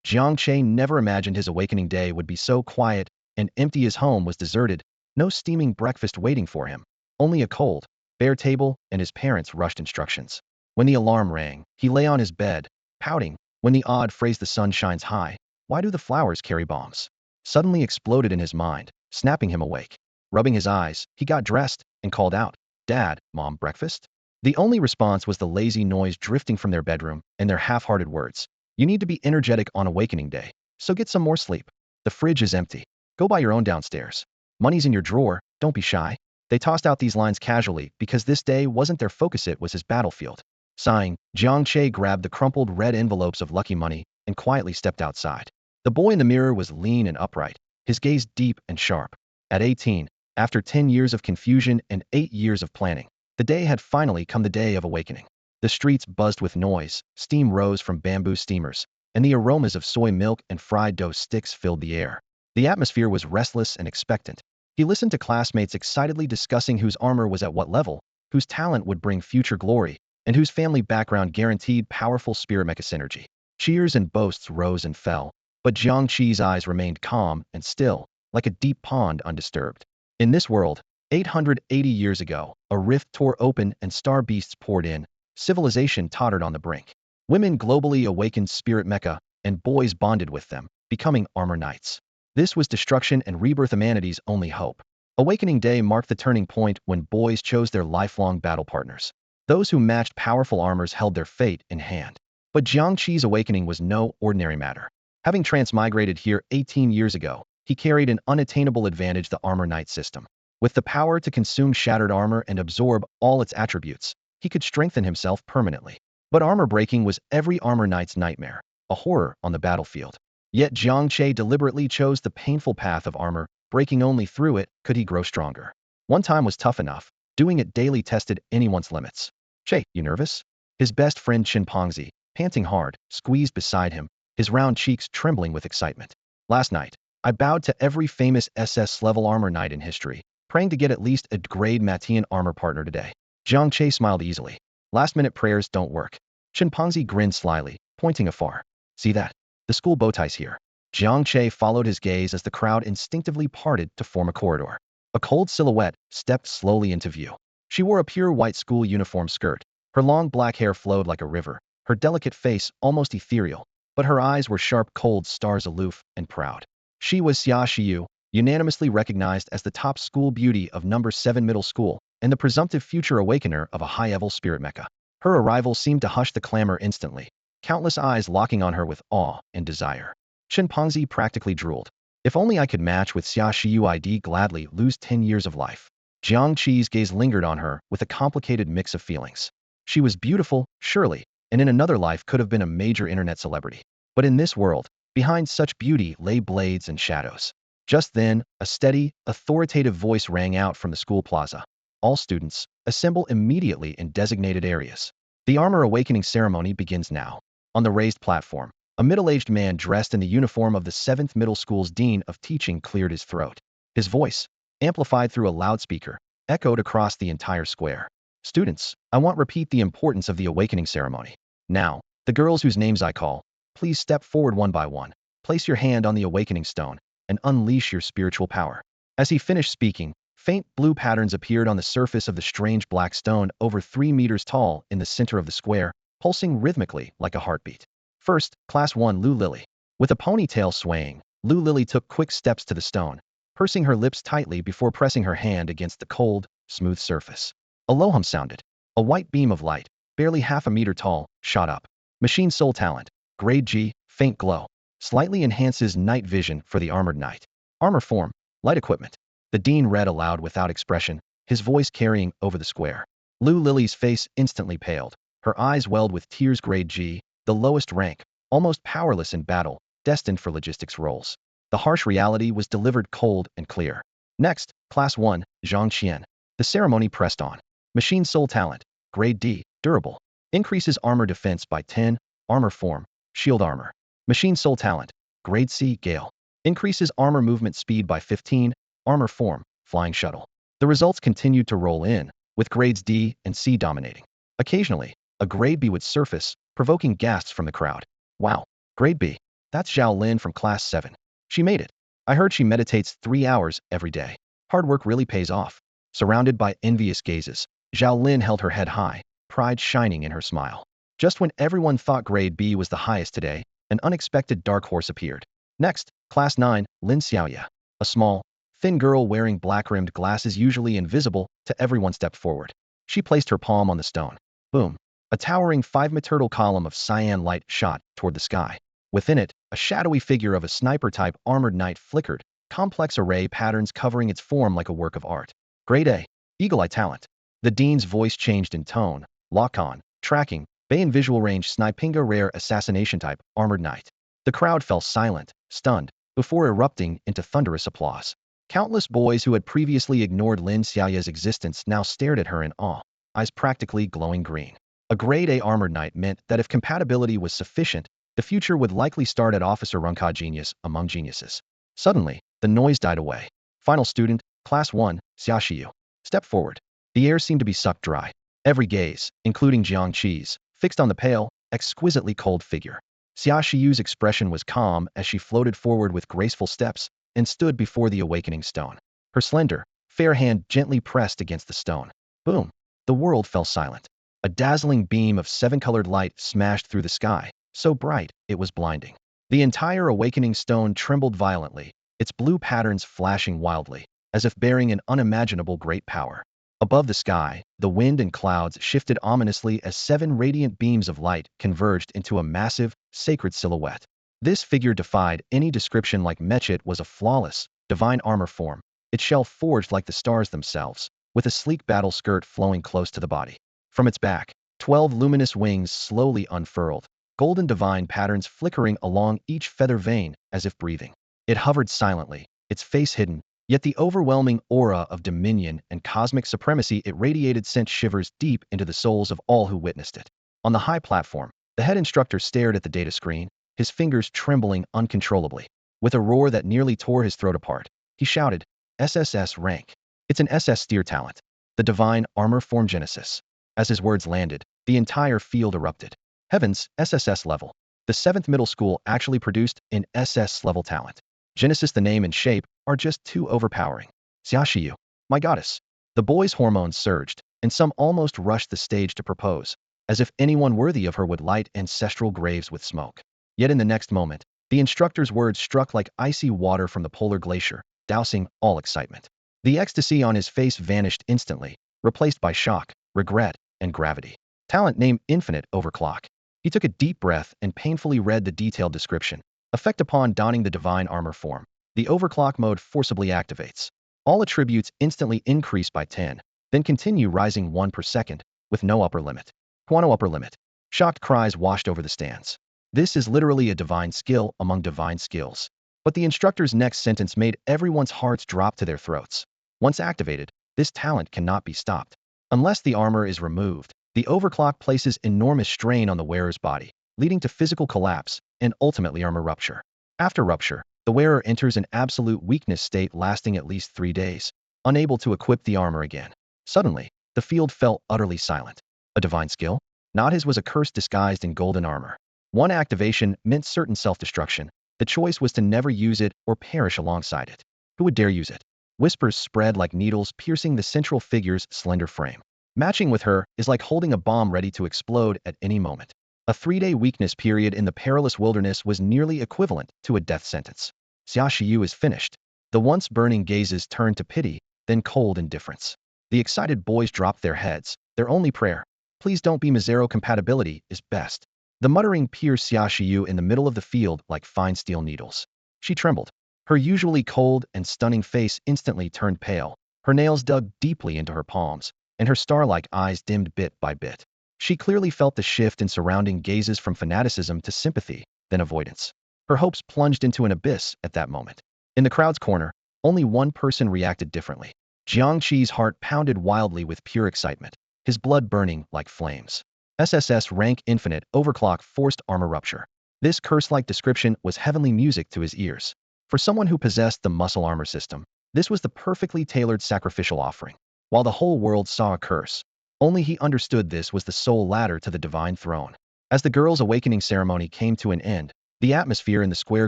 Jiang Che never imagined his awakening day would be so quiet and empty. His home was deserted, no steaming breakfast waiting for him, only a cold, bare table and his parents' rushed instructions. When the alarm rang, he lay on his bed, pouting. When the odd phrase "the sun shines high, why do the flowers carry bombs?" suddenly exploded in his mind, snapping him awake. Rubbing his eyes, he got dressed and called out, "Dad, Mom, breakfast?" The only response was the lazy noise drifting from their bedroom and their half-hearted words. "You need to be energetic on awakening day, so get some more sleep. The fridge is empty. Go buy your own downstairs. Money's in your drawer, don't be shy." They tossed out these lines casually because this day wasn't their focus, it was his battlefield. Sighing, Jiang Che grabbed the crumpled red envelopes of lucky money and quietly stepped outside. The boy in the mirror was lean and upright, his gaze deep and sharp. At 18, after 10 years of confusion and 8 years of planning, the day had finally come, the day of awakening. The streets buzzed with noise, steam rose from bamboo steamers, and the aromas of soy milk and fried dough sticks filled the air. The atmosphere was restless and expectant. He listened to classmates excitedly discussing whose armor was at what level, whose talent would bring future glory, and whose family background guaranteed powerful spirit mecha synergy. Cheers and boasts rose and fell, but Jiang Che's eyes remained calm and still, like a deep pond undisturbed. In this world, 880 years ago, a rift tore open and star beasts poured in. Civilization tottered on the brink. Women globally awakened spirit mecha, and boys bonded with them, becoming armor knights. This was destruction and rebirth, humanity's only hope. Awakening Day marked the turning point when boys chose their lifelong battle partners. Those who matched powerful armors held their fate in hand. But Jiang Che's awakening was no ordinary matter. Having transmigrated here 18 years ago, he carried an unattainable advantage: the armor knight system. With the power to consume shattered armor and absorb all its attributes, he could strengthen himself permanently. But armor breaking was every armor knight's nightmare, a horror on the battlefield. Yet Jiang Che deliberately chose the painful path of armor breaking. Only through it could he grow stronger. One time was tough enough. Doing it daily tested anyone's limits. "Che, you nervous?" His best friend Chimpanzee, panting hard, squeezed beside him, his round cheeks trembling with excitement. "Last night, I bowed to every famous SS-level armor knight in history, praying to get at least a grade Matian armor partner today." Jiang Che smiled easily. "Last-minute prayers don't work." Chimpanzee grinned slyly, pointing afar. "See that? The school bow ties here." Jiang Che followed his gaze as the crowd instinctively parted to form a corridor. A cold silhouette stepped slowly into view. She wore a pure white school uniform skirt. Her long black hair flowed like a river, her delicate face almost ethereal, but her eyes were sharp, cold stars, aloof and proud. She was Xia Shiyu, unanimously recognized as the top school beauty of number 7 middle school and the presumptive future awakener of a high-level spirit mecha. Her arrival seemed to hush the clamor instantly, countless eyes locking on her with awe and desire. Chimpanzee practically drooled. "If only I could match with Xia Shiyu, I'd gladly lose 10 years of life." Jiang Che's gaze lingered on her with a complicated mix of feelings. She was beautiful, surely, and in another life could have been a major internet celebrity. But in this world, behind such beauty lay blades and shadows. Just then, a steady, authoritative voice rang out from the school plaza. "All students, assemble immediately in designated areas. The armor awakening ceremony begins now." On the raised platform, a middle-aged man dressed in the uniform of the 7th middle school's dean of teaching cleared his throat. His voice, amplified through a loudspeaker, echoed across the entire square. "Students, I want to repeat the importance of the awakening ceremony. Now, the girls whose names I call, please step forward one by one, place your hand on the awakening stone, and unleash your spiritual power." As he finished speaking, faint blue patterns appeared on the surface of the strange black stone over 3 meters tall in the center of the square, pulsing rhythmically like a heartbeat. First, Class 1 Lu Lily. With a ponytail swaying, Lu Lily took quick steps to the stone, pursing her lips tightly before pressing her hand against the cold, smooth surface. A low hum sounded. A white beam of light, barely half a meter tall, shot up. "Machine Soul Talent. Grade G, faint glow. Slightly enhances night vision for the armored knight. Armor form, light equipment." The dean read aloud without expression, his voice carrying over the square. Lu Lily's face instantly paled. Her eyes welled with tears. Grade G, the lowest rank, almost powerless in battle, destined for logistics roles. The harsh reality was delivered cold and clear. Next, Class 1, Zhang Qian. The ceremony pressed on. "Machine Soul Talent. Grade D, durable. Increases armor defense by 10, armor form, shield armor. Machine Soul Talent. Grade C, Gale. Increases armor movement speed by 15, armor form, flying shuttle." The results continued to roll in, with grades D and C dominating. Occasionally, a grade B would surface, provoking gasps from the crowd. "Wow, grade B. That's Zhao Lin from Class 7. She made it. I heard she meditates 3 hours every day. Hard work really pays off. Surrounded by envious gazes, Zhao Lin held her head high, pride shining in her smile. Just when everyone thought grade B was the highest today, an unexpected dark horse appeared. Next, Class 9, Lin Xiaoya. A small, thin girl wearing black-rimmed glasses usually invisible to everyone stepped forward. She placed her palm on the stone. Boom. A towering 5-meter column of cyan light shot toward the sky. Within it, a shadowy figure of a sniper-type armored knight flickered, complex array patterns covering its form like a work of art. Grade A. Eagle-eye talent. The dean's voice changed in tone. Lock-on. Tracking. Bay in visual range snipinga rare assassination type armored knight. The crowd fell silent, stunned, before erupting into thunderous applause. Countless boys who had previously ignored Lin Xiaoya's existence now stared at her in awe, eyes practically glowing green. A grade A armored knight meant that if compatibility was sufficient, the future would likely start at officer Runka genius among geniuses. Suddenly, the noise died away. Final student, Class 1, Xia Shiyu. Step forward. The air seemed to be sucked dry. Every gaze, including Jiang Che's, fixed on the pale, exquisitely cold figure. Xia Shiyu's expression was calm as she floated forward with graceful steps and stood before the awakening stone. Her slender, fair hand gently pressed against the stone. Boom! The world fell silent. A dazzling beam of 7-colored light smashed through the sky, so bright it was blinding. The entire awakening stone trembled violently, its blue patterns flashing wildly, as if bearing an unimaginable great power. Above the sky, the wind and clouds shifted ominously as 7 radiant beams of light converged into a massive, sacred silhouette. This figure defied any description like Mechit was a flawless, divine armor form, its shell forged like the stars themselves, with a sleek battle skirt flowing close to the body. From its back, 12 luminous wings slowly unfurled, golden divine patterns flickering along each feather vein as if breathing. It hovered silently, its face hidden, yet the overwhelming aura of dominion and cosmic supremacy it radiated sent shivers deep into the souls of all who witnessed it. On the high platform, the head instructor stared at the data screen, his fingers trembling uncontrollably. With a roar that nearly tore his throat apart, he shouted, SSS-rank. It's an SS steer talent. The divine armor form Genesis. As his words landed, the entire field erupted. Heavens, SSS-level. The 7th middle school actually produced an SS-level talent. Genesis, the name and shape, are just too overpowering. Xia Shiyu, my goddess. The boys' hormones surged, and some almost rushed the stage to propose, as if anyone worthy of her would light ancestral graves with smoke. Yet in the next moment, the instructor's words struck like icy water from the polar glacier, dousing all excitement. The ecstasy on his face vanished instantly, replaced by shock, regret, and gravity. Talent name Infinite Overclock. He took a deep breath and painfully read the detailed description. Effect upon donning the divine armor form. The overclock mode forcibly activates. All attributes instantly increase by 10, then continue rising 1 per second, with no upper limit. Quanto upper limit. Shocked cries washed over the stands. This is literally a divine skill among divine skills. But the instructor's next sentence made everyone's hearts drop to their throats. Once activated, this talent cannot be stopped. Unless the armor is removed, the overclock places enormous strain on the wearer's body, leading to physical collapse and ultimately armor rupture. After rupture, the wearer enters an absolute weakness state lasting at least 3 days, unable to equip the armor again. Suddenly, the field fell utterly silent. A divine skill? Not his was a curse disguised in golden armor. One activation meant certain self-destruction. The choice was to never use it or perish alongside it. Who would dare use it? Whispers spread like needles piercing the central figure's slender frame. Matching with her is like holding a bomb ready to explode at any moment. A 3-day weakness period in the perilous wilderness was nearly equivalent to a death sentence. Xia Shiyu is finished. The once burning gazes turned to pity, then cold indifference. The excited boys dropped their heads. Their only prayer, please don't be Mizero compatibility, is best. The muttering pierced Xia Shiyu in the middle of the field like fine steel needles. She trembled. Her usually cold and stunning face instantly turned pale. Her nails dug deeply into her palms, and her star-like eyes dimmed bit by bit. She clearly felt the shift in surrounding gazes from fanaticism to sympathy, then avoidance. Her hopes plunged into an abyss at that moment. In the crowd's corner, only one person reacted differently. Jiang Che's heart pounded wildly with pure excitement, his blood burning like flames. SSS-rank Infinite Overclock Forced Armor Rupture. This curse-like description was heavenly music to his ears. For someone who possessed the muscle armor system, this was the perfectly tailored sacrificial offering. While the whole world saw a curse, only he understood this was the sole ladder to the divine throne. As the girl's awakening ceremony came to an end, The atmosphere in the square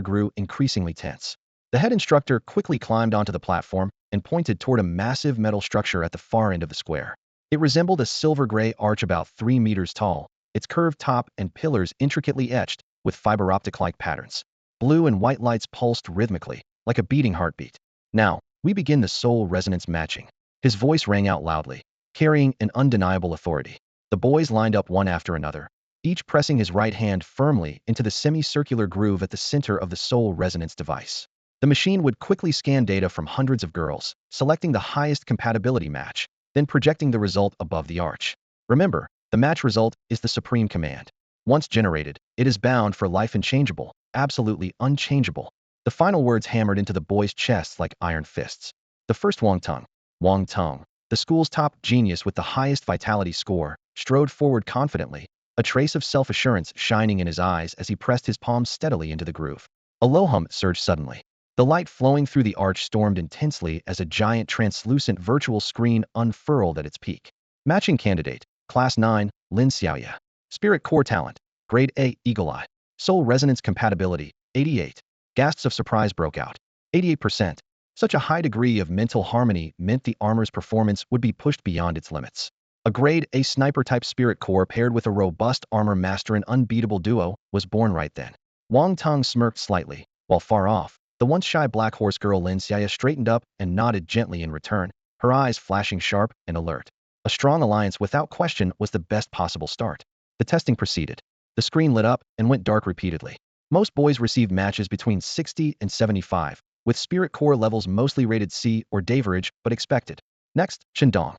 grew increasingly tense. The head instructor quickly climbed onto the platform and pointed toward a massive metal structure at the far end of the square. It resembled a silver-gray arch about 3 meters tall, its curved top and pillars intricately etched with fiber optic-like patterns. Blue and white lights pulsed rhythmically, like a beating heartbeat. Now, we begin the soul resonance matching. His voice rang out loudly, carrying an undeniable authority. The boys lined up one after another, each pressing his right hand firmly into the semicircular groove at the center of the soul resonance device. The machine would quickly scan data from hundreds of girls, selecting the highest compatibility match, then projecting the result above the arch. Remember, the match result is the supreme command. Once generated, it is bound for life and changeable, absolutely unchangeable. The final words hammered into the boys' chests like iron fists. The first Wang Tong, the school's top genius with the highest vitality score, strode forward confidently, a trace of self-assurance shining in his eyes as he pressed his palms steadily into the groove. A low hum surged suddenly. The light flowing through the arch stormed intensely as a giant translucent virtual screen unfurled at its peak. Matching candidate, Class 9, Lin Xiaoya. Spirit Core Talent, Grade A, Eagle Eye. Soul Resonance Compatibility, 88. Gasps of surprise broke out. 88%. Such a high degree of mental harmony meant the armor's performance would be pushed beyond its limits. A Grade A Sniper-type Spirit Core paired with a robust Armor Master, an unbeatable duo, was born right then. Wang Tong smirked slightly, while far off, the once shy Black Horse girl Lin Xiaoya straightened up and nodded gently in return, her eyes flashing sharp and alert. A strong alliance without question was the best possible start. The testing proceeded. The screen lit up and went dark repeatedly. Most boys received matches between 60 and 75, with Spirit Core levels mostly rated C or Daverage but expected. Next, Shindong.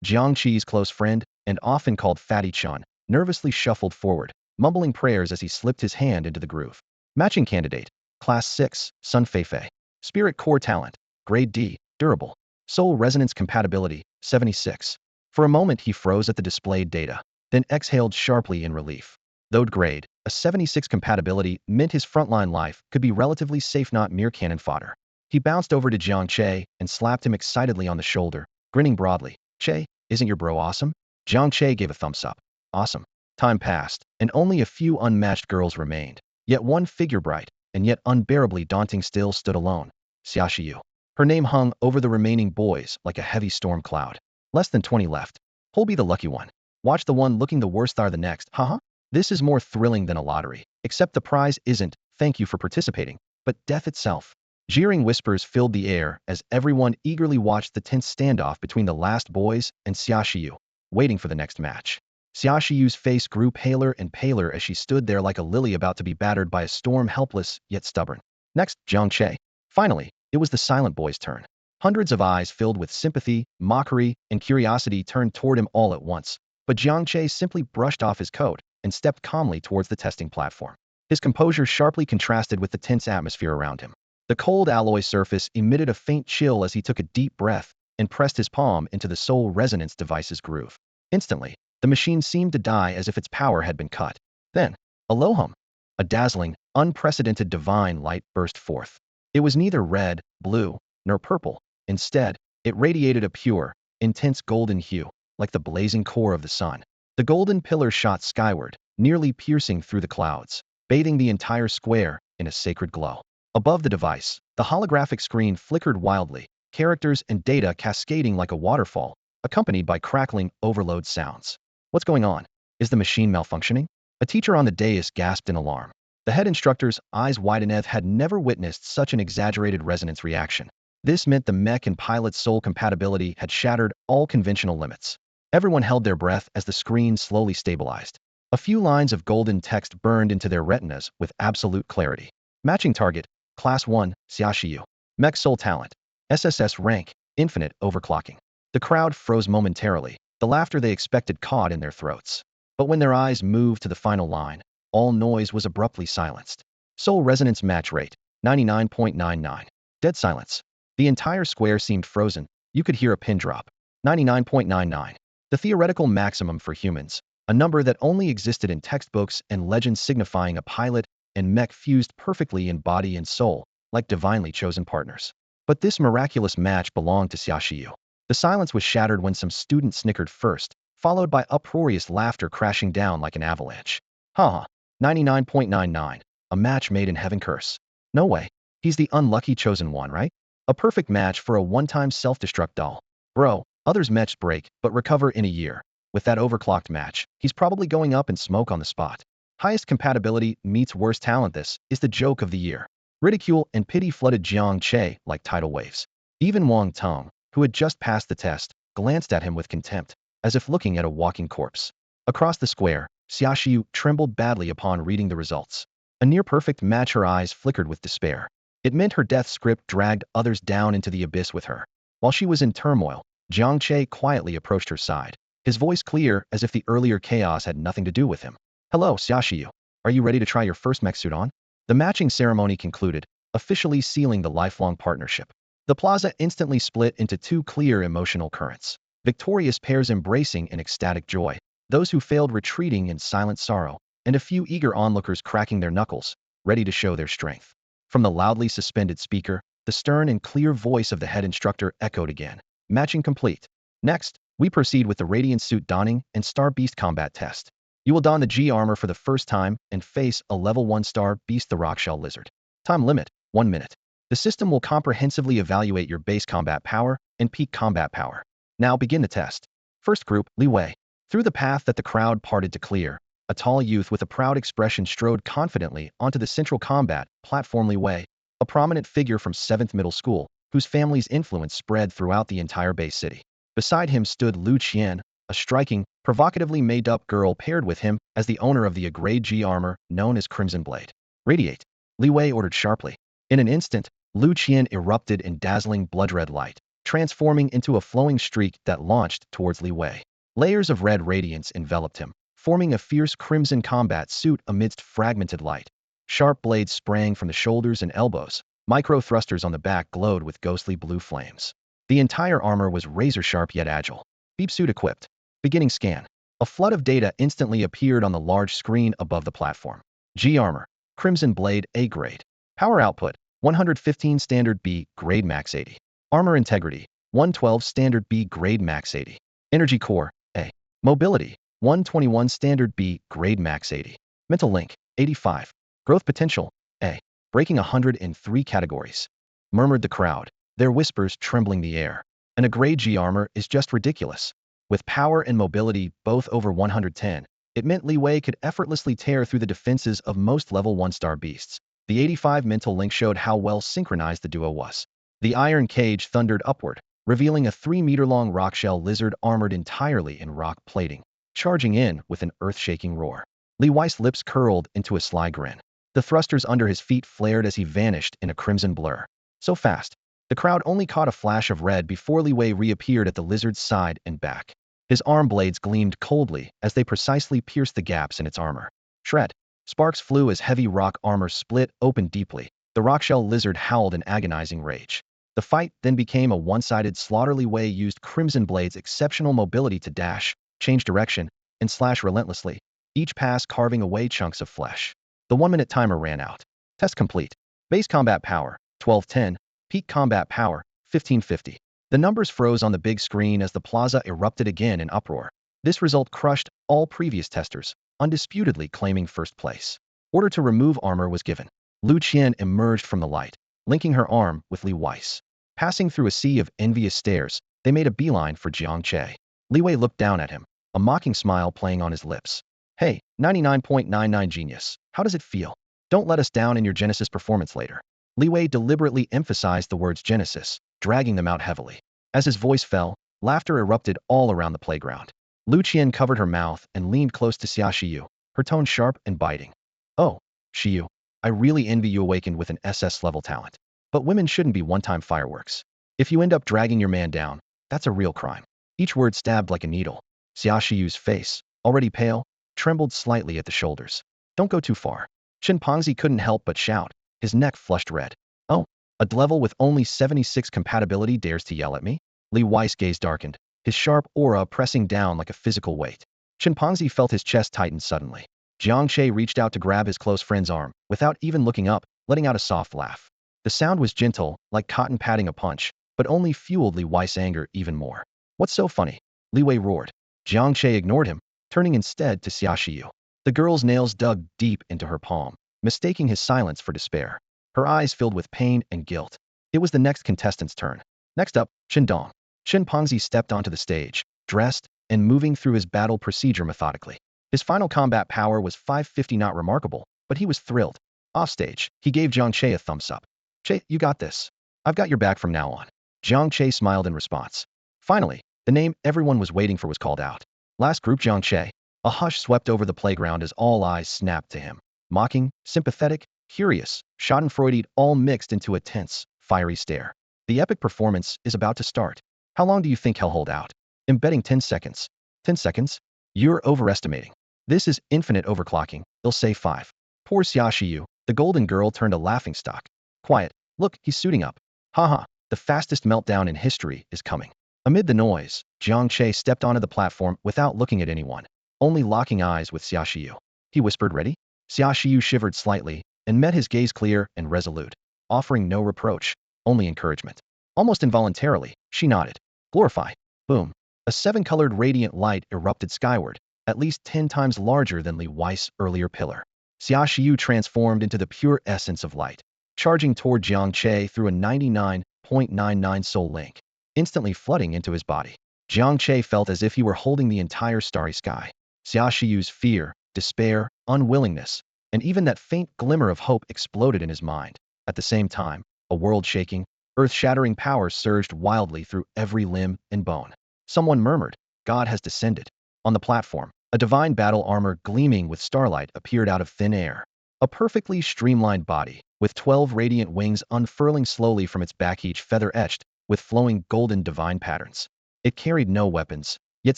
Jiang Che's close friend, and often called Fatty Chun, nervously shuffled forward, mumbling prayers as he slipped his hand into the groove. Matching candidate, Class 6, Sun Feifei. Spirit Core Talent, Grade D, Durable. Soul Resonance Compatibility, 76. For a moment he froze at the displayed data, then exhaled sharply in relief. Though grade, a 76 compatibility meant his frontline life could be relatively safe, not mere cannon fodder. He bounced over to Jiang Che and slapped him excitedly on the shoulder, grinning broadly. Che, isn't your bro awesome? Jiang Che gave a thumbs up. Awesome. Time passed, and only a few unmatched girls remained. Yet one figure bright, and yet unbearably daunting still stood alone. Xia Shiyu. Her name hung over the remaining boys like a heavy storm cloud. Less than 20 left. Who'll be the lucky one? Watch the one looking the worst are the next, haha? This is more thrilling than a lottery, except the prize isn't, thank you for participating, but death itself. Jeering whispers filled the air as everyone eagerly watched the tense standoff between the last boys and Xia Shiyu, waiting for the next match. Xia Shiyu's face grew paler and paler as she stood there like a lily about to be battered by a storm, helpless yet stubborn. Next, Jiang Che. Finally, it was the silent boy's turn. Hundreds of eyes filled with sympathy, mockery, and curiosity turned toward him all at once, but Jiang Che simply brushed off his coat and stepped calmly towards the testing platform. His composure sharply contrasted with the tense atmosphere around him. The cold alloy surface emitted a faint chill as he took a deep breath and pressed his palm into the soul resonance device's groove. Instantly, the machine seemed to die as if its power had been cut. Then, a low hum. A dazzling, unprecedented divine light burst forth. It was neither red, blue, nor purple. Instead, it radiated a pure, intense golden hue, like the blazing core of the sun. The golden pillar shot skyward, nearly piercing through the clouds, bathing the entire square in a sacred glow. Above the device, the holographic screen flickered wildly, characters and data cascading like a waterfall, accompanied by crackling, overload sounds. What's going on? Is the machine malfunctioning? A teacher on the dais gasped in alarm. The head instructor's eyes widened. Had never witnessed such an exaggerated resonance reaction. This meant the mech and pilot's soul compatibility had shattered all conventional limits. Everyone held their breath as the screen slowly stabilized. A few lines of golden text burned into their retinas with absolute clarity. Matching target, Class 1, Xia Shiyu. Mech Soul Talent, SSS-rank, Infinite Overclocking. The crowd froze momentarily, the laughter they expected caught in their throats. But when their eyes moved to the final line, all noise was abruptly silenced. Soul resonance match rate, 99.99. Dead silence. The entire square seemed frozen. You could hear a pin drop. 99.99. The theoretical maximum for humans, a number that only existed in textbooks and legends, signifying a pilot and mech fused perfectly in body and soul, like divinely chosen partners. But this miraculous match belonged to Xia Shiyu. The silence was shattered when some student snickered first, followed by uproarious laughter crashing down like an avalanche. Haha, 99.99. a match made in heaven curse. No way. He's the unlucky chosen one, right? A perfect match for a one-time self-destruct doll. Bro, others' matches break, but recover in a year. With that overclocked match, he's probably going up in smoke on the spot. Highest compatibility meets worst talent. This is the joke of the year. Ridicule and pity flooded Jiang Che like tidal waves. Even Wang Tong, who had just passed the test, glanced at him with contempt, as if looking at a walking corpse. Across the square, Xia Shiyu trembled badly upon reading the results. A near-perfect match, her eyes flickered with despair. It meant her death script dragged others down into the abyss with her. While she was in turmoil, Jiang Che quietly approached her side, his voice clear as if the earlier chaos had nothing to do with him. Hello, Xia Shiyu. Are you ready to try your first mech suit on? The matching ceremony concluded, officially sealing the lifelong partnership. The plaza instantly split into two clear emotional currents. Victorious pairs embracing in ecstatic joy, those who failed retreating in silent sorrow, and a few eager onlookers cracking their knuckles, ready to show their strength. From the loudly suspended speaker, the stern and clear voice of the head instructor echoed again. Matching complete. Next, we proceed with the Radiant Suit donning and Star Beast combat test. You will don the G armor for the first time and face a level 1 Star Beast, the Rockshell Lizard. Time limit, 1 minute. The system will comprehensively evaluate your base combat power and peak combat power. Now begin the test. First group, Li Wei. Through the path that the crowd parted to clear, a tall youth with a proud expression strode confidently onto the central combat platform. Li Wei, a prominent figure from 7th Middle School, whose family's influence spread throughout the entire base city. Beside him stood Lu Qian, a striking, provocatively made-up girl paired with him as the owner of the A-grade G armor known as Crimson Blade. Radiate, Li Wei ordered sharply. In an instant, Lu Qian erupted in dazzling blood-red light, transforming into a flowing streak that launched towards Li Wei. Layers of red radiance enveloped him, forming a fierce crimson combat suit amidst fragmented light. Sharp blades sprang from the shoulders and elbows. Micro thrusters on the back glowed with ghostly blue flames. The entire armor was razor-sharp yet agile. Beep suit equipped. Beginning scan. A flood of data instantly appeared on the large screen above the platform. G armor. Crimson Blade A grade. Power output. 115 standard B grade max 80. Armor integrity. 112 standard B grade max 80. Energy core A. Mobility. 121 standard B grade max 80. Mental link. 85. Growth potential A. Breaking 103 categories. Murmured the crowd, their whispers trembling the air. And a grade G armor is just ridiculous. With power and mobility both over 110, it meant Li Wei could effortlessly tear through the defenses of most level 1-star beasts. The 85 mental link showed how well synchronized the duo was. The iron cage thundered upward, revealing a 3-meter-long rockshell lizard armored entirely in rock plating, charging in with an earth-shaking roar. Li Wei's lips curled into a sly grin. The thrusters under his feet flared as he vanished in a crimson blur. So fast, the crowd only caught a flash of red before Li Wei reappeared at the lizard's side and back. His arm blades gleamed coldly as they precisely pierced the gaps in its armor. Shred. Sparks flew as heavy rock armor split open deeply. The rockshell lizard howled in agonizing rage. The fight then became a one-sided slaughter. Li Wei used Crimson Blade's exceptional mobility to dash, change direction, and slash relentlessly, each pass carving away chunks of flesh. The 1-minute timer ran out. Test complete. Base combat power, 1210. Peak combat power, 1550. The numbers froze on the big screen as the plaza erupted again in uproar. This result crushed all previous testers, undisputedly claiming first place. Order to remove armor was given. Lu Qian emerged from the light, linking her arm with Li Wei's. Passing through a sea of envious stares, they made a beeline for Jiang Che. Li Wei looked down at him, a mocking smile playing on his lips. Hey, 99.99 genius, how does it feel? Don't let us down in your Genesis performance later. Li Wei deliberately emphasized the words Genesis, dragging them out heavily. As his voice fell, laughter erupted all around the playground. Lu Qian covered her mouth and leaned close to Xia Shiyu, her tone sharp and biting. Oh, Shiyu, I really envy you awakened with an SS-level talent. But women shouldn't be one-time fireworks. If you end up dragging your man down, that's a real crime. Each word stabbed like a needle. Xia Shiyu's face, already pale, trembled slightly at the shoulders. Don't go too far. Pengzi couldn't help but shout, his neck flushed red. Oh, a level with only 76 compatibility dares to yell at me? Li Wei's gaze darkened, his sharp aura pressing down like a physical weight. Pengzi felt his chest tighten suddenly. Jiang Che reached out to grab his close friend's arm, without even looking up, letting out a soft laugh. The sound was gentle, like cotton patting a punch, but only fueled Li Wei's anger even more. What's so funny? Li Wei roared. Jiang Che ignored him, turning instead to Xia Shiyu. The girl's nails dug deep into her palm, mistaking his silence for despair. Her eyes filled with pain and guilt. It was the next contestant's turn. Next up, Shindong. Shin Pengzi stepped onto the stage, dressed and moving through his battle procedure methodically. His final combat power was 550, not remarkable, but he was thrilled. Offstage, he gave Jiang Che a thumbs up. Che, you got this. I've got your back from now on. Jiang Che smiled in response. Finally, the name everyone was waiting for was called out. Last group, Jiang Che. A hush swept over the playground as all eyes snapped to him. Mocking, sympathetic, curious, schadenfreude, all mixed into a tense, fiery stare. The epic performance is about to start. How long do you think he'll hold out? Embedding 10 seconds. 10 seconds? You're overestimating. This is infinite overclocking. They'll say 5. Poor Xia Shiyu, the golden girl turned a laughingstock. Quiet. Look, he's suiting up. Haha, the fastest meltdown in history is coming. Amid the noise, Jiang Che stepped onto the platform without looking at anyone, only locking eyes with Xia Shiyu. He whispered, "Ready?" Xia Shiyu shivered slightly and met his gaze clear and resolute, offering no reproach, only encouragement. Almost involuntarily, she nodded. Glorify. Boom. A 7-colored radiant light erupted skyward, at least 10 times larger than Li Wei's earlier pillar. Xia Shiyu transformed into the pure essence of light, charging toward Jiang Che through a 99.99 soul link, instantly flooding into his body. Jiang Che felt as if he were holding the entire starry sky. Xia Shiyu's fear, despair, unwillingness, and even that faint glimmer of hope exploded in his mind. At the same time, a world-shaking, earth-shattering power surged wildly through every limb and bone. Someone murmured, "God has descended." On the platform, a divine battle armor gleaming with starlight appeared out of thin air. A perfectly streamlined body, with 12 radiant wings unfurling slowly from its back, each feather etched with flowing golden divine patterns. It carried no weapons, yet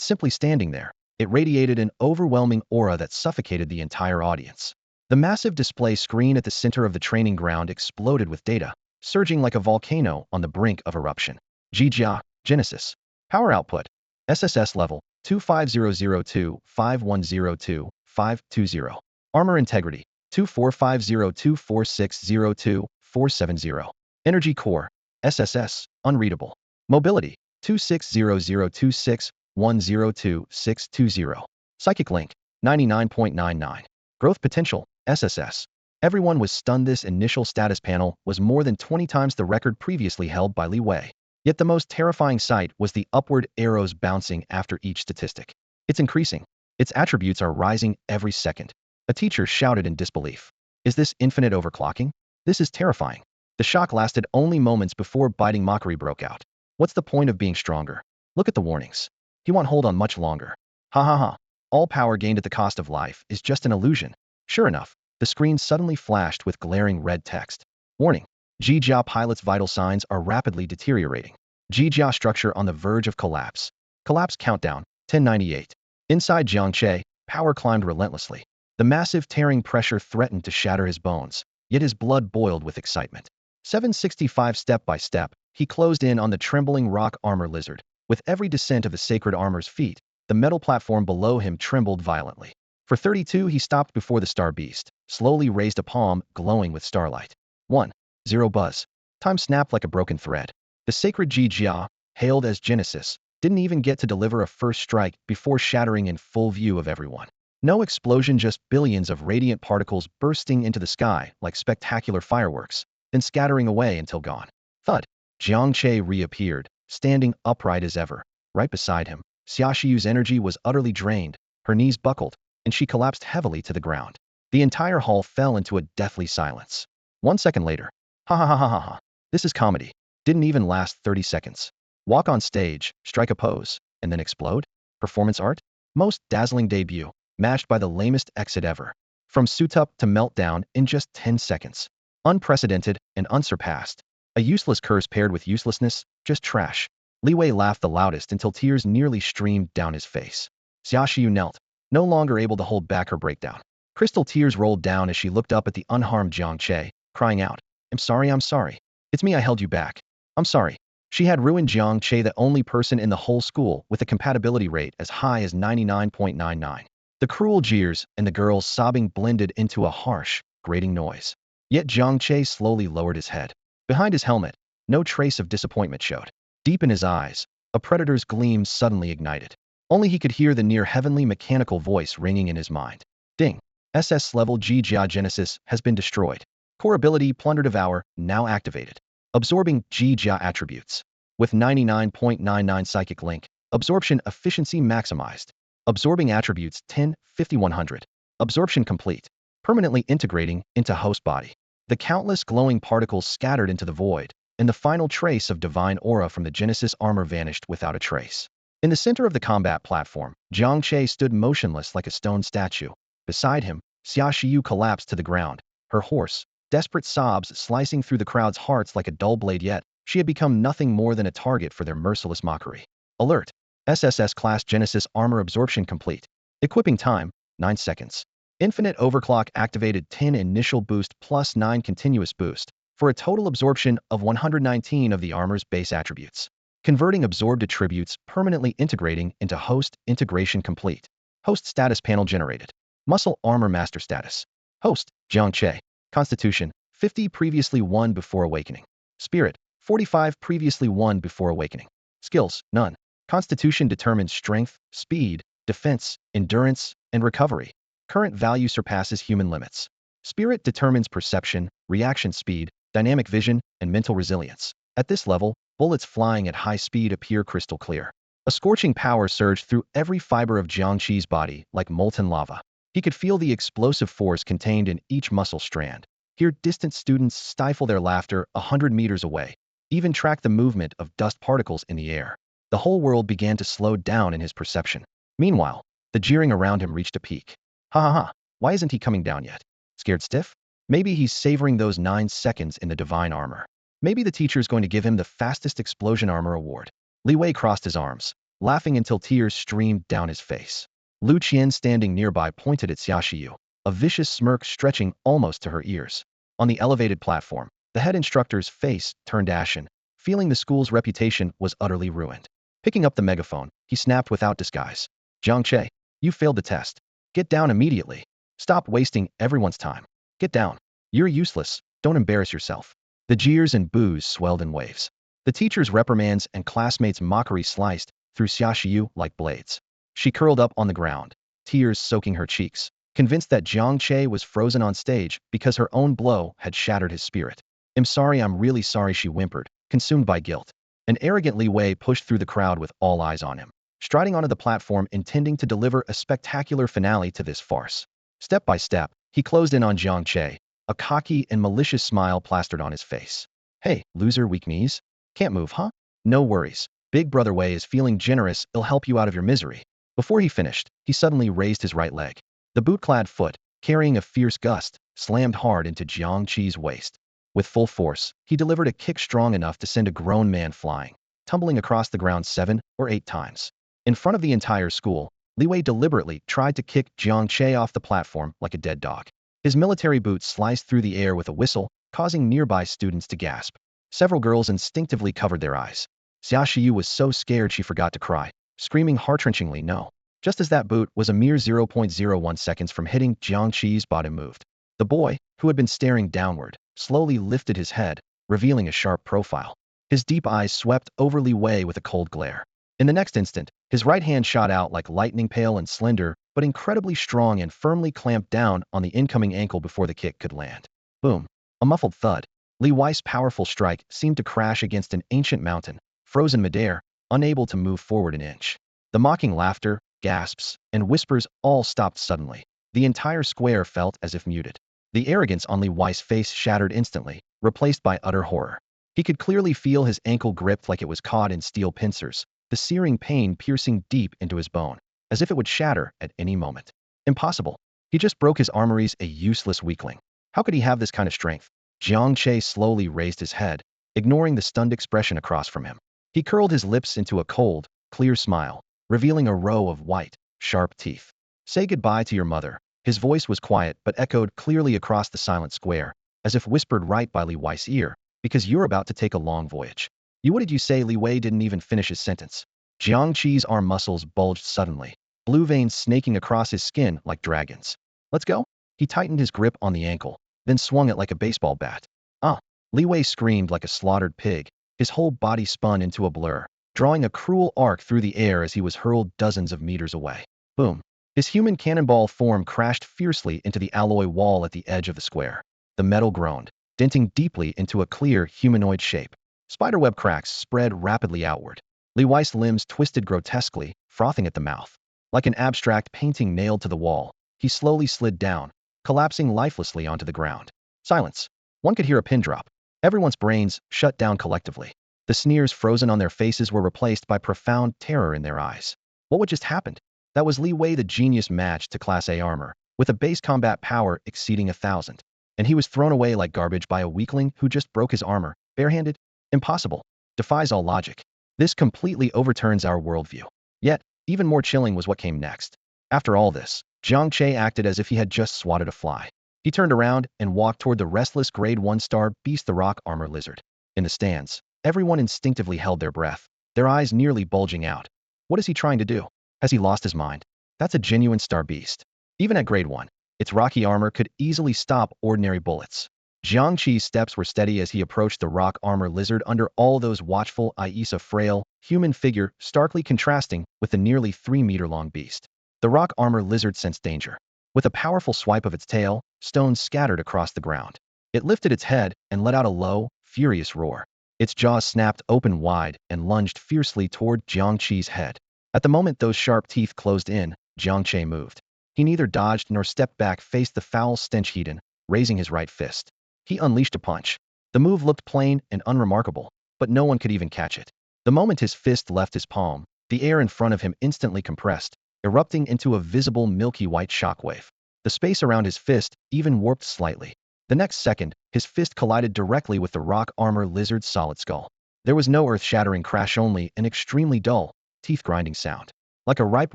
simply standing there, it radiated an overwhelming aura that suffocated the entire audience. The massive display screen at the center of the training ground exploded with data, surging like a volcano on the brink of eruption. Jia, Genesis. Power output. SSS-level, 25002-5102-520. Armor integrity, 245024602470. Energy core, SSS, unreadable. Mobility, 260026102620. Psychic link, 99.99. Growth potential, SSS. Everyone was stunned. This initial status panel was more than 20 times the record previously held by Li Wei. Yet the most terrifying sight was the upward arrows bouncing after each statistic. It's increasing. Its attributes are rising every second. A teacher shouted in disbelief. Is this infinite overclocking? This is terrifying. The shock lasted only moments before biting mockery broke out. What's the point of being stronger? Look at the warnings. He won't hold on much longer. Ha ha ha. All power gained at the cost of life is just an illusion. Sure enough, the screen suddenly flashed with glaring red text. Warning. Jia pilot's vital signs are rapidly deteriorating. Jia structure on the verge of collapse. Collapse countdown, 1098. Inside Jiang Che, power climbed relentlessly. The massive tearing pressure threatened to shatter his bones, yet his blood boiled with excitement. 765 step by step, he closed in on the trembling rock armor lizard. With every descent of the sacred armor's feet, the metal platform below him trembled violently. For 32, he stopped before the star beast, slowly raised a palm, glowing with starlight. 1. 0 buzz. Time snapped like a broken thread. The sacred Jia, hailed as Genesis, didn't even get to deliver a first strike before shattering in full view of everyone. No explosion, just billions of radiant particles bursting into the sky like spectacular fireworks, then scattering away until gone. Thud. Jiang Che reappeared, standing upright as ever. Right beside him, Xia Shiyu's energy was utterly drained, her knees buckled, and she collapsed heavily to the ground. The entire hall fell into a deathly silence. 1 second later. Ha ha ha ha ha ha. This is comedy. Didn't even last 30 seconds. Walk on stage, strike a pose, and then explode? Performance art? Most dazzling debut, matched by the lamest exit ever. From suit up to meltdown in just 10 seconds. Unprecedented and unsurpassed. A useless curse paired with uselessness, just trash. Li Wei laughed the loudest until tears nearly streamed down his face. Xia Shiyu knelt, no longer able to hold back her breakdown. Crystal tears rolled down as she looked up at the unharmed Jiang Che, crying out, I'm sorry. It's me, I held you back. I'm sorry. She had ruined Jiang Che, the only person in the whole school with a compatibility rate as high as 99.99. The cruel jeers and the girls' sobbing blended into a harsh, grating noise. Yet Jiang Che slowly lowered his head. Behind his helmet, no trace of disappointment showed. Deep in his eyes, a predator's gleam suddenly ignited. Only he could hear the near-heavenly mechanical voice ringing in his mind. Ding. SS-level Jia Genesis has been destroyed. Core ability Plunder Devour now activated. Absorbing Jia attributes. With 99.99 psychic link, absorption efficiency maximized. Absorbing attributes 10/5100. Absorption complete. Permanently integrating into host body. The countless glowing particles scattered into the void, and the final trace of divine aura from the Genesis armor vanished without a trace. In the center of the combat platform, Jiang Che stood motionless like a stone statue. Beside him, Xia Shiyu collapsed to the ground, her hoarse, desperate sobs slicing through the crowd's hearts like a dull blade, yet she had become nothing more than a target for their merciless mockery. Alert! SSS-class Genesis armor absorption complete. Equipping time, 9 seconds. Infinite Overclock activated 10 initial boost plus 9 continuous boost, for a total absorption of 119 of the armor's base attributes. Converting absorbed attributes permanently integrating into host integration complete. Host status panel generated. Muscle armor master status. Host, Jiang Che. Constitution, 50 previously 1 before awakening. Spirit, 45 previously 1 before awakening. Skills, none. Constitution determines strength, speed, defense, endurance, and recovery. Current value surpasses human limits. Spirit determines perception, reaction speed, dynamic vision, and mental resilience. At this level, bullets flying at high speed appear crystal clear. A scorching power surged through every fiber of Jiang Che's body like molten lava. He could feel the explosive force contained in each muscle strand, hear distant students stifle their laughter 100 meters away, even track the movement of dust particles in the air. The whole world began to slow down in his perception. Meanwhile, the jeering around him reached a peak. Ha ha ha, why isn't he coming down yet? Scared stiff? Maybe he's savoring those 9 seconds in the divine armor. Maybe the teacher's going to give him the fastest explosion armor award. Li Wei crossed his arms, laughing until tears streamed down his face. Lu Qian standing nearby pointed at Xia Shiyu, a vicious smirk stretching almost to her ears. On the elevated platform, the head instructor's face turned ashen, feeling the school's reputation was utterly ruined. Picking up the megaphone, he snapped without disguise. Jiang Che, you failed the test. Get down immediately. Stop wasting everyone's time. Get down. You're useless. Don't embarrass yourself. The jeers and boos swelled in waves. The teacher's reprimands and classmates' mockery sliced through Xia Shiyu like blades. She curled up on the ground, tears soaking her cheeks, convinced that Jiang Che was frozen on stage because her own blow had shattered his spirit. I'm really sorry, she whimpered, consumed by guilt. An arrogant Li Wei pushed through the crowd with all eyes on him, striding onto the platform intending to deliver a spectacular finale to this farce. Step by step, he closed in on Jiang Che, a cocky and malicious smile plastered on his face. Hey, loser, weak knees? Can't move, huh? No worries. Big Brother Wei is feeling generous, he'll help you out of your misery. Before he finished, he suddenly raised his right leg. The boot-clad foot, carrying a fierce gust, slammed hard into Jiang Che's waist. With full force, he delivered a kick strong enough to send a grown man flying, tumbling across the ground 7 or 8 times. In front of the entire school, Li Wei deliberately tried to kick Jiang Che off the platform like a dead dog. His military boots sliced through the air with a whistle, causing nearby students to gasp. Several girls instinctively covered their eyes. Xia Shiyu was so scared she forgot to cry, screaming heart-wrenchingly no. Just as that boot was a mere 0.01 seconds from hitting, Jiang Che's body moved. The boy, who had been staring downward, slowly lifted his head, revealing a sharp profile. His deep eyes swept over Li Wei with a cold glare. In the next instant, his right hand shot out like lightning, pale and slender, but incredibly strong, and firmly clamped down on the incoming ankle before the kick could land. Boom. A muffled thud. Li Wei's powerful strike seemed to crash against an ancient mountain, frozen midair, unable to move forward an inch. The mocking laughter, gasps, and whispers all stopped suddenly. The entire square felt as if muted. The arrogance on Li Wei's face shattered instantly, replaced by utter horror. He could clearly feel his ankle gripped like it was caught in steel pincers, the searing pain piercing deep into his bone, as if it would shatter at any moment. Impossible. He just broke his armories, a useless weakling. How could he have this kind of strength? Jiang Che slowly raised his head, ignoring the stunned expression across from him. He curled his lips into a cold, clear smile, revealing a row of white, sharp teeth. Say goodbye to your mother. His voice was quiet but echoed clearly across the silent square, as if whispered right by Li Wei's ear, because you're about to take a long voyage. What did you say? Li Wei didn't even finish his sentence. Jiang Che's arm muscles bulged suddenly, blue veins snaking across his skin like dragons. Let's go? He tightened his grip on the ankle, then swung it like a baseball bat. Ah! Li Wei screamed like a slaughtered pig, his whole body spun into a blur, drawing a cruel arc through the air as he was hurled dozens of meters away. Boom! His human cannonball form crashed fiercely into the alloy wall at the edge of the square. The metal groaned, denting deeply into a clear humanoid shape. Spiderweb cracks spread rapidly outward. Leewi's limbs twisted grotesquely, frothing at the mouth. Like an abstract painting nailed to the wall, he slowly slid down, collapsing lifelessly onto the ground. Silence. One could hear a pin drop. Everyone's brains shut down collectively. The sneers frozen on their faces were replaced by profound terror in their eyes. What had just happened? That was Leewi, the genius match to Class A armor, with a base combat power exceeding 1,000. And he was thrown away like garbage by a weakling who just broke his armor, barehanded? Impossible. Defies all logic. This completely overturns our worldview. Yet, even more chilling was what came next. After all this, Jiang Che acted as if he had just swatted a fly. He turned around and walked toward the restless grade 1-star beast, the rock armor lizard. In the stands, everyone instinctively held their breath, their eyes nearly bulging out. What is he trying to do? Has he lost his mind? That's a genuine star beast. Even at grade 1, its rocky armor could easily stop ordinary bullets. Jiang Che's steps were steady as he approached the rock armor lizard under all those watchful eyes, a frail, human figure starkly contrasting with the nearly 3-meter-long beast. The rock armor lizard sensed danger. With a powerful swipe of its tail, stones scattered across the ground. It lifted its head and let out a low, furious roar. Its jaws snapped open wide and lunged fiercely toward Jiang Che's head. At the moment those sharp teeth closed in, Jiang Che moved. He neither dodged nor stepped back, faced the foul stench heat, raising his right fist. He unleashed a punch. The move looked plain and unremarkable, but no one could even catch it. The moment his fist left his palm, the air in front of him instantly compressed, erupting into a visible milky white shockwave. The space around his fist even warped slightly. The next second, his fist collided directly with the rock armor lizard's solid skull. There was no earth-shattering crash, only an extremely dull, teeth-grinding sound, like a ripe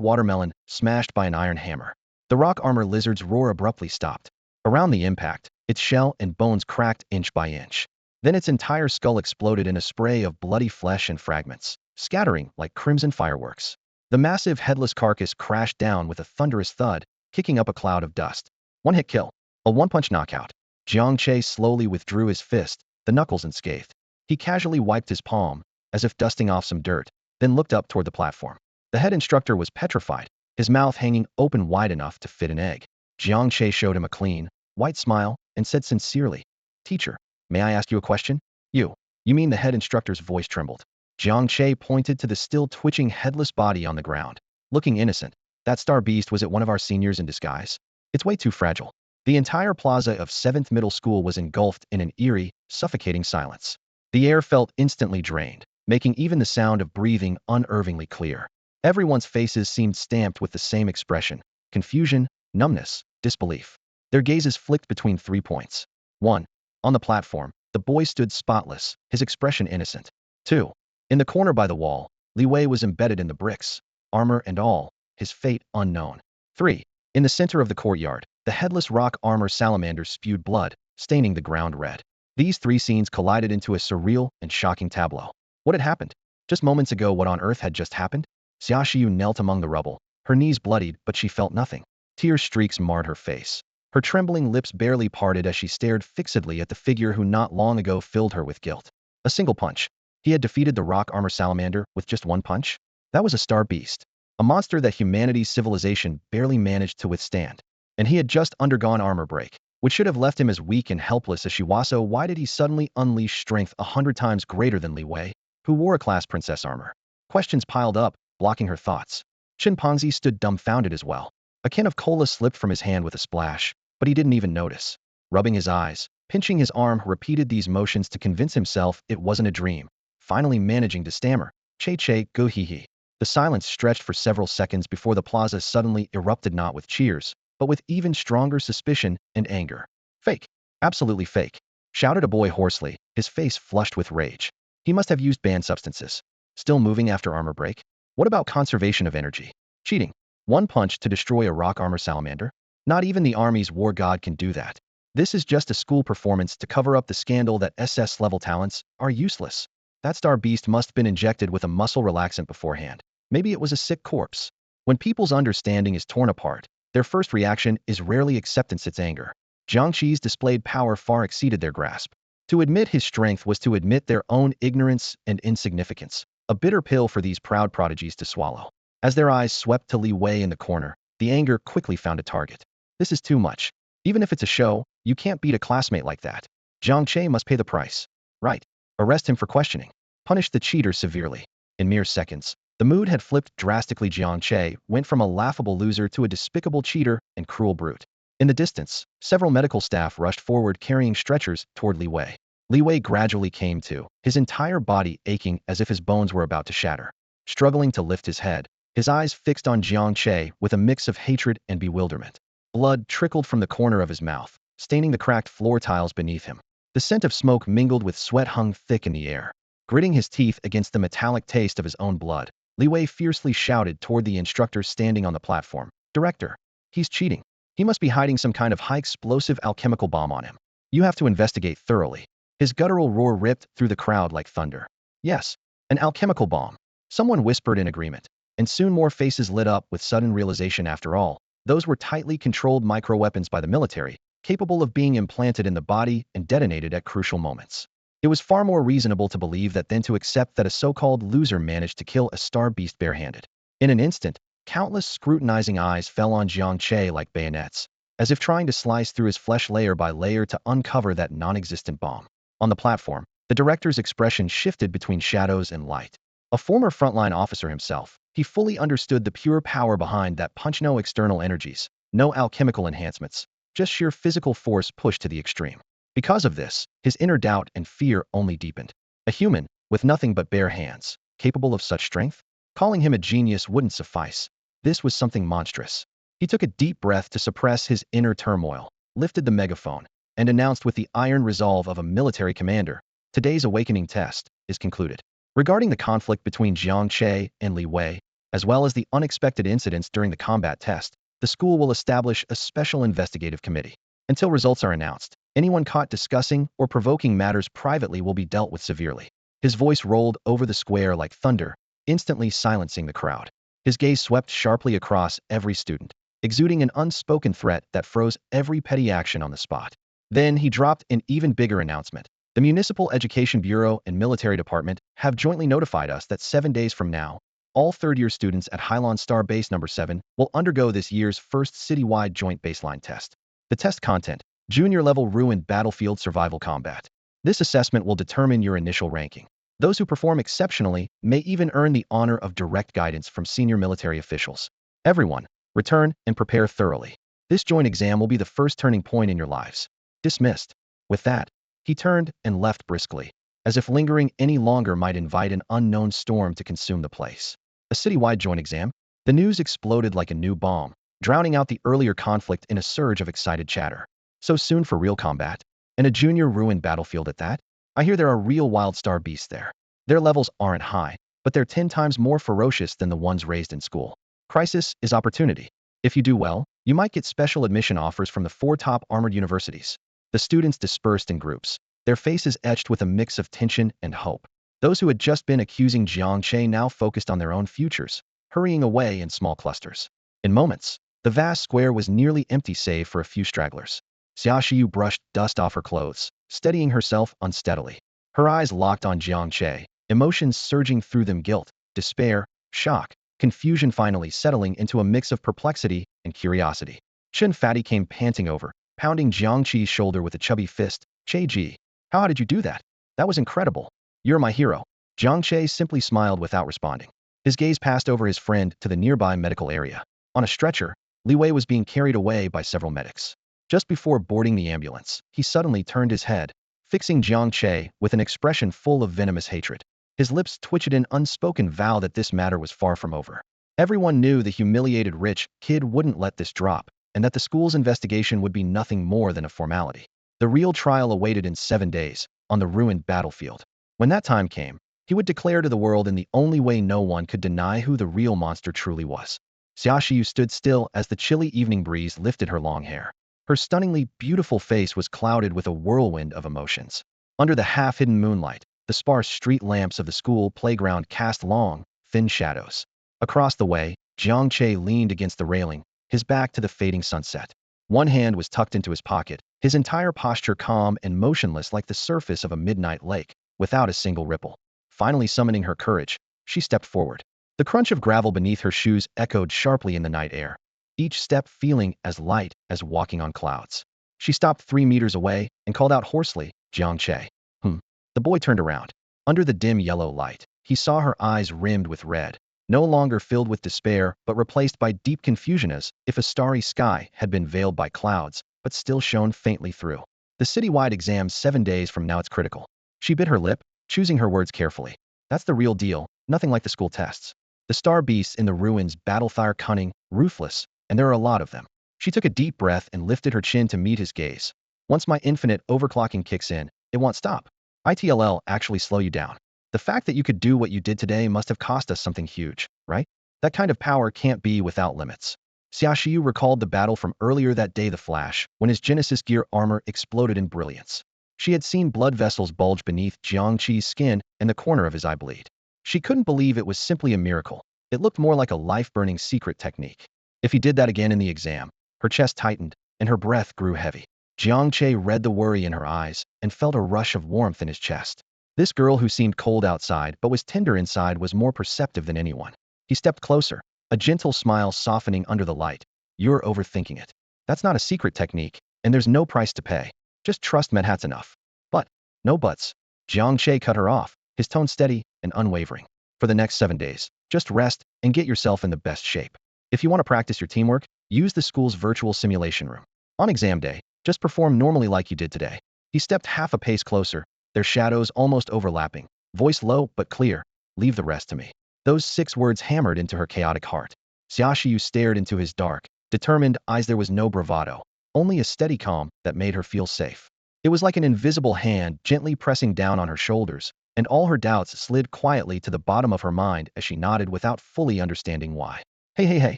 watermelon smashed by an iron hammer. The rock armor lizard's roar abruptly stopped. Around the impact, its shell and bones cracked inch by inch. Then its entire skull exploded in a spray of bloody flesh and fragments, scattering like crimson fireworks. The massive headless carcass crashed down with a thunderous thud, kicking up a cloud of dust. One-hit kill. A one-punch knockout. Jiang Che slowly withdrew his fist, the knuckles unscathed. He casually wiped his palm, as if dusting off some dirt, then looked up toward the platform. The head instructor was petrified, his mouth hanging open wide enough to fit an egg. Jiang Che showed him a clean, white smile and said sincerely, "Teacher, may I ask you a question?" You mean?" The head instructor's voice trembled. Jiang Che pointed to the still twitching headless body on the ground, looking innocent. That star beast, was it one of our seniors in disguise? It's way too fragile. The entire plaza of 7th Middle School was engulfed in an eerie, suffocating silence. The air felt instantly drained, making even the sound of breathing unnervingly clear. Everyone's faces seemed stamped with the same expression: confusion, numbness, disbelief. Their gazes flicked between 3 points. 1. On the platform, the boy stood spotless, his expression innocent. 2. In the corner by the wall, Leewi was embedded in the bricks, armor and all, his fate unknown. 3. In the center of the courtyard, the headless rock armor salamander spewed blood, staining the ground red. These 3 scenes collided into a surreal and shocking tableau. What had happened? Just moments ago, what on earth had just happened? Xia Shiyu knelt among the rubble, her knees bloodied, but she felt nothing. Tear streaks marred her face. Her trembling lips barely parted as she stared fixedly at the figure who not long ago filled her with guilt. A single punch. He had defeated the rock armor salamander with just 1 punch? That was a star beast. A monster that humanity's civilization barely managed to withstand. And he had just undergone armor break, which should have left him as weak and helpless as she was. So why did he suddenly unleash strength 100 times greater than Leewi, who wore a class princess armor? Questions piled up, blocking her thoughts. Chimpanzee stood dumbfounded as well. A can of cola slipped from his hand with a splash, but he didn't even notice. Rubbing his eyes, pinching his arm, repeated these motions to convince himself it wasn't a dream. Finally managing to stammer, "Che, go hee." The silence stretched for several seconds before the plaza suddenly erupted, not with cheers, but with even stronger suspicion and anger. "Fake. Absolutely fake," shouted a boy hoarsely, his face flushed with rage. He must have used banned substances. Still moving after armor break? What about conservation of energy? Cheating. 1 punch to destroy a rock armor salamander? Not even the Army's war god can do that. This is just a school performance to cover up the scandal that SS-level talents are useless. That star beast must have been injected with a muscle relaxant beforehand. Maybe it was a sick corpse. When people's understanding is torn apart, their first reaction is rarely acceptance, it's anger. Jiang Che's displayed power far exceeded their grasp. To admit his strength was to admit their own ignorance and insignificance, a bitter pill for these proud prodigies to swallow. As their eyes swept to Leewi in the corner, The anger quickly found a target. This is too much. Even if it's a show, you can't beat a classmate like that. Jiang Che must pay the price. Right. Arrest him for questioning. Punish the cheater severely. In mere seconds, the mood had flipped drastically. Jiang Che went from a laughable loser to a despicable cheater and cruel brute. In the distance, several medical staff rushed forward carrying stretchers toward Li Wei. Li Wei gradually came to, his entire body aching as if his bones were about to shatter. Struggling to lift his head, his eyes fixed on Jiang Che with a mix of hatred and bewilderment. Blood trickled from the corner of his mouth, staining the cracked floor tiles beneath him. The scent of smoke mingled with sweat hung thick in the air. Gritting his teeth against the metallic taste of his own blood, Li Wei fiercely shouted toward the instructor standing on the platform. Director, he's cheating. He must be hiding some kind of high-explosive alchemical bomb on him. You have to investigate thoroughly. His guttural roar ripped through the crowd like thunder. Yes, an alchemical bomb. Someone whispered in agreement, and soon more faces lit up with sudden realization. After all, those were tightly controlled microweapons by the military, capable of being implanted in the body and detonated at crucial moments. It was far more reasonable to believe that than to accept that a so-called loser managed to kill a star beast barehanded. In an instant, countless scrutinizing eyes fell on Jiang Che like bayonets, as if trying to slice through his flesh layer by layer to uncover that non-existent bomb. On the platform, the director's expression shifted between shadows and light. A former frontline officer himself, he fully understood the pure power behind that punch. No external energies, no alchemical enhancements, just sheer physical force pushed to the extreme. Because of this, his inner doubt and fear only deepened. A human, with nothing but bare hands, capable of such strength? Calling him a genius wouldn't suffice. This was something monstrous. He took a deep breath to suppress his inner turmoil, lifted the megaphone, and announced with the iron resolve of a military commander, today's awakening test is concluded. Regarding the conflict between Jiang Che and Li Wei, as well as the unexpected incidents during the combat test, the school will establish a special investigative committee. Until results are announced, anyone caught discussing or provoking matters privately will be dealt with severely. His voice rolled over the square like thunder, instantly silencing the crowd. His gaze swept sharply across every student, exuding an unspoken threat that froze every petty action on the spot. Then he dropped an even bigger announcement. The Municipal Education Bureau and Military Department have jointly notified us that 7 days from now, all third-year students at Hylon Star Base Number 7 will undergo this year's first citywide joint baseline test. The test content, Junior-level Ruined Battlefield Survival Combat. This assessment will determine your initial ranking. Those who perform exceptionally may even earn the honor of direct guidance from senior military officials. Everyone, return and prepare thoroughly. This joint exam will be the first turning point in your lives. Dismissed. With that, he turned and left briskly, as if lingering any longer might invite an unknown storm to consume the place. A citywide joint exam? The news exploded like a new bomb, drowning out the earlier conflict in a surge of excited chatter. So soon for real combat? And a junior ruined battlefield at that? I hear there are real wild star beasts there. Their levels aren't high, but they're 10 times more ferocious than the ones raised in school. Crisis is opportunity. If you do well, you might get special admission offers from the 4 top armored universities. The students dispersed in groups, their faces etched with a mix of tension and hope. Those who had just been accusing Jiang Che now focused on their own futures, hurrying away in small clusters. In moments, the vast square was nearly empty save for a few stragglers. Xia Shiyu brushed dust off her clothes, steadying herself unsteadily. Her eyes locked on Jiang Che, emotions surging through them: guilt, despair, shock, confusion, finally settling into a mix of perplexity and curiosity. Chen Fatty came panting over, pounding Jiang Che's shoulder with a chubby fist. Che Ji, how did you do that? That was incredible. You're my hero. Jiang Che simply smiled without responding. His gaze passed over his friend to the nearby medical area. On a stretcher, Li Wei was being carried away by several medics. Just before boarding the ambulance, he suddenly turned his head, fixing Jiang Che with an expression full of venomous hatred. His lips twitched in unspoken vow that this matter was far from over. Everyone knew the humiliated rich kid wouldn't let this drop, and that the school's investigation would be nothing more than a formality. The real trial awaited in 7 days, on the ruined battlefield. When that time came, he would declare to the world in the only way no one could deny who the real monster truly was. Xia Shiyu stood still as the chilly evening breeze lifted her long hair. Her stunningly beautiful face was clouded with a whirlwind of emotions. Under the half-hidden moonlight, the sparse street lamps of the school playground cast long, thin shadows. Across the way, Jiang Che leaned against the railing, his back to the fading sunset. One hand was tucked into his pocket, his entire posture calm and motionless like the surface of a midnight lake, without a single ripple. Finally summoning her courage, she stepped forward. The crunch of gravel beneath her shoes echoed sharply in the night air. each step feeling as light as walking on clouds. She stopped 3 meters away and called out hoarsely, "Jiang Che." The boy turned around. Under the dim yellow light, he saw her eyes rimmed with red, no longer filled with despair but replaced by deep confusion, as if a starry sky had been veiled by clouds but still shone faintly through. The citywide exam's 7 days from now. It's critical. She bit her lip, choosing her words carefully. That's the real deal, nothing like the school tests. The star beasts in the ruins battle-fire cunning, ruthless, and there are a lot of them. She took a deep breath and lifted her chin to meet his gaze. Once my infinite overclocking kicks in, it won't stop. It'll actually slow you down. The fact that you could do what you did today must have cost us something huge, right? That kind of power can't be without limits. Xia Shiyu recalled the battle from earlier that day, the flash, when his Genesis gear armor exploded in brilliance. She had seen blood vessels bulge beneath Jiang Che's skin and the corner of his eye bleed. She couldn't believe it was simply a miracle. It looked more like a life-burning secret technique. If he did that again in the exam, her chest tightened and her breath grew heavy. Jiang Che read the worry in her eyes and felt a rush of warmth in his chest. This girl who seemed cold outside but was tender inside was more perceptive than anyone. He stepped closer, a gentle smile softening under the light. "You're overthinking it. That's not a secret technique, and there's no price to pay. Just trust me, that's enough." "But, no buts." Jiang Che cut her off, his tone steady and unwavering. "For the next 7 days, just rest and get yourself in the best shape. If you want to practice your teamwork, use the school's virtual simulation room. On exam day, just perform normally like you did today." He stepped half a pace closer, their shadows almost overlapping, voice low but clear, "Leave the rest to me." Those 6 words hammered into her chaotic heart. Xia Shiyu stared into his dark, determined eyes. There was no bravado, only a steady calm that made her feel safe. It was like an invisible hand gently pressing down on her shoulders, and all her doubts slid quietly to the bottom of her mind as she nodded without fully understanding why. Hey,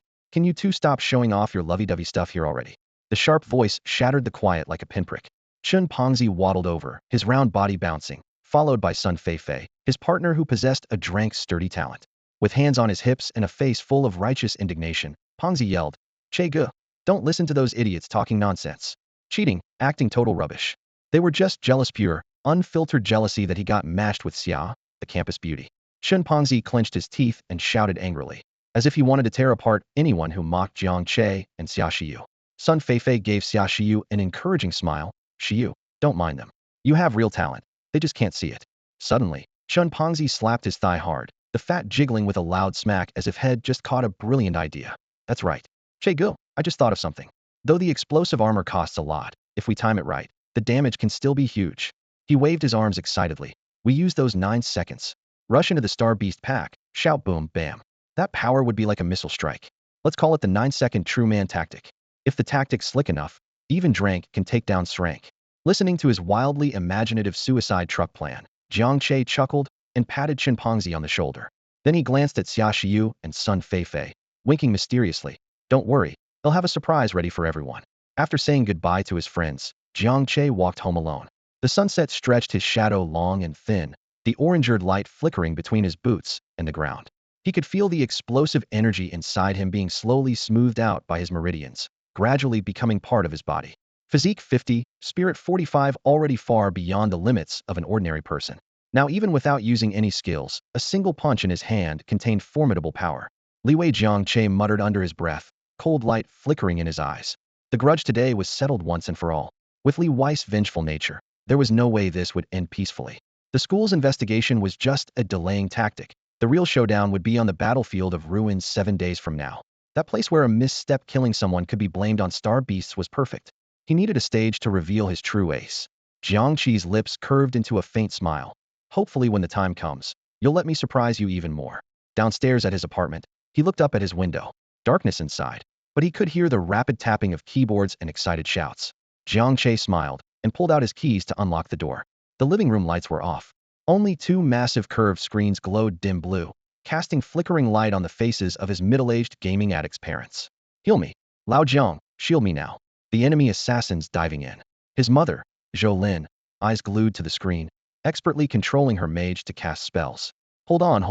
can you two stop showing off your lovey-dovey stuff here already?" The sharp voice shattered the quiet like a pinprick. Chun Pongzi waddled over, his round body bouncing, followed by Sun Feifei, his partner who possessed a drank's sturdy talent. With hands on his hips and a face full of righteous indignation, Pongzi yelled, "Che Gu, don't listen to those idiots talking nonsense. Cheating, acting total rubbish." They were just jealous, pure, unfiltered jealousy that he got matched with Xia, the campus beauty. Chun Pongzi clenched his teeth and shouted angrily, as if he wanted to tear apart anyone who mocked Jiang Che and Xia Shiyu. Sun Feifei gave Xia Shiyu an encouraging smile. "Shiyu, don't mind them. You have real talent. They just can't see it." Suddenly, Chun Pongzi slapped his thigh hard, the fat jiggling with a loud smack as if he'd just caught a brilliant idea. "That's right. Che Gu, I just thought of something. Though the explosive armor costs a lot, if we time it right, the damage can still be huge." He waved his arms excitedly. "We use those 9 seconds. Rush into the Star Beast pack, shout boom, bam. That power would be like a missile strike. Let's call it the 9-second true man tactic. If the tactic's slick enough, even Drank can take down SSS-rank." Listening to his wildly imaginative suicide truck plan, Jiang Che chuckled and patted Chun Pongzi on the shoulder. Then he glanced at Xia Shiyu and Sun Feifei, winking mysteriously. "Don't worry, they'll have a surprise ready for everyone." After saying goodbye to his friends, Jiang Che walked home alone. The sunset stretched his shadow long and thin, the orange-eared light flickering between his boots and the ground. He could feel the explosive energy inside him being slowly smoothed out by his meridians, gradually becoming part of his body. Physique 50, spirit 45, already far beyond the limits of an ordinary person. Now, even without using any skills, a single punch in his hand contained formidable power. Liwei Jiang Che muttered under his breath, cold light flickering in his eyes. The grudge today was settled once and for all. With Li Wei's vengeful nature, there was no way this would end peacefully. The school's investigation was just a delaying tactic. The real showdown would be on the battlefield of ruins 7 days from now. That place where a misstep killing someone could be blamed on star beasts was perfect. He needed a stage to reveal his true ace. Jiang Che's lips curved into a faint smile. "Hopefully when the time comes, you'll let me surprise you even more." Downstairs at his apartment, he looked up at his window. Darkness inside, but he could hear the rapid tapping of keyboards and excited shouts. Jiang Che smiled and pulled out his keys to unlock the door. The living room lights were off. Only 2 massive curved screens glowed dim blue, casting flickering light on the faces of his middle-aged gaming addict's parents. "Heal me. Lao Jiang, shield me now." The enemy assassins diving in. His mother, Zhou Lin, eyes glued to the screen, expertly controlling her mage to cast spells. Hold on.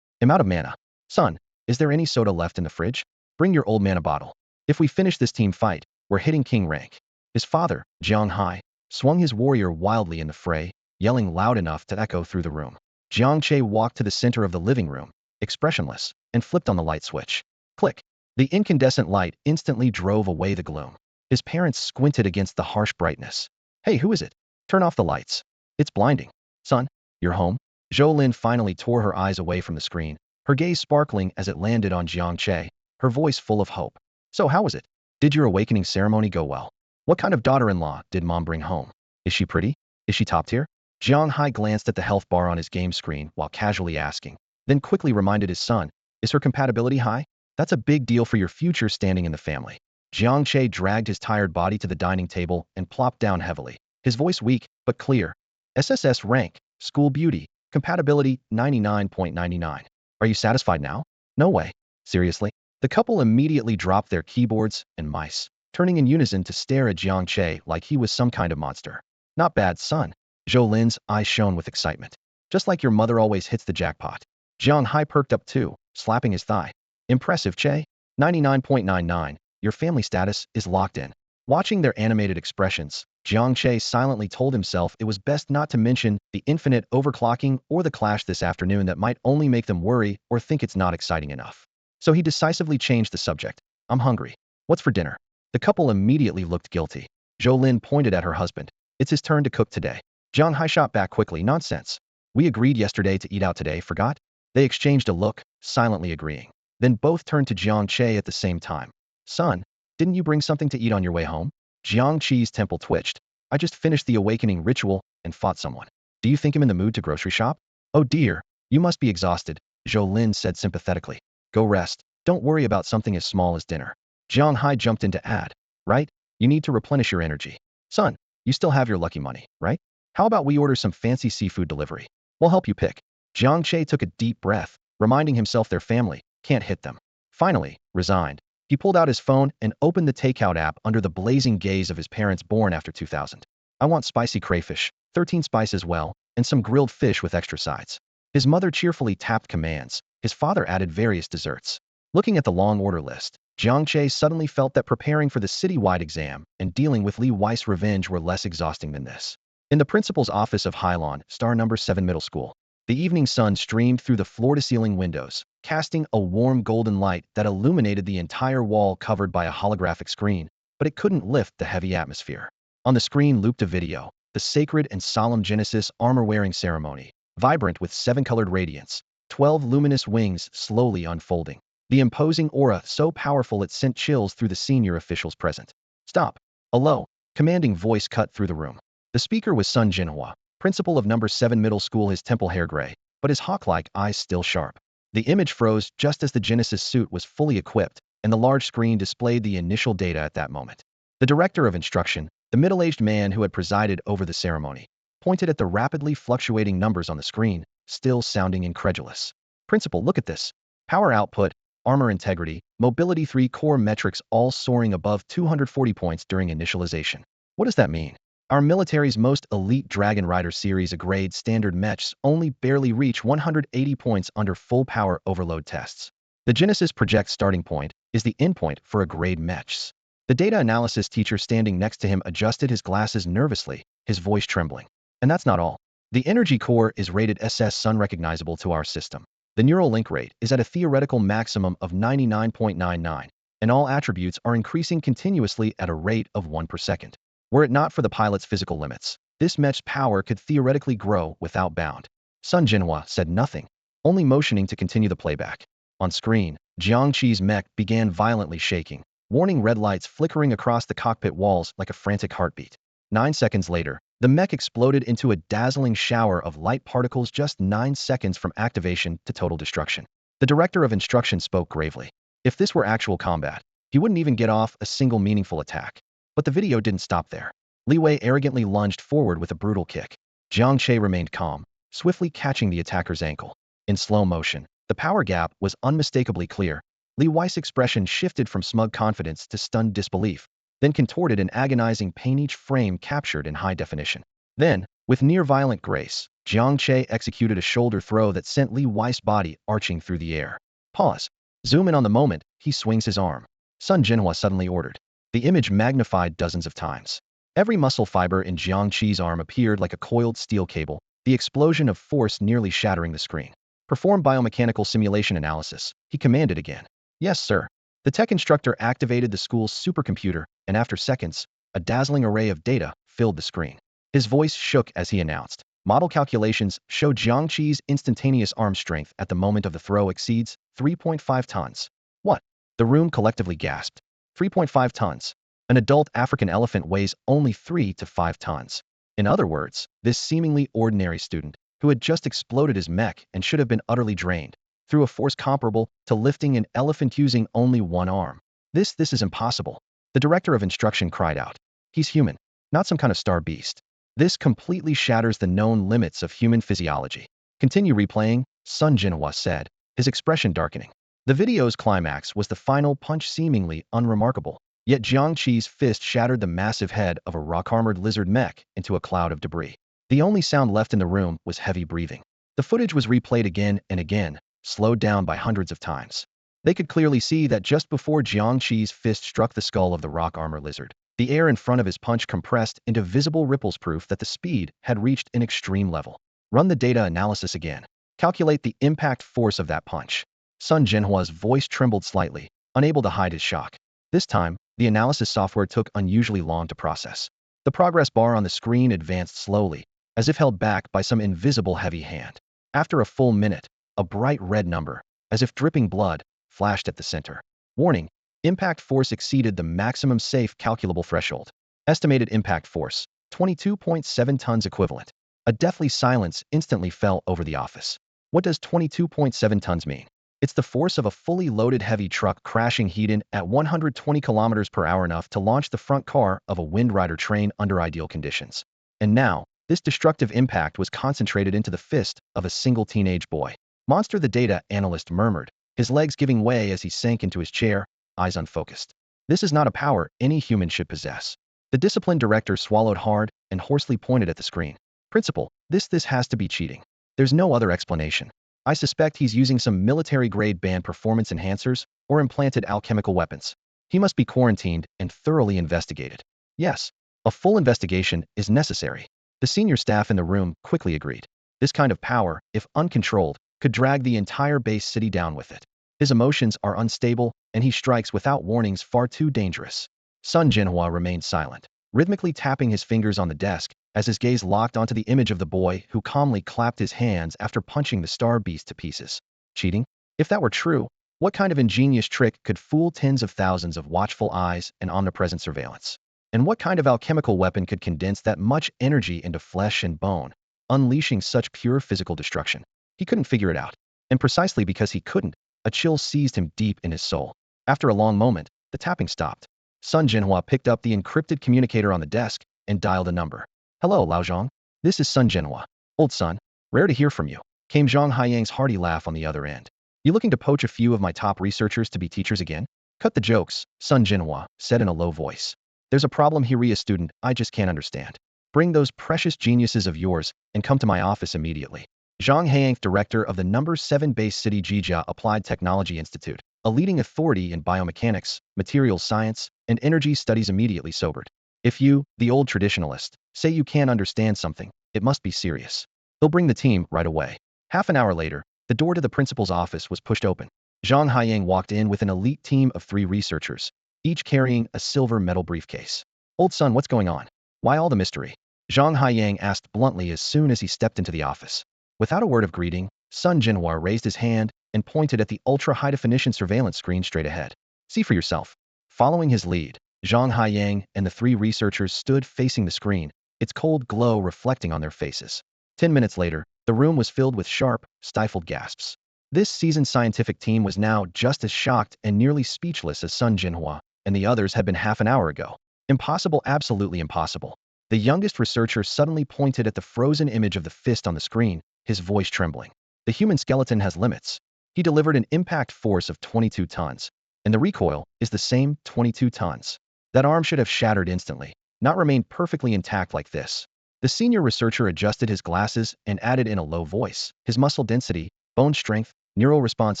I'm out of mana. Son, is there any soda left in the fridge? Bring your old mana bottle. If we finish this team fight, we're hitting king rank." His father, Jiang Hai, swung his warrior wildly in the fray, yelling loud enough to echo through the room. Jiang Che walked to the center of the living room, expressionless, and flipped on the light switch. Click. The incandescent light instantly drove away the gloom. His parents squinted against the harsh brightness. Hey, who is it? Turn off the lights. It's blinding. Son, you're home? Zhou finally tore her eyes away from the screen, her gaze sparkling as it landed on Jiang Che, her voice full of hope. So how was it? Did your awakening ceremony go well? What kind of daughter-in-law did mom bring home? Is she pretty? Is she top tier? Jiang Hai glanced at the health bar on his game screen while casually asking, then quickly reminded his son, is her compatibility high? That's a big deal for your future standing in the family. Jiang Che dragged his tired body to the dining table and plopped down heavily, his voice weak but clear. SSS-rank, school beauty, compatibility 99.99. Are you satisfied now? No way. Seriously? The couple immediately dropped their keyboards and mice, turning in unison to stare at Jiang Che like he was some kind of monster. Not bad, son. Zhou Lin's eyes shone with excitement. Just like your mother always hits the jackpot. Jiang Hai perked up too, slapping his thigh. Impressive, Che. 99.99. Your family status is locked in. Watching their animated expressions, Jiang Che silently told himself it was best not to mention the infinite overclocking or the clash this afternoon that might only make them worry or think it's not exciting enough. So he decisively changed the subject. I'm hungry. What's for dinner? The couple immediately looked guilty. Zhou Lin pointed at her husband. It's his turn to cook today. Jiang Hai shot back quickly. Nonsense. We agreed yesterday to eat out today, forgot? They exchanged a look, silently agreeing. Then both turned to Jiang Che at the same time. Son, didn't you bring something to eat on your way home? Jiang Che's temple twitched. I just finished the awakening ritual and fought someone. Do you think I'm in the mood to grocery shop? Oh dear, you must be exhausted, Zhou Lin said sympathetically. Go rest. Don't worry about something as small as dinner. Jiang Hai jumped in to add, right? You need to replenish your energy. Son, you still have your lucky money, right? How about we order some fancy seafood delivery? We'll help you pick. Jiang Che took a deep breath, reminding himself their family can't hit them. Finally, resigned, he pulled out his phone and opened the takeout app under the blazing gaze of his parents born after 2000. I want spicy crayfish, 13 spice as well, and some grilled fish with extra sides. His mother cheerfully tapped commands. His father added various desserts. Looking at the long order list, Jiang Che suddenly felt that preparing for the citywide exam and dealing with Li Weiss' revenge were less exhausting than this. In the principal's office of Hylon, star number 7 middle school, the evening sun streamed through the floor-to-ceiling windows, casting a warm golden light that illuminated the entire wall covered by a holographic screen, but it couldn't lift the heavy atmosphere. On the screen looped a video, the sacred and solemn Genesis armor-wearing ceremony, vibrant with 7-colored radiance, 12 luminous wings slowly unfolding. The imposing aura so powerful it sent chills through the senior officials present. Stop. A low, commanding voice cut through the room. The speaker was Sun Jinhua, principal of number 7 middle school, his temple hair gray, but his hawk-like eyes still sharp. The image froze just as the Genesis suit was fully equipped, and the large screen displayed the initial data at that moment. The director of instruction, the middle-aged man who had presided over the ceremony, pointed at the rapidly fluctuating numbers on the screen, still sounding incredulous. Principal, look at this. Power output, armor integrity, mobility 3 core metrics all soaring above 240 points during initialization. What does that mean? Our military's most elite Dragon Rider series grade standard mechs only barely reach 180 points under full power overload tests. The Genesis Project starting point is the endpoint for a grade mechs. The data analysis teacher standing next to him adjusted his glasses nervously, his voice trembling. And that's not all. The energy core is rated SS-Sun recognizable to our system. The neural link rate is at a theoretical maximum of 99.99, and all attributes are increasing continuously at a rate of 1 per second. Were it not for the pilot's physical limits, this mech's power could theoretically grow without bound. Sun Jinhua said nothing, only motioning to continue the playback. On screen, Jiang Che's mech began violently shaking, warning red lights flickering across the cockpit walls like a frantic heartbeat. 9 seconds later, the mech exploded into a dazzling shower of light particles just 9 seconds from activation to total destruction. The director of instruction spoke gravely. If this were actual combat, he wouldn't even get off a single meaningful attack. But the video didn't stop there. Li Wei arrogantly lunged forward with a brutal kick. Jiang Che remained calm, swiftly catching the attacker's ankle. In slow motion, the power gap was unmistakably clear. Li Wei's expression shifted from smug confidence to stunned disbelief, then contorted in agonizing pain, each frame captured in high definition. Then, with near-violent grace, Jiang Che executed a shoulder throw that sent Li Wei's body arching through the air. Pause. Zoom in on the moment he swings his arm. Sun Jinhua suddenly ordered. The image magnified dozens of times. Every muscle fiber in Jiang Che's arm appeared like a coiled steel cable, the explosion of force nearly shattering the screen. Perform biomechanical simulation analysis, he commanded again. Yes, sir. The tech instructor activated the school's supercomputer, and after seconds, a dazzling array of data filled the screen. His voice shook as he announced, "Model calculations show Jiang Che's instantaneous arm strength at the moment of the throw exceeds 3.5 tons. What? The room collectively gasped. 3.5 tons. An adult African elephant weighs only 3 to 5 tons. In other words, this seemingly ordinary student, who had just exploded his mech and should have been utterly drained, through a force comparable to lifting an elephant using only one arm. This is impossible." The director of instruction cried out. "He's human, not some kind of star beast. This completely shatters the known limits of human physiology." "Continue replaying," Sun Jinhua said, his expression darkening. The video's climax was the final punch, seemingly unremarkable, yet Jiang Che's fist shattered the massive head of a rock-armored lizard mech into a cloud of debris. The only sound left in the room was heavy breathing. The footage was replayed again and again, slowed down by hundreds of times. They could clearly see that just before Jiang Che's fist struck the skull of the rock armor lizard, the air in front of his punch compressed into visible ripples, proof that the speed had reached an extreme level. "Run the data analysis again. Calculate the impact force of that punch." Sun Jinhua's voice trembled slightly, unable to hide his shock. This time, the analysis software took unusually long to process. The progress bar on the screen advanced slowly, as if held back by some invisible heavy hand. After a full minute, a bright red number, as if dripping blood, flashed at the center. "Warning, impact force exceeded the maximum safe calculable threshold. Estimated impact force, 22.7 tons equivalent." A deathly silence instantly fell over the office. What does 22.7 tons mean? It's the force of a fully loaded heavy truck crashing head-on at 120 kilometers per hour, enough to launch the front car of a Wind Rider train under ideal conditions. And now, this destructive impact was concentrated into the fist of a single teenage boy. "Monster," the data analyst murmured, his legs giving way as he sank into his chair, eyes unfocused. "This is not a power any human should possess." The discipline director swallowed hard and hoarsely pointed at the screen. "Principal, this has to be cheating. There's no other explanation. I suspect he's using some military-grade banned performance enhancers or implanted alchemical weapons. He must be quarantined and thoroughly investigated." "Yes, a full investigation is necessary." The senior staff in the room quickly agreed. This kind of power, if uncontrolled, could drag the entire base city down with it. His emotions are unstable, and he strikes without warnings far too dangerous. Sun Jinhua remained silent, rhythmically tapping his fingers on the desk as his gaze locked onto the image of the boy who calmly clapped his hands after punching the star beast to pieces. Cheating? If that were true, what kind of ingenious trick could fool tens of thousands of watchful eyes and omnipresent surveillance? And what kind of alchemical weapon could condense that much energy into flesh and bone, unleashing such pure physical destruction? He couldn't figure it out. And precisely because he couldn't, a chill seized him deep in his soul. After a long moment, the tapping stopped. Sun Jinhua picked up the encrypted communicator on the desk and dialed a number. "Hello, Lao Zhang. This is Sun Jinhua. Old son, rare to hear from you," came Zhang Haiyang's hearty laugh on the other end. "You looking to poach a few of my top researchers to be teachers again?" "Cut the jokes," Sun Jinhua said in a low voice. "There's a problem here, a student I just can't understand. Bring those precious geniuses of yours and come to my office immediately." Zhang Haiyang, director of the No. 7 base city Jijia Applied Technology Institute, a leading authority in biomechanics, materials science, and energy studies, immediately sobered. "If you, the old traditionalist, say you can't understand something, it must be serious. They'll bring the team right away." Half an hour later, the door to the principal's office was pushed open. Zhang Haiyang walked in with an elite team of 3 researchers, each carrying a silver metal briefcase. "Old son, what's going on? Why all the mystery?" Zhang Haiyang asked bluntly as soon as he stepped into the office. Without a word of greeting, Sun Jinhua raised his hand and pointed at the ultra-high-definition surveillance screen straight ahead. "See for yourself." Following his lead, Zhang Haiyang and the 3 researchers stood facing the screen, its cold glow reflecting on their faces. 10 minutes later, the room was filled with sharp, stifled gasps. This seasoned scientific team was now just as shocked and nearly speechless as Sun Jinhua and the others had been half an hour ago. "Impossible, absolutely impossible." The youngest researcher suddenly pointed at the frozen image of the fist on the screen, his voice trembling. "The human skeleton has limits." He delivered an impact force of 22 tons, and the recoil is the same, 22 tons. That arm should have shattered instantly, not remained perfectly intact like this. The senior researcher adjusted his glasses and added in a low voice, "His muscle density, bone strength, neural response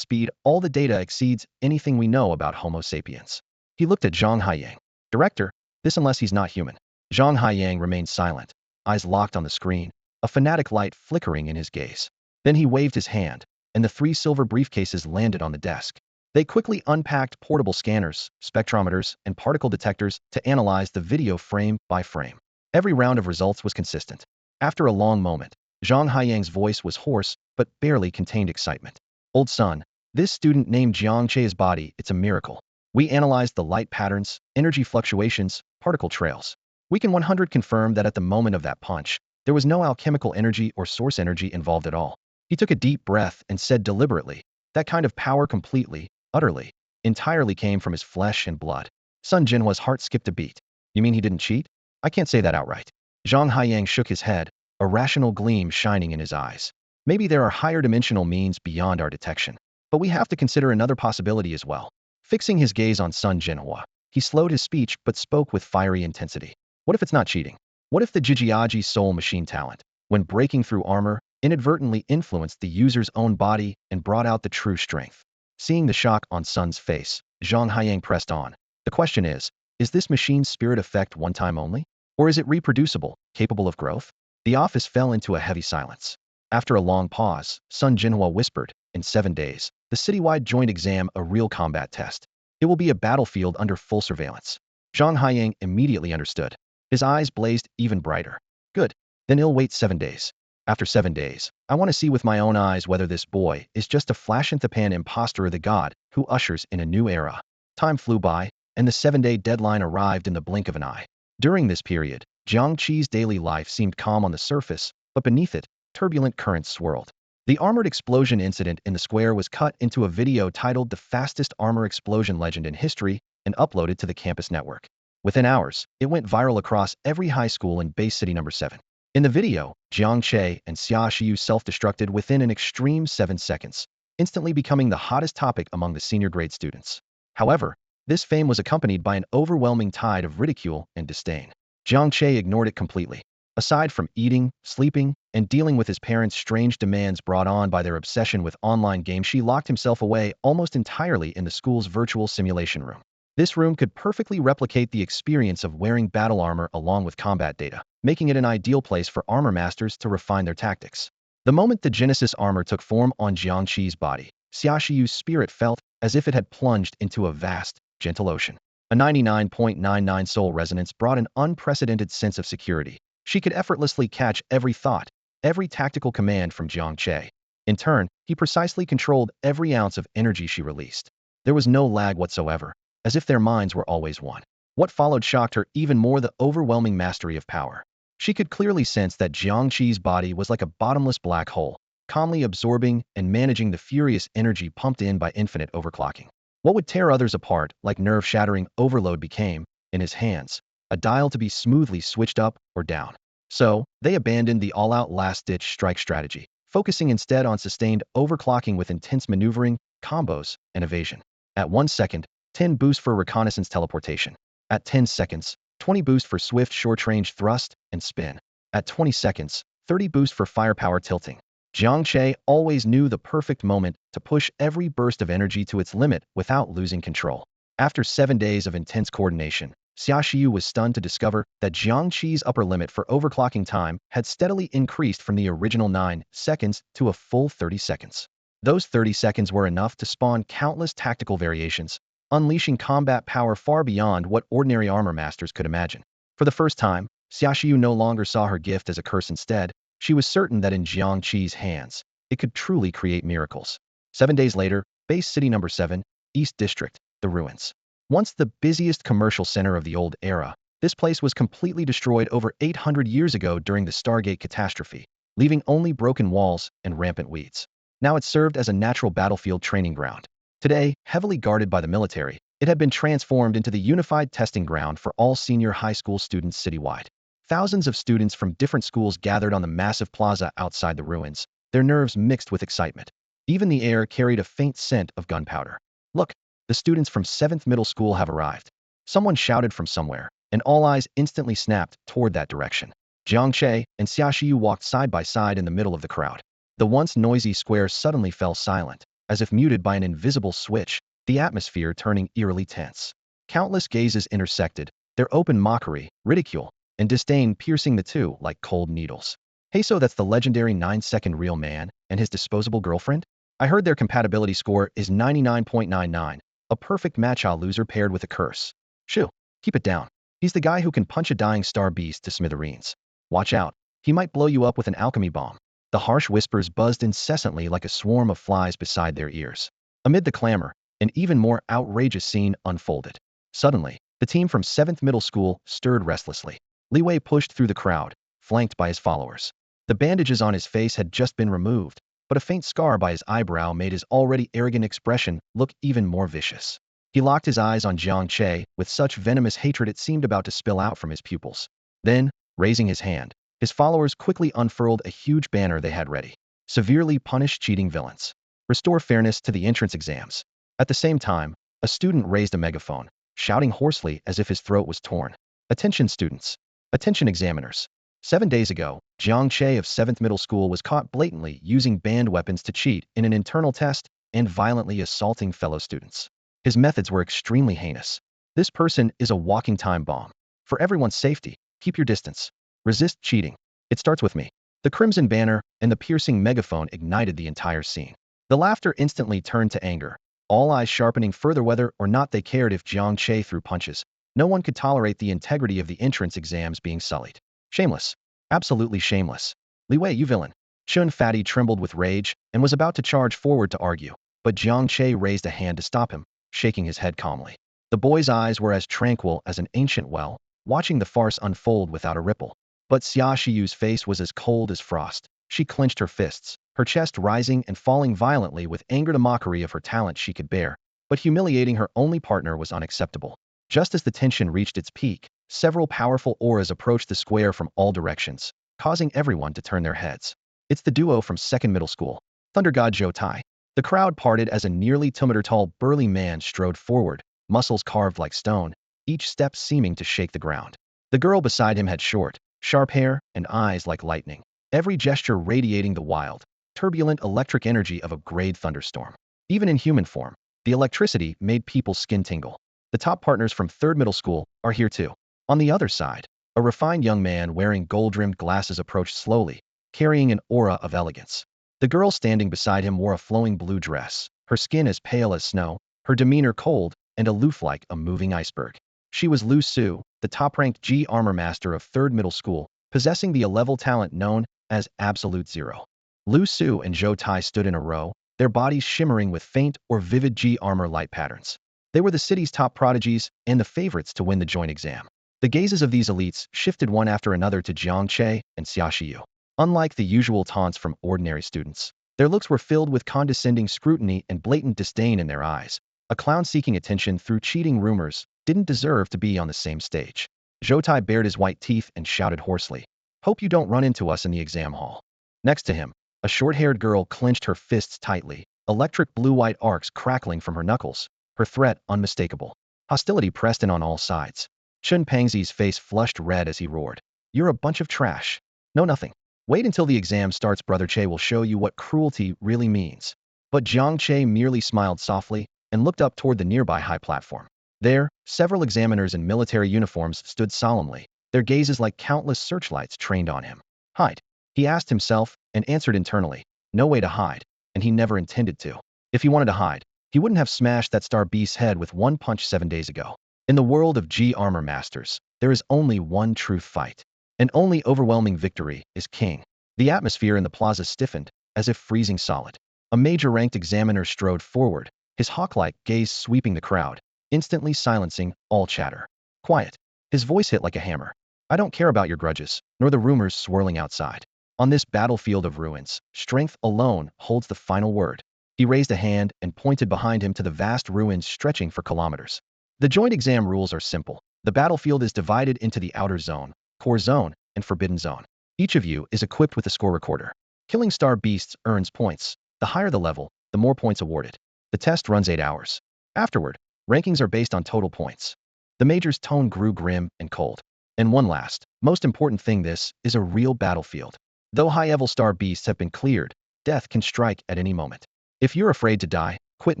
speed, all the data exceeds anything we know about Homo sapiens." He looked at Zhang Haiyang. "Director, this unless he's not human." Zhang Haiyang remained silent, eyes locked on the screen, a fanatic light flickering in his gaze. Then he waved his hand, and the 3 silver briefcases landed on the desk. They quickly unpacked portable scanners, spectrometers, and particle detectors to analyze the video frame by frame. Every round of results was consistent. After a long moment, Zhang Haiyang's voice was hoarse but barely contained excitement. Old son, this student named Jiang Che's body, it's a miracle. We analyzed the light patterns, energy fluctuations, particle trails. We can 100% confirm that at the moment of that punch, there was no alchemical energy or source energy involved at all. He took a deep breath and said deliberately, that kind of power completely, utterly, entirely came from his flesh and blood. Sun Jinhua's heart skipped a beat. You mean he didn't cheat? I can't say that outright. Zhang Haiyang shook his head, a rational gleam shining in his eyes. Maybe there are higher dimensional means beyond our detection. But we have to consider another possibility as well. Fixing his gaze on Sun Jinhua, he slowed his speech but spoke with fiery intensity. What if it's not cheating? What if the Jijiaji soul machine talent, when breaking through armor, inadvertently influenced the user's own body and brought out the true strength? Seeing the shock on Sun's face, Zhang Haiyang pressed on. The question is this machine's spirit effect one time only? Or is it reproducible, capable of growth? The office fell into a heavy silence. After a long pause, Sun Jinhua whispered, in 7 days, the citywide joint exam, a real combat test. It will be a battlefield under full surveillance. Zhang Haiyang immediately understood. His eyes blazed even brighter. Good. Then he'll wait 7 days. After 7 days, I want to see with my own eyes whether this boy is just a flash-in-the-pan imposter or the god who ushers in a new era. Time flew by, and the 7-day deadline arrived in the blink of an eye. During this period, Jiang Che's daily life seemed calm on the surface, but beneath it, turbulent currents swirled. The armored explosion incident in the square was cut into a video titled The Fastest Armor Explosion Legend in History and uploaded to the campus network. Within hours, it went viral across every high school in base city number 7. In the video, Jiang Che and Xia Shiyu self-destructed within an extreme 7 seconds, instantly becoming the hottest topic among the senior grade students. However, this fame was accompanied by an overwhelming tide of ridicule and disdain. Jiang Che ignored it completely. Aside from eating, sleeping, and dealing with his parents' strange demands brought on by their obsession with online games, she locked himself away almost entirely in the school's virtual simulation room. This room could perfectly replicate the experience of wearing battle armor along with combat data, making it an ideal place for armor masters to refine their tactics. The moment the Genesis armor took form on Jiang Che's body, Xia Shiyu's spirit felt as if it had plunged into a vast, gentle ocean. A 99.99 soul resonance brought an unprecedented sense of security. She could effortlessly catch every thought, every tactical command from Jiang Che. In turn, he precisely controlled every ounce of energy she released. There was no lag whatsoever, as if their minds were always one. What followed shocked her even more: the overwhelming mastery of power. She could clearly sense that Jiang Che's body was like a bottomless black hole, calmly absorbing and managing the furious energy pumped in by infinite overclocking. What would tear others apart, like nerve-shattering overload, became, in his hands, a dial to be smoothly switched up or down. So, they abandoned the all-out last-ditch strike strategy, focusing instead on sustained overclocking with intense maneuvering, combos, and evasion. At 1 second, 10 boost for reconnaissance teleportation. At 10 seconds, 20 boost for swift short-range thrust and spin. At 20 seconds, 30 boost for firepower tilting. Jiang Che always knew the perfect moment to push every burst of energy to its limit without losing control. After 7 days of intense coordination, Xia Shiyu was stunned to discover that Jiang Che's upper limit for overclocking time had steadily increased from the original 9 seconds to a full 30 seconds. Those 30 seconds were enough to spawn countless tactical variations, unleashing combat power far beyond what ordinary armor masters could imagine. For the first time, Xia Shiyu no longer saw her gift as a curse. Instead, she was certain that in Jiang Che's hands, it could truly create miracles. 7 days later, base city number 7, East District, the ruins. Once the busiest commercial center of the old era, this place was completely destroyed over 800 years ago during the Stargate catastrophe, leaving only broken walls and rampant weeds. Now it served as a natural battlefield training ground. Today, heavily guarded by the military, it had been transformed into the unified testing ground for all senior high school students citywide. Thousands of students from different schools gathered on the massive plaza outside the ruins, their nerves mixed with excitement. Even the air carried a faint scent of gunpowder. Look, the students from 7th Middle School have arrived. Someone shouted from somewhere, and all eyes instantly snapped toward that direction. Jiang Che and Xia Shiyu walked side by side in the middle of the crowd. The once noisy square suddenly fell silent, as if muted by an invisible switch, the atmosphere turning eerily tense. Countless gazes intersected, their open mockery, ridicule, and disdain piercing the two like cold needles. Hey, so that's the legendary 9-second real man and his disposable girlfriend? I heard their compatibility score is 99.99, a perfect match. A loser paired with a curse. Shoo, keep it down. He's the guy who can punch a dying star beast to smithereens. Watch out, he might blow you up with an alchemy bomb. The harsh whispers buzzed incessantly like a swarm of flies beside their ears. Amid the clamor, an even more outrageous scene unfolded. Suddenly, the team from 7th Middle School stirred restlessly. Leeway pushed through the crowd, flanked by his followers. The bandages on his face had just been removed, but a faint scar by his eyebrow made his already arrogant expression look even more vicious. He locked his eyes on Jiang Che with such venomous hatred it seemed about to spill out from his pupils. Then, raising his hand, his followers quickly unfurled a huge banner they had ready. Severely punish cheating villains. Restore fairness to the entrance exams. At the same time, a student raised a megaphone, shouting hoarsely as if his throat was torn. Attention students. Attention examiners. 7 days ago, Jiang Che of 7th Middle School was caught blatantly using banned weapons to cheat in an internal test and violently assaulting fellow students. His methods were extremely heinous. This person is a walking time bomb. For everyone's safety, keep your distance. Resist cheating. It starts with me. The crimson banner and the piercing megaphone ignited the entire scene. The laughter instantly turned to anger, all eyes sharpening further whether or not they cared if Jiang Che threw punches. No one could tolerate the integrity of the entrance exams being sullied. Shameless. Absolutely shameless. Liwei, you villain. Chun Fatty trembled with rage and was about to charge forward to argue, but Jiang Che raised a hand to stop him, shaking his head calmly. The boy's eyes were as tranquil as an ancient well, watching the farce unfold without a ripple. But Xia Shiyu's face was as cold as frost. She clenched her fists, her chest rising and falling violently with anger. The mockery of her talent she could bear, but humiliating her only partner was unacceptable. Just as the tension reached its peak, several powerful auras approached the square from all directions, causing everyone to turn their heads. It's the duo from 2nd Middle School, Thunder God Zhou Tai. The crowd parted as a nearly 2-meter-tall burly man strode forward, muscles carved like stone, each step seeming to shake the ground. The girl beside him had short, sharp hair and eyes like lightning, every gesture radiating the wild, turbulent electric energy of a grade thunderstorm. Even in human form, the electricity made people's skin tingle. The top partners from 3rd Middle School are here too. On the other side, a refined young man wearing gold-rimmed glasses approached slowly, carrying an aura of elegance. The girl standing beside him wore a flowing blue dress, her skin as pale as snow, her demeanor cold and aloof like a moving iceberg. She was Lu Su, the top-ranked G Armor Master of 3rd Middle School, possessing the A-level talent known as Absolute Zero. Lu Su and Zhou Tai stood in a row, their bodies shimmering with faint or vivid G Armor light patterns. They were the city's top prodigies and the favorites to win the joint exam. The gazes of these elites shifted one after another to Jiang Che and Xia Shiyu. Unlike the usual taunts from ordinary students, their looks were filled with condescending scrutiny and blatant disdain in their eyes. A clown seeking attention through cheating rumors didn't deserve to be on the same stage. Zhou Tai bared his white teeth and shouted hoarsely, "Hope you don't run into us in the exam hall." Next to him, a short-haired girl clenched her fists tightly, electric blue-white arcs crackling from her knuckles, her threat unmistakable. Hostility pressed in on all sides. Chun Pangzi's face flushed red as he roared, "You're a bunch of trash. No nothing. Wait until the exam starts. Brother Che will show you what cruelty really means." But Jiang Che merely smiled softly and looked up toward the nearby high platform. There, several examiners in military uniforms stood solemnly, their gazes like countless searchlights trained on him. Hide, he asked himself and answered internally. No way to hide, and he never intended to. If he wanted to hide, he wouldn't have smashed that star beast's head with one punch 7 days ago. In the world of G Armor Masters, there is only one truth fight. And only overwhelming victory is king. The atmosphere in the plaza stiffened, as if freezing solid. A major ranked examiner strode forward, his hawk-like gaze sweeping the crowd, instantly silencing all chatter. Quiet. His voice hit like a hammer. I don't care about your grudges, nor the rumors swirling outside. On this battlefield of ruins, strength alone holds the final word. He raised a hand and pointed behind him to the vast ruins stretching for kilometers. The joint exam rules are simple. The battlefield is divided into the outer zone, core zone, and forbidden zone. Each of you is equipped with a score recorder. Killing star beasts earns points. The higher the level, the more points awarded. The test runs 8 hours. Afterward, rankings are based on total points. The major's tone grew grim and cold. And one last, most important thing, this is a real battlefield. Though high-level star beasts have been cleared, death can strike at any moment. If you're afraid to die, quit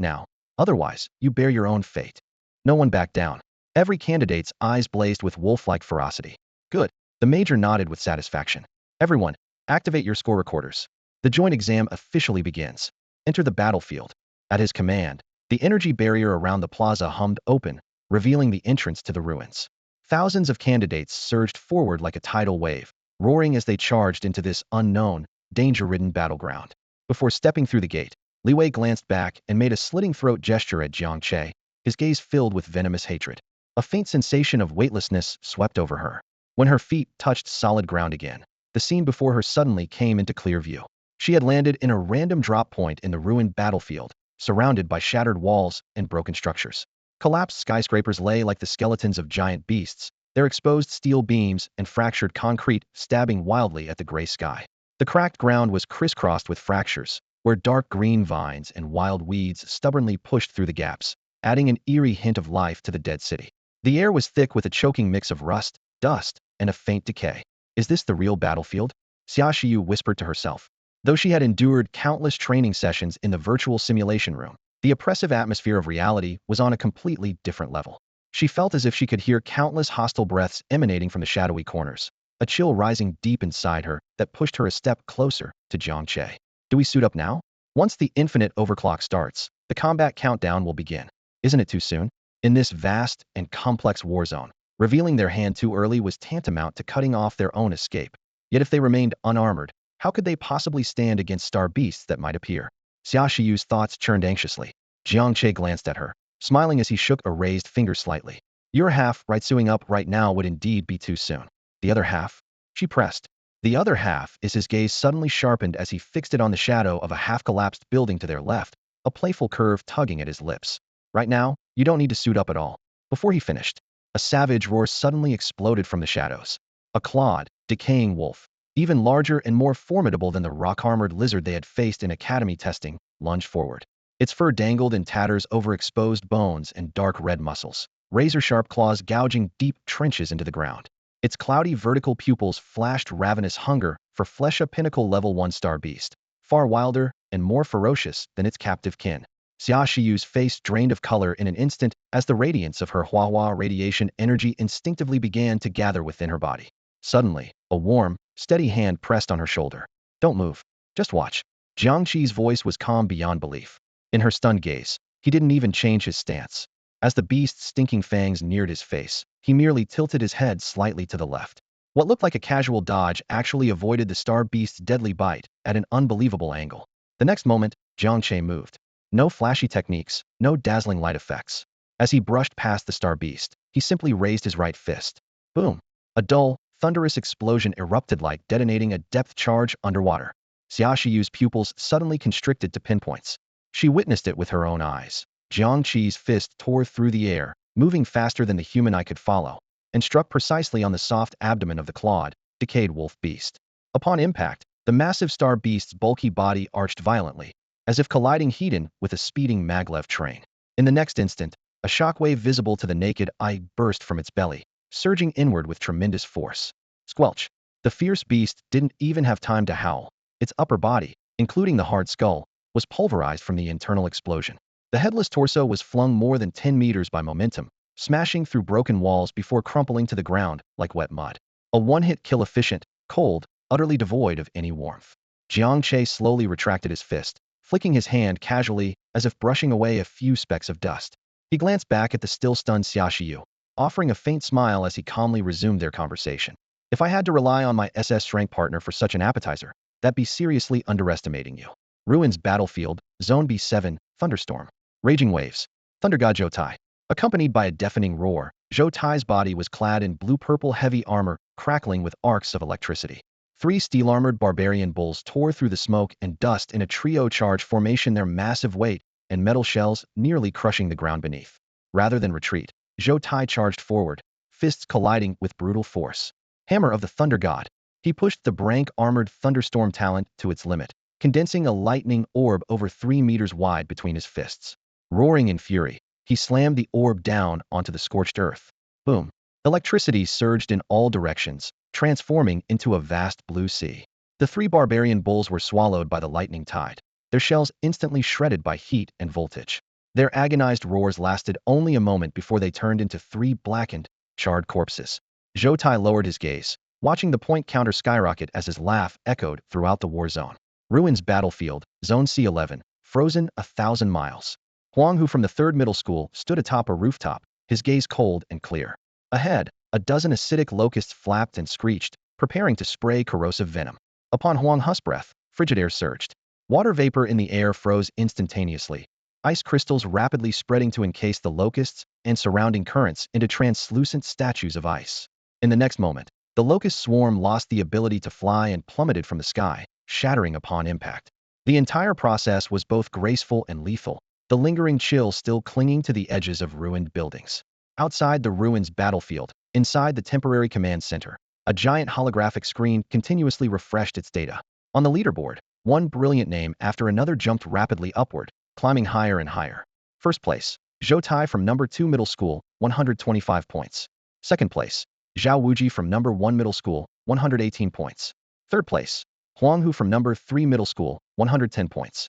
now. Otherwise, you bear your own fate. No one backed down. Every candidate's eyes blazed with wolf-like ferocity. Good. The major nodded with satisfaction. Everyone, activate your score recorders. The joint exam officially begins. Enter the battlefield. At his command, the energy barrier around the plaza hummed open, revealing the entrance to the ruins. Thousands of candidates surged forward like a tidal wave, roaring as they charged into this unknown, danger-ridden battleground. Before stepping through the gate, Liwei glanced back and made a slitting throat gesture at Jiang Che, his gaze filled with venomous hatred. A faint sensation of weightlessness swept over her. When her feet touched solid ground again, the scene before her suddenly came into clear view. She had landed in a random drop point in the ruined battlefield, surrounded by shattered walls and broken structures. Collapsed skyscrapers lay like the skeletons of giant beasts, their exposed steel beams and fractured concrete stabbing wildly at the gray sky. The cracked ground was crisscrossed with fractures, where dark green vines and wild weeds stubbornly pushed through the gaps, adding an eerie hint of life to the dead city. The air was thick with a choking mix of rust, dust, and a faint decay. Is this the real battlefield? Xia Shiyu whispered to herself. Though she had endured countless training sessions in the virtual simulation room, the oppressive atmosphere of reality was on a completely different level. She felt as if she could hear countless hostile breaths emanating from the shadowy corners, a chill rising deep inside her that pushed her a step closer to Jiang Che. Do we suit up now? Once the infinite overclock starts, the combat countdown will begin. Isn't it too soon? In this vast and complex war zone, revealing their hand too early was tantamount to cutting off their own escape. Yet if they remained unarmored, how could they possibly stand against star beasts that might appear? Xia Shiyu's thoughts churned anxiously. Jiang Che glanced at her, smiling as he shook a raised finger slightly. Your half, right, suing up right now would indeed be too soon. The other half? She pressed. The other half is his gaze suddenly sharpened as he fixed it on the shadow of a half-collapsed building to their left, a playful curve tugging at his lips. Right now, you don't need to suit up at all. Before he finished, a savage roar suddenly exploded from the shadows. A clawed, decaying wolf, even larger and more formidable than the rock-armored lizard they had faced in academy testing, lunged forward. Its fur dangled in tatters over exposed bones and dark red muscles, razor-sharp claws gouging deep trenches into the ground. Its cloudy vertical pupils flashed ravenous hunger for flesh, a pinnacle level 1-star beast, far wilder and more ferocious than its captive kin. Xia Shiyu's face drained of color in an instant as the radiance of her Huahua radiation energy instinctively began to gather within her body. Suddenly, a warm, steady hand pressed on her shoulder. Don't move. Just watch. Jiang Che's voice was calm beyond belief. In her stunned gaze, he didn't even change his stance. As the beast's stinking fangs neared his face, he merely tilted his head slightly to the left. What looked like a casual dodge actually avoided the star beast's deadly bite at an unbelievable angle. The next moment, Jiang Che moved. No flashy techniques, no dazzling light effects. As he brushed past the star beast, he simply raised his right fist. Boom! A dull, thunderous explosion erupted like detonating a depth charge underwater. Xia Shiyu's pupils suddenly constricted to pinpoints. She witnessed it with her own eyes. Jiang Che's fist tore through the air, moving faster than the human eye could follow, and struck precisely on the soft abdomen of the clawed, decayed wolf beast. Upon impact, the massive star beast's bulky body arched violently, as if colliding head-on with a speeding maglev train. In the next instant, a shockwave visible to the naked eye burst from its belly, surging inward with tremendous force. Squelch! The fierce beast didn't even have time to howl. Its upper body, including the hard skull, was pulverized from the internal explosion. The headless torso was flung more than 10 meters by momentum, smashing through broken walls before crumpling to the ground like wet mud. A one-hit kill, efficient, cold, utterly devoid of any warmth. Jiang Che slowly retracted his fist, flicking his hand casually as if brushing away a few specks of dust. He glanced back at the still-stunned Xia Shiyu, offering a faint smile as he calmly resumed their conversation. If I had to rely on my SS-rank partner for such an appetizer, that'd be seriously underestimating you. Ruins Battlefield, Zone B7, Thunderstorm. Raging waves. Thunder God Zhou Tai. Accompanied by a deafening roar, Zhou Tai's body was clad in blue-purple heavy armor, crackling with arcs of electricity. 3 steel-armored barbarian bulls tore through the smoke and dust in a trio charge formation, their massive weight and metal shells nearly crushing the ground beneath. Rather than retreat, Zhou Tai charged forward, fists colliding with brutal force. Hammer of the Thunder God. He pushed the brank-armored thunderstorm talent to its limit, condensing a lightning orb over 3 meters wide between his fists. Roaring in fury, he slammed the orb down onto the scorched earth. Boom! Electricity surged in all directions, transforming into a vast blue sea. The 3 barbarian bulls were swallowed by the lightning tide, their shells instantly shredded by heat and voltage. Their agonized roars lasted only a moment before they turned into 3 blackened, charred corpses. Zhou Tai lowered his gaze, watching the point counter skyrocket as his laugh echoed throughout the war zone. Ruins Battlefield, Zone C11, frozen 1,000 miles. Huang, who from the 3rd middle school, stood atop a rooftop, his gaze cold and clear. Ahead, a dozen acidic locusts flapped and screeched, preparing to spray corrosive venom. Upon Huang Hu's breath, frigid air surged. Water vapor in the air froze instantaneously, ice crystals rapidly spreading to encase the locusts and surrounding currents into translucent statues of ice. In the next moment, the locust swarm lost the ability to fly and plummeted from the sky, shattering upon impact. The entire process was both graceful and lethal, the lingering chill still clinging to the edges of ruined buildings. Outside the ruins battlefield, inside the temporary command center, a giant holographic screen continuously refreshed its data. On the leaderboard, one brilliant name after another jumped rapidly upward, climbing higher and higher. First place, Zhou Tai from number 2 middle school, 125 points. Second place, Zhao Wuji from number 1 middle school, 118 points. Third place, Huang Hu from number 3 middle school, 110 points.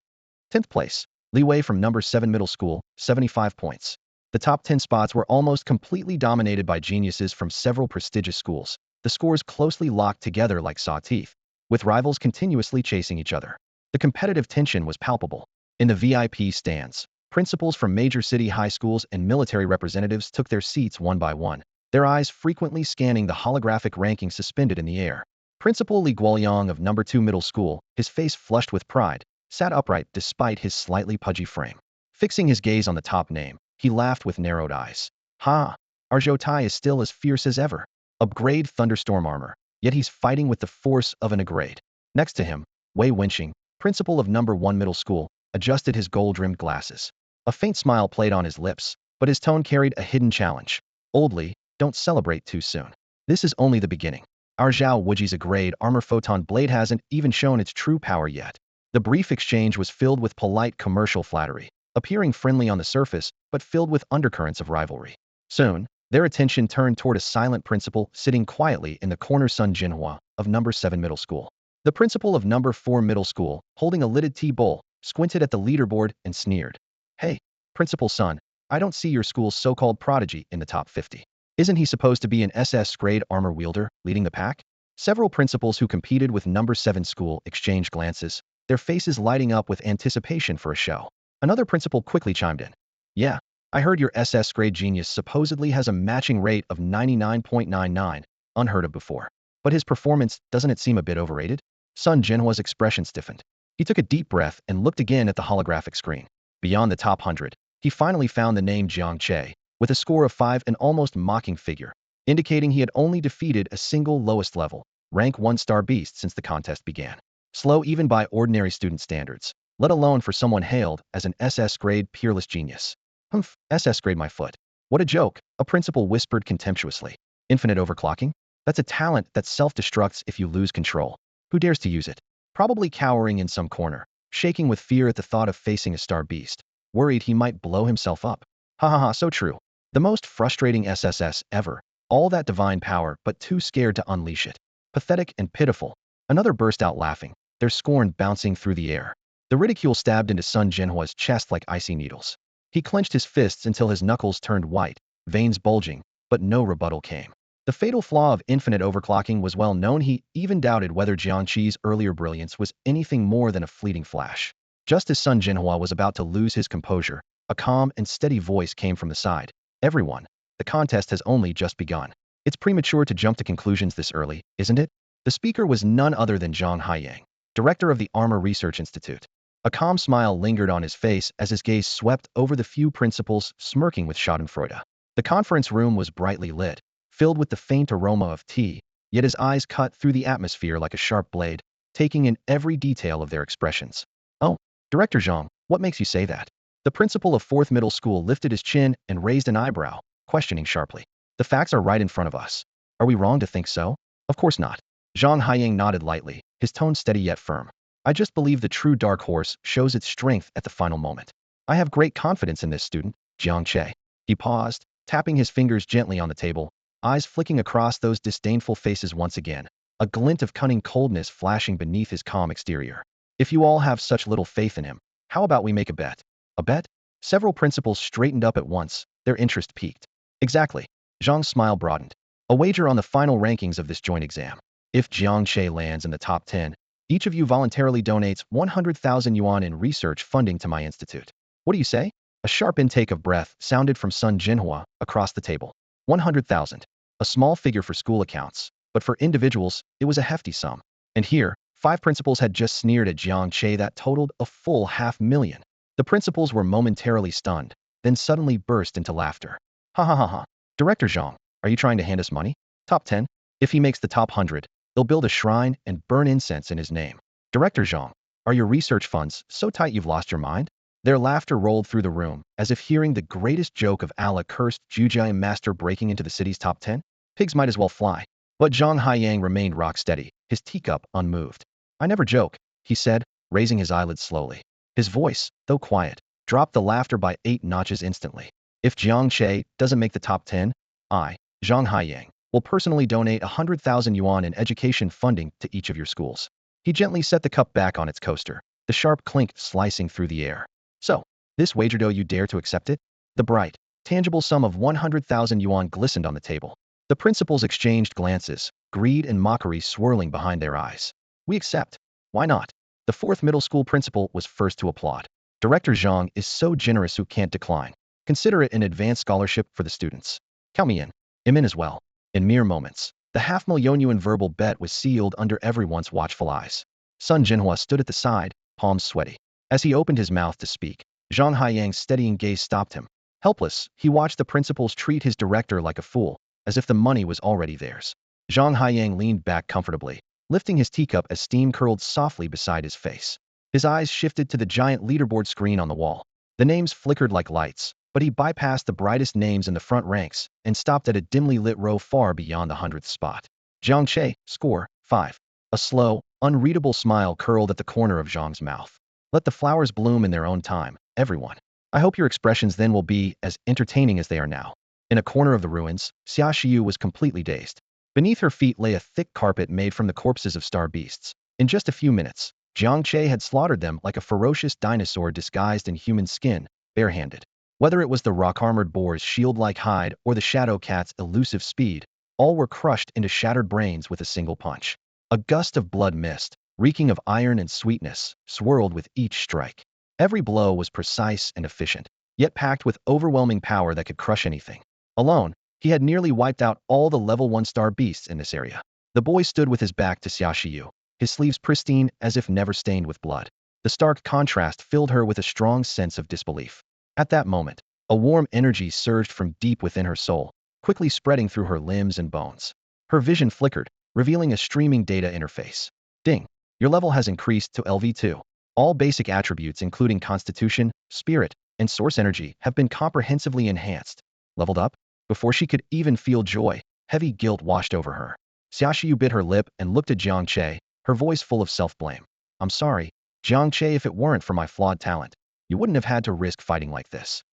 10th place, Li Wei from number 7 middle school, 75 points. The top 10 spots were almost completely dominated by geniuses from several prestigious schools, the scores closely locked together like saw teeth, with rivals continuously chasing each other. The competitive tension was palpable. In the VIP stands, principals from major city high schools and military representatives took their seats one by one, their eyes frequently scanning the holographic ranking suspended in the air. Principal Li Guoyang of number 2 middle school, his face flushed with pride, sat upright despite his slightly pudgy frame. Fixing his gaze on the top name, he laughed with narrowed eyes. Ha! Our Zhou Tai is still as fierce as ever. Upgrade thunderstorm armor, yet he's fighting with the force of an upgrade. Next to him, Wei Wenqing, principal of number 1 middle school, adjusted his gold-rimmed glasses. A faint smile played on his lips, but his tone carried a hidden challenge. Old Li, don't celebrate too soon. This is only the beginning. Our Zhao Wuji's upgrade armor photon blade hasn't even shown its true power yet. The brief exchange was filled with polite commercial flattery, appearing friendly on the surface, but filled with undercurrents of rivalry. Soon, their attention turned toward a silent principal sitting quietly in the corner, Sun Jinhua, of number 7 middle school. The principal of number 4 middle school, holding a lidded tea bowl, squinted at the leaderboard and sneered. Hey, Principal Sun, I don't see your school's so-called prodigy in the top 50. Isn't he supposed to be an SS-grade armor wielder, leading the pack? Several principals who competed with number 7 school exchanged glances, their faces lighting up with anticipation for a show. Another principal quickly chimed in. Yeah, I heard your SS-grade genius supposedly has a matching rate of 99.99, unheard of before. But his performance, doesn't it seem a bit overrated? Sun Jinhua's expression stiffened. He took a deep breath and looked again at the holographic screen. Beyond the top 100, he finally found the name Jiang Che, with a score of 5, an almost mocking figure, indicating he had only defeated a single lowest level, rank 1-star beast since the contest began. Slow even by ordinary student standards, let alone for someone hailed as an SS-grade peerless genius. Humph, SS-grade my foot. What a joke, a principal whispered contemptuously. Infinite overclocking? That's a talent that self-destructs if you lose control. Who dares to use it? Probably cowering in some corner, shaking with fear at the thought of facing a star beast, worried he might blow himself up. Ha ha ha, so true. The most frustrating SSS ever. All that divine power, but too scared to unleash it. Pathetic and pitiful. Another burst out laughing, their scorn bouncing through the air. The ridicule stabbed into Sun Jinhua's chest like icy needles. He clenched his fists until his knuckles turned white, veins bulging, but no rebuttal came. The fatal flaw of infinite overclocking was well known. He even doubted whether Jiang Che's earlier brilliance was anything more than a fleeting flash. Just as Sun Jinhua was about to lose his composure, a calm and steady voice came from the side. Everyone, the contest has only just begun. It's premature to jump to conclusions this early, isn't it? The speaker was none other than Zhang Haiyang, director of the Armor Research Institute. A calm smile lingered on his face as his gaze swept over the few principals smirking with schadenfreude. The conference room was brightly lit, filled with the faint aroma of tea, yet his eyes cut through the atmosphere like a sharp blade, taking in every detail of their expressions. Oh, Director Zhang, what makes you say that? The principal of 4th middle school lifted his chin and raised an eyebrow, questioning sharply. The facts are right in front of us. Are we wrong to think so? Of course not. Zhang Haiyang nodded lightly, his tone steady yet firm. I just believe the true dark horse shows its strength at the final moment. I have great confidence in this student, Jiang Che. He paused, tapping his fingers gently on the table, eyes flicking across those disdainful faces once again, a glint of cunning coldness flashing beneath his calm exterior. If you all have such little faith in him, how about we make a bet? A bet? Several principals straightened up at once, their interest piqued. Exactly. Zhang's smile broadened. A wager on the final rankings of this joint exam. If Jiang Che lands in the top 10, Each of you voluntarily donates 100,000 yuan in research funding to my institute. What do you say? A sharp intake of breath sounded from Sun Jinhua across the table. 100,000. A small figure for school accounts, but for individuals, it was a hefty sum. And here, 5 principals had just sneered at Jiang Che that totaled a full 500,000. The principals were momentarily stunned, then suddenly burst into laughter. Ha ha ha ha. Director Zhang, are you trying to hand us money? Top 10? If he makes the top 100, they'll build a shrine and burn incense in his name. Director Zhang, are your research funds so tight you've lost your mind? Their laughter rolled through the room, as if hearing the greatest joke of Allah cursed Jiang Master breaking into the city's top 10. Pigs might as well fly. But Zhang Haiyang remained rock steady, his teacup unmoved. I never joke, he said, raising his eyelids slowly. His voice, though quiet, dropped the laughter by 8 notches instantly. If Jiang Che doesn't make the top 10, I, Zhang Haiyang, will personally donate 100,000 yuan in education funding to each of your schools. He gently set the cup back on its coaster, the sharp clink slicing through the air. So, this wager, do you dare to accept it? The bright, tangible sum of 100,000 yuan glistened on the table. The principals exchanged glances, greed and mockery swirling behind their eyes. We accept. Why not? The 4th middle school principal was first to applaud. Director Zhang is so generous who can't decline. Consider it an advanced scholarship for the students. Count me in. I'm in as well. In mere moments, the 500,000 yuan verbal bet was sealed under everyone's watchful eyes. Sun Jinhua stood at the side, palms sweaty. As he opened his mouth to speak, Zhang Haiyang's steadying gaze stopped him. Helpless, he watched the principals treat his director like a fool, as if the money was already theirs. Zhang Haiyang leaned back comfortably, lifting his teacup as steam curled softly beside his face. His eyes shifted to the giant leaderboard screen on the wall. The names flickered like lights, but he bypassed the brightest names in the front ranks and stopped at a dimly lit row far beyond the 100th spot. Jiang Che, score, 5. A slow, unreadable smile curled at the corner of Zhang's mouth. Let the flowers bloom in their own time, everyone. I hope your expressions then will be as entertaining as they are now. In a corner of the ruins, Xia Shiyu was completely dazed. Beneath her feet lay a thick carpet made from the corpses of star beasts. In just a few minutes, Jiang Che had slaughtered them like a ferocious dinosaur disguised in human skin, barehanded. Whether it was the rock-armored boar's shield-like hide or the shadow cat's elusive speed, all were crushed into shattered brains with a single punch. A gust of blood mist, reeking of iron and sweetness, swirled with each strike. Every blow was precise and efficient, yet packed with overwhelming power that could crush anything. Alone, he had nearly wiped out all the level 1-star beasts in this area. The boy stood with his back to Xia Shiyu, his sleeves pristine as if never stained with blood. The stark contrast filled her with a strong sense of disbelief. At that moment, a warm energy surged from deep within her soul, quickly spreading through her limbs and bones. Her vision flickered, revealing a streaming data interface. Ding! Your level has increased to LV2. All basic attributes including constitution, spirit, and source energy have been comprehensively enhanced. Leveled up? Before she could even feel joy, heavy guilt washed over her. Xia Shiyu bit her lip and looked at Jiang Che, her voice full of self-blame. I'm sorry, Jiang Che, if it weren't for my flawed talent, you wouldn't have had to risk fighting like this.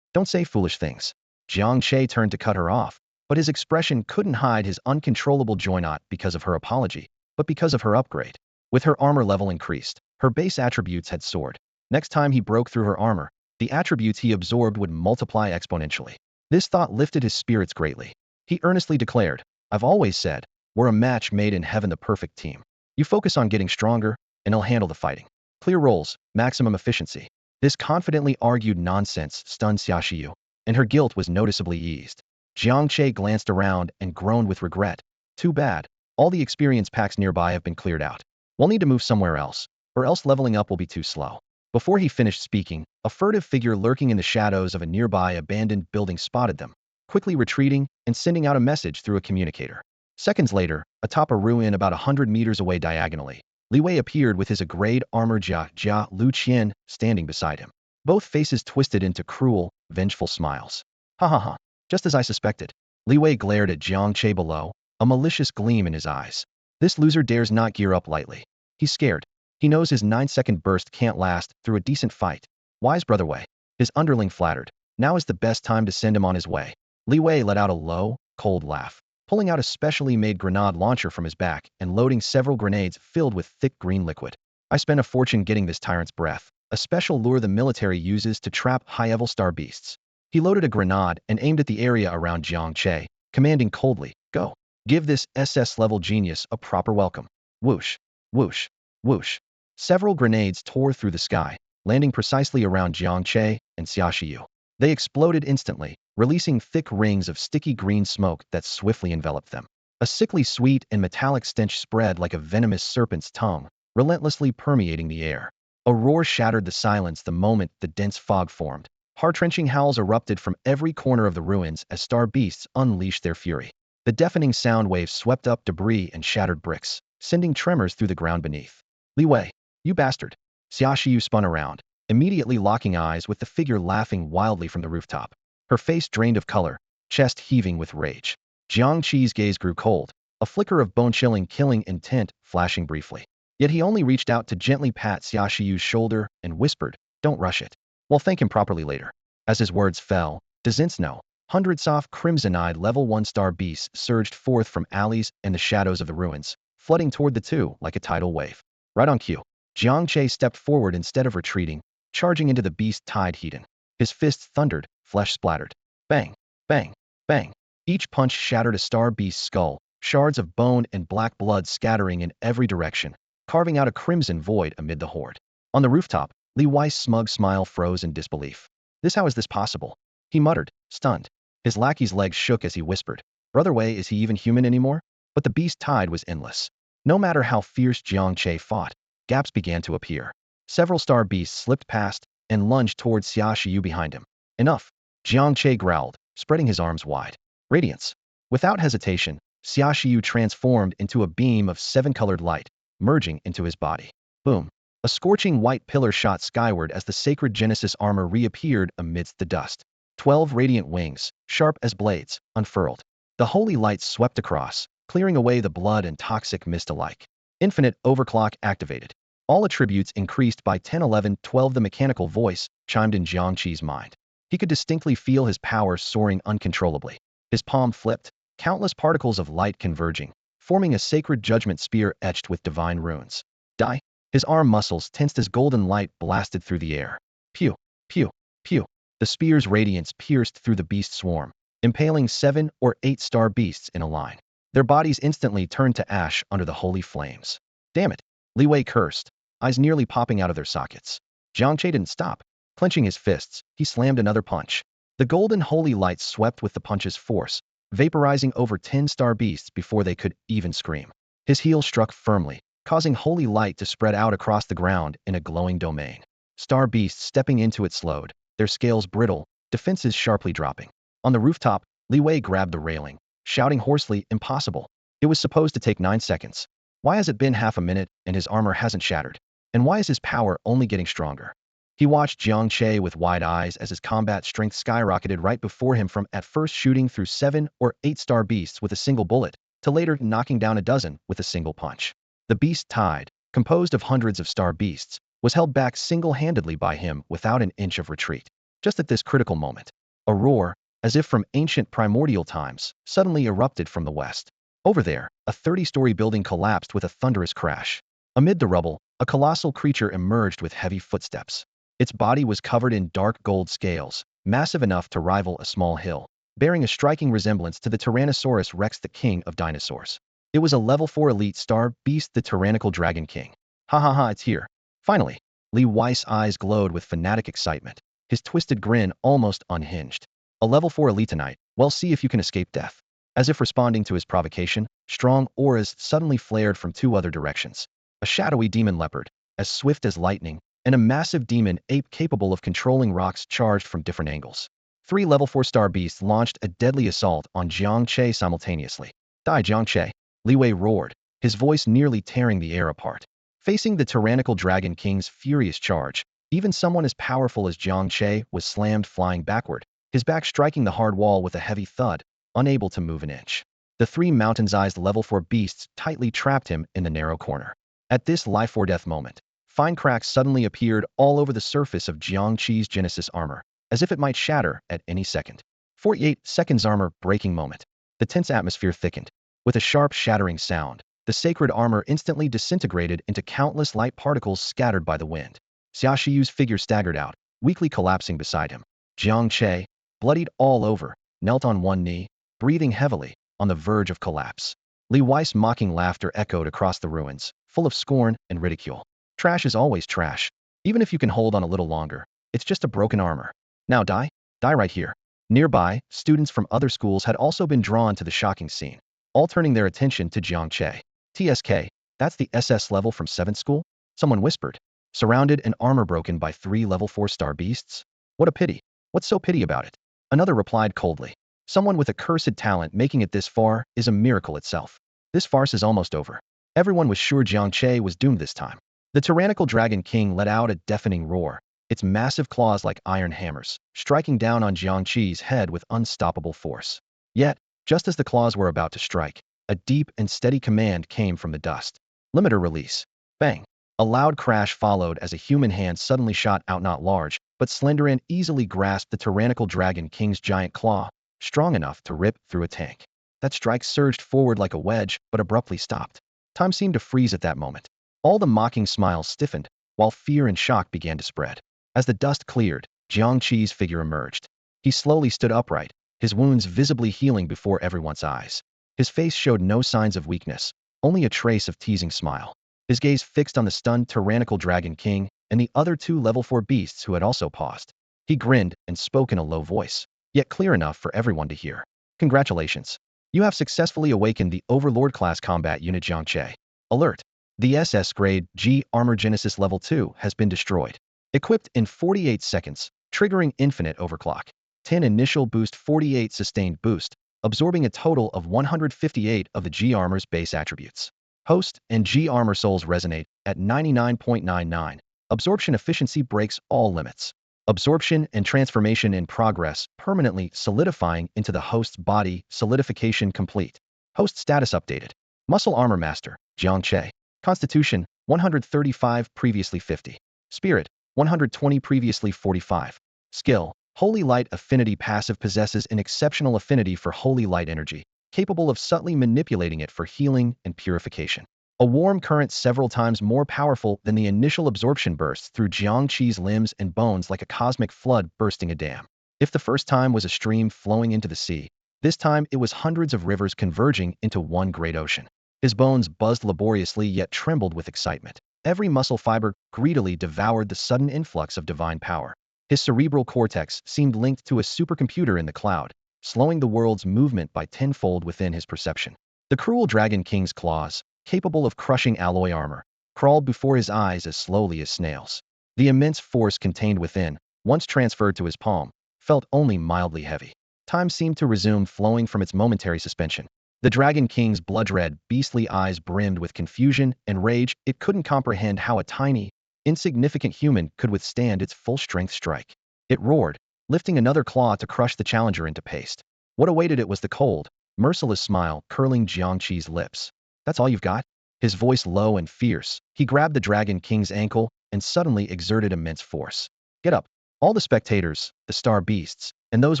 Don't say foolish things. Jiang Che turned to cut her off, but his expression couldn't hide his uncontrollable joy, not because of her apology, but because of her upgrade. With her armor level increased, her base attributes had soared. Next time he broke through her armor, the attributes he absorbed would multiply exponentially. This thought lifted his spirits greatly. He earnestly declared, I've always said, we're a match made in heaven, the perfect team. You focus on getting stronger, and I'll handle the fighting. Clear roles, maximum efficiency. This confidently argued nonsense stunned Xia Shiyu, and her guilt was noticeably eased. Jiang Che glanced around and groaned with regret. Too bad. All the experience packs nearby have been cleared out. We'll need to move somewhere else, or else leveling up will be too slow. Before he finished speaking, a furtive figure lurking in the shadows of a nearby abandoned building spotted them, quickly retreating and sending out a message through a communicator. Seconds later, atop a ruin about 100 meters away diagonally, Liwei appeared with his grade armor Jia Lu Qian standing beside him. Both faces twisted into cruel, vengeful smiles. Ha ha ha, just as I suspected. Liwei glared at Jiang Che below, a malicious gleam in his eyes. This loser dares not gear up lightly. He's scared. He knows his 9-second burst can't last through a decent fight. Wise brother Wei. His underling flattered. Now is the best time to send him on his way. Li Wei let out a low, cold laugh, pulling out a specially made grenade launcher from his back and loading several grenades filled with thick green liquid. I spent a fortune getting this tyrant's breath, a special lure the military uses to trap high-level star beasts. He loaded a grenade and aimed at the area around Jiang Che, commanding coldly, go. Give this SS-level genius a proper welcome. Whoosh. Whoosh. Whoosh! Several grenades tore through the sky, landing precisely around Jiang Che and Xia Shiyu. They exploded instantly, releasing thick rings of sticky green smoke that swiftly enveloped them. A sickly sweet and metallic stench spread like a venomous serpent's tongue, relentlessly permeating the air. A roar shattered the silence the moment the dense fog formed. Heart-wrenching howls erupted from every corner of the ruins as star beasts unleashed their fury. The deafening sound waves swept up debris and shattered bricks, sending tremors through the ground beneath. Li Wei, you bastard! Xia Shiyu spun around, immediately locking eyes with the figure laughing wildly from the rooftop. Her face drained of color, chest heaving with rage. Jiang Che's gaze grew cold, a flicker of bone-chilling killing intent flashing briefly. Yet he only reached out to gently pat Xia Shiyu's shoulder and whispered, "Don't rush it. We'll thank him properly later." As his words fell, doesn't know, hundreds of crimson-eyed level 1-star beasts surged forth from alleys and the shadows of the ruins, flooding toward the two like a tidal wave. Right on cue, Jiang Che stepped forward instead of retreating, charging into the beast-tide heathen. His fists thundered, flesh splattered. Bang! Bang! Bang! Each punch shattered a star beast's skull, shards of bone and black blood scattering in every direction, carving out a crimson void amid the horde. On the rooftop, Li Wei's smug smile froze in disbelief. How is this possible? He muttered, stunned. His lackey's legs shook as he whispered, "Brother Wei, is he even human anymore?" But the beast tide was endless. No matter how fierce Jiang Che fought, gaps began to appear. Several star beasts slipped past and lunged towards Xia Shiyu behind him. Enough! Jiang Che growled, spreading his arms wide. Radiance. Without hesitation, Xia Shiyu transformed into a beam of seven-colored light, merging into his body. Boom! A scorching white pillar shot skyward as the sacred Genesis armor reappeared amidst the dust. 12 radiant wings, sharp as blades, unfurled. The holy lights swept across, clearing away the blood and toxic mist alike. Infinite overclock activated. All attributes increased by 10, 11, 12. The mechanical voice chimed in Jiang Che's mind. He could distinctly feel his power soaring uncontrollably. His palm flipped, countless particles of light converging, forming a sacred judgment spear etched with divine runes. Die! His arm muscles tensed as golden light blasted through the air. Pew! Pew! Pew! The spear's radiance pierced through the beast swarm, impaling 7 or 8 star beasts in a line. Their bodies instantly turned to ash under the holy flames. Damn it! Li Wei cursed, eyes nearly popping out of their sockets. Jiang Che didn't stop. Clenching his fists, he slammed another punch. The golden holy light swept with the punch's force, vaporizing over 10 star beasts before they could even scream. His heel struck firmly, causing holy light to spread out across the ground in a glowing domain. Star beasts stepping into it slowed, their scales brittle, defenses sharply dropping. On the rooftop, Li Wei grabbed the railing, shouting hoarsely, "Impossible! It was supposed to take 9 seconds. Why has it been half a minute and his armor hasn't shattered? And why is his power only getting stronger?" He watched Jiang Che with wide eyes as his combat strength skyrocketed right before him, from at first shooting through 7 or 8 star beasts with a single bullet, to later knocking down a dozen with a single punch. The beast tide, composed of hundreds of star beasts, was held back single-handedly by him without an inch of retreat. Just at this critical moment, a roar, as if from ancient primordial times, suddenly erupted from the west. Over there, a 30-story building collapsed with a thunderous crash. Amid the rubble, a colossal creature emerged with heavy footsteps. Its body was covered in dark gold scales, massive enough to rival a small hill, bearing a striking resemblance to the Tyrannosaurus Rex, the king of dinosaurs. It was a level 4 elite star beast, the tyrannical Dragon King. Ha ha ha, it's here. Finally! Li Wei's eyes glowed with fanatic excitement, his twisted grin almost unhinged. A level 4 elite tonight, well, see if you can escape death. As if responding to his provocation, strong auras suddenly flared from 2 other directions. A shadowy demon leopard, as swift as lightning, and a massive demon ape capable of controlling rocks charged from different angles. 3 level 4 star beasts launched a deadly assault on Jiang Che simultaneously. Die, Jiang Che! Li Wei roared, his voice nearly tearing the air apart. Facing the tyrannical Dragon King's furious charge, even someone as powerful as Jiang Che was slammed flying backward, his back striking the hard wall with a heavy thud, unable to move an inch. The 3 mountain-sized level 4 beasts tightly trapped him in the narrow corner. At this life-or-death moment, fine cracks suddenly appeared all over the surface of Jiang Che's Genesis armor, as if it might shatter at any second. 48 seconds armor breaking moment. The tense atmosphere thickened. With a sharp shattering sound, the sacred armor instantly disintegrated into countless light particles scattered by the wind. Xia Shiyu's figure staggered out, weakly collapsing beside him. Jiang Che, bloodied all over, knelt on one knee, breathing heavily, on the verge of collapse. Li Wei's mocking laughter echoed across the ruins, full of scorn and ridicule. Trash is always trash. Even if you can hold on a little longer, it's just a broken armor. Now die? Die right here. Nearby, students from other schools had also been drawn to the shocking scene, all turning their attention to Jiang Che. TSK, that's the SS level from 7th school? Someone whispered. Surrounded and armor broken by 3 level 4-star beasts? What a pity. What's so pity about it? Another replied coldly. Someone with a cursed talent making it this far is a miracle itself. This farce is almost over. Everyone was sure Jiang Che was doomed this time. The tyrannical Dragon King let out a deafening roar, its massive claws like iron hammers, striking down on Jiang Che's head with unstoppable force. Yet, just as the claws were about to strike, a deep and steady command came from the dust. Limiter release. Bang. A loud crash followed as a human hand suddenly shot out, not large, but slender, and easily grasped the tyrannical Dragon King's giant claw, strong enough to rip through a tank. That strike surged forward like a wedge, but abruptly stopped. Time seemed to freeze at that moment. All the mocking smiles stiffened, while fear and shock began to spread. As the dust cleared, Jiang Che's figure emerged. He slowly stood upright, his wounds visibly healing before everyone's eyes. His face showed no signs of weakness, only a trace of teasing smile. His gaze fixed on the stunned tyrannical Dragon King and the other 2 level 4 beasts who had also paused. He grinned and spoke in a low voice, yet clear enough for everyone to hear. Congratulations. You have successfully awakened the Overlord class combat unit Jiang Che. Alert. The SS grade G Armor Genesis level 2 has been destroyed. Equipped in 48 seconds, triggering infinite overclock. 10 initial boost, 48 sustained boost, absorbing a total of 158 of the G Armor's base attributes. Host and G Armor souls resonate at 99.99. Absorption efficiency breaks all limits. Absorption and transformation in progress, permanently solidifying into the host's body. Solidification complete. Host status updated. Muscle Armor Master, Jiang Che. Constitution, 135, previously 50. Spirit, 120, previously 45. Skill, Holy Light Affinity. Passive possesses an exceptional affinity for holy light energy, capable of subtly manipulating it for healing and purification. A warm current several times more powerful than the initial absorption bursts through Jiang Che's limbs and bones like a cosmic flood bursting a dam. If the first time was a stream flowing into the sea, this time it was hundreds of rivers converging into one great ocean. His bones buzzed laboriously yet trembled with excitement. Every muscle fiber greedily devoured the sudden influx of divine power. His cerebral cortex seemed linked to a supercomputer in the cloud, slowing the world's movement by tenfold within his perception. The cruel Dragon King's claws, capable of crushing alloy armor, crawled before his eyes as slowly as snails. The immense force contained within, once transferred to his palm, felt only mildly heavy. Time seemed to resume flowing from its momentary suspension. The Dragon King's blood-red, beastly eyes brimmed with confusion and rage. It couldn't comprehend how a tiny, insignificant human could withstand its full-strength strike. It roared, lifting another claw to crush the challenger into paste. What awaited it was the cold, merciless smile curling Jiang Che's lips. That's all you've got? His voice low and fierce, he grabbed the Dragon King's ankle and suddenly exerted immense force. Get up. All the spectators, the star beasts, and those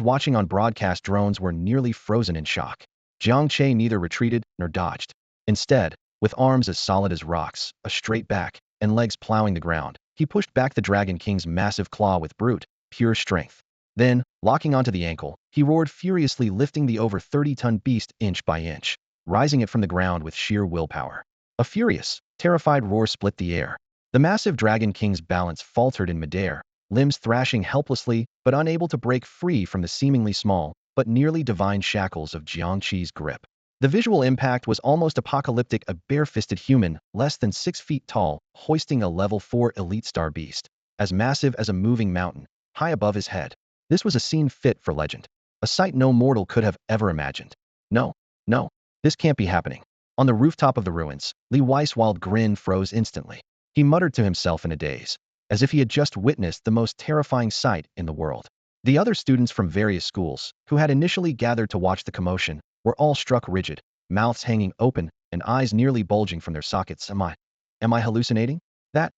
watching on broadcast drones were nearly frozen in shock. Jiang Che neither retreated nor dodged. Instead, with arms as solid as rocks, a straight back, and legs plowing the ground, he pushed back the Dragon King's massive claw with brute, pure strength. Then, locking onto the ankle, he roared furiously, lifting the over 30-ton beast inch by inch, rising it from the ground with sheer willpower. A furious, terrified roar split the air. The massive Dragon King's balance faltered in midair, limbs thrashing helplessly but unable to break free from the seemingly small but nearly divine shackles of Jiang Che's grip. The visual impact was almost apocalyptic. A bare-fisted human, less than 6 feet tall, hoisting a level 4 elite star beast, as massive as a moving mountain, high above his head. This was a scene fit for legend, a sight no mortal could have ever imagined. No, this can't be happening. On the rooftop of the ruins, Li Wei's wild grin froze instantly. He muttered to himself in a daze, as if he had just witnessed the most terrifying sight in the world. The other students from various schools, who had initially gathered to watch the commotion, were all struck rigid, mouths hanging open and eyes nearly bulging from their sockets. Am I hallucinating? That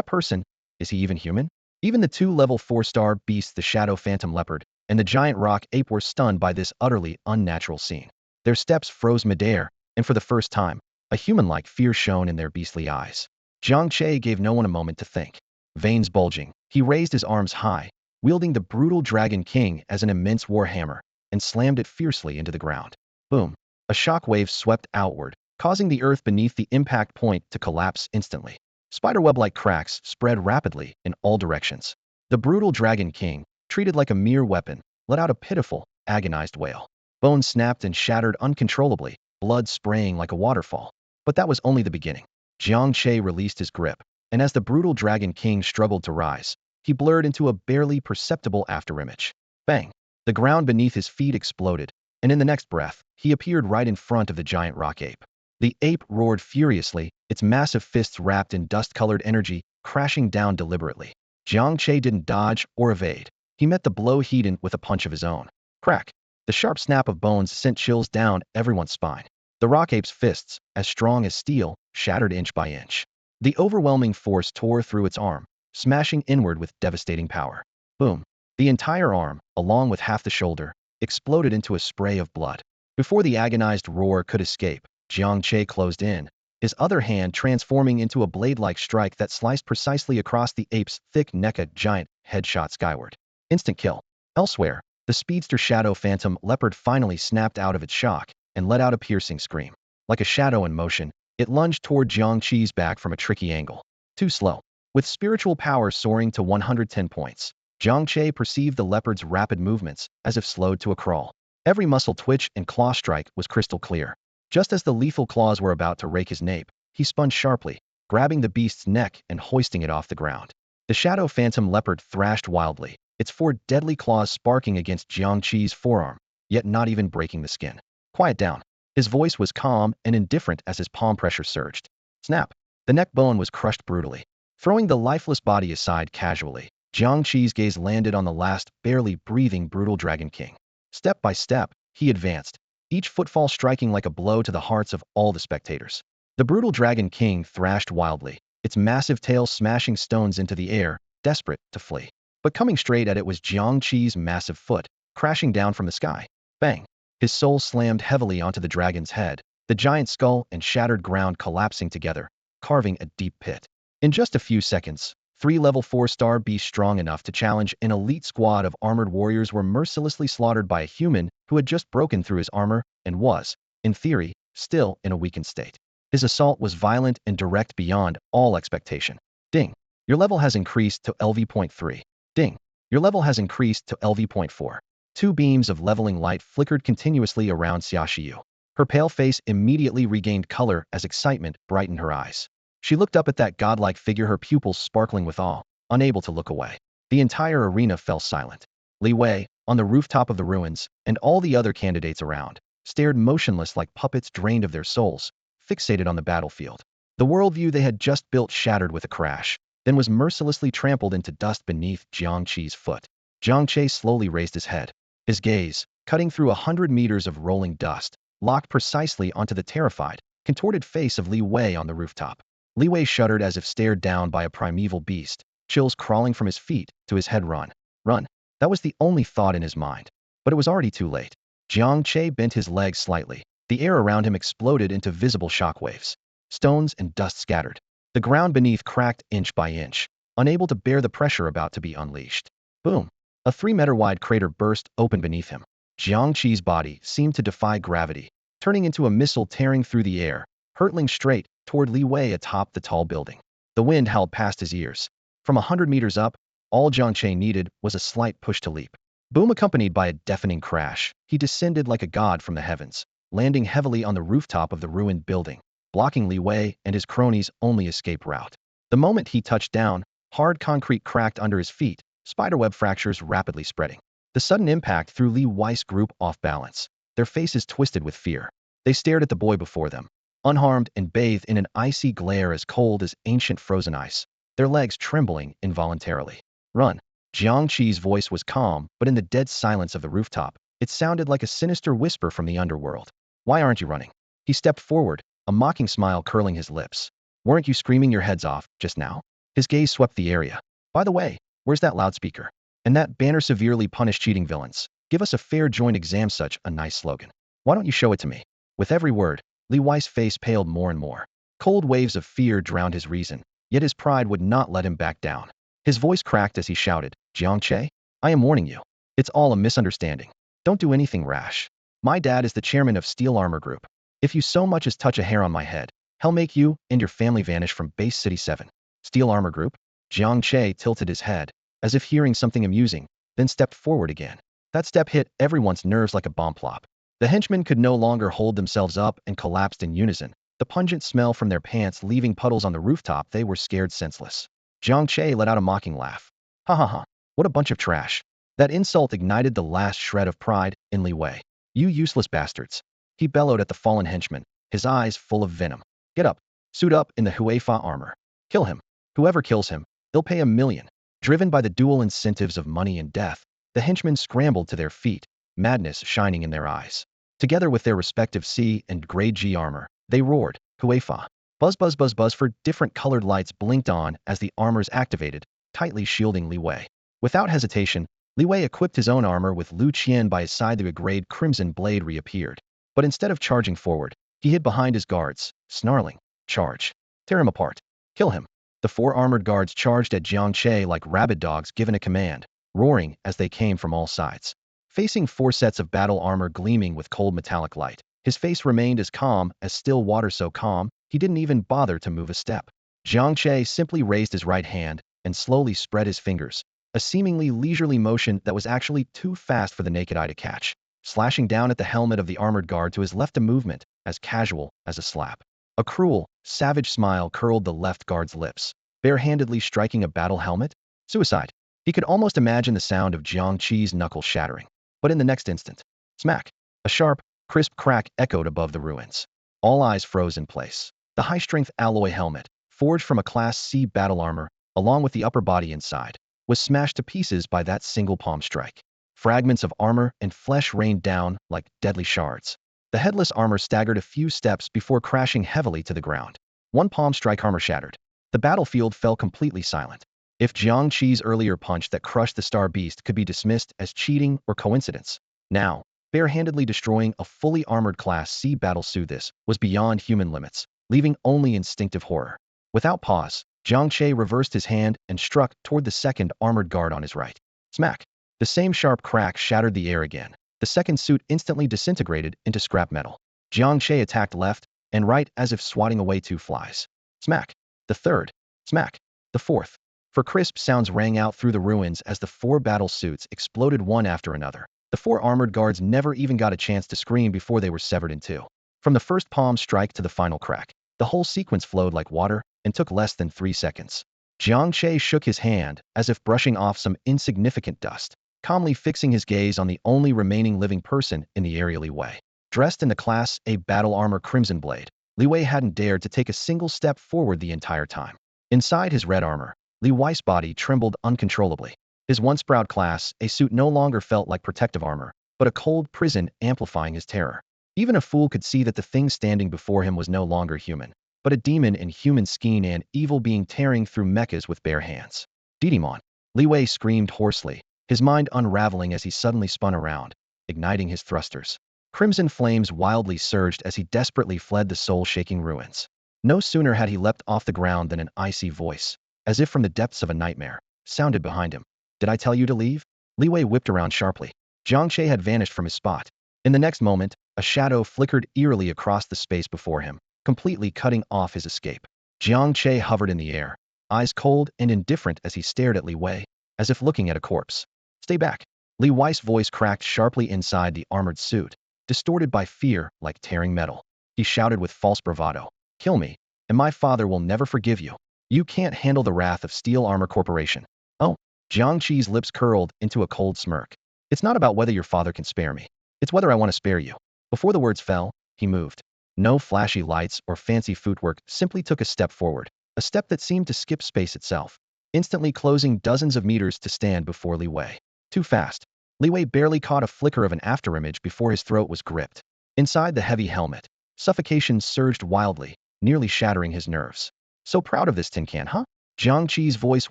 person, is he even human? Even the 2 level 4-star beasts, the Shadow Phantom Leopard and the Giant Rock Ape, were stunned by this utterly unnatural scene. Their steps froze midair, and for the first time, a human-like fear shone in their beastly eyes. Jiang Che gave no one a moment to think. Veins bulging, he raised his arms high, wielding the brutal Dragon King as an immense war hammer, and slammed it fiercely into the ground. Boom! A shock wave swept outward, causing the earth beneath the impact point to collapse instantly. Spiderweb-like cracks spread rapidly in all directions. The brutal Dragon King, treated like a mere weapon, let out a pitiful, agonized wail. Bones snapped and shattered uncontrollably, blood spraying like a waterfall. But that was only the beginning. Jiang Che released his grip, and as the brutal Dragon King struggled to rise, he blurred into a barely perceptible afterimage. Bang! The ground beneath his feet exploded, and in the next breath, he appeared right in front of the giant rock ape. The ape roared furiously, its massive fists wrapped in dust-colored energy, crashing down deliberately. Jiang Che didn't dodge or evade. He met the blow heat with a punch of his own. Crack! The sharp snap of bones sent chills down everyone's spine. The rock ape's fists, as strong as steel, shattered inch by inch. The overwhelming force tore through its arm, smashing inward with devastating power. Boom! The entire arm, along with half the shoulder, exploded into a spray of blood. Before the agonized roar could escape, Jiang Che closed in, his other hand transforming into a blade-like strike that sliced precisely across the ape's thick neck, a giant headshot skyward. Instant kill. Elsewhere, the speedster Shadow Phantom Leopard finally snapped out of its shock and let out a piercing scream. Like a shadow in motion, it lunged toward Jiang Che's back from a tricky angle. Too slow. With spiritual power soaring to 110 points, Jiang Che perceived the leopard's rapid movements as if slowed to a crawl. Every muscle twitch and claw strike was crystal clear. Just as the lethal claws were about to rake his nape, he spun sharply, grabbing the beast's neck and hoisting it off the ground. The Shadow Phantom Leopard thrashed wildly, its 4 deadly claws sparking against Jiang Che's forearm, yet not even breaking the skin. Quiet down. His voice was calm and indifferent as his palm pressure surged. Snap! The neck bone was crushed brutally. Throwing the lifeless body aside casually, Jiang Che's gaze landed on the last, barely breathing brutal Dragon King. Step by step, he advanced, each footfall striking like a blow to the hearts of all the spectators. The brutal Dragon King thrashed wildly, its massive tail smashing stones into the air, desperate to flee. But coming straight at it was Jiang Che's massive foot, crashing down from the sky. Bang! His soul slammed heavily onto the dragon's head, the giant skull and shattered ground collapsing together, carving a deep pit. In just a few seconds, 3 level 4-star beasts strong enough to challenge an elite squad of armored warriors were mercilessly slaughtered by a human who had just broken through his armor and was, in theory, still in a weakened state. His assault was violent and direct beyond all expectation. Ding! Your level has increased to LV.3. Ding! Your level has increased to LV.4. 2 beams of leveling light flickered continuously around Xia Shiyu. Her pale face immediately regained color as excitement brightened her eyes. She looked up at that godlike figure, her pupils sparkling with awe, unable to look away. The entire arena fell silent. Li Wei, on the rooftop of the ruins, and all the other candidates around, stared motionless like puppets drained of their souls, fixated on the battlefield. The worldview they had just built shattered with a crash, then was mercilessly trampled into dust beneath Jiang Che's foot. Jiang Che slowly raised his head. His gaze, cutting through 100 meters of rolling dust, locked precisely onto the terrified, contorted face of Li Wei on the rooftop. Li Wei shuddered as if stared down by a primeval beast, chills crawling from his feet to his head. Run. Run. That was the only thought in his mind. But it was already too late. Jiang Che bent his legs slightly. The air around him exploded into visible shockwaves. Stones and dust scattered. The ground beneath cracked inch by inch, unable to bear the pressure about to be unleashed. Boom! A 3-meter-wide crater burst open beneath him. Jiang Che's body seemed to defy gravity, turning into a missile tearing through the air, hurtling straight toward Li Wei atop the tall building. The wind howled past his ears. From 100 meters up, all Jiang Che needed was a slight push to leap. Boom! Accompanied by a deafening crash, he descended like a god from the heavens, landing heavily on the rooftop of the ruined building, blocking Li Wei and his cronies' only escape route. The moment he touched down, hard concrete cracked under his feet, spiderweb fractures rapidly spreading. The sudden impact threw Li Wei's group off balance, their faces twisted with fear. They stared at the boy before them, unharmed and bathed in an icy glare as cold as ancient frozen ice, their legs trembling involuntarily. Run! Jiang Che's voice was calm, but in the dead silence of the rooftop, it sounded like a sinister whisper from the underworld. Why aren't you running? He stepped forward, a mocking smile curling his lips. Weren't you screaming your heads off just now? His gaze swept the area. By the way, where's that loudspeaker? And that banner, severely punish cheating villains. Give us a fair joint exam, such a nice slogan. Why don't you show it to me? With every word, Li Wei's face paled more and more. Cold waves of fear drowned his reason, yet his pride would not let him back down. His voice cracked as he shouted, Jiang Che, I am warning you. It's all a misunderstanding. Don't do anything rash. My dad is the chairman of Steel Armor Group. If you so much as touch a hair on my head, hell make you and your family vanish from Base City 7. Steel Armor Group? Jiang Che tilted his head, as if hearing something amusing, then stepped forward again. That step hit everyone's nerves like a bomb plop. The henchmen could no longer hold themselves up and collapsed in unison, the pungent smell from their pants leaving puddles on the rooftop. They were scared senseless. Jiang Che let out a mocking laugh. Ha ha ha, what a bunch of trash. That insult ignited the last shred of pride in Li Wei. You useless bastards. He bellowed at the fallen henchman, his eyes full of venom. Get up. Suit up in the Huifa armor. Kill him. Whoever kills him, they'll pay $1 million. Driven by the dual incentives of money and death, the henchmen scrambled to their feet, madness shining in their eyes. Together with their respective C and grade G armor, they roared, Huifa. Buzz buzz buzz buzz for different colored lights blinked on as the armors activated, tightly shielding Li Wei. Without hesitation, Li Wei equipped his own armor with Lu Qian by his side. The grade crimson blade reappeared. But instead of charging forward, he hid behind his guards, snarling, charge. Tear him apart. Kill him. The 4 armored guards charged at Jiang Che like rabid dogs given a command, roaring as they came from all sides. Facing 4 sets of battle armor gleaming with cold metallic light, his face remained as calm as still water, so calm, he didn't even bother to move a step. Jiang Che simply raised his right hand and slowly spread his fingers, a seemingly leisurely motion that was actually too fast for the naked eye to catch, slashing down at the helmet of the armored guard to his left, a movement as casual as a slap. A cruel, savage smile curled the left guard's lips. Barehandedly striking a battle helmet? Suicide. He could almost imagine the sound of Jiang Che's knuckles shattering. But in the next instant, smack! A sharp, crisp crack echoed above the ruins. All eyes froze in place. The high-strength alloy helmet, forged from a Class C battle armor, along with the upper body inside, was smashed to pieces by that single palm strike. Fragments of armor and flesh rained down like deadly shards. The headless armor staggered a few steps before crashing heavily to the ground. 1 palm strike armor shattered. The battlefield fell completely silent. If Jiang Che's earlier punch that crushed the Star Beast could be dismissed as cheating or coincidence, now, barehandedly destroying a fully armored Class C battlesuit, this was beyond human limits, leaving only instinctive horror. Without pause, Jiang Che reversed his hand and struck toward the second armored guard on his right. Smack! The same sharp crack shattered the air again. The second suit instantly disintegrated into scrap metal. Jiang Che attacked left and right as if swatting away 2 flies. Smack! The third. Smack! The fourth. For crisp sounds rang out through the ruins as the 4 battle suits exploded one after another. The 4 armored guards never even got a chance to scream before they were severed in 2. From the first palm strike to the final crack, the whole sequence flowed like water and took less than 3 seconds. Jiang Che shook his hand as if brushing off some insignificant dust, calmly fixing his gaze on the only remaining living person in the area, Li Wei. Dressed in the Class A battle armor crimson blade, Li Wei hadn't dared to take a single step forward the entire time. Inside his red armor, Li Wei's body trembled uncontrollably. His once proud Class A suit no longer felt like protective armor, but a cold prison amplifying his terror. Even a fool could see that the thing standing before him was no longer human, but a demon in human skin and evil being tearing through mechas with bare hands. Deepening! Li Wei screamed hoarsely, his mind unraveling as he suddenly spun around, igniting his thrusters. Crimson flames wildly surged as he desperately fled the soul-shaking ruins. No sooner had he leapt off the ground than an icy voice, as if from the depths of a nightmare, sounded behind him. Did I tell you to leave? Li Wei whipped around sharply. Jiang Che had vanished from his spot. In the next moment, a shadow flickered eerily across the space before him, completely cutting off his escape. Jiang Che hovered in the air, eyes cold and indifferent as he stared at Li Wei, as if looking at a corpse. Stay back! Li Wei's voice cracked sharply inside the armored suit, distorted by fear like tearing metal. He shouted with false bravado. Kill me, and my father will never forgive you. You can't handle the wrath of Steel Armor Corporation. Oh, Jiang Che's lips curled into a cold smirk. It's not about whether your father can spare me. It's whether I want to spare you. Before the words fell, he moved. No flashy lights or fancy footwork, simply took a step forward, a step that seemed to skip space itself, instantly closing dozens of meters to stand before Li Wei. Too fast. Li Wei barely caught a flicker of an afterimage before his throat was gripped. Inside the heavy helmet, suffocation surged wildly, nearly shattering his nerves. So proud of this tin can, huh? Jiang Che's voice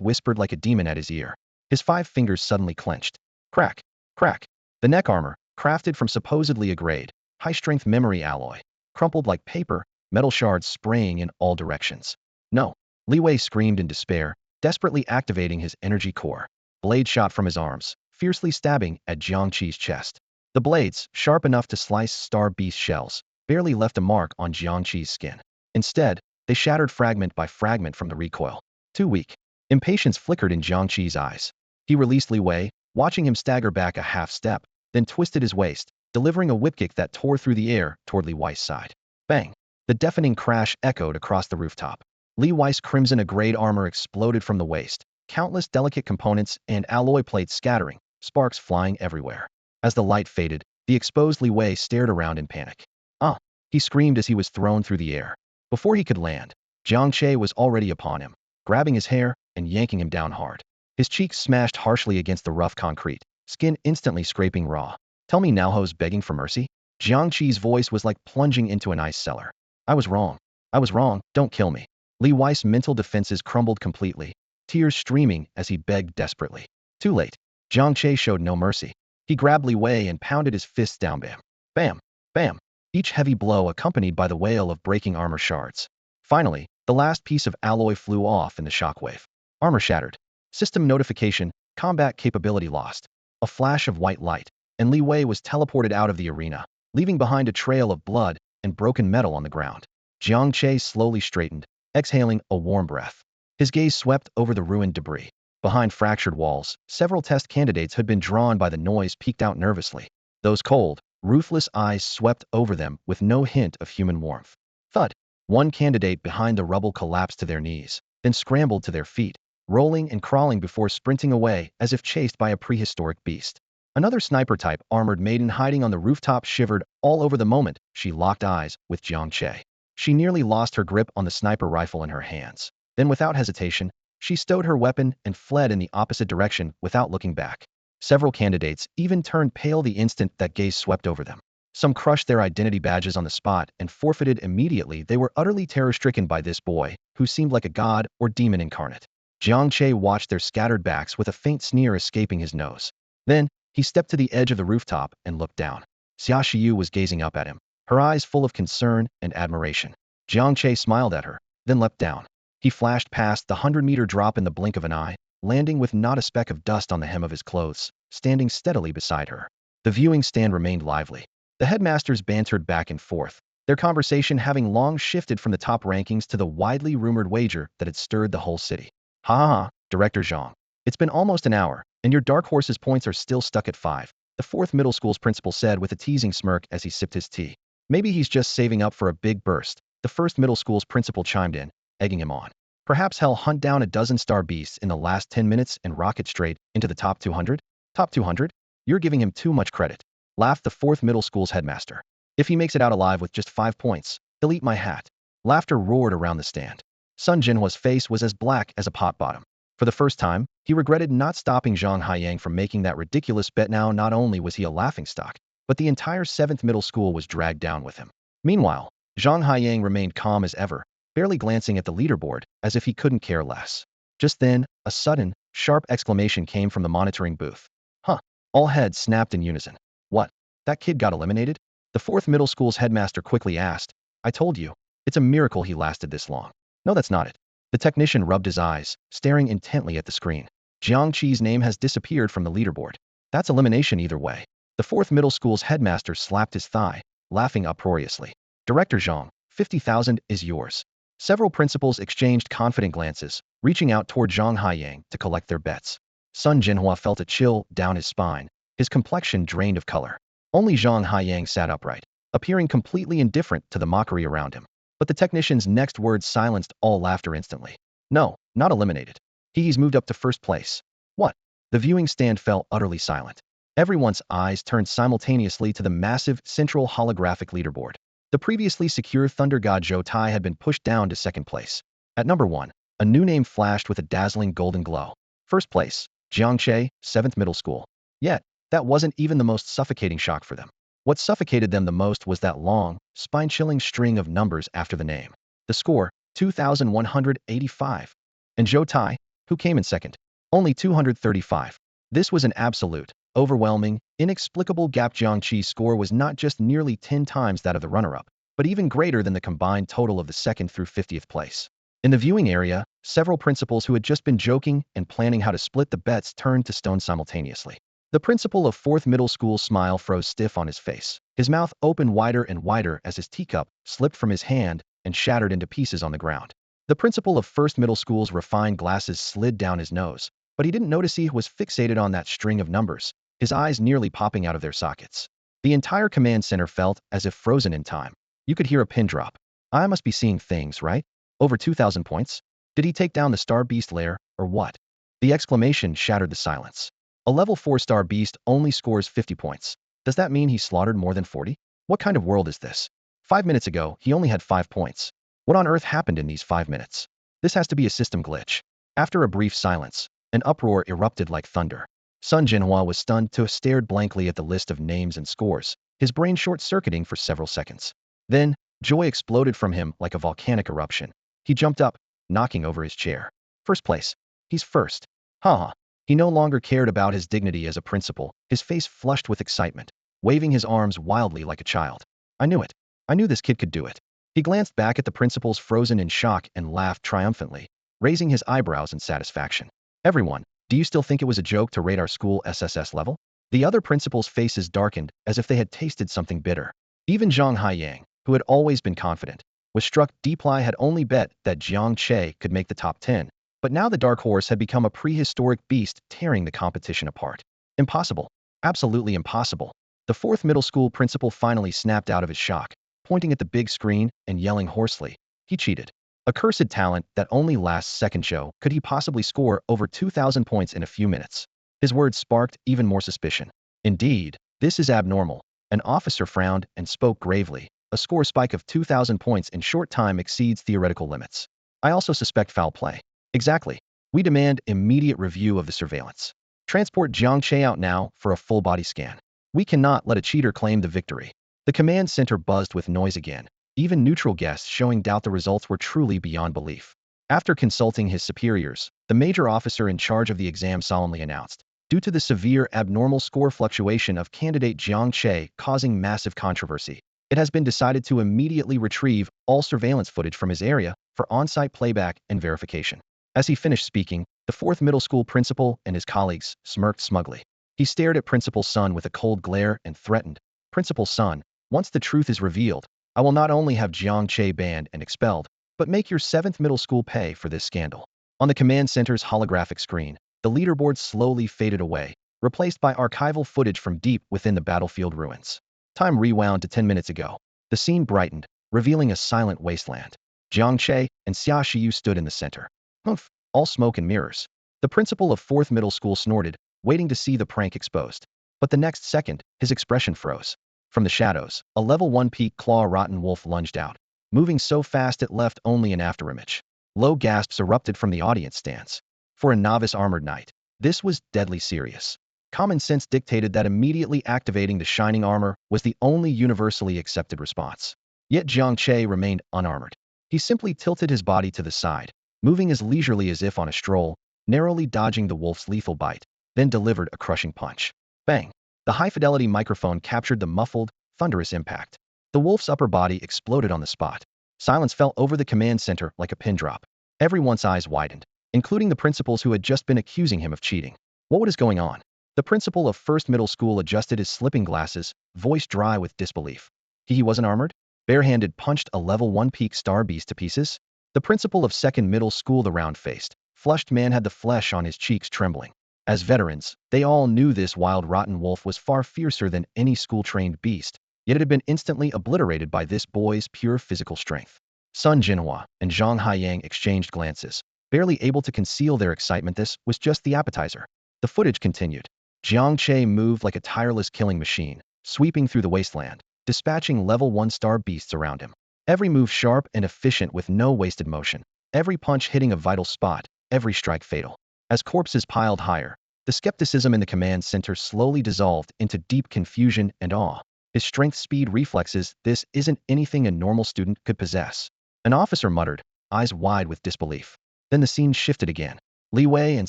whispered like a demon at his ear. His 5 fingers suddenly clenched. Crack! Crack! The neck armor, crafted from supposedly a grade, high-strength memory alloy, crumpled like paper, metal shards spraying in all directions. No! Li Wei screamed in despair, desperately activating his energy core. Blade shot from his arms, fiercely stabbing at Jiang Che's chest. The blades, sharp enough to slice Star Beast shells, barely left a mark on Jiang Che's skin. Instead, they shattered fragment by fragment from the recoil. Too weak. Impatience flickered in Jiang Che's eyes. He released Li Wei, watching him stagger back a half step, then twisted his waist, delivering a whip kick that tore through the air toward Li Wei's side. Bang! The deafening crash echoed across the rooftop. Li Wei's crimson-grade armor exploded from the waist, countless delicate components and alloy plates scattering, sparks flying everywhere. As the light faded, the exposed Li Wei stared around in panic. Ah! He screamed as he was thrown through the air. Before he could land, Jiang Che was already upon him, grabbing his hair and yanking him down hard. His cheeks smashed harshly against the rough concrete, skin instantly scraping raw. Tell me now who's begging for mercy? Jiang Che's voice was like plunging into an ice cellar. I was wrong. I was wrong, don't kill me. Li Wei's mental defenses crumbled completely, tears streaming as he begged desperately. Too late. Jiang Che showed no mercy. He grabbed Li Wei and pounded his fists down. Bam. Bam. Bam. Each heavy blow accompanied by the wail of breaking armor shards. Finally, the last piece of alloy flew off in the shockwave. Armor shattered. System notification, combat capability lost. A flash of white light, and Li Wei was teleported out of the arena, leaving behind a trail of blood and broken metal on the ground. Jiang Che slowly straightened, exhaling a warm breath. His gaze swept over the ruined debris. Behind fractured walls, several test candidates had been drawn by the noise peeked out nervously. Those cold, ruthless eyes swept over them with no hint of human warmth. Thud! One candidate behind the rubble collapsed to their knees, then scrambled to their feet, rolling and crawling before sprinting away as if chased by a prehistoric beast. Another sniper-type armored maiden hiding on the rooftop shivered all over the moment she locked eyes with Jiang Che. She nearly lost her grip on the sniper rifle in her hands. Then without hesitation, she stowed her weapon and fled in the opposite direction without looking back. Several candidates even turned pale the instant that gaze swept over them. Some crushed their identity badges on the spot and forfeited immediately. They were utterly terror-stricken by this boy, who seemed like a god or demon incarnate. Jiang Che watched their scattered backs with a faint sneer escaping his nose. Then, he stepped to the edge of the rooftop and looked down. Xia Shiyu was gazing up at him, her eyes full of concern and admiration. Jiang Che smiled at her, then leapt down. He flashed past the 100-meter drop in the blink of an eye, landing with not a speck of dust on the hem of his clothes, standing steadily beside her. The viewing stand remained lively. The headmasters bantered back and forth, their conversation having long shifted from the top rankings to the widely rumored wager that had stirred the whole city. Ha ha ha, Director Zhang. It's been almost an hour, and your dark horse's points are still stuck at 5, the 4th middle school's principal said with a teasing smirk as he sipped his tea. Maybe he's just saving up for a big burst, the 1st middle school's principal chimed in, egging him on. Perhaps he'll hunt down a dozen star beasts in the last 10 minutes and rocket straight into the top 200? Top 200? You're giving him too much credit, laughed the 4th middle school's headmaster. If he makes it out alive with just 5 points, he'll eat my hat. Laughter roared around the stand. Sun Jinhua's face was as black as a pot bottom. For the first time, he regretted not stopping Zhang Haiyang from making that ridiculous bet. Now not only was he a laughingstock, but the entire 7th middle school was dragged down with him. Meanwhile, Zhang Haiyang remained calm as ever, barely glancing at the leaderboard, as if he couldn't care less. Just then, a sudden, sharp exclamation came from the monitoring booth. Huh. All heads snapped in unison. What? That kid got eliminated? The 4th middle school's headmaster quickly asked. I told you. It's a miracle he lasted this long. No, that's not it. The technician rubbed his eyes, staring intently at the screen. Jiang Che's name has disappeared from the leaderboard. That's elimination either way. The 4th middle school's headmaster slapped his thigh, laughing uproariously. Director Zhang, 50,000 is yours. Several principals exchanged confident glances, reaching out toward Zhang Haiyang to collect their bets. Sun Jinhua felt a chill down his spine, his complexion drained of color. Only Zhang Haiyang sat upright, appearing completely indifferent to the mockery around him. But the technician's next words silenced all laughter instantly. No, not eliminated. He's moved up to 1st place. What? The viewing stand fell utterly silent. Everyone's eyes turned simultaneously to the massive central holographic leaderboard. The previously secure Thunder God Zhou Tai had been pushed down to 2nd place. At number 1, a new name flashed with a dazzling golden glow. 1st place, Jiang Che, 7th middle school. Yet, that wasn't even the most suffocating shock for them. What suffocated them the most was that long, spine-chilling string of numbers after the name. The score, 2,185. And Zhou Tai, who came in 2nd, only 235. This was an absolute, overwhelming, inexplicable gap. Jiang Che's score was not just nearly 10 times that of the runner-up, but even greater than the combined total of the 2nd through 50th place. In the viewing area, several principals who had just been joking and planning how to split the bets turned to stone simultaneously. The principal of 4th middle school smile froze stiff on his face. His mouth opened wider and wider as his teacup slipped from his hand and shattered into pieces on the ground. The principal of 1st middle school's refined glasses slid down his nose, but he didn't notice he was fixated on that string of numbers, his eyes nearly popping out of their sockets. The entire command center felt as if frozen in time. You could hear a pin drop. I must be seeing things, right? Over 2,000 points? Did he take down the Star Beast lair, or what? The exclamation shattered the silence. A level 4 Star Beast only scores 50 points. Does that mean he slaughtered more than 40? What kind of world is this? 5 minutes ago, he only had 5 points. What on earth happened in these 5 minutes? This has to be a system glitch. After a brief silence, an uproar erupted like thunder. Sun Jinhua was stunned to have stared blankly at the list of names and scores, his brain short-circuiting for several seconds. Then, joy exploded from him like a volcanic eruption. He jumped up, knocking over his chair. First place. He's first. Haha. He no longer cared about his dignity as a principal, his face flushed with excitement, waving his arms wildly like a child. I knew it. I knew this kid could do it. He glanced back at the principals frozen in shock and laughed triumphantly, raising his eyebrows in satisfaction. Everyone, do you still think it was a joke to rate our school SSS level? The other principals' faces darkened as if they had tasted something bitter. Even Zhang Haiyang, who had always been confident, was struck deep. Li had only bet that Jiang Che could make the top 10, but now the dark horse had become a prehistoric beast tearing the competition apart. Impossible. Absolutely impossible. The 4th middle school principal finally snapped out of his shock, pointing at the big screen and yelling hoarsely. He cheated. A cursed talent that only lasts second show. Could he possibly score over 2,000 points in a few minutes? His words sparked even more suspicion. Indeed, this is abnormal. An officer frowned and spoke gravely. A score spike of 2,000 points in short time exceeds theoretical limits. I also suspect foul play. Exactly. We demand immediate review of the surveillance. Transport Jiang Che out now for a full body scan. We cannot let a cheater claim the victory. The command center buzzed with noise again. Even neutral guests showing doubt the results were truly beyond belief. After consulting his superiors, the major officer in charge of the exam solemnly announced, due to the severe abnormal score fluctuation of candidate Jiang Che causing massive controversy, it has been decided to immediately retrieve all surveillance footage from his area for on-site playback and verification. As he finished speaking, the 4th middle school principal and his colleagues smirked smugly. He stared at Principal Sun with a cold glare and threatened, Principal Sun, once the truth is revealed, I will not only have Jiang Che banned and expelled, but make your 7th middle school pay for this scandal. On the command center's holographic screen, the leaderboard slowly faded away, replaced by archival footage from deep within the battlefield ruins. Time rewound to 10 minutes ago. The scene brightened, revealing a silent wasteland. Jiang Che and Xia Shiyu stood in the center. Humph, all smoke and mirrors. The principal of 4th middle school snorted, waiting to see the prank exposed. But the next second, his expression froze. From the shadows, a level 1 peak claw rotten wolf lunged out, moving so fast it left only an afterimage. Low gasps erupted from the audience stands. For a novice armored knight, this was deadly serious. Common sense dictated that immediately activating the shining armor was the only universally accepted response. Yet Jiang Che remained unarmored. He simply tilted his body to the side, moving as leisurely as if on a stroll, narrowly dodging the wolf's lethal bite, then delivered a crushing punch. Bang! The high-fidelity microphone captured the muffled, thunderous impact. The wolf's upper body exploded on the spot. Silence fell over the command center like a pin drop. Everyone's eyes widened, including the principals who had just been accusing him of cheating. What was going on? The principal of 1st middle school adjusted his slipping glasses, voice dry with disbelief. He wasn't armored? Barehanded punched a level 1 peak star beast to pieces? The principal of 2nd middle school, the round-faced, flushed man, had the flesh on his cheeks trembling. As veterans, they all knew this wild rotten wolf was far fiercer than any school-trained beast, yet it had been instantly obliterated by this boy's pure physical strength. Sun Jinhua and Zhang Haiyang exchanged glances, barely able to conceal their excitement. This was just the appetizer. The footage continued. Jiang Che moved like a tireless killing machine, sweeping through the wasteland, dispatching level 1 star beasts around him. Every move sharp and efficient with no wasted motion. Every punch hitting a vital spot, every strike fatal. As corpses piled higher, the skepticism in the command center slowly dissolved into deep confusion and awe. His strength, speed, reflexes, this isn't anything a normal student could possess. An officer muttered, eyes wide with disbelief. Then the scene shifted again. Li Wei and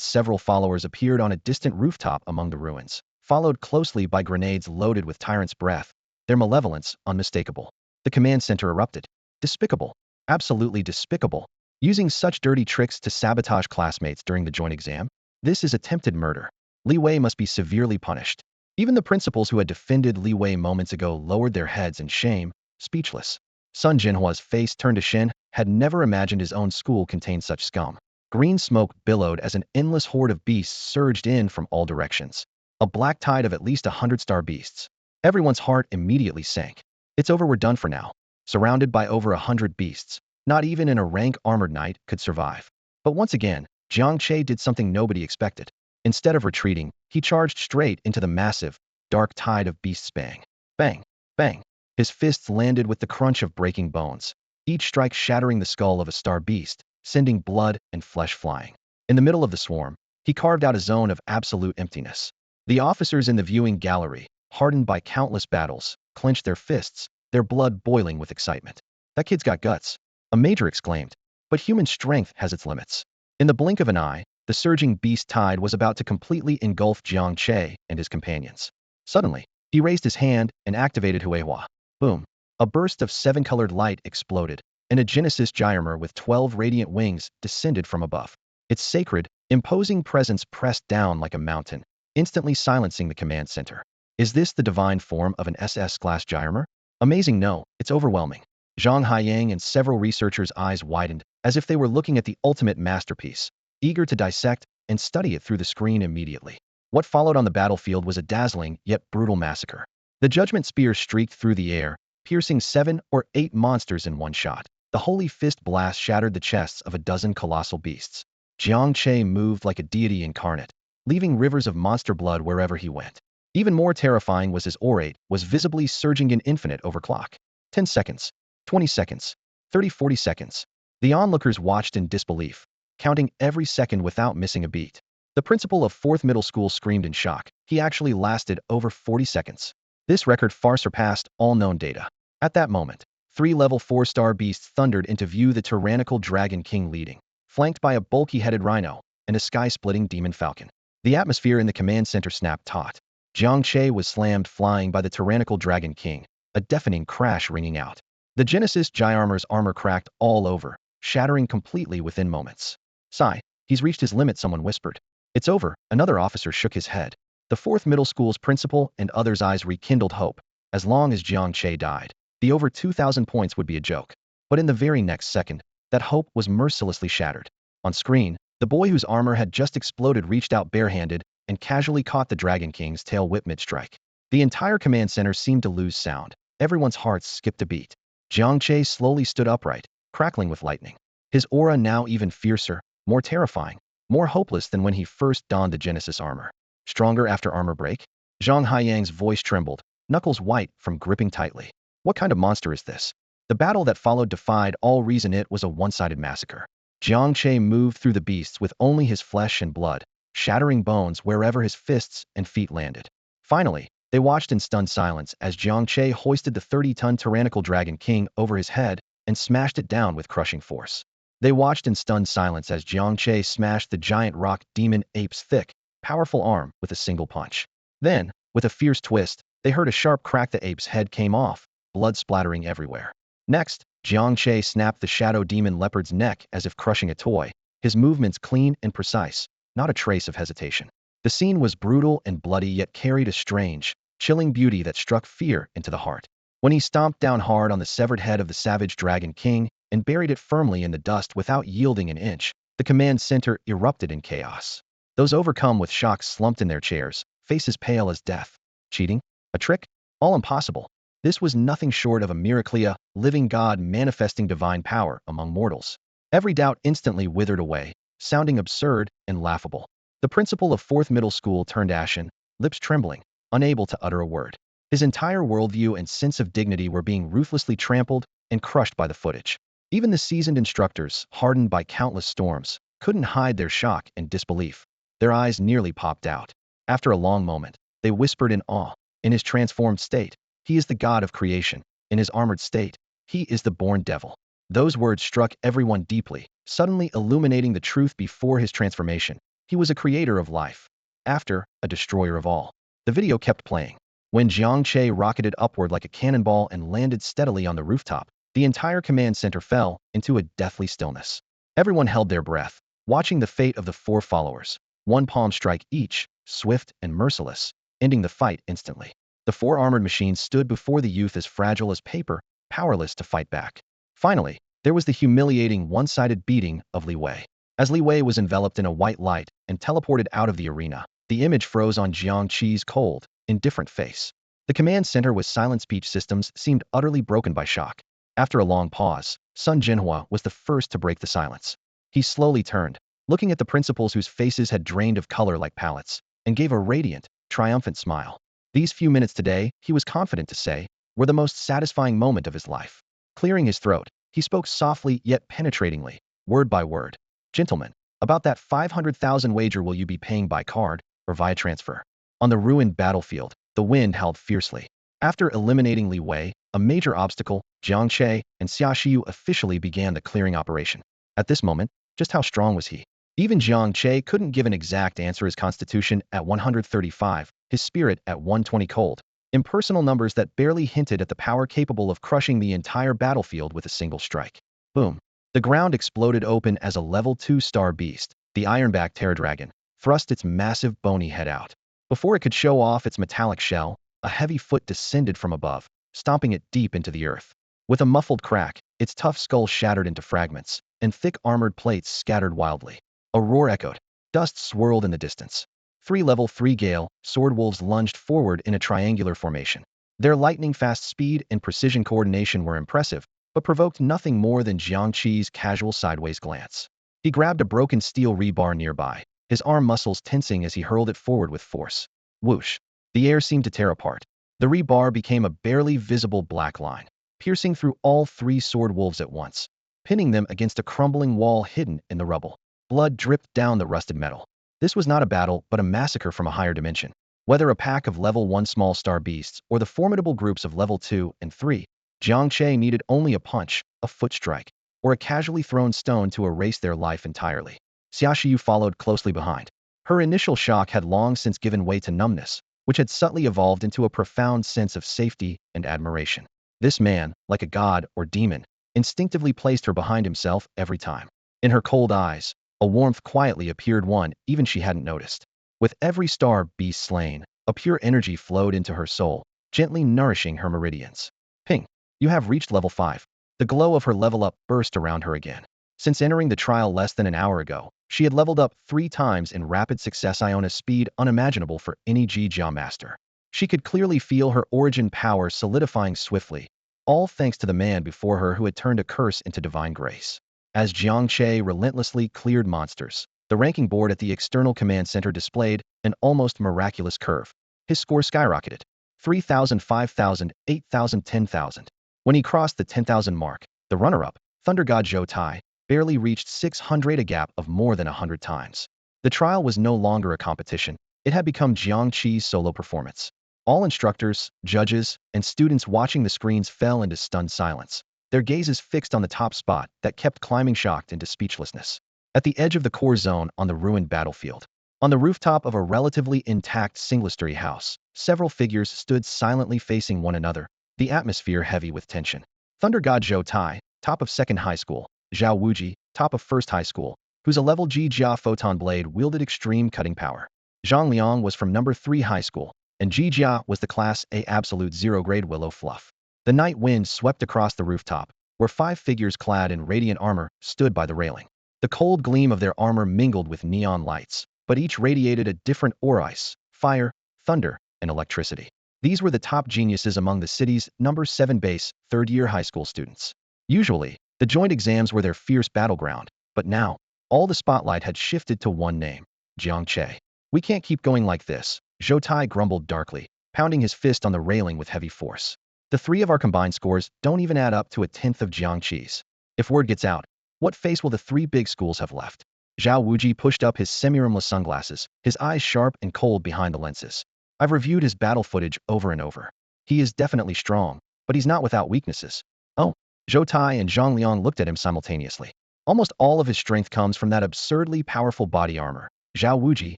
several followers appeared on a distant rooftop among the ruins, followed closely by grenades loaded with tyrant's breath, their malevolence unmistakable. The command center erupted. Despicable. Absolutely despicable. Using such dirty tricks to sabotage classmates during the joint exam? This is attempted murder. Li Wei must be severely punished. Even the principals who had defended Li Wei moments ago lowered their heads in shame, speechless. Sun Jinhua's face turned to Shin, had never imagined his own school contained such scum. Green smoke billowed as an endless horde of beasts surged in from all directions. A black tide of at least 100 star beasts. Everyone's heart immediately sank. It's over, we're done for now. Surrounded by over 100 beasts, not even in a rank armored knight could survive. But once again, Jiang Che did something nobody expected. Instead of retreating, he charged straight into the massive, dark tide of beasts. Bang, bang, bang. His fists landed with the crunch of breaking bones, each strike shattering the skull of a star beast, sending blood and flesh flying. In the middle of the swarm, he carved out a zone of absolute emptiness. The officers in the viewing gallery, hardened by countless battles, clenched their fists, their blood boiling with excitement. That kid's got guts, a major exclaimed. But human strength has its limits. In the blink of an eye, the surging beast tide was about to completely engulf Jiang Che and his companions. Suddenly, he raised his hand and activated Huehua. Boom. A burst of 7-colored light exploded, and a Genesis Gyromer with 12 radiant wings descended from above. Its sacred, imposing presence pressed down like a mountain, instantly silencing the command center. Is this the divine form of an SS-class Gyromer? Amazing, no, it's overwhelming. Zhang Haiyang and several researchers' eyes widened, as if they were looking at the ultimate masterpiece, eager to dissect and study it through the screen immediately. What followed on the battlefield was a dazzling yet brutal massacre. The Judgment Spear streaked through the air, piercing 7 or 8 monsters in one shot. The Holy Fist blast shattered the chests of a dozen colossal beasts. Jiang Che moved like a deity incarnate, leaving rivers of monster blood wherever he went. Even more terrifying was his orate, was visibly surging in infinite overclock. 10 seconds, 20 seconds, 30, 40 seconds. The onlookers watched in disbelief, counting every second without missing a beat. The principal of 4th Middle School screamed in shock. He actually lasted over 40 seconds. This record far surpassed all known data. At that moment, 3 level 4-star beasts thundered into view, the tyrannical Dragon King leading, flanked by a bulky-headed rhino and a sky-splitting demon falcon. The atmosphere in the command center snapped taut. Jiang Che was slammed flying by the tyrannical Dragon King, a deafening crash ringing out. The Genesis Gyromer's armor cracked all over, shattering completely within moments. Sigh, he's reached his limit, someone whispered. It's over, another officer shook his head. The 4th Middle School's principal and others' eyes rekindled hope. As long as Jiang Che died, the over 2,000 points would be a joke. But in the very next second, that hope was mercilessly shattered. On screen, the boy whose armor had just exploded reached out barehanded and casually caught the Dragon King's tail whip mid-strike. The entire command center seemed to lose sound. Everyone's hearts skipped a beat. Jiang Che slowly stood upright, crackling with lightning. His aura now even fiercer, more terrifying, more hopeless than when he first donned the Genesis armor. Stronger after armor break? Zhang Haiyang's voice trembled, knuckles white from gripping tightly. What kind of monster is this? The battle that followed defied all reason. It was a one-sided massacre. Jiang Che moved through the beasts with only his flesh and blood, shattering bones wherever his fists and feet landed. Finally, they watched in stunned silence as Jiang Che hoisted the 30-ton tyrannical Dragon King over his head and smashed it down with crushing force. They watched in stunned silence as Jiang Che smashed the giant rock demon ape's thick, powerful arm with a single punch. Then, with a fierce twist, they heard a sharp crack. The ape's head came off, blood splattering everywhere. Next, Jiang Che snapped the shadow demon leopard's neck as if crushing a toy, his movements clean and precise, not a trace of hesitation. The scene was brutal and bloody yet carried a strange, chilling beauty that struck fear into the heart. When he stomped down hard on the severed head of the savage Dragon King and buried it firmly in the dust without yielding an inch, the command center erupted in chaos. Those overcome with shock slumped in their chairs, faces pale as death. Cheating? A trick? All impossible. This was nothing short of a miracle, a living god manifesting divine power among mortals. Every doubt instantly withered away, sounding absurd and laughable. The principal of 4th Middle School turned ashen, lips trembling, unable to utter a word. His entire worldview and sense of dignity were being ruthlessly trampled and crushed by the footage. Even the seasoned instructors, hardened by countless storms, couldn't hide their shock and disbelief. Their eyes nearly popped out. After a long moment, they whispered in awe. In his transformed state, he is the god of creation. In his armored state, he is the born devil. Those words struck everyone deeply, suddenly illuminating the truth. Before his transformation, he was a creator of life. After, a destroyer of all. The video kept playing. When Jiang Che rocketed upward like a cannonball and landed steadily on the rooftop, the entire command center fell into a deathly stillness. Everyone held their breath, watching the fate of the 4 followers, one palm strike each, swift and merciless, ending the fight instantly. The four armored machines stood before the youth as fragile as paper, powerless to fight back. Finally, there was the humiliating one-sided beating of Li Wei. As Li Wei was enveloped in a white light and teleported out of the arena, the image froze on Jiang Che's cold, indifferent face. The command center with silent speech systems seemed utterly broken by shock. After a long pause, Sun Jinhua was the first to break the silence. He slowly turned, looking at the principals whose faces had drained of color like palettes, and gave a radiant, triumphant smile. These few minutes today, he was confident to say, were the most satisfying moment of his life. Clearing his throat, he spoke softly yet penetratingly, word by word. Gentlemen, about that 500,000 wager will you be paying by card or via transfer? On the ruined battlefield, the wind howled fiercely. After eliminating Li Wei, a major obstacle, Jiang Che and Xia Shiyu officially began the clearing operation. At this moment, just how strong was he? Even Jiang Che couldn't give an exact answer. His constitution at 135, his spirit at 120 cold. Impersonal numbers that barely hinted at the power capable of crushing the entire battlefield with a single strike. Boom. The ground exploded open as a level 2 star beast, the ironback terror dragon, thrust its massive bony head out. Before it could show off its metallic shell, a heavy foot descended from above, stomping it deep into the earth. With a muffled crack, its tough skull shattered into fragments, and thick armored plates scattered wildly. A roar echoed. Dust swirled in the distance. 3 level 3 Gale sword wolves lunged forward in a triangular formation. Their lightning-fast speed and precision coordination were impressive, but provoked nothing more than Jiang Che's casual sideways glance. He grabbed a broken steel rebar nearby, his arm muscles tensing as he hurled it forward with force. Whoosh! The air seemed to tear apart. The rebar became a barely visible black line, piercing through all 3 sword wolves at once, pinning them against a crumbling wall hidden in the rubble. Blood dripped down the rusted metal. This was not a battle, but a massacre from a higher dimension. Whether a pack of level 1 small star beasts or the formidable groups of level 2 and 3, Jiang Che needed only a punch, a foot strike, or a casually thrown stone to erase their life entirely. Xia Shiyu followed closely behind. Her initial shock had long since given way to numbness, which had subtly evolved into a profound sense of safety and admiration. This man, like a god or demon, instinctively placed her behind himself every time. In her cold eyes, a warmth quietly appeared even she hadn't noticed. With every star beast slain, a pure energy flowed into her soul, gently nourishing her meridians. Ping! You have reached level 5. The glow of her level up burst around her again. Since entering the trial less than an hour ago, she had leveled up 3 times in rapid success, Iona's speed unimaginable for any Jia master. She could clearly feel her origin power solidifying swiftly, all thanks to the man before her who had turned a curse into divine grace. As Jiang Che relentlessly cleared monsters, the ranking board at the external command center displayed an almost miraculous curve. His score skyrocketed. 3,000, 5,000, 8,000, 10,000. When he crossed the 10,000 mark, the runner-up, Thunder God Zhou Tai, barely reached 600, a gap of more than 100 times. The trial was no longer a competition. It had become Jiang Che's solo performance. All instructors, judges, and students watching the screens fell into stunned silence, their gazes fixed on the top spot that kept climbing, shocked into speechlessness. At the edge of the core zone on the ruined battlefield, on the rooftop of a relatively intact single-story house, several figures stood silently facing one another, the atmosphere heavy with tension. Thunder God Zhou Tai, top of 2nd high school, Zhao Wuji, top of 1st high school, whose level G Jia photon blade wielded extreme cutting power. Zhang Liang was from number 3 high school, and Ji Jia was the Class A Absolute 0 grade Willow Fluff. The night wind swept across the rooftop, where 5 figures clad in radiant armor stood by the railing. The cold gleam of their armor mingled with neon lights, but each radiated a different aura: ice, fire, thunder, and electricity. These were the top geniuses among the city's number 7 base, 3rd-year high school students. Usually, the joint exams were their fierce battleground, but now, all the spotlight had shifted to one name: Jiang Che. We can't keep going like this, Zhou Tai grumbled darkly, pounding his fist on the railing with heavy force. The 3 of our combined scores don't even add up to a 10th of Jiang Che's. If word gets out, what face will the 3 big schools have left? Zhao Wuji pushed up his semi-rimless sunglasses, his eyes sharp and cold behind the lenses. I've reviewed his battle footage over and over. He is definitely strong, but he's not without weaknesses. Oh, Zhou Tai and Zhang Liang looked at him simultaneously. Almost all of his strength comes from that absurdly powerful body armor, Zhao Wuji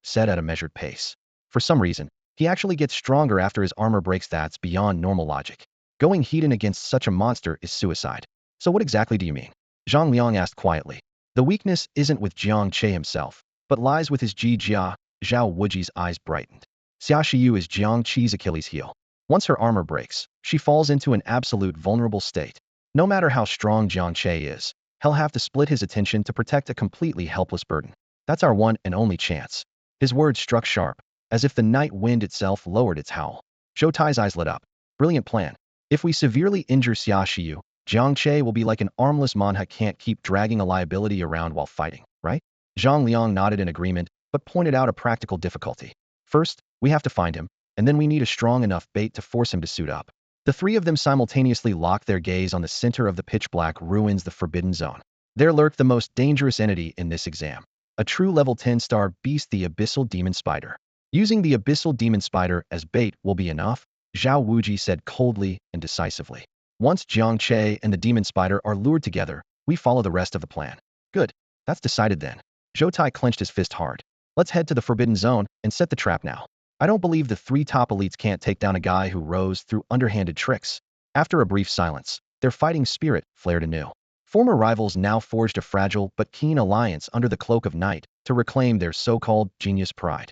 said at a measured pace. For some reason, he actually gets stronger after his armor breaks. That's beyond normal logic. Going heat-in against such a monster is suicide. So what exactly do you mean? Zhang Liang asked quietly. The weakness isn't with Jiang Che himself, but lies with his Ji Jia, Zhao Wuji's eyes brightened. Xia Shiyu is Jiang Che's Achilles heel. Once her armor breaks, she falls into an absolute vulnerable state. No matter how strong Jiang Che is, he'll have to split his attention to protect a completely helpless burden. That's our one and only chance. His words struck sharp, as if the night wind itself lowered its howl. Zhou Tai's eyes lit up. Brilliant plan. If we severely injure Xia Shiyu, Jiang Che will be like an armless man who can't keep dragging a liability around while fighting, right? Zhang Liang nodded in agreement, but pointed out a practical difficulty. First, we have to find him, and then we need a strong enough bait to force him to suit up. The three of them simultaneously locked their gaze on the center of the pitch-black ruins, the Forbidden Zone. There lurked the most dangerous entity in this exam. A true level 10-star beast, the Abyssal Demon Spider. Using the Abyssal Demon Spider as bait will be enough, Zhao Wuji said coldly and decisively. Once Jiang Che and the Demon Spider are lured together, we follow the rest of the plan. Good. That's decided then. Zhou Tai clenched his fist hard. Let's head to the Forbidden Zone and set the trap now. I don't believe the three top elites can't take down a guy who rose through underhanded tricks. After a brief silence, their fighting spirit flared anew. Former rivals now forged a fragile but keen alliance under the cloak of night to reclaim their so-called genius pride.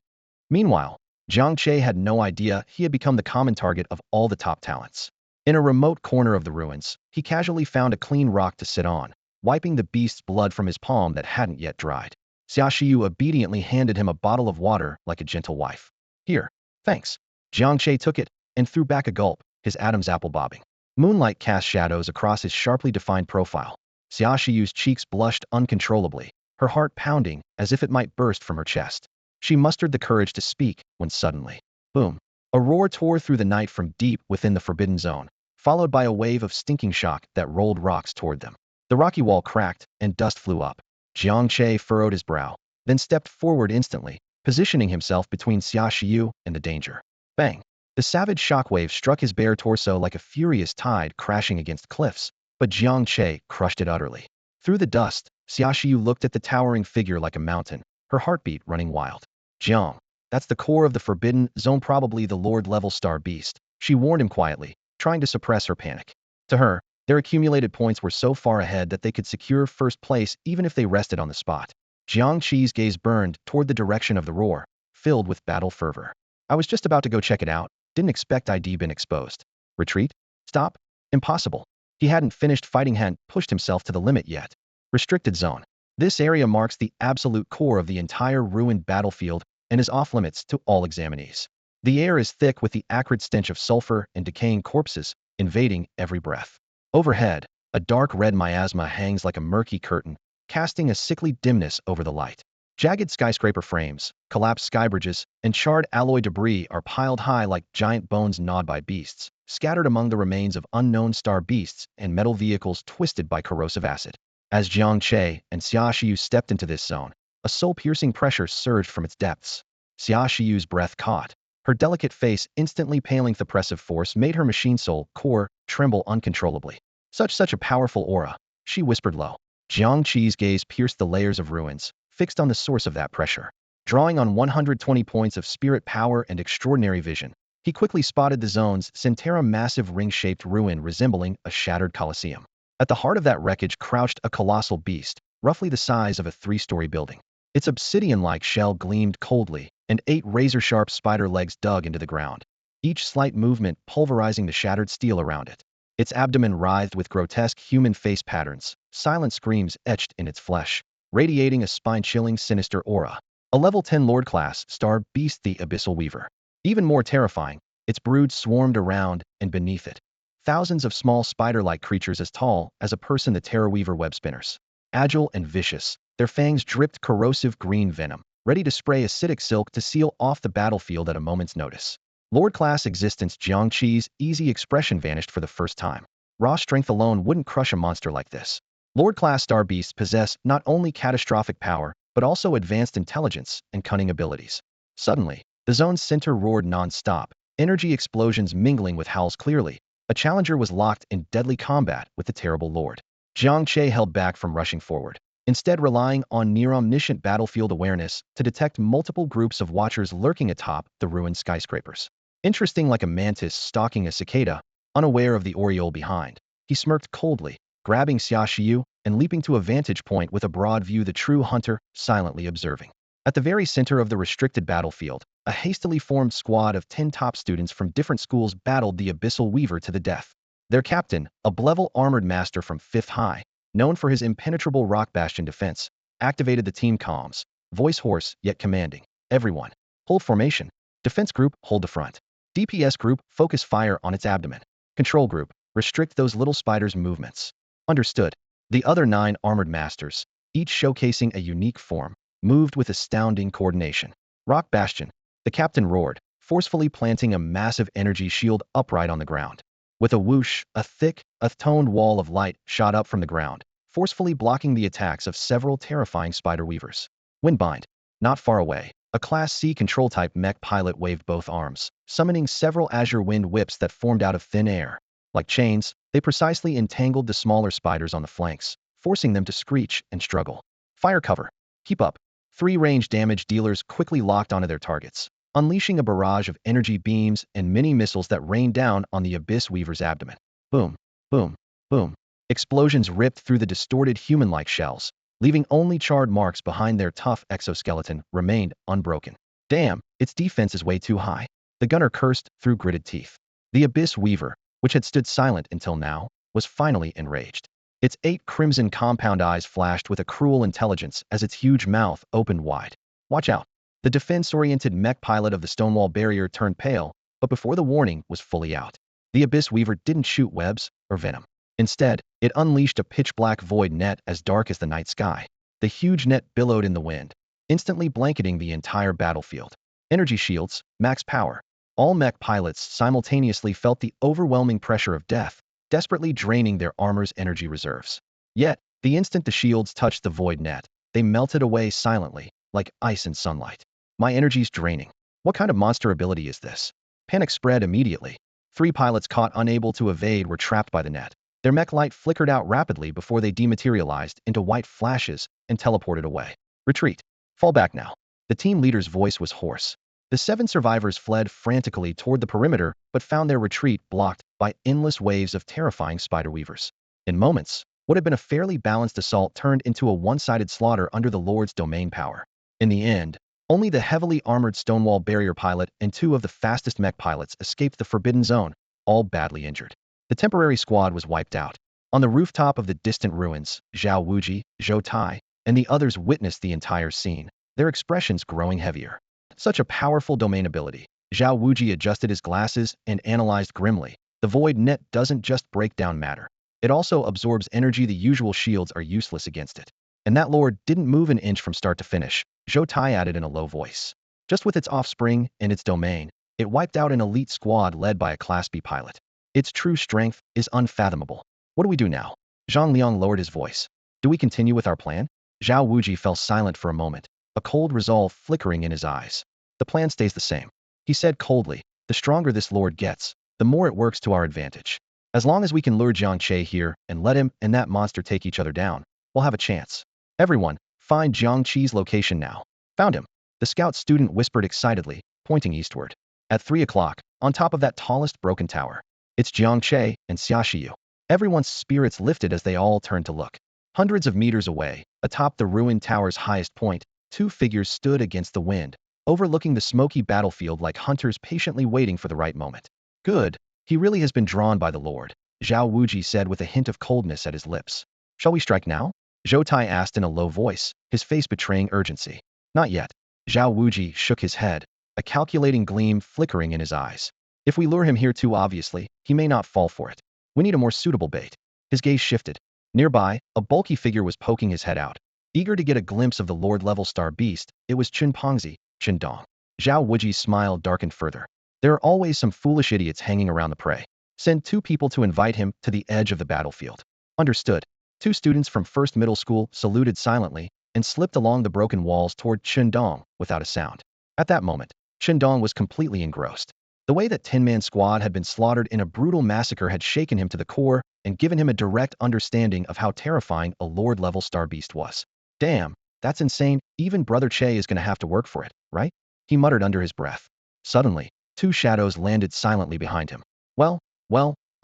Meanwhile, Jiang Che had no idea he had become the common target of all the top talents. In a remote corner of the ruins, he casually found a clean rock to sit on, wiping the beast's blood from his palm that hadn't yet dried. Xia Shiyu obediently handed him a bottle of water like a gentle wife. Here, thanks. Jiang Che took it and threw back a gulp, his Adam's apple bobbing. Moonlight cast shadows across his sharply defined profile. Xia Shiyu's cheeks blushed uncontrollably, her heart pounding as if it might burst from her chest. She mustered the courage to speak when suddenly, boom, a roar tore through the night from deep within the Forbidden Zone, followed by a wave of stinking shock that rolled rocks toward them. The rocky wall cracked and dust flew up. Jiang Che furrowed his brow, then stepped forward instantly, positioning himself between Xia Shiyu and the danger. Bang! The savage shockwave struck his bare torso like a furious tide crashing against cliffs, but Jiang Che crushed it utterly. Through the dust, Xia Shiyu looked at the towering figure like a mountain, her heartbeat running wild. Jiang, that's the core of the Forbidden Zone, probably the Lord-level star beast, she warned him quietly, trying to suppress her panic. To her, their accumulated points were so far ahead that they could secure first place even if they rested on the spot. Jiang Che's gaze burned toward the direction of the roar, filled with battle fervor. I was just about to go check it out, didn't expect I'd been exposed. Retreat? Stop? Impossible. He hadn't finished fighting, hadn't pushed himself to the limit yet. Restricted zone. This area marks the absolute core of the entire ruined battlefield and is off-limits to all examinees. The air is thick with the acrid stench of sulfur and decaying corpses, invading every breath. Overhead, a dark red miasma hangs like a murky curtain, casting a sickly dimness over the light. Jagged skyscraper frames, collapsed skybridges, and charred alloy debris are piled high like giant bones gnawed by beasts, scattered among the remains of unknown star beasts and metal vehicles twisted by corrosive acid. As Jiang Che and Xia Shiyu stepped into this zone, a soul-piercing pressure surged from its depths. Xia Shiyu's breath caught. Her delicate face instantly paling. The oppressive force made her machine soul core tremble uncontrollably. Such a powerful aura, she whispered low. Jiang Che's gaze pierced the layers of ruins, fixed on the source of that pressure. Drawing on 120 points of spirit power and extraordinary vision, he quickly spotted the zone's center, a massive ring-shaped ruin resembling a shattered colosseum. At the heart of that wreckage crouched a colossal beast, roughly the size of a 3-story building. Its obsidian-like shell gleamed coldly, and 8 razor-sharp spider legs dug into the ground, each slight movement pulverizing the shattered steel around it. Its abdomen writhed with grotesque human face patterns, silent screams etched in its flesh, radiating a spine-chilling sinister aura. A level 10 Lord-class star beast, the Abyssal Weaver. Even more terrifying, its brood swarmed around and beneath it. Thousands of small spider-like creatures as tall as a person, the Terror Weaver web spinners. Agile and vicious, their fangs dripped corrosive green venom, ready to spray acidic silk to seal off the battlefield at a moment's notice. Lord-class existence. Jiang Che's easy expression vanished for the first time. Raw strength alone wouldn't crush a monster like this. Lord-class star beasts possess not only catastrophic power, but also advanced intelligence and cunning abilities. Suddenly, the zone's center roared non-stop, energy explosions mingling with howls. Clearly, a challenger was locked in deadly combat with the terrible lord. Jiang Che held back from rushing forward, instead relying on near-omniscient battlefield awareness to detect multiple groups of watchers lurking atop the ruined skyscrapers. Interesting, like a mantis stalking a cicada, unaware of the aureole behind. He smirked coldly, grabbing Xia Shiyu and leaping to a vantage point with a broad view, the true hunter silently observing. At the very center of the restricted battlefield, a hastily formed squad of 10 top students from different schools battled the Abyssal Weaver to the death. Their captain, a Blevel armored master from 5th High, known for his impenetrable rock bastion defense, activated the team comms, voice hoarse yet commanding. Everyone, hold formation. Defense group, hold the front. DPS group, focus fire on its abdomen. Control group, restrict those little spiders' movements. Understood. The other 9 armored masters, each showcasing a unique form, moved with astounding coordination. Rock bastion, the captain roared, forcefully planting a massive energy shield upright on the ground. With a whoosh, a thick, toned wall of light shot up from the ground, forcefully blocking the attacks of several terrifying spider weavers. Windbind, not far away, a Class C control-type mech pilot waved both arms, summoning several azure wind whips that formed out of thin air. Like chains, they precisely entangled the smaller spiders on the flanks, forcing them to screech and struggle. Fire cover. Keep up. 3 range damage dealers quickly locked onto their targets, unleashing a barrage of energy beams and mini missiles that rained down on the Abyss Weaver's abdomen. Boom, boom, boom. Explosions ripped through the distorted human-like shells, leaving only charred marks behind their tough exoskeleton remained unbroken. Damn, its defense is way too high. The gunner cursed through gritted teeth. The Abyss Weaver, which had stood silent until now, was finally enraged. Its 8 crimson compound eyes flashed with a cruel intelligence as its huge mouth opened wide. Watch out. The defense-oriented mech pilot of the Stonewall barrier turned pale, but before the warning was fully out, the Abyss Weaver didn't shoot webs or venom. Instead, it unleashed a pitch-black void net as dark as the night sky. The huge net billowed in the wind, instantly blanketing the entire battlefield. Energy shields, max power. All mech pilots simultaneously felt the overwhelming pressure of death, desperately draining their armor's energy reserves. Yet, the instant the shields touched the void net, they melted away silently, like ice in sunlight. My energy's draining. What kind of monster ability is this? Panic spread immediately. 3 pilots caught unable to evade were trapped by the net. Their mech light flickered out rapidly before they dematerialized into white flashes and teleported away. Retreat. Fall back now. The team leader's voice was hoarse. The 7 survivors fled frantically toward the perimeter but found their retreat blocked by endless waves of terrifying spider weavers. In moments, what had been a fairly balanced assault turned into a one-sided slaughter under the Lord's domain power. In the end, only the heavily armored Stonewall barrier pilot and 2 of the fastest mech pilots escaped the Forbidden Zone, all badly injured. The temporary squad was wiped out. On the rooftop of the distant ruins, Zhao Wuji, Zhou Tai, and the others witnessed the entire scene, their expressions growing heavier. Such a powerful domain ability. Zhao Wuji adjusted his glasses and analyzed grimly. The void net doesn't just break down matter. It also absorbs energy the usual shields are useless against it. And that lord didn't move an inch from start to finish, Zhou Tai added in a low voice. Just with its offspring and its domain, it wiped out an elite squad led by a Class B pilot. Its true strength is unfathomable. What do we do now? Zhang Liang lowered his voice. Do we continue with our plan? Zhao Wuji fell silent for a moment, a cold resolve flickering in his eyes. The plan stays the same. He said coldly, the stronger this lord gets, the more it works to our advantage. As long as we can lure Jiang Che here and let him and that monster take each other down, we'll have a chance. Everyone, find Jiang Che's location now. Found him. The scout student whispered excitedly, pointing eastward. At 3 o'clock, on top of that tallest broken tower. It's Jiang Che and Xia Shiyu. Everyone's spirits lifted as they all turned to look. Hundreds of meters away, atop the ruined tower's highest point, 2 figures stood against the wind, overlooking the smoky battlefield like hunters patiently waiting for the right moment. Good. He really has been drawn by the Lord, Zhao Wuji said with a hint of coldness at his lips. Shall we strike now? Zhou Tai asked in a low voice, his face betraying urgency. Not yet. Zhao Wuji shook his head, a calculating gleam flickering in his eyes. If we lure him here too obviously, he may not fall for it. We need a more suitable bait. His gaze shifted. Nearby, a bulky figure was poking his head out. Eager to get a glimpse of the Lord-level star beast, it was Chun Pongzi, Dong. Zhao Wuji's smile darkened further. There are always some foolish idiots hanging around the prey. Send 2 people to invite him to the edge of the battlefield. Understood. 2 students from First Middle School saluted silently and slipped along the broken walls toward Dong without a sound. At that moment, Dong was completely engrossed. The way that 10-man squad had been slaughtered in a brutal massacre had shaken him to the core and given him a direct understanding of how terrifying a Lord-level star beast was. Damn, that's insane. Even Brother Che is going to have to work for it, right? He muttered under his breath. Suddenly, 2 shadows landed silently behind him. Well,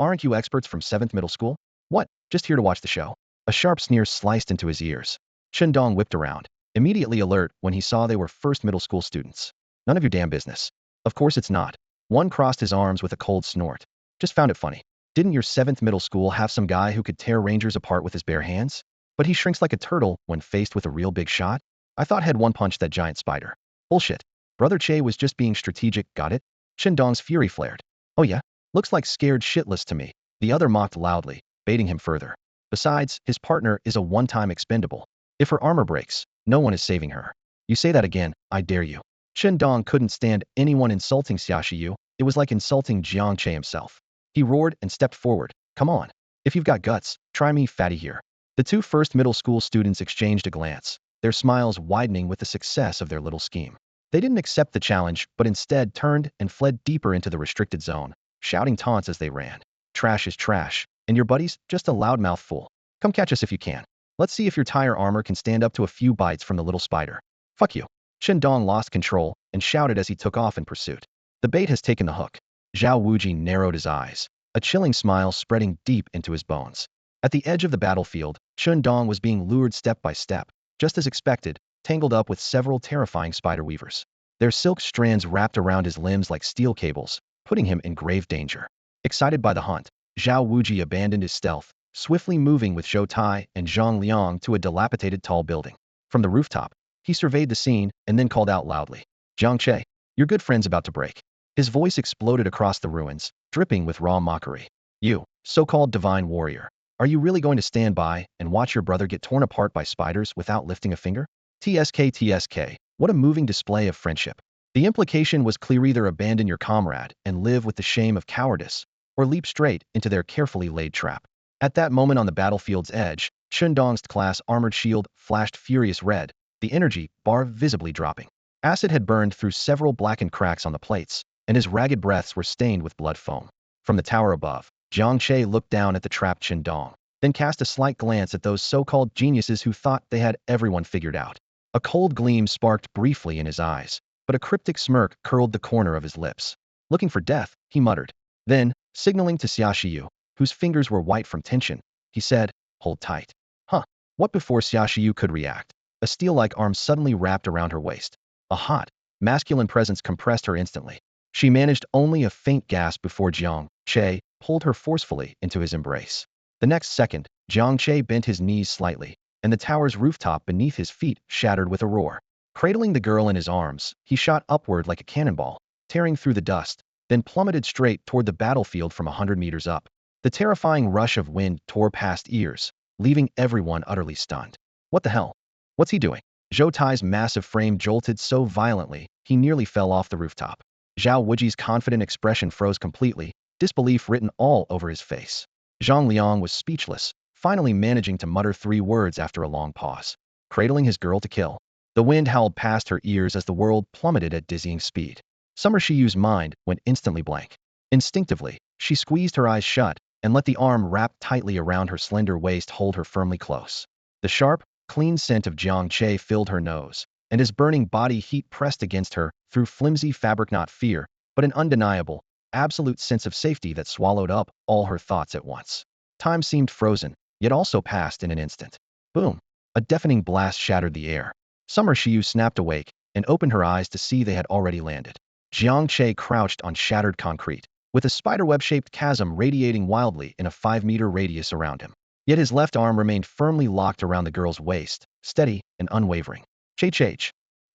aren't you experts from 7th Middle School? What, just here to watch the show? A sharp sneer sliced into his ears. Dong whipped around. immediately alert when he saw they were first middle school students. None of your damn business. Of course it's not. One crossed his arms with a cold snort. Just found it funny. Didn't your 7th middle school have some guy who could tear rangers apart with his bare hands? But he shrinks like a turtle when faced with a real big shot? I thought he'd one-punch that giant spider. Bullshit. Brother Che was just being strategic, got it? Dong's fury flared. Oh yeah? Looks like scared shitless to me. The other mocked loudly, baiting him further. Besides, his partner is a one-time expendable. If her armor breaks, no one is saving her. You say that again, I dare you. Dong couldn't stand anyone insulting Xia Shiyu. It was like insulting Jiang Che himself. He roared and stepped forward. Come on. If you've got guts, try me, fatty here. The two first middle school students exchanged a glance, their smiles widening with the success of their little scheme. They didn't accept the challenge, but instead turned and fled deeper into the restricted zone, shouting taunts as they ran. Trash is trash, and your buddy's just a loudmouth fool. Come catch us if you can. Let's see if your tire armor can stand up to a few bites from the little spider. Fuck you. Dong lost control and shouted as he took off in pursuit. The bait has taken the hook. Zhao Wuji narrowed his eyes, a chilling smile spreading deep into his bones. At the edge of the battlefield, Dong was being lured step by step, just as expected, tangled up with several terrifying spider weavers. Their silk strands wrapped around his limbs like steel cables, putting him in grave danger. Excited by the hunt, Zhao Wuji abandoned his stealth, swiftly moving with Zhou Tai and Zhang Liang to a dilapidated tall building. From the rooftop, he surveyed the scene and then called out loudly, Jiang Che, your good friend's about to break. His voice exploded across the ruins, dripping with raw mockery. You, so-called divine warrior, are you really going to stand by and watch your brother get torn apart by spiders without lifting a finger? TSK, what a moving display of friendship. The implication was clear: either abandon your comrade and live with the shame of cowardice, or leap straight into their carefully laid trap. At that moment on the battlefield's edge, Dong's class armored shield flashed furious red, the energy bar visibly dropping. Acid had burned through several blackened cracks on the plates, and his ragged breaths were stained with blood foam. From the tower above, Jiang Che looked down at the trapped Dong, then cast a slight glance at those so-called geniuses who thought they had everyone figured out. A cold gleam sparked briefly in his eyes, but a cryptic smirk curled the corner of his lips. Looking for death, he muttered. Then, signaling to Xia Shiyu, whose fingers were white from tension, he said, hold tight. Huh. What? Before Xia Shiyu could react, a steel-like arm suddenly wrapped around her waist. A hot, masculine presence compressed her instantly. She managed only a faint gasp before Jiang Che pulled her forcefully into his embrace. The next second, Jiang Che bent his knees slightly, and the tower's rooftop beneath his feet shattered with a roar. Cradling the girl in his arms, he shot upward like a cannonball, tearing through the dust, then plummeted straight toward the battlefield from 100 meters up. The terrifying rush of wind tore past ears, leaving everyone utterly stunned. What the hell? What's he doing? Zhou Tai's massive frame jolted so violently, he nearly fell off the rooftop. Zhao Wuji's confident expression froze completely, disbelief written all over his face. Zhang Liang was speechless, finally managing to mutter 3 words after a long pause. Cradling his girl to kill. The wind howled past her ears as the world plummeted at dizzying speed. Summer Shiyu's mind went instantly blank. Instinctively, she squeezed her eyes shut and let the arm wrapped tightly around her slender waist hold her firmly close. The sharp, clean scent of Jiang Che filled her nose, and his burning body heat pressed against her through flimsy fabric. Not fear, but an undeniable, absolute sense of safety that swallowed up all her thoughts at once. Time seemed frozen, yet also passed in an instant. Boom! A deafening blast shattered the air. Summer Shiyu snapped awake and opened her eyes to see they had already landed. Jiang Che crouched on shattered concrete, with a spiderweb-shaped chasm radiating wildly in a 5-meter radius around him. Yet his left arm remained firmly locked around the girl's waist, steady and unwavering. Che.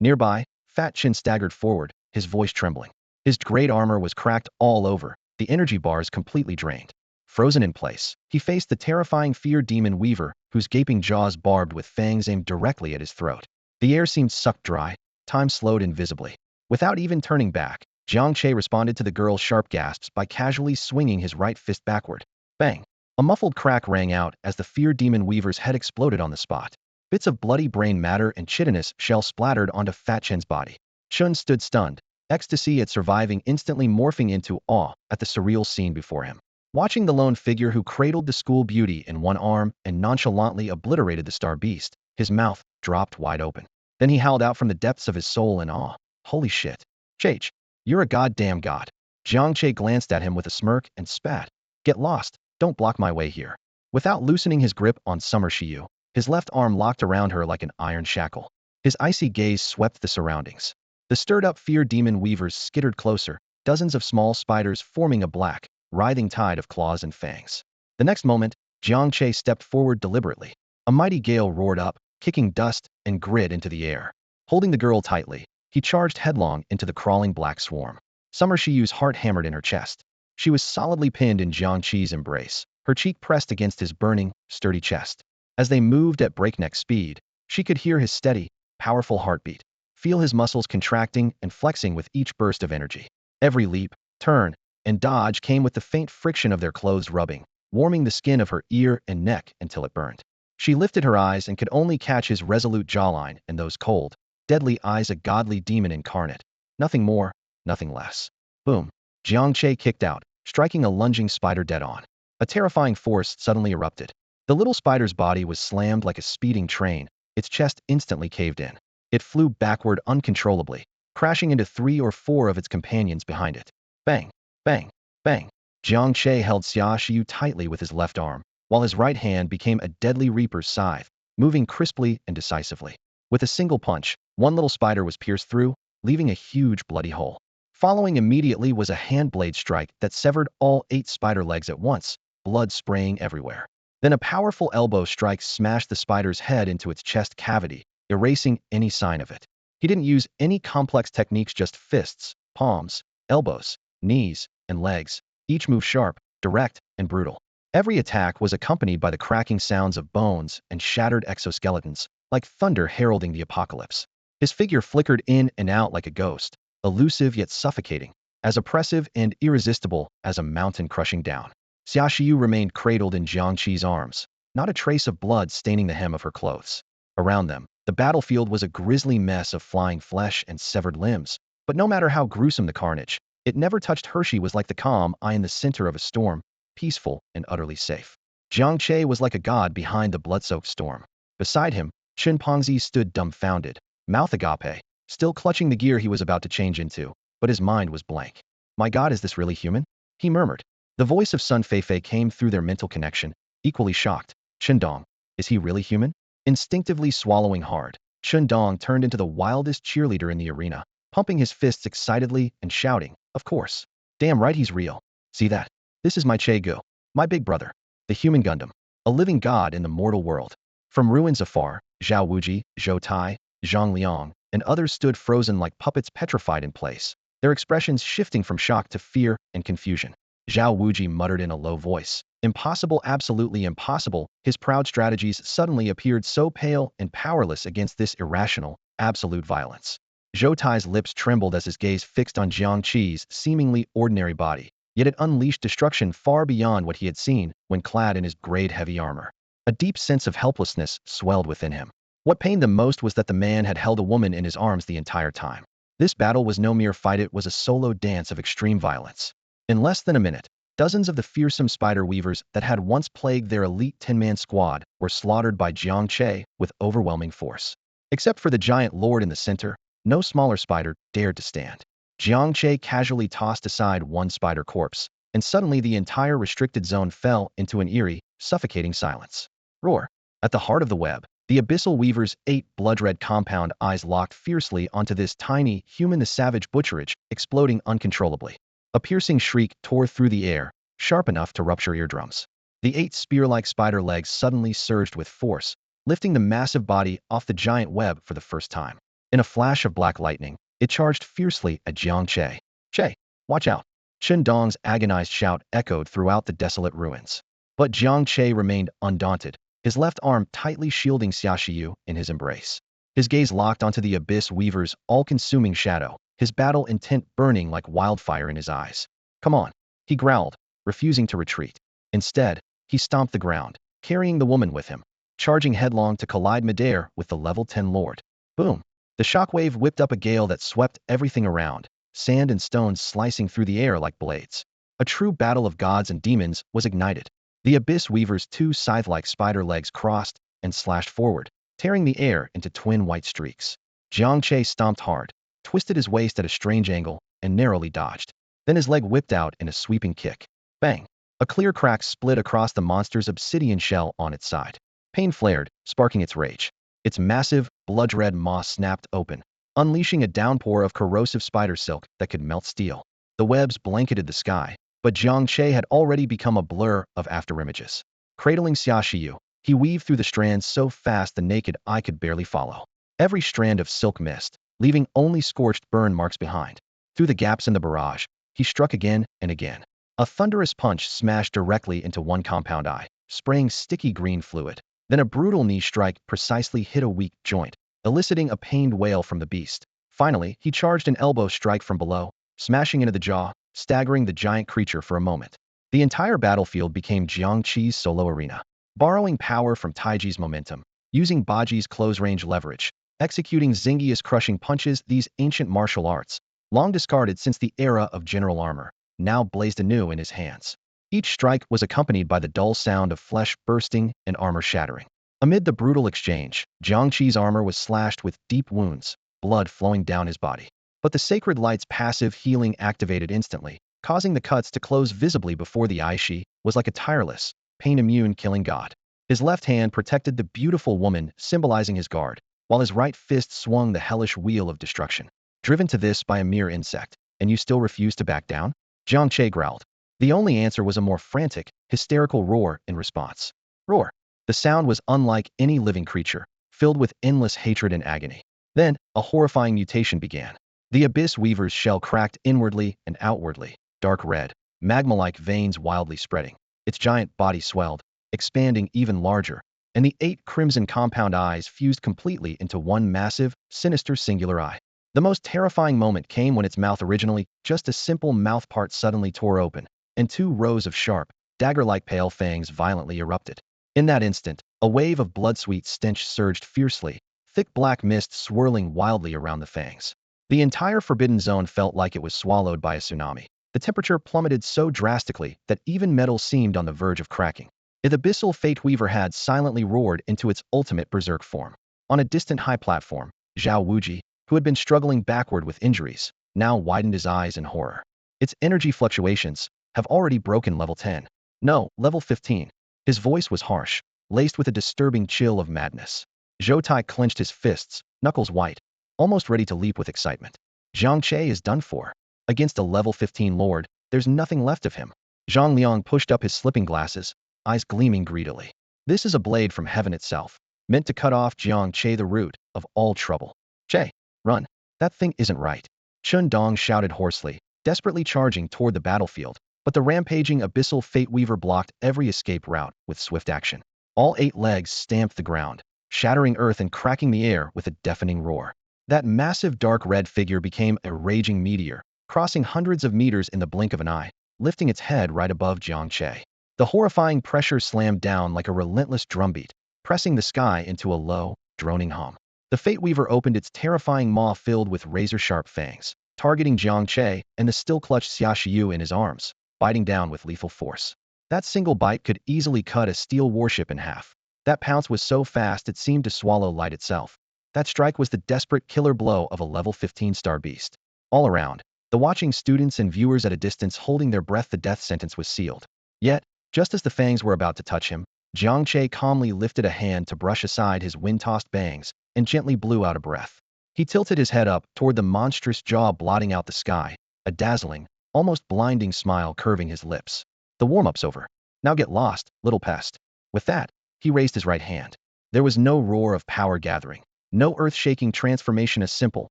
Nearby, Fat Chin staggered forward, his voice trembling. His great armor was cracked all over, the energy bars completely drained. Frozen in place, he faced the terrifying fear demon Weaver, whose gaping jaws barbed with fangs aimed directly at his throat. The air seemed sucked dry, time slowed invisibly. Without even turning back, Jiang Che responded to the girl's sharp gasps by casually swinging his right fist backward. Bang! A muffled crack rang out as the fear demon Weaver's head exploded on the spot. Bits of bloody brain matter and chitinous shell splattered onto Fat Chin's body. Chun stood stunned, ecstasy at surviving instantly morphing into awe at the surreal scene before him. Watching the lone figure who cradled the school beauty in one arm and nonchalantly obliterated the star beast, his mouth dropped wide open. Then he howled out from the depths of his soul in awe. Holy shit. Che, you're a goddamn god. Jiang Che glanced at him with a smirk and spat. Get lost, don't block my way here. Without loosening his grip on Summer Shiyu, his left arm locked around her like an iron shackle. His icy gaze swept the surroundings. The stirred-up fear demon weavers skittered closer, dozens of small spiders forming a black, writhing tide of claws and fangs. The next moment, Jiang Che stepped forward deliberately. A mighty gale roared up, kicking dust and grit into the air. Holding the girl tightly, he charged headlong into the crawling black swarm. Xia Shiyu's heart hammered in her chest. She was solidly pinned in Jiang Che's embrace, her cheek pressed against his burning, sturdy chest. As they moved at breakneck speed, she could hear his steady, powerful heartbeat, feel his muscles contracting and flexing with each burst of energy. Every leap, turn, and dodge came with the faint friction of their clothes rubbing, warming the skin of her ear and neck until it burned. She lifted her eyes and could only catch his resolute jawline and those cold, deadly eyes, a godly demon incarnate. Nothing more, nothing less. Boom. Jiang Che kicked out, striking a lunging spider dead on. A terrifying force suddenly erupted. The little spider's body was slammed like a speeding train, its chest instantly caved in. It flew backward uncontrollably, crashing into 3 or 4 of its companions behind it. Bang, bang, bang. Jiang Che held Xia Shiyu tightly with his left arm, while his right hand became a deadly reaper's scythe, moving crisply and decisively. With a single punch, one little spider was pierced through, leaving a huge bloody hole. Following immediately was a hand blade strike that severed all 8 spider legs at once, blood spraying everywhere. Then a powerful elbow strike smashed the spider's head into its chest cavity, erasing any sign of it. He didn't use any complex techniques, just fists, palms, elbows, knees, and legs, each move sharp, direct, and brutal. Every attack was accompanied by the cracking sounds of bones and shattered exoskeletons, like thunder heralding the apocalypse. His figure flickered in and out like a ghost, elusive yet suffocating, as oppressive and irresistible as a mountain crushing down. Xia Shiyu remained cradled in Jiang Che's arms, not a trace of blood staining the hem of her clothes. Around them, the battlefield was a grisly mess of flying flesh and severed limbs, but no matter how gruesome the carnage, it never touched her. She was like the calm eye in the center of a storm, peaceful and utterly safe. Jiang Che was like a god behind the blood-soaked storm. Beside him, Chen Pongzi stood dumbfounded, mouth agape, still clutching the gear he was about to change into, but his mind was blank. My god, is this really human? He murmured. The voice of Sun Feifei came through their mental connection, equally shocked. Chen Dong, is he really human? Instinctively swallowing hard, Chen Dong turned into the wildest cheerleader in the arena, pumping his fists excitedly and shouting, of course. Damn right he's real. See that? This is my Che Gu, my big brother, the human Gundam, a living god in the mortal world. From ruins afar, Zhao Wuji, Zhou Tai, Zhang Liang, and others stood frozen like puppets, petrified in place, their expressions shifting from shock to fear and confusion. Zhao Wuji muttered in a low voice, impossible, absolutely impossible. His proud strategies suddenly appeared so pale and powerless against this irrational, absolute violence. Zhou Tai's lips trembled as his gaze fixed on Jiang Che's seemingly ordinary body, yet it unleashed destruction far beyond what he had seen when clad in his grade-heavy armor. A deep sense of helplessness swelled within him. What pained them most was that the man had held a woman in his arms the entire time. This battle was no mere fight, it was a solo dance of extreme violence. In less than a minute, dozens of the fearsome spider weavers that had once plagued their elite 10-man squad were slaughtered by Jiang Che with overwhelming force. Except for the giant lord in the center, no smaller spider dared to stand. Jiang Che casually tossed aside one spider corpse, and suddenly the entire restricted zone fell into an eerie, suffocating silence. Roar! At the heart of the web, the abyssal weaver's 8 blood-red compound eyes locked fiercely onto this tiny human, the savage butcherage, exploding uncontrollably. A piercing shriek tore through the air, sharp enough to rupture eardrums. The 8 spear-like spider legs suddenly surged with force, lifting the massive body off the giant web for the first time. In a flash of black lightning, it charged fiercely at Jiang Che. Che, watch out! Chen Dong's agonized shout echoed throughout the desolate ruins. But Jiang Che remained undaunted, his left arm tightly shielding Xia Shiyu in his embrace. His gaze locked onto the abyss weaver's all-consuming shadow, his battle intent burning like wildfire in his eyes. Come on, he growled, refusing to retreat. Instead, he stomped the ground, carrying the woman with him, charging headlong to collide midair with the level 10 lord. Boom! The shockwave whipped up a gale that swept everything around, sand and stones slicing through the air like blades. A true battle of gods and demons was ignited. The abyss weaver's 2 scythe-like spider legs crossed and slashed forward, tearing the air into twin white streaks. Jiang Che stomped hard, twisted his waist at a strange angle, and narrowly dodged. Then his leg whipped out in a sweeping kick. Bang! A clear crack split across the monster's obsidian shell on its side. Pain flared, sparking its rage. Its massive, blood-red maw snapped open, unleashing a downpour of corrosive spider silk that could melt steel. The webs blanketed the sky, but Jiang Che had already become a blur of afterimages. Cradling Xia Shiyu, he weaved through the strands so fast the naked eye could barely follow. Every strand of silk missed, leaving only scorched burn marks behind. Through the gaps in the barrage, he struck again and again. A thunderous punch smashed directly into one compound eye, spraying sticky green fluid. Then a brutal knee strike precisely hit a weak joint, eliciting a pained wail from the beast. Finally, he charged an elbow strike from below, smashing into the jaw, staggering the giant creature for a moment. The entire battlefield became Jiang Che's solo arena. Borrowing power from Taiji's momentum, using Baji's close-range leverage, executing Xingyi's crushing punches, these ancient martial arts, long discarded since the era of general armor, now blazed anew in his hands. Each strike was accompanied by the dull sound of flesh bursting and armor shattering. Amid the brutal exchange, Jiang Che's armor was slashed with deep wounds, blood flowing down his body. But the Sacred Light's passive healing activated instantly, causing the cuts to close visibly before the eye. She was like a tireless, pain-immune killing god. His left hand protected the beautiful woman, symbolizing his guard, while his right fist swung the hellish wheel of destruction. Driven to this by a mere insect, and you still refuse to back down? Jiang Che growled. The only answer was a more frantic, hysterical roar in response. Roar. The sound was unlike any living creature, filled with endless hatred and agony. Then, a horrifying mutation began. The Abyss Weaver's shell cracked inwardly and outwardly, dark red, magma-like veins wildly spreading. Its giant body swelled, expanding even larger, and the 8 crimson compound eyes fused completely into one massive, sinister singular eye. The most terrifying moment came when its mouth, originally just a simple mouth part, suddenly tore open, and 2 rows of sharp, dagger-like pale fangs violently erupted. In that instant, a wave of blood-sweet stench surged fiercely, thick black mist swirling wildly around the fangs. The entire Forbidden Zone felt like it was swallowed by a tsunami. The temperature plummeted so drastically that even metal seemed on the verge of cracking. The abyssal Fate Weaver had silently roared into its ultimate berserk form. On a distant high platform, Zhao Wuji, who had been struggling backward with injuries, now widened his eyes in horror. Its energy fluctuations have already broken level 10. No, level 15. His voice was harsh, laced with a disturbing chill of madness. Zhou Tai clenched his fists, knuckles white, almost ready to leap with excitement. Jiang Che is done for. Against a level 15 lord, there's nothing left of him. Zhang Liang pushed up his slipping glasses, eyes gleaming greedily. This is a blade from heaven itself, meant to cut off Jiang Che, the root of all trouble. Che, run. That thing isn't right. Chun Dong shouted hoarsely, desperately charging toward the battlefield, but the rampaging abyssal Fate Weaver blocked every escape route with swift action. All 8 legs stamped the ground, shattering earth and cracking the air with a deafening roar. That massive dark red figure became a raging meteor, crossing hundreds of meters in the blink of an eye, lifting its head right above Jiang Che. The horrifying pressure slammed down like a relentless drumbeat, pressing the sky into a low, droning hum. The Fate Weaver opened its terrifying maw filled with razor-sharp fangs, targeting Jiang Che and the still-clutched Xia Shiyu in his arms, biting down with lethal force. That single bite could easily cut a steel warship in half. That pounce was so fast it seemed to swallow light itself. That strike was the desperate killer blow of a level 15 star beast. All around, the watching students and viewers at a distance holding their breath, the death sentence was sealed. Yet, just as the fangs were about to touch him, Jiang Che calmly lifted a hand to brush aside his wind-tossed bangs and gently blew out a breath. He tilted his head up toward the monstrous jaw blotting out the sky, a dazzling, almost blinding smile curving his lips. The warm-up's over. Now get lost, little pest. With that, he raised his right hand. There was no roar of power gathering, no earth-shaking transformation. A simple,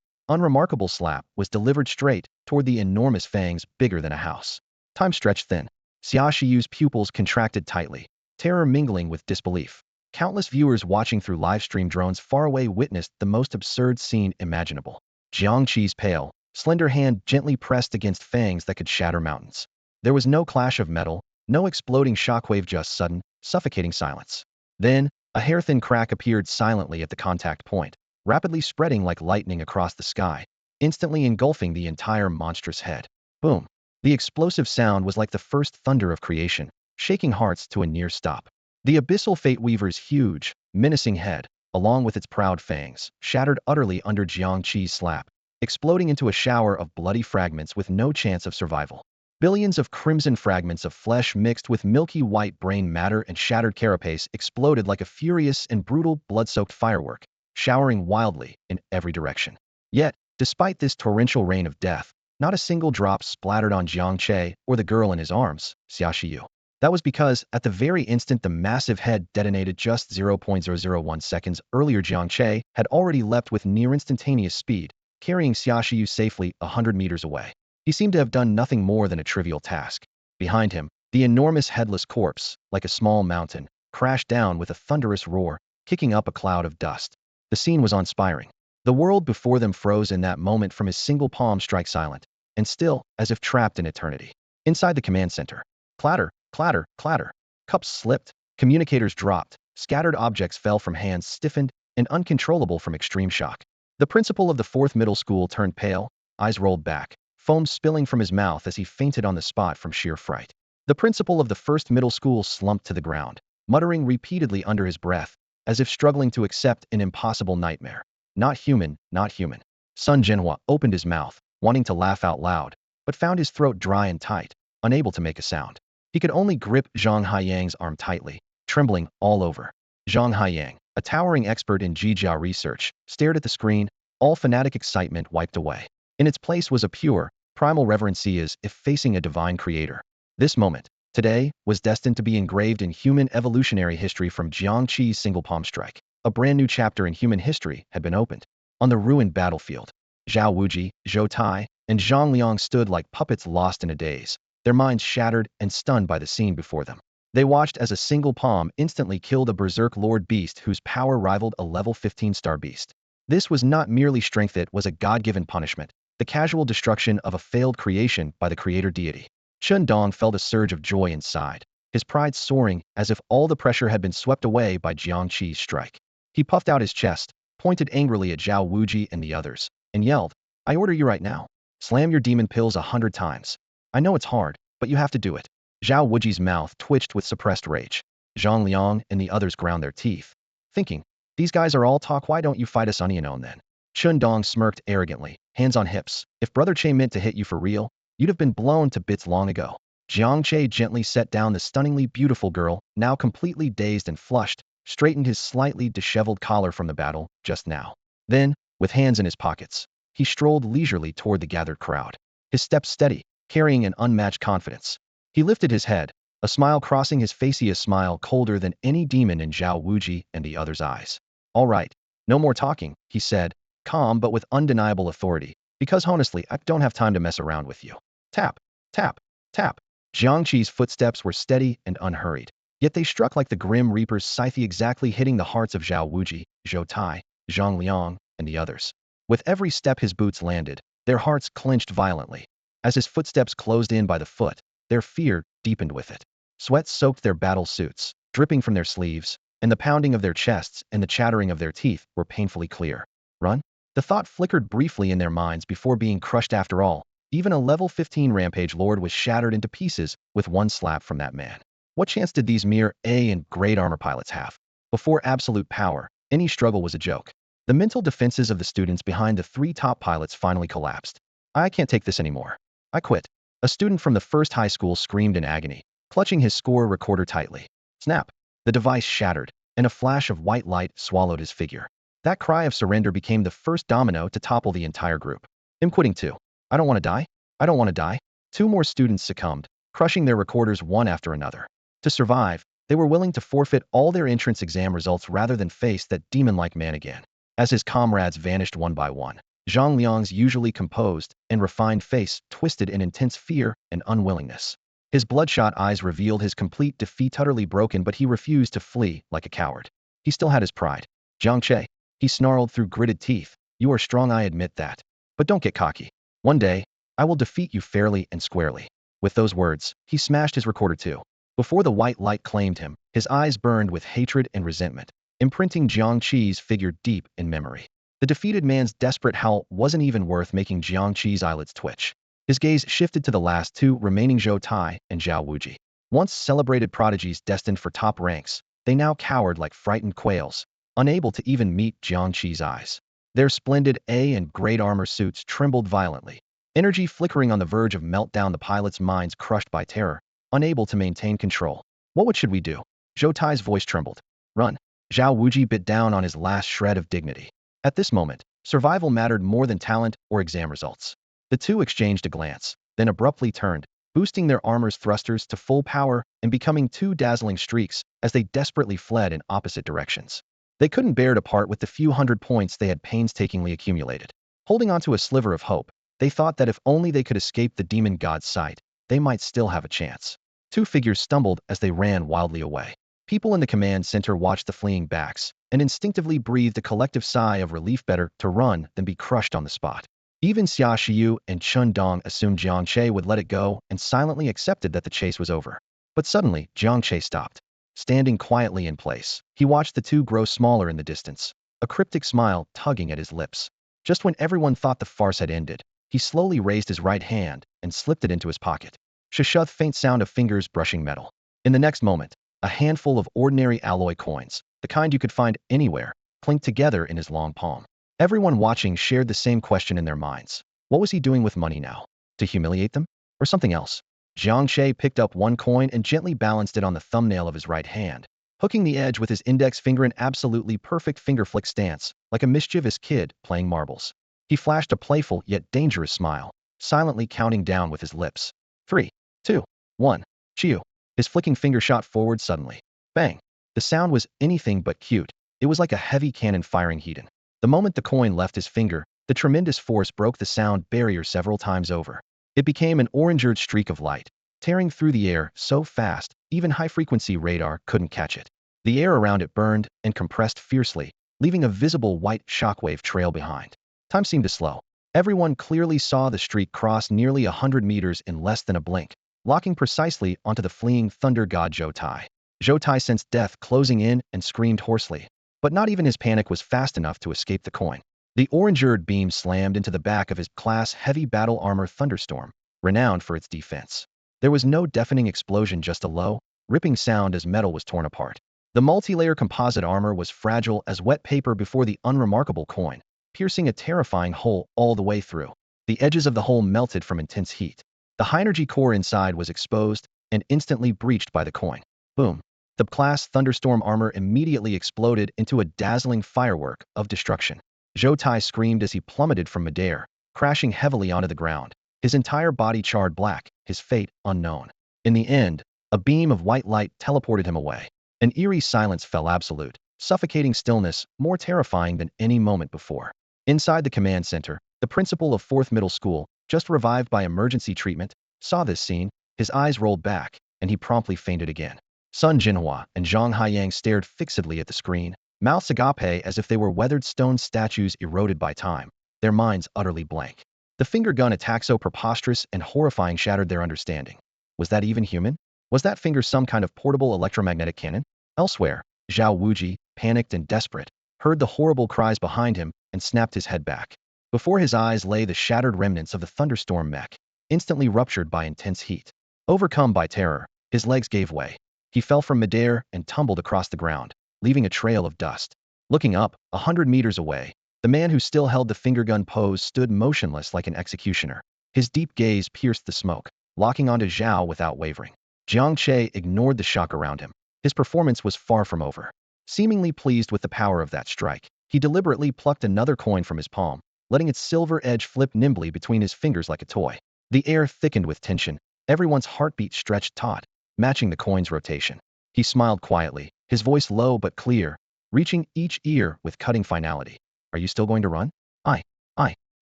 unremarkable slap was delivered straight toward the enormous fangs bigger than a house. Time stretched thin. Xia Shiyu's pupils contracted tightly, terror mingling with disbelief. Countless viewers watching through live-stream drones far away witnessed the most absurd scene imaginable. Jiang Che's pale, slender hand gently pressed against fangs that could shatter mountains. There was no clash of metal, no exploding shockwave, just sudden, suffocating silence. Then, a hair-thin crack appeared silently at the contact point, rapidly spreading like lightning across the sky, instantly engulfing the entire monstrous head. Boom! The explosive sound was like the first thunder of creation, shaking hearts to a near stop. The abyssal Fate Weaver's huge, menacing head, along with its proud fangs, shattered utterly under Jiang Che's slap, exploding into a shower of bloody fragments with no chance of survival. Billions of crimson fragments of flesh mixed with milky white brain matter and shattered carapace exploded like a furious and brutal blood-soaked firework, showering wildly in every direction. Yet, despite this torrential rain of death, not a single drop splattered on Jiang Che or the girl in his arms, Xia Shiyu. That was because, at the very instant the massive head detonated just 0.001 seconds earlier, Jiang Che had already leapt with near-instantaneous speed, carrying Xia Shiyu safely 100 meters away. He seemed to have done nothing more than a trivial task. Behind him, the enormous headless corpse, like a small mountain, crashed down with a thunderous roar, kicking up a cloud of dust. The scene was uninspiring. The world before them froze in that moment from his single palm strike silent, and still, as if trapped in eternity. Inside the command center, clatter, clatter, clatter. Cups slipped, communicators dropped, scattered objects fell from hands stiffened and uncontrollable from extreme shock. The principal of the 4th middle school turned pale, eyes rolled back, foam spilling from his mouth as he fainted on the spot from sheer fright. The principal of the 1st middle school slumped to the ground, muttering repeatedly under his breath, as if struggling to accept an impossible nightmare. Not human, not human. Sun Jinhua opened his mouth, wanting to laugh out loud, but found his throat dry and tight, unable to make a sound. He could only grip Zhang Haiyang's arm tightly, trembling all over. Zhang Haiyang, a towering expert in Jijia research, stared at the screen, all fanatic excitement wiped away. In its place was a pure, primal reverence as if facing a divine creator. This moment, today, was destined to be engraved in human evolutionary history from Jiang Che's single palm strike. A brand new chapter in human history had been opened. On the ruined battlefield, Zhao Wuji, Zhou Tai, and Zhang Liang stood like puppets lost in a daze, their minds shattered and stunned by the scene before them. They watched as a single palm instantly killed a berserk lord beast whose power rivaled a level 15-star beast. This was not merely strength, it was a god-given punishment, the casual destruction of a failed creation by the creator deity. Chun Dong felt a surge of joy inside, his pride soaring as if all the pressure had been swept away by Jiang Che's strike. He puffed out his chest, pointed angrily at Zhao Wuji and the others, and yelled, "I order you right now. Slam your demon pills 100 times. I know it's hard, but you have to do it." Zhao Wuji's mouth twitched with suppressed rage. Zhang Liang and the others ground their teeth, thinking, "These guys are all talk, why don't you fight us on your own then?" Chun Dong smirked arrogantly, hands on hips. "If Brother Che meant to hit you for real, you'd have been blown to bits long ago." Jiang Che gently set down the stunningly beautiful girl, now completely dazed and flushed, straightened his slightly disheveled collar from the battle just now. Then, with hands in his pockets, he strolled leisurely toward the gathered crowd, his steps steady, carrying an unmatched confidence. He lifted his head, a smile crossing his face, a smile colder than any demon in Zhao Wuji and the others' eyes. "All right, no more talking," he said, calm but with undeniable authority, "because honestly, I don't have time to mess around with you." Tap, tap, tap. Jiang Che's footsteps were steady and unhurried, yet they struck like the Grim Reaper's scythe, exactly hitting the hearts of Zhao Wuji, Zhou Tai, Zhang Liang, and the others. With every step his boots landed, their hearts clenched violently. As his footsteps closed in by the foot, their fear deepened with it. Sweat soaked their battle suits, dripping from their sleeves, and the pounding of their chests and the chattering of their teeth were painfully clear. Run? The thought flickered briefly in their minds before being crushed. After all, even a level 15 rampage lord was shattered into pieces with one slap from that man. What chance did these mere A and grade armor pilots have? Before absolute power, any struggle was a joke. The mental defenses of the students behind the 3 top pilots finally collapsed. "I can't take this anymore. I quit." A student from the 1st high school screamed in agony, clutching his score recorder tightly. Snap! The device shattered, and a flash of white light swallowed his figure. That cry of surrender became the first domino to topple the entire group. "I'm quitting too. I don't want to die. I don't want to die." 2 more students succumbed, crushing their recorders one after another. To survive, they were willing to forfeit all their entrance exam results rather than face that demon-like man again. As his comrades vanished one by one, Zhang Liang's usually composed and refined face twisted in intense fear and unwillingness. His bloodshot eyes revealed his complete defeat, utterly broken, but he refused to flee like a coward. He still had his pride. "Jiang Che," he snarled through gritted teeth, "you are strong, I admit that. But don't get cocky. One day, I will defeat you fairly and squarely." With those words, he smashed his recorder too. Before the white light claimed him, his eyes burned with hatred and resentment, imprinting Jiang Che's figure deep in memory. The defeated man's desperate howl wasn't even worth making Jiang Che's eyelids twitch. His gaze shifted to the last 2 remaining, Zhou Tai and Zhao Wuji. Once celebrated prodigies destined for top ranks, they now cowered like frightened quails, unable to even meet Jiang Che's eyes. Their splendid A and grade armor suits trembled violently, energy flickering on the verge of meltdown, the pilots' minds crushed by terror, unable to maintain control. "What should we do?" Zhou Tai's voice trembled. "Run. Zhao Wuji bit down on his last shred of dignity. At this moment, survival mattered more than talent or exam results. The two exchanged a glance, then abruptly turned, boosting their armor's thrusters to full power and becoming two dazzling streaks as they desperately fled in opposite directions. They couldn't bear to part with the few hundred points they had painstakingly accumulated. Holding onto a sliver of hope, they thought that if only they could escape the demon god's sight, they might still have a chance. Two figures stumbled as they ran wildly away. People in the command center watched the fleeing backs and instinctively breathed a collective sigh of relief, better to run than be crushed on the spot. Even Xia Shiyu and Chun Dong assumed Jiang Che would let it go and silently accepted that the chase was over. But suddenly, Jiang Che stopped. Standing quietly in place, he watched the two grow smaller in the distance, a cryptic smile tugging at his lips. Just when everyone thought the farce had ended, he slowly raised his right hand and slipped it into his pocket. Shushuth, faint sound of fingers brushing metal. In the next moment, a handful of ordinary alloy coins, the kind you could find anywhere, clinked together in his long palm. Everyone watching shared the same question in their minds. What was he doing with money now? To humiliate them? Or something else? Jiang Che picked up one coin and gently balanced it on the thumbnail of his right hand, hooking the edge with his index finger in absolutely perfect finger flick stance, like a mischievous kid playing marbles. He flashed a playful yet dangerous smile, silently counting down with his lips. 3, 2, 1. Chiu. His flicking finger shot forward suddenly. Bang! The sound was anything but cute. It was like a heavy cannon firing Hedon. The moment the coin left his finger, the tremendous force broke the sound barrier several times over. It became an orange-eared streak of light, tearing through the air so fast, even high-frequency radar couldn't catch it. The air around it burned and compressed fiercely, leaving a visible white shockwave trail behind. Time seemed to slow. Everyone clearly saw the streak cross nearly 100 meters in less than a blink, locking precisely onto the fleeing thunder god Zhou Tai. Zhou Tai sensed death closing in and screamed hoarsely. But not even his panic was fast enough to escape the coin. The orange-eared beam slammed into the back of his class heavy battle armor Thunderstorm, renowned for its defense. There was no deafening explosion, just a low, ripping sound as metal was torn apart. The multi-layer composite armor was fragile as wet paper before the unremarkable coin, piercing a terrifying hole all the way through. The edges of the hole melted from intense heat. The high-energy core inside was exposed and instantly breached by the coin. Boom. The class Thunderstorm armor immediately exploded into a dazzling firework of destruction. Zhou Tai screamed as he plummeted from midair, crashing heavily onto the ground, his entire body charred black, his fate unknown. In the end, a beam of white light teleported him away. An eerie silence fell, absolute, suffocating stillness, more terrifying than any moment before. Inside the command center, the principal of 4th Middle School, just revived by emergency treatment, saw this scene. His eyes rolled back, and he promptly fainted again. Sun Jinhua and Zhang Haiyang stared fixedly at the screen, mouths agape as if they were weathered stone statues eroded by time, their minds utterly blank. The finger gun attack, so preposterous and horrifying, shattered their understanding. Was that even human? Was that finger some kind of portable electromagnetic cannon? Elsewhere, Zhao Wuji, panicked and desperate, heard the horrible cries behind him and snapped his head back. Before his eyes lay the shattered remnants of the Thunderstorm mech, instantly ruptured by intense heat. Overcome by terror, his legs gave way. He fell from midair and tumbled across the ground, leaving a trail of dust. Looking up, 100 meters away, the man who still held the fingergun pose stood motionless like an executioner. His deep gaze pierced the smoke, locking onto Zhao without wavering. Jiang Che ignored the shock around him. His performance was far from over. Seemingly pleased with the power of that strike, he deliberately plucked another coin from his palm, letting its silver edge flip nimbly between his fingers like a toy. The air thickened with tension. Everyone's heartbeat stretched taut, matching the coin's rotation. He smiled quietly, his voice low but clear, reaching each ear with cutting finality. Are you still going to run? I.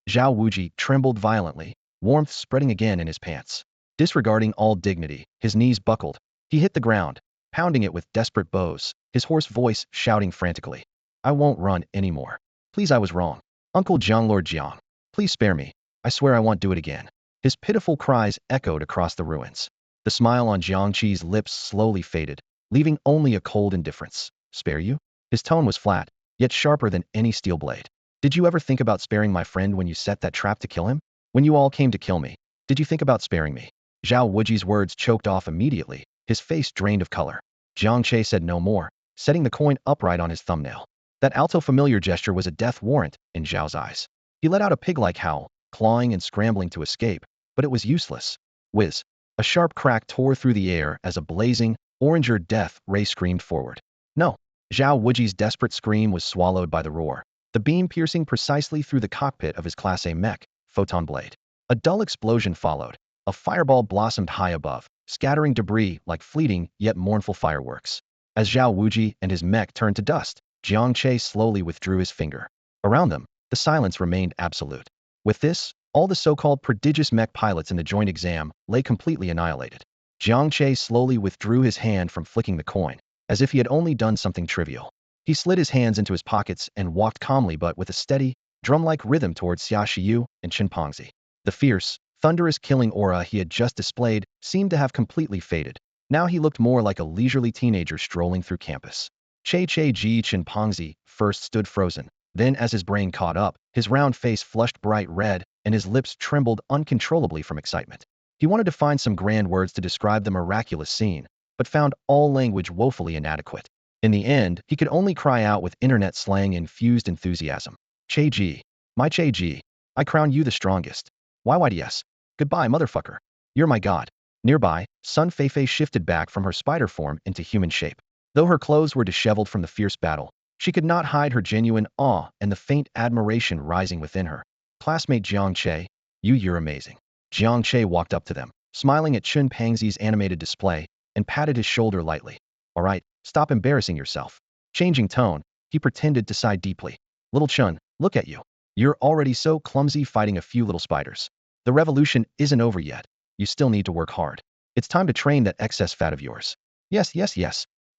Zhao Wuji trembled violently, warmth spreading again in his pants. Disregarding all dignity, his knees buckled. He hit the ground, pounding it with desperate blows, his hoarse voice shouting frantically. I won't run anymore. Please, I was wrong. Uncle Jiang, Lord Jiang. Please spare me. I swear I won't do it again. His pitiful cries echoed across the ruins. The smile on Jiang Che's lips slowly faded, leaving only a cold indifference. Spare you? His tone was flat, yet sharper than any steel blade. Did you ever think about sparing my friend when you set that trap to kill him? When you all came to kill me, did you think about sparing me? Zhao Wuji's words choked off immediately, his face drained of color. Jiang Che said no more, setting the coin upright on his thumbnail. That alto familiar gesture was a death warrant in Zhao's eyes. He let out a pig-like howl, clawing and scrambling to escape, but it was useless. Whiz. A sharp crack tore through the air as a blazing, orange-eared death ray screamed forward. No. Zhao Wuji's desperate scream was swallowed by the roar, the beam piercing precisely through the cockpit of his Class A mech, photon blade. A dull explosion followed. A fireball blossomed high above, scattering debris like fleeting yet mournful fireworks. As Zhao Wuji and his mech turned to dust, Jiang Che slowly withdrew his finger. Around them, the silence remained absolute. With this, all the so-called prodigious mech pilots in the joint exam lay completely annihilated. Jiang Che slowly withdrew his hand from flicking the coin, as if he had only done something trivial. He slid his hands into his pockets and walked calmly but with a steady, drum-like rhythm towards Xia Shiyu and Chimpanzee. The fierce, thunderous killing aura he had just displayed seemed to have completely faded. Now he looked more like a leisurely teenager strolling through campus. Ji Chimpanzee first stood frozen. Then as his brain caught up, his round face flushed bright red and his lips trembled uncontrollably from excitement. He wanted to find some grand words to describe the miraculous scene, but found all language woefully inadequate. In the end, he could only cry out with internet slang-infused enthusiasm. Che-ji. My Che-ji. I crown you the strongest. YYDS. Goodbye, motherfucker. You're my god. Nearby, Sun Feifei shifted back from her spider form into human shape. Though her clothes were disheveled from the fierce battle, she could not hide her genuine awe and the faint admiration rising within her. Classmate Jiang Che, you're amazing. Jiang Che walked up to them, smiling at Chun Pangzi's animated display, and patted his shoulder lightly. All right, stop embarrassing yourself. Changing tone, he pretended to sigh deeply. Little Chun, look at you. You're already so clumsy fighting a few little spiders. The revolution isn't over yet. You still need to work hard. It's time to train that excess fat of yours. Yes.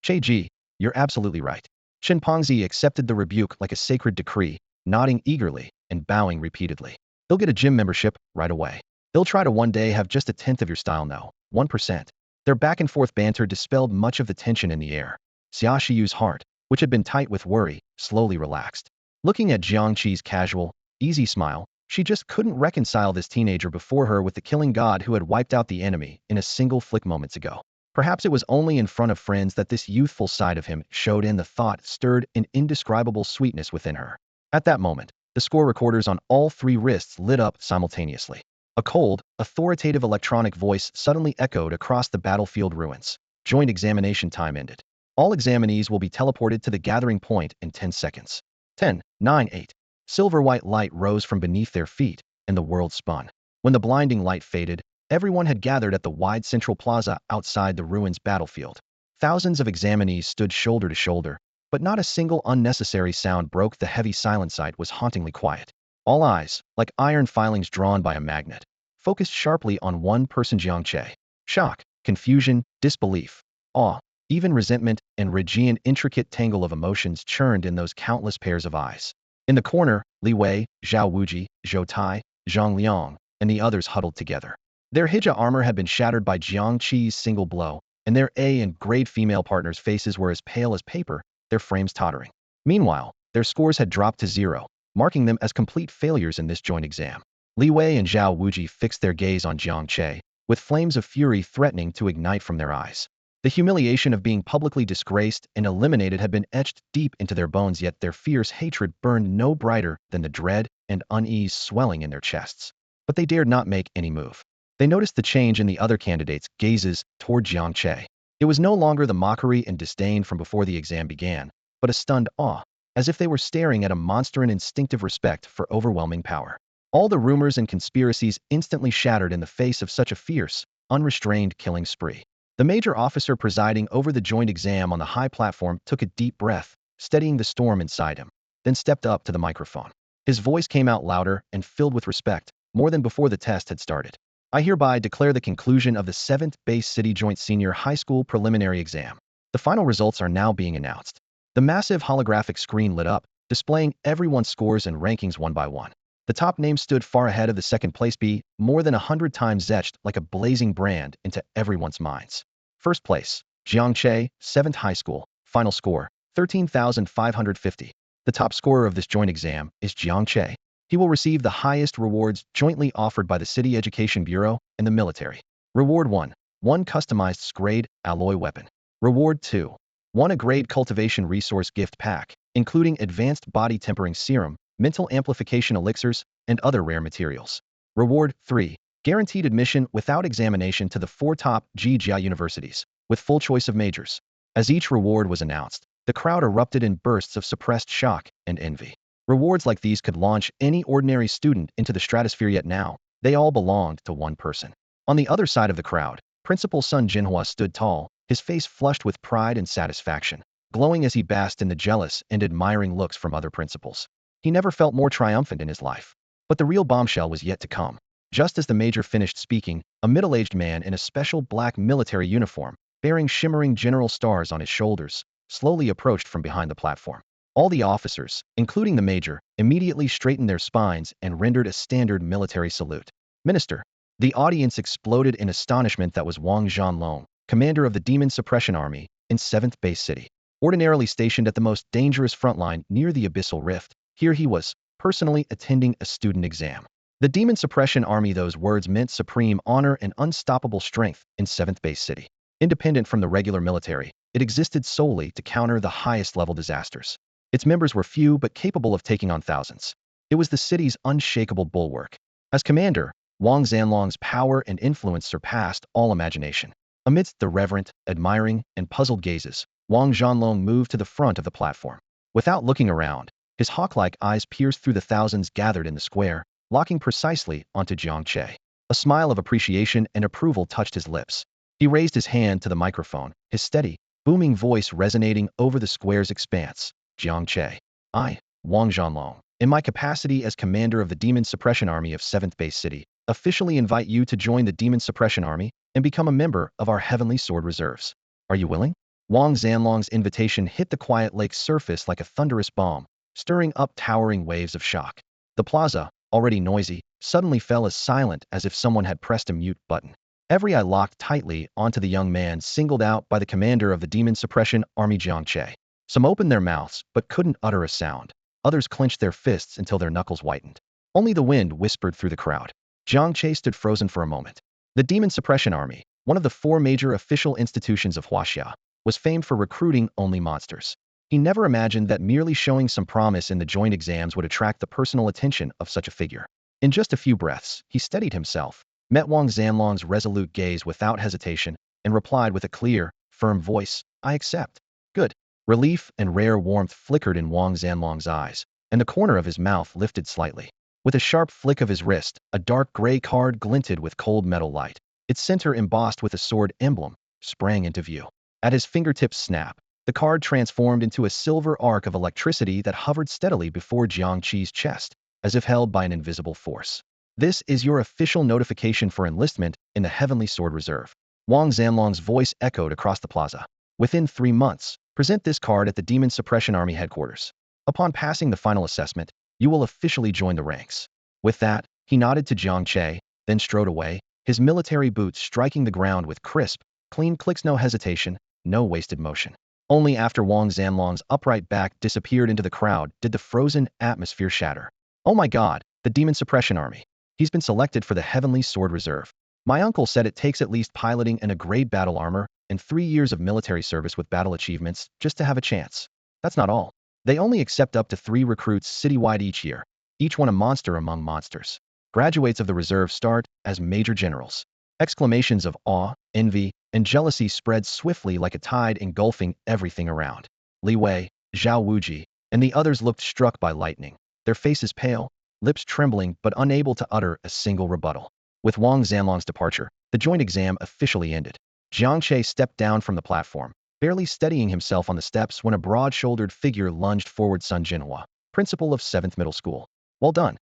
Che-ji, you're absolutely right. Chimpanzee accepted the rebuke like a sacred decree, nodding eagerly and bowing repeatedly. He'll get a gym membership right away. He'll try to one day have just a tenth of your style now, 1%. Their back-and-forth banter dispelled much of the tension in the air. Xia Shiyu's heart, which had been tight with worry, slowly relaxed. Looking at Jiang Che's casual, easy smile, she just couldn't reconcile this teenager before her with the killing god who had wiped out the enemy in a single flick moments ago. Perhaps it was only in front of friends that this youthful side of him showed, and the thought stirred an indescribable sweetness within her. At that moment, the score recorders on all three wrists lit up simultaneously. A cold, authoritative electronic voice suddenly echoed across the battlefield ruins. Joint examination time ended. All examinees will be teleported to the gathering point in 10 seconds. 10, 9, 8. Silver-white light rose from beneath their feet, and the world spun. When the blinding light faded, everyone had gathered at the wide central plaza outside the ruins battlefield. Thousands of examinees stood shoulder to shoulder, but not a single unnecessary sound broke the heavy silence. Sight was hauntingly quiet. All eyes, like iron filings drawn by a magnet, focused sharply on one person, Jiang Che. Shock, confusion, disbelief, awe, even resentment and rage, an intricate tangle of emotions churned in those countless pairs of eyes. In the corner, Li Wei, Zhao Wuji, Zhou Tai, Zhang Liang, and the others huddled together. Their hijab armor had been shattered by Jiang Che's single blow, and their A and grade female partners' faces were as pale as paper, their frames tottering. Meanwhile, their scores had dropped to 0, marking them as complete failures in this joint exam. Li Wei and Zhao Wuji fixed their gaze on Jiang Che, with flames of fury threatening to ignite from their eyes. The humiliation of being publicly disgraced and eliminated had been etched deep into their bones, yet their fierce hatred burned no brighter than the dread and unease swelling in their chests. But they dared not make any move. They noticed the change in the other candidates' gazes toward Jiang Che. It was no longer the mockery and disdain from before the exam began, but a stunned awe, as if they were staring at a monster, and instinctive respect for overwhelming power. All the rumors and conspiracies instantly shattered in the face of such a fierce, unrestrained killing spree. The major officer presiding over the joint exam on the high platform took a deep breath, steadying the storm inside him, then stepped up to the microphone. His voice came out louder and filled with respect, more than before the test had started. I hereby declare the conclusion of the 7th Base City Joint Senior High School Preliminary Exam. The final results are now being announced. The massive holographic screen lit up, displaying everyone's scores and rankings one by one. The top names stood far ahead of the second place B, more than 100 times etched like a blazing brand into everyone's minds. First place, Jiang Che, 7th High School, final score, 13,550. The top scorer of this joint exam is Jiang Che. He will receive the highest rewards jointly offered by the City Education Bureau and the military. Reward 1, 1 customized grade alloy weapon. Reward 2, 1 a grade cultivation resource gift pack, including advanced body tempering serum, mental amplification elixirs, and other rare materials. Reward 3, guaranteed admission without examination to the 4 top Jia universities, with full choice of majors. As each reward was announced, The crowd erupted in bursts of suppressed shock and envy. Rewards like these could launch any ordinary student into the stratosphere, yet now, they all belonged to one person. On the other side of the crowd, Principal Sun Jinhua stood tall, his face flushed with pride and satisfaction, glowing as he basked in the jealous and admiring looks from other principals. He never felt more triumphant in his life. But the real bombshell was yet to come. Just as the major finished speaking, a middle-aged man in a special black military uniform, bearing shimmering general stars on his shoulders, slowly approached from behind the platform. All the officers, including the major, immediately straightened their spines and rendered a standard military salute. Minister. The audience exploded in astonishment. That was Wang Zhanlong, commander of the Demon Suppression Army, in 7th Base City. Ordinarily stationed at the most dangerous front line near the Abyssal Rift, here he was, personally attending a student exam. The Demon Suppression Army, those words meant supreme honor and unstoppable strength in 7th Base City. Independent from the regular military, it existed solely to counter the highest level disasters. Its members were few but capable of taking on thousands. It was the city's unshakable bulwark. As commander, Wang Zhanlong's power and influence surpassed all imagination. Amidst the reverent, admiring, and puzzled gazes, Wang Zhanlong moved to the front of the platform. Without looking around, his hawk-like eyes pierced through the thousands gathered in the square, locking precisely onto Jiang Che. A smile of appreciation and approval touched his lips. He raised his hand to the microphone, his steady, booming voice resonating over the square's expanse. Jiang Che. I, Wang Zhanlong, in my capacity as commander of the Demon Suppression Army of 7th Base City, officially invite you to join the Demon Suppression Army and become a member of our Heavenly Sword Reserves. Are you willing? Wang Zhanlong's invitation hit the quiet lake's surface like a thunderous bomb, stirring up towering waves of shock. The plaza, already noisy, suddenly fell as silent as if someone had pressed a mute button. Every eye locked tightly onto the young man singled out by the commander of the Demon Suppression Army, Jiang Che. Some opened their mouths but couldn't utter a sound. Others clenched their fists until their knuckles whitened. Only the wind whispered through the crowd. Jiang Che stood frozen for a moment. The Demon Suppression Army, one of the 4 major official institutions of Huaxia, was famed for recruiting only monsters. He never imagined that merely showing some promise in the joint exams would attract the personal attention of such a figure. In just a few breaths, he steadied himself, met Wang Zhanlong's resolute gaze without hesitation, and replied with a clear, firm voice, I accept. Good. Relief and rare warmth flickered in Wang Zhanlong's eyes, and the corner of his mouth lifted slightly. With a sharp flick of his wrist, a dark gray card glinted with cold metal light. Its center, embossed with a sword emblem, sprang into view. At his fingertips snap, the card transformed into a silver arc of electricity that hovered steadily before Jiang Che's chest, as if held by an invisible force. This is your official notification for enlistment in the Heavenly Sword Reserve. Wang Zhanlong's voice echoed across the plaza. Within 3 months, present this card at the Demon Suppression Army headquarters. Upon passing the final assessment, you will officially join the ranks. With that, he nodded to Jiang Che, then strode away, his military boots striking the ground with crisp, clean clicks. No hesitation, no wasted motion. Only after Wang Zhanlong's upright back disappeared into the crowd did the frozen atmosphere shatter. Oh my God, the Demon Suppression Army. He's been selected for the Heavenly Sword Reserve. My uncle said it takes at least piloting and a grade battle armor and 3 years of military service with battle achievements just to have a chance. That's not all. They only accept up to 3 recruits citywide each year, each one a monster among monsters. Graduates of the reserve start as major generals. Exclamations of awe, envy, and jealousy spread swiftly like a tide, engulfing everything around. Li Wei, Zhao Wuji, and the others looked struck by lightning, their faces pale, lips trembling but unable to utter a single rebuttal. With Wang Zhanlong's departure, the joint exam officially ended. Jiang Che stepped down from the platform, barely steadying himself on the steps when a broad-shouldered figure lunged forward. Sun Jinhua, principal of 7th Middle School. Well done,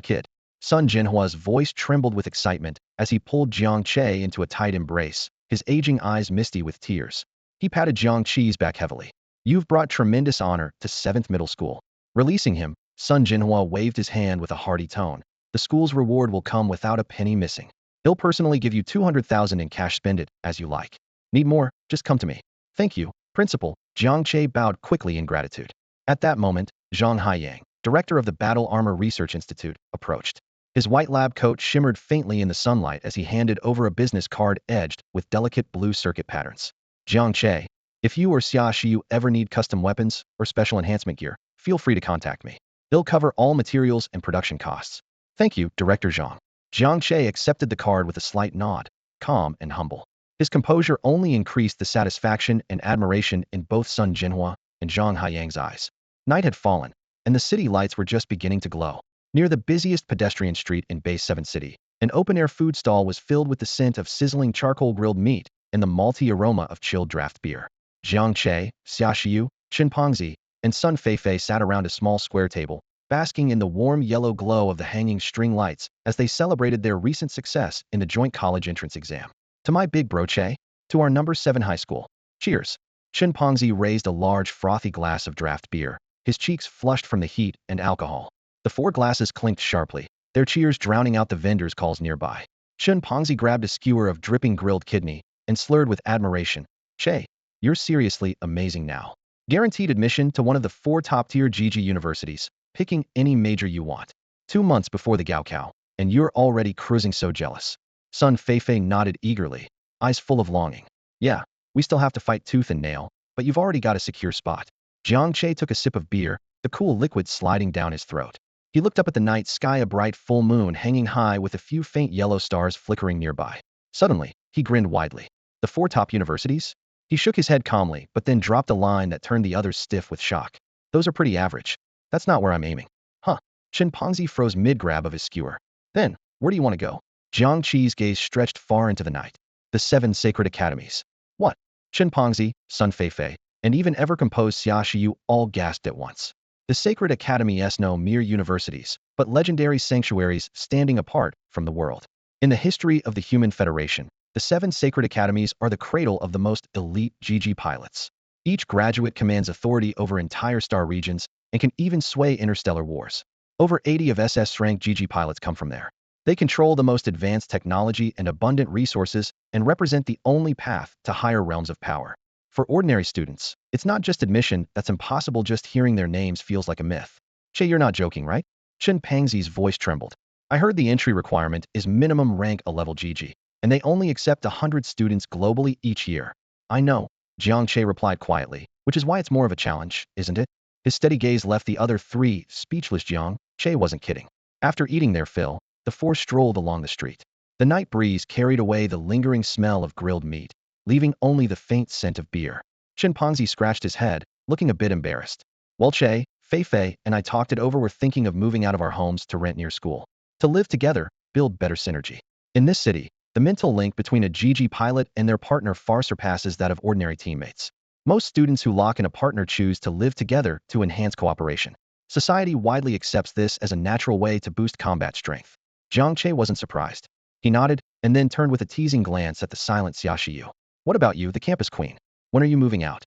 kid. Sun Jinhua's voice trembled with excitement as he pulled Jiang Che into a tight embrace, his aging eyes misty with tears. He patted Jiang Che's back heavily. You've brought tremendous honor to 7th Middle School. Releasing him, Sun Jinhua waved his hand with a hearty tone. The school's reward will come without a penny missing. He'll personally give you 200,000 in cash. Spend it as you like. Need more? Just come to me. Thank you, Principal. Jiang Che bowed quickly in gratitude. At that moment, Zhang Haiyang, director of the Battle Armor Research Institute, approached. His white lab coat shimmered faintly in the sunlight as he handed over a business card edged with delicate blue circuit patterns. Jiang Che, if you or Xia Shiyu ever need custom weapons or special enhancement gear, feel free to contact me. They'll cover all materials and production costs. Thank you, Director Zhang. Jiang Che accepted the card with a slight nod, calm and humble. His composure only increased the satisfaction and admiration in both Sun Jinhua in Zhang Haiyang's eyes. Night had fallen, and the city lights were just beginning to glow. Near the busiest pedestrian street in Base 7 City, an open-air food stall was filled with the scent of sizzling charcoal-grilled meat and the malty aroma of chilled draft beer. Jiang Che, Xia Shiyu, Chen Pengzi, and Sun Feifei sat around a small square table, basking in the warm yellow glow of the hanging string lights as they celebrated their recent success in the joint college entrance exam. To my big bro Che, to our number 7 high school. Cheers. Chen Pengzi raised a large frothy glass of draft beer, his cheeks flushed from the heat and alcohol. The 4 glasses clinked sharply, their cheers drowning out the vendors' calls nearby. Chen Pengzi grabbed a skewer of dripping grilled kidney and slurred with admiration. Che, you're seriously amazing now. Guaranteed admission to one of the 4 top-tier GG universities, picking any major you want. 2 months before the Gaokao, and you're already cruising so jealous. Sun Feifei nodded eagerly, eyes full of longing. Yeah, we still have to fight tooth and nail, but you've already got a secure spot. Jiang Che took a sip of beer, the cool liquid sliding down his throat. He looked up at the night sky, a bright full moon hanging high with a few faint yellow stars flickering nearby. Suddenly, he grinned widely. The 4 top universities? He shook his head calmly, but then dropped a line that turned the others stiff with shock. Those are pretty average. That's not where I'm aiming. Huh. Chen Pengzi froze mid-grab of his skewer. Then, where do you want to go? Jiang Che's gaze stretched far into the night. The 7 sacred academies. What? Chen Pengzi, Sun Feifei, and even ever-composed Xia Shiyu all gasped at once. The sacred academies no mere universities, but legendary sanctuaries standing apart from the world. In the history of the Human Federation, the 7 sacred academies are the cradle of the most elite GG pilots. Each graduate commands authority over entire star regions and can even sway interstellar wars. Over 80 of SS-rank GG pilots come from there. They control the most advanced technology and abundant resources and represent the only path to higher realms of power. For ordinary students, it's not just admission that's impossible. Just hearing their names feels like a myth. Che, you're not joking, right? Chen Pengzi's voice trembled. I heard the entry requirement is minimum rank a level GG, and they only accept 100 students globally each year. I know, Jiang Che replied quietly, which is why it's more of a challenge, isn't it? His steady gaze left the other 3 speechless. Jiang Che wasn't kidding. After eating their fill, the 4 strolled along the street. The night breeze carried away the lingering smell of grilled meat, leaving only the faint scent of beer. Chen Pengzi scratched his head, looking a bit embarrassed. Well, Che, Feifei, and I talked it over. We're thinking of moving out of our homes to rent near school. To live together, build better synergy. In this city, the mental link between a GG pilot and their partner far surpasses that of ordinary teammates. Most students who lock in a partner choose to live together to enhance cooperation. Society widely accepts this as a natural way to boost combat strength. Jiang Che wasn't surprised. He nodded, and then turned with a teasing glance at the silent Xia Shiyu. What about you, the campus queen? When are you moving out?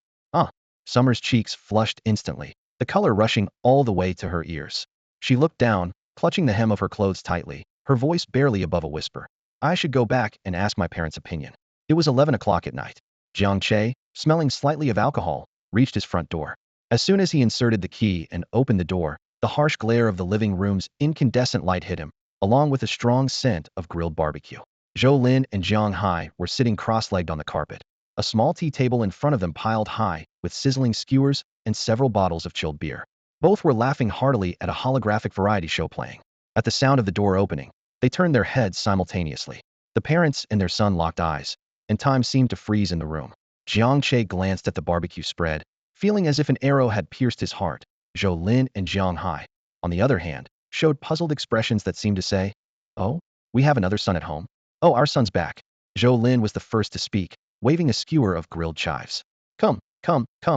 Summer's cheeks flushed instantly, the color rushing all the way to her ears. She looked down, clutching the hem of her clothes tightly, her voice barely above a whisper. I should go back and ask my parents' opinion. It was 11 o'clock at night. Jiang Che, smelling slightly of alcohol, reached his front door. As soon as he inserted the key and opened the door, the harsh glare of the living room's incandescent light hit him, along with a strong scent of grilled barbecue. Zhou Lin and Jiang Hai were sitting cross-legged on the carpet, a small tea table in front of them piled high with sizzling skewers and several bottles of chilled beer. Both were laughing heartily at a holographic variety show playing. At the sound of the door opening, they turned their heads simultaneously. The parents and their son locked eyes, and time seemed to freeze in the room. Jiang Che glanced at the barbecue spread, feeling as if an arrow had pierced his heart. Zhou Lin and Jiang Hai, on the other hand, showed puzzled expressions that seemed to say, "Oh, we have another son at home? Oh, our son's back." Zhou Lin was the first to speak, waving a skewer of grilled chives. Come,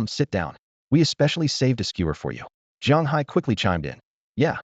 sit down. We especially saved a skewer for you." Jiang Hai quickly chimed in. Yeah,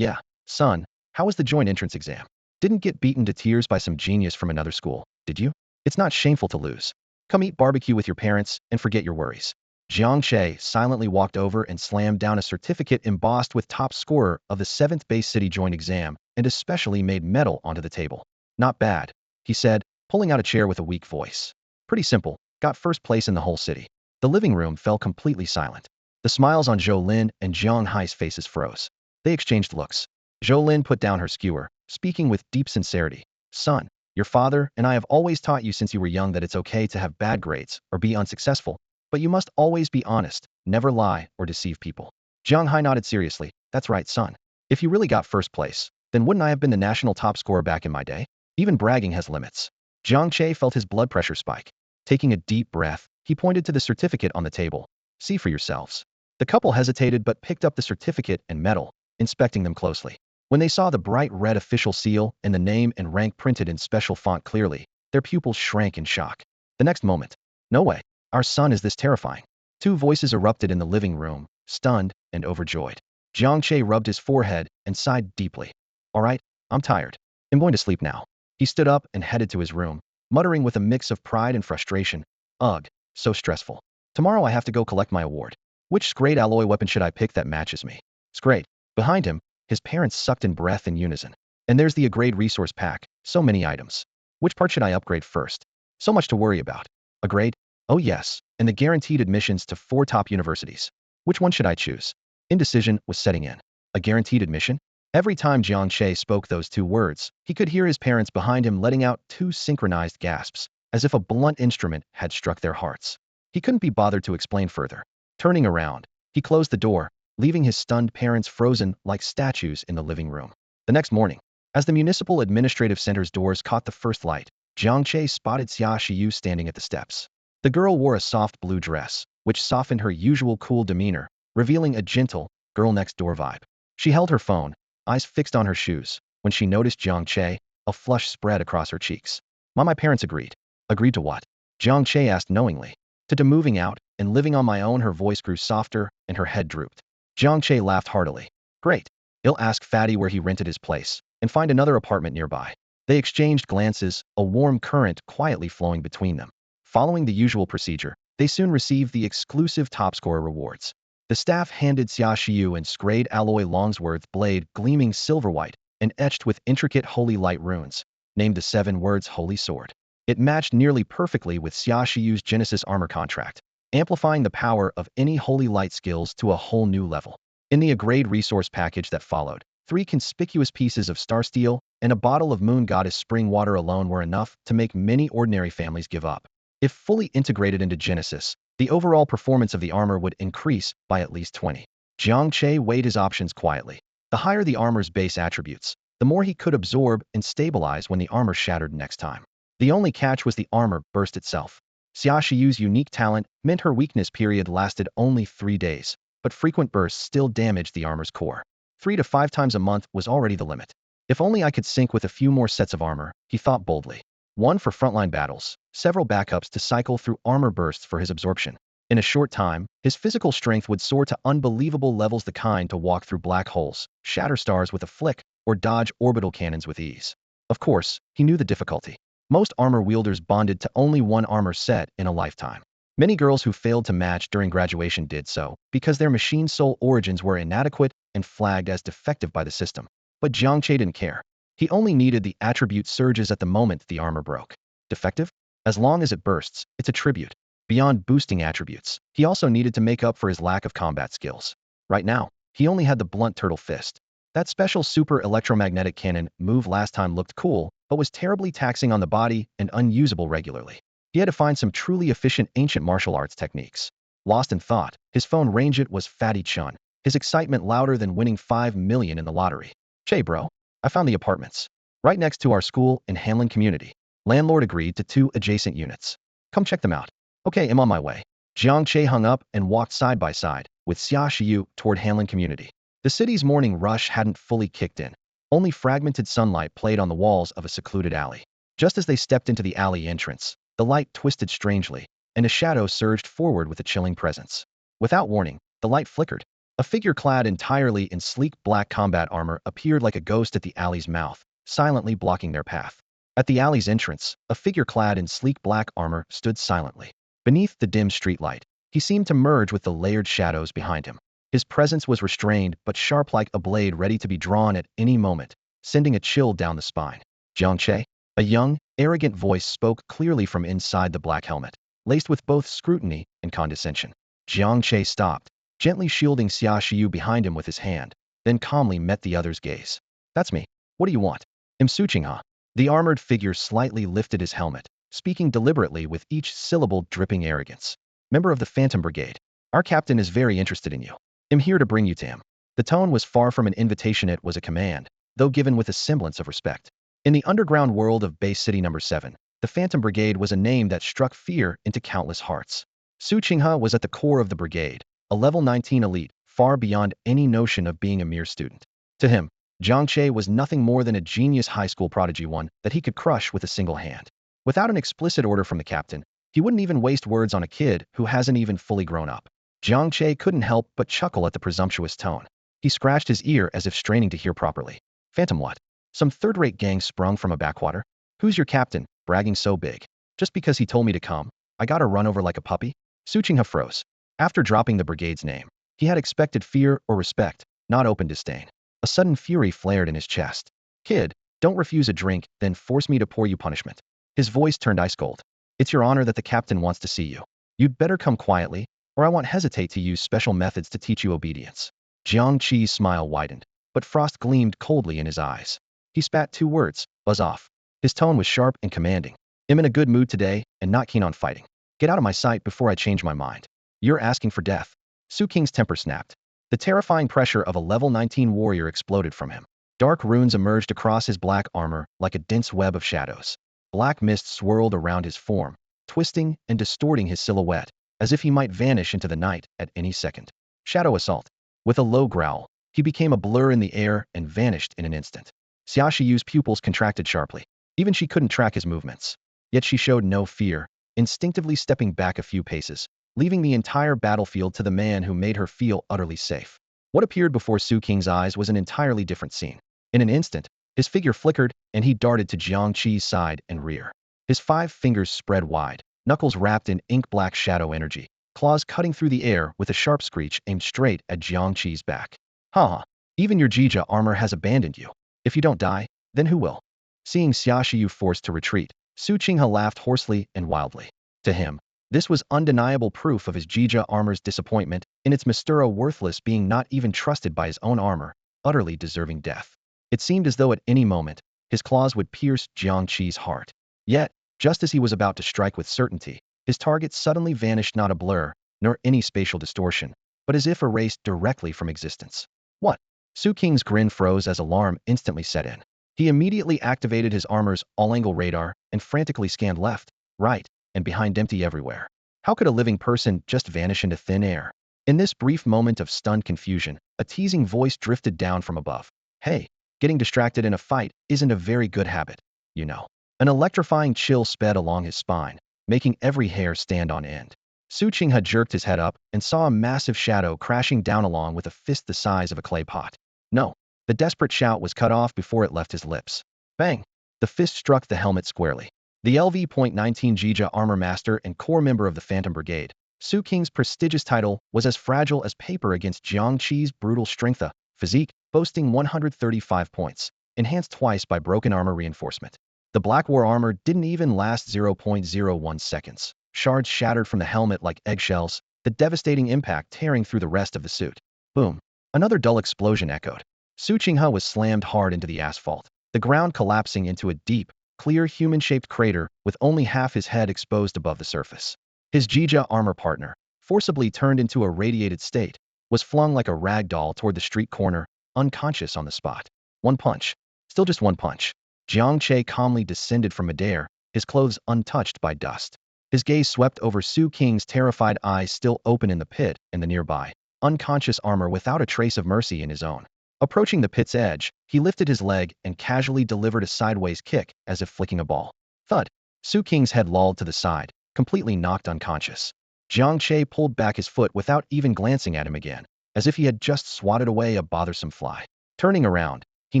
son, how was the joint entrance exam? Didn't get beaten to tears by some genius from another school, did you? It's not shameful to lose. Come eat barbecue with your parents and forget your worries. Jiang Che silently walked over and slammed down a certificate embossed with top scorer of the 7th base city joint exam and especially made metal onto the table. Not bad, he said, pulling out a chair with a weak voice. Pretty simple, got first place in the whole city. The living room fell completely silent. The smiles on Zhou Lin and Jiang Hai's faces froze. They exchanged looks. Zhou Lin put down her skewer, speaking with deep sincerity. Son, your father and I have always taught you since you were young that it's okay to have bad grades or be unsuccessful, but you must always be honest, never lie or deceive people. Jiang Hai nodded seriously. That's right, son. If you really got first place, then wouldn't I have been the national top scorer back in my day? Even bragging has limits. Jiang Che felt his blood pressure spike. Taking a deep breath, he pointed to the certificate on the table. See for yourselves. The couple hesitated but picked up the certificate and medal, inspecting them closely. When they saw the bright red official seal and the name and rank printed in special font clearly, their pupils shrank in shock. The next moment, no way, our son is this terrifying. Two voices erupted in the living room, stunned and overjoyed. Jiang Che rubbed his forehead and sighed deeply. All right, I'm tired. I'm going to sleep now. He stood up and headed to his room, muttering with a mix of pride and frustration. Ugh, so stressful. Tomorrow I have to go collect my award. Which Scrade alloy weapon should I pick that matches me? Scrade. Behind him, his parents sucked in breath in unison. And there's the Grade resource pack, so many items. Which part should I upgrade first? So much to worry about. A grade? Oh yes, and the guaranteed admissions to 4 top universities. Which one should I choose? Indecision was setting in. A guaranteed admission? Every time Jiang Che spoke those 2 words, he could hear his parents behind him letting out 2 synchronized gasps, as if a blunt instrument had struck their hearts. He couldn't be bothered to explain further. Turning around, he closed the door, leaving his stunned parents frozen like statues in the living room. The next morning, as the Municipal Administrative Center's doors caught the first light, Jiang Che spotted Xia Shiyu standing at the steps. The girl wore a soft blue dress, which softened her usual cool demeanor, revealing a gentle, girl-next-door vibe. She held her phone, eyes fixed on her shoes. When she noticed Jiang Che, a flush spread across her cheeks. My parents agreed. Agreed to what? Jiang Che asked knowingly. To moving out and living on my own. Her voice grew softer and her head drooped. Jiang Che laughed heartily. Great. I'll ask Fatty where he rented his place and find another apartment nearby. They exchanged glances, a warm current quietly flowing between them. Following the usual procedure, they soon received the exclusive top scorer rewards. The staff handed Xia Shiyu and Scrade alloy Longsworth blade gleaming silver white and etched with intricate holy light runes, named the 7 words Holy Sword. It matched nearly perfectly with Xia Shiyu's Genesis armor contract, amplifying the power of any holy light skills to a whole new level. In the Grade resource package that followed, 3 conspicuous pieces of star steel and a bottle of moon goddess spring water alone were enough to make many ordinary families give up. If fully integrated into Genesis, the overall performance of the armor would increase by at least 20. Jiang Che weighed his options quietly. The higher the armor's base attributes, the more he could absorb and stabilize when the armor shattered next time. The only catch was the armor burst itself. Xia Shiyu's unique talent meant her weakness period lasted only 3 days, but frequent bursts still damaged the armor's core. 3 to 5 times a month was already the limit. If only I could sync with a few more sets of armor, he thought boldly. One for frontline battles, several backups to cycle through armor bursts for his absorption. In a short time, his physical strength would soar to unbelievable levels, the kind to walk through black holes, shatter stars with a flick, or dodge orbital cannons with ease. Of course, he knew the difficulty. Most armor wielders bonded to only one armor set in a lifetime. Many girls who failed to match during graduation did so because their machine soul origins were inadequate and flagged as defective by the system. But Jiang Che didn't care. He only needed the attribute surges at the moment the armor broke. Defective? As long as it bursts, it's a tribute. Beyond boosting attributes, he also needed to make up for his lack of combat skills. Right now, he only had the blunt turtle fist. That special super electromagnetic cannon move last time looked cool, but was terribly taxing on the body and unusable regularly. He had to find some truly efficient ancient martial arts techniques. Lost in thought, his phone rang. It was Fatty Chun, his excitement louder than winning 5 million in the lottery. Che bro, I found the apartments. Right next to our school in Hanlon Community. Landlord agreed to 2 adjacent units. Come check them out. Okay, I'm on my way. Jiang Che hung up and walked side by side with Xia Shiyu toward Hanlon Community. The city's morning rush hadn't fully kicked in. Only fragmented sunlight played on the walls of a secluded alley. Just as they stepped into the alley entrance, the light twisted strangely, and a shadow surged forward with a chilling presence. Without warning, the light flickered. A figure clad entirely in sleek black combat armor appeared like a ghost at the alley's mouth, silently blocking their path. At the alley's entrance, a figure clad in sleek black armor stood silently. Beneath the dim streetlight, he seemed to merge with the layered shadows behind him. His presence was restrained but sharp like a blade ready to be drawn at any moment, sending a chill down the spine. Jiang Che? A young, arrogant voice spoke clearly from inside the black helmet, laced with both scrutiny and condescension. Jiang Che stopped, gently shielding Xia Shiyu behind him with his hand, then calmly met the other's gaze. That's me. What do you want? I'm Suching, huh? The armored figure slightly lifted his helmet, speaking deliberately with each syllable dripping arrogance. Member of the Phantom Brigade. Our captain is very interested in you. I'm here to bring you to him. The tone was far from an invitation, it was a command, though given with a semblance of respect. In the underground world of Base City No. 7, the Phantom Brigade was a name that struck fear into countless hearts. Su Qinghe was at the core of the brigade, a level 19 elite, far beyond any notion of being a mere student. To him, Jiang Che was nothing more than a genius high school prodigy, one that he could crush with a single hand. Without an explicit order from the captain, he wouldn't even waste words on a kid who hasn't even fully grown up. Jiang Che couldn't help but chuckle at the presumptuous tone. He scratched his ear as if straining to hear properly. Phantom what? Some third-rate gang sprung from a backwater? Who's your captain, bragging so big? Just because he told me to come, I gotta run over like a puppy? Su Qinghe froze. After dropping the brigade's name, he had expected fear or respect, not open disdain. A sudden fury flared in his chest. Kid, don't refuse a drink, then force me to pour you punishment. His voice turned ice cold. It's your honor that the captain wants to see you. You'd better come quietly, or I won't hesitate to use special methods to teach you obedience. Jiang Che's smile widened, but frost gleamed coldly in his eyes. He spat 2 words, buzz off. His tone was sharp and commanding. I'm in a good mood today, and not keen on fighting. Get out of my sight before I change my mind. You're asking for death. Su Qing's temper snapped. The terrifying pressure of a level 19 warrior exploded from him. Dark runes emerged across his black armor like a dense web of shadows. Black mist swirled around his form, twisting and distorting his silhouette, as if he might vanish into the night at any second. Shadow assault. With a low growl, he became a blur in the air and vanished in an instant. Xia Shiyu's pupils contracted sharply. Even she couldn't track his movements. Yet she showed no fear, instinctively stepping back a few paces, leaving the entire battlefield to the man who made her feel utterly safe. What appeared before Su Qing's eyes was an entirely different scene. In an instant, his figure flickered, and he darted to Jiang Che's side and rear. His 5 fingers spread wide, knuckles wrapped in ink-black shadow energy, claws cutting through the air with a sharp screech aimed straight at Jiang Che's back. Ha! Even your Jija armor has abandoned you. If you don't die, then who will? Seeing Xia Shiyu forced to retreat, Su Qinghe laughed hoarsely and wildly. To him, this was undeniable proof of his Jija armor's disappointment in its Mystera worthless being not even trusted by his own armor, utterly deserving death. It seemed as though at any moment, his claws would pierce Jiang Che's heart. Yet, just as he was about to strike with certainty, his target suddenly vanished, not a blur, nor any spatial distortion, but as if erased directly from existence. What? Su Qing's grin froze as alarm instantly set in. He immediately activated his armor's all-angle radar and frantically scanned left, right, and behind, empty everywhere. How could a living person just vanish into thin air? In this brief moment of stunned confusion, a teasing voice drifted down from above. Hey, getting distracted in a fight isn't a very good habit, you know. An electrifying chill sped along his spine, making every hair stand on end. Su Qinghe jerked his head up and saw a massive shadow crashing down along with a fist the size of a clay pot. No. The desperate shout was cut off before it left his lips. Bang! The fist struck the helmet squarely. The LV.19 Jija armor master and core member of the Phantom Brigade, Su Qing's prestigious title was as fragile as paper against Jiang Che's brutal strength, physique, boasting 135 points, enhanced twice by broken armor reinforcement. The Black War armor didn't even last 0.01 seconds. Shards shattered from the helmet like eggshells, the devastating impact tearing through the rest of the suit. Boom! Another dull explosion echoed. Su Qinghe was slammed hard into the asphalt, the ground collapsing into a deep, clear human-shaped crater with only half his head exposed above the surface. His Jija armor partner, forcibly turned into a radiated state, was flung like a rag doll toward the street corner, unconscious on the spot. One punch. Still just one punch. Jiang Che calmly descended from midair, his clothes untouched by dust. His gaze swept over Su Qing's terrified eyes still open in the pit and the nearby, unconscious armor without a trace of mercy in his own. Approaching the pit's edge, he lifted his leg and casually delivered a sideways kick as if flicking a ball. Thud! Su Qing's head lolled to the side, completely knocked unconscious. Jiang Che pulled back his foot without even glancing at him again, as if he had just swatted away a bothersome fly. Turning around, he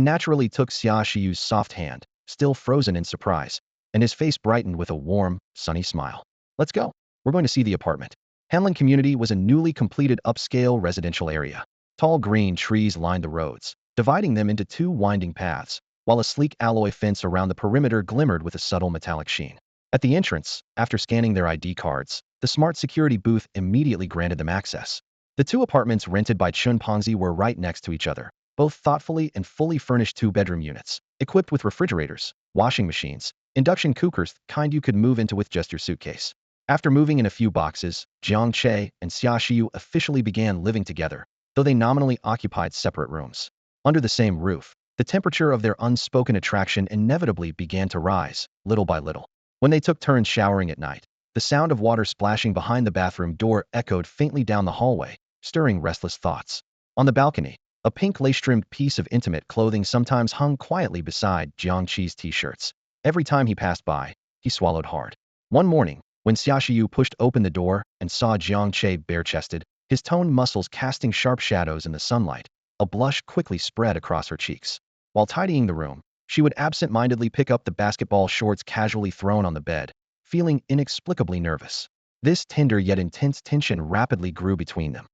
naturally took Xia Shiyu's soft hand, still frozen in surprise, and his face brightened with a warm, sunny smile. Let's go. We're going to see the apartment. Hanlin Community was a newly completed upscale residential area. Tall green trees lined the roads, dividing them into 2 winding paths, while a sleek alloy fence around the perimeter glimmered with a subtle metallic sheen. At the entrance, after scanning their ID cards, the smart security booth immediately granted them access. The 2 apartments rented by Chun Pongzi were right next to each other, both thoughtfully and fully furnished 2-bedroom units, equipped with refrigerators, washing machines, induction cookers, the kind you could move into with just your suitcase. After moving in a few boxes, Jiang Che and Xia Shiyu officially began living together, though they nominally occupied separate rooms. Under the same roof, the temperature of their unspoken attraction inevitably began to rise, little by little. When they took turns showering at night, The sound of water splashing behind the bathroom door echoed faintly down the hallway, stirring restless thoughts. On the balcony, a pink lace-trimmed piece of intimate clothing sometimes hung quietly beside Jiang Che's t-shirts. Every time he passed by, he swallowed hard. One morning, when Xia Shiyu pushed open the door and saw Jiang Che bare-chested, his toned muscles casting sharp shadows in the sunlight, a blush quickly spread across her cheeks. While tidying the room, she would absent-mindedly pick up the basketball shorts casually thrown on the bed, feeling inexplicably nervous. This tender yet intense tension rapidly grew between them.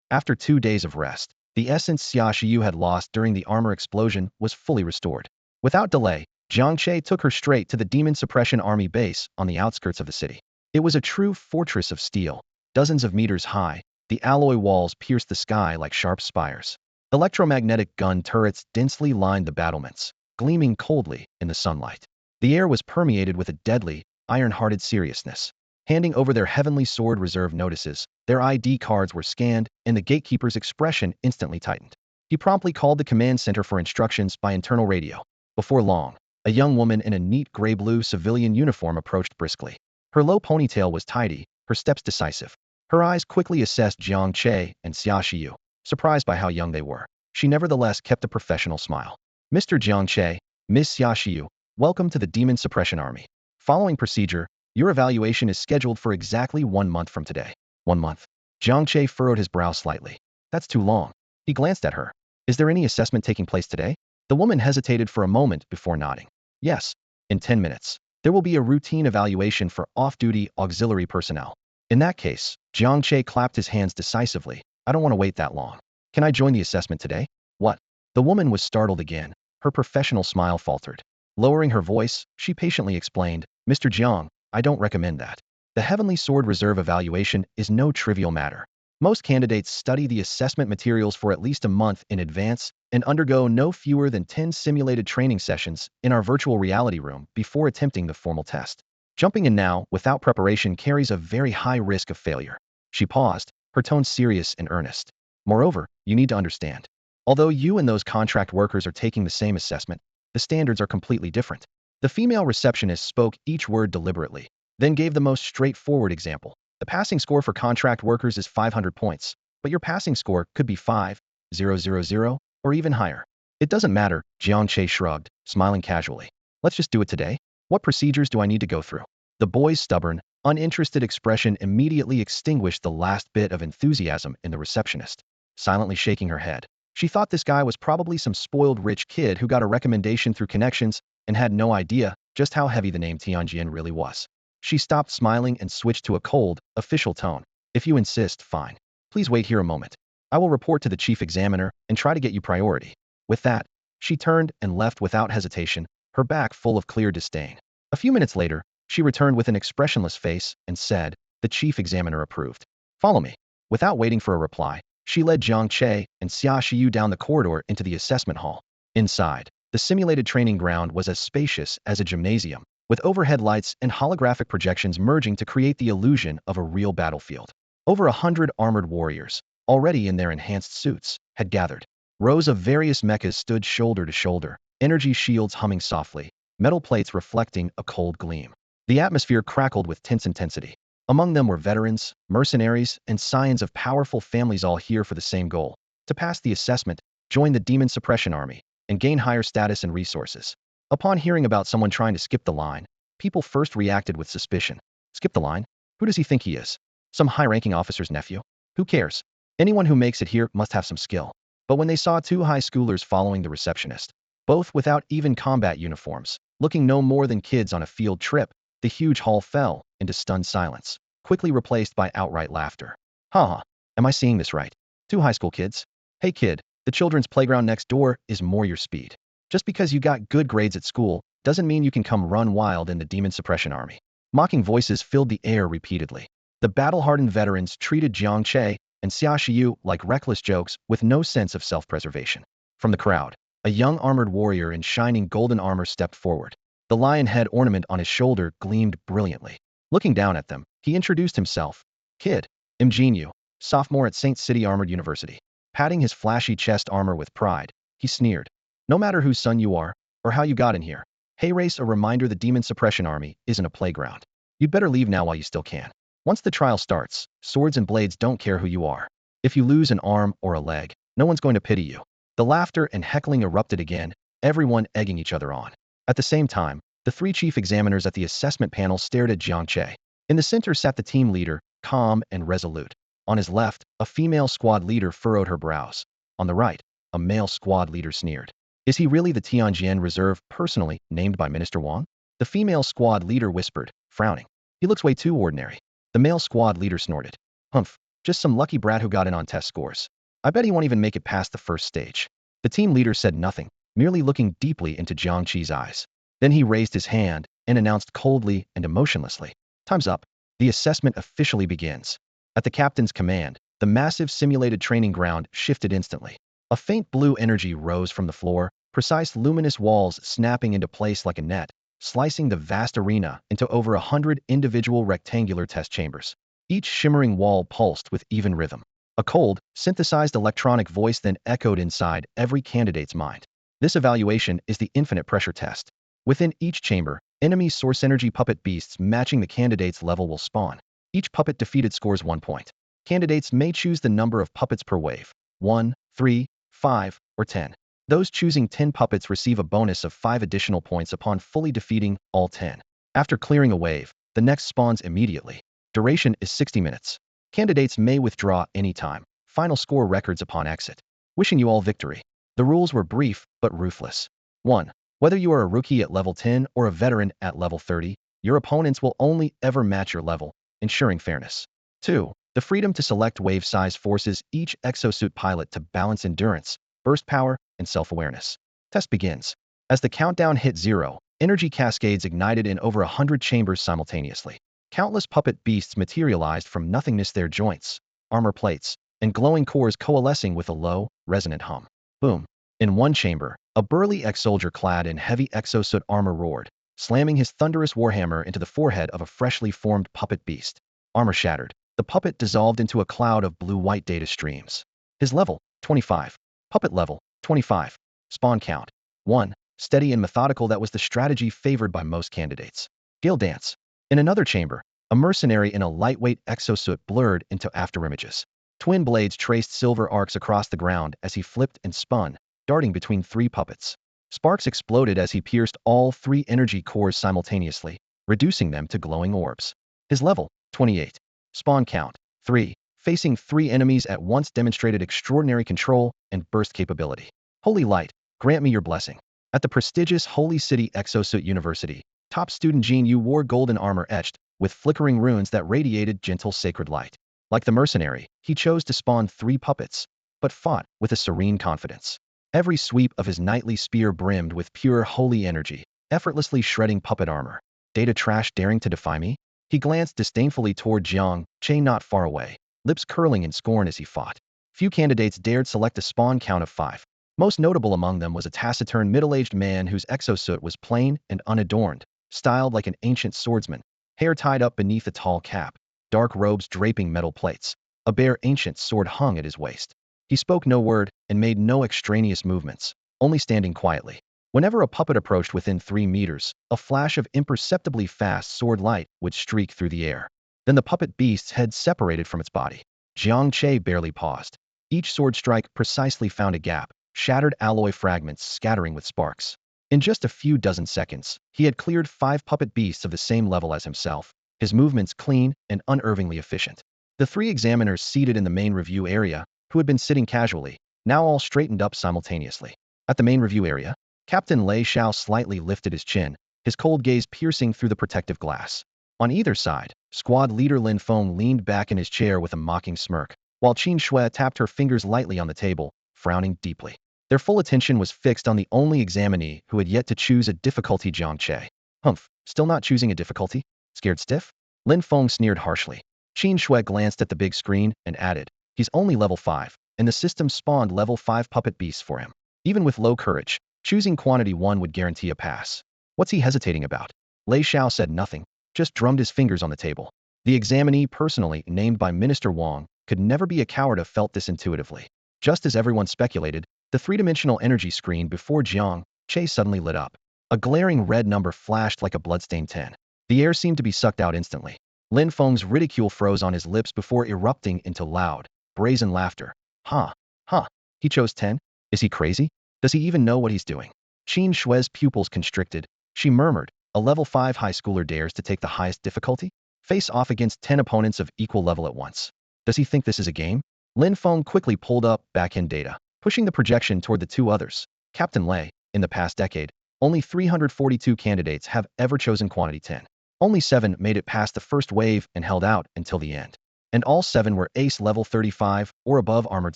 After 2 days of rest, the essence Xia Shiyu had lost during the armor explosion was fully restored. Without delay, Jiang Che took her straight to the Demon Suppression Army base on the outskirts of the city. It was a true fortress of steel, dozens of meters high. The alloy walls pierced the sky like sharp spires. Electromagnetic gun turrets densely lined the battlements, gleaming coldly in the sunlight. The air was permeated with a deadly, iron-hearted seriousness. Handing over their Heavenly Sword reserve notices, their ID cards were scanned, and the gatekeeper's expression instantly tightened. He promptly called the command center for instructions by internal radio. Before long, a young woman in a neat gray-blue civilian uniform approached briskly. Her low ponytail was tidy, her steps decisive. Her eyes quickly assessed Jiang Che and Xia Shiyu. Surprised by how young they were, she nevertheless kept a professional smile. Mr. Jiang Che, Miss Xia Shiyu, welcome to the Demon Suppression Army. Following procedure, your evaluation is scheduled for exactly 1 month from today. 1 month. Jiang Che furrowed his brow slightly. That's too long. He glanced at her. Is there any assessment taking place today? The woman hesitated for a moment before nodding. Yes. In 10 minutes. There will be a routine evaluation for off-duty auxiliary personnel. In that case, Jiang Che clapped his hands decisively. I don't want to wait that long. Can I join the assessment today? What? The woman was startled again. Her professional smile faltered. Lowering her voice, she patiently explained, Mr. Jiang, I don't recommend that. The Heavenly Sword Reserve evaluation is no trivial matter. Most candidates study the assessment materials for at least a month in advance and undergo no fewer than 10 simulated training sessions in our virtual reality room before attempting the formal test. Jumping in now without preparation carries a very high risk of failure. She paused, her tone serious and earnest. Moreover, you need to understand. Although you and those contract workers are taking the same assessment, the standards are completely different. The female receptionist spoke each word deliberately, then gave the most straightforward example. The passing score for contract workers is 500 points, but your passing score could be 5,000, or even higher. It doesn't matter, Jiang Che shrugged, smiling casually. Let's just do it today. What procedures do I need to go through? The boy's stubborn, uninterested expression immediately extinguished the last bit of enthusiasm in the receptionist. Silently shaking her head, she thought this guy was probably some spoiled rich kid who got a recommendation through connections and had no idea just how heavy the name Tianjin really was. She stopped smiling and switched to a cold, official tone. If you insist, fine. Please wait here a moment. I will report to the chief examiner and try to get you priority. With that, she turned and left without hesitation, her back full of clear disdain. A few minutes later, she returned with an expressionless face and said, the chief examiner approved. Follow me. Without waiting for a reply, she led Jiang Che and Xia Shiyu down the corridor into the assessment hall. Inside, the simulated training ground was as spacious as a gymnasium, with overhead lights and holographic projections merging to create the illusion of a real battlefield. Over 100 armored warriors, already in their enhanced suits, had gathered. Rows of various mechas stood shoulder to shoulder, energy shields humming softly, metal plates reflecting a cold gleam. The atmosphere crackled with tense intensity. Among them were veterans, mercenaries, and scions of powerful families, all here for the same goal: to pass the assessment, join the Demon Suppression Army, and gain higher status and resources. Upon hearing about someone trying to skip the line, people first reacted with suspicion. Skip the line? Who does he think he is? Some high-ranking officer's nephew? Who cares? Anyone who makes it here must have some skill. But when they saw 2 high schoolers following the receptionist, both without even combat uniforms, looking no more than kids on a field trip, the huge hall fell into stunned silence, quickly replaced by outright laughter. Ha! Am I seeing this right? 2 high school kids? Hey kid, the children's playground next door is more your speed. Just because you got good grades at school doesn't mean you can come run wild in the Demon Suppression Army. Mocking voices filled the air repeatedly. The battle-hardened veterans treated Jiang Che and Xia Shiyu like reckless jokes with no sense of self-preservation. From the crowd, a young armored warrior in shining golden armor stepped forward. The lion head ornament on his shoulder gleamed brilliantly. Looking down at them, he introduced himself. Kid, Jinyu, sophomore at Saint City Armored University. Patting his flashy chest armor with pride, he sneered. No matter whose son you are, or how you got in here, hey race, a reminder the Demon Suppression Army isn't a playground. You'd better leave now while you still can. Once the trial starts, swords and blades don't care who you are. If you lose an arm or a leg, no one's going to pity you. The laughter and heckling erupted again, everyone egging each other on. At the same time, the three chief examiners at the assessment panel stared at Jiang Che. In the center sat the team leader, calm and resolute. On his left, a female squad leader furrowed her brows. On the right, a male squad leader sneered. Is he really the Tianjin Reserve, personally named by Minister Wang? The female squad leader whispered, frowning. He looks way too ordinary. The male squad leader snorted. Humph, just some lucky brat who got in on test scores. I bet he won't even make it past the first stage. The team leader said nothing, merely looking deeply into Jiang Che's eyes. Then he raised his hand and announced coldly and emotionlessly. Time's up. The assessment officially begins. At the captain's command, the massive simulated training ground shifted instantly. A faint blue energy rose from the floor, precise luminous walls snapping into place like a net, slicing the vast arena into over 100 individual rectangular test chambers. Each shimmering wall pulsed with even rhythm. A cold, synthesized electronic voice then echoed inside every candidate's mind. This evaluation is the infinite pressure test. Within each chamber, enemy source energy puppet beasts matching the candidate's level will spawn. Each puppet defeated scores 1 point. Candidates may choose the number of puppets per wave, 1, 3, 5, or 10. Those choosing 10 puppets receive a bonus of 5 additional points upon fully defeating all 10. After clearing a wave, the next spawns immediately. Duration is 60 minutes. Candidates may withdraw anytime. Final score records upon exit. Wishing you all victory. The rules were brief but ruthless. 1. Whether you are a rookie at level 10 or a veteran at level 30, your opponents will only ever match your level, ensuring fairness. 2. The freedom to select wave size forces each exosuit pilot to balance endurance, burst power, and self-awareness. Test begins. As the countdown hit 0, energy cascades ignited in over 100 chambers simultaneously. Countless puppet beasts materialized from nothingness, their joints, armor plates, and glowing cores coalescing with a low, resonant hum. Boom. In one chamber, a burly ex-soldier clad in heavy exosuit armor roared, slamming his thunderous warhammer into the forehead of a freshly formed puppet beast. Armor shattered. The puppet dissolved into a cloud of blue-white data streams. His level, 25. Puppet level, 25. Spawn count, 1. Steady and methodical, that was the strategy favored by most candidates. Skill dance. In another chamber, a mercenary in a lightweight exosuit blurred into afterimages. Twin blades traced silver arcs across the ground as he flipped and spun, darting between 3 puppets. Sparks exploded as he pierced all 3 energy cores simultaneously, reducing them to glowing orbs. His level, 28. Spawn count, 3. Facing 3 enemies at once demonstrated extraordinary control and burst capability. Holy light, grant me your blessing. At the prestigious Holy City Exosuit University, top student Jiang Yu wore golden armor etched with flickering runes that radiated gentle sacred light. Like the mercenary, he chose to spawn 3 puppets, but fought with a serene confidence. Every sweep of his knightly spear brimmed with pure holy energy, effortlessly shredding puppet armor. Data trash daring to defy me? He glanced disdainfully toward Jiang Che not far away, lips curling in scorn as he fought. Few candidates dared select a spawn count of 5. Most notable among them was a taciturn middle-aged man whose exosuit was plain and unadorned, styled like an ancient swordsman, hair tied up beneath a tall cap, dark robes draping metal plates. A bare ancient sword hung at his waist. He spoke no word and made no extraneous movements, only standing quietly. Whenever a puppet approached within 3 meters, a flash of imperceptibly fast sword light would streak through the air. Then the puppet beast's head separated from its body. Jiang Che barely paused. Each sword strike precisely found a gap, shattered alloy fragments scattering with sparks. In just a few dozen seconds, he had cleared 5 puppet beasts of the same level as himself, his movements clean and unervingly efficient. The 3 examiners seated in the main review area, who had been sitting casually, now all straightened up simultaneously. At the main review area, Captain Lei Xiao slightly lifted his chin, his cold gaze piercing through the protective glass. On either side, squad leader Lin Feng leaned back in his chair with a mocking smirk, while Qin Shui tapped her fingers lightly on the table, frowning deeply. Their full attention was fixed on the only examinee who had yet to choose a difficulty, Jiang Che. Humph, still not choosing a difficulty? Scared stiff? Lin Feng sneered harshly. Qin Shui glanced at the big screen and added, he's only level 5, and the system spawned level 5 puppet beasts for him. Even with low courage, choosing quantity 1 would guarantee a pass. What's he hesitating about? Lei Xiao said nothing, just drummed his fingers on the table. The examinee personally named by Minister Wang could never be a coward, have felt this intuitively. Just as everyone speculated, the 3-dimensional energy screen before Jiang Che suddenly lit up. A glaring red number flashed like a bloodstained 10. The air seemed to be sucked out instantly. Lin Feng's ridicule froze on his lips before erupting into loud, brazen laughter. Huh. Huh. He chose 10? Is he crazy? Does he even know what he's doing? Qin Shui's pupils constricted. She murmured, a level 5 high schooler dares to take the highest difficulty? Face off against 10 opponents of equal level at once. Does he think this is a game? Lin Feng quickly pulled up back-end data, pushing the projection toward the two others. Captain Lei, in the past decade, only 342 candidates have ever chosen quantity 10. Only 7 made it past the first wave and held out until the end. And all 7 were ace level 35 or above armored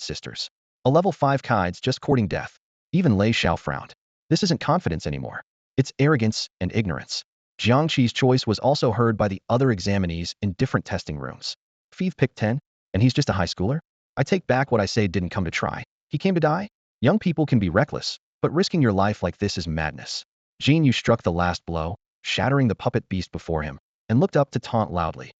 sisters. A level 5 Kai's just courting death. Even Lei Xiao frowned. This isn't confidence anymore. It's arrogance and ignorance. Jiang Che's choice was also heard by the other examinees in different testing rooms. Five picked 10, and he's just a high schooler? I take back what I say didn't come to try. He came to die? Young people can be reckless, but risking your life like this is madness. Jiang Yu struck the last blow, shattering the puppet beast before him, and looked up to taunt loudly.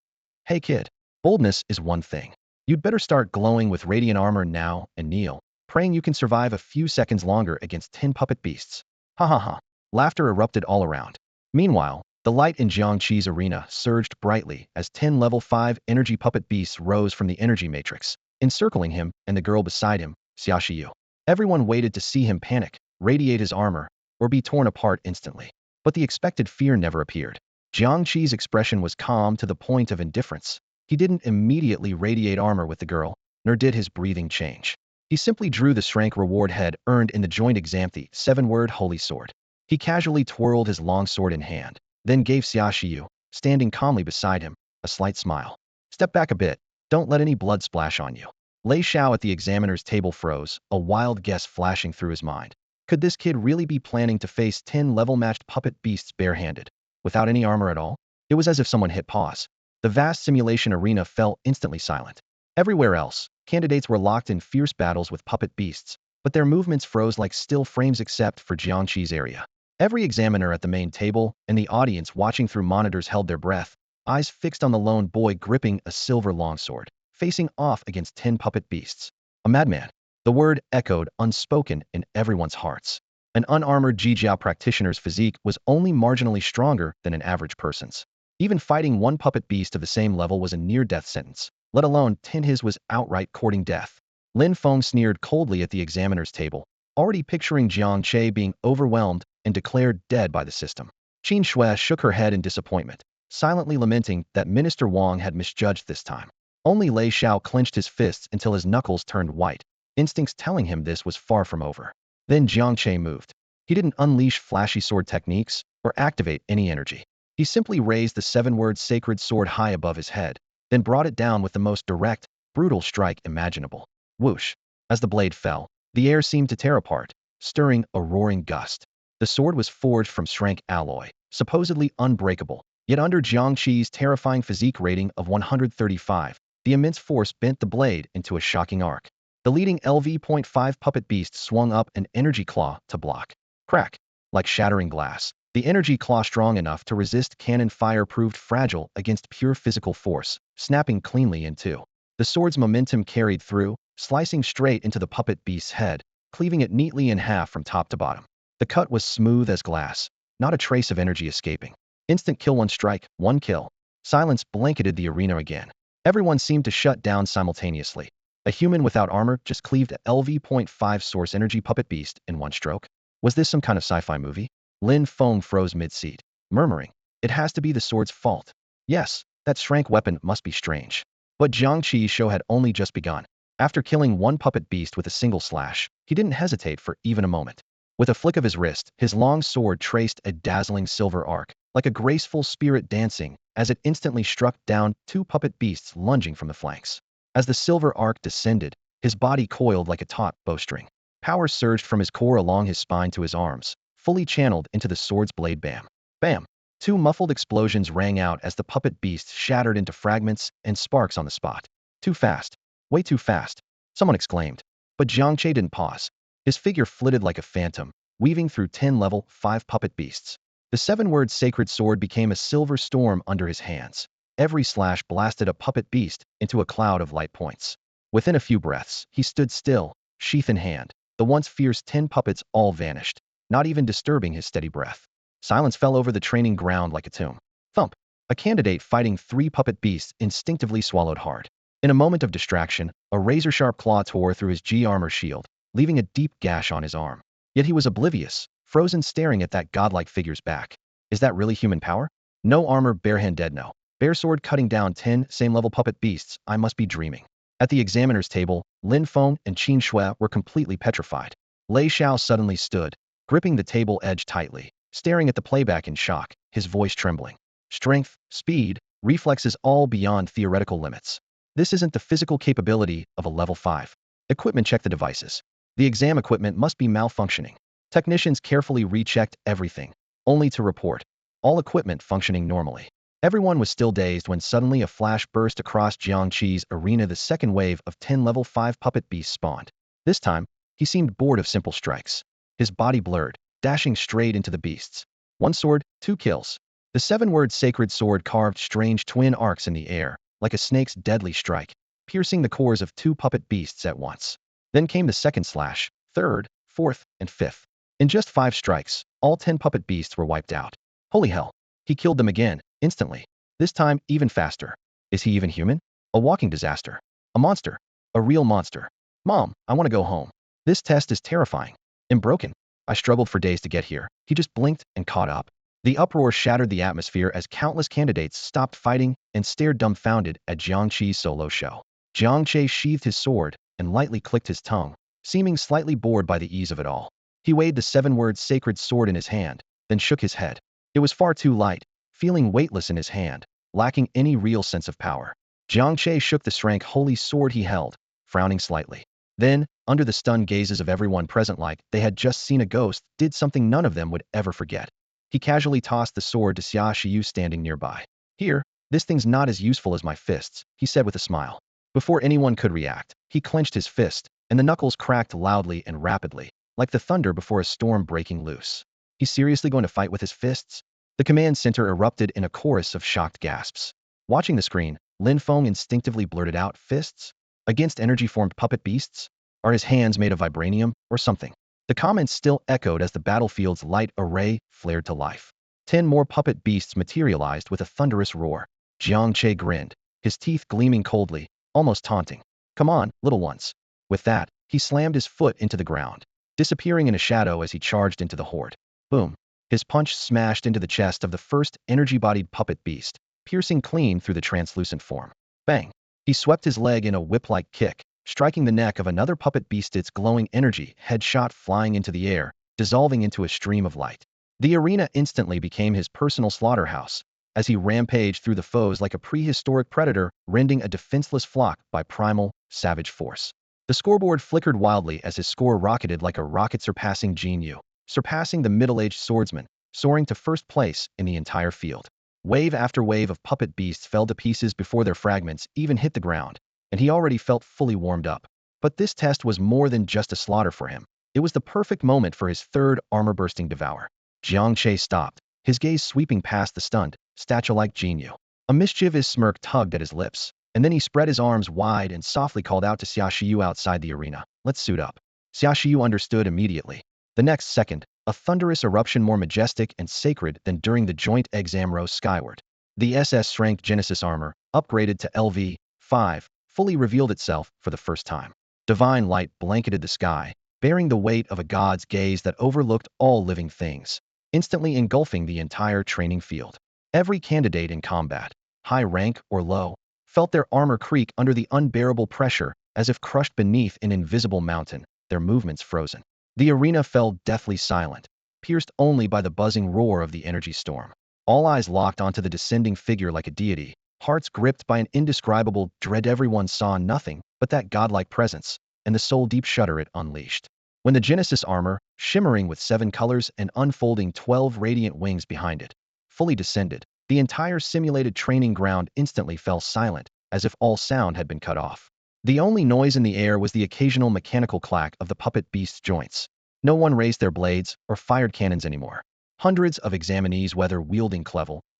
Hey kid, boldness is one thing. You'd better start glowing with radiant armor now and kneel, praying you can survive a few seconds longer against 10 puppet beasts. Ha ha ha. Laughter erupted all around. Meanwhile, the light in Jiang Che's arena surged brightly as 10 level 5 energy puppet beasts rose from the energy matrix, encircling him and the girl beside him, Xia Shiyu. Everyone waited to see him panic, radiate his armor, or be torn apart instantly. But the expected fear never appeared. Jiang Che's expression was calm to the point of indifference. He didn't immediately radiate armor with the girl, nor did his breathing change. He simply drew the SSS-rank reward head earned in the joint exam, the 7-word holy sword. He casually twirled his long sword in hand, then gave Xia Shiyu, standing calmly beside him, a slight smile. Step back a bit, don't let any blood splash on you. Lei Xiao at the examiner's table froze, a wild guess flashing through his mind. Could this kid really be planning to face 10 level-matched puppet beasts barehanded, without any armor at all? It was as if someone hit pause. The vast simulation arena fell instantly silent. Everywhere else, candidates were locked in fierce battles with puppet beasts, but their movements froze like still frames except for Jiang Che's area. Every examiner at the main table and the audience watching through monitors held their breath, eyes fixed on the lone boy gripping a silver longsword, facing off against 10 puppet beasts. A madman. The word echoed unspoken in everyone's hearts. An unarmored Jijiao practitioner's physique was only marginally stronger than an average person's. Even fighting one puppet beast of the same level was a near-death sentence, let alone 10 his was outright courting death. Lin Feng sneered coldly at the examiner's table, already picturing Jiang Che being overwhelmed and declared dead by the system. Qin Shui shook her head in disappointment, silently lamenting that Minister Wang had misjudged this time. Only Lei Xiao clenched his fists until his knuckles turned white, instincts telling him this was far from over. Then Jiang Che moved. He didn't unleash flashy sword techniques or activate any energy. He simply raised the 7-word sacred sword high above his head, then brought it down with the most direct, brutal strike imaginable. Whoosh! As the blade fell, the air seemed to tear apart, stirring a roaring gust. The sword was forged from SSS-rank alloy, supposedly unbreakable, yet under Jiang Che's terrifying physique rating of 135, the immense force bent the blade into a shocking arc. The leading LV.5 puppet beast swung up an energy claw to block. Crack! Like shattering glass, the energy claw strong enough to resist cannon fire proved fragile against pure physical force, snapping cleanly in two. The sword's momentum carried through, slicing straight into the puppet beast's head, cleaving it neatly in half from top to bottom. The cut was smooth as glass, not a trace of energy escaping. Instant kill, one strike, one kill. Silence blanketed the arena again. Everyone seemed to shut down simultaneously. A human without armor just cleaved a LV.5 source energy puppet beast in one stroke? Was this some kind of sci-fi movie? Lin Feng froze mid-seat, murmuring, it has to be the sword's fault. Yes, that SSS-rank weapon must be strange. But Jiang Che's show had only just begun. After killing one puppet beast with a single slash, he didn't hesitate for even a moment. With a flick of his wrist, his long sword traced a dazzling silver arc, like a graceful spirit dancing, as it instantly struck down 2 puppet beasts lunging from the flanks. As the silver arc descended, his body coiled like a taut bowstring. Power surged from his core along his spine to his arms, fully channeled into the sword's blade. Bam! Bam! 2 muffled explosions rang out as the puppet beast shattered into fragments and sparks on the spot. Too fast. Way too fast, someone exclaimed. But Jiang Che didn't pause. His figure flitted like a phantom, weaving through 10 level 5 puppet beasts. The 7-word sacred sword became a silver storm under his hands. Every slash blasted a puppet beast into a cloud of light points. Within a few breaths, he stood still, sheath in hand. The once fierce 10 puppets all vanished, not even disturbing his steady breath. Silence fell over the training ground like a tomb. Thump! A candidate fighting 3 puppet beasts instinctively swallowed hard. In a moment of distraction, a razor-sharp claw tore through his G-armor shield, leaving a deep gash on his arm. Yet he was oblivious, frozen staring at that godlike figure's back. Is that really human power? No armor, bare hand dead no. Bare sword cutting down 10 same-level puppet beasts, I must be dreaming. At the examiner's table, Lin Feng and Qin Shui were completely petrified. Lei Xiao suddenly stood, gripping the table edge tightly, staring at the playback in shock, his voice trembling. Strength, speed, reflexes all beyond theoretical limits. This isn't the physical capability of a level 5. Equipment check the devices. The exam equipment must be malfunctioning. Technicians carefully rechecked everything, only to report all equipment functioning normally. Everyone was still dazed when suddenly a flash burst across Jiang Che's arena. The second wave of 10 level 5 puppet beasts spawned. This time, he seemed bored of simple strikes. His body blurred, dashing straight into the beasts. 1 sword, 2 kills. The 7-word sacred sword carved strange twin arcs in the air, like a snake's deadly strike, piercing the cores of 2 puppet beasts at once. Then came the second slash, third, fourth, and fifth. In just 5 strikes, all 10 puppet beasts were wiped out. Holy hell! He killed them again, instantly. This time, even faster. Is he even human? A walking disaster. A monster. A real monster. Mom, I want to go home. This test is terrifying. I'm broken. I struggled for days to get here. He just blinked and caught up. The uproar shattered the atmosphere as countless candidates stopped fighting and stared dumbfounded at Jiang Che's solo show. Jiang Che sheathed his sword and lightly clicked his tongue, seeming slightly bored by the ease of it all. He weighed the 7-word sacred sword in his hand, then shook his head. It was far too light, feeling weightless in his hand, lacking any real sense of power. Jiang Che shook the S-rank holy sword he held, frowning slightly. Then, under the stunned gazes of everyone present like they had just seen a ghost, did something none of them would ever forget. He casually tossed the sword to Xia Shiyu standing nearby. Here, this thing's not as useful as my fists, he said with a smile. Before anyone could react, he clenched his fist, and the knuckles cracked loudly and rapidly, like the thunder before a storm breaking loose. He's seriously going to fight with his fists? The command center erupted in a chorus of shocked gasps. Watching the screen, Lin Feng instinctively blurted out, fists? Against energy-formed puppet beasts? Are his hands made of vibranium, or something? The comments still echoed as the battlefield's light array flared to life. 10 more puppet beasts materialized with a thunderous roar. Jiang Che grinned, his teeth gleaming coldly, almost taunting. Come on, little ones. With that, he slammed his foot into the ground, disappearing in a shadow as he charged into the horde. Boom. His punch smashed into the chest of the first energy-bodied puppet beast, piercing clean through the translucent form. Bang. He swept his leg in a whip-like kick, striking the neck of another puppet beast, its glowing energy headshot flying into the air, dissolving into a stream of light. The arena instantly became his personal slaughterhouse, as he rampaged through the foes like a prehistoric predator, rending a defenseless flock by primal, savage force. The scoreboard flickered wildly as his score rocketed like a rocket surpassing Jiang, surpassing the middle-aged swordsman, soaring to first place in the entire field. Wave after wave of puppet beasts fell to pieces before their fragments even hit the ground, and he already felt fully warmed up. But this test was more than just a slaughter for him. It was the perfect moment for his third armor-bursting devour. Jiang Che stopped, his gaze sweeping past the stunned, statue-like Jiang. A mischievous smirk tugged at his lips, and then he spread his arms wide and softly called out to Xia Shiyu outside the arena, "Let's suit up." Xia Shiyu understood immediately. The next second, a thunderous eruption more majestic and sacred than during the joint exam rose skyward. The SS-rank Genesis armor, upgraded to LV-5, fully revealed itself for the first time. Divine light blanketed the sky, bearing the weight of a god's gaze that overlooked all living things, instantly engulfing the entire training field. Every candidate in combat, high rank or low, felt their armor creak under the unbearable pressure, as if crushed beneath an invisible mountain, their movements frozen. The arena fell deathly silent, pierced only by the buzzing roar of the energy storm. All eyes locked onto the descending figure like a deity, hearts gripped by an indescribable dread. Everyone saw nothing but that godlike presence, and the soul-deep shudder it unleashed. When the Genesis armor, shimmering with 7 colors and unfolding 12 radiant wings behind it, fully descended, the entire simulated training ground instantly fell silent, as if all sound had been cut off. The only noise in the air was the occasional mechanical clack of the puppet beast's joints. No one raised their blades or fired cannons anymore. Hundreds of examinees, whether wielding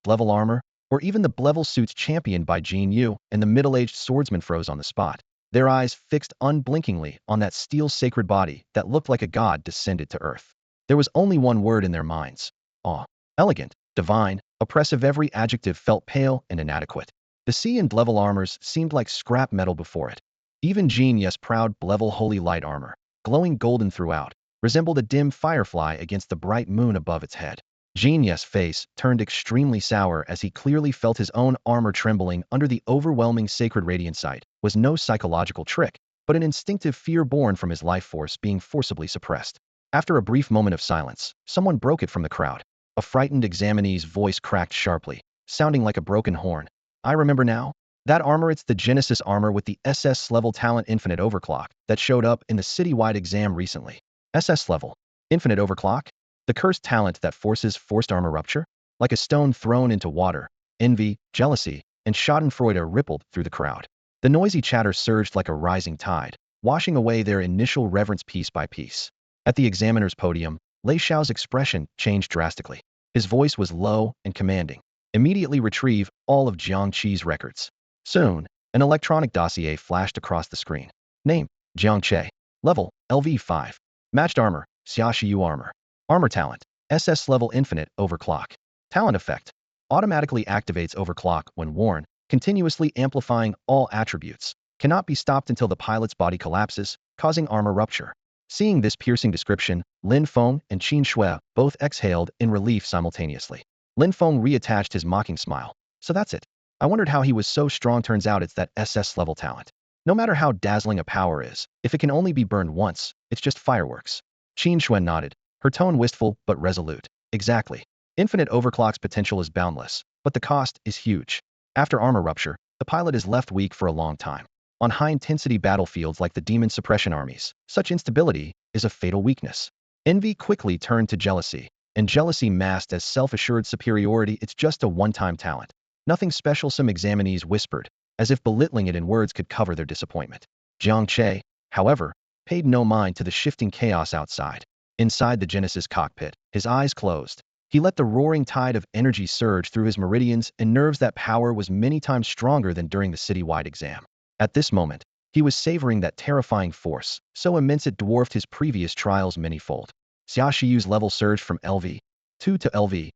level armor, or even the level suits championed by Jiang and the middle-aged swordsman, froze on the spot, their eyes fixed unblinkingly on that steel sacred body that looked like a god descended to earth. There was only one word in their minds: awe. Elegant. divine, oppressive. Every adjective felt pale and inadequate. The sea and level armors seemed like scrap metal before it. Even Genius' proud level holy light armor, glowing golden throughout, resembled a dim firefly against the bright moon above its head. Genius' face turned extremely sour as he clearly felt his own armor trembling under the overwhelming sacred radiant sight. Was no psychological trick, but an instinctive fear born from his life force being forcibly suppressed. After a brief moment of silence, someone broke it from the crowd. A frightened examinee's voice cracked sharply, sounding like a broken horn. I remember now. That armor, it's the Genesis armor with the SS-level talent Infinite Overclock that showed up in the citywide exam recently. SS-level. Infinite Overclock? The cursed talent that forces forced armor rupture? Like a stone thrown into water, envy, jealousy, and schadenfreude rippled through the crowd. The noisy chatter surged like a rising tide, washing away their initial reverence piece by piece. At the examiner's podium, Lei Xiao's expression changed drastically. His voice was low and commanding. Immediately retrieve all of Jiang Che's records. Soon, an electronic dossier flashed across the screen. Name, Jiang Che. Level, LV5. Matched armor, Xia Shiyu armor. Armor talent, SS-level Infinite Overclock. Talent effect, automatically activates Overclock when worn, continuously amplifying all attributes. Cannot be stopped until the pilot's body collapses, causing armor rupture. Seeing this piercing description, Lin Feng and Qin Shui both exhaled in relief simultaneously. Lin Feng reattached his mocking smile. So that's it. I wondered how he was so strong. Turns out it's that SS-level talent. No matter how dazzling a power is, if it can only be burned once, it's just fireworks. Qin Shui nodded, her tone wistful but resolute. Exactly. Infinite Overclock's potential is boundless, but the cost is huge. After armor rupture, the pilot is left weak for a long time. On high-intensity battlefields like the demon suppression armies, such instability is a fatal weakness. Envy quickly turned to jealousy, and jealousy masked as self-assured superiority. It's just a one-time talent. Nothing special, some examinees whispered, as if belittling it in words could cover their disappointment. Jiang Che, however, paid no mind to the shifting chaos outside. Inside the Genesis cockpit, his eyes closed. He let the roaring tide of energy surge through his meridians and nerves. That power was many times stronger than during the citywide exam. At this moment, he was savoring that terrifying force, so immense it dwarfed his previous trials manyfold. Xia Shiyu's level surged from LV2 to LV5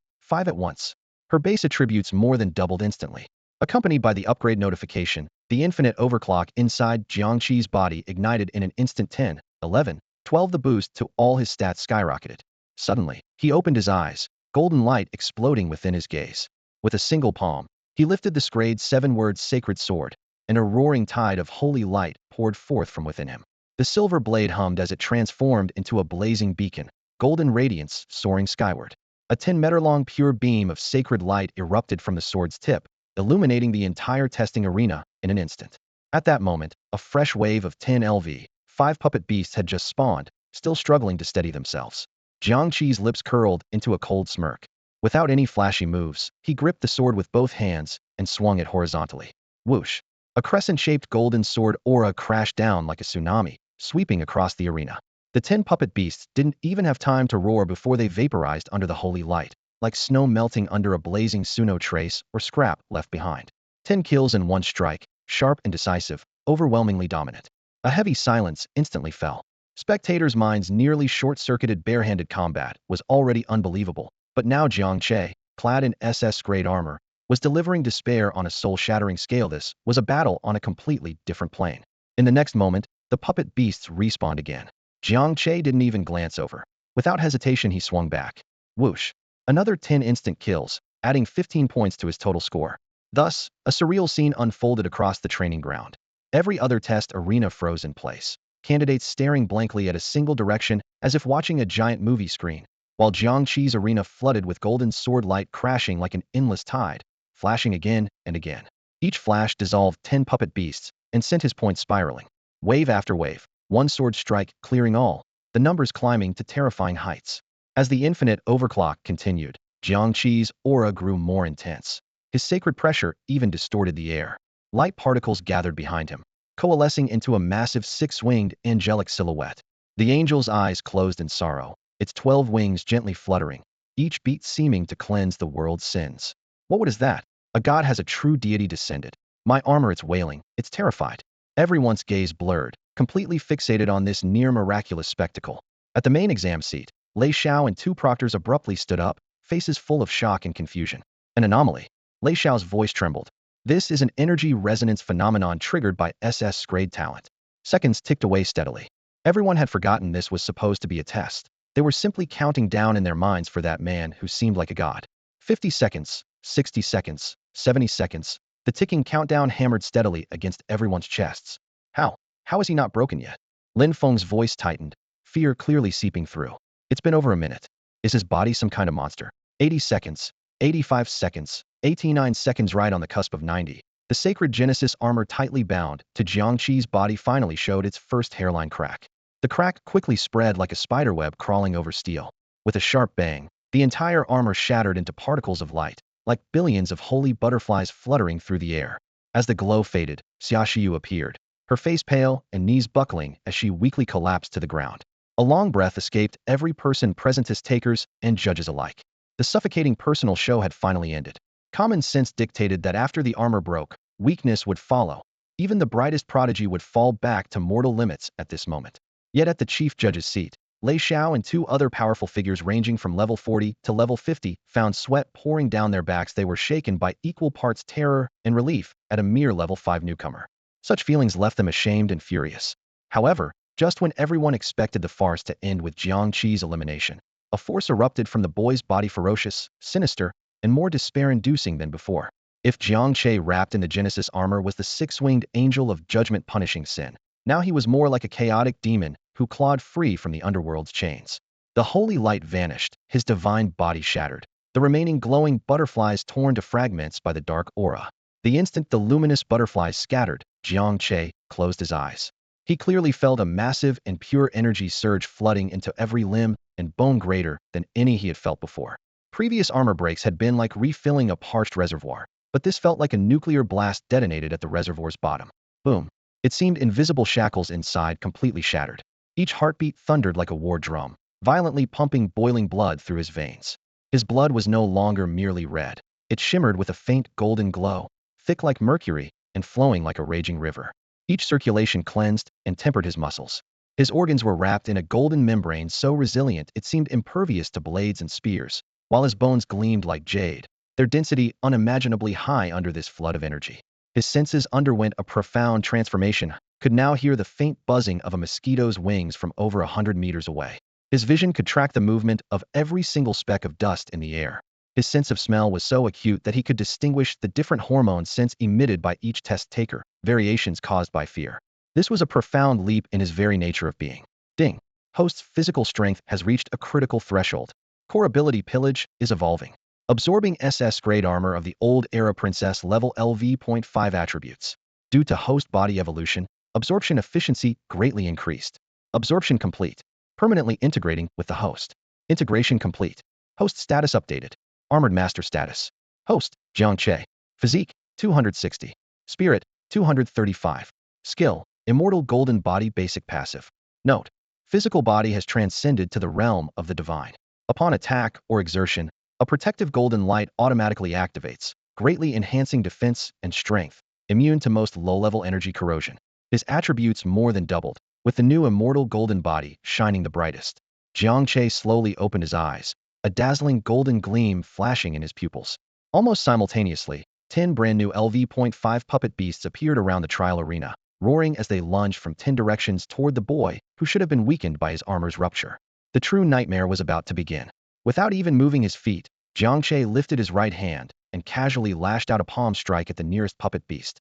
at once. Her base attributes more than doubled instantly. Accompanied by the upgrade notification, the infinite overclock inside Jiang Che's body ignited in an instant. 10, 11, 12. The boost to all his stats skyrocketed. Suddenly, he opened his eyes, golden light exploding within his gaze. With a single palm, he lifted the scrayed 7-word sacred sword, and a roaring tide of holy light poured forth from within him. The silver blade hummed as it transformed into a blazing beacon, golden radiance soaring skyward. A 10-meter-long pure beam of sacred light erupted from the sword's tip, illuminating the entire testing arena in an instant. At that moment, a fresh wave of 10 LV5 puppet beasts had just spawned, still struggling to steady themselves. Jiang Che's lips curled into a cold smirk. Without any flashy moves, he gripped the sword with both hands and swung it horizontally. Whoosh! A crescent-shaped golden sword aura crashed down like a tsunami, sweeping across the arena. The 10 puppet beasts didn't even have time to roar before they vaporized under the holy light, like snow melting under a blazing no trace or scrap left behind. 10 kills in one strike, sharp and decisive, overwhelmingly dominant. A heavy silence instantly fell. Spectators' minds nearly short-circuited. Barehanded combat was already unbelievable, but now Jiang Che, clad in SS-grade armor, was delivering despair on a soul-shattering scale. This was a battle on a completely different plane. In the next moment, the puppet beasts respawned again. Jiang Che didn't even glance over. Without hesitation, he swung back. Whoosh! Another 10 instant kills, adding 15 points to his total score. Thus, a surreal scene unfolded across the training ground. Every other test arena froze in place, candidates staring blankly at a single direction as if watching a giant movie screen, while Jiang Che's arena flooded with golden sword light crashing like an endless tide, flashing again and again. Each flash dissolved 10 puppet beasts and sent his points spiraling. Wave after wave, one sword strike clearing all, the numbers climbing to terrifying heights. As the infinite overclock continued, Jiang Che's aura grew more intense. His sacred pressure even distorted the air. Light particles gathered behind him, coalescing into a massive 6-winged angelic silhouette. The angel's eyes closed in sorrow, its 12 wings gently fluttering, each beat seeming to cleanse the world's sins. What is that? A god has a true deity descended. My armor, it's wailing, it's terrified. Everyone's gaze blurred, completely fixated on this near-miraculous spectacle. At the main exam seat, Lei Xiao and 2 proctors abruptly stood up, faces full of shock and confusion. An anomaly. Lei Xiao's voice trembled. This is an energy resonance phenomenon triggered by SS grade talent. Seconds ticked away steadily. Everyone had forgotten this was supposed to be a test. They were simply counting down in their minds for that man who seemed like a god. 50 seconds, 60 seconds, 70 seconds. The ticking countdown hammered steadily against everyone's chests. How? How is he not broken yet? Lin Feng's voice tightened, fear clearly seeping through. It's been over a minute. Is his body some kind of monster? 80 seconds, 85 seconds, 89 seconds, right on the cusp of 90. The sacred Genesis armor tightly bound to Jiang Che's body finally showed its first hairline crack. The crack quickly spread like a spiderweb crawling over steel. With a sharp bang, the entire armor shattered into particles of light, like billions of holy butterflies fluttering through the air. As the glow faded, Xia Shiyu appeared, her face pale and knees buckling as she weakly collapsed to the ground. A long breath escaped every person present, as takers and judges alike. The suffocating personal show had finally ended. Common sense dictated that after the armor broke, weakness would follow. Even the brightest prodigy would fall back to mortal limits at this moment. Yet at the chief judge's seat, Lei Xiao and two other powerful figures ranging from level 40 to level 50 found sweat pouring down their backs. They were shaken by equal parts terror and relief at a mere level 5 newcomer. Such feelings left them ashamed and furious. However, just when everyone expected the farce to end with Jiang Che's elimination, a force erupted from the boy's body, ferocious, sinister, and more despair-inducing than before. If Jiang Che wrapped in the Genesis armor was the six-winged angel of judgment punishing sin, now he was more like a chaotic demon who clawed free from the underworld's chains. The holy light vanished, his divine body shattered, the remaining glowing butterflies torn to fragments by the dark aura. The instant the luminous butterflies scattered, Jiang Che closed his eyes. He clearly felt a massive and pure energy surge flooding into every limb and bone, greater than any he had felt before. Previous armor breaks had been like refilling a parched reservoir, but this felt like a nuclear blast detonated at the reservoir's bottom. Boom. It seemed invisible shackles inside completely shattered. Each heartbeat thundered like a war drum, violently pumping boiling blood through his veins. His blood was no longer merely red. It shimmered with a faint golden glow, thick like mercury and flowing like a raging river. Each circulation cleansed and tempered his muscles. His organs were wrapped in a golden membrane so resilient it seemed impervious to blades and spears, while his bones gleamed like jade, their density unimaginably high under this flood of energy. His senses underwent a profound transformation, could now hear the faint buzzing of a mosquito's wings from over 100 meters away. His vision could track the movement of every single speck of dust in the air. His sense of smell was so acute that he could distinguish the different hormone scents emitted by each test taker, variations caused by fear. This was a profound leap in his very nature of being. Ding. Host's physical strength has reached a critical threshold. Core ability pillage is evolving, absorbing SS-grade armor of the old era princess level LV.5 attributes. Due to host body evolution, absorption efficiency greatly increased. Absorption complete. Permanently integrating with the host. Integration complete. Host status updated. Armored Master status. Host, Jiang Che. Physique, 260. Spirit, 235. Skill, Immortal Golden Body Basic Passive. Note: physical body has transcended to the realm of the divine. Upon attack or exertion, a protective golden light automatically activates, greatly enhancing defense and strength, immune to most low-level energy corrosion. His attributes more than doubled, with the new immortal golden body shining the brightest. Jiang Che slowly opened his eyes, a dazzling golden gleam flashing in his pupils. Almost simultaneously, 10 brand-new LV.5 puppet beasts appeared around the trial arena, roaring as they lunged from 10 directions toward the boy, who should have been weakened by his armor's rupture. The true nightmare was about to begin. Without even moving his feet, Jiang Che lifted his right hand and casually lashed out a palm strike at the nearest puppet beast.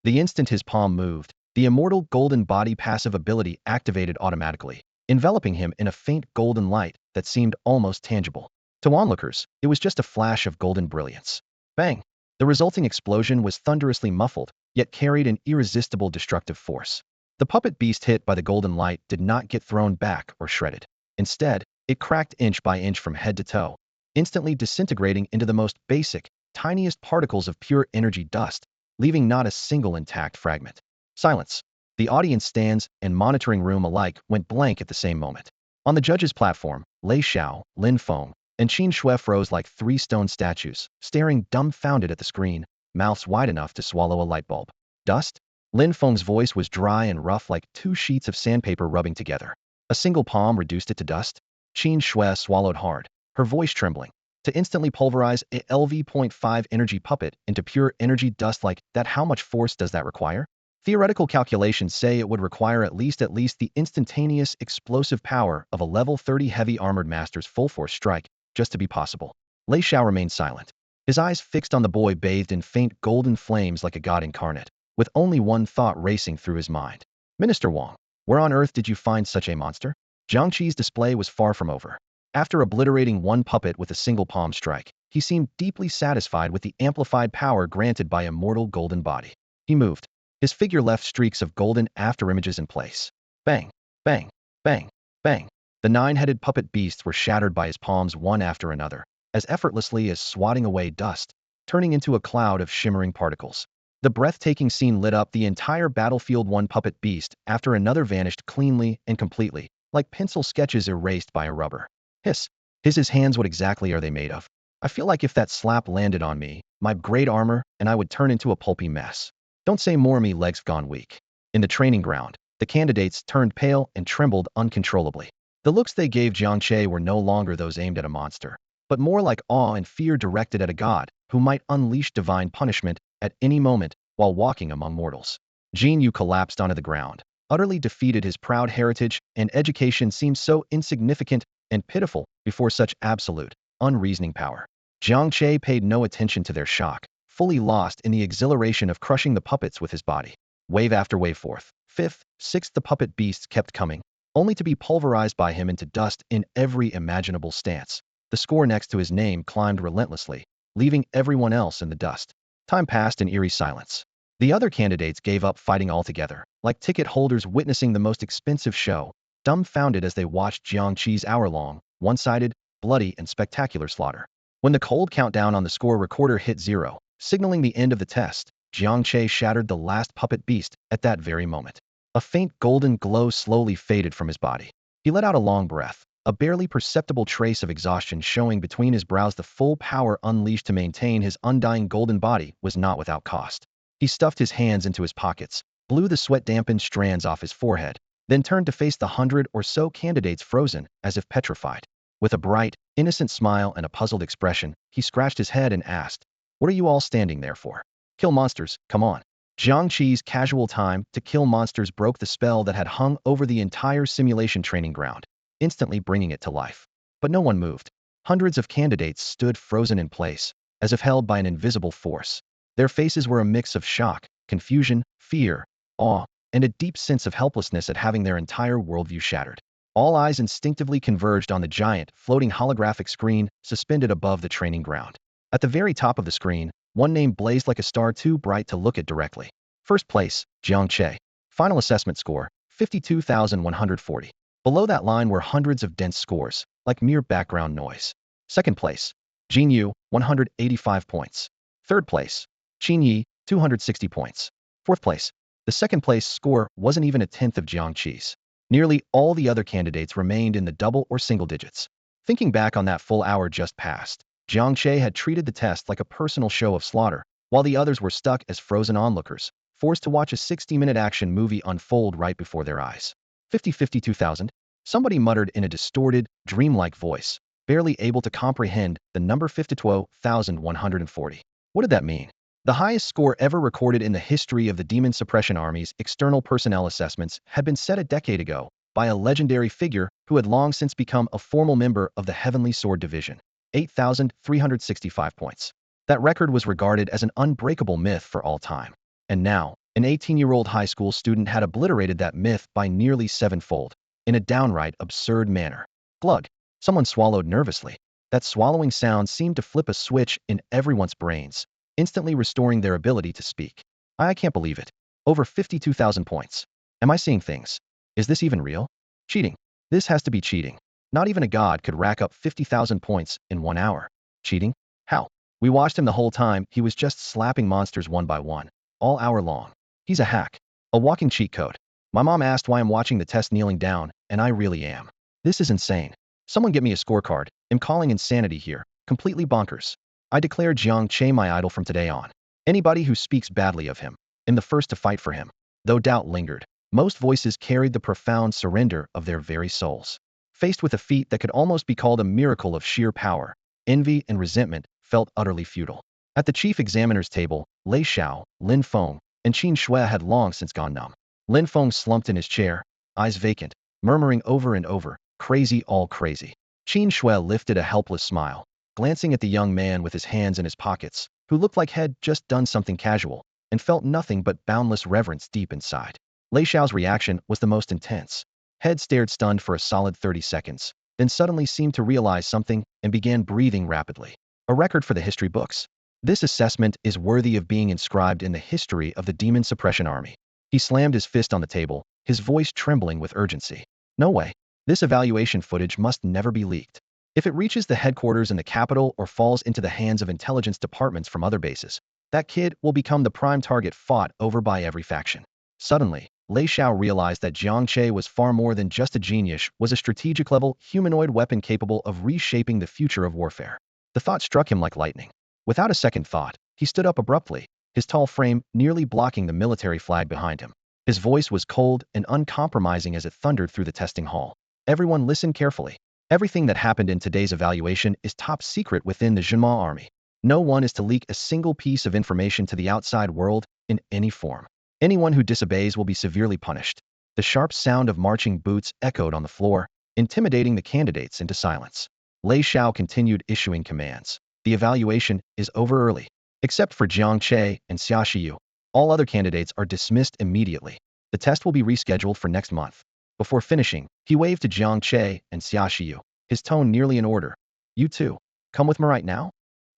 The instant his palm moved, the immortal golden body passive ability activated automatically, enveloping him in a faint golden light that seemed almost tangible. To onlookers, it was just a flash of golden brilliance. Bang! The resulting explosion was thunderously muffled, yet carried an irresistible destructive force. The puppet beast hit by the golden light did not get thrown back or shredded. Instead, it cracked inch by inch from head to toe, instantly disintegrating into the most basic, tiniest particles of pure energy dust, leaving not a single intact fragment. Silence. The audience stands and monitoring room alike went blank at the same moment. On the judges' platform, Lei Xiao, Lin Feng, and Qin Shui froze like 3 stone statues, staring dumbfounded at the screen, mouths wide enough to swallow a light bulb. Dust? Lin Feng's voice was dry and rough like 2 sheets of sandpaper rubbing together. A single palm reduced it to dust? Qin Shui swallowed hard, her voice trembling. To instantly pulverize a LV.5 energy puppet into pure energy dust like that, how much force does that require? Theoretical calculations say it would require at least the instantaneous explosive power of a level 30 heavy armored master's full force strike just to be possible. Lei Xiao remained silent, his eyes fixed on the boy bathed in faint golden flames like a god incarnate, with only one thought racing through his mind. Minister Wang, where on earth did you find such a monster? Jiang Che's display was far from over. After obliterating one puppet with a single palm strike, he seemed deeply satisfied with the amplified power granted by a mortal golden body. He moved. His figure left streaks of golden afterimages in place. Bang, bang, bang, bang. The nine-headed puppet beasts were shattered by his palms one after another, as effortlessly as swatting away dust, turning into a cloud of shimmering particles. The breathtaking scene lit up the entire battlefield. One puppet beast after another vanished cleanly and completely, like pencil sketches erased by a rubber. Hiss. His hands, what exactly are they made of? I feel like if that slap landed on me, my great armor, and I would turn into a pulpy mess. Don't say more, me legs gone weak. In the training ground, the candidates turned pale and trembled uncontrollably. The looks they gave Jiang Che were no longer those aimed at a monster, but more like awe and fear directed at a god who might unleash divine punishment at any moment while walking among mortals. Jian Yu collapsed onto the ground, utterly defeated. His proud heritage and education seemed so insignificant and pitiful before such absolute, unreasoning power. Jiang Che paid no attention to their shock, fully lost in the exhilaration of crushing the puppets with his body. Wave after wave, fourth, fifth, sixth, the puppet beasts kept coming, only to be pulverized by him into dust in every imaginable stance. The score next to his name climbed relentlessly, leaving everyone else in the dust. Time passed in eerie silence. The other candidates gave up fighting altogether, like ticket holders witnessing the most expensive show, dumbfounded as they watched Jiang Che's hour-long, one-sided, bloody, and spectacular slaughter. When the cold countdown on the score recorder hit 0, signaling the end of the test, Jiang Che shattered the last puppet beast at that very moment. A faint golden glow slowly faded from his body. He let out a long breath, a barely perceptible trace of exhaustion showing between his brows. The full power unleashed to maintain his undying golden body was not without cost. He stuffed his hands into his pockets, blew the sweat-dampened strands off his forehead, then turned to face the 100 or so candidates frozen, as if petrified. With a bright, innocent smile and a puzzled expression, he scratched his head and asked, "What are you all standing there for? Kill monsters, come on." Jiang Che's casual time to kill monsters broke the spell that had hung over the entire simulation training ground, instantly bringing it to life. But no one moved. Hundreds of candidates stood frozen in place, as if held by an invisible force. Their faces were a mix of shock, confusion, fear, awe, and a deep sense of helplessness at having their entire worldview shattered. All eyes instinctively converged on the giant, floating holographic screen suspended above the training ground. At the very top of the screen, one name blazed like a star too bright to look at directly. First place, Jiang Che. Final assessment score, 52,140. Below that line were hundreds of dense scores, like mere background noise. Second place, Jin Yu, 185 points. Third place, Qin Yi, 260 points. Fourth place. The second place score wasn't even a tenth of Jiang Che's. Nearly all the other candidates remained in the double or single digits. Thinking back on that full hour just passed, Jiang Che had treated the test like a personal show of slaughter, while the others were stuck as frozen onlookers, forced to watch a 60-minute action movie unfold right before their eyes. 52,000? Somebody muttered in a distorted, dreamlike voice, barely able to comprehend the number 52,140. What did that mean? The highest score ever recorded in the history of the Demon Suppression Army's external personnel assessments had been set a decade ago by a legendary figure who had long since become a formal member of the Heavenly Sword Division. 8,365 points. That record was regarded as an unbreakable myth for all time. And now, an 18-year-old high school student had obliterated that myth by nearly sevenfold, in a downright absurd manner. Glug. Someone swallowed nervously. That swallowing sound seemed to flip a switch in everyone's brains, instantly restoring their ability to speak. I can't believe it. Over 52,000 points. Am I seeing things? Is this even real? Cheating. This has to be cheating. Not even a god could rack up 50,000 points in 1 hour. Cheating? How? We watched him the whole time. He was just slapping monsters one by one, all hour long. He's a hack. A walking cheat code. My mom asked why I'm watching the test kneeling down, and I really am. This is insane. Someone get me a scorecard. I'm calling insanity here. Completely bonkers. I declare Jiang Che my idol from today on. Anybody who speaks badly of him, am the first to fight for him. Though doubt lingered, most voices carried the profound surrender of their very souls. Faced with a feat that could almost be called a miracle of sheer power, envy and resentment felt utterly futile. At the chief examiner's table, Lei Xiao, Lin Feng, and Qin Shui had long since gone numb. Lin Feng slumped in his chair, eyes vacant, murmuring over and over, "Crazy, all crazy." Qin Shui lifted a helpless smile, glancing at the young man with his hands in his pockets, who looked like he'd just done something casual, and felt nothing but boundless reverence deep inside. Lei Xiao's reaction was the most intense. Head stared stunned for a solid 30 seconds, then suddenly seemed to realize something and began breathing rapidly. A record for the history books. This assessment is worthy of being inscribed in the history of the Demon Suppression Army. He slammed his fist on the table, his voice trembling with urgency. No way. This evaluation footage must never be leaked. If it reaches the headquarters in the capital or falls into the hands of intelligence departments from other bases, that kid will become the prime target fought over by every faction. Suddenly, Lei Xiao realized that Jiang Che was far more than just a genius, was a strategic-level, humanoid weapon capable of reshaping the future of warfare. The thought struck him like lightning. Without a second thought, he stood up abruptly, his tall frame nearly blocking the military flag behind him. His voice was cold and uncompromising as it thundered through the testing hall. Everyone listen carefully. Everything that happened in today's evaluation is top secret within the Zhenma army. No one is to leak a single piece of information to the outside world in any form. Anyone who disobeys will be severely punished. The sharp sound of marching boots echoed on the floor, intimidating the candidates into silence. Lei Xiao continued issuing commands. The evaluation is over early. Except for Jiang Che and Xia Shiyu, all other candidates are dismissed immediately. The test will be rescheduled for next month. Before finishing, he waved to Jiang Che and Xia Shiyu, his tone nearly in order. "You two, come with me right now?"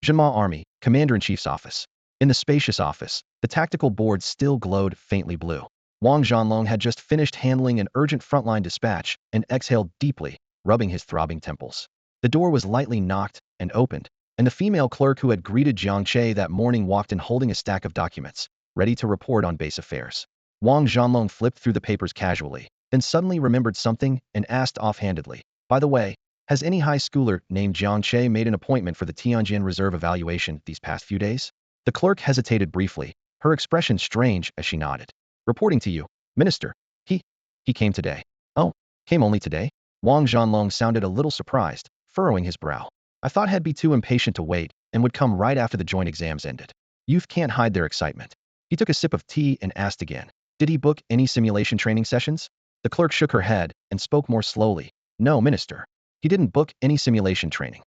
Zhenma Army, Commander-in-Chief's office. In the spacious office, the tactical board still glowed faintly blue. Wang Zhanlong had just finished handling an urgent frontline dispatch and exhaled deeply, rubbing his throbbing temples. The door was lightly knocked and opened, and the female clerk who had greeted Jiang Che that morning walked in holding a stack of documents, ready to report on base affairs. Wang Zhanlong flipped through the papers casually, then suddenly remembered something and asked offhandedly, "By the way, has any high schooler named Jiang Che made an appointment for the Tianjin Reserve evaluation these past few days?" The clerk hesitated briefly, her expression strange as she nodded. "Reporting to you, Minister. He came today." "Oh, came only today?" Wang Zhanlong sounded a little surprised, furrowing his brow. "I thought he'd be too impatient to wait and would come right after the joint exams ended." Youth can't hide their excitement. He took a sip of tea and asked again, "Did he book any simulation training sessions?" The clerk shook her head and spoke more slowly. "No, Minister. He didn't book any simulation training."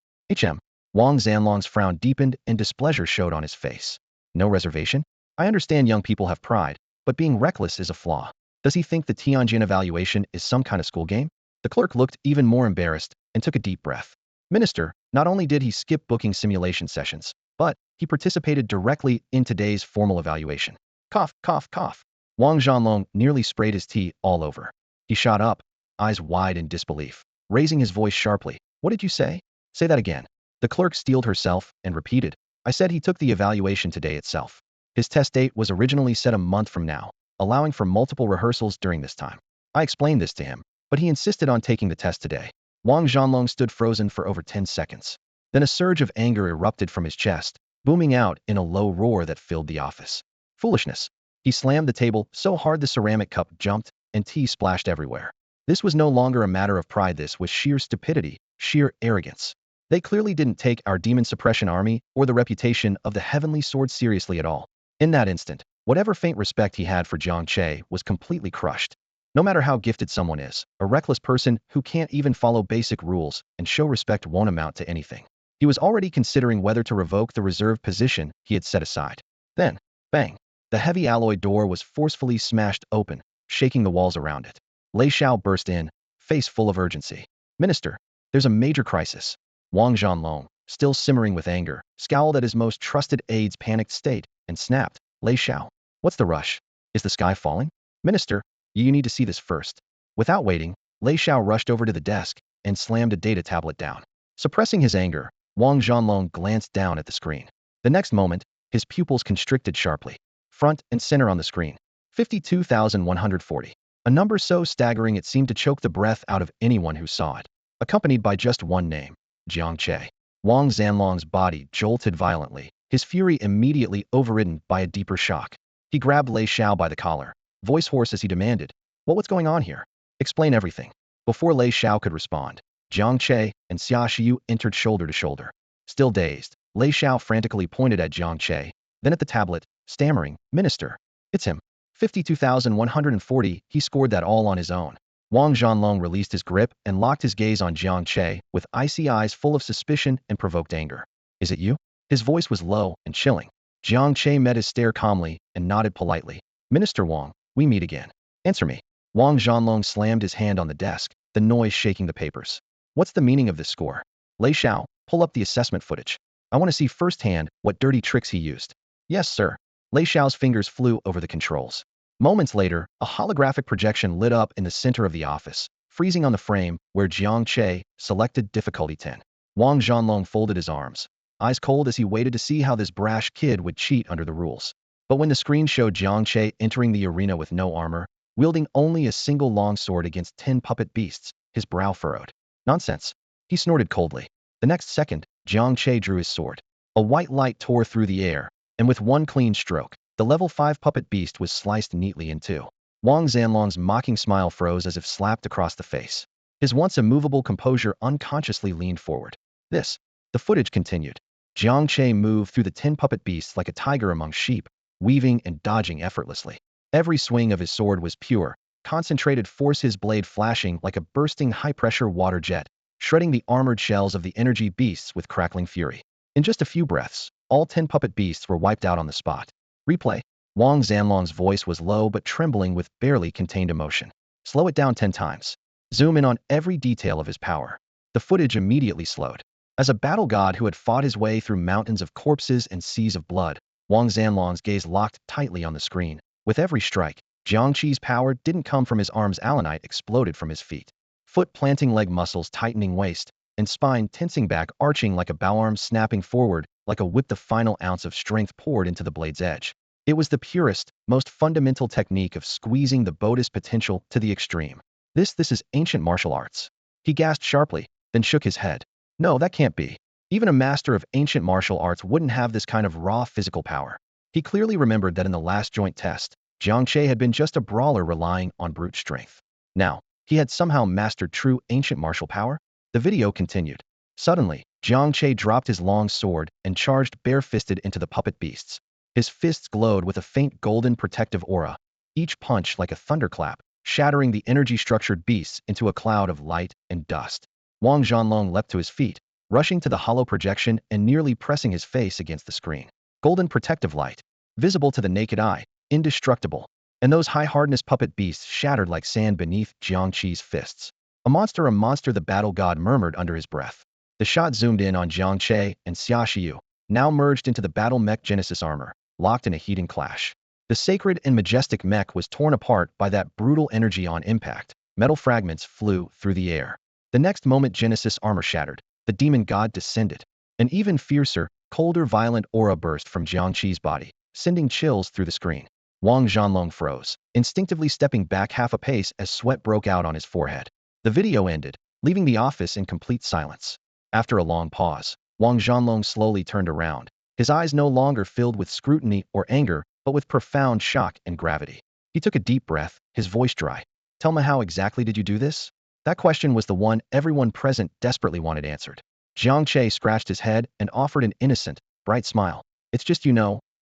Wang Zhanlong's frown deepened and displeasure showed on his face. "No reservation? I understand young people have pride, but being reckless is a flaw. Does he think the Tianjin evaluation is some kind of school game?" The clerk looked even more embarrassed and took a deep breath. "Minister, not only did he skip booking simulation sessions, but he participated directly in today's formal evaluation." Cough, cough, cough. Wang Zhanlong nearly sprayed his tea all over. He shot up, eyes wide in disbelief, raising his voice sharply. "What did you say? Say that again." The clerk steeled herself and repeated, "I said he took the evaluation today itself. His test date was originally set a month from now, allowing for multiple rehearsals during this time. I explained this to him, but he insisted on taking the test today." Wang Zhanlong stood frozen for over 10 seconds. Then a surge of anger erupted from his chest, booming out in a low roar that filled the office. "Foolishness." He slammed the table so hard the ceramic cup jumped and tea splashed everywhere. This was no longer a matter of pride, this was sheer stupidity, sheer arrogance. They clearly didn't take our demon suppression army or the reputation of the heavenly sword seriously at all. In that instant, whatever faint respect he had for Jiang Che was completely crushed. No matter how gifted someone is, a reckless person who can't even follow basic rules and show respect won't amount to anything. He was already considering whether to revoke the reserve position he had set aside. Then, bang! The heavy alloy door was forcefully smashed open, shaking the walls around it. Lei Xiao burst in, face full of urgency. "Minister, there's a major crisis." Wang Zhanlong, still simmering with anger, scowled at his most trusted aide's panicked state and snapped, "Lei Xiao, what's the rush? Is the sky falling?" "Minister, you need to see this first." Without waiting, Lei Xiao rushed over to the desk and slammed a data tablet down. Suppressing his anger, Wang Zhanlong glanced down at the screen. The next moment, his pupils constricted sharply. Front and center on the screen, 52,140. A number so staggering it seemed to choke the breath out of anyone who saw it. Accompanied by just one name, Jiang Che. Wang Zhanlong's body jolted violently, his fury immediately overridden by a deeper shock. He grabbed Lei Xiao by the collar, voice hoarse as he demanded, What's going on here? Explain everything." Before Lei Xiao could respond, Jiang Che and Xia Shiyu entered shoulder to shoulder. Still dazed, Lei Xiao frantically pointed at Jiang Che, then at the tablet, stammering, "Minister, it's him. 52,140, he scored that all on his own." Wang Zhanlong released his grip and locked his gaze on Jiang Che with icy eyes full of suspicion and provoked anger. "Is it you?" His voice was low and chilling. Jiang Che met his stare calmly and nodded politely. "Minister Wang, we meet again. Answer me." Wang Zhanlong slammed his hand on the desk, the noise shaking the papers. "What's the meaning of this score? Lei Xiao, pull up the assessment footage. I want to see firsthand what dirty tricks he used." "Yes, sir." Lei Xiao's fingers flew over the controls. Moments later, a holographic projection lit up in the center of the office, freezing on the frame where Jiang Che selected difficulty 10. Wang Zhanlong folded his arms, eyes cold as he waited to see how this brash kid would cheat under the rules. But when the screen showed Jiang Che entering the arena with no armor, wielding only a single longsword against 10 puppet beasts, his brow furrowed. "Nonsense." He snorted coldly. The next second, Jiang Che drew his sword. A white light tore through the air, and with one clean stroke, the level 5 puppet beast was sliced neatly in two. Wang Zhanlong's mocking smile froze as if slapped across the face. His once immovable composure unconsciously leaned forward. The footage continued. Jiang Che moved through the 10 puppet beasts like a tiger among sheep, weaving and dodging effortlessly. Every swing of his sword was pure, concentrated force, his blade flashing like a bursting high-pressure water jet, shredding the armored shells of the energy beasts with crackling fury. In just a few breaths, all 10 puppet beasts were wiped out on the spot. "Replay." Wang Zhanlong's voice was low but trembling with barely contained emotion. "Slow it down 10 times. Zoom in on every detail of his power." The footage immediately slowed. As a battle god who had fought his way through mountains of corpses and seas of blood, Wang Zhanlong's gaze locked tightly on the screen. With every strike, Jiang Che's power didn't come from his arms, allanite exploded from his feet. Foot planting, leg muscles tightening, waist and spine tensing back, arching like a bow, arm snapping forward like a whip. The final ounce of strength poured into the blade's edge. It was the purest, most fundamental technique of squeezing the Buddhist potential to the extreme. This is ancient martial arts." He gasped sharply, then shook his head. "No, that can't be. Even a master of ancient martial arts wouldn't have this kind of raw physical power." He clearly remembered that in the last joint test, Jiang Che had been just a brawler relying on brute strength. Now, he had somehow mastered true ancient martial power? The video continued. Suddenly, Jiang Che dropped his long sword and charged bare-fisted into the puppet beasts. His fists glowed with a faint golden protective aura, each punch like a thunderclap, shattering the energy-structured beasts into a cloud of light and dust. Wang Zhanlong leapt to his feet, rushing to the hollow projection and nearly pressing his face against the screen. Golden protective light, visible to the naked eye, indestructible. And those high-hardness puppet beasts shattered like sand beneath Jiang Che's fists. A monster, the battle god murmured under his breath. The shot zoomed in on Jiang Che and Xia Shiyu, now merged into the battle mech Genesis armor, locked in a heating clash. The sacred and majestic mech was torn apart by that brutal energy on impact. Metal fragments flew through the air. The next moment, Genesis armor shattered. The demon god descended. An even fiercer, colder, violent aura burst from Jiang Che's body, sending chills through the screen. Wang Zhanlong froze, instinctively stepping back half a pace as sweat broke out on his forehead. The video ended, leaving the office in complete silence. After a long pause, Wang Zhanlong slowly turned around, his eyes no longer filled with scrutiny or anger, but with profound shock and gravity. He took a deep breath, his voice dry. "Tell me, how exactly did you do this?" That question was the one everyone present desperately wanted answered. Jiang Che scratched his head and offered an innocent, bright smile. "It's just,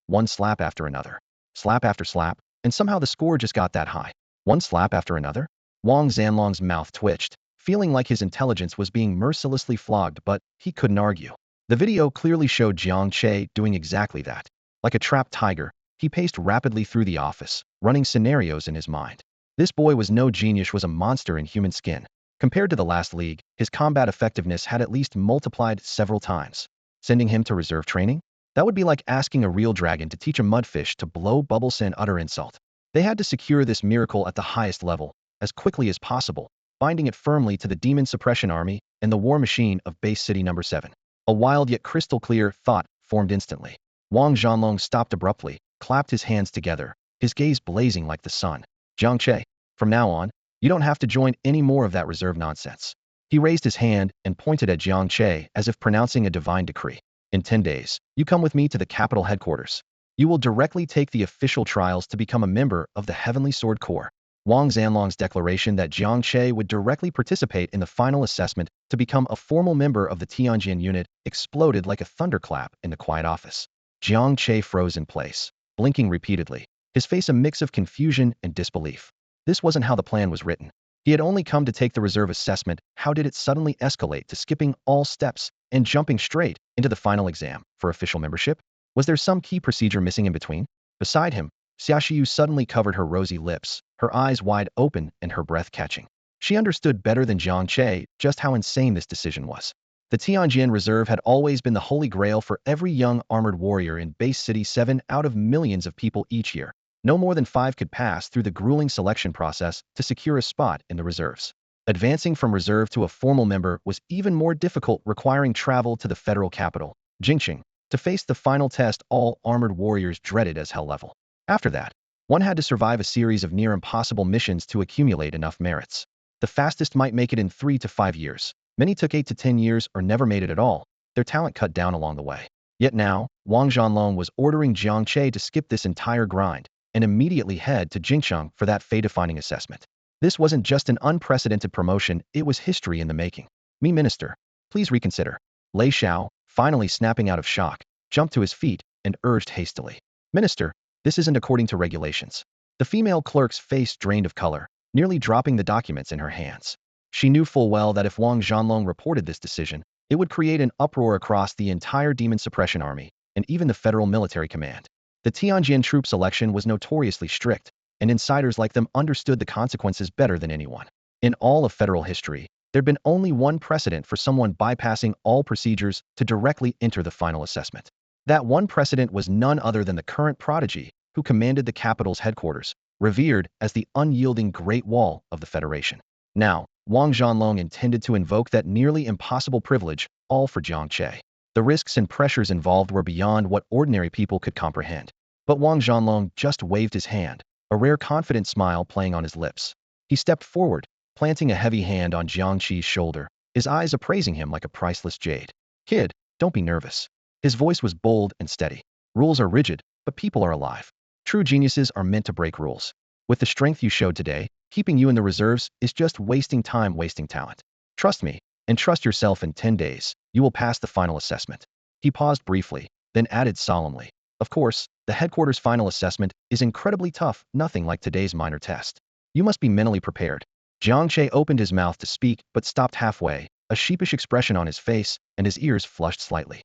one slap after another. Slap after slap, and somehow the score just got that high. One slap after another?" Wang Zhanlong's mouth twitched, feeling like his intelligence was being mercilessly flogged, but he couldn't argue. The video clearly showed Jiang Che doing exactly that. Like a trapped tiger, he paced rapidly through the office, running scenarios in his mind. This boy was no genius, was a monster in human skin. Compared to the last league, his combat effectiveness had at least multiplied several times. Sending him to reserve training? That would be like asking a real dragon to teach a mudfish to blow bubbles and utter insult. They had to secure this miracle at the highest level, as quickly as possible, binding it firmly to the demon suppression army and the war machine of base city number 7. A wild yet crystal clear thought formed instantly. Wang Zhanlong stopped abruptly, clapped his hands together, his gaze blazing like the sun. "Jiang Che, from now on, you don't have to join any more of that reserve nonsense." He raised his hand and pointed at Jiang Che as if pronouncing a divine decree. "In 10 days, you come with me to the capital headquarters. You will directly take the official trials to become a member of the Heavenly Sword Corps." Wang Zhanlong's declaration that Jiang Che would directly participate in the final assessment to become a formal member of the Tianjin unit exploded like a thunderclap in the quiet office. Jiang Che froze in place, blinking repeatedly, his face a mix of confusion and disbelief. This wasn't how the plan was written. He had only come to take the reserve assessment. How did it suddenly escalate to skipping all steps and jumping straight into the final exam for official membership? Was there some key procedure missing in between? Beside him, Xia Shiyu suddenly covered her rosy lips, her eyes wide open and her breath catching. She understood better than Jiang Che just how insane this decision was. The Tianjin Reserve had always been the holy grail for every young armored warrior in Base City. 7 out of millions of people each year. No more than 5 could pass through the grueling selection process to secure a spot in the reserves. Advancing from reserve to a formal member was even more difficult, requiring travel to the federal capital, Jingqing, to face the final test all armored warriors dreaded as hell level. After that, one had to survive a series of near-impossible missions to accumulate enough merits. The fastest might make it in 3 to 5 years. Many took 8 to 10 years or never made it at all, their talent cut down along the way. Yet now, Wang Zhanlong was ordering Jiang Che to skip this entire grind and immediately head to Jingcheng for that fate-defining assessment. This wasn't just an unprecedented promotion, it was history in the making. Me Minister, please reconsider. Lei Xiao, finally snapping out of shock, jumped to his feet and urged hastily. Minister, this isn't according to regulations. The female clerk's face drained of color, nearly dropping the documents in her hands. She knew full well that if Wang Zhanlong reported this decision, it would create an uproar across the entire demon suppression army, and even the federal military command. The Tianjin troop selection was notoriously strict, and insiders like them understood the consequences better than anyone. In all of federal history, there'd been only one precedent for someone bypassing all procedures to directly enter the final assessment. That one precedent was none other than the current Prodigy, who commanded the capital's headquarters, revered as the unyielding Great Wall of the Federation. Now, Wang Zhanlong intended to invoke that nearly impossible privilege, all for Jiang Che. The risks and pressures involved were beyond what ordinary people could comprehend. But Wang Zhanlong just waved his hand, a rare confident smile playing on his lips. He stepped forward, planting a heavy hand on Jiang Che's shoulder, his eyes appraising him like a priceless jade. Kid, don't be nervous. His voice was bold and steady. Rules are rigid, but people are alive. True geniuses are meant to break rules. With the strength you showed today, keeping you in the reserves is just wasting time, wasting talent. Trust me, and trust yourself. In 10 days, you will pass the final assessment. He paused briefly, then added solemnly. Of course, the headquarters' final assessment is incredibly tough, nothing like today's minor test. You must be mentally prepared. Jiang Che opened his mouth to speak, but stopped halfway, a sheepish expression on his face, and his ears flushed slightly.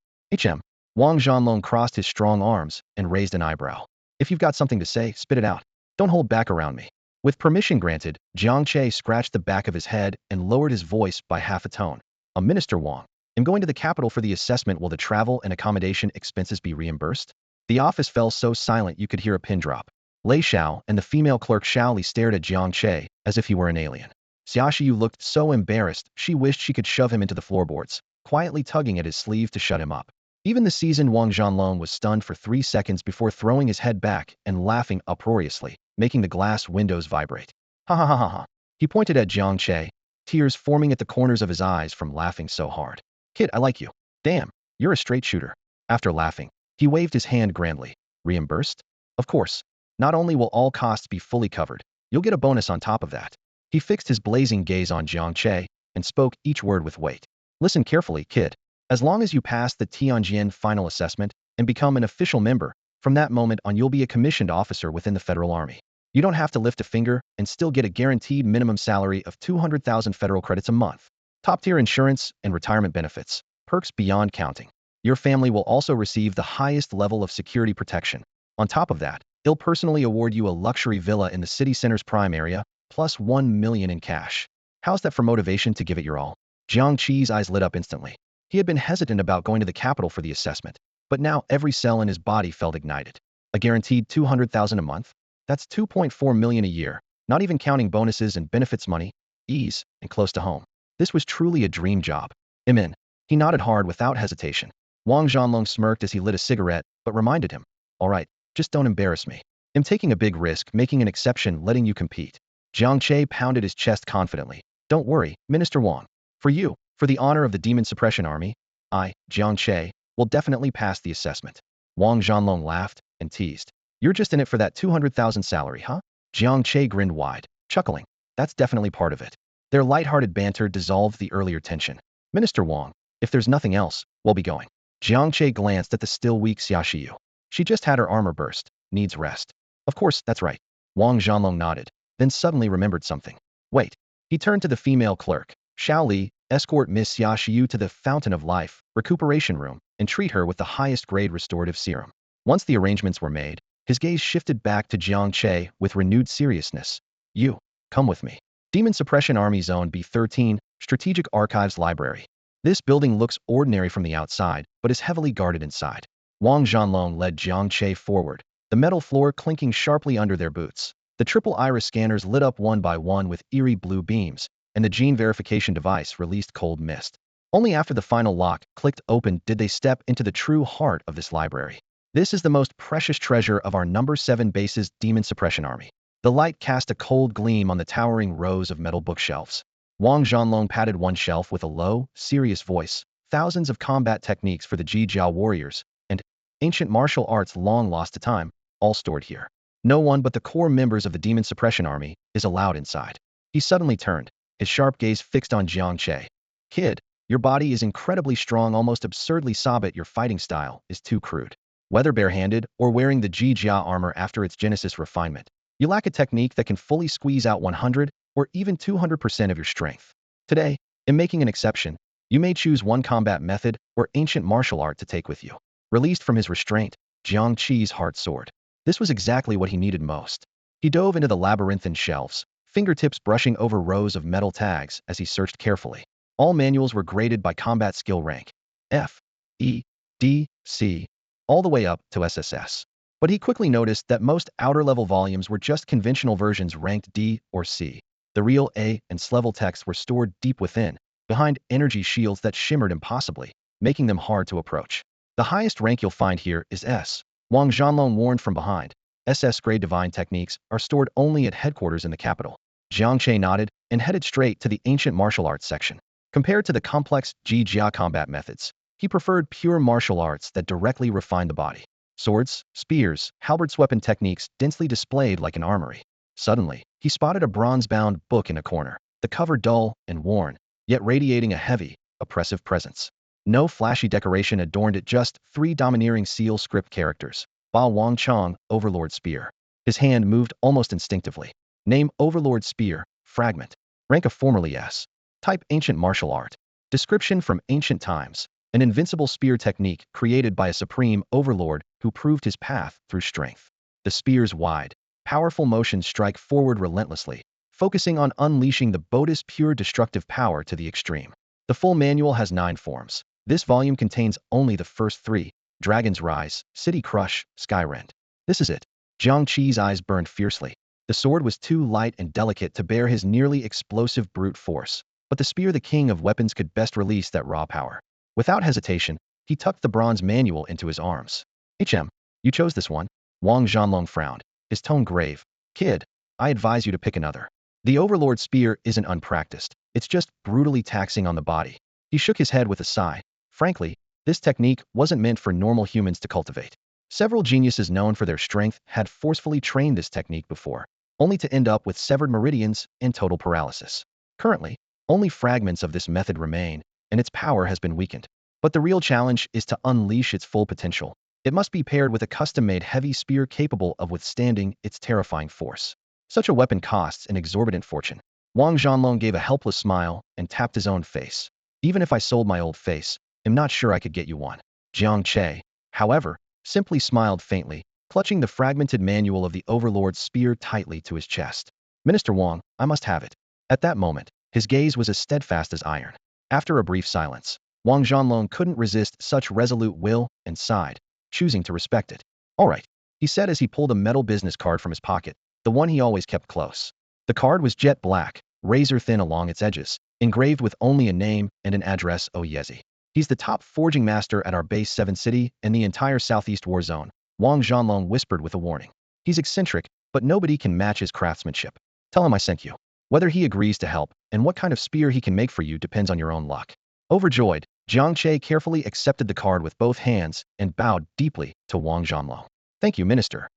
Wang Zhanlong crossed his strong arms and raised an eyebrow. If you've got something to say, spit it out. Don't hold back around me. With permission granted, Jiang Che scratched the back of his head and lowered his voice by half a tone. Minister Wang, I'm going to the capital for the assessment. Will the travel and accommodation expenses be reimbursed? The office fell so silent you could hear a pin drop. Lei Xiao and the female clerk Xiaoli stared at Jiang Che as if he were an alien. Xia Shiyu looked so embarrassed she wished she could shove him into the floorboards, quietly tugging at his sleeve to shut him up. Even the seasoned Wang Zhanlong was stunned for 3 seconds before throwing his head back and laughing uproariously, making the glass windows vibrate. Ha ha ha ha ha. He pointed at Jiang Che, tears forming at the corners of his eyes from laughing so hard. Kid, I like you. Damn, you're a straight shooter. After laughing, he waved his hand grandly. Reimbursed? Of course. Not only will all costs be fully covered, you'll get a bonus on top of that. He fixed his blazing gaze on Jiang Che and spoke each word with weight. Listen carefully, kid. As long as you pass the Tianjin final assessment and become an official member, from that moment on you'll be a commissioned officer within the Federal Army. You don't have to lift a finger and still get a guaranteed minimum salary of 200,000 federal credits a month. Top-tier insurance and retirement benefits, perks beyond counting. Your family will also receive the highest level of security protection. On top of that, he'll personally award you a luxury villa in the city center's prime area, plus 1 million in cash. How's that for motivation to give it your all? Jiang Che's eyes lit up instantly. He had been hesitant about going to the capital for the assessment, but now every cell in his body felt ignited. A guaranteed 200,000 a month? That's 2.4 million a year, not even counting bonuses and benefits money, ease, and close to home. This was truly a dream job. Amen. He nodded hard without hesitation. Wang Zhanlong smirked as he lit a cigarette, but reminded him, all right, just don't embarrass me. I'm taking a big risk, making an exception, letting you compete. Jiang Che pounded his chest confidently. Don't worry, Minister Wang. For you, for the honor of the Demon Suppression Army, I, Jiang Che, will definitely pass the assessment. Wang Zhanlong laughed and teased. You're just in it for that 200,000 salary, huh? Jiang Che grinned wide, chuckling. That's definitely part of it. Their lighthearted banter dissolved the earlier tension. Minister Wang, if there's nothing else, we'll be going. Jiang Che glanced at the still weak Xia Shiyu. She just had her armor burst, needs rest. Of course, that's right. Wang Zhanlong nodded, then suddenly remembered something. Wait. He turned to the female clerk. Shao Li, escort Miss Xia Shiyu to the Fountain of Life, recuperation room, and treat her with the highest grade restorative serum. Once the arrangements were made, his gaze shifted back to Jiang Che with renewed seriousness. You, come with me. Demon Suppression Army Zone B13, Strategic Archives Library. This building looks ordinary from the outside, but is heavily guarded inside. Wang Zhanlong led Jiang Che forward, the metal floor clinking sharply under their boots. The triple iris scanners lit up one by one with eerie blue beams, and the gene verification device released cold mist. Only after the final lock clicked open did they step into the true heart of this library. This is the most precious treasure of our number 7 base's Demon Suppression Army. The light cast a cold gleam on the towering rows of metal bookshelves. Wang Zhanlong patted one shelf with a low, serious voice. Thousands of combat techniques for the Jijiao warriors, and ancient martial arts long lost to time, all stored here. No one but the core members of the Demon Suppression Army is allowed inside. He suddenly turned, his sharp gaze fixed on Jiang Che. Kid, your body is incredibly strong, almost absurdly but your fighting style is too crude. Whether barehanded or wearing the Jia armor after its Genesis refinement, you lack a technique that can fully squeeze out 100 or even 200% of your strength. Today, in making an exception, you may choose one combat method or ancient martial art to take with you. Released from his restraint, Jiang Che's heart soared. This was exactly what he needed most. He dove into the labyrinthine shelves, fingertips brushing over rows of metal tags as he searched carefully. All manuals were graded by combat skill rank, F, E, D, C, all the way up to SSS. But he quickly noticed that most outer-level volumes were just conventional versions ranked D or C. The real A and S-level texts were stored deep within, behind energy shields that shimmered impossibly, making them hard to approach. The highest rank you'll find here is S. Wang Zhanlong warned from behind. SS-grade divine techniques are stored only at headquarters in the capital. Jiang Che nodded and headed straight to the ancient martial arts section. Compared to the complex Jia combat methods, he preferred pure martial arts that directly refine the body. Swords, spears, halberds, weapon techniques densely displayed like an armory. Suddenly, he spotted a bronze-bound book in a corner, the cover dull and worn, yet radiating a heavy, oppressive presence. No flashy decoration adorned it, just 3 domineering seal script characters. Ba Wang Chong, Overlord Spear. His hand moved almost instinctively. Name Overlord Spear, fragment. Rank of formerly S. Type ancient martial art. Description from ancient times. An invincible spear technique created by a supreme overlord who proved his path through strength. The spear's wide, powerful motions strike forward relentlessly, focusing on unleashing the Bodhi's pure destructive power to the extreme. The full manual has 9 forms. This volume contains only the first 3, Dragon's Rise, City Crush, Skyrend. This is it. Jiang Che's eyes burned fiercely. The sword was too light and delicate to bear his nearly explosive brute force, but the spear, the king of weapons, could best release that raw power. Without hesitation, he tucked the bronze manual into his arms. You chose this one? Wang Zhanlong frowned, his tone grave. Kid, I advise you to pick another. The Overlord Spear isn't unpracticed, it's just brutally taxing on the body. He shook his head with a sigh. Frankly, this technique wasn't meant for normal humans to cultivate. Several geniuses known for their strength had forcefully trained this technique before, only to end up with severed meridians and total paralysis. Currently, only fragments of this method remain, and its power has been weakened. But the real challenge is to unleash its full potential. It must be paired with a custom-made heavy spear capable of withstanding its terrifying force. Such a weapon costs an exorbitant fortune. Wang Zhanlong gave a helpless smile and tapped his own face. Even if I sold my old face, I'm not sure I could get you one. Jiang Che, however, simply smiled faintly, clutching the fragmented manual of the Overlord's spear tightly to his chest. Minister Wang, I must have it. At that moment, his gaze was as steadfast as iron. After a brief silence, Wang Zhanlong couldn't resist such resolute will and sighed, choosing to respect it. All right, he said as he pulled a metal business card from his pocket, the one he always kept close. The card was jet black, razor-thin along its edges, engraved with only a name and an address. Oh Yezi. He's the top forging master at our base 7 city and the entire Southeast War Zone, Wang Zhanlong whispered with a warning. He's eccentric, but nobody can match his craftsmanship. Tell him I sent you. Whether he agrees to help and what kind of spear he can make for you depends on your own luck. Overjoyed, Jiang Che carefully accepted the card with both hands and bowed deeply to Wang Zhanlong. Thank you, Minister.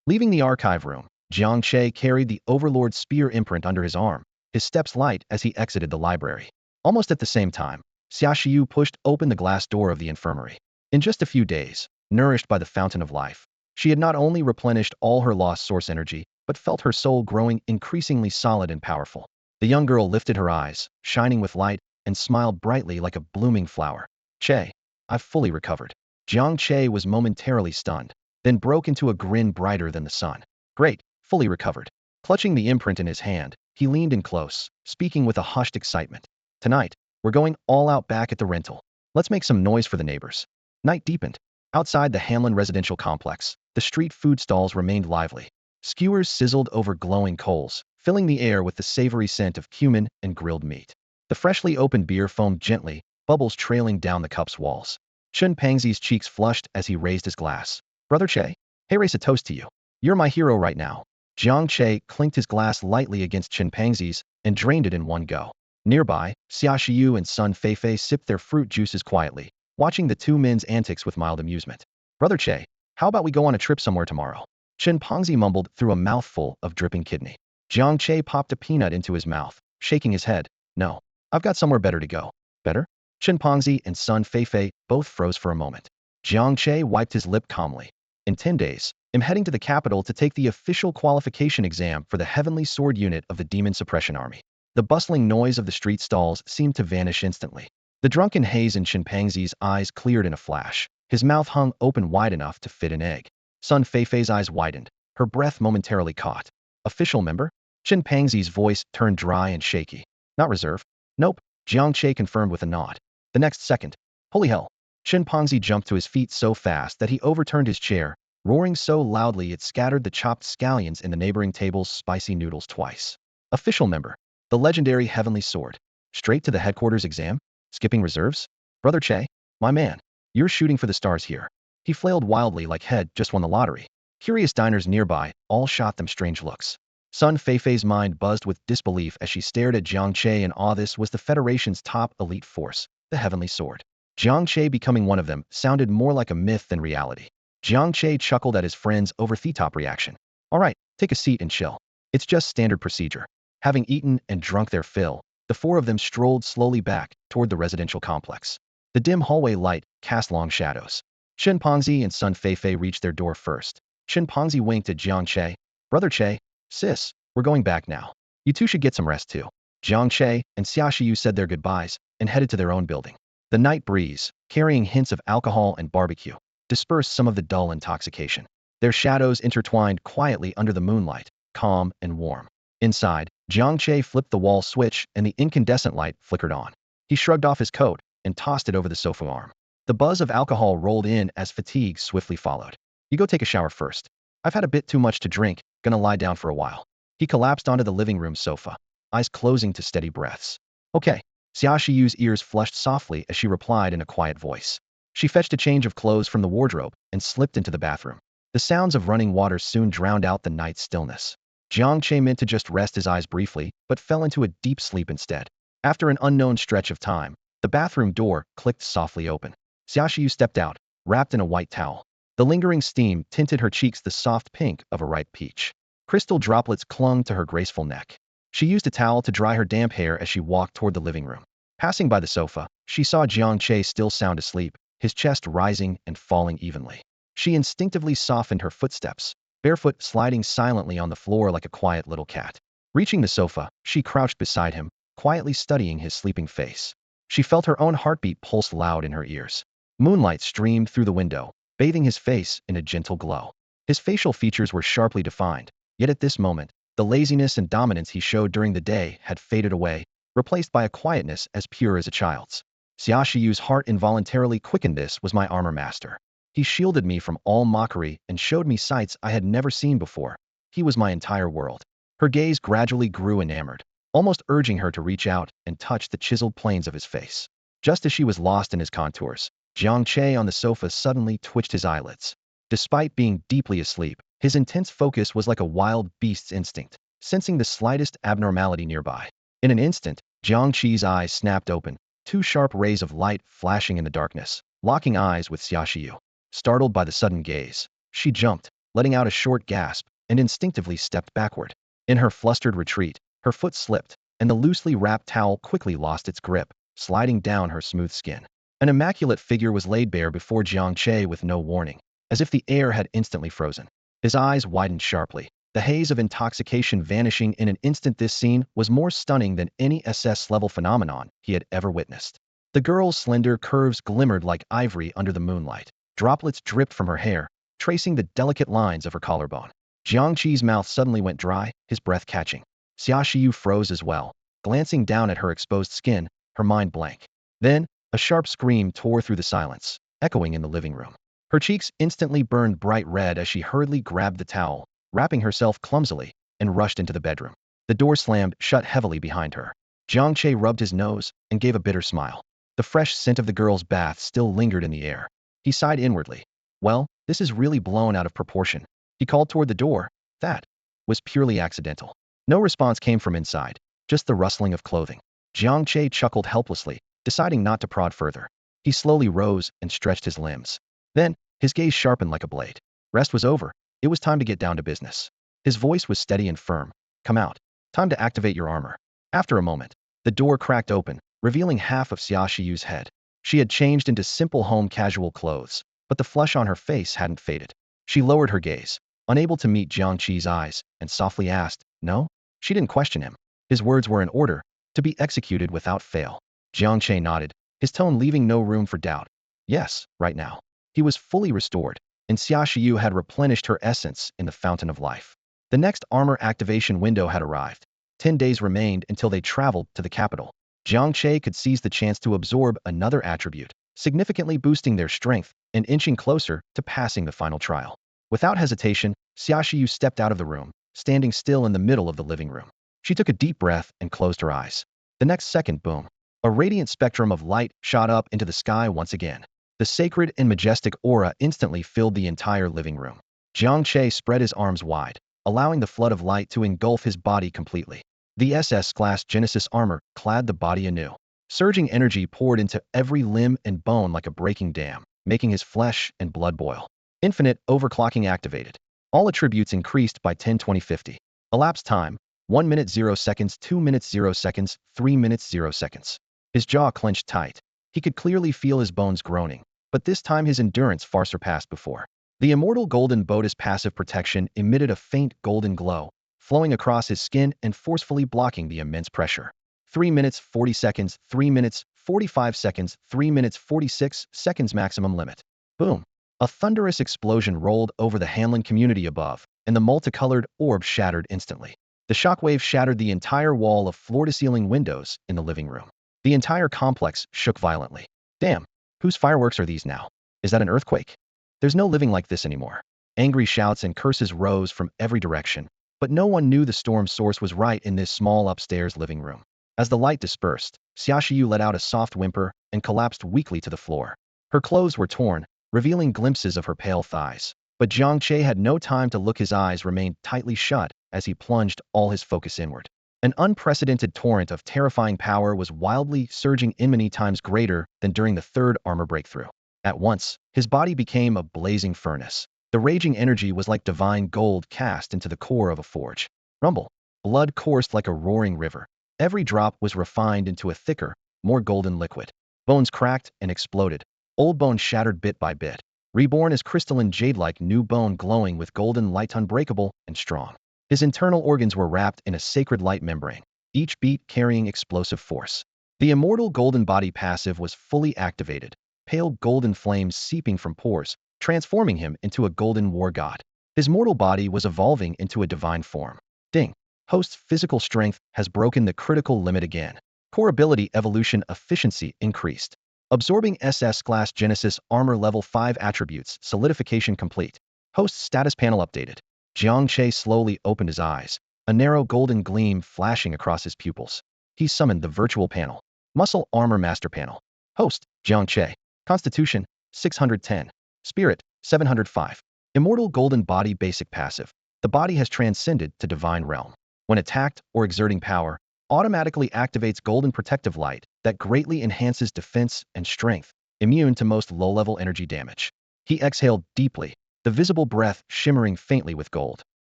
Leaving the archive room, Jiang Che carried the Overlord's spear imprint under his arm, his steps light as he exited the library. Almost at the same time, Xia Shiyu pushed open the glass door of the infirmary. In just a few days, nourished by the fountain of life, she had not only replenished all her lost source energy, but felt her soul growing increasingly solid and powerful. The young girl lifted her eyes, shining with light, and smiled brightly like a blooming flower. Che, I've fully recovered. Jiang Che was momentarily stunned, then broke into a grin brighter than the sun. Great, fully recovered. Clutching the imprint in his hand, he leaned in close, speaking with a hushed excitement. Tonight, we're going all out back at the rental. Let's make some noise for the neighbors. Night deepened. Outside the Hamlin residential complex, the street food stalls remained lively. Skewers sizzled over glowing coals, filling the air with the savory scent of cumin and grilled meat. The freshly opened beer foamed gently, bubbles trailing down the cup's walls. Chen Pangzi's cheeks flushed as he raised his glass. Brother Che, hey, race a toast to you. You're my hero right now. Jiang Che clinked his glass lightly against Chen Pangzi's and drained it in one go. Nearby, Xia Shiyu and Sun Feifei sipped their fruit juices quietly, watching the two men's antics with mild amusement. Brother Che, how about we go on a trip somewhere tomorrow? Chen Pangzi mumbled through a mouthful of dripping kidney. Jiang Che popped a peanut into his mouth, shaking his head. No, I've got somewhere better to go. Better? Chen Pangzi and Sun Feifei both froze for a moment. Jiang Che wiped his lip calmly. In 10 days, I'm heading to the capital to take the official qualification exam for the Heavenly Sword Unit of the Demon Suppression Army. The bustling noise of the street stalls seemed to vanish instantly. The drunken haze in Chen Pangzi's eyes cleared in a flash. His mouth hung open wide enough to fit an egg. Sun Feifei's eyes widened. Her breath momentarily caught. Official member? Chen Pangzi's voice turned dry and shaky. Not reserve? Nope, Jiang Che confirmed with a nod. The next second, holy hell. Chen Pangzi jumped to his feet so fast that he overturned his chair, roaring so loudly it scattered the chopped scallions in the neighboring table's spicy noodles twice. Official member. The legendary Heavenly Sword. Straight to the headquarters exam? Skipping reserves? Brother Che, my man, you're shooting for the stars here. He flailed wildly like he'd just won the lottery. Curious diners nearby all shot them strange looks. Sun Feifei's mind buzzed with disbelief as she stared at Jiang Che in awe. This was the Federation's top elite force, the Heavenly Sword. Jiang Che becoming one of them sounded more like a myth than reality. Jiang Che chuckled at his friend's over-the-top reaction. All right, take a seat and chill. It's just standard procedure. Having eaten and drunk their fill, the four of them strolled slowly back toward the residential complex. The dim hallway light cast long shadows. Chen Pangzi and Sun Feifei reached their door first. Chen Pangzi winked at Jiang Che. Brother Che, sis, we're going back now. You two should get some rest too. Jiang Che and Xia Shiyu said their goodbyes and headed to their own building. The night breeze, carrying hints of alcohol and barbecue, dispersed some of the dull intoxication. Their shadows intertwined quietly under the moonlight, calm and warm. Inside, Jiang Che flipped the wall switch and the incandescent light flickered on. He shrugged off his coat and tossed it over the sofa arm. The buzz of alcohol rolled in as fatigue swiftly followed. You go take a shower first. I've had a bit too much to drink, gonna lie down for a while. He collapsed onto the living room sofa, eyes closing to steady breaths. Okay. Xia Shiyu's ears flushed softly as she replied in a quiet voice. She fetched a change of clothes from the wardrobe and slipped into the bathroom. The sounds of running water soon drowned out the night's stillness. Jiang Che meant to just rest his eyes briefly, but fell into a deep sleep instead. After an unknown stretch of time, the bathroom door clicked softly open. Xia Shiyu stepped out, wrapped in a white towel. The lingering steam tinted her cheeks the soft pink of a ripe peach. Crystal droplets clung to her graceful neck. She used a towel to dry her damp hair as she walked toward the living room. Passing by the sofa, she saw Jiang Che still sound asleep, his chest rising and falling evenly. She instinctively softened her footsteps, barefoot sliding silently on the floor like a quiet little cat. Reaching the sofa, she crouched beside him, quietly studying his sleeping face. She felt her own heartbeat pulse loud in her ears. Moonlight streamed through the window, bathing his face in a gentle glow. His facial features were sharply defined, yet at this moment, the laziness and dominance he showed during the day had faded away, replaced by a quietness as pure as a child's. Xia Shiyu's heart involuntarily quickened. This was my armor master. He shielded me from all mockery and showed me sights I had never seen before. He was my entire world. Her gaze gradually grew enamored, almost urging her to reach out and touch the chiseled planes of his face. Just as she was lost in his contours, Jiang Che on the sofa suddenly twitched his eyelids. Despite being deeply asleep, his intense focus was like a wild beast's instinct, sensing the slightest abnormality nearby. In an instant, Jiang Che's eyes snapped open, two sharp rays of light flashing in the darkness, locking eyes with Xia Shiyu. Startled by the sudden gaze, she jumped, letting out a short gasp, and instinctively stepped backward. In her flustered retreat, her foot slipped, and the loosely wrapped towel quickly lost its grip, sliding down her smooth skin. An immaculate figure was laid bare before Jiang Che with no warning, as if the air had instantly frozen. His eyes widened sharply, the haze of intoxication vanishing in an instant. This scene was more stunning than any SS-level phenomenon he had ever witnessed. The girl's slender curves glimmered like ivory under the moonlight. Droplets dripped from her hair, tracing the delicate lines of her collarbone. Jiang Che's mouth suddenly went dry, his breath catching. Xia Shiyu froze as well, glancing down at her exposed skin, her mind blank. Then, a sharp scream tore through the silence, echoing in the living room. Her cheeks instantly burned bright red as she hurriedly grabbed the towel, wrapping herself clumsily, and rushed into the bedroom. The door slammed shut heavily behind her. Jiang Che rubbed his nose and gave a bitter smile. The fresh scent of the girl's bath still lingered in the air. He sighed inwardly. Well, this is really blown out of proportion. He called toward the door. That was purely accidental. No response came from inside, just the rustling of clothing. Jiang Che chuckled helplessly, deciding not to prod further. He slowly rose and stretched his limbs. Then, his gaze sharpened like a blade. Rest was over. It was time to get down to business. His voice was steady and firm. Come out. Time to activate your armor. After a moment, the door cracked open, revealing half of Xia Shiyu's head. She had changed into simple home casual clothes, but the flush on her face hadn't faded. She lowered her gaze, unable to meet Jiang Che's eyes, and softly asked, No? She didn't question him. His words were in order, to be executed without fail. Jiang Che nodded, his tone leaving no room for doubt. Yes, right now. He was fully restored, and Xia Shiyu had replenished her essence in the fountain of life. The next armor activation window had arrived. 10 days remained until they traveled to the capital. Jiang Che could seize the chance to absorb another attribute, significantly boosting their strength and inching closer to passing the final trial. Without hesitation, Xia Shiyu stepped out of the room, standing still in the middle of the living room. She took a deep breath and closed her eyes. The next second, boom. A radiant spectrum of light shot up into the sky once again. The sacred and majestic aura instantly filled the entire living room. Jiang Che spread his arms wide, allowing the flood of light to engulf his body completely. The SS-class Genesis armor clad the body anew. Surging energy poured into every limb and bone like a breaking dam, making his flesh and blood boil. Infinite overclocking activated. All attributes increased by 10, 20, 50. Elapsed time, 1 minute 0 seconds, 2 minutes 0 seconds, 3 minutes 0 seconds. His jaw clenched tight. He could clearly feel his bones groaning, but this time his endurance far surpassed before. The immortal golden Bodis passive protection emitted a faint golden glow, flowing across his skin and forcefully blocking the immense pressure. 3 minutes 40 seconds, 3 minutes 45 seconds, 3 minutes 46 seconds maximum limit. Boom. A thunderous explosion rolled over the Hanlon community above, and the multicolored orb shattered instantly. The shockwave shattered the entire wall of floor-to-ceiling windows in the living room. The entire complex shook violently. Damn, whose fireworks are these now? Is that an earthquake? There's no living like this anymore. Angry shouts and curses rose from every direction, but no one knew the storm's source was right in this small upstairs living room. As the light dispersed, Xia Shiyu let out a soft whimper and collapsed weakly to the floor. Her clothes were torn, revealing glimpses of her pale thighs. But Jiang Che had no time to look. His eyes remained tightly shut as he plunged all his focus inward. An unprecedented torrent of terrifying power was wildly surging in many times greater than during the third armor breakthrough. At once, his body became a blazing furnace. The raging energy was like divine gold cast into the core of a forge. Rumble. Blood coursed like a roaring river. Every drop was refined into a thicker, more golden liquid. Bones cracked and exploded. Old bone shattered bit by bit. Reborn as crystalline jade-like new bone glowing with golden light, unbreakable and strong. His internal organs were wrapped in a sacred light membrane, each beat carrying explosive force. The immortal golden body passive was fully activated, pale golden flames seeping from pores, transforming him into a golden war god. His mortal body was evolving into a divine form. Ding. Host's physical strength has broken the critical limit again. Core ability evolution efficiency increased. Absorbing SS-class Genesis armor level 5 attributes, solidification complete. Host status panel updated. Jiang Che slowly opened his eyes, a narrow golden gleam flashing across his pupils. He summoned the virtual panel. Muscle armor master panel. Host, Jiang Che. Constitution, 610. Spirit, 705. Immortal golden body basic passive. The body has transcended to divine realm. When attacked or exerting power, automatically activates golden protective light that greatly enhances defense and strength, immune to most low-level energy damage. He exhaled deeply, the visible breath shimmering faintly with gold.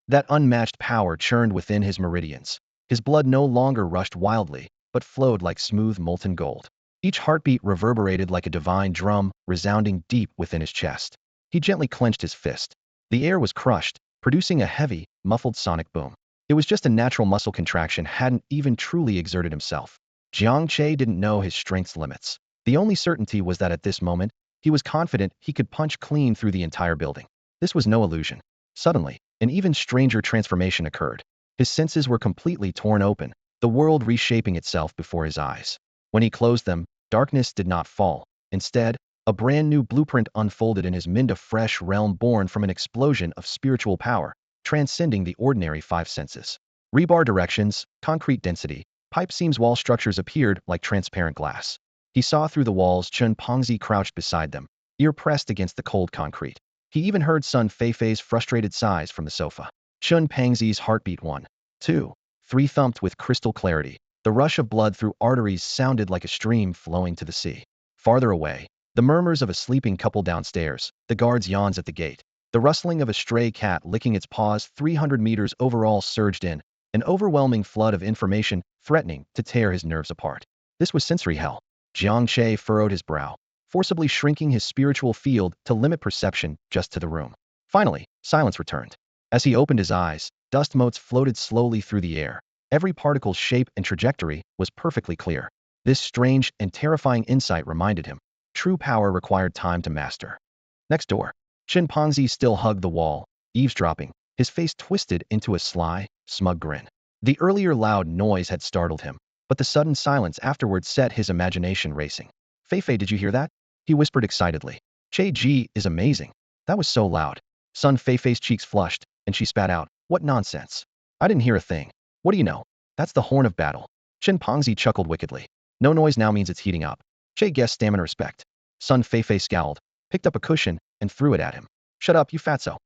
That unmatched power churned within his meridians. His blood no longer rushed wildly, but flowed like smooth molten gold. Each heartbeat reverberated like a divine drum, resounding deep within his chest. He gently clenched his fist. The air was crushed, producing a heavy, muffled sonic boom. It was just a natural muscle contraction, hadn't even truly exerted himself. Jiang Che didn't know his strength's limits. The only certainty was that at this moment, he was confident he could punch clean through the entire building. This was no illusion. Suddenly, an even stranger transformation occurred. His senses were completely torn open, the world reshaping itself before his eyes. When he closed them, darkness did not fall. Instead, a brand new blueprint unfolded in his mind, a fresh realm born from an explosion of spiritual power, transcending the ordinary five senses. Rebar directions, concrete density, pipe seams, wall structures appeared like transparent glass. He saw through the walls. Chen Pengzi crouched beside them, ear pressed against the cold concrete. He even heard Sun Feifei's frustrated sighs from the sofa. Chen Pengzi's heartbeat 1, 2, 3 thumped with crystal clarity. The rush of blood through arteries sounded like a stream flowing to the sea. Farther away, the murmurs of a sleeping couple downstairs, the guard's yawns at the gate, the rustling of a stray cat licking its paws 300 meters overall surged in, an overwhelming flood of information threatening to tear his nerves apart. This was sensory hell. Jiang Che furrowed his brow, forcibly shrinking his spiritual field to limit perception just to the room. Finally, silence returned. As he opened his eyes, dust motes floated slowly through the air. Every particle's shape and trajectory was perfectly clear. This strange and terrifying insight reminded him, true power required time to master. Next door, Chen Pengzi still hugged the wall, eavesdropping, his face twisted into a sly, smug grin. The earlier loud noise had startled him, but the sudden silence afterwards set his imagination racing. Feifei, did you hear that? He whispered excitedly. Che Ji is amazing. That was so loud. Sun Feifei's cheeks flushed, and she spat out, what nonsense. I didn't hear a thing. What do you know? That's the horn of battle. Chen Pengzi chuckled wickedly. No noise now means it's heating up. Che guessed stamina respect. Sun Feifei scowled, picked up a cushion, and threw it at him. Shut up, you fatso.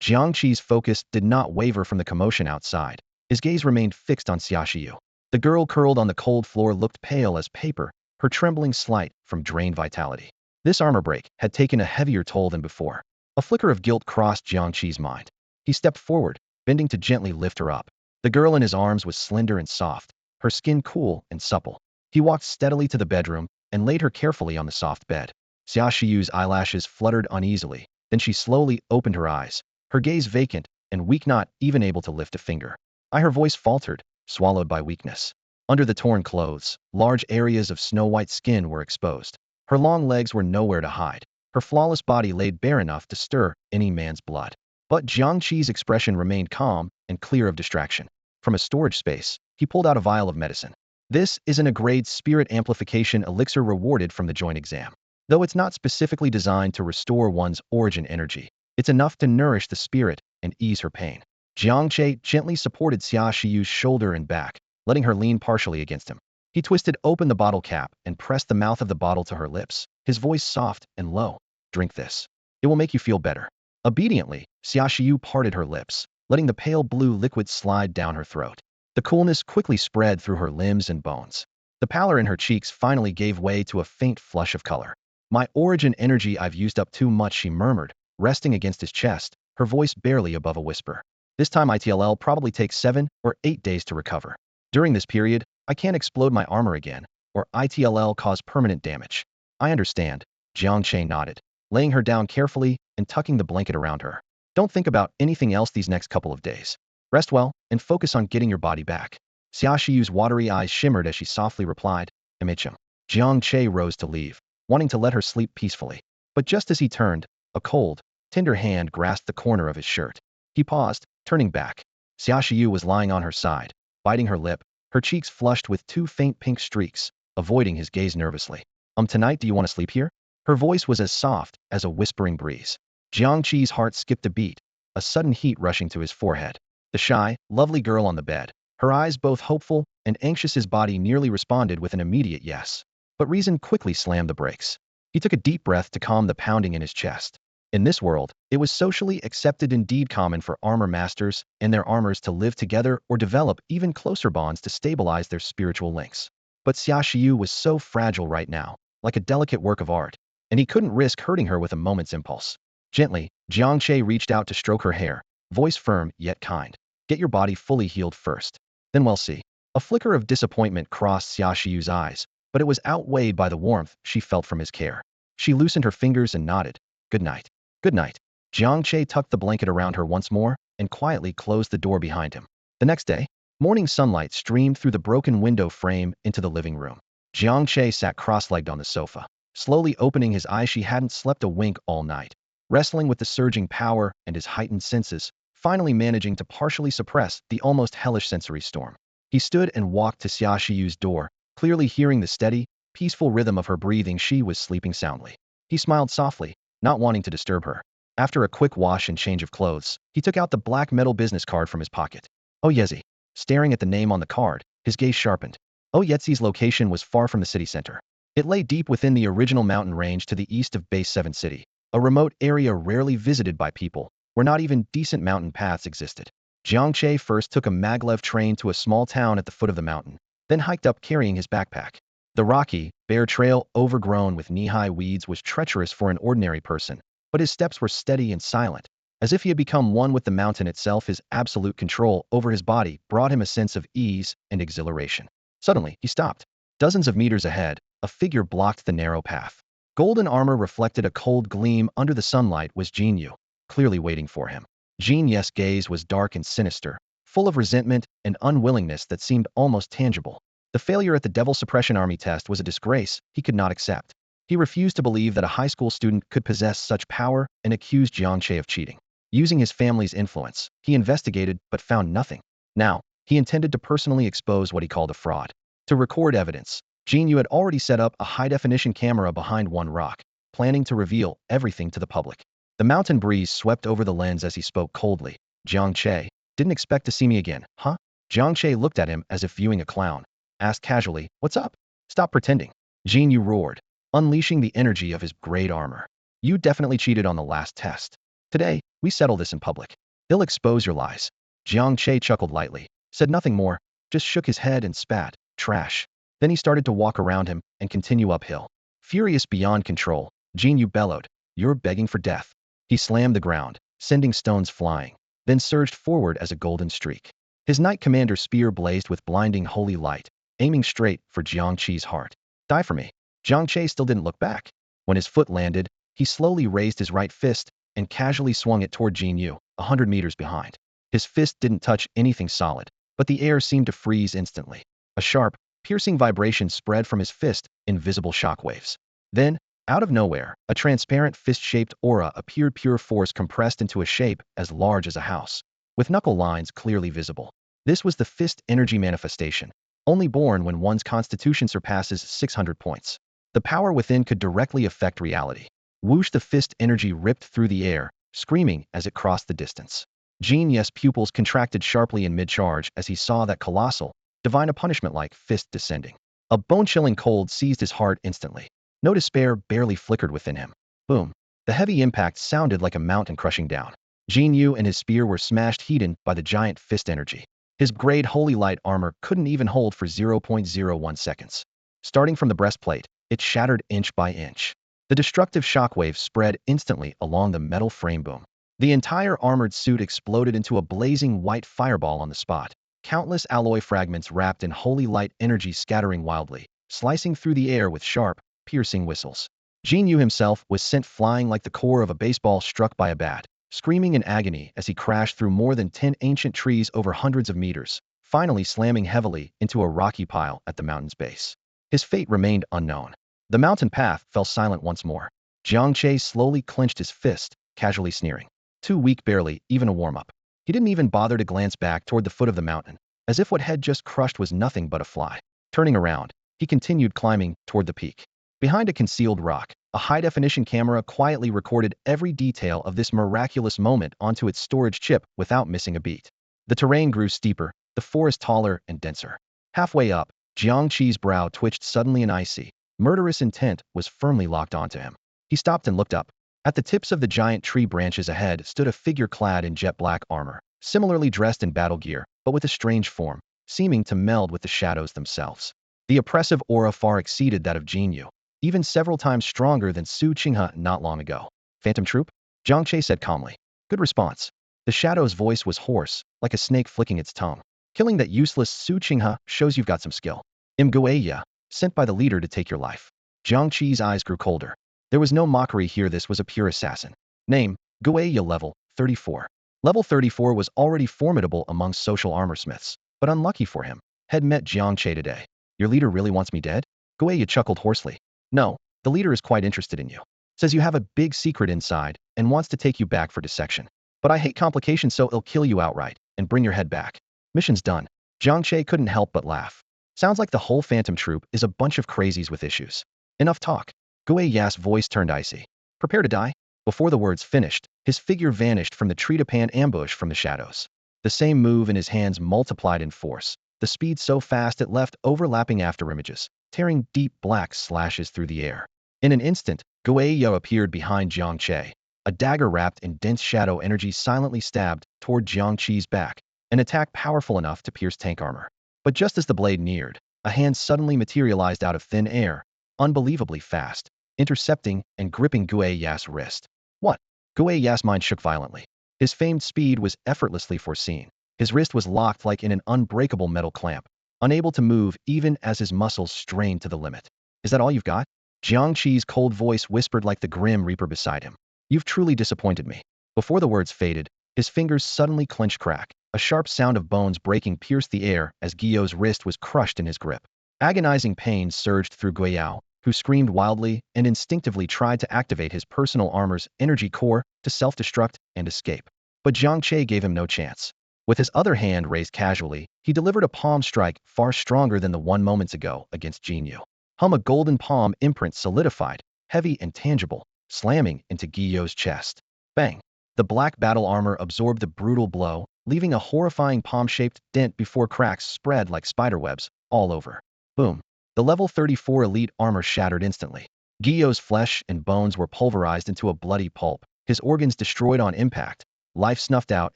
Jiang Che's focus did not waver from the commotion outside. His gaze remained fixed on Xia Shiyu. The girl curled on the cold floor looked pale as paper, her trembling slight from drained vitality. This armor break had taken a heavier toll than before. A flicker of guilt crossed Jiang Che's mind. He stepped forward, bending to gently lift her up. The girl in his arms was slender and soft, her skin cool and supple. He walked steadily to the bedroom and laid her carefully on the soft bed. Xia Shiyu's eyelashes fluttered uneasily, then she slowly opened her eyes, her gaze vacant and weak, not even able to lift a finger. Her voice faltered, swallowed by weakness. Under the torn clothes, large areas of snow-white skin were exposed. Her long legs were nowhere to hide. Her flawless body laid bare enough to stir any man's blood. But Jiang Che's expression remained calm and clear of distraction. From a storage space, he pulled out a vial of medicine. This isn't a grade spirit amplification elixir rewarded from the joint exam. Though it's not specifically designed to restore one's origin energy, it's enough to nourish the spirit and ease her pain. Jiang Che gently supported Xia Shiyu's shoulder and back, letting her lean partially against him. He twisted open the bottle cap and pressed the mouth of the bottle to her lips, his voice soft and low. Drink this. It will make you feel better. Obediently, Xia Shiyu parted her lips, letting the pale blue liquid slide down her throat. The coolness quickly spread through her limbs and bones. The pallor in her cheeks finally gave way to a faint flush of color. My origin energy, I've used up too much, she murmured, resting against his chest, her voice barely above a whisper. This time ITLL probably takes 7 or 8 days to recover. During this period, I can't explode my armor again, or ITLL cause permanent damage. I understand, Jiang Che nodded, laying her down carefully and tucking the blanket around her. Don't think about anything else these next couple of days. Rest well and focus on getting your body back. Xia Shiyu's watery eyes shimmered as she softly replied, MHM. Jiang Che rose to leave, wanting to let her sleep peacefully. But just as he turned, a cold, tender hand grasped the corner of his shirt. He paused, turning back. Xia Shiyu was lying on her side, biting her lip, her cheeks flushed with 2 faint pink streaks, avoiding his gaze nervously. Tonight do you want to sleep here? Her voice was as soft as a whispering breeze. Jiang Che's heart skipped a beat, a sudden heat rushing to his forehead. The shy, lovely girl on the bed, her eyes both hopeful and anxious, his body nearly responded with an immediate yes. But reason quickly slammed the brakes. He took a deep breath to calm the pounding in his chest. In this world, it was socially accepted, indeed common, for armor masters and their armors to live together or develop even closer bonds to stabilize their spiritual links. But Xia Shiyu was so fragile right now, like a delicate work of art, and he couldn't risk hurting her with a moment's impulse. Gently, Jiang Che reached out to stroke her hair, voice firm yet kind. Get your body fully healed first. Then we'll see. A flicker of disappointment crossed Xia Shiyu's eyes, but it was outweighed by the warmth she felt from his care. She loosened her fingers and nodded. Good night. Good night. Jiang Che tucked the blanket around her once more and quietly closed the door behind him. The next day, morning sunlight streamed through the broken window frame into the living room. Jiang Che sat cross-legged on the sofa, slowly opening his eyes. She hadn't slept a wink all night, wrestling with the surging power and his heightened senses, finally managing to partially suppress the almost hellish sensory storm. He stood and walked to Xia Shiyu's door, clearly hearing the steady, peaceful rhythm of her breathing. She was sleeping soundly. He smiled softly, not wanting to disturb her. After a quick wash and change of clothes, he took out the black metal business card from his pocket. Oh Yezi. Staring at the name on the card, his gaze sharpened. Oh Yezi's location was far from the city center. It lay deep within the original mountain range to the east of Base 7 City, a remote area rarely visited by people, where not even decent mountain paths existed. Jiang Che first took a maglev train to a small town at the foot of the mountain, then hiked up carrying his backpack. The rocky, bare trail, overgrown with knee-high weeds, was treacherous for an ordinary person, but his steps were steady and silent, as if he had become one with the mountain itself. His absolute control over his body brought him a sense of ease and exhilaration. Suddenly, he stopped. Dozens of meters ahead, a figure blocked the narrow path. Golden armor reflected a cold gleam under the sunlight. Was Jiang Yu, clearly waiting for him. Jiang Yu's gaze was dark and sinister, full of resentment and unwillingness that seemed almost tangible. The failure at the Devil Suppression Army test was a disgrace he could not accept. He refused to believe that a high school student could possess such power and accused Jiang Che of cheating. Using his family's influence, he investigated but found nothing. Now, he intended to personally expose what he called a fraud. To record evidence, Jiang Yu had already set up a high-definition camera behind one rock, planning to reveal everything to the public. The mountain breeze swept over the lens as he spoke coldly. Jiang Che, didn't expect to see me again, huh? Jiang Che looked at him as if viewing a clown. Asked casually, what's up? Stop pretending. Jiang Yu roared, unleashing the energy of his great armor. You definitely cheated on the last test. Today, we settle this in public. They'll expose your lies. Jiang Che chuckled lightly, said nothing more, just shook his head and spat, trash. Then he started to walk around him and continue uphill. Furious beyond control, Jiang Yu bellowed, you're begging for death. He slammed the ground, sending stones flying, then surged forward as a golden streak. His Knight Commander spear blazed with blinding holy light, aiming straight for Jiang Che's heart. Die for me. Jiang Che still didn't look back. When his foot landed, he slowly raised his right fist and casually swung it toward Jiang Yu, 100 meters behind. His fist didn't touch anything solid, but the air seemed to freeze instantly. A sharp, piercing vibration spread from his fist, invisible shockwaves. Then, out of nowhere, a transparent fist-shaped aura appeared, pure force compressed into a shape as large as a house, with knuckle lines clearly visible. This was the fist energy manifestation, only born when one's constitution surpasses 600 points. The power within could directly affect reality. Whoosh! The fist energy ripped through the air, screaming as it crossed the distance. Jiang Yu's pupils contracted sharply in mid-charge as he saw that colossal, divine a punishment-like fist descending. A bone-chilling cold seized his heart instantly. No despair barely flickered within him. Boom! The heavy impact sounded like a mountain crushing down. Jiang Yu and his spear were smashed, heated by the giant fist energy. His grade holy light armor couldn't even hold for 0.01 seconds. Starting from the breastplate, it shattered inch by inch. The destructive shockwave spread instantly along the metal frame. Boom! The entire armored suit exploded into a blazing white fireball on the spot. Countless alloy fragments wrapped in holy light energy scattering wildly, slicing through the air with sharp, piercing whistles. Jiang Yu himself was sent flying like the core of a baseball struck by a bat, screaming in agony as he crashed through more than 10 ancient trees over hundreds of meters, finally slamming heavily into a rocky pile at the mountain's base. His fate remained unknown. The mountain path fell silent once more. Jiang Che slowly clenched his fist, casually sneering. Too weak, barely even a warm-up. He didn't even bother to glance back toward the foot of the mountain, as if what had just crushed was nothing but a fly. Turning around, he continued climbing toward the peak. Behind a concealed rock, a high-definition camera quietly recorded every detail of this miraculous moment onto its storage chip without missing a beat. The terrain grew steeper, the forest taller and denser. Halfway up, Jiang Che's brow twitched suddenly, an icy, murderous intent was firmly locked onto him. He stopped and looked up. At the tips of the giant tree branches ahead stood a figure clad in jet black armor, similarly dressed in battle gear, but with a strange form, seeming to meld with the shadows themselves. The oppressive aura far exceeded that of Jiang Yu, even several times stronger than Su Qinghe not long ago. Phantom Troop? Jiang Che said calmly. Good response. The shadow's voice was hoarse, like a snake flicking its tongue. Killing that useless Su Qinghe shows you've got some skill. Guaya, sent by the leader to take your life. Jiang Che's eyes grew colder. There was no mockery here, this was a pure assassin. Name, Guaya, level 34. Level 34 was already formidable among social armorsmiths, but unlucky for him, had met Jiang Che today. Your leader really wants me dead? Guaya chuckled hoarsely. No, the leader is quite interested in you. Says you have a big secret inside and wants to take you back for dissection. But I hate complications, so he'll kill you outright and bring your head back. Mission's done. Jiang Che couldn't help but laugh. Sounds like the whole Phantom Troop is a bunch of crazies with issues. Enough talk. Guaya's voice turned icy. Prepare to die? Before the words finished, his figure vanished from the Treetapan ambush from the shadows. The same move in his hands multiplied in force, the speed so fast it left overlapping afterimages, tearing deep black slashes through the air. In an instant, Guaya appeared behind Jiang Che. A dagger wrapped in dense shadow energy silently stabbed toward Jiang Che's back, an attack powerful enough to pierce tank armor. But just as the blade neared, a hand suddenly materialized out of thin air, unbelievably fast, intercepting and gripping Guaya's wrist. What? Guaya's mind shook violently. His famed speed was effortlessly foreseen. His wrist was locked like in an unbreakable metal clamp, unable to move even as his muscles strained to the limit. Is that all you've got? Jiang Che's cold voice whispered like the grim reaper beside him. You've truly disappointed me. Before the words faded, his fingers suddenly clenched crack. A sharp sound of bones breaking pierced the air as Guiyo's wrist was crushed in his grip. Agonizing pain surged through Guiyao, who screamed wildly and instinctively tried to activate his personal armor's energy core to self-destruct and escape. But Jiang Che gave him no chance. With his other hand raised casually, he delivered a palm strike far stronger than the one moments ago against Jinyu. A golden palm imprint solidified, heavy and tangible, slamming into Guiyo's chest. Bang! The black battle armor absorbed the brutal blow, leaving a horrifying palm-shaped dent before cracks spread like spiderwebs all over. Boom! The level 34 elite armor shattered instantly. Guiyo's flesh and bones were pulverized into a bloody pulp, his organs destroyed on impact. Life snuffed out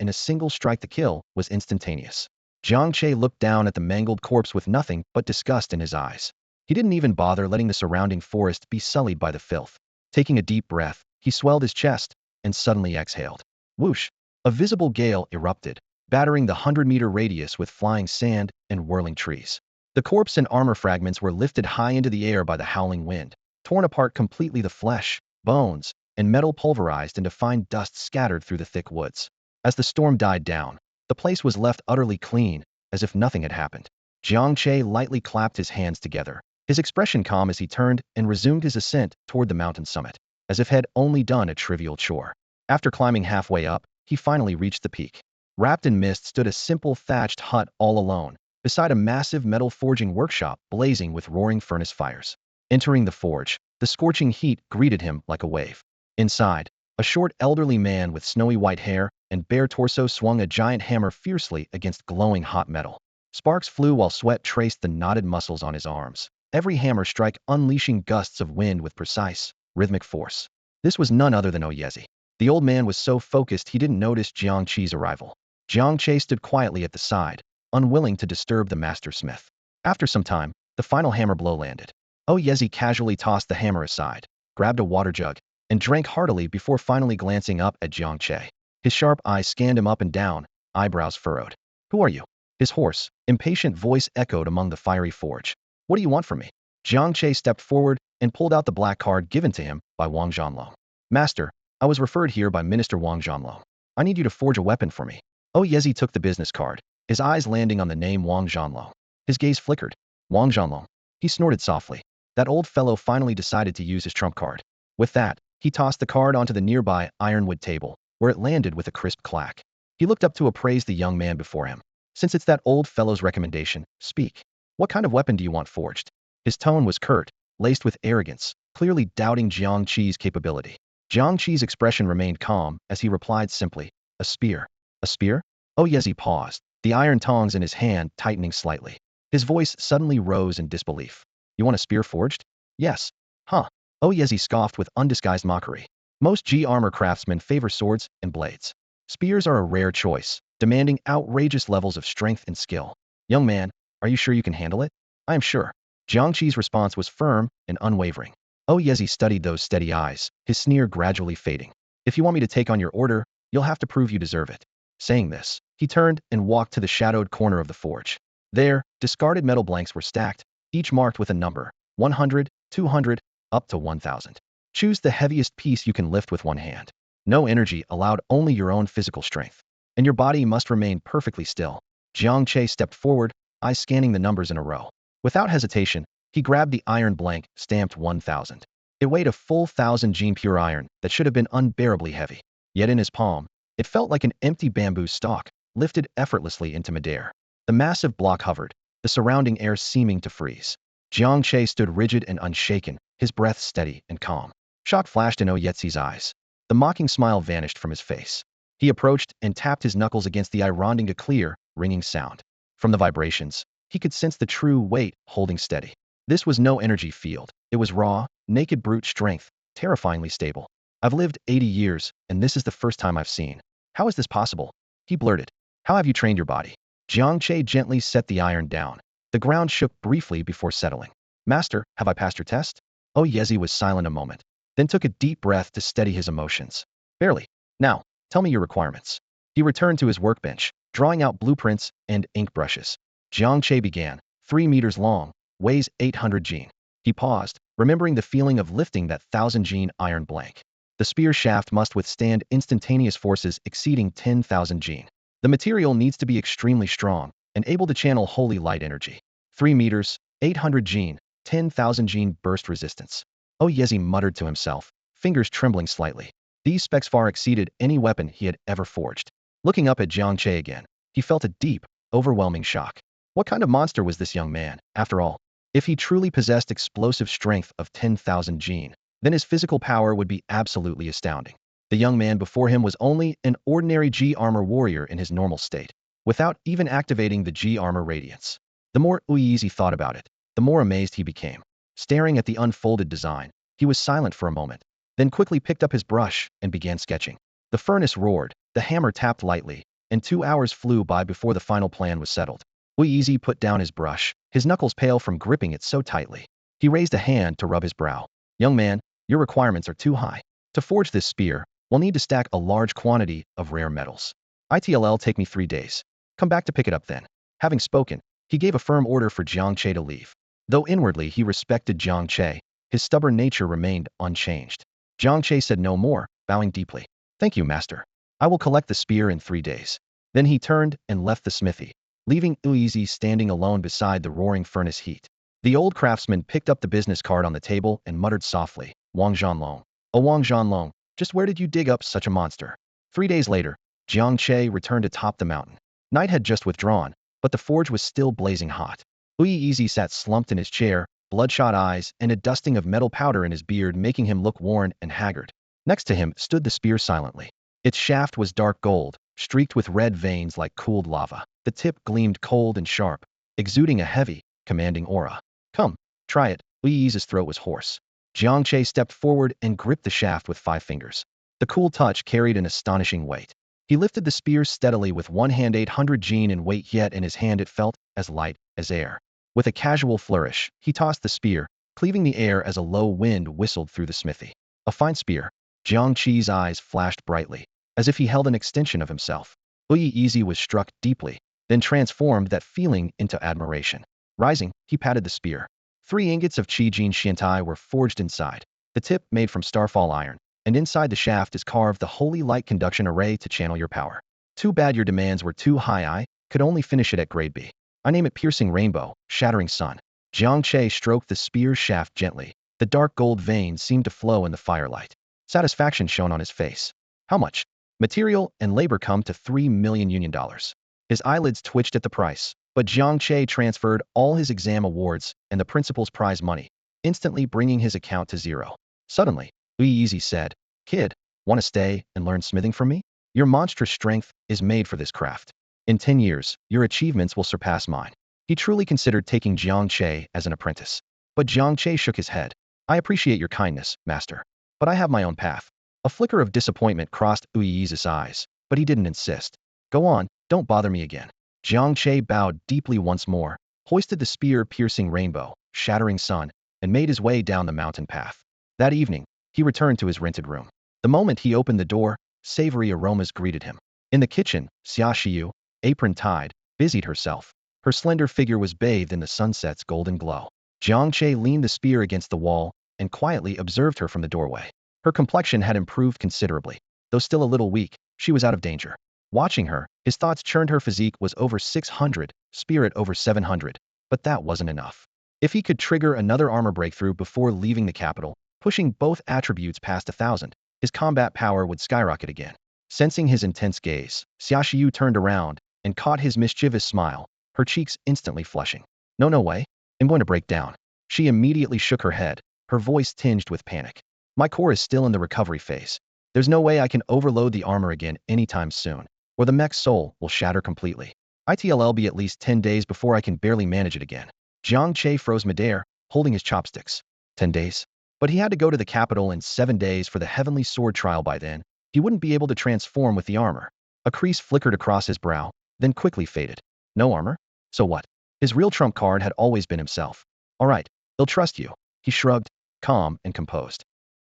in a single strike. The kill was instantaneous. Jiang Che looked down at the mangled corpse with nothing but disgust in his eyes. He didn't even bother letting the surrounding forest be sullied by the filth. Taking a deep breath, he swelled his chest and suddenly exhaled. Whoosh! A visible gale erupted, battering the 100-meter radius with flying sand and whirling trees. The corpse and armor fragments were lifted high into the air by the howling wind, torn apart completely. The flesh, bones, and metal pulverized into fine dust scattered through the thick woods. As the storm died down, the place was left utterly clean, as if nothing had happened. Jiang Che lightly clapped his hands together, his expression calm as he turned and resumed his ascent toward the mountain summit, as if had only done a trivial chore. After climbing halfway up, he finally reached the peak. Wrapped in mist stood a simple thatched hut all alone, beside a massive metal forging workshop blazing with roaring furnace fires. Entering the forge, the scorching heat greeted him like a wave. Inside, a short elderly man with snowy white hair and bare torso swung a giant hammer fiercely against glowing hot metal. Sparks flew while sweat traced the knotted muscles on his arms, every hammer strike unleashing gusts of wind with precise, rhythmic force. This was none other than Oyezi. The old man was so focused he didn't notice Jiang Che's arrival. Jiang Che stood quietly at the side, unwilling to disturb the master smith. After some time, the final hammer blow landed. Oyezi casually tossed the hammer aside, grabbed a water jug, and drank heartily before finally glancing up at Jiang Che. His sharp eyes scanned him up and down, eyebrows furrowed. Who are you? His hoarse, impatient voice echoed among the fiery forge. What do you want from me? Jiang Che stepped forward and pulled out the black card given to him by Wang Zhanlong. Master, I was referred here by Minister Wang Zhanlong. I need you to forge a weapon for me. Oyezi took the business card, his eyes landing on the name Wang Zhanlong. His gaze flickered. Wang Zhanlong. He snorted softly. That old fellow finally decided to use his trump card. With that, he tossed the card onto the nearby ironwood table, where it landed with a crisp clack. He looked up to appraise the young man before him. Since it's that old fellow's recommendation, speak. What kind of weapon do you want forged? His tone was curt, laced with arrogance, clearly doubting Jiang Che's capability. Jiang Che's expression remained calm as he replied simply, a spear. A spear? Oyezi paused, the iron tongs in his hand tightening slightly. His voice suddenly rose in disbelief. You want a spear forged? Yes. Huh. Oyezi scoffed with undisguised mockery. Most G-armor craftsmen favor swords and blades. Spears are a rare choice, demanding outrageous levels of strength and skill. Young man, are you sure you can handle it? I am sure. Jiang Che's response was firm and unwavering. Oyezi studied those steady eyes, his sneer gradually fading. If you want me to take on your order, you'll have to prove you deserve it. Saying this, he turned and walked to the shadowed corner of the forge. There, discarded metal blanks were stacked, each marked with a number, 100, 200, up to 1000. Choose the heaviest piece you can lift with one hand. No energy allowed, only your own physical strength. And your body must remain perfectly still. Jiang Che stepped forward, eyes scanning the numbers in a row. Without hesitation, he grabbed the iron blank, stamped 1000. It weighed a full 1000 gene pure iron that should have been unbearably heavy. Yet in his palm, it felt like an empty bamboo stalk, lifted effortlessly into midair. The massive block hovered, the surrounding air seeming to freeze. Jiang Che stood rigid and unshaken, his breath steady and calm. Shock flashed in Oyetzi's eyes. The mocking smile vanished from his face. He approached and tapped his knuckles against the ironding, a clear, ringing sound. From the vibrations, he could sense the true weight holding steady. This was no energy field. It was raw, naked brute strength, terrifyingly stable. I've lived 80 years, and this is the first time I've seen. How is this possible? He blurted. How have you trained your body? Jiang Che gently set the iron down. The ground shook briefly before settling. Master, have I passed your test? Oyezi was silent a moment, then took a deep breath to steady his emotions. Barely. Now, tell me your requirements. He returned to his workbench, drawing out blueprints and ink brushes. Jiang Che began, 3 meters long, weighs 800 gene. He paused, remembering the feeling of lifting that 1000 gene iron blank. The spear shaft must withstand instantaneous forces exceeding 10,000 gene. The material needs to be extremely strong and able to channel holy light energy. 3 meters, 800 gene, 10,000 gene burst resistance. Oyezi muttered to himself, fingers trembling slightly. These specs far exceeded any weapon he had ever forged. Looking up at Jiang Che again, he felt a deep, overwhelming shock. What kind of monster was this young man, after all? If he truly possessed explosive strength of 10,000 gene, then his physical power would be absolutely astounding. The young man before him was only an ordinary G-armor warrior in his normal state, without even activating the G-armor radiance. The more Oyezi thought about it, the more amazed he became. Staring at the unfolded design, he was silent for a moment, then quickly picked up his brush and began sketching. The furnace roared, the hammer tapped lightly, and 2 hours flew by before the final plan was settled. Oyezi put down his brush, his knuckles pale from gripping it so tightly. He raised a hand to rub his brow. Young man, your requirements are too high. To forge this spear, we'll need to stack a large quantity of rare metals. It'll take me 3 days. Come back to pick it up then. Having spoken, he gave a firm order for Jiang Che to leave. Though inwardly he respected Jiang Che, his stubborn nature remained unchanged. Jiang Che said no more, bowing deeply. Thank you, master. I will collect the spear in 3 days. Then he turned and left the smithy, leaving Oyezi standing alone beside the roaring furnace heat. The old craftsman picked up the business card on the table and muttered softly, Wang Zhanlong. Oh, Wang Zhanlong, just where did you dig up such a monster? 3 days later, Jiang Che returned atop the mountain. Night had just withdrawn, but the forge was still blazing hot. Oyezi sat slumped in his chair, bloodshot eyes and a dusting of metal powder in his beard making him look worn and haggard. Next to him stood the spear silently. Its shaft was dark gold, streaked with red veins like cooled lava. The tip gleamed cold and sharp, exuding a heavy, commanding aura. Come, try it. Oyezi's throat was hoarse. Jiang Che stepped forward and gripped the shaft with 5 fingers. The cool touch carried an astonishing weight. He lifted the spear steadily with one hand, 800 gene in weight, yet in his hand it felt as light as air. With a casual flourish, he tossed the spear, cleaving the air as a low wind whistled through the smithy. A fine spear. Jiang Che's eyes flashed brightly, as if he held an extension of himself. Oyezi was struck deeply, then transformed that feeling into admiration. Rising, he patted the spear. 3 ingots of Qi Jin Xiantai were forged inside, the tip made from starfall iron, and inside the shaft is carved the holy light conduction array to channel your power. Too bad your demands were too high. I could only finish it at grade B. I name it Piercing Rainbow, Shattering Sun. Jiang Che stroked the spear shaft gently. The dark gold veins seemed to flow in the firelight. Satisfaction shone on his face. How much? Material and labor come to $3 million Union dollars. His eyelids twitched at the price, but Jiang Che transferred all his exam awards and the principal's prize money, instantly bringing his account to 0. Suddenly, Oyezi said, Kid, want to stay and learn smithing from me? Your monstrous strength is made for this craft. In 10 years, your achievements will surpass mine. He truly considered taking Jiang Che as an apprentice. But Jiang Che shook his head. I appreciate your kindness, master, but I have my own path. A flicker of disappointment crossed Oyezi's eyes, but he didn't insist. Go on, don't bother me again. Jiang Che bowed deeply once more, hoisted the spear Piercing Rainbow, Shattering Sun, and made his way down the mountain path. That evening, he returned to his rented room. The moment he opened the door, savory aromas greeted him. In the kitchen, Xia Shiyu, apron tied, busied herself. Her slender figure was bathed in the sunset's golden glow. Jiang Che leaned the spear against the wall and quietly observed her from the doorway. Her complexion had improved considerably. Though still a little weak, she was out of danger. Watching her, his thoughts churned. Her physique was over 600, spirit over 700. But that wasn't enough. If he could trigger another armor breakthrough before leaving the capital, pushing both attributes past 1,000, his combat power would skyrocket again. Sensing his intense gaze, Xia Shiyu turned around and caught his mischievous smile, her cheeks instantly flushing. No way. I'm going to break down. She immediately shook her head, her voice tinged with panic. My core is still in the recovery phase. There's no way I can overload the armor again anytime soon, or the mech's soul will shatter completely. It'll be at least 10 days before I can barely manage it again. Jiang Che froze midair, holding his chopsticks. 10 days? But he had to go to the capital in 7 days for the heavenly sword trial. By then, he wouldn't be able to transform with the armor. A crease flickered across his brow, then quickly faded. No armor? So what? His real trump card had always been himself. All right, they'll trust you. He shrugged, calm and composed.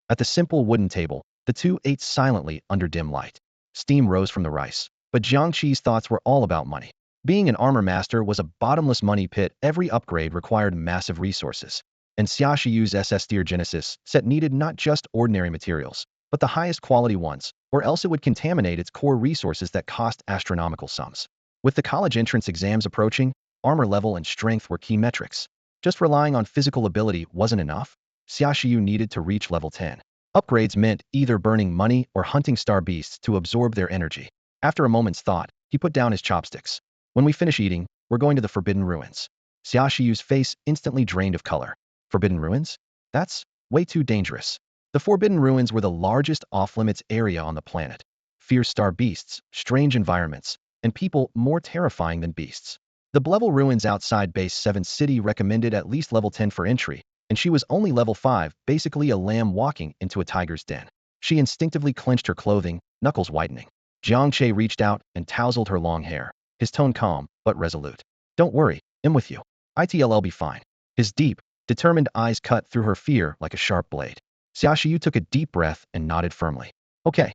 At the simple wooden table, the two ate silently under dim light. Steam rose from the rice, but Jiang Che's thoughts were all about money. Being an armor master was a bottomless money pit. Every upgrade required massive resources. And Xia Shiyu's SS-tier Genesis set needed not just ordinary materials, but the highest quality ones, or else it would contaminate its core resources that cost astronomical sums. With the college entrance exams approaching, armor level and strength were key metrics. Just relying on physical ability wasn't enough. Xia Shiyu needed to reach level 10. Upgrades meant either burning money or hunting star beasts to absorb their energy. After a moment's thought, he put down his chopsticks. When we finish eating, we're going to the Forbidden Ruins. Xia Shiyu's face instantly drained of color. Forbidden Ruins? That's way too dangerous. The Forbidden Ruins were the largest off-limits area on the planet. Fierce star beasts, strange environments, and people more terrifying than beasts. The level ruins outside Base 7 City recommended at least level 10 for entry, and she was only level 5, basically a lamb walking into a tiger's den. She instinctively clenched her clothing, knuckles whitening. Jiang Che reached out and tousled her long hair, his tone calm but resolute. Don't worry, I'm with you. It'll be fine. His deep, determined eyes cut through her fear like a sharp blade. Xia Shiyu took a deep breath and nodded firmly. Okay.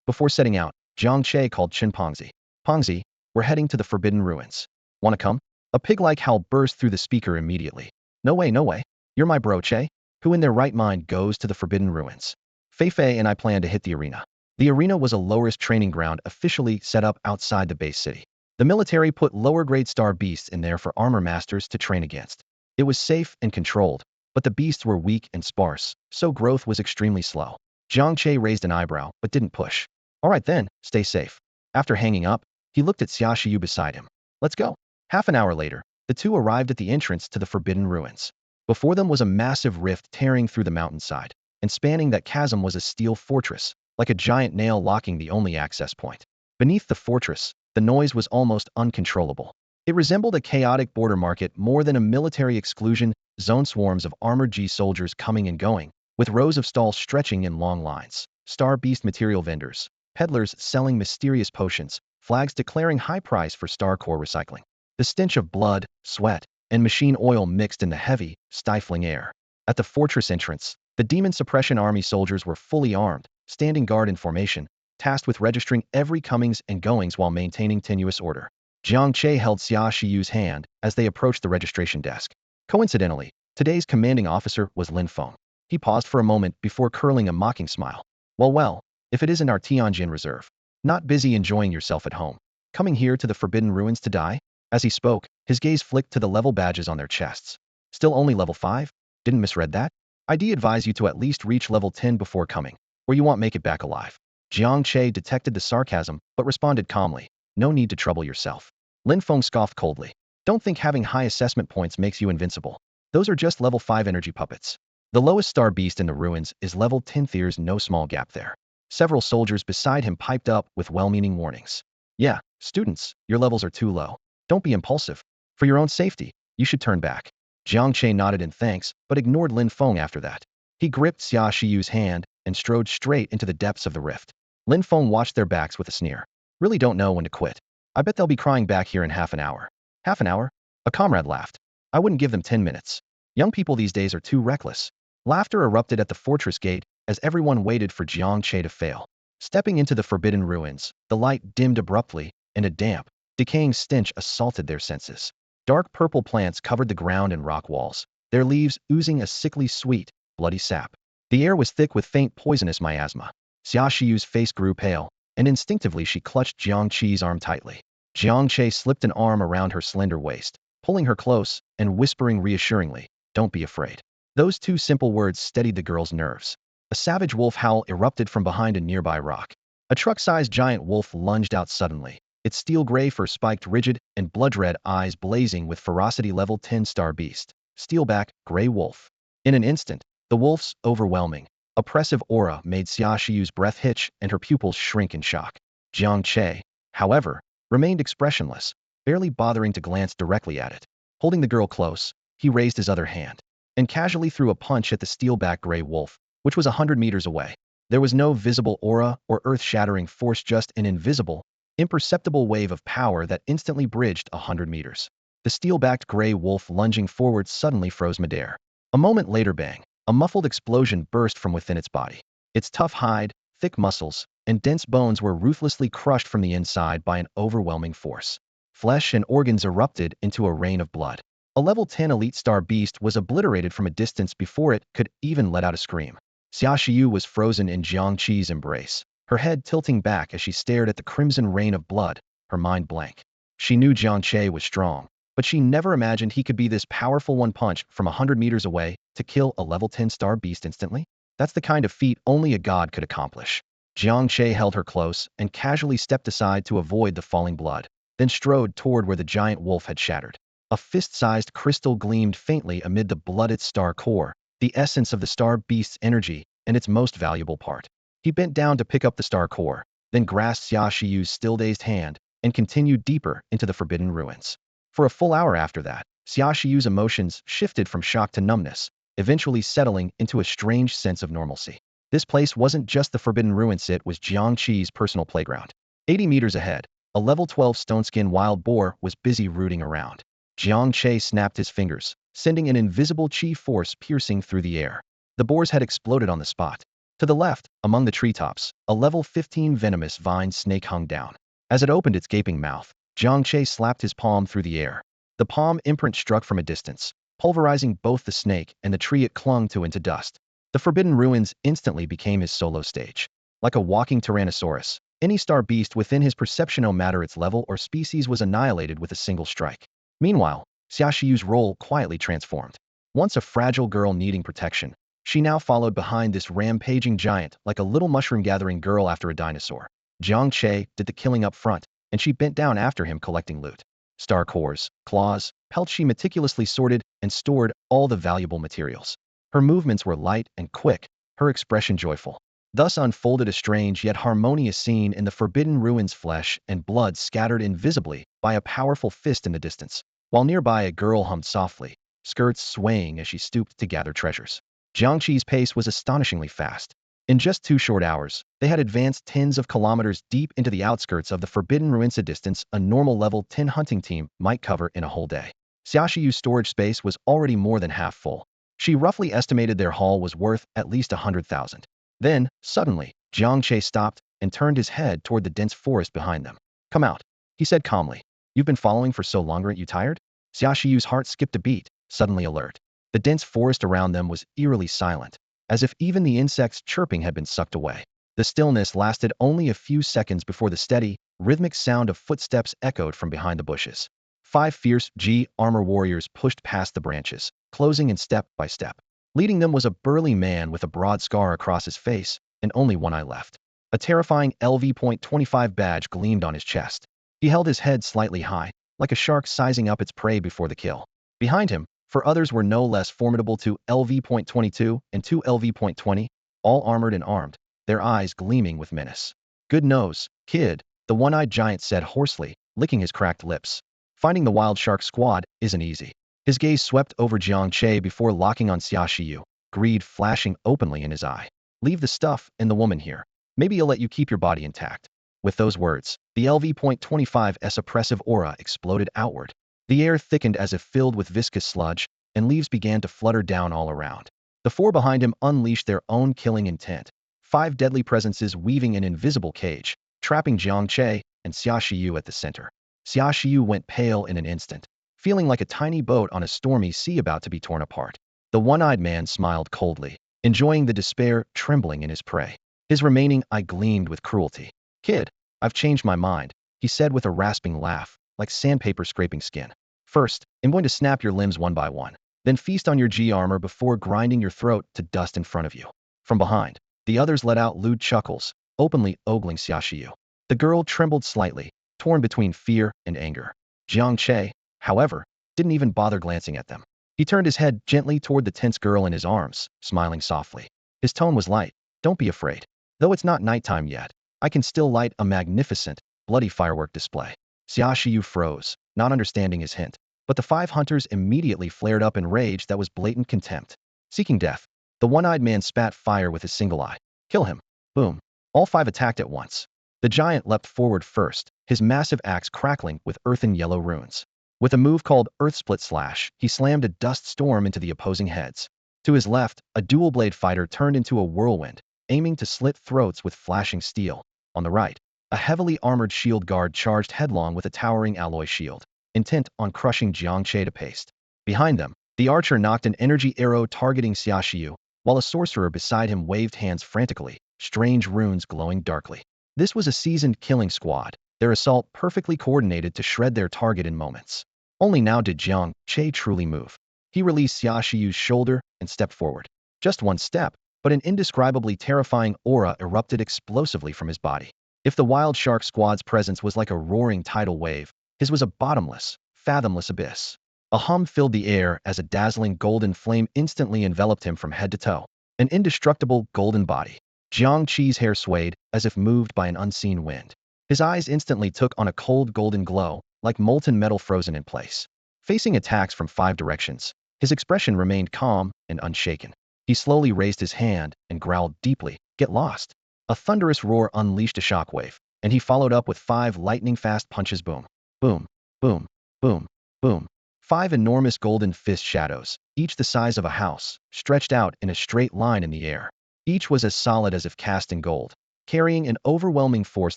Before setting out, Jiang Che called Chin Pongzi. Pongzi, we're heading to the Forbidden Ruins. Wanna come? A pig-like howl burst through the speaker immediately. No way. You're my bro, Che. Who in their right mind goes to the Forbidden Ruins? Fei and I plan to hit the arena. The arena was a low-risk training ground officially set up outside the base city. The military put lower-grade star beasts in there for armor masters to train against. It was safe and controlled, but the beasts were weak and sparse, so growth was extremely slow. Jiang Che raised an eyebrow, but didn't push. All right then, stay safe. After hanging up, he looked at Xia Shiyu beside him. Let's go. Half an hour later, the two arrived at the entrance to the Forbidden Ruins. Before them was a massive rift tearing through the mountainside, and spanning that chasm was a steel fortress, like a giant nail locking the only access point. Beneath the fortress, the noise was almost uncontrollable. It resembled a chaotic border market more than a military exclusion zone. Swarms of armored G soldiers coming and going, with rows of stalls stretching in long lines. Star beast material vendors, peddlers selling mysterious potions, flags declaring high price for star core recycling. The stench of blood, sweat, and machine oil mixed in the heavy, stifling air. At the fortress entrance, the demon suppression army soldiers were fully armed, standing guard in formation, tasked with registering every comings and goings while maintaining tenuous order. Jiang Che held Xia Shiyu's hand as they approached the registration desk. Coincidentally, today's commanding officer was Lin Feng. He paused for a moment before curling a mocking smile. Well, if it isn't our Tianjin reserve. Not busy enjoying yourself at home. Coming here to the Forbidden Ruins to die? As he spoke, his gaze flicked to the level badges on their chests. Still only level 5? Didn't misread that? I'd advise you to at least reach level 10 before coming, or you won't make it back alive. Jiang Che detected the sarcasm, but responded calmly. No need to trouble yourself. Lin Feng scoffed coldly. Don't think having high assessment points makes you invincible. Those are just level 5 energy puppets. The lowest star beast in the ruins is level 10. There's no small gap there. Several soldiers beside him piped up with well-meaning warnings. Yeah, students, your levels are too low. Don't be impulsive. For your own safety, you should turn back. Jiang Che nodded in thanks, but ignored Lin Feng after that. He gripped Xia Shiyu's hand and strode straight into the depths of the rift. Lin Feng watched their backs with a sneer. Really don't know when to quit. I bet they'll be crying back here in half an hour. Half an hour? A comrade laughed. I wouldn't give them 10 minutes. Young people these days are too reckless. Laughter erupted at the fortress gate as everyone waited for Jiang Che to fail. Stepping into the forbidden ruins, the light dimmed abruptly, and a damp, decaying stench assaulted their senses. Dark purple plants covered the ground and rock walls, their leaves oozing a sickly sweet, bloody sap. The air was thick with faint poisonous miasma. Xia Shiyu's face grew pale, and instinctively she clutched Jiang Che's arm tightly. Jiang Che slipped an arm around her slender waist, pulling her close and whispering reassuringly, "Don't be afraid." Those two simple words steadied the girl's nerves. A savage wolf howl erupted from behind a nearby rock. A truck-sized giant wolf lunged out suddenly, its steel gray fur spiked rigid and blood-red eyes blazing with ferocity level 10-star beast. Steelback, gray wolf. In an instant, the wolf's overwhelming, oppressive aura made Xia Shiyu's breath hitch and her pupils shrink in shock. Jiang Che, however, remained expressionless, barely bothering to glance directly at it. Holding the girl close, he raised his other hand and casually threw a punch at the steelback gray wolf, which was 100 meters away. There was no visible aura or earth-shattering force, just an invisible, imperceptible wave of power that instantly bridged 100 meters. The steel-backed gray wolf lunging forward suddenly froze midair. A moment later, bang, a muffled explosion burst from within its body. Its tough hide, thick muscles, and dense bones were ruthlessly crushed from the inside by an overwhelming force. Flesh and organs erupted into a rain of blood. A level 10 elite star beast was obliterated from a distance before it could even let out a scream. Xia Shiyu was frozen in Jiang Che's embrace, her head tilting back as she stared at the crimson rain of blood, her mind blank. She knew Jiang Che was strong, but she never imagined he could be this powerful. One punch from 100 meters away to kill a level 10 star beast instantly? That's the kind of feat only a god could accomplish. Jiang Che held her close and casually stepped aside to avoid the falling blood, then strode toward where the giant wolf had shattered. A fist-sized crystal gleamed faintly amid the blooded star core, the essence of the star beast's energy and its most valuable part. He bent down to pick up the star core, then grasped Xia Shiyu's still-dazed hand and continued deeper into the forbidden ruins. For a full hour after that, Xia Shiyu's emotions shifted from shock to numbness, eventually settling into a strange sense of normalcy. This place wasn't just the forbidden ruins, it was Jiang Che's personal playground. 80 meters ahead, a level 12 stone-skin wild boar was busy rooting around. Jiang Che snapped his fingers, sending an invisible chi force piercing through the air. The boar's head exploded on the spot. To the left, among the treetops, a level 15 venomous vine snake hung down. As it opened its gaping mouth, Jiang Che slapped his palm through the air. The palm imprint struck from a distance, pulverizing both the snake and the tree it clung to into dust. The forbidden ruins instantly became his solo stage. Like a walking tyrannosaurus, any star beast within his perception, no matter its level or species, was annihilated with a single strike. Meanwhile, Xia Shiyu's role quietly transformed. Once a fragile girl needing protection, she now followed behind this rampaging giant like a little mushroom-gathering girl after a dinosaur. Jiang Che did the killing up front, and she bent down after him collecting loot. Star cores, claws, pelts. She meticulously sorted and stored all the valuable materials. Her movements were light and quick, her expression joyful. Thus unfolded a strange yet harmonious scene in the forbidden ruins, flesh and blood scattered invisibly by a powerful fist in the distance, while nearby a girl hummed softly, skirts swaying as she stooped to gather treasures. Jiang Che's pace was astonishingly fast. In just 2 short hours, they had advanced tens of kilometers deep into the outskirts of the forbidden ruins, a distance a normal level 10 hunting team might cover in a whole day. Xia Shiyu's storage space was already more than half full. She roughly estimated their haul was worth at least 100,000. Then, suddenly, Jiang Che stopped and turned his head toward the dense forest behind them. "Come out," he said calmly. "You've been following for so long, aren't you tired?" Xia Shiyu's heart skipped a beat, suddenly alert. The dense forest around them was eerily silent, as if even the insects chirping had been sucked away. The stillness lasted only a few seconds before the steady, rhythmic sound of footsteps echoed from behind the bushes. 5 fierce G-armor warriors pushed past the branches, closing in step by step. Leading them was a burly man with a broad scar across his face and only one eye left. A terrifying LV.25 badge gleamed on his chest. He held his head slightly high, like a shark sizing up its prey before the kill. Behind him, 4 others were no less formidable, 2 LV.22 and 2 LV.20, all armored and armed, their eyes gleaming with menace. "Good nose, kid," the one-eyed giant said hoarsely, licking his cracked lips. "Finding the wild shark squad isn't easy." His gaze swept over Jiang Che before locking on Xia Shiyu, greed flashing openly in his eye. "Leave the stuff and the woman here. Maybe he'll let you keep your body intact." With those words, the LV.25's oppressive aura exploded outward. The air thickened as if filled with viscous sludge, and leaves began to flutter down all around. The 4 behind him unleashed their own killing intent. 5 deadly presences weaving an invisible cage, trapping Jiang Che and Xia Shiyu at the center. Xia Shiyu went pale in an instant, feeling like a tiny boat on a stormy sea about to be torn apart. The one-eyed man smiled coldly, enjoying the despair trembling in his prey. His remaining eye gleamed with cruelty. "Kid, I've changed my mind," he said with a rasping laugh, like sandpaper scraping skin. "First, I'm going to snap your limbs one by one, then feast on your G armor before grinding your throat to dust in front of you." From behind, the others let out lewd chuckles, openly ogling Xia Shiyu. The girl trembled slightly, torn between fear and anger. Jiang Che, however, didn't even bother glancing at them. He turned his head gently toward the tense girl in his arms, smiling softly. His tone was light. "Don't be afraid. Though it's not nighttime yet, I can still light a magnificent, bloody firework display." Xia Shiyu froze, not understanding his hint, but the 5 hunters immediately flared up in rage that was blatant contempt. Seeking death, the one-eyed man spat fire with his single eye. "Kill him." Boom. All 5 attacked at once. The giant leapt forward first, his massive axe crackling with earthen yellow runes. With a move called Earth Split Slash, he slammed a dust storm into the opposing heads. To his left, a dual-blade fighter turned into a whirlwind, aiming to slit throats with flashing steel. On the right, a heavily armored shield guard charged headlong with a towering alloy shield, intent on crushing Jiang Che to paste. Behind them, the archer knocked an energy arrow targeting Xia Shiyu, while a sorcerer beside him waved hands frantically, strange runes glowing darkly. This was a seasoned killing squad, their assault perfectly coordinated to shred their target in moments. Only now did Jiang Che truly move. He released Xia Shiyu's shoulder and stepped forward. Just one step, but an indescribably terrifying aura erupted explosively from his body. If the Wild Shark Squad's presence was like a roaring tidal wave, his was a bottomless, fathomless abyss. A hum filled the air as a dazzling golden flame instantly enveloped him from head to toe. An indestructible golden body. Jiang Che's hair swayed, as if moved by an unseen wind. His eyes instantly took on a cold golden glow, like molten metal frozen in place. Facing attacks from 5 directions, his expression remained calm and unshaken. He slowly raised his hand and growled deeply, "Get lost." A thunderous roar unleashed a shockwave, and he followed up with 5 lightning-fast punches. Boom, boom, boom, boom, boom. 5 enormous golden fist shadows, each the size of a house, stretched out in a straight line in the air. Each was as solid as if cast in gold, carrying an overwhelming force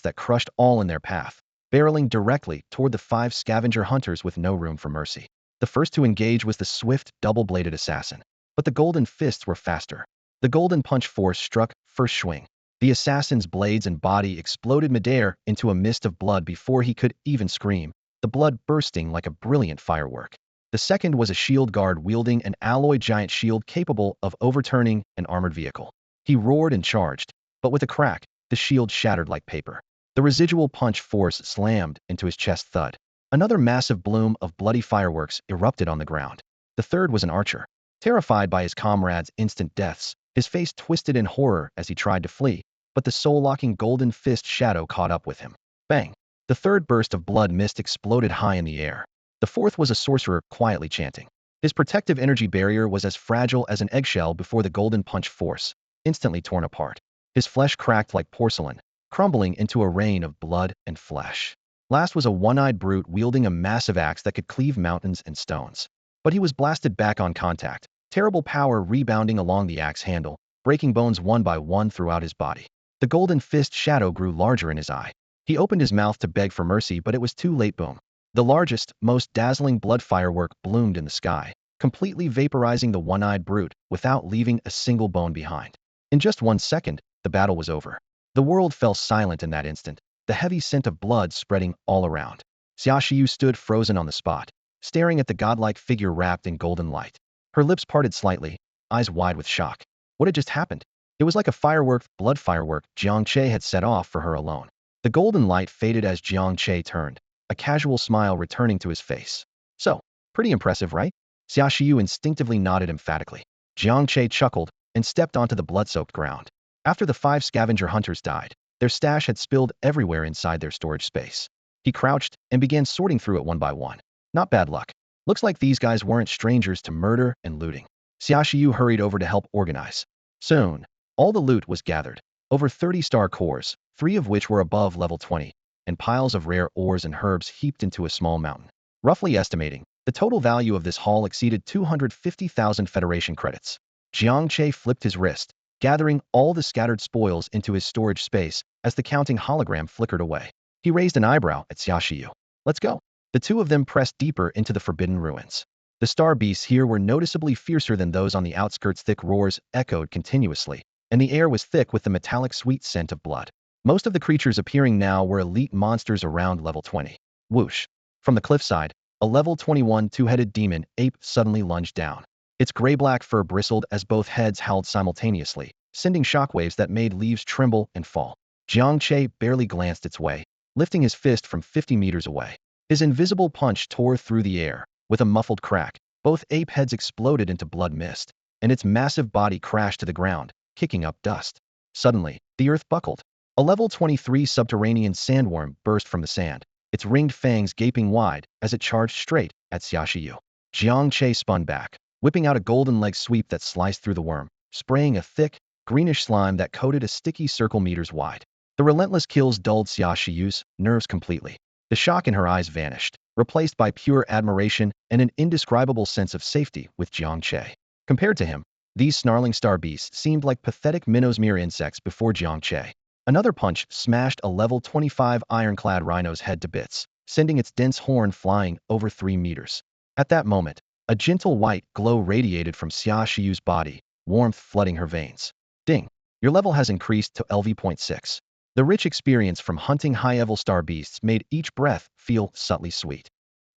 that crushed all in their path, barreling directly toward the 5 scavenger hunters with no room for mercy. The first to engage was the swift, double-bladed assassin. But the golden fists were faster. The golden punch force struck first swing. The assassin's blades and body exploded midair into a mist of blood before he could even scream, the blood bursting like a brilliant firework. The second was a shield guard wielding an alloy giant shield capable of overturning an armored vehicle. He roared and charged, but with a crack, the shield shattered like paper. The residual punch force slammed into his chest. Thud. Another massive bloom of bloody fireworks erupted on the ground. The third was an archer. Terrified by his comrades' instant deaths, his face twisted in horror as he tried to flee, but the soul-locking golden fist shadow caught up with him. Bang! The third burst of blood mist exploded high in the air. The fourth was a sorcerer quietly chanting. His protective energy barrier was as fragile as an eggshell before the golden punch force, instantly torn apart. His flesh cracked like porcelain, crumbling into a rain of blood and flesh. Last was a one-eyed brute wielding a massive axe that could cleave mountains and stones. But he was blasted back on contact, terrible power rebounding along the axe handle, breaking bones one by one throughout his body. The golden fist shadow grew larger in his eye. He opened his mouth to beg for mercy, but it was too late. Boom. The largest, most dazzling blood firework bloomed in the sky, completely vaporizing the one-eyed brute without leaving a single bone behind. In just 1 second, the battle was over. The world fell silent in that instant, the heavy scent of blood spreading all around. Xia Shiyu stood frozen on the spot, staring at the godlike figure wrapped in golden light. Her lips parted slightly, eyes wide with shock. What had just happened? It was like a blood firework Jiang Che had set off for her alone. The golden light faded as Jiang Che turned, a casual smile returning to his face. "So, pretty impressive, right?" Xia Shiyu instinctively nodded emphatically. Jiang Che chuckled and stepped onto the blood-soaked ground. After the 5 scavenger hunters died, their stash had spilled everywhere inside their storage space. He crouched and began sorting through it one by one. Not bad luck. Looks like these guys weren't strangers to murder and looting. Xia Shiyu hurried over to help organize. Soon, all the loot was gathered. Over 30 star cores, 3 of which were above level 20, and piles of rare ores and herbs heaped into a small mountain. Roughly estimating, the total value of this haul exceeded 250,000 Federation credits. Jiang Che flipped his wrist, gathering all the scattered spoils into his storage space as the counting hologram flickered away. He raised an eyebrow at Xia Shiyu. Let's go. The two of them pressed deeper into the forbidden ruins. The star beasts here were noticeably fiercer than those on the outskirts. Thick roars echoed continuously, and the air was thick with the metallic sweet scent of blood. Most of the creatures appearing now were elite monsters around level 20. Whoosh. From the cliffside, a level 21 two-headed demon ape suddenly lunged down. Its gray-black fur bristled as both heads howled simultaneously, sending shockwaves that made leaves tremble and fall. Jiang Che barely glanced its way, lifting his fist from 50 meters away. His invisible punch tore through the air. With a muffled crack, both ape heads exploded into blood mist, and its massive body crashed to the ground, kicking up dust. Suddenly, the earth buckled. A level 23 subterranean sandworm burst from the sand, its ringed fangs gaping wide as it charged straight at Xia Shiyu. Jiang Che spun back, whipping out a golden leg sweep that sliced through the worm, spraying a thick, greenish slime that coated a sticky circle meters wide. The relentless kills dulled Xia Shiyu's nerves completely. The shock in her eyes vanished, replaced by pure admiration and an indescribable sense of safety with Jiang Che. Compared to him, these snarling star beasts seemed like pathetic minnows mere insects before Jiang Che. Another punch smashed a level 25 ironclad rhino's head to bits, sending its dense horn flying over 3 meters. At that moment, a gentle white glow radiated from Xia Shiyu's body, warmth flooding her veins. Ding! Your level has increased to LV.6. The rich experience from hunting high-level star beasts made each breath feel subtly sweet.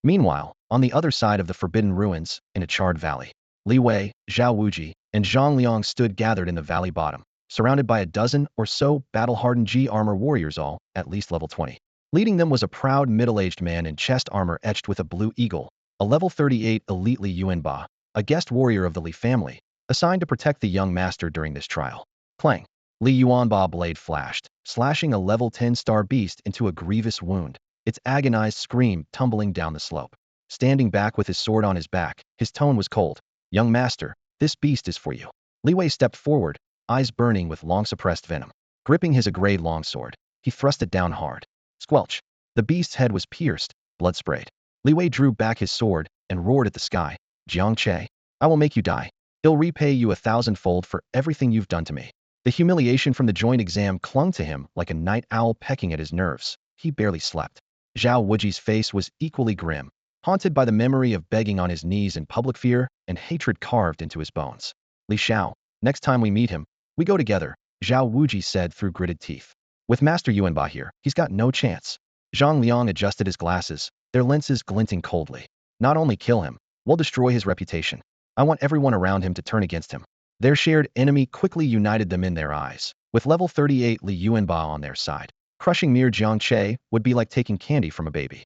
Meanwhile, on the other side of the forbidden ruins, in a charred valley, Li Wei, Zhao Wuji, and Zhang Liang stood gathered in the valley bottom, surrounded by a dozen or so battle-hardened G-armor warriors, all at least level 20. Leading them was a proud middle-aged man in chest armor etched with a blue eagle, a level 38 elite Li Yuanba, a guest warrior of the Li family, assigned to protect the young master during this trial. Clang! Li Yuanba blade flashed, slashing a level 10 star beast into a grievous wound, its agonized scream tumbling down the slope. Standing back with his sword on his back, his tone was cold. Young master, this beast is for you. Li Wei stepped forward, eyes burning with long-suppressed venom. Gripping his grade longsword, he thrust it down hard. Squelch! The beast's head was pierced, blood sprayed. Li Wei drew back his sword and roared at the sky. Jiang Che, I will make you die. I'll repay you 1,000-fold for everything you've done to me. The humiliation from the joint exam clung to him like a night owl pecking at his nerves. He barely slept. Zhao Wuji's face was equally grim, haunted by the memory of begging on his knees in public fear and hatred carved into his bones. Li Xiao, next time we meet him, we go together, Zhao Wuji said through gritted teeth. With Master Yuanba here, he's got no chance. Zhang Liang adjusted his glasses, their lenses glinting coldly. Not only kill him, we'll destroy his reputation. I want everyone around him to turn against him. Their shared enemy quickly united them in their eyes. With level 38 Li Yuanba on their side, crushing mere Jiang Che would be like taking candy from a baby.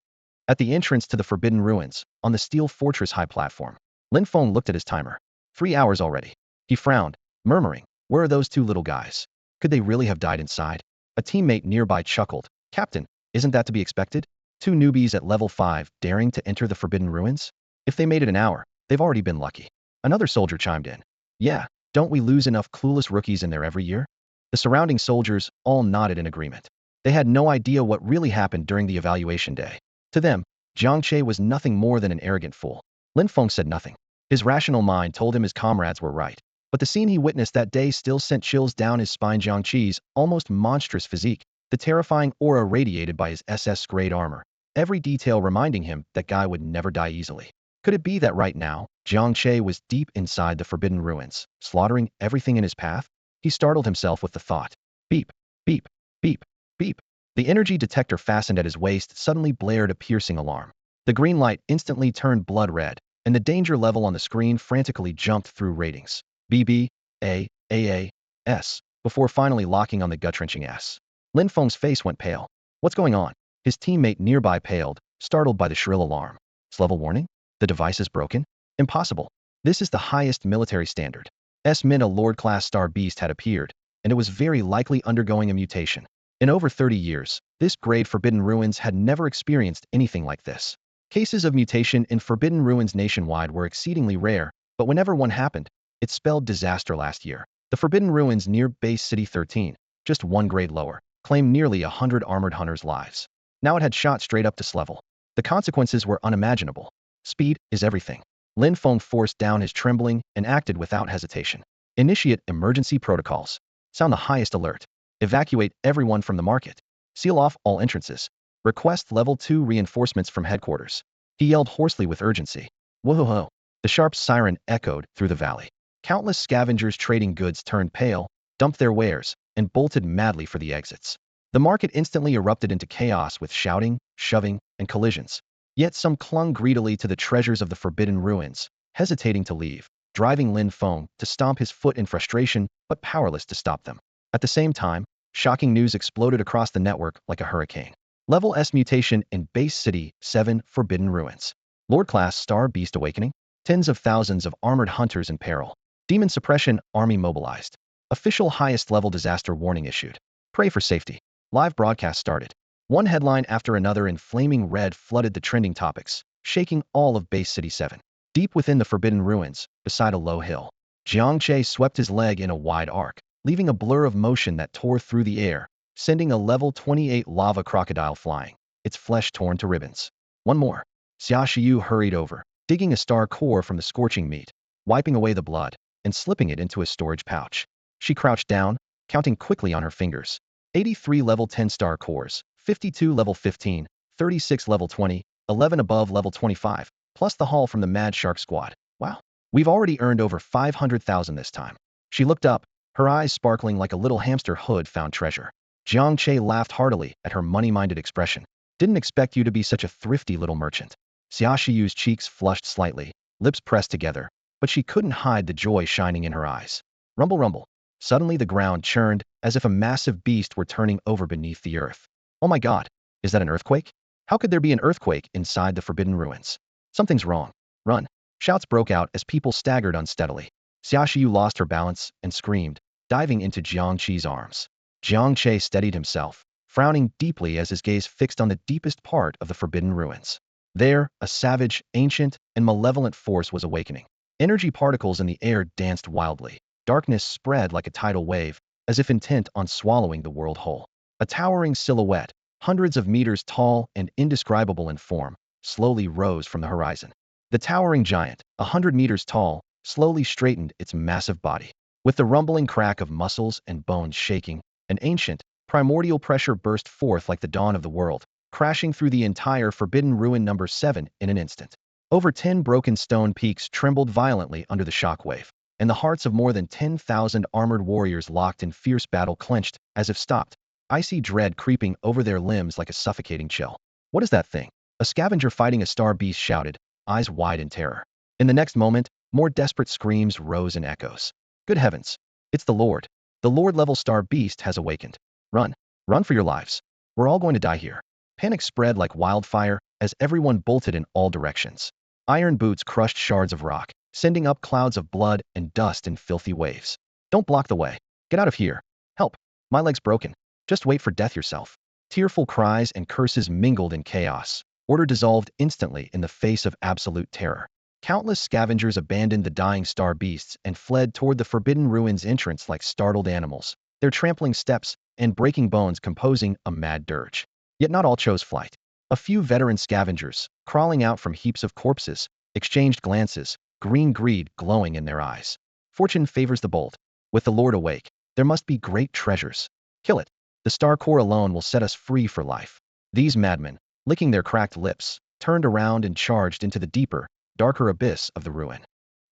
At the entrance to the Forbidden Ruins, on the steel fortress high platform, Lin Feng looked at his timer. 3 hours already. He frowned, murmuring, where are those two little guys? Could they really have died inside? A teammate nearby chuckled. Captain, isn't that to be expected? 2 newbies at level 5 daring to enter the Forbidden Ruins? If they made it an hour, they've already been lucky. Another soldier chimed in. Yeah. Don't we lose enough clueless rookies in there every year? The surrounding soldiers all nodded in agreement. They had no idea what really happened during the evaluation day. To them, Jiang Che was nothing more than an arrogant fool. Lin Feng said nothing. His rational mind told him his comrades were right. But the scene he witnessed that day still sent chills down his spine. Jiang Che's almost monstrous physique, the terrifying aura radiated by his SS-grade armor, every detail reminding him that guy would never die easily. Could it be that right now, Jiang Che was deep inside the Forbidden Ruins, slaughtering everything in his path? He startled himself with the thought. Beep, beep, beep, beep. The energy detector fastened at his waist suddenly blared a piercing alarm. The green light instantly turned blood red, and the danger level on the screen frantically jumped through ratings. BB, A, AA, S, before finally locking on the gut-wrenching S. Lin Feng's face went pale. What's going on? His teammate nearby paled, startled by the shrill alarm. S-level warning? The device is broken? Impossible. This is the highest military standard. S-min a Lord-class star beast had appeared, and it was very likely undergoing a mutation. In over 30 years, this grade Forbidden Ruins had never experienced anything like this. Cases of mutation in Forbidden Ruins nationwide were exceedingly rare, but whenever one happened, it spelled disaster. Last year, the Forbidden Ruins near Base City 13, just 1 grade lower, claimed nearly 100 armored hunters' lives. Now it had shot straight up to S-level. The consequences were unimaginable. Speed is everything. Lin Feng forced down his trembling and acted without hesitation. Initiate emergency protocols. Sound the highest alert. Evacuate everyone from the market. Seal off all entrances. Request level 2 reinforcements from headquarters. He yelled hoarsely with urgency. Whoa! The sharp siren echoed through the valley. Countless scavengers trading goods turned pale, dumped their wares, and bolted madly for the exits. The market instantly erupted into chaos with shouting, shoving, and collisions. Yet some clung greedily to the treasures of the forbidden ruins, hesitating to leave, driving Lin Feng to stomp his foot in frustration, but powerless to stop them. At the same time, shocking news exploded across the network like a hurricane. Level S mutation in Base City 7 Forbidden Ruins. Lord Class Star Beast Awakening. Tens of thousands of armored hunters in peril. Demon Suppression Army mobilized. Official highest level disaster warning issued. Pray for safety. Live broadcast started. One headline after another in flaming red flooded the trending topics, shaking all of Base City 7. Deep within the Forbidden Ruins, beside a low hill, Jiang Che swept his leg in a wide arc, leaving a blur of motion that tore through the air, sending a level 28 lava crocodile flying, its flesh torn to ribbons. One more. Xia Shiyu hurried over, digging a star core from the scorching meat, wiping away the blood, and slipping it into a storage pouch. She crouched down, counting quickly on her fingers. 83 level 10 star cores, 52 level 15, 36 level 20, 11 above level 25, plus the haul from the Mad Shark Squad. Wow. We've already earned over 500,000 this time. She looked up, her eyes sparkling like a little hamster hood found treasure. Jiang Che laughed heartily at her money-minded expression. Didn't expect you to be such a thrifty little merchant. Xia Shiyu's cheeks flushed slightly, lips pressed together, but she couldn't hide the joy shining in her eyes. Rumble, rumble. Suddenly the ground churned, as if a massive beast were turning over beneath the earth. Oh my god, is that an earthquake? How could there be an earthquake inside the Forbidden Ruins? Something's wrong. Run. Shouts broke out as people staggered unsteadily. Xia Shiyu lost her balance and screamed, diving into Jiang Che's arms. Jiang Che steadied himself, frowning deeply as his gaze fixed on the deepest part of the Forbidden Ruins. There, a savage, ancient, and malevolent force was awakening. Energy particles in the air danced wildly. Darkness spread like a tidal wave, as if intent on swallowing the world whole. A towering silhouette, hundreds of meters tall and indescribable in form, slowly rose from the horizon. The towering giant, 100 meters tall, slowly straightened its massive body. With the rumbling crack of muscles and bones shaking, an ancient, primordial pressure burst forth like the dawn of the world, crashing through the entire Forbidden Ruin number 7 in an instant. Over 10 broken stone peaks trembled violently under the shockwave, and the hearts of more than 10,000 armored warriors locked in fierce battle clenched, as if stopped, icy dread creeping over their limbs like a suffocating chill. What is that thing? A scavenger fighting a star beast shouted, eyes wide in terror. In the next moment, more desperate screams rose in echoes. Good heavens! It's the Lord. The Lord-level star beast has awakened. Run. Run for your lives. We're all going to die here. Panic spread like wildfire as everyone bolted in all directions. Iron boots crushed shards of rock, sending up clouds of blood and dust in filthy waves. Don't block the way. Get out of here. Help. My leg's broken. Just wait for death yourself. Tearful cries and curses mingled in chaos. Order dissolved instantly in the face of absolute terror. Countless scavengers abandoned the dying star beasts and fled toward the Forbidden Ruins entrance like startled animals, their trampling steps and breaking bones composing a mad dirge. Yet not all chose flight. A few veteran scavengers, crawling out from heaps of corpses, exchanged glances, green greed glowing in their eyes. Fortune favors the bold. With the Lord awake, there must be great treasures. Kill it. The star core alone will set us free for life. These madmen, licking their cracked lips, turned around and charged into the deeper, darker abyss of the ruin.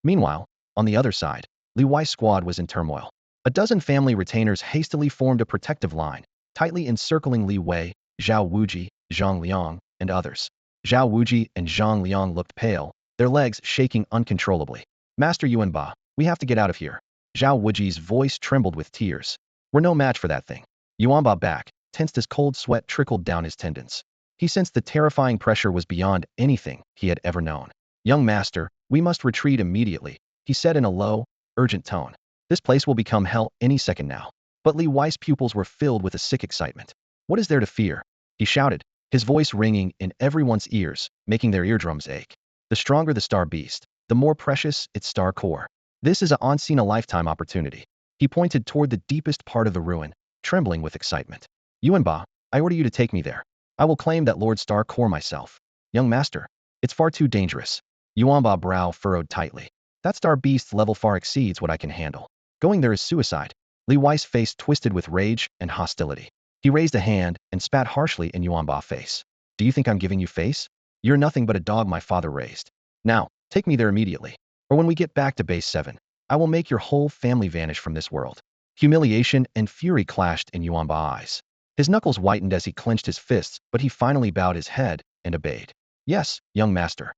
Meanwhile, on the other side, Li Wei's squad was in turmoil. A dozen family retainers hastily formed a protective line, tightly encircling Li Wei, Zhao Wuji, Zhang Liang, and others. Zhao Wuji and Zhang Liang looked pale, their legs shaking uncontrollably. Master Yuanba, we have to get out of here. Zhao Wuji's voice trembled with tears. We're no match for that thing. Yuanba back, tensed as cold sweat trickled down his tendons. He sensed the terrifying pressure was beyond anything he had ever known. Young master, we must retreat immediately, he said in a low, urgent tone. This place will become hell any second now. But Li Wei's pupils were filled with a sick excitement. What is there to fear? He shouted, his voice ringing in everyone's ears, making their eardrums ache. The stronger the star beast, the more precious its star core. This is a once-in-a-lifetime opportunity. He pointed toward the deepest part of the ruin, trembling with excitement. Yuanba, I order you to take me there. I will claim that Lord Star Core myself. Young master, it's far too dangerous. Yuanba's brow furrowed tightly. That star beast's level far exceeds what I can handle. Going there is suicide. Li Wei's face twisted with rage and hostility. He raised a hand and spat harshly in Yuanba's face. Do you think I'm giving you face? You're nothing but a dog my father raised. Now, take me there immediately. Or when we get back to base 7, I will make your whole family vanish from this world. Humiliation and fury clashed in Yuanba's eyes. His knuckles whitened as he clenched his fists, but he finally bowed his head and obeyed. Yes, young master.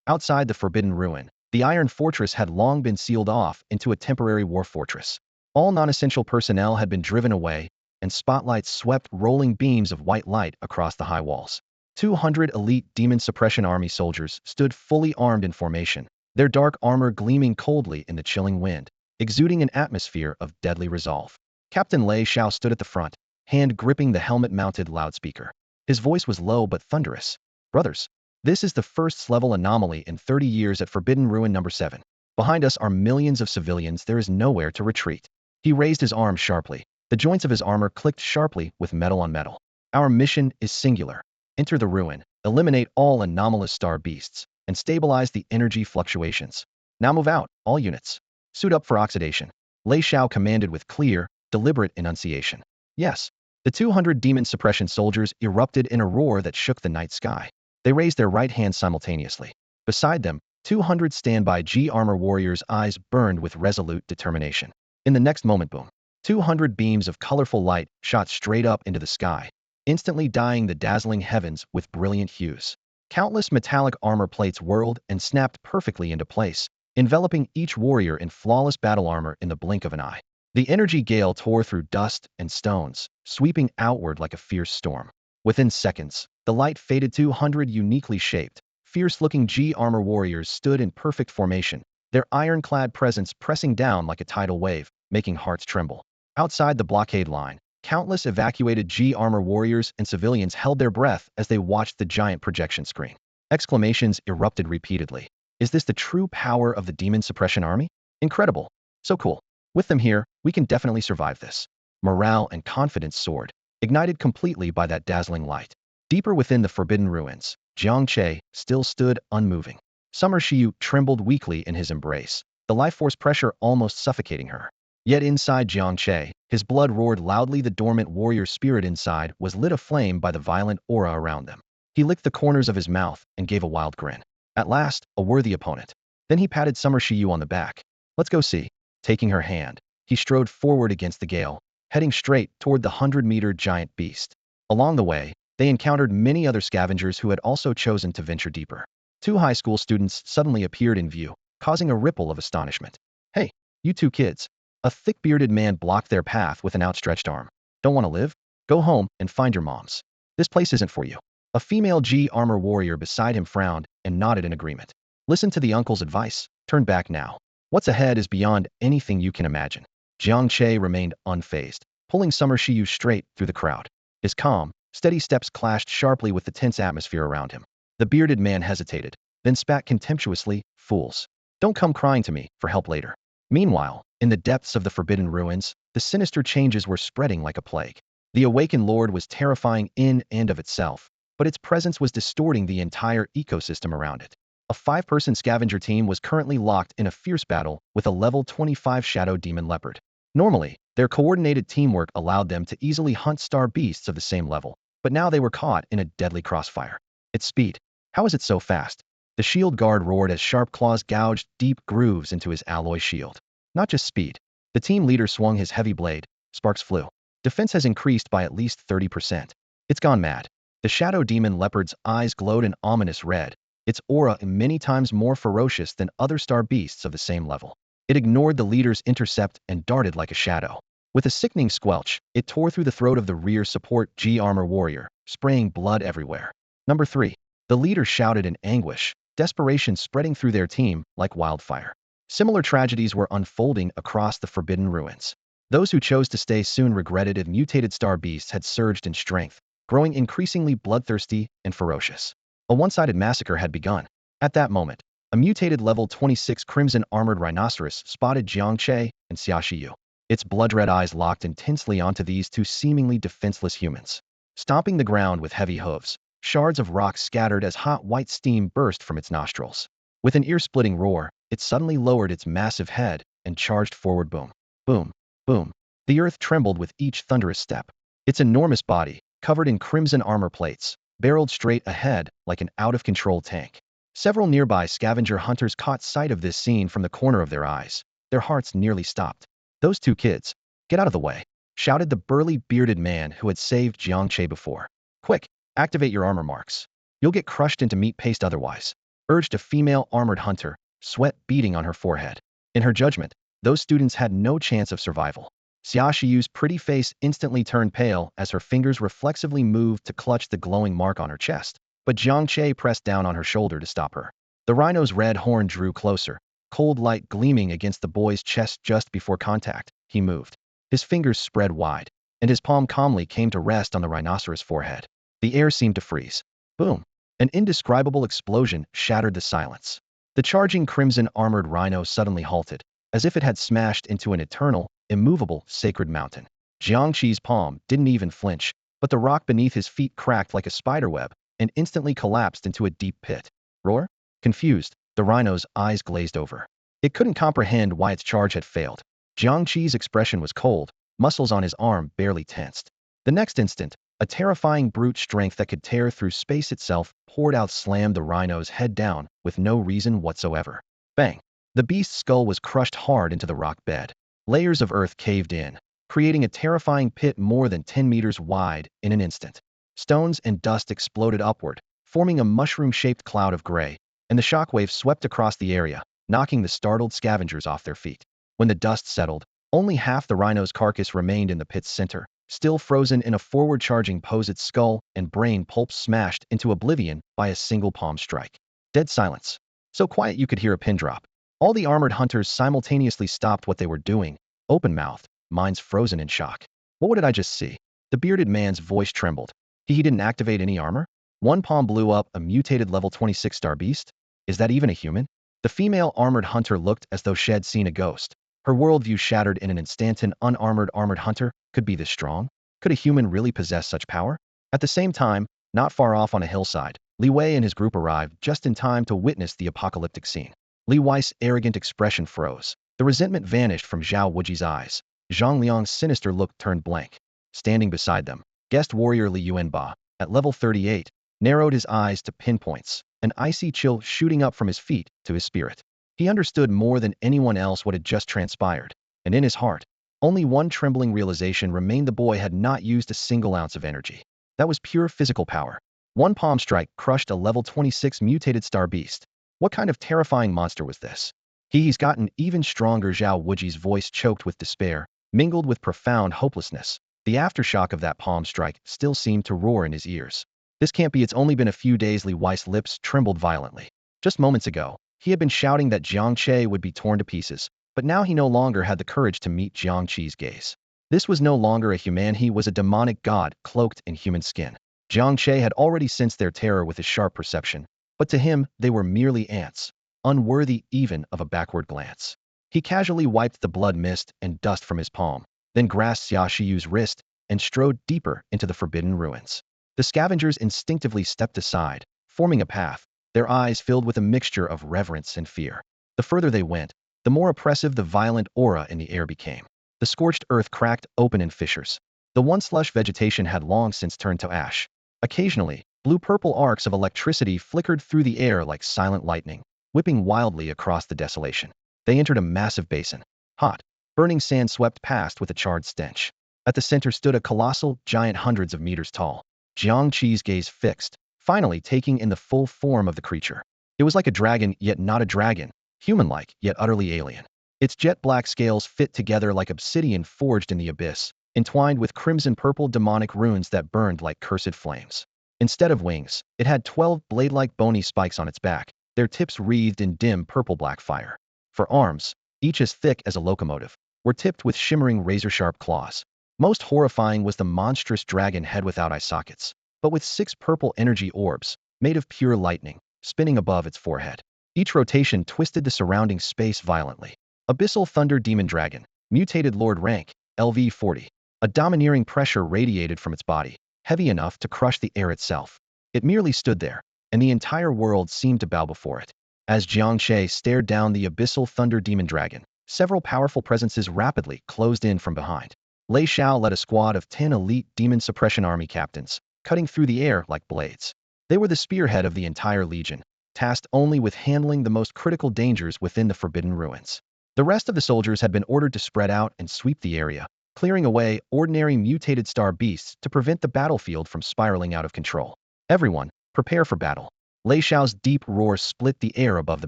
Outside the Forbidden Ruin, the Iron Fortress had long been sealed off into a temporary war fortress. All non-essential personnel had been driven away, and spotlights swept rolling beams of white light across the high walls. 200 elite demon suppression army soldiers stood fully armed in formation, their dark armor gleaming coldly in the chilling wind, exuding an atmosphere of deadly resolve. Captain Lei Xiao stood at the front, hand gripping the helmet-mounted loudspeaker. His voice was low but thunderous. Brothers, this is the first-level anomaly in 30 years at Forbidden Ruin number 7. Behind us are millions of civilians. There is nowhere to retreat. He raised his arm sharply. The joints of his armor clicked sharply with metal on metal. Our mission is singular. Enter the ruin, eliminate all anomalous star beasts, and stabilize the energy fluctuations. Now move out, all units. Suit up for oxidation. Lei Xiao commanded with clear, deliberate enunciation. Yes. The 200 demon suppression soldiers erupted in a roar that shook the night sky. They raised their right hands simultaneously. Beside them, 200 standby G-armor warriors' eyes burned with resolute determination. In the next moment, boom. 200 beams of colorful light shot straight up into the sky, instantly dyeing the dazzling heavens with brilliant hues. Countless metallic armor plates whirled and snapped perfectly into place, enveloping each warrior in flawless battle armor in the blink of an eye. The energy gale tore through dust and stones, sweeping outward like a fierce storm. Within seconds, the light faded. 200 uniquely shaped, fierce-looking G-armor warriors stood in perfect formation, their ironclad presence pressing down like a tidal wave, making hearts tremble. Outside the blockade line, countless evacuated G-armor warriors and civilians held their breath as they watched the giant projection screen. Exclamations erupted repeatedly. Is this the true power of the demon suppression army? Incredible. So cool. With them here, we can definitely survive this. Morale and confidence soared, ignited completely by that dazzling light. Deeper within the Forbidden Ruins, Jiang Che still stood unmoving. Xia Shiyu trembled weakly in his embrace, the life force pressure almost suffocating her. Yet inside Jiang Che, his blood roared loudly. The dormant warrior spirit inside was lit aflame by the violent aura around them. He licked the corners of his mouth and gave a wild grin. At last, a worthy opponent. Then he patted Xia Shiyu on the back. Let's go see. Taking her hand, he strode forward against the gale, heading straight toward the 100-meter giant beast. Along the way, they encountered many other scavengers who had also chosen to venture deeper. 2 high school students suddenly appeared in view, causing a ripple of astonishment. Hey, you 2 kids. A thick-bearded man blocked their path with an outstretched arm. Don't want to live? Go home and find your moms. This place isn't for you. A female G-armor warrior beside him frowned and nodded in agreement. Listen to the uncle's advice. Turn back now. What's ahead is beyond anything you can imagine. Jiang Che remained unfazed, pulling Xia Shiyu straight through the crowd. His calm, steady steps clashed sharply with the tense atmosphere around him. The bearded man hesitated, then spat contemptuously, "Fools. Don't come crying to me for help later." Meanwhile, in the depths of the Forbidden Ruins, the sinister changes were spreading like a plague. The awakened lord was terrifying in and of itself, but its presence was distorting the entire ecosystem around it. A 5-person scavenger team was currently locked in a fierce battle with a level 25 shadow demon leopard. Normally, their coordinated teamwork allowed them to easily hunt star beasts of the same level, but now they were caught in a deadly crossfire. Its speed. How is it so fast? The shield guard roared as sharp claws gouged deep grooves into his alloy shield. Not just speed. The team leader swung his heavy blade. Sparks flew. Defense has increased by at least 30%. It's gone mad. The shadow demon leopard's eyes glowed an ominous red, its aura many times more ferocious than other star beasts of the same level. It ignored the leader's intercept and darted like a shadow. With a sickening squelch, it tore through the throat of the rear support G-armor warrior, spraying blood everywhere. Number 3. The leader shouted in anguish, desperation spreading through their team like wildfire. Similar tragedies were unfolding across the Forbidden Ruins. Those who chose to stay soon regretted it. Mutated star beasts had surged in strength, growing increasingly bloodthirsty and ferocious. A one-sided massacre had begun. At that moment, a mutated level 26 crimson-armored rhinoceros spotted Jiang Che and Xia Shiyu. Its blood-red eyes locked intensely onto these 2 seemingly defenseless humans. Stomping the ground with heavy hooves, shards of rock scattered as hot white steam burst from its nostrils. With an ear-splitting roar, it suddenly lowered its massive head and charged forward. Boom. Boom, boom. The earth trembled with each thunderous step. Its enormous body, covered in crimson armor plates, barreled straight ahead like an out-of-control tank. Several nearby scavenger hunters caught sight of this scene from the corner of their eyes. Their hearts nearly stopped. "Those two kids! Get out of the way!" shouted the burly, bearded man who had saved Jiang Che before. "Quick, activate your armor marks. You'll get crushed into meat paste otherwise," urged a female armored hunter, sweat beading on her forehead. In her judgment, those students had no chance of survival. Xia Shiyu's pretty face instantly turned pale as her fingers reflexively moved to clutch the glowing mark on her chest. But Jiang Che pressed down on her shoulder to stop her. The rhino's red horn drew closer, cold light gleaming against the boy's chest just before contact. He moved. His fingers spread wide, and his palm calmly came to rest on the rhinoceros' forehead. The air seemed to freeze. Boom! An indescribable explosion shattered the silence. The charging crimson-armored rhino suddenly halted, as if it had smashed into an eternal, immovable, sacred mountain. Jiang Che's palm didn't even flinch, but the rock beneath his feet cracked like a spiderweb and instantly collapsed into a deep pit. Roar? Confused, the rhino's eyes glazed over. It couldn't comprehend why its charge had failed. Jiang Che's expression was cold, muscles on his arm barely tensed. The next instant, a terrifying brute strength that could tear through space itself poured out, slammed the rhino's head down with no reason whatsoever. Bang! The beast's skull was crushed hard into the rock bed. Layers of earth caved in, creating a terrifying pit more than 10 meters wide in an instant. Stones and dust exploded upward, forming a mushroom-shaped cloud of gray, and the shockwave swept across the area, knocking the startled scavengers off their feet. When the dust settled, only half the rhino's carcass remained in the pit's center, still frozen in a forward-charging pose, its skull and brain pulps smashed into oblivion by a single palm strike. Dead silence. So quiet you could hear a pin drop. All the armored hunters simultaneously stopped what they were doing, open-mouthed, minds frozen in shock. What did I just see? The bearded man's voice trembled. He didn't activate any armor? One palm blew up a mutated level 26 star beast? Is that even a human? The female armored hunter looked as though she had seen a ghost. Her worldview shattered in an instant. An unarmored armored hunter could be this strong? Could a human really possess such power? At the same time, not far off on a hillside, Li Wei and his group arrived just in time to witness the apocalyptic scene. Li Wei's arrogant expression froze. The resentment vanished from Zhao Wuji's eyes. Zhang Liang's sinister look turned blank. Standing beside them, guest warrior Li Yuanba, at level 38, narrowed his eyes to pinpoints, an icy chill shooting up from his feet to his spirit. He understood more than anyone else what had just transpired, and in his heart, only one trembling realization remained: the boy had not used a single ounce of energy. That was pure physical power. One palm strike crushed a level 26 mutated star beast. What kind of terrifying monster was this? He's gotten even stronger. Zhao Wuji's voice choked with despair, mingled with profound hopelessness. The aftershock of that palm strike still seemed to roar in his ears. This can't be. It's only been a few days. Li Wei's lips trembled violently. Just moments ago, he had been shouting that Jiang Che would be torn to pieces, but now he no longer had the courage to meet Jiang Che's gaze. This was no longer a human, he was a demonic god cloaked in human skin. Jiang Che had already sensed their terror with his sharp perception, but to him they were merely ants, unworthy even of a backward glance. He casually wiped the blood mist and dust from his palm, then grasped Xia Shiyu's wrist and strode deeper into the forbidden ruins. The scavengers instinctively stepped aside, forming a path, their eyes filled with a mixture of reverence and fear. The further they went, the more oppressive the violent aura in the air became. The scorched earth cracked open in fissures. The once lush vegetation had long since turned to ash. Occasionally, blue-purple arcs of electricity flickered through the air like silent lightning, whipping wildly across the desolation. They entered a massive basin. Hot, burning sand swept past with a charred stench. At the center stood a colossal giant hundreds of meters tall. Jiang Che's gaze fixed, finally taking in the full form of the creature. It was like a dragon, yet not a dragon, human-like, yet utterly alien. Its jet-black scales fit together like obsidian forged in the abyss, entwined with crimson-purple demonic runes that burned like cursed flames. Instead of wings, it had 12 blade-like bony spikes on its back, their tips wreathed in dim purple-black fire. For arms, each as thick as a locomotive, were tipped with shimmering razor-sharp claws. Most horrifying was the monstrous dragon head without eye sockets, but with 6 purple energy orbs, made of pure lightning, spinning above its forehead. Each rotation twisted the surrounding space violently. Abyssal Thunder Demon Dragon, Mutated Lord Rank, LV 40. A domineering pressure radiated from its body, heavy enough to crush the air itself. It merely stood there, and the entire world seemed to bow before it. As Jiang Che stared down the Abyssal Thunder Demon Dragon, Several powerful presences rapidly closed in from behind. Lei Xiao led a squad of 10 elite demon suppression army captains, cutting through the air like blades. They were the spearhead of the entire legion, tasked only with handling the most critical dangers within the Forbidden Ruins. The rest of the soldiers had been ordered to spread out and sweep the area, clearing away ordinary mutated star beasts to prevent the battlefield from spiraling out of control. Everyone, prepare for battle. Lei Xiao's deep roar split the air above the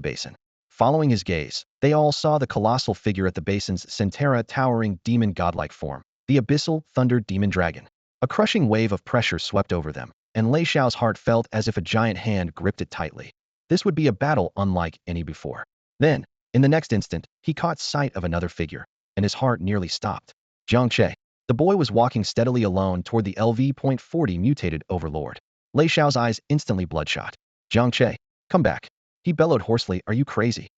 basin. Following his gaze, they all saw the colossal figure at the basin's center, towering demon godlike form, the abyssal thunder demon dragon. A crushing wave of pressure swept over them, and Lei Xiao's heart felt as if a giant hand gripped it tightly. This would be a battle unlike any before. Then, in the next instant, he caught sight of another figure, and his heart nearly stopped. Jiang Che. The boy was walking steadily alone toward the LV.40 mutated overlord. Lei Xiao's eyes instantly bloodshot. Jiang Che, come back. He bellowed hoarsely, are you crazy?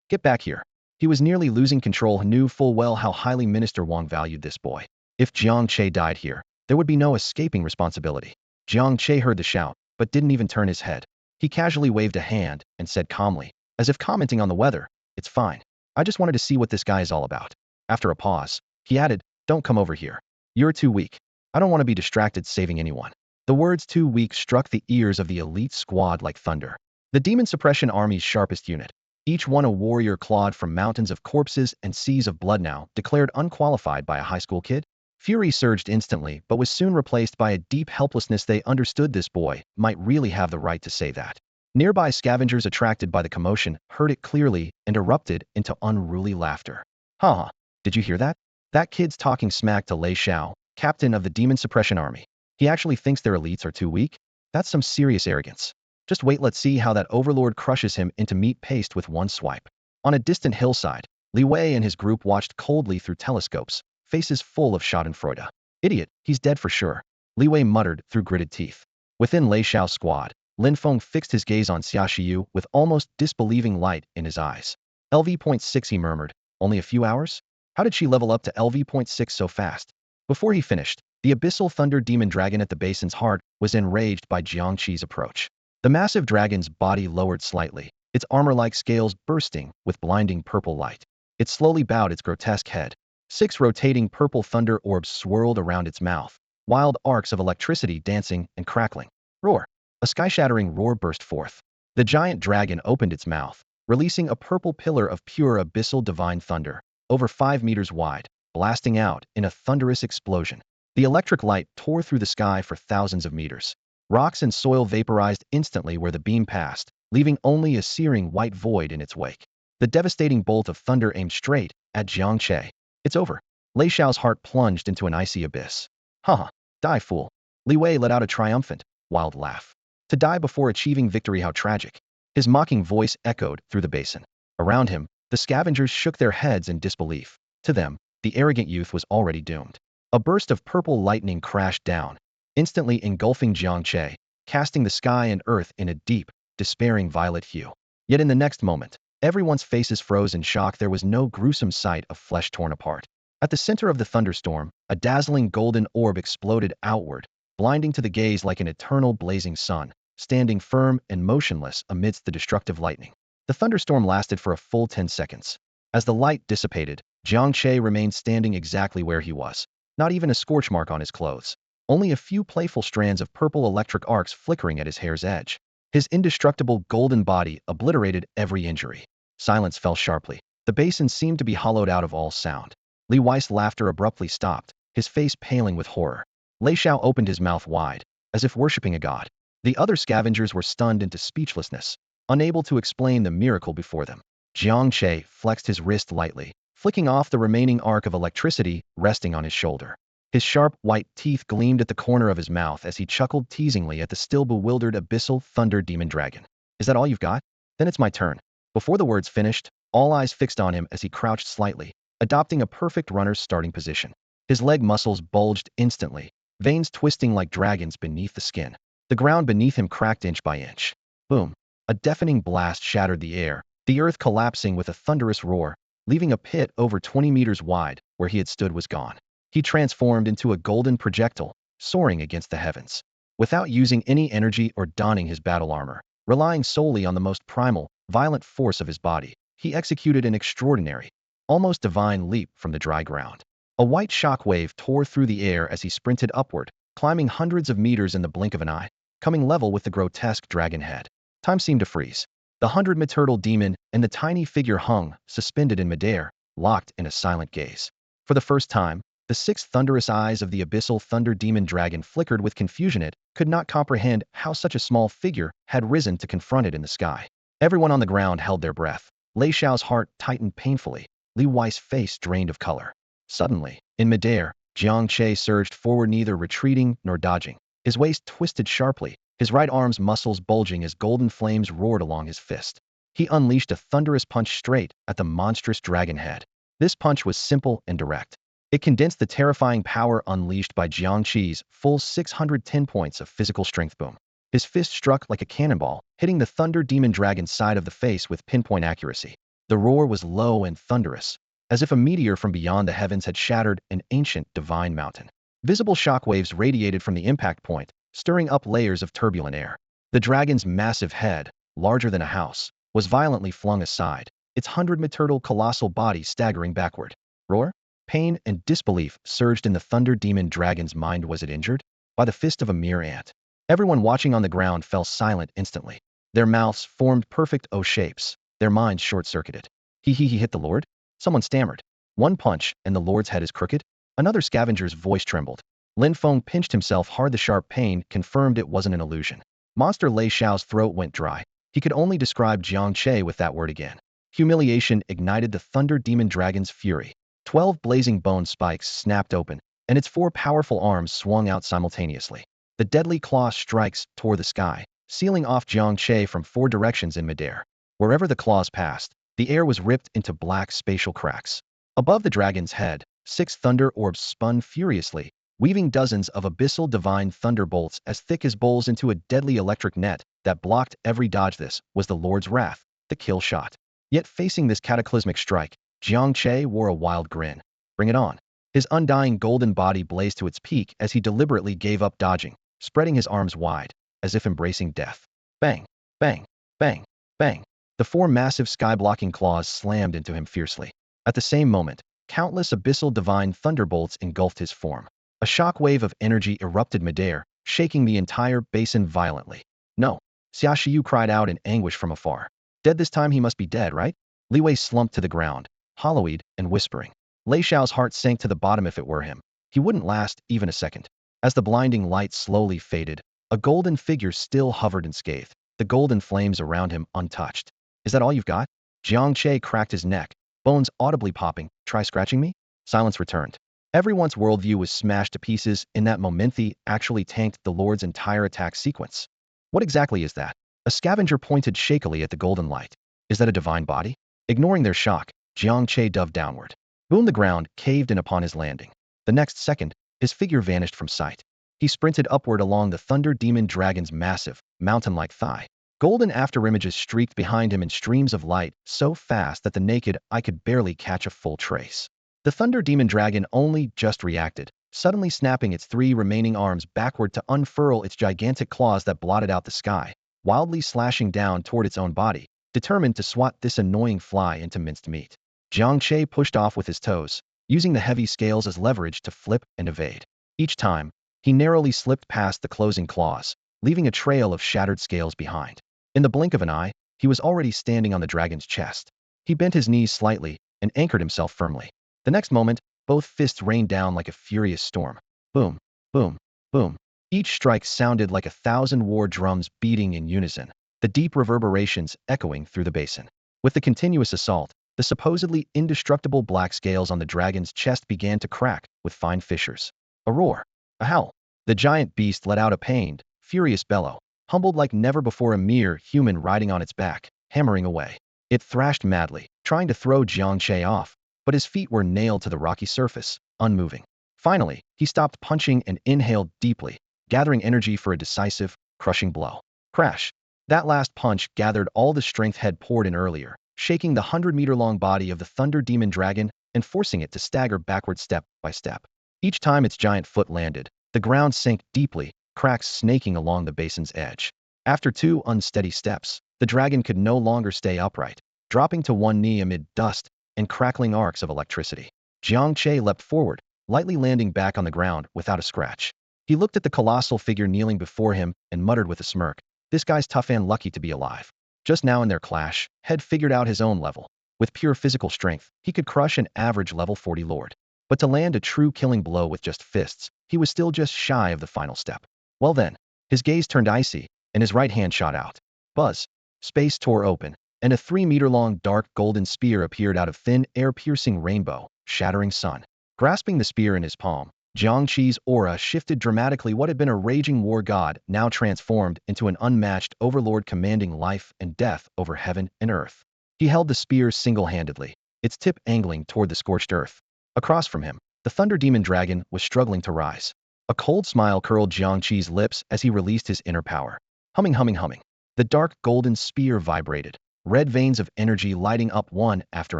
Get back here. He was nearly losing control and knew full well how highly Minister Wang valued this boy. If Jiang Che died here, there would be no escaping responsibility. Jiang Che heard the shout, but didn't even turn his head. He casually waved a hand and said calmly, as if commenting on the weather, it's fine. I just wanted to see what this guy is all about. After a pause, he added, don't come over here. You're too weak. I don't want to be distracted saving anyone. The words too weak struck the ears of the elite squad like thunder. The Demon Suppression Army's sharpest unit, each one a warrior clawed from mountains of corpses and seas of blood now, declared unqualified by a high school kid? Fury surged instantly, but was soon replaced by a deep helplessness. They understood this boy might really have the right to say that. Nearby scavengers, attracted by the commotion, heard it clearly and erupted into unruly laughter. Haha, did you hear that? That kid's talking smack to Lei Xiao, captain of the Demon Suppression Army. He actually thinks their elites are too weak? That's some serious arrogance. Just wait, let's see how that overlord crushes him into meat paste with one swipe. On a distant hillside, Li Wei and his group watched coldly through telescopes, faces full of schadenfreude. Idiot, he's dead for sure, Li Wei muttered through gritted teeth. Within Lei Xiao's squad, Lin Feng fixed his gaze on Xia Shiyu with almost disbelieving light in his eyes. LV.6, he murmured, only a few hours? How did she level up to LV.6 so fast? Before he finished, the abyssal thunder demon dragon at the basin's heart was enraged by Jiang Che's approach. The massive dragon's body lowered slightly, its armor-like scales bursting with blinding purple light. It slowly bowed its grotesque head. 6 rotating purple thunder orbs swirled around its mouth, wild arcs of electricity dancing and crackling. Roar! A sky-shattering roar burst forth. The giant dragon opened its mouth, releasing a purple pillar of pure abyssal divine thunder, over 5 meters wide, blasting out in a thunderous explosion. The electric light tore through the sky for thousands of meters. Rocks and soil vaporized instantly where the beam passed, leaving only a searing white void in its wake. The devastating bolt of thunder aimed straight at Jiang Che. It's over. Lei Xiao's heart plunged into an icy abyss. Haha, die fool. Li Wei let out a triumphant, wild laugh. To die before achieving victory, how tragic. His mocking voice echoed through the basin. Around him, the scavengers shook their heads in disbelief. To them, the arrogant youth was already doomed. A burst of purple lightning crashed down, instantly engulfing Jiang Che, casting the sky and earth in a deep, despairing violet hue. Yet in the next moment, everyone's faces froze in shock. There was no gruesome sight of flesh torn apart. At the center of the thunderstorm, a dazzling golden orb exploded outward, blinding to the gaze like an eternal blazing sun, standing firm and motionless amidst the destructive lightning. The thunderstorm lasted for a full 10 seconds. As the light dissipated, Jiang Che remained standing exactly where he was, not even a scorch mark on his clothes. Only a few playful strands of purple electric arcs flickering at his hair's edge. His indestructible golden body obliterated every injury. Silence fell sharply. The basin seemed to be hollowed out of all sound. Li Wei's laughter abruptly stopped, his face paling with horror. Lei Xiao opened his mouth wide, as if worshipping a god. The other scavengers were stunned into speechlessness, unable to explain the miracle before them. Jiang Che flexed his wrist lightly, flicking off the remaining arc of electricity resting on his shoulder. His sharp, white teeth gleamed at the corner of his mouth as he chuckled teasingly at the still bewildered abyssal thunder demon dragon. Is that all you've got? Then it's my turn. Before the words finished, all eyes fixed on him as he crouched slightly, adopting a perfect runner's starting position. His leg muscles bulged instantly, veins twisting like dragons beneath the skin. The ground beneath him cracked inch by inch. Boom! A deafening blast shattered the air, the earth collapsing with a thunderous roar, leaving a pit over 20 meters wide. Where he had stood was gone. He transformed into a golden projectile, soaring against the heavens. Without using any energy or donning his battle armor, relying solely on the most primal, violent force of his body, he executed an extraordinary, almost divine leap from the dry ground. A white shockwave tore through the air as he sprinted upward, climbing hundreds of meters in the blink of an eye, coming level with the grotesque dragon head. Time seemed to freeze. The 100-meter demon and the tiny figure hung, suspended in midair, locked in a silent gaze. For the first time, the 6 thunderous eyes of the abyssal thunder demon dragon flickered with confusion. It could not comprehend how such a small figure had risen to confront it in the sky. Everyone on the ground held their breath. Lei Xiao's heart tightened painfully. Li Wei's face drained of color. Suddenly, in midair, Jiang Che surged forward, neither retreating nor dodging. His waist twisted sharply, his right arm's muscles bulging as golden flames roared along his fist. He unleashed a thunderous punch straight at the monstrous dragon head. This punch was simple and direct. It condensed the terrifying power unleashed by Jiang Che's full 610 points of physical strength. Boom. His fist struck like a cannonball, hitting the thunder demon dragon's side of the face with pinpoint accuracy. The roar was low and thunderous, as if a meteor from beyond the heavens had shattered an ancient divine mountain. Visible shockwaves radiated from the impact point, stirring up layers of turbulent air. The dragon's massive head, larger than a house, was violently flung aside, its 100-meter colossal body staggering backward. Roar? Pain and disbelief surged in the thunder demon dragon's mind. Was it injured? By the fist of a mere ant. Everyone watching on the ground fell silent instantly. Their mouths formed perfect O shapes, their minds short-circuited. He hit the Lord? Someone stammered. One punch, and the Lord's head is crooked? Another scavenger's voice trembled. Lin Feng pinched himself hard. The sharp pain confirmed it wasn't an illusion. Monster Lei Xiao's throat went dry. He could only describe Jiang Che with that word again. Humiliation ignited the thunder demon dragon's fury. 12 blazing bone spikes snapped open, and its 4 powerful arms swung out simultaneously. The deadly claw strikes tore the sky, sealing off Jiang Che from 4 directions in midair. Wherever the claws passed, the air was ripped into black spatial cracks. Above the dragon's head, 6 thunder orbs spun furiously, weaving dozens of abyssal divine thunderbolts as thick as bowls into a deadly electric net that blocked every dodge. This was the Lord's wrath, the kill shot. Yet facing this cataclysmic strike, Jiang Che wore a wild grin. Bring it on. His undying golden body blazed to its peak as he deliberately gave up dodging, spreading his arms wide, as if embracing death. Bang, bang, bang, bang. The 4 massive sky-blocking claws slammed into him fiercely. At the same moment, countless abyssal divine thunderbolts engulfed his form. A shock wave of energy erupted midair, shaking the entire basin violently. No, Xia Shiyu cried out in anguish from afar. Dead this time. He must be dead, right? Li Wei slumped to the ground, hollow-eyed and whispering. Lei Xiao's heart sank to the bottom. If it were him, he wouldn't last even a second. As the blinding light slowly faded, a golden figure still hovered unscathed, the golden flames around him untouched. Is that all you've got? Jiang Che cracked his neck, bones audibly popping. Try scratching me? Silence returned. Everyone's worldview was smashed to pieces in that moment. The actually tanked the Lord's entire attack sequence. What exactly is that? A scavenger pointed shakily at the golden light. Is that a divine body? Ignoring their shock, Jiang Che dove downward. Boom! The ground caved in upon his landing. The next second, his figure vanished from sight. He sprinted upward along the thunder demon dragon's massive, mountain-like thigh. Golden afterimages streaked behind him in streams of light, so fast that the naked eye could barely catch a full trace. The thunder demon dragon only just reacted, suddenly snapping its 3 remaining arms backward to unfurl its gigantic claws that blotted out the sky, wildly slashing down toward its own body, determined to swat this annoying fly into minced meat. Jiang Che pushed off with his toes, using the heavy scales as leverage to flip and evade. Each time, he narrowly slipped past the closing claws, leaving a trail of shattered scales behind. In the blink of an eye, he was already standing on the dragon's chest. He bent his knees slightly and anchored himself firmly. The next moment, both fists rained down like a furious storm. Boom, boom, boom. Each strike sounded like 1,000 war drums beating in unison, the deep reverberations echoing through the basin. With the continuous assault, the supposedly indestructible black scales on the dragon's chest began to crack with fine fissures. A roar, a howl. The giant beast let out a pained, furious bellow, humbled like never before, a mere human riding on its back, hammering away. It thrashed madly, trying to throw Jiang Che off, but his feet were nailed to the rocky surface, unmoving. Finally, he stopped punching and inhaled deeply, gathering energy for a decisive, crushing blow. Crash! That last punch gathered all the strength had poured in earlier, shaking the 100-meter-long body of the thunder demon dragon and forcing it to stagger backward step by step. Each time its giant foot landed, the ground sank deeply, cracks snaking along the basin's edge. After 2 unsteady steps, the dragon could no longer stay upright. Dropping to one knee amid dust, and crackling arcs of electricity. Jiang Che leapt forward, lightly landing back on the ground without a scratch. He looked at the colossal figure kneeling before him and muttered with a smirk, "This guy's tough and lucky to be alive." Just now in their clash, Head figured out his own level. With pure physical strength, he could crush an average level 40 lord. But to land a true killing blow with just fists, he was still just shy of the final step. Well then, his gaze turned icy, and his right hand shot out. Buzz. Space tore open, and a 3-meter-long dark golden spear appeared out of thin, air-piercing rainbow, shattering sun. Grasping the spear in his palm, Jiang Che's aura shifted dramatically. What had been a raging war god now transformed into an unmatched overlord commanding life and death over heaven and earth. He held the spear single-handedly, its tip angling toward the scorched earth. Across from him, the Thunder Demon Dragon was struggling to rise. A cold smile curled Jiang Che's lips as he released his inner power. Humming, humming, humming. The dark golden spear vibrated, red veins of energy lighting up one after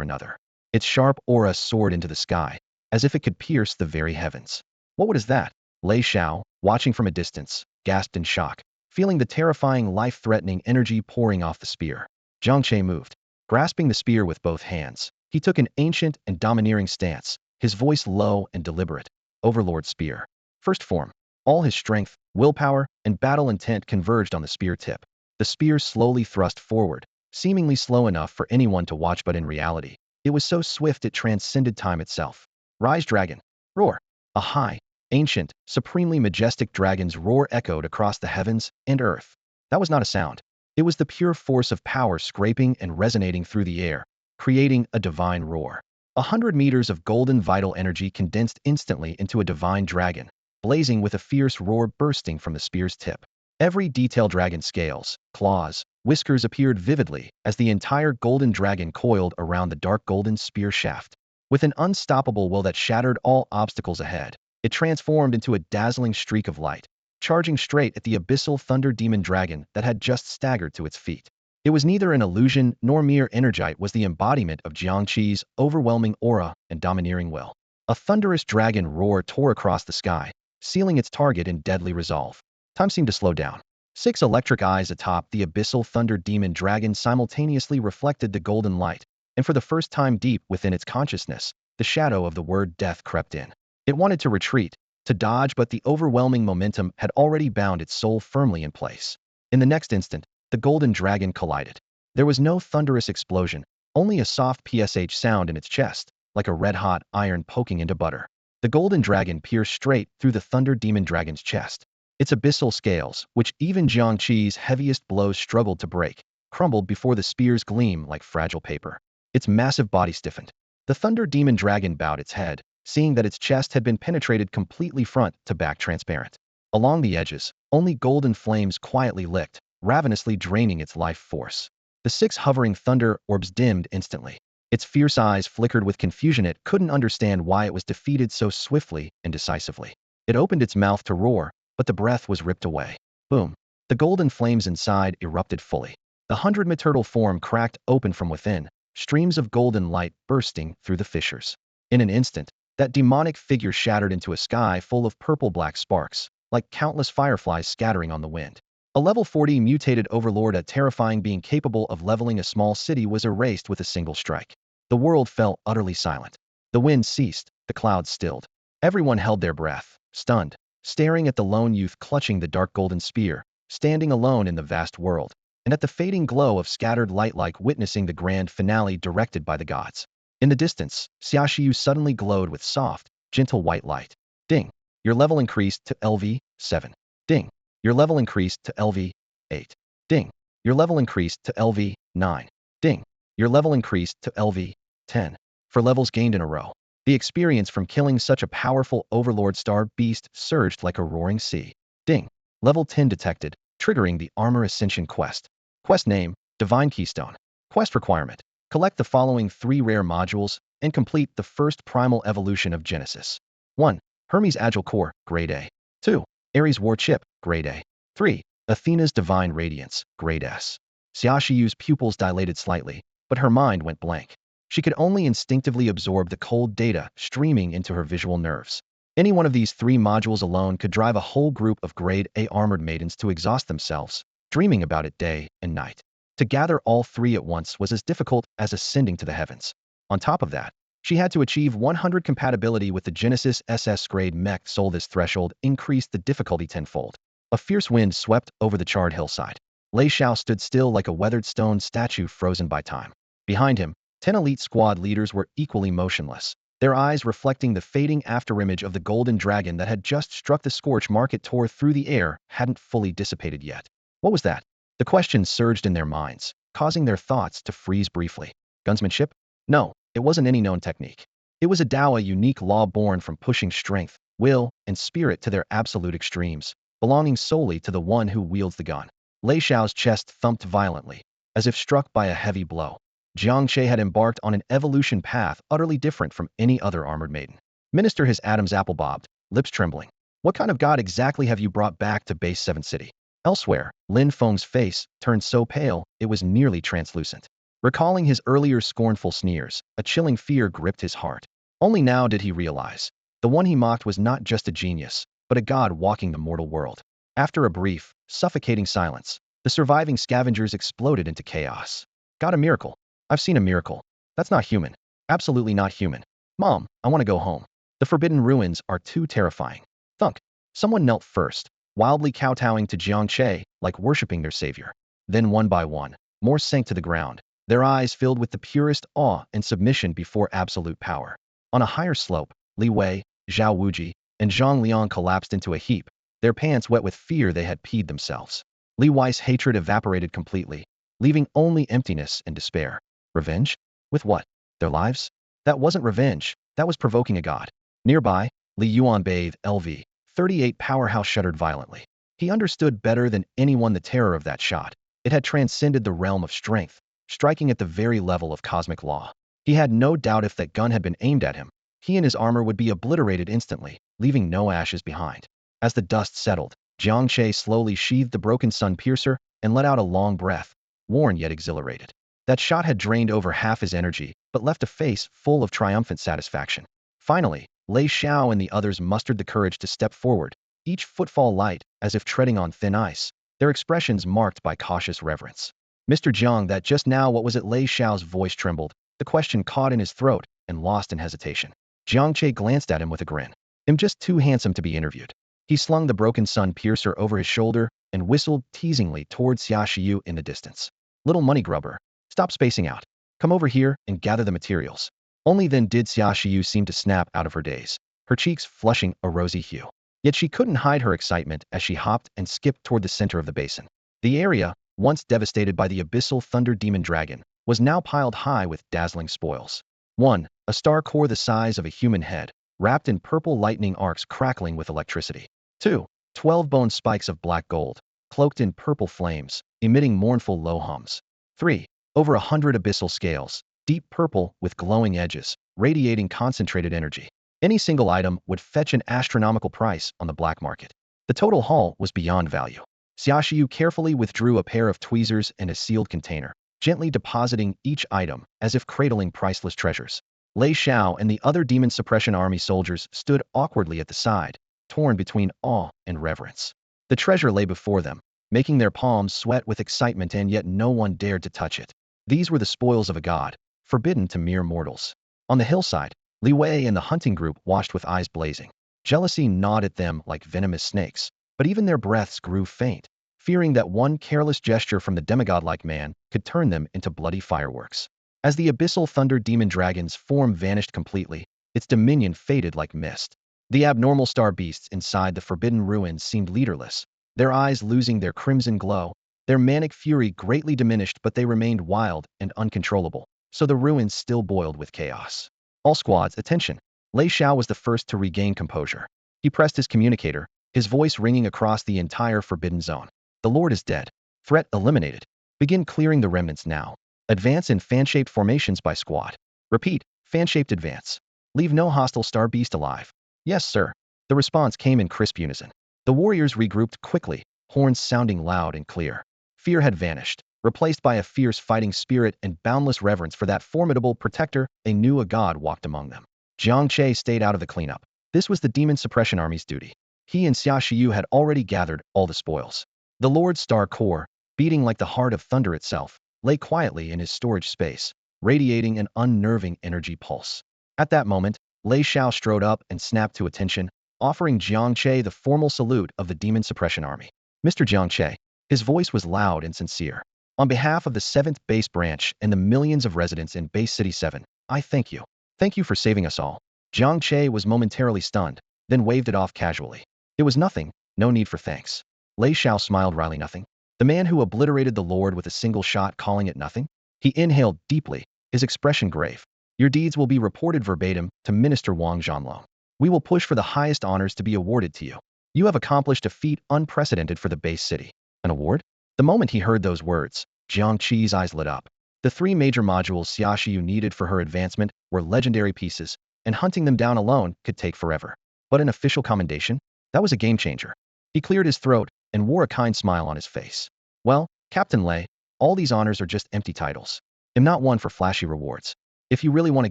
another. Its sharp aura soared into the sky, as if it could pierce the very heavens. What was that? Lei Xiao, watching from a distance, gasped in shock, feeling the terrifying life-threatening energy pouring off the spear. Jiang Che moved. Grasping the spear with both hands, he took an ancient and domineering stance, his voice low and deliberate. Overlord Spear. First form. All his strength, willpower, and battle intent converged on the spear tip. The spear slowly thrust forward, seemingly slow enough for anyone to watch, but in reality, it was so swift it transcended time itself. Rise, dragon! Roar! A high, ancient, supremely majestic dragon's roar echoed across the heavens and earth. That was not a sound. It was the pure force of power scraping and resonating through the air, creating a divine roar. 100 meters of golden vital energy condensed instantly into a divine dragon, blazing with a fierce roar bursting from the spear's tip. Every detail, dragon scales, claws, whiskers appeared vividly as the entire golden dragon coiled around the dark golden spear shaft. With an unstoppable will that shattered all obstacles ahead, it transformed into a dazzling streak of light, charging straight at the abyssal thunder demon dragon that had just staggered to its feet. It was neither an illusion nor mere energy. It was the embodiment of Jiang Che's overwhelming aura and domineering will. A thunderous dragon roar tore across the sky, sealing its target in deadly resolve. Time seemed to slow down. 6 electric eyes atop the abyssal thunder demon dragon simultaneously reflected the golden light, and for the first time deep within its consciousness, the shadow of the word death crept in. It wanted to retreat, to dodge, but the overwhelming momentum had already bound its soul firmly in place. In the next instant, the golden dragon collided. There was no thunderous explosion, only a soft PSH sound in its chest, like a red-hot iron poking into butter. The golden dragon pierced straight through the thunder demon dragon's chest. Its abyssal scales, which even Jiang Che's heaviest blows struggled to break, crumbled before the spear's gleam like fragile paper. Its massive body stiffened. The thunder demon dragon bowed its head, seeing that its chest had been penetrated completely front to back transparent. Along the edges, only golden flames quietly licked, ravenously draining its life force. The 6 hovering thunder orbs dimmed instantly. Its fierce eyes flickered with confusion. It couldn't understand why it was defeated so swiftly and decisively. It opened its mouth to roar, but the breath was ripped away. Boom. The golden flames inside erupted fully. The 100-meter form cracked open from within, streams of golden light bursting through the fissures. In an instant, that demonic figure shattered into a sky full of purple-black sparks, like countless fireflies scattering on the wind. A level 40 mutated overlord, a terrifying being capable of leveling a small city, was erased with a single strike. The world fell utterly silent. The wind ceased, the clouds stilled. Everyone held their breath, stunned, staring at the lone youth clutching the dark golden spear, standing alone in the vast world, and at the fading glow of scattered light, like witnessing the grand finale directed by the gods. In the distance, Xia Shiyu suddenly glowed with soft, gentle white light. Ding! Your level increased to LV 7. Ding! Your level increased to LV 8. Ding! Your level increased to LV 9. Ding! Your level increased to LV 10. For levels gained in a row, the experience from killing such a powerful overlord star beast surged like a roaring sea. Ding! Level 10 detected, triggering the Armor Ascension quest. Quest name, Divine Keystone. Quest requirement, collect the following 3 rare modules and complete the first primal evolution of Genesis. 1. Hermes Agile Core, Grade A. 2. Ares War Chip, Grade A. 3. Athena's Divine Radiance, Grade S. Xia Shiyu's pupils dilated slightly, but her mind went blank. She could only instinctively absorb the cold data streaming into her visual nerves. Any one of these 3 modules alone could drive a whole group of Grade A armored maidens to exhaust themselves, dreaming about it day and night. To gather all 3 at once was as difficult as ascending to the heavens. On top of that, she had to achieve 100 compatibility with the Genesis SS-grade mech, so this threshold increased the difficulty tenfold. A fierce wind swept over the charred hillside. Lei Xiao stood still like a weathered stone statue frozen by time. Behind him, 10 elite squad leaders were equally motionless, their eyes reflecting the fading afterimage of the golden dragon that had just struck the scorch mark. It tore through the air, hadn't fully dissipated yet. What was that? The questions surged in their minds, causing their thoughts to freeze briefly. Gunsmanship? No, it wasn't any known technique. It was a Dao, a unique law born from pushing strength, will, and spirit to their absolute extremes, belonging solely to the one who wields the gun. Lei Xiao's chest thumped violently, as if struck by a heavy blow. Jiang Che had embarked on an evolution path utterly different from any other armored maiden. Minister, his Adam's apple bobbed, lips trembling. What kind of god exactly have you brought back to Base 7 City? Elsewhere, Lin Feng's face turned so pale it was nearly translucent. Recalling his earlier scornful sneers, a chilling fear gripped his heart. Only now did he realize the one he mocked was not just a genius, but a god walking the mortal world. After a brief, suffocating silence, the surviving scavengers exploded into chaos. Got a miracle. I've seen a miracle. That's not human. Absolutely not human. Mom, I want to go home. The forbidden ruins are too terrifying. Thunk. Someone knelt first, wildly kowtowing to Jiang Che, like worshipping their savior. Then one by one, more sank to the ground, their eyes filled with the purest awe and submission before absolute power. On a higher slope, Li Wei, Zhao Wuji, and Zhang Liang collapsed into a heap, their pants wet with fear. They had peed themselves. Li Wei's hatred evaporated completely, leaving only emptiness and despair. Revenge? With what? Their lives? That wasn't revenge, that was provoking a god. Nearby, Li Yuan bathed LV 38 powerhouse shuddered violently. He understood better than anyone the terror of that shot. It had transcended the realm of strength, striking at the very level of cosmic law. He had no doubt if that gun had been aimed at him, he and his armor would be obliterated instantly, leaving no ashes behind. As the dust settled, Jiang Che slowly sheathed the broken sun piercer and let out a long breath, worn yet exhilarated. That shot had drained over half his energy, but left a face full of triumphant satisfaction. Finally, Lei Xiao and the others mustered the courage to step forward, each footfall light, as if treading on thin ice, their expressions marked by cautious reverence. Mr. Jiang, that just now what was it? Lei Xiao's voice trembled, the question caught in his throat and lost in hesitation. Jiang Che glanced at him with a grin. I'm just too handsome to be interviewed. He slung the broken sun piercer over his shoulder and whistled teasingly towards Xia Shiyu in the distance. Little money grubber, stop spacing out. Come over here and gather the materials. Only then did Xia Shiyu seem to snap out of her daze, her cheeks flushing a rosy hue. Yet she couldn't hide her excitement as she hopped and skipped toward the center of the basin. The area, once devastated by the abyssal thunder demon dragon, was now piled high with dazzling spoils. 1. A star core the size of a human head, wrapped in purple lightning arcs crackling with electricity. 2. 12 bone spikes of black gold, cloaked in purple flames, emitting mournful low hums. 3. Over 100 abyssal scales, deep purple with glowing edges, radiating concentrated energy. Any single item would fetch an astronomical price on the black market. The total haul was beyond value. Xia Shiyu carefully withdrew a pair of tweezers and a sealed container, gently depositing each item as if cradling priceless treasures. Lei Xiao and the other demon suppression army soldiers stood awkwardly at the side, torn between awe and reverence. The treasure lay before them, making their palms sweat with excitement, and yet no one dared to touch it. These were the spoils of a god, forbidden to mere mortals. On the hillside, Li Wei and the hunting group watched with eyes blazing. Jealousy gnawed at them like venomous snakes, but even their breaths grew faint, fearing that one careless gesture from the demigod-like man could turn them into bloody fireworks. As the abyssal thunder demon dragon's form vanished completely, its dominion faded like mist. The abnormal star beasts inside the forbidden ruins seemed leaderless, their eyes losing their crimson glow, their manic fury greatly diminished, but they remained wild and uncontrollable, so the ruins still boiled with chaos. All squads, attention! Lei Xiao was the first to regain composure. He pressed his communicator, his voice ringing across the entire forbidden zone. The Lord is dead. Threat eliminated. Begin clearing the remnants now. Advance in fan-shaped formations by squad. Repeat, fan-shaped advance. Leave no hostile star beast alive. Yes, sir. The response came in crisp unison. The warriors regrouped quickly, horns sounding loud and clear. Fear had vanished, replaced by a fierce fighting spirit and boundless reverence for that formidable protector. They knew a god walked among them. Jiang Che stayed out of the cleanup. This was the demon suppression army's duty. He and Xia Shiyu had already gathered all the spoils. The Lord's star core, beating like the heart of thunder itself, lay quietly in his storage space, radiating an unnerving energy pulse. At that moment, Lei Xiao strode up and snapped to attention, offering Jiang Che the formal salute of the Demon Suppression Army. Mr. Jiang Che. His voice was loud and sincere. On behalf of the 7th Base Branch and the millions of residents in Base City 7, I thank you. Thank you for saving us all. Jiang Che was momentarily stunned, then waved it off casually. It was nothing, no need for thanks. Lei Xiao smiled wryly. Nothing? The man who obliterated the Lord with a single shot, calling it nothing? He inhaled deeply, his expression grave. Your deeds will be reported verbatim to Minister Wang Zhanlong. We will push for the highest honors to be awarded to you. You have accomplished a feat unprecedented for the base city. An award? The moment he heard those words, Jiang Che's eyes lit up. The 3 major modules Xia Shiyu needed for her advancement were legendary pieces, and hunting them down alone could take forever. But an official commendation? That was a game changer. He cleared his throat and wore a kind smile on his face. Well, Captain Lei, all these honors are just empty titles. I'm not one for flashy rewards. If you really want to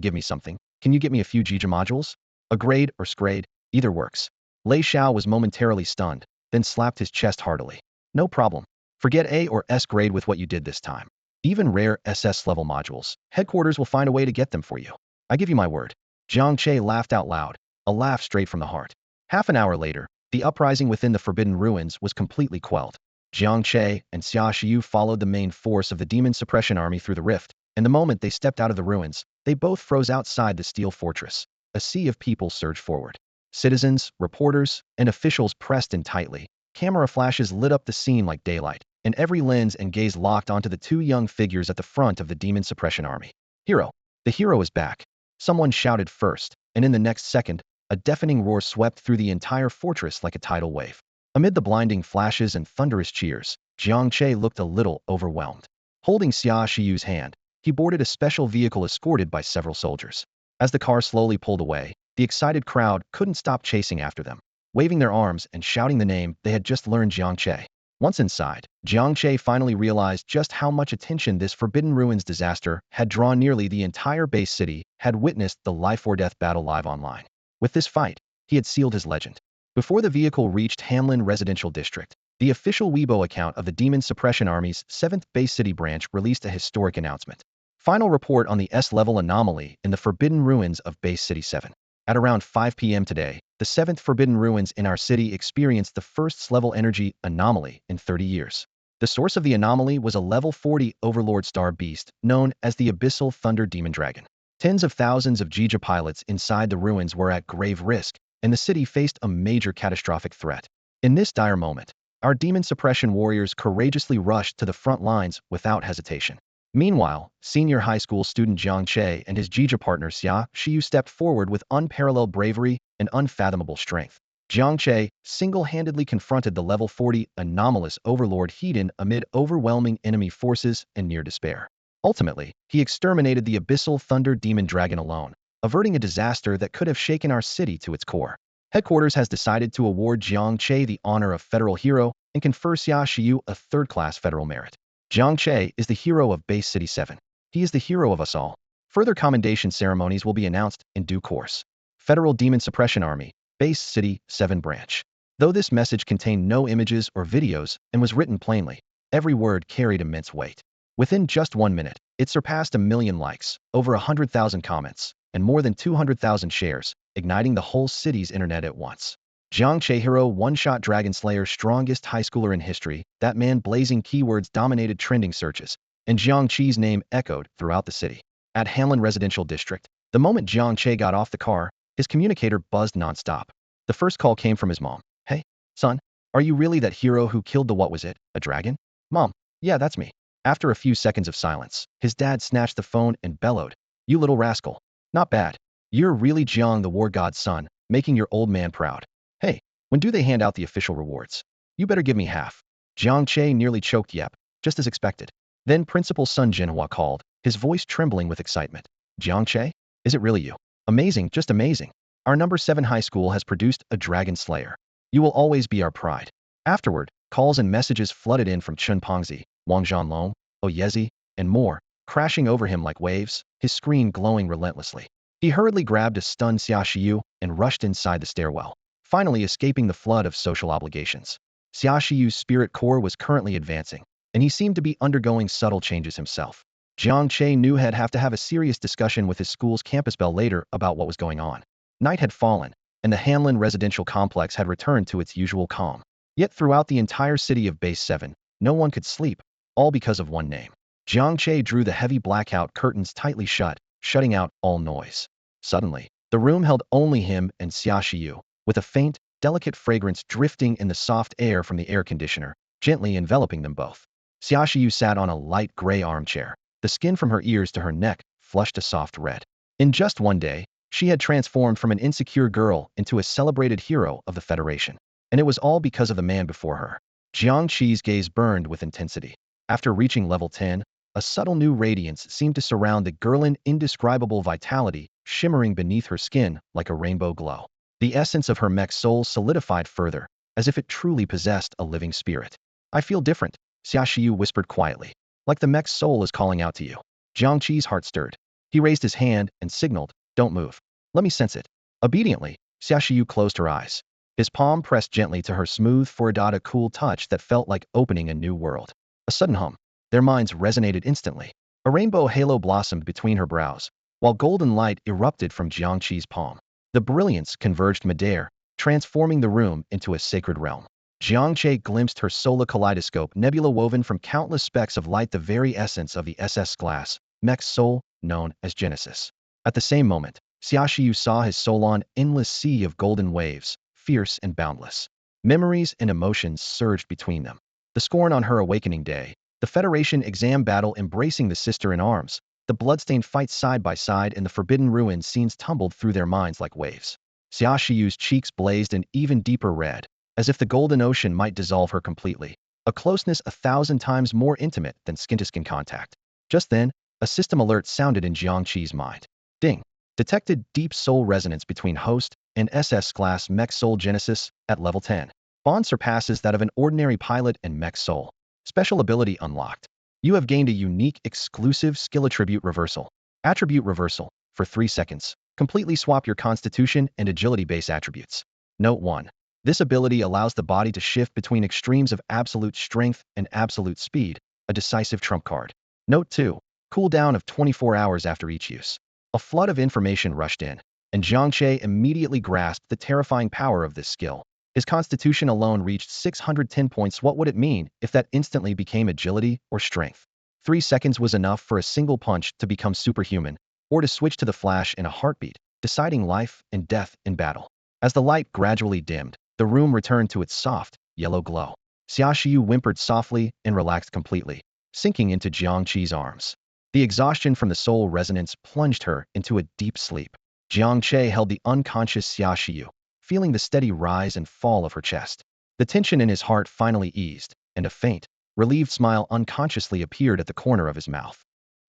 give me something, can you get me a few Jija modules? A grade or scrade, either works. Lei Xiao was momentarily stunned, then slapped his chest heartily. No problem. Forget A or S grade with what you did this time. Even rare SS-level modules, headquarters will find a way to get them for you. I give you my word. Jiang Che laughed out loud, a laugh straight from the heart. Half an hour later, the uprising within the Forbidden Ruins was completely quelled. Jiang Che and Xia Shiyu followed the main force of the Demon Suppression Army through the rift, and the moment they stepped out of the ruins, they both froze outside the steel fortress. A sea of people surged forward. Citizens, reporters, and officials pressed in tightly. Camera flashes lit up the scene like daylight, and every lens and gaze locked onto the 2 young figures at the front of the Demon Suppression Army. Hero. The hero is back. Someone shouted first, and in the next second, a deafening roar swept through the entire fortress like a tidal wave. Amid the blinding flashes and thunderous cheers, Jiang Che looked a little overwhelmed. Holding Xia Shiyu's hand, he boarded a special vehicle escorted by several soldiers. As the car slowly pulled away, the excited crowd couldn't stop chasing after them, waving their arms and shouting the name they had just learned, Jiang Che. Once inside, Jiang Che finally realized just how much attention this Forbidden Ruins disaster had drawn. Nearly the entire base city had witnessed the life-or-death battle live online. With this fight, he had sealed his legend. Before the vehicle reached Hanlin Residential District, the official Weibo account of the Demon Suppression Army's 7th Base City Branch released a historic announcement. Final report on the S-level anomaly in the Forbidden Ruins of Base City 7. At around 5 p.m. today, the 7th Forbidden Ruins in our city experienced the first S-level energy anomaly in 30 years. The source of the anomaly was a level 40 Overlord Star Beast known as the Abyssal Thunder Demon Dragon. Tens of thousands of Jija pilots inside the ruins were at grave risk, and the city faced a major catastrophic threat. In this dire moment, our demon suppression warriors courageously rushed to the front lines without hesitation. Meanwhile, senior high school student Jiang Che and his Jija partner Xia Shiyu stepped forward with unparalleled bravery and unfathomable strength. Jiang Che single-handedly confronted the level 40 anomalous overlord Hedon amid overwhelming enemy forces and near despair. Ultimately, he exterminated the Abyssal Thunder Demon Dragon alone, averting a disaster that could have shaken our city to its core. Headquarters has decided to award Jiang Che the honor of Federal Hero and confer Xia Shiyu a third-class Federal Merit. Jiang Che is the hero of Base City 7. He is the hero of us all. Further commendation ceremonies will be announced in due course. Federal Demon Suppression Army, Base City 7 Branch. Though this message contained no images or videos and was written plainly, every word carried immense weight. Within just 1 minute, it surpassed 1 million likes, over 100,000 comments, and more than 200,000 shares, igniting the whole city's internet at once. Jiang Che hero one-shot Dragon Slayer strongest high schooler in history, that man blazing keywords dominated trending searches, and Jiang Che's name echoed throughout the city. At Hanlin Residential District, the moment Jiang Che got off the car, his communicator buzzed non-stop. The first call came from his mom. Hey, son, are you really that hero who killed the what was it, a dragon? Mom, yeah, that's me. After a few seconds of silence, his dad snatched the phone and bellowed. You little rascal. Not bad. You're really Jiang the war god's son, making your old man proud. Hey, when do they hand out the official rewards? You better give me half. Jiang Che nearly choked. Yep, just as expected. Then Principal Sun Jinhua called, his voice trembling with excitement. Jiang Che? Is it really you? Amazing, just amazing. Our number 7 high school has produced a Dragon Slayer. You will always be our pride. Afterward, calls and messages flooded in from Chun Pongzi, Wang Zhanlong, Oyezi, and more, crashing over him like waves, his screen glowing relentlessly. He hurriedly grabbed a stunned Xia Shiyu and rushed inside the stairwell, finally escaping the flood of social obligations. Xia Shiyu's spirit core was currently advancing, and he seemed to be undergoing subtle changes himself. Jiang Che knew he'd have to have a serious discussion with his school's campus bell later about what was going on. Night had fallen, and the Hanlin residential complex had returned to its usual calm. Yet throughout the entire city of Base 7, no one could sleep, all because of one name. Jiang Che drew the heavy blackout curtains tightly shut, shutting out all noise. Suddenly, the room held only him and Xia Shiyu, with a faint, delicate fragrance drifting in the soft air from the air conditioner, gently enveloping them both. Xia Shiyu sat on a light gray armchair, the skin from her ears to her neck flushed a soft red. In just one day, she had transformed from an insecure girl into a celebrated hero of the Federation. And it was all because of the man before her. Jiang Che's gaze burned with intensity. After reaching level 10, a subtle new radiance seemed to surround the girl, an indescribable vitality, shimmering beneath her skin like a rainbow glow. The essence of her mech soul solidified further, as if it truly possessed a living spirit. I feel different, Xia Shiyu whispered quietly. Like the mech's soul is calling out to you. Jiang Che's heart stirred. He raised his hand and signaled, don't move. Let me sense it. Obediently, Xia Shiyu closed her eyes. His palm pressed gently to her smooth forehead, a cool touch that felt like opening a new world. A sudden hum. Their minds resonated instantly. A rainbow halo blossomed between her brows, while golden light erupted from Jiang Che's palm. The brilliance converged midair, transforming the room into a sacred realm. Jiang Che glimpsed her solar kaleidoscope nebula woven from countless specks of light, the very essence of the SS glass, mech's soul, known as Genesis. At the same moment, Xia Shiyu saw his soul on endless sea of golden waves, fierce and boundless. Memories and emotions surged between them. The scorn on her awakening day, the Federation exam battle embracing the sister in arms, the bloodstained fights side by side in the forbidden ruins scenes tumbled through their minds like waves. Xia Shiyu's cheeks blazed an even deeper red, as if the golden ocean might dissolve her completely, a closeness 1,000 times more intimate than skin-to-skin contact. Just then, a system alert sounded in Jiang Che's mind. Ding. Detected deep soul resonance between host and SS-class mech soul Genesis at level 10. Bond surpasses that of an ordinary pilot and mech soul. Special ability unlocked. You have gained a unique, exclusive skill attribute reversal. Attribute reversal. For 3 seconds, completely swap your constitution and agility base attributes. Note 1. This ability allows the body to shift between extremes of absolute strength and absolute speed, a decisive trump card. Note 2. Cooldown of 24 hours after each use. A flood of information rushed in, and Jiang Che immediately grasped the terrifying power of this skill. His constitution alone reached 610 points. What would it mean if that instantly became agility or strength? 3 seconds was enough for a single punch to become superhuman, or to switch to the flash in a heartbeat, deciding life and death in battle. As the light gradually dimmed, the room returned to its soft, yellow glow. Xia Shiyu whimpered softly and relaxed completely, sinking into Jiang Che's arms. The exhaustion from the soul resonance plunged her into a deep sleep. Jiang Che held the unconscious Xia Shiyu, feeling the steady rise and fall of her chest. The tension in his heart finally eased, and a faint, relieved smile unconsciously appeared at the corner of his mouth.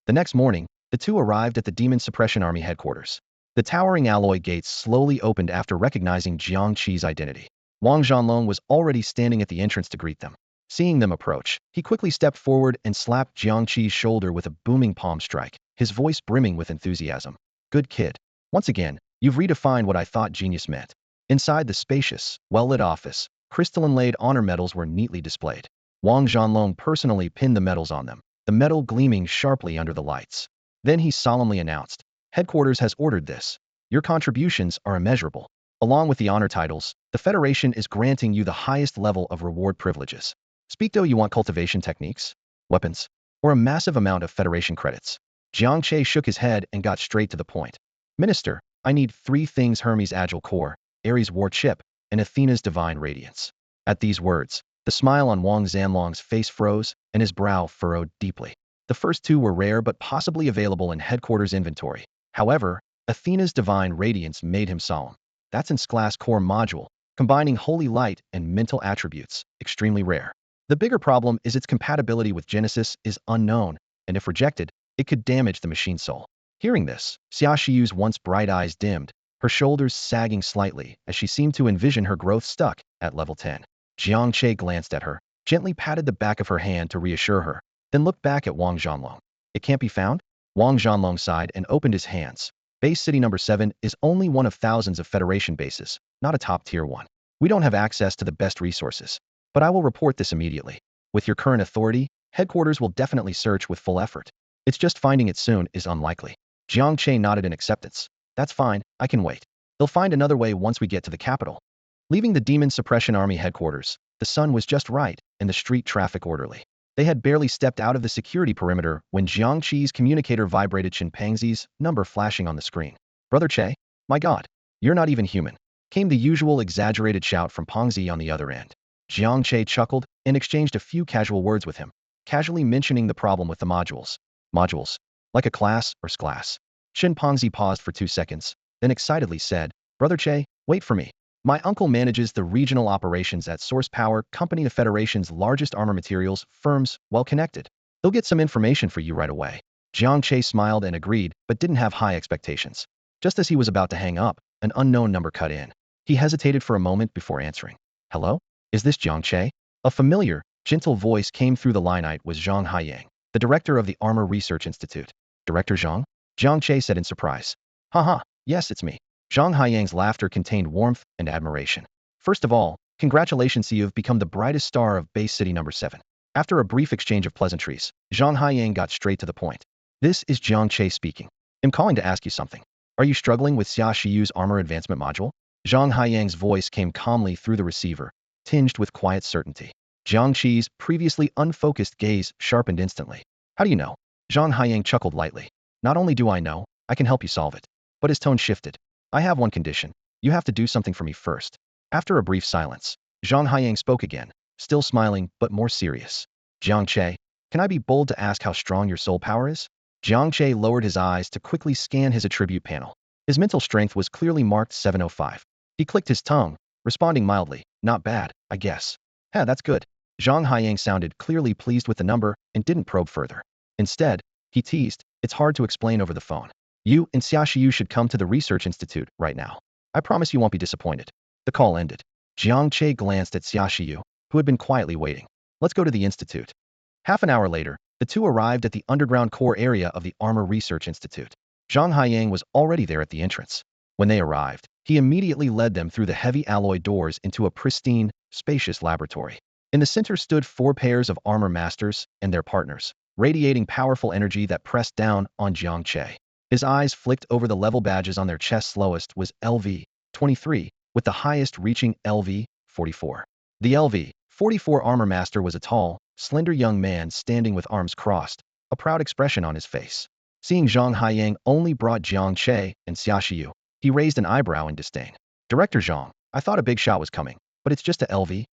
The next morning, the two arrived at the Demon Suppression Army headquarters. The towering alloy gates slowly opened after recognizing Jiang Che's identity. Wang Zhanlong was already standing at the entrance to greet them. Seeing them approach, he quickly stepped forward and slapped Jiang Che's shoulder with a booming palm strike, his voice brimming with enthusiasm. Good kid. Once again, you've redefined what I thought genius meant. Inside the spacious, well-lit office, crystal-inlaid honor medals were neatly displayed. Wang Zhanlong personally pinned the medals on them, the metal gleaming sharply under the lights. Then he solemnly announced, Headquarters has ordered this. Your contributions are immeasurable. Along with the honor titles, the Federation is granting you the highest level of reward privileges. Speak though you want cultivation techniques, weapons, or a massive amount of Federation credits. Jiang Che shook his head and got straight to the point. Minister, I need 3 things: Hermes' Agile Core, Ares' War Chip, and Athena's Divine Radiance. At these words, the smile on Wang Zhanlong's face froze, and his brow furrowed deeply. The first 2 were rare but possibly available in headquarters inventory. However, Athena's Divine Radiance made him solemn. That's its class core module, combining holy light and mental attributes, extremely rare. The bigger problem is its compatibility with Genesis is unknown, and if rejected, it could damage the machine soul. Hearing this, Xia Shiyu's once bright eyes dimmed, her shoulders sagging slightly as she seemed to envision her growth stuck at level 10. Jiang Che glanced at her, gently patted the back of her hand to reassure her, then looked back at Wang Zhanlong. It can't be found? Wang Zhanlong sighed and opened his hands. Base City number 7 is only one of thousands of Federation bases, not a top-tier one. We don't have access to the best resources. But I will report this immediately. With your current authority, headquarters will definitely search with full effort. It's just finding it soon is unlikely. Jiang Che nodded in acceptance. That's fine, I can wait. They'll find another way once we get to the capital. Leaving the Demon Suppression Army headquarters, the sun was just right and the street traffic orderly. They had barely stepped out of the security perimeter when Jiang Che's communicator vibrated, Chimpanzee's number flashing on the screen. Brother Che? My God, you're not even human. Came the usual exaggerated shout from Pengzi on the other end. Jiang Che chuckled and exchanged a few casual words with him, casually mentioning the problem with the modules. Modules? Like a class or sclass? Pengzi paused for 2 seconds, then excitedly said, Brother Che, wait for me. My uncle manages the regional operations at Source Power Company, the Federation's largest armor materials firms, well connected. They'll get some information for you right away. Jiang Che smiled and agreed, but didn't have high expectations. Just as he was about to hang up, an unknown number cut in. He hesitated for a moment before answering. Hello? Is this Jiang Che? A familiar, gentle voice came through the line. It was Zhang Haiyang, the director of the Armor Research Institute. Director Zhang? Jiang Che said in surprise. Haha, yes, it's me. Zhang Haiyang's laughter contained warmth and admiration. First of all, congratulations, you've become the brightest star of Base City number 7. After a brief exchange of pleasantries, Zhang Haiyang got straight to the point. This is Jiang Che speaking. I'm calling to ask you something. Are you struggling with Xia Shiyu's armor advancement module? Zhang Haiyang's voice came calmly through the receiver, tinged with quiet certainty. Jiang Che's previously unfocused gaze sharpened instantly. How do you know? Zhang Haiyang chuckled lightly. Not only do I know, I can help you solve it. But his tone shifted. I have one condition. You have to do something for me first. After a brief silence, Zhang Haiyang spoke again, still smiling but more serious. Jiang Che, can I be bold to ask how strong your soul power is? Jiang Che lowered his eyes to quickly scan his attribute panel. His mental strength was clearly marked 705. He clicked his tongue, responding mildly, not bad, I guess. That's good. Zhang Haiyang sounded clearly pleased with the number and didn't probe further. Instead, he teased, it's hard to explain over the phone. You and Xia Shiyu should come to the Research Institute right now. I promise you won't be disappointed. The call ended. Jiang Che glanced at Xia Shiyu, who had been quietly waiting. Let's go to the institute. Half an hour later, the two arrived at the underground core area of the Armor Research Institute. Zhang Haiyang was already there at the entrance. When they arrived, he immediately led them through the heavy alloy doors into a pristine, spacious laboratory. In the center stood 4 pairs of armor masters and their partners, radiating powerful energy that pressed down on Jiang Che. His eyes flicked over the level badges on their chests. Lowest was LV-23, with the highest reaching LV-44. The LV-44 armor master was a tall, slender young man standing with arms crossed, a proud expression on his face. Seeing Zhang Haiyang only brought Jiang Che and Xia Shiyu, he raised an eyebrow in disdain. Director Zhang, I thought a big shot was coming, but it's just a LV-10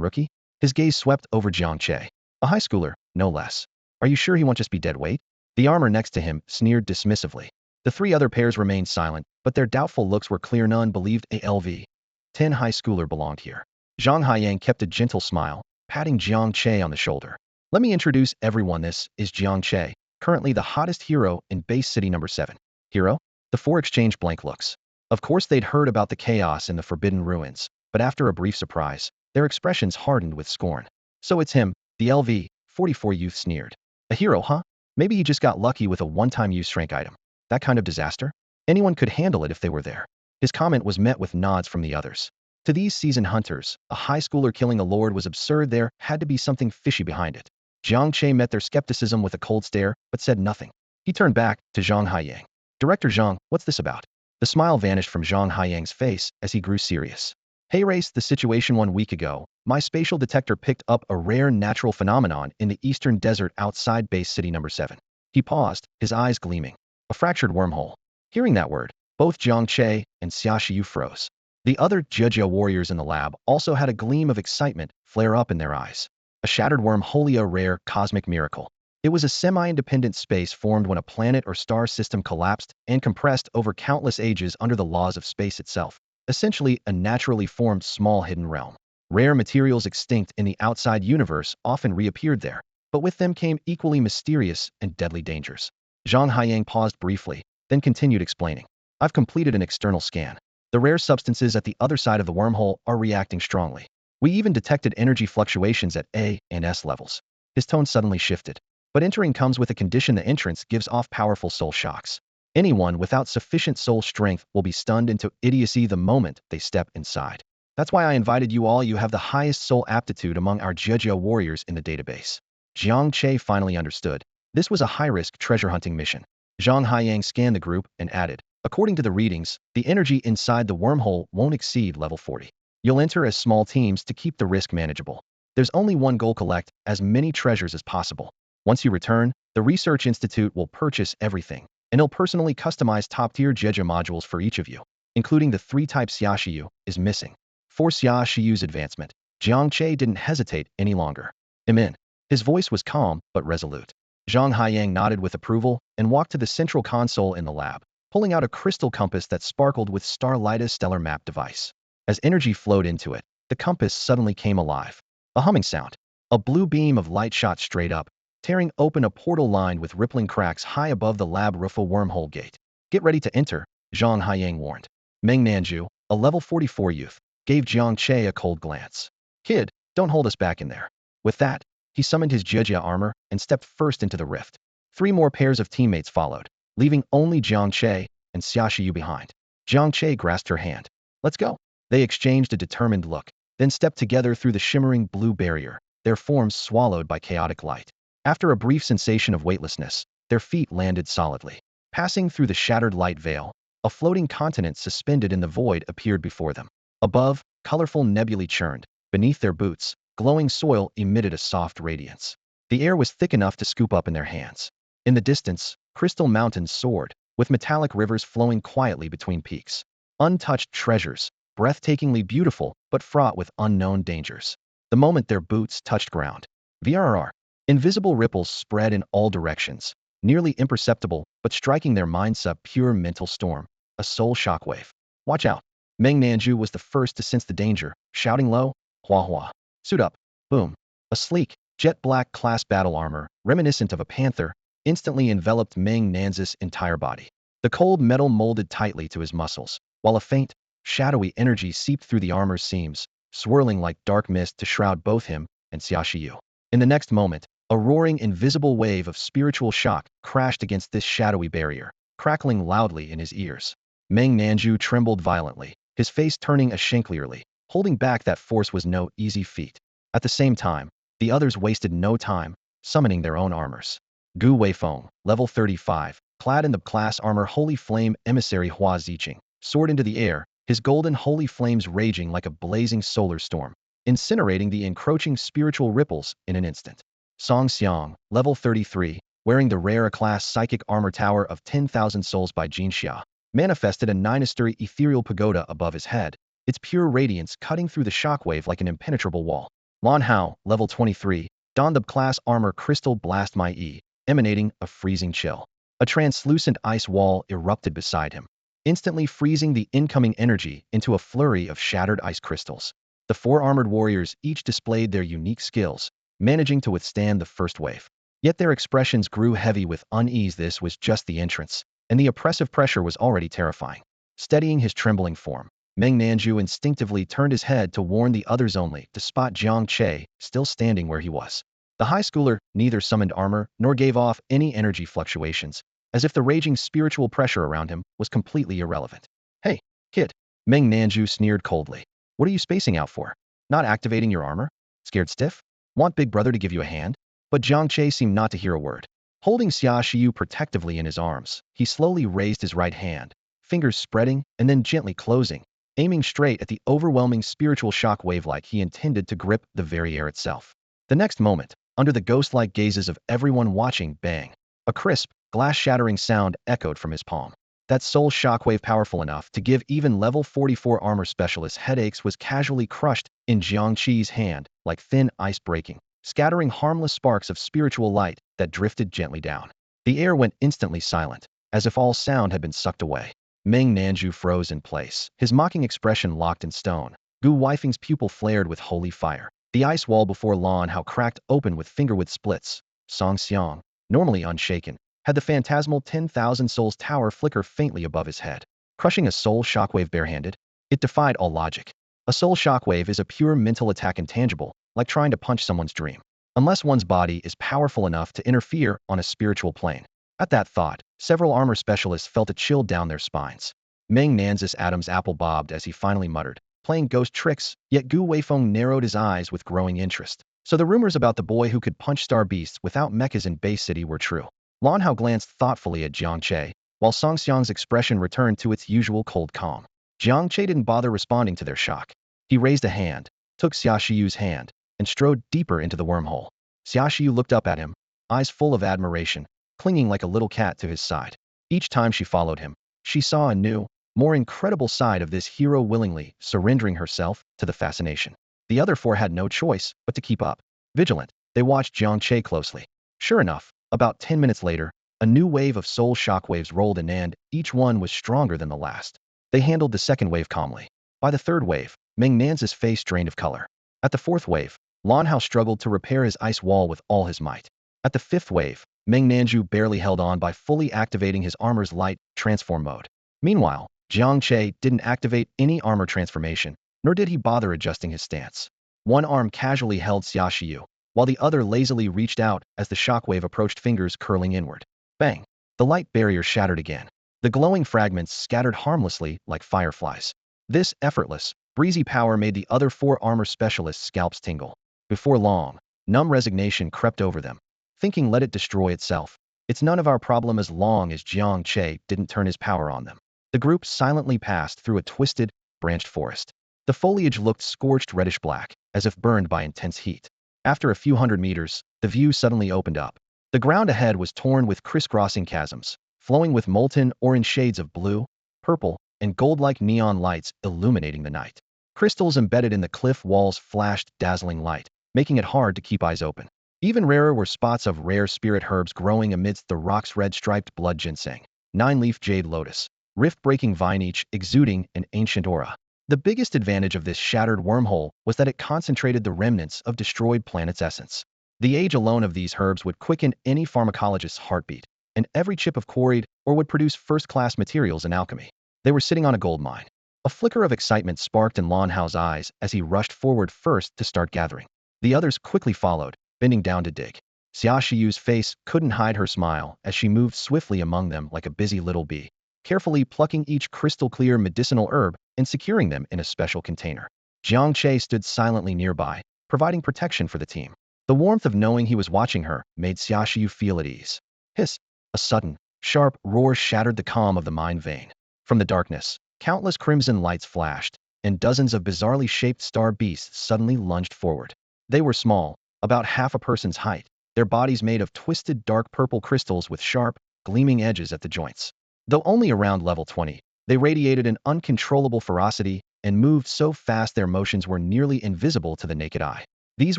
rookie? His gaze swept over Jiang Che. A high schooler, no less. Are you sure he won't just be dead weight? The armor next to him sneered dismissively. The 3 other pairs remained silent, but their doubtful looks were clear. None believed a LV-10 high schooler belonged here. Zhang Haiyang kept a gentle smile, patting Jiang Che on the shoulder. Let me introduce everyone. This is Jiang Che, currently the hottest hero in Base City number 7. Hero? The 4 exchanged blank looks. Of course they'd heard about the chaos in the Forbidden Ruins, but after a brief surprise, their expressions hardened with scorn. So it's him, the LV-44 youth sneered. A hero, huh? Maybe he just got lucky with a one-time use rank item. That kind of disaster? Anyone could handle it if they were there. His comment was met with nods from the others. To these seasoned hunters, a high schooler killing a lord was absurd. There had to be something fishy behind it. Jiang Che met their skepticism with a cold stare, but said nothing. He turned back to Zhang Haiyang. Director Zhang, what's this about? The smile vanished from Zhang Haiyang's face as he grew serious. Hey Race, the situation 1 week ago, my spatial detector picked up a rare natural phenomenon in the eastern desert outside Base City number 7. He paused, his eyes gleaming. A fractured wormhole. Hearing that word, both Jiang Che and Xia Shiyu froze. The other Jiajia warriors in the lab also had a gleam of excitement flare up in their eyes. A shattered wormhole, a rare cosmic miracle. It was a semi-independent space formed when a planet or star system collapsed and compressed over countless ages under the laws of space itself. Essentially a naturally formed small hidden realm. Rare materials extinct in the outside universe often reappeared there, but with them came equally mysterious and deadly dangers. Zhang Haiyang paused briefly, then continued explaining. I've completed an external scan. The rare substances at the other side of the wormhole are reacting strongly. We even detected energy fluctuations at A and S levels. His tone suddenly shifted. But entering comes with a condition: the entrance gives off powerful soul shocks. Anyone without sufficient soul strength will be stunned into idiocy the moment they step inside. That's why I invited you all. You have the highest soul aptitude among our Jiajia warriors in the database. Jiang Che finally understood. This was a high-risk treasure hunting mission. Zhang Haiyang scanned the group and added, according to the readings, the energy inside the wormhole won't exceed level 40. You'll enter as small teams to keep the risk manageable. There's only one goal: collect as many treasures as possible. Once you return, the Research Institute will purchase everything, and it'll personally customize top-tier Jeja modules for each of you, including the 3-type Xia Shiyu is missing. For Xia Shiyu's advancement, Jiang Che didn't hesitate any longer. I'm in. His voice was calm but resolute. Zhang Haiyang nodded with approval and walked to the central console in the lab, pulling out a crystal compass that sparkled with Starlight's stellar map device. As energy flowed into it, the compass suddenly came alive. A humming sound. A blue beam of light shot straight up, tearing open a portal lined with rippling cracks high above the lab roof. A wormhole gate. Get ready to enter, Zhang Haiyang warned. Meng Nanju, a level 44 youth, gave Jiang Che a cold glance. Kid, don't hold us back in there. With that, he summoned his Jia armor and stepped first into the rift. 3 more pairs of teammates followed, leaving only Jiang Che and Xia Shiyu behind. Jiang Che grasped her hand. Let's go. They exchanged a determined look, then stepped together through the shimmering blue barrier, their forms swallowed by chaotic light. After a brief sensation of weightlessness, their feet landed solidly. Passing through the shattered light veil, a floating continent suspended in the void appeared before them. Above, colorful nebulae churned. Beneath their boots, glowing soil emitted a soft radiance. The air was thick enough to scoop up in their hands. In the distance, crystal mountains soared, with metallic rivers flowing quietly between peaks. Untouched treasures, breathtakingly beautiful but fraught with unknown dangers. The moment their boots touched ground, VRR, invisible ripples spread in all directions, nearly imperceptible but striking their minds a pure mental storm, a soul shockwave. Watch out. Meng Nanju was the first to sense the danger, shouting low, Hua Hua. Suit up. Boom. A sleek, jet-black class battle armor, reminiscent of a panther, instantly enveloped Meng Nanzu's entire body. The cold metal molded tightly to his muscles, while a faint, shadowy energy seeped through the armor's seams, swirling like dark mist to shroud both him and Xia Shiyu. In the next moment, a roaring invisible wave of spiritual shock crashed against this shadowy barrier, crackling loudly in his ears. Meng Nanju trembled violently, his face turning ashen. Clearly, holding back that force was no easy feat. At the same time, the others wasted no time, summoning their own armors. Gu Weifeng, level 35, clad in the class armor Holy Flame Emissary Hua Ziqing, soared into the air, his golden holy flames raging like a blazing solar storm, incinerating the encroaching spiritual ripples in an instant. Song Xiang, level 33, wearing the rare class psychic armor Tower of 10,000 Souls by Jin Xia, manifested a 9-story ethereal pagoda above his head, its pure radiance cutting through the shockwave like an impenetrable wall. Lan Hao, level 23, donned the class armor Crystal Blast My E, emanating a freezing chill. A translucent ice wall erupted beside him, instantly freezing the incoming energy into a flurry of shattered ice crystals. The 4 armored warriors each displayed their unique skills, managing to withstand the first wave. Yet their expressions grew heavy with unease. This was just the entrance, and the oppressive pressure was already terrifying. Steadying his trembling form, Meng Nanju instinctively turned his head to warn the others, only to spot Jiang Che still standing where he was. The high schooler neither summoned armor nor gave off any energy fluctuations, as if the raging spiritual pressure around him was completely irrelevant. Hey, kid, Meng Nanju sneered coldly. What are you spacing out for? Not activating your armor? Scared stiff? Want Big Brother to give you a hand? But Jiang Che seemed not to hear a word. Holding Xia Shiyu protectively in his arms, he slowly raised his right hand, fingers spreading and then gently closing, aiming straight at the overwhelming spiritual shock wave like he intended to grip the very air itself. The next moment, under the ghost-like gazes of everyone watching, bang! A crisp, glass-shattering sound echoed from his palm. That soul shockwave powerful enough to give even level 44 armor specialists headaches was casually crushed in Jiang Che's hand like thin ice breaking, scattering harmless sparks of spiritual light that drifted gently down. The air went instantly silent, as if all sound had been sucked away. Meng Nanju froze in place, his mocking expression locked in stone. Gu Weifeng's pupil flared with holy fire. The ice wall before Lan Hao cracked open with fingerwood splits. Song Xiang, normally unshaken, had the phantasmal 10,000 Souls tower flicker faintly above his head. Crushing a soul shockwave barehanded? It defied all logic. A soul shockwave is a pure mental attack, intangible, like trying to punch someone's dream, unless one's body is powerful enough to interfere on a spiritual plane. At that thought, several armor specialists felt a chill down their spines. Meng Nanzu's Adam's apple bobbed as he finally muttered, playing ghost tricks, yet Gu Weifeng narrowed his eyes with growing interest. So the rumors about the boy who could punch star beasts without mechas in Bay City were true. Lan Hao glanced thoughtfully at Jiang Che, while Song Xiang's expression returned to its usual cold calm. Jiang Che didn't bother responding to their shock. He raised a hand, took Xia Shiyu's hand, and strode deeper into the wormhole. Xia Shiyu looked up at him, eyes full of admiration, clinging like a little cat to his side. Each time she followed him, she saw a new, more incredible side of this hero, willingly surrendering herself to the fascination. The other four had no choice but to keep up. Vigilant, they watched Jiang Che closely. Sure enough, about 10 minutes later, a new wave of soul shockwaves rolled in, and each one was stronger than the last. They handled the second wave calmly. By the third wave, Meng Nan's face drained of color. At the fourth wave, Lan Hao struggled to repair his ice wall with all his might. At the fifth wave, Meng Nanju barely held on by fully activating his armor's light transform mode. Meanwhile, Jiang Che didn't activate any armor transformation, nor did he bother adjusting his stance. One arm casually held Xia Shiyu, while the other lazily reached out as the shockwave approached, fingers curling inward. Bang! The light barrier shattered again. The glowing fragments scattered harmlessly like fireflies. This effortless, breezy power made the other four armor specialists' scalps tingle. Before long, numb resignation crept over them. Thinking, let it destroy itself. It's none of our problem as long as Jiang Che didn't turn his power on them. The group silently passed through a twisted, branched forest. The foliage looked scorched reddish-black, as if burned by intense heat. After a few hundred meters, the view suddenly opened up. The ground ahead was torn with crisscrossing chasms, flowing with molten orange shades of blue, purple, and gold-like neon lights illuminating the night. Crystals embedded in the cliff walls flashed dazzling light, making it hard to keep eyes open. Even rarer were spots of rare spirit herbs growing amidst the rock's red-striped blood ginseng, nine-leaf jade lotus, rift-breaking vine, each exuding an ancient aura. The biggest advantage of this shattered wormhole was that it concentrated the remnants of destroyed planets' essence. The age alone of these herbs would quicken any pharmacologist's heartbeat, and every chip of quarried or would produce first-class materials in alchemy. They were sitting on a gold mine. A flicker of excitement sparked in Lan Hao's eyes as he rushed forward first to start gathering. The others quickly followed, bending down to dig. Xia Shiyu's face couldn't hide her smile as she moved swiftly among them like a busy little bee, carefully plucking each crystal-clear medicinal herb and securing them in a special container. Jiang Che stood silently nearby, providing protection for the team. The warmth of knowing he was watching her made Xia Shiyu feel at ease. Hiss! A sudden, sharp roar shattered the calm of the mine vein. From the darkness, countless crimson lights flashed, and dozens of bizarrely shaped star beasts suddenly lunged forward. They were small, about half a person's height, their bodies made of twisted dark purple crystals with sharp, gleaming edges at the joints. Though only around level 20, they radiated an uncontrollable ferocity and moved so fast their motions were nearly invisible to the naked eye. These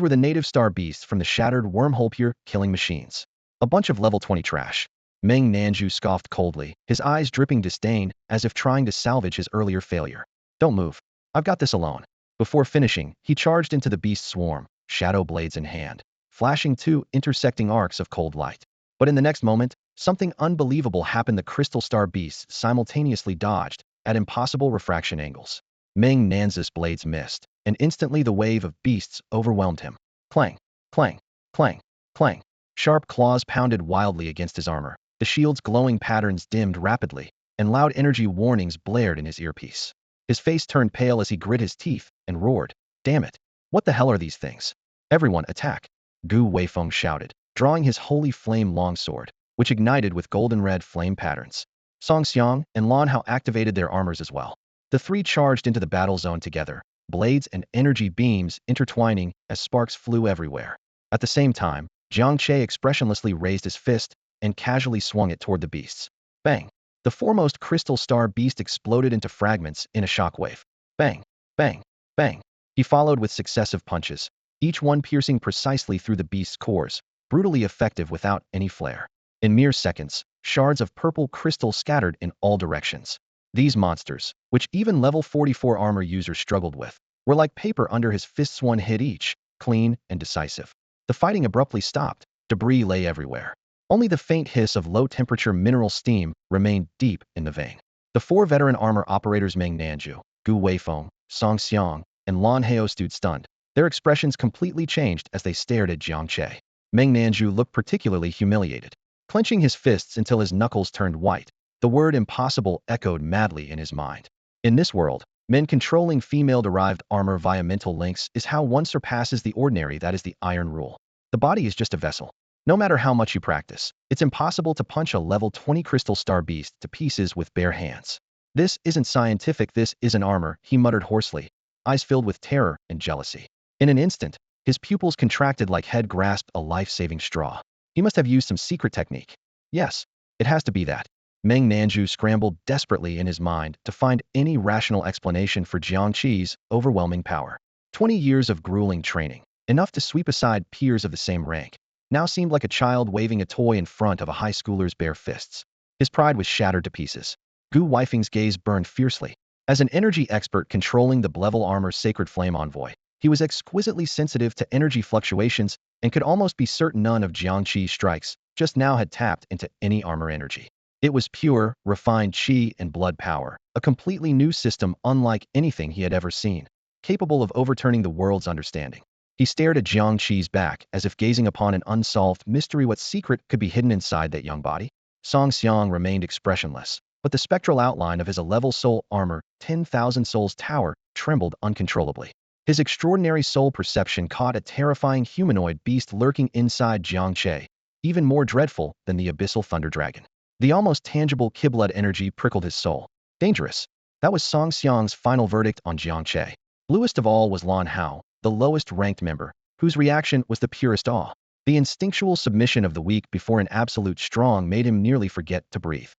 were the native star beasts from the shattered wormhole, pure killing machines. A bunch of level 20 trash. Meng Nanju scoffed coldly, his eyes dripping disdain as if trying to salvage his earlier failure. Don't move. I've got this alone. Before finishing, he charged into the beast swarm, shadow blades in hand, flashing two intersecting arcs of cold light. But in the next moment, something unbelievable happened. The crystal star beasts simultaneously dodged, at impossible refraction angles. Meng Nan's blades missed, and instantly the wave of beasts overwhelmed him. Clang, clang, clang, clang. Sharp claws pounded wildly against his armor. The shield's glowing patterns dimmed rapidly, and loud energy warnings blared in his earpiece. His face turned pale as he grit his teeth and roared, "Damn it! What the hell are these things? Everyone attack!" Gu Weifeng shouted, drawing his holy flame longsword, which ignited with golden-red flame patterns. Song Xiang and Lan Hao activated their armors as well. The three charged into the battle zone together, blades and energy beams intertwining as sparks flew everywhere. At the same time, Jiang Che expressionlessly raised his fist and casually swung it toward the beasts. Bang! The foremost crystal star beast exploded into fragments in a shockwave. Bang! Bang! Bang! He followed with successive punches, each one piercing precisely through the beast's cores, brutally effective without any flair. In mere seconds, shards of purple crystal scattered in all directions. These monsters, which even level 44 armor users struggled with, were like paper under his fists, one hit each, clean and decisive. The fighting abruptly stopped. Debris lay everywhere. Only the faint hiss of low-temperature mineral steam remained deep in the vein. The four veteran armor operators Meng Nanju, Gu Weifeng, Song Xiang, and Lan Hao stood stunned. Their expressions completely changed as they stared at Jiang Che. Meng Nanju looked particularly humiliated. Clenching his fists until his knuckles turned white, the word impossible echoed madly in his mind. In this world, Men controlling female-derived armor via mental links is how one surpasses the ordinary. That is the iron rule. The body is just a vessel. No matter how much you practice, it's impossible to punch a level 20 crystal star beast to pieces with bare hands. This isn't scientific, this is an armor, he muttered hoarsely, eyes filled with terror and jealousy. In an instant, his pupils contracted like head grasped a life-saving straw. He must have used some secret technique. Yes, it has to be that. Meng Nanju scrambled desperately in his mind to find any rational explanation for Jiang Che's overwhelming power. 20 years of grueling training, enough to sweep aside peers of the same rank, now seemed like a child waving a toy in front of a high schooler's bare fists. His pride was shattered to pieces. Gu Weifeng's gaze burned fiercely. As an energy expert controlling the Blevel armor's sacred flame envoy, he was exquisitely sensitive to energy fluctuations and could almost be certain none of Jiang Che's strikes just now had tapped into any armor energy. It was pure, refined chi and blood power, a completely new system unlike anything he had ever seen, capable of overturning the world's understanding. He stared at Jiang Che's back as if gazing upon an unsolved mystery. What secret could be hidden inside that young body? Song Xiang remained expressionless, but the spectral outline of his 11 soul armor, 10,000 souls tower, trembled uncontrollably. His extraordinary soul perception caught a terrifying humanoid beast lurking inside Jiang Che, even more dreadful than the abyssal thunder dragon. The almost tangible Kiblood energy prickled his soul. Dangerous. That was Song Xiang's final verdict on Jiang Che. Bluest of all was Lan Hao, the lowest ranked member, whose reaction was the purest awe. The instinctual submission of the weak before an absolute strong made him nearly forget to breathe.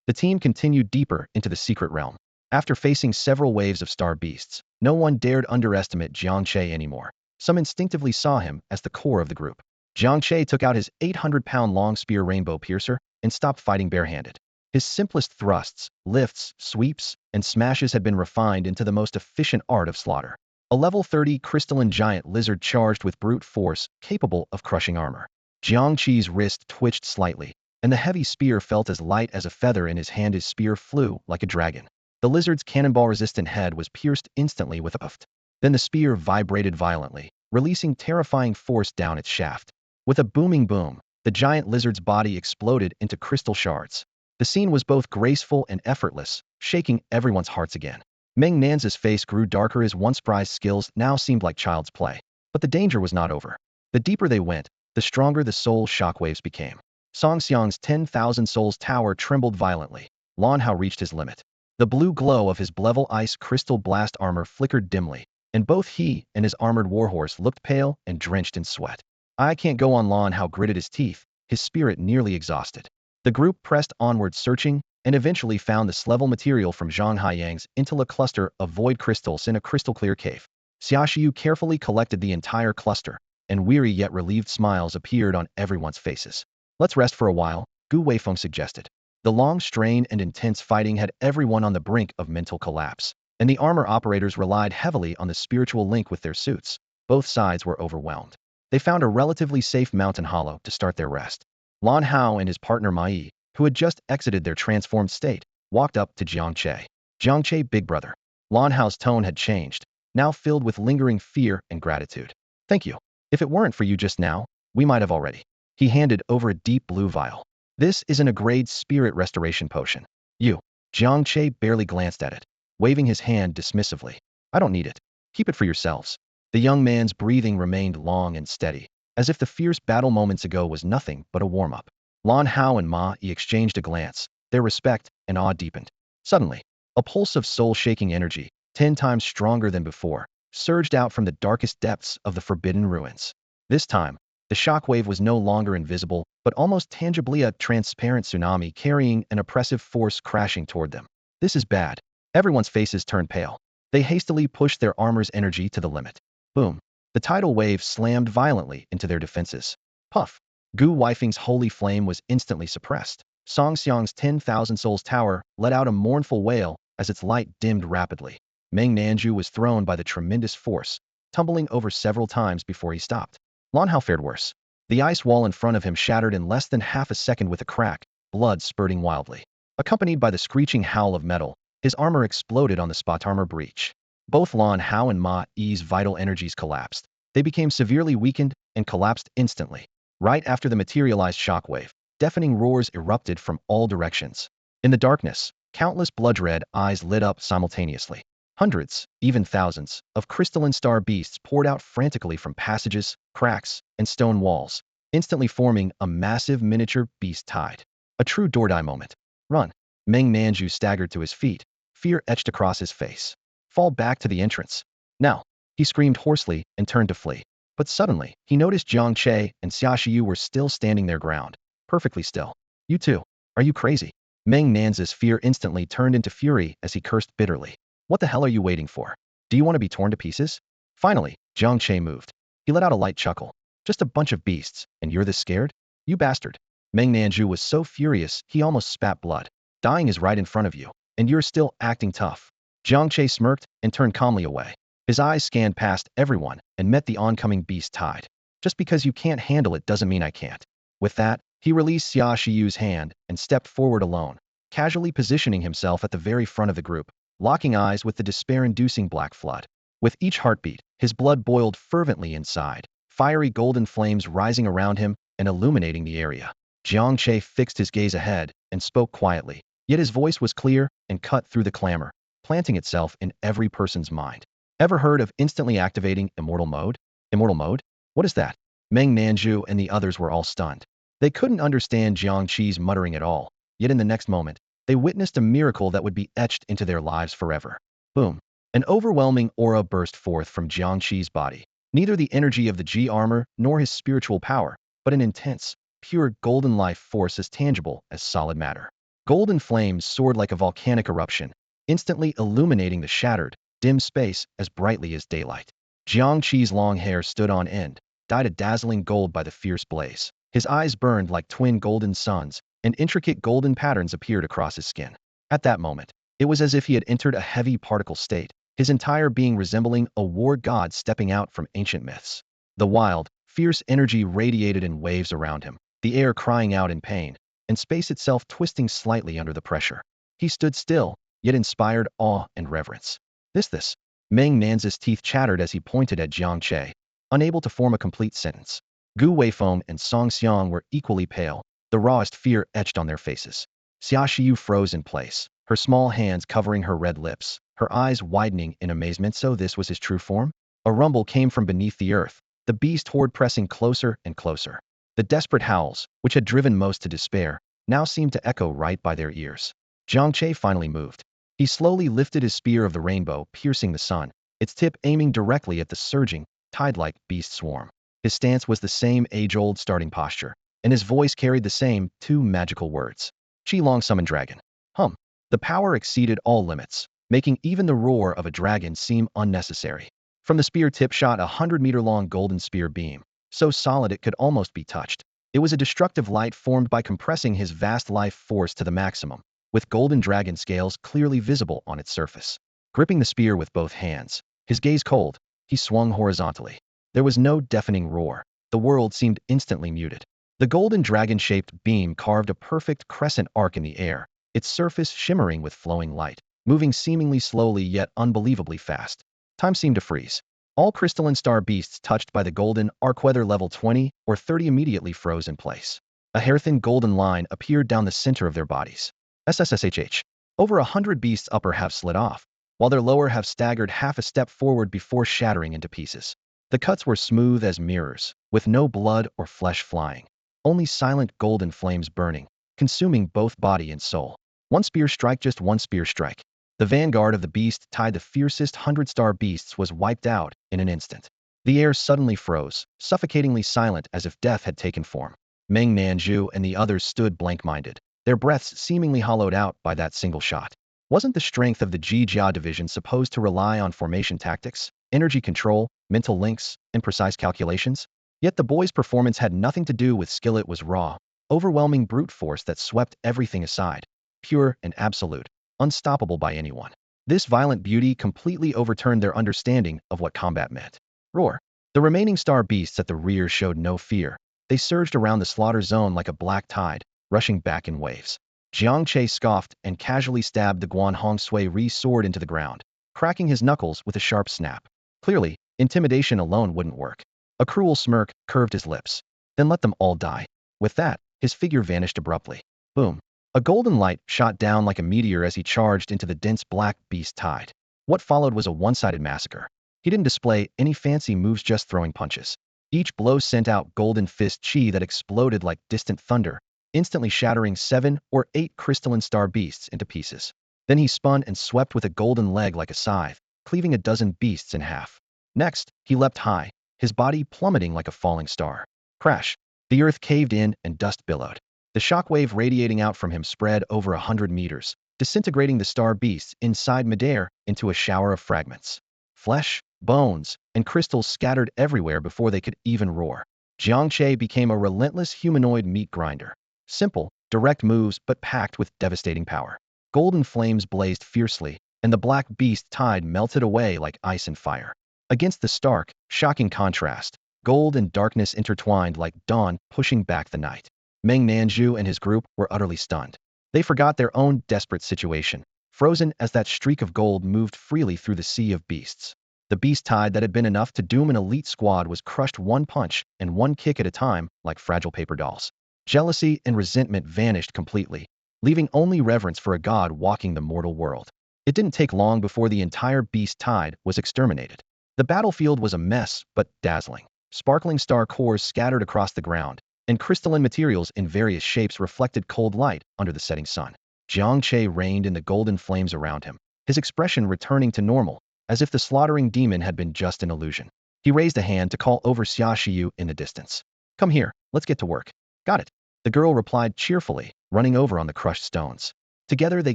The team continued deeper into the secret realm. After facing several waves of star beasts, no one dared underestimate Jiang Che anymore. Some instinctively saw him as the core of the group. Jiang Che took out his 800-pound long spear Rainbow Piercer and stopped fighting barehanded. His simplest thrusts, lifts, sweeps, and smashes had been refined into the most efficient art of slaughter. A level 30 crystalline giant lizard charged with brute force, capable of crushing armor. Jiang Che's wrist twitched slightly, and the heavy spear felt as light as a feather in his hand. His spear flew like a dragon. The lizard's cannonball-resistant head was pierced instantly with a puff. Then the spear vibrated violently, releasing terrifying force down its shaft. With a booming boom, the giant lizard's body exploded into crystal shards. The scene was both graceful and effortless, shaking everyone's hearts again. Meng Nan's face grew darker. His once prized skills now seemed like child's play. But the danger was not over. The deeper they went, the stronger the soul shockwaves became. Song Xiang's 10,000 souls tower trembled violently. Lan Hao reached his limit. The blue glow of his Blevel ice crystal blast armor flickered dimly, and both he and his armored warhorse looked pale and drenched in sweat. I can't go on. Lan Hao gritted his teeth, his spirit nearly exhausted. The group pressed onward, searching, and eventually found the S-level material from Zhang Haiyang's Intella cluster of void crystals in a crystal-clear cave. Xia Shiyu carefully collected the entire cluster, and weary yet relieved smiles appeared on everyone's faces. Let's rest for a while, Gu Weifeng suggested. The long strain and intense fighting had everyone on the brink of mental collapse, and the armor operators relied heavily on the spiritual link with their suits. Both sides were overwhelmed. They found a relatively safe mountain hollow to start their rest. Lan Hao and his partner Mai, who had just exited their transformed state, walked up to Jiang Che. Jiang Che, big brother. Lan Hao's tone had changed, now filled with lingering fear and gratitude. Thank you. If it weren't for you just now, we might have already. He handed over a deep blue vial. This is an A-grade spirit restoration potion. You. Jiang Che barely glanced at it, waving his hand dismissively. I don't need it. Keep it for yourselves. The young man's breathing remained long and steady, as if the fierce battle moments ago was nothing but a warm-up. Lan Hao and Ma Yi exchanged a glance. Their respect and awe deepened. Suddenly, a pulse of soul-shaking energy, 10 times stronger than before, surged out from the darkest depths of the forbidden ruins. This time, the shockwave was no longer invisible, but almost tangibly a transparent tsunami carrying an oppressive force crashing toward them. This is bad. Everyone's faces turned pale. They hastily pushed their armor's energy to the limit. Boom. The tidal wave slammed violently into their defenses. Puff. Gu Weifeng's holy flame was instantly suppressed. Song Xiang's 10,000 souls tower let out a mournful wail as its light dimmed rapidly. Meng Nanju was thrown by the tremendous force, tumbling over several times before he stopped. Lan Hao fared worse. The ice wall in front of him shattered in less than half a second with a crack, blood spurting wildly. Accompanied by the screeching howl of metal, his armor exploded on the spot. Armor breach. Both Lan Hao and Ma Yi's vital energies collapsed. They became severely weakened and collapsed instantly. Right after the materialized shockwave, deafening roars erupted from all directions. In the darkness, countless blood-red eyes lit up simultaneously. Hundreds, even thousands, of crystalline star beasts poured out frantically from passages, cracks, and stone walls, instantly forming a massive miniature beast tide. A true Dordai moment. Run. Meng Nanju staggered to his feet, fear etched across his face. Fall back to the entrance. Now, he screamed hoarsely and turned to flee. But suddenly, he noticed Jiang Che and Xia Shiyu were still standing their ground, perfectly still. You too. Are you crazy? Meng Nanzu's fear instantly turned into fury as he cursed bitterly. What the hell are you waiting for? Do you want to be torn to pieces? Finally, Jiang Che moved. He let out a light chuckle. Just a bunch of beasts, and you're this scared? You bastard. Meng Nanju was so furious he almost spat blood. Dying is right in front of you, and you're still acting tough. Jiang Che smirked and turned calmly away. His eyes scanned past everyone and met the oncoming beast tide. Just because you can't handle it doesn't mean I can't. With that, he released Xia Shiyu's hand and stepped forward alone, casually positioning himself at the very front of the group, locking eyes with the despair-inducing black flood. With each heartbeat, his blood boiled fervently inside, fiery golden flames rising around him and illuminating the area. Jiang Che fixed his gaze ahead and spoke quietly, yet his voice was clear and cut through the clamor, planting itself in every person's mind. Ever heard of instantly activating immortal mode? Immortal mode? What is that? Meng Nanju and the others were all stunned. They couldn't understand Jiang Che's muttering at all, yet in the next moment, they witnessed a miracle that would be etched into their lives forever. Boom. An overwhelming aura burst forth from Jiang Che's body. Neither the energy of the G armor nor his spiritual power, but an intense, pure golden life force as tangible as solid matter. Golden flames soared like a volcanic eruption, instantly illuminating the shattered, dim space as brightly as daylight. Jiang Che's long hair stood on end, dyed a dazzling gold by the fierce blaze. His eyes burned like twin golden suns, and intricate golden patterns appeared across his skin. At that moment, it was as if he had entered a heavy particle state, his entire being resembling a war god stepping out from ancient myths. The wild, fierce energy radiated in waves around him, the air crying out in pain, and space itself twisting slightly under the pressure. He stood still, yet inspired awe and reverence. This. Meng Nanzu's teeth chattered as he pointed at Jiang Che, unable to form a complete sentence. Gu Weifeng and Song Xiang were equally pale, the rawest fear etched on their faces. Xia Shiyu froze in place, her small hands covering her red lips, her eyes widening in amazement. So this was his true form? A rumble came from beneath the earth, the beast horde pressing closer and closer. The desperate howls, which had driven most to despair, now seemed to echo right by their ears. Jiang Che finally moved. He slowly lifted his spear of the rainbow, piercing the sun, its tip aiming directly at the surging, tide-like beast swarm. His stance was the same age-old starting posture, and his voice carried the same two magical words. Qilong Summon Dragon. The power exceeded all limits, making even the roar of a dragon seem unnecessary. From the spear tip shot a 100-meter-long golden spear beam, so solid it could almost be touched. It was a destructive light formed by compressing his vast life force to the maximum, with golden dragon scales clearly visible on its surface. Gripping the spear with both hands, his gaze cold, he swung horizontally. There was no deafening roar. The world seemed instantly muted. The golden dragon-shaped beam carved a perfect crescent arc in the air, its surface shimmering with flowing light, moving seemingly slowly yet unbelievably fast. Time seemed to freeze. All crystalline star beasts touched by the golden arc, whether level 20 or 30, immediately froze in place. A hair-thin golden line appeared down the center of their bodies. SSSHH. Over 100 beasts' upper half slid off, while their lower half staggered half a step forward before shattering into pieces. The cuts were smooth as mirrors, with no blood or flesh flying, only silent golden flames burning, consuming both body and soul. One spear strike, just one spear strike. The vanguard of the beast tide, the fiercest 100-star beasts, was wiped out in an instant. The air suddenly froze, suffocatingly silent as if death had taken form. Meng Nanju and the others stood blank-minded, their breaths seemingly hollowed out by that single shot. Wasn't the strength of the Jia division supposed to rely on formation tactics, energy control, mental links, and precise calculations? Yet the boys' performance had nothing to do with skill. It was raw, overwhelming brute force that swept everything aside, pure and absolute, unstoppable by anyone. This violent beauty completely overturned their understanding of what combat meant. Roar. The remaining star beasts at the rear showed no fear. They surged around the slaughter zone like a black tide, rushing back in waves. Jiang Che scoffed and casually stabbed the Guan Hong Sui Ri sword into the ground, cracking his knuckles with a sharp snap. Clearly, intimidation alone wouldn't work. A cruel smirk curved his lips. Then let them all die. With that, his figure vanished abruptly. Boom. A golden light shot down like a meteor as he charged into the dense black beast tide. What followed was a one-sided massacre. He didn't display any fancy moves, just throwing punches. Each blow sent out golden fist chi that exploded like distant thunder, instantly shattering 7 or 8 crystalline star beasts into pieces. Then he spun and swept with a golden leg like a scythe, cleaving a dozen beasts in half. Next, he leapt high, his body plummeting like a falling star. Crash! The earth caved in and dust billowed. The shockwave radiating out from him spread over 100 meters, disintegrating the star beasts inside midair into a shower of fragments. Flesh, bones, and crystals scattered everywhere before they could even roar. Jiang Che became a relentless humanoid meat grinder. Simple, direct moves, but packed with devastating power. Golden flames blazed fiercely, and the black beast tide melted away like ice and fire. Against the stark, shocking contrast, gold and darkness intertwined like dawn, pushing back the night. Meng Nanzhu and his group were utterly stunned. They forgot their own desperate situation, frozen as that streak of gold moved freely through the sea of beasts. The beast tide that had been enough to doom an elite squad was crushed one punch and one kick at a time like fragile paper dolls. Jealousy and resentment vanished completely, leaving only reverence for a god walking the mortal world. It didn't take long before the entire beast tide was exterminated. The battlefield was a mess, but dazzling. Sparkling star cores scattered across the ground, and crystalline materials in various shapes reflected cold light under the setting sun. Jiang Che reigned in the golden flames around him, his expression returning to normal, as if the slaughtering demon had been just an illusion. He raised a hand to call over Xia Shiyu in the distance. "Come here, let's get to work." "Got it," the girl replied cheerfully, running over on the crushed stones. Together they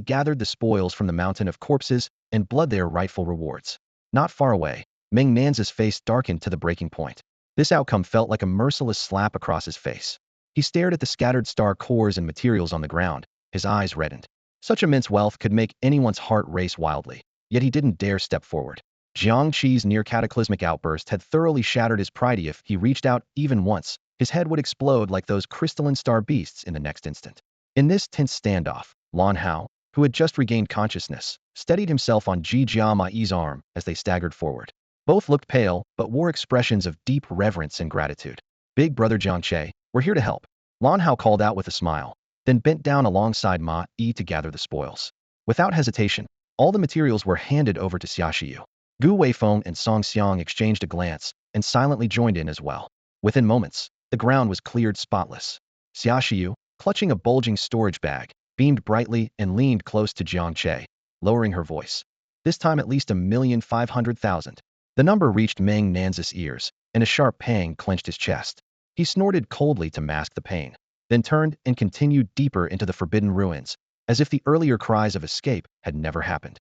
gathered the spoils from the mountain of corpses and blood, their rightful rewards. Not far away, Meng Nanz's face darkened to the breaking point. This outcome felt like a merciless slap across his face. He stared at the scattered star cores and materials on the ground, his eyes reddened. Such immense wealth could make anyone's heart race wildly, yet he didn't dare step forward. Jiang Che's near-cataclysmic outburst had thoroughly shattered his pride. If he reached out even once, his head would explode like those crystalline star beasts in the next instant. In this tense standoff, Lan Hao, who had just regained consciousness, steadied himself on Ji Jiamai's arm as they staggered forward. Both looked pale, but wore expressions of deep reverence and gratitude. "Big brother Jiang Che, we're here to help," Lan Hao called out with a smile, then bent down alongside Ma Yi to gather the spoils. Without hesitation, all the materials were handed over to Xia Shiyu. Gu Weifeng and Song Xiang exchanged a glance and silently joined in as well. Within moments, the ground was cleared spotless. Xia Shiyu, clutching a bulging storage bag, beamed brightly and leaned close to Jiang Che, lowering her voice. "This time at least 1,500,000. The number reached Meng Nanz's ears, and a sharp pang clenched his chest. He snorted coldly to mask the pain, then turned and continued deeper into the forbidden ruins, as if the earlier cries of escape had never happened.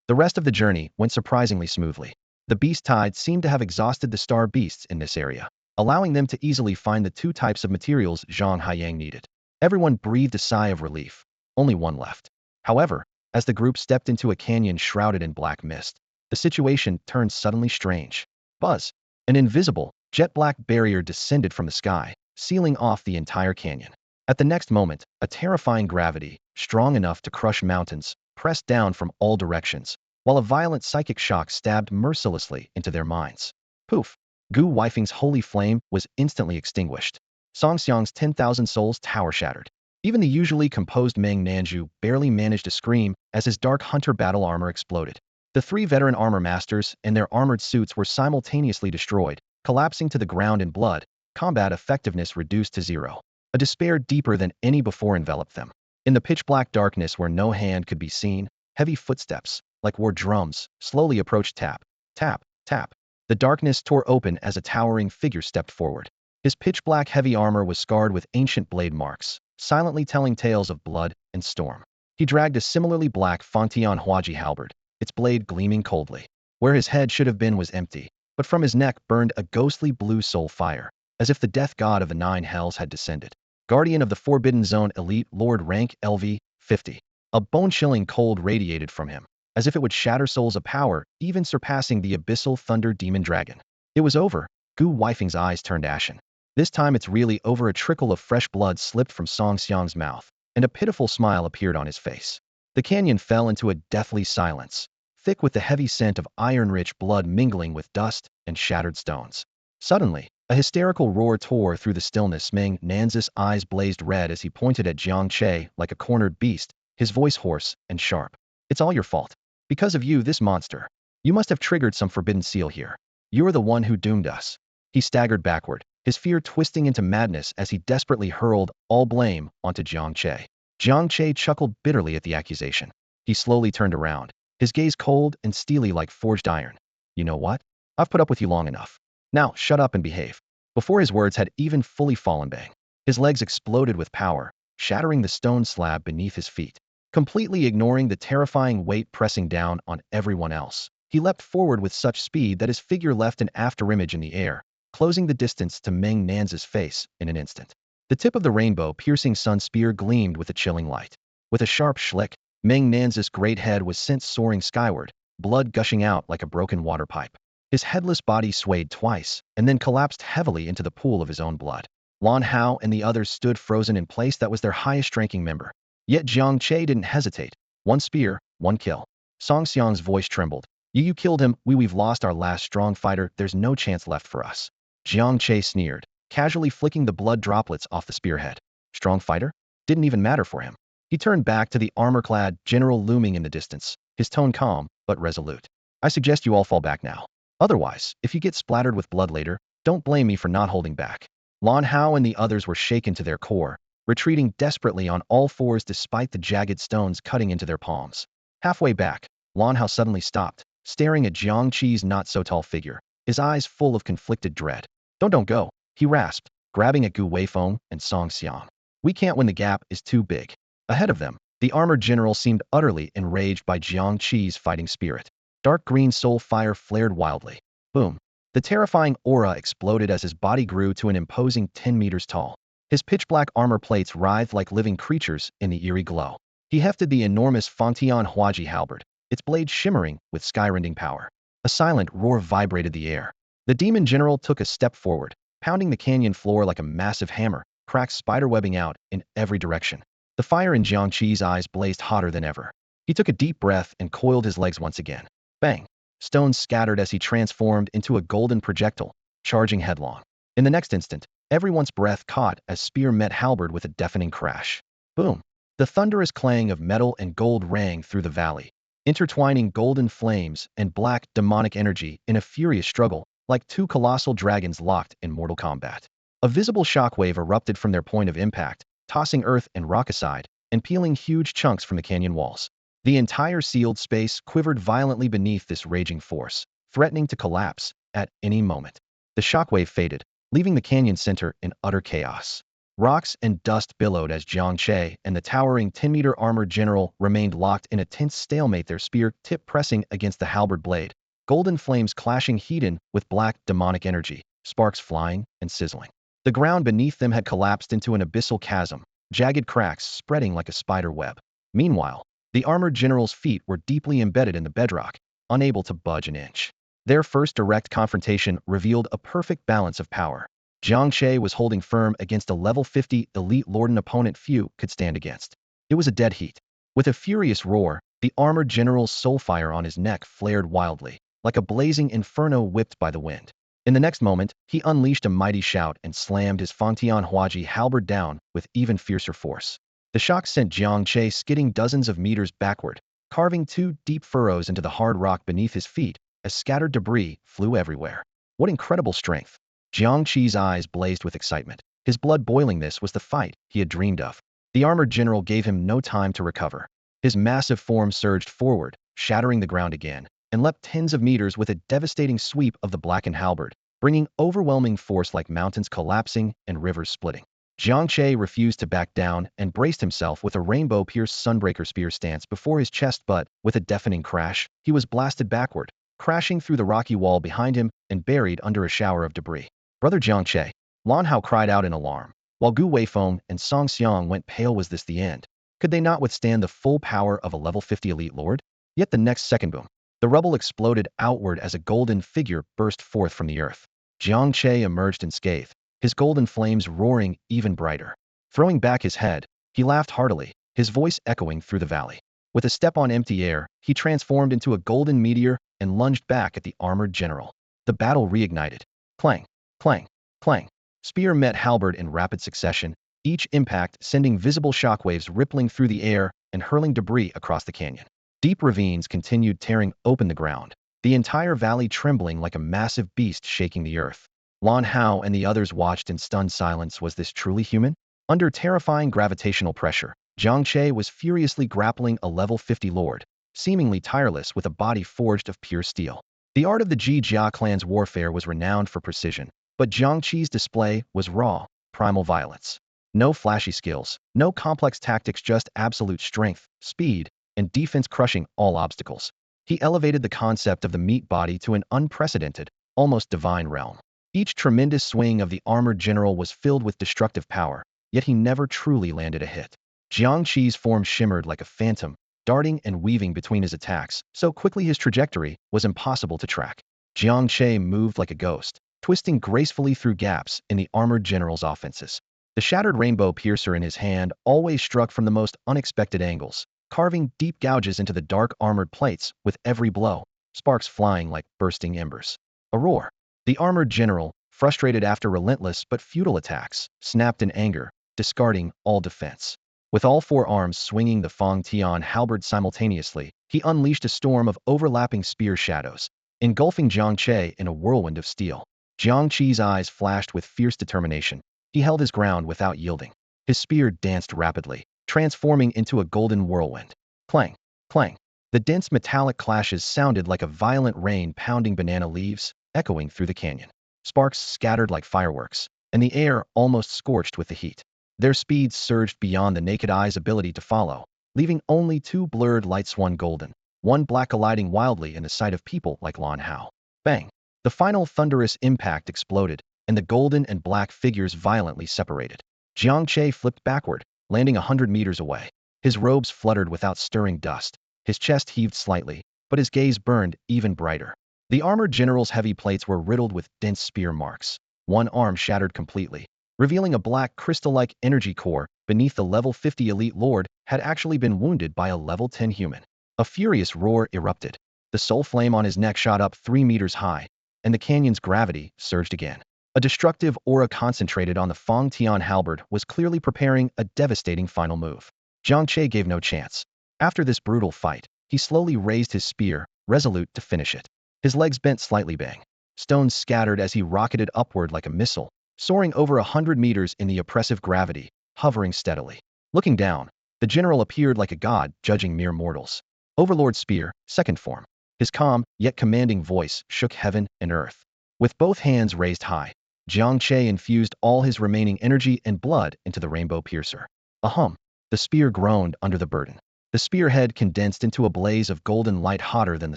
The rest of the journey went surprisingly smoothly. The beast tide seemed to have exhausted the star beasts in this area, allowing them to easily find the 2 types of materials Zhang Haiyang needed. Everyone breathed a sigh of relief. Only one left. However, as the group stepped into a canyon shrouded in black mist, the situation turned suddenly strange. Buzz! An invisible, jet-black barrier descended from the sky, sealing off the entire canyon. At the next moment, a terrifying gravity, strong enough to crush mountains, pressed down from all directions, while a violent psychic shock stabbed mercilessly into their minds. Poof! Gu Weifeng's holy flame was instantly extinguished. Song Xiang's 10,000 souls tower shattered. Even the usually composed Meng Nanzhu barely managed to scream as his dark hunter battle armor exploded. The 3 veteran armor masters and their armored suits were simultaneously destroyed, collapsing to the ground in blood, combat effectiveness reduced to 0. A despair deeper than any before enveloped them. In the pitch-black darkness where no hand could be seen, heavy footsteps, like war drums, slowly approached. Tap, tap, tap. The darkness tore open as a towering figure stepped forward. His pitch-black heavy armor was scarred with ancient blade marks, silently telling tales of blood and storm. He dragged a similarly black Fangtian Huaji halberd, its blade gleaming coldly. Where his head should have been was empty, but from his neck burned a ghostly blue soul fire, as if the death god of the 9 hells had descended. Guardian of the Forbidden Zone Elite Lord rank LV 50. A bone-chilling cold radiated from him, as if it would shatter souls of power, even surpassing the abyssal thunder demon dragon. It was over. Gu Weifeng's eyes turned ashen. This time it's really over. A trickle of fresh blood slipped from Song Xiang's mouth, and a pitiful smile appeared on his face. The canyon fell into a deathly silence, thick with the heavy scent of iron-rich blood mingling with dust and shattered stones. Suddenly, a hysterical roar tore through the stillness. Meng Nanz's eyes blazed red as he pointed at Jiang Che like a cornered beast, his voice hoarse and sharp. "It's all your fault. Because of you, this monster, You must have triggered some forbidden seal here. You're the one who doomed us. He staggered backward, his fear twisting into madness as he desperately hurled all blame onto Jiang Che. Jiang Che chuckled bitterly at the accusation. He slowly turned around, his gaze cold and steely like forged iron. You know what? I've put up with you long enough. Now, shut up and behave. Before his words had even fully fallen, bang. His legs exploded with power, shattering the stone slab beneath his feet. Completely ignoring the terrifying weight pressing down on everyone else, he leapt forward with such speed that his figure left an afterimage in the air, closing the distance to Meng Nanz's face in an instant. The tip of the rainbow-piercing sun spear gleamed with a chilling light. With a sharp schlick, Meng Nanz's great head was sent soaring skyward, blood gushing out like a broken water pipe. His headless body swayed twice, and then collapsed heavily into the pool of his own blood. Lan Hao and the others stood frozen in place. That was their highest-ranking member. Yet Jiang Che didn't hesitate. One spear, one kill. Song Xiang's voice trembled. You killed him. We've lost our last strong fighter. There's no chance left for us. Jiang Che sneered, casually flicking the blood droplets off the spearhead. Strong fighter? Didn't even matter for him. He turned back to the armor-clad general looming in the distance, his tone calm but resolute. I suggest you all fall back now. Otherwise, if you get splattered with blood later, don't blame me for not holding back. Lan Hao and the others were shaken to their core, retreating desperately on all fours despite the jagged stones cutting into their palms. Halfway back, Lan Hao suddenly stopped, staring at Jiang Che's not-so-tall figure, his eyes full of conflicted dread. Don't go, he rasped, grabbing at Gu Weifeng and Song Xiang. We can't win, the gap is too big. Ahead of them, the armored general seemed utterly enraged by Jiang Che's fighting spirit. Dark green soul fire flared wildly. Boom. The terrifying aura exploded as his body grew to an imposing 10 meters tall. His pitch-black armor plates writhed like living creatures in the eerie glow. He hefted the enormous Fangtian Huaji halberd, its blade shimmering with sky-rending power. A silent roar vibrated the air. The demon general took a step forward, pounding the canyon floor like a massive hammer, cracks spiderwebbing out in every direction. The fire in Jiang Che's eyes blazed hotter than ever. He took a deep breath and coiled his legs once again. Bang! Stones scattered as he transformed into a golden projectile, charging headlong. In the next instant, everyone's breath caught as spear met halberd with a deafening crash. Boom! The thunderous clang of metal and gold rang through the valley, intertwining golden flames and black demonic energy in a furious struggle, like two colossal dragons locked in mortal combat. A visible shockwave erupted from their point of impact, tossing earth and rock aside, and peeling huge chunks from the canyon walls. The entire sealed space quivered violently beneath this raging force, threatening to collapse at any moment. The shockwave faded, leaving the canyon center in utter chaos. Rocks and dust billowed as Jiang Che and the towering 10-meter armored general remained locked in a tense stalemate, their spear tip pressing against the halberd blade, golden flames clashing heated with black demonic energy, sparks flying and sizzling. The ground beneath them had collapsed into an abyssal chasm, jagged cracks spreading like a spider web. Meanwhile, the armored general's feet were deeply embedded in the bedrock, unable to budge an inch. Their first direct confrontation revealed a perfect balance of power. Jiang Che was holding firm against a level 50 elite lord, an opponent few could stand against. It was a dead heat. With a furious roar, the armored general's soulfire on his neck flared wildly, like a blazing inferno whipped by the wind. In the next moment, he unleashed a mighty shout and slammed his Fangtian Huaji halberd down with even fiercer force. The shock sent Jiang Che skidding dozens of meters backward, carving two deep furrows into the hard rock beneath his feet as scattered debris flew everywhere. What incredible strength! Jiang Che's eyes blazed with excitement, his blood boiling. This was the fight he had dreamed of. The armored general gave him no time to recover. His massive form surged forward, shattering the ground again, and leapt tens of meters with a devastating sweep of the blackened halberd, bringing overwhelming force like mountains collapsing and rivers splitting. Jiang Che refused to back down and braced himself with a rainbow-pierced sunbreaker spear stance before his chest, but, with a deafening crash, he was blasted backward, crashing through the rocky wall behind him and buried under a shower of debris. Brother Jiang Che! Lan Hao cried out in alarm, while Gu Weifeng and Song Xiang went pale. Was this the end? Could they not withstand the full power of a level 50 elite lord? Yet the next second, boom! The rubble exploded outward as a golden figure burst forth from the earth. Jiang Che emerged unscathed, his golden flames roaring even brighter. Throwing back his head, he laughed heartily, his voice echoing through the valley. With a step on empty air, he transformed into a golden meteor and lunged back at the armored general. The battle reignited. Clang, clang, clang. Spear met halberd in rapid succession, each impact sending visible shockwaves rippling through the air and hurling debris across the canyon. Deep ravines continued tearing open the ground, the entire valley trembling like a massive beast shaking the earth. Lan Hao and the others watched in stunned silence. Was this truly human? Under terrifying gravitational pressure, Jiang Che was furiously grappling a level 50 lord, seemingly tireless with a body forged of pure steel. The art of the Jia clan's warfare was renowned for precision, but Jiang Che's display was raw, primal violence. No flashy skills, no complex tactics, just absolute strength, speed, and defense crushing all obstacles. He elevated the concept of the meat body to an unprecedented, almost divine realm. Each tremendous swing of the armored general was filled with destructive power, yet he never truly landed a hit. Jiang Che's form shimmered like a phantom, darting and weaving between his attacks, so quickly his trajectory was impossible to track. Jiang Che moved like a ghost, twisting gracefully through gaps in the armored general's offenses. The shattered rainbow piercer in his hand always struck from the most unexpected angles, carving deep gouges into the dark armored plates with every blow, sparks flying like bursting embers. A roar. The armored general, frustrated after relentless but futile attacks, snapped in anger, discarding all defense. With all four arms swinging the Fong Tian halberd simultaneously, he unleashed a storm of overlapping spear shadows, engulfing Jiang Che in a whirlwind of steel. Jiang Che's eyes flashed with fierce determination. He held his ground without yielding. His spear danced rapidly, transforming into a golden whirlwind. Clang, clang. The dense metallic clashes sounded like a violent rain pounding banana leaves, echoing through the canyon. Sparks scattered like fireworks, and the air almost scorched with the heat. Their speed surged beyond the naked eye's ability to follow, leaving only two blurred lights, one golden, one black, colliding wildly in the sight of people like Lan Hao. Bang! The final thunderous impact exploded, and the golden and black figures violently separated. Jiang Che flipped backward, landing 100 meters away. His robes fluttered without stirring dust. His chest heaved slightly, but his gaze burned even brighter. The armored general's heavy plates were riddled with dense spear marks. One arm shattered completely, revealing a black crystal-like energy core beneath the level 50 elite lord had actually been wounded by a level 10 human. A furious roar erupted. The soul flame on his neck shot up 3 meters high, and the canyon's gravity surged again. A destructive aura concentrated on the Fong Tian halberd was clearly preparing a devastating final move. Jiang Che gave no chance. After this brutal fight, he slowly raised his spear, resolute to finish it. His legs bent slightly, bang. Stones scattered as he rocketed upward like a missile, soaring over 100 meters in the oppressive gravity, hovering steadily. Looking down, the general appeared like a god, judging mere mortals. Overlord Spear, second form. His calm, yet commanding voice shook heaven and earth. With both hands raised high, Jiang Che infused all his remaining energy and blood into the rainbow piercer. A hum. The spear groaned under the burden. The spearhead condensed into a blaze of golden light hotter than the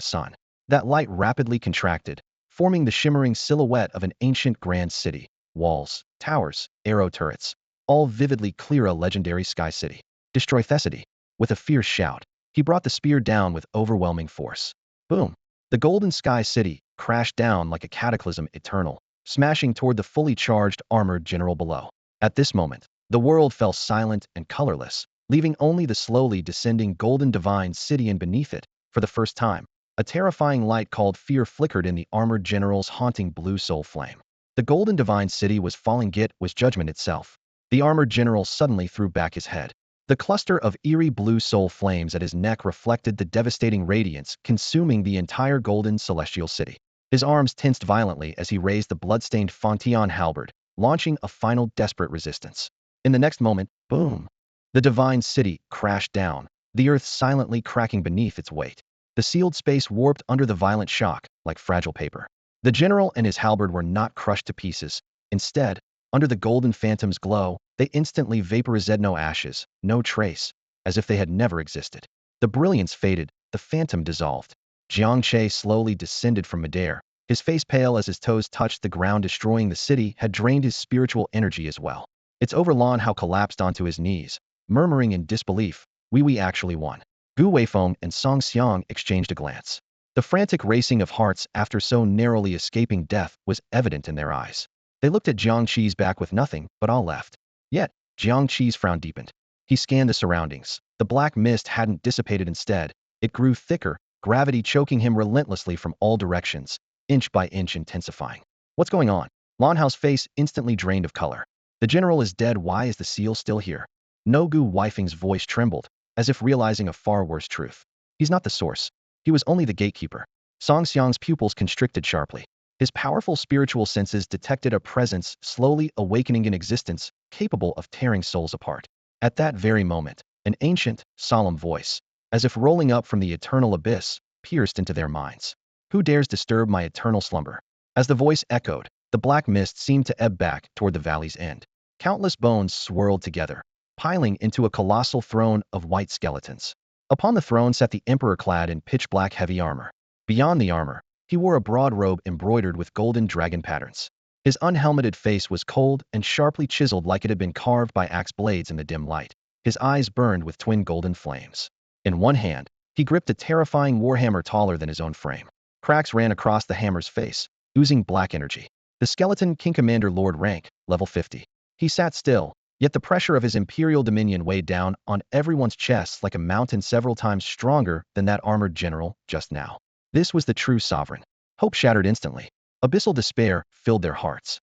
sun. That light rapidly contracted, forming the shimmering silhouette of an ancient grand city. Walls, towers, arrow turrets, all vividly clear, a legendary sky city. Destroy Thessaly. With a fierce shout, he brought the spear down with overwhelming force. Boom! The golden sky city crashed down like a cataclysm eternal, smashing toward the fully charged armored general below. At this moment, the world fell silent and colorless, leaving only the slowly descending golden divine city, and beneath it, for the first time, a terrifying light called fear flickered in the armored general's haunting blue soul flame. The golden divine city was falling. It was judgment itself. The armored general suddenly threw back his head. The cluster of eerie blue soul flames at his neck reflected the devastating radiance consuming the entire golden celestial city. His arms tensed violently as he raised the bloodstained Fongtian halberd, launching a final desperate resistance. In the next moment, boom! The divine city crashed down, the earth silently cracking beneath its weight. The sealed space warped under the violent shock, like fragile paper. The general and his halberd were not crushed to pieces. Instead, under the golden phantom's glow, they instantly vaporized, no ashes, no trace, as if they had never existed. The brilliance faded, the phantom dissolved. Jiang Che slowly descended from midair, his face pale as his toes touched the ground. Destroying the city had drained his spiritual energy as well. It's over. Lan Hao collapsed onto his knees, murmuring in disbelief, We actually won. Gu Weifeng and Song Xiang exchanged a glance. The frantic racing of hearts after so narrowly escaping death was evident in their eyes. They looked at Jiang Che's back with nothing but awe left. Yet, Jiang Che's frown deepened. He scanned the surroundings. The black mist hadn't dissipated. Instead, it grew thicker, gravity choking him relentlessly from all directions, inch by inch intensifying. What's going on? Lan Hao's face instantly drained of color. The general is dead. Why is the seal still here? No. Gu Weifeng's voice trembled, as if realizing a far worse truth. He's not the source. He was only the gatekeeper. Song Xiang's pupils constricted sharply. His powerful spiritual senses detected a presence slowly awakening in existence, capable of tearing souls apart. At that very moment, an ancient, solemn voice, as if rolling up from the eternal abyss, pierced into their minds. Who dares disturb my eternal slumber? As the voice echoed, the black mist seemed to ebb back toward the valley's end. Countless bones swirled together, piling into a colossal throne of white skeletons. Upon the throne sat the emperor clad in pitch-black heavy armor. Beyond the armor, he wore a broad robe embroidered with golden dragon patterns. His unhelmeted face was cold and sharply chiseled like it had been carved by axe blades in the dim light. His eyes burned with twin golden flames. In one hand, he gripped a terrifying warhammer taller than his own frame. Cracks ran across the hammer's face, oozing black energy. The skeleton King Commander Lord rank, level 50. He sat still, yet the pressure of his imperial dominion weighed down on everyone's chests like a mountain several times stronger than that armored general just now. This was the true sovereign. Hope shattered instantly. Abyssal despair filled their hearts.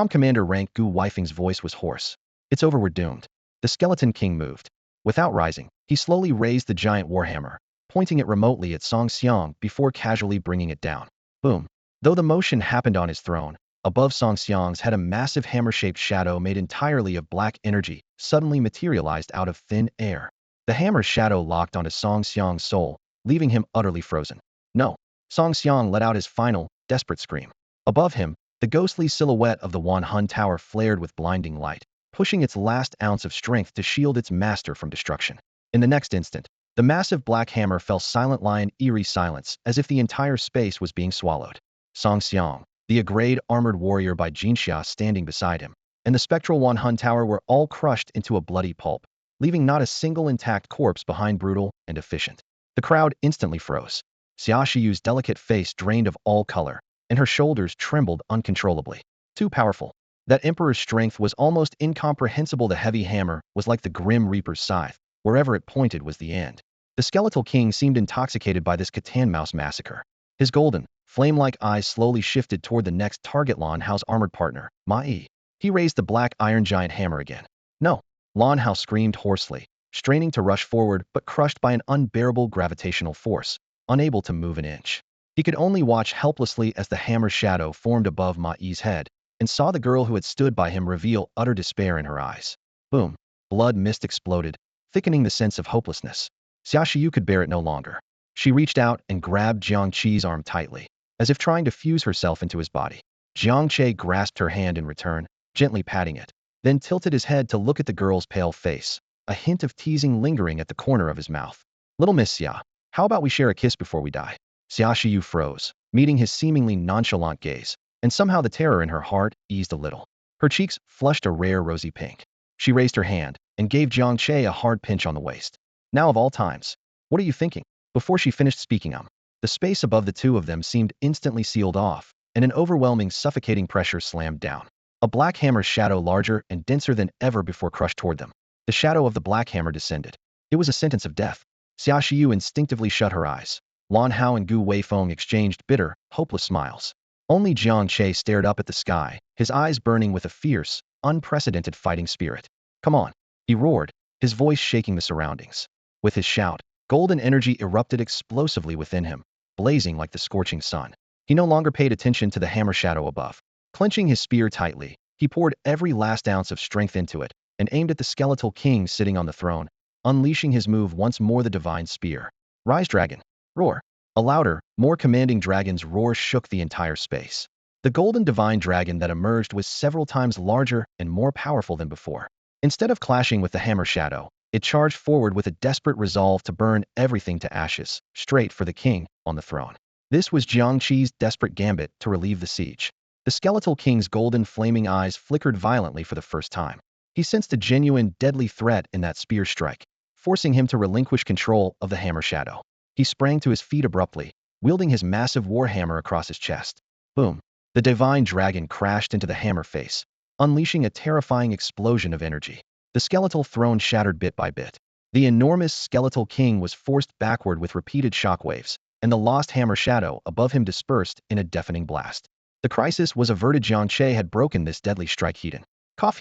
Commander rank Gu Weifeng's voice was hoarse. It's over, we're doomed. The skeleton king moved. Without rising, he slowly raised the giant warhammer, pointing it remotely at Song Xiang before casually bringing it down. Boom. Though the motion happened on his throne, above Song Xiang's head a massive hammer-shaped shadow made entirely of black energy suddenly materialized out of thin air. The hammer's shadow locked onto Song Xiang's soul, leaving him utterly frozen. No. Song Xiang let out his final, desperate scream. Above him, the ghostly silhouette of the Wan Hun Tower flared with blinding light, pushing its last ounce of strength to shield its master from destruction. In the next instant, the massive black hammer fell silent in eerie silence, as if the entire space was being swallowed. Song Xiang, the grade armored warrior by Jiang Che standing beside him, and the spectral Wan Hun Tower were all crushed into a bloody pulp, leaving not a single intact corpse behind, brutal and efficient. The crowd instantly froze. Xia Shiyu's delicate face drained of all color, and her shoulders trembled uncontrollably. Too powerful. That emperor's strength was almost incomprehensible. The heavy hammer was like the grim reaper's scythe. Wherever it pointed was the end. The skeletal king seemed intoxicated by this Catan mouse massacre. His golden, flame-like eyes slowly shifted toward the next target, Lan Hao's armored partner, Ma Yi. He raised the black iron giant hammer again. No. Lan Hao screamed hoarsely, straining to rush forward but crushed by an unbearable gravitational force, unable to move an inch. He could only watch helplessly as the hammer's shadow formed above Ma Yi's head, and saw the girl who had stood by him reveal utter despair in her eyes. Boom. Blood mist exploded, thickening the sense of hopelessness. Xia Shiyu could bear it no longer. She reached out and grabbed Jiang Che's arm tightly, as if trying to fuse herself into his body. Jiang Che grasped her hand in return, gently patting it, then tilted his head to look at the girl's pale face, a hint of teasing lingering at the corner of his mouth. Little Miss Xia, how about we share a kiss before we die? Xia Shiyu froze, meeting his seemingly nonchalant gaze, and somehow the terror in her heart eased a little. Her cheeks flushed a rare rosy pink. She raised her hand and gave Jiang Che a hard pinch on the waist. Now of all times, what are you thinking? Before she finished speaking, the space above the two of them seemed instantly sealed off, and an overwhelming, suffocating pressure slammed down. A black hammer's shadow, larger and denser than ever before, crushed toward them. The shadow of the black hammer descended. It was a sentence of death. Xia Shiyu instinctively shut her eyes. Lan Hao and Gu Weifeng exchanged bitter, hopeless smiles. Only Jiang Che stared up at the sky, his eyes burning with a fierce, unprecedented fighting spirit. Come on, he roared, his voice shaking the surroundings. With his shout, golden energy erupted explosively within him, blazing like the scorching sun. He no longer paid attention to the hammer shadow above. Clenching his spear tightly, he poured every last ounce of strength into it, and aimed at the skeletal king sitting on the throne, unleashing his move once more, the divine spear. Rise, dragon! Roar! A louder, more commanding dragon's roar shook the entire space. The golden divine dragon that emerged was several times larger and more powerful than before. Instead of clashing with the hammer shadow, it charged forward with a desperate resolve to burn everything to ashes, straight for the king on the throne. This was Jiang Che's desperate gambit to relieve the siege. The skeletal king's golden flaming eyes flickered violently for the first time. He sensed a genuine, deadly threat in that spear strike, forcing him to relinquish control of the hammer shadow. He sprang to his feet abruptly, wielding his massive warhammer across his chest. Boom! The divine dragon crashed into the hammer face, unleashing a terrifying explosion of energy. The skeletal throne shattered bit by bit. The enormous skeletal king was forced backward with repeated shockwaves, and the lost hammer shadow above him dispersed in a deafening blast. The crisis was averted. Jiang Che had broken this deadly strike. He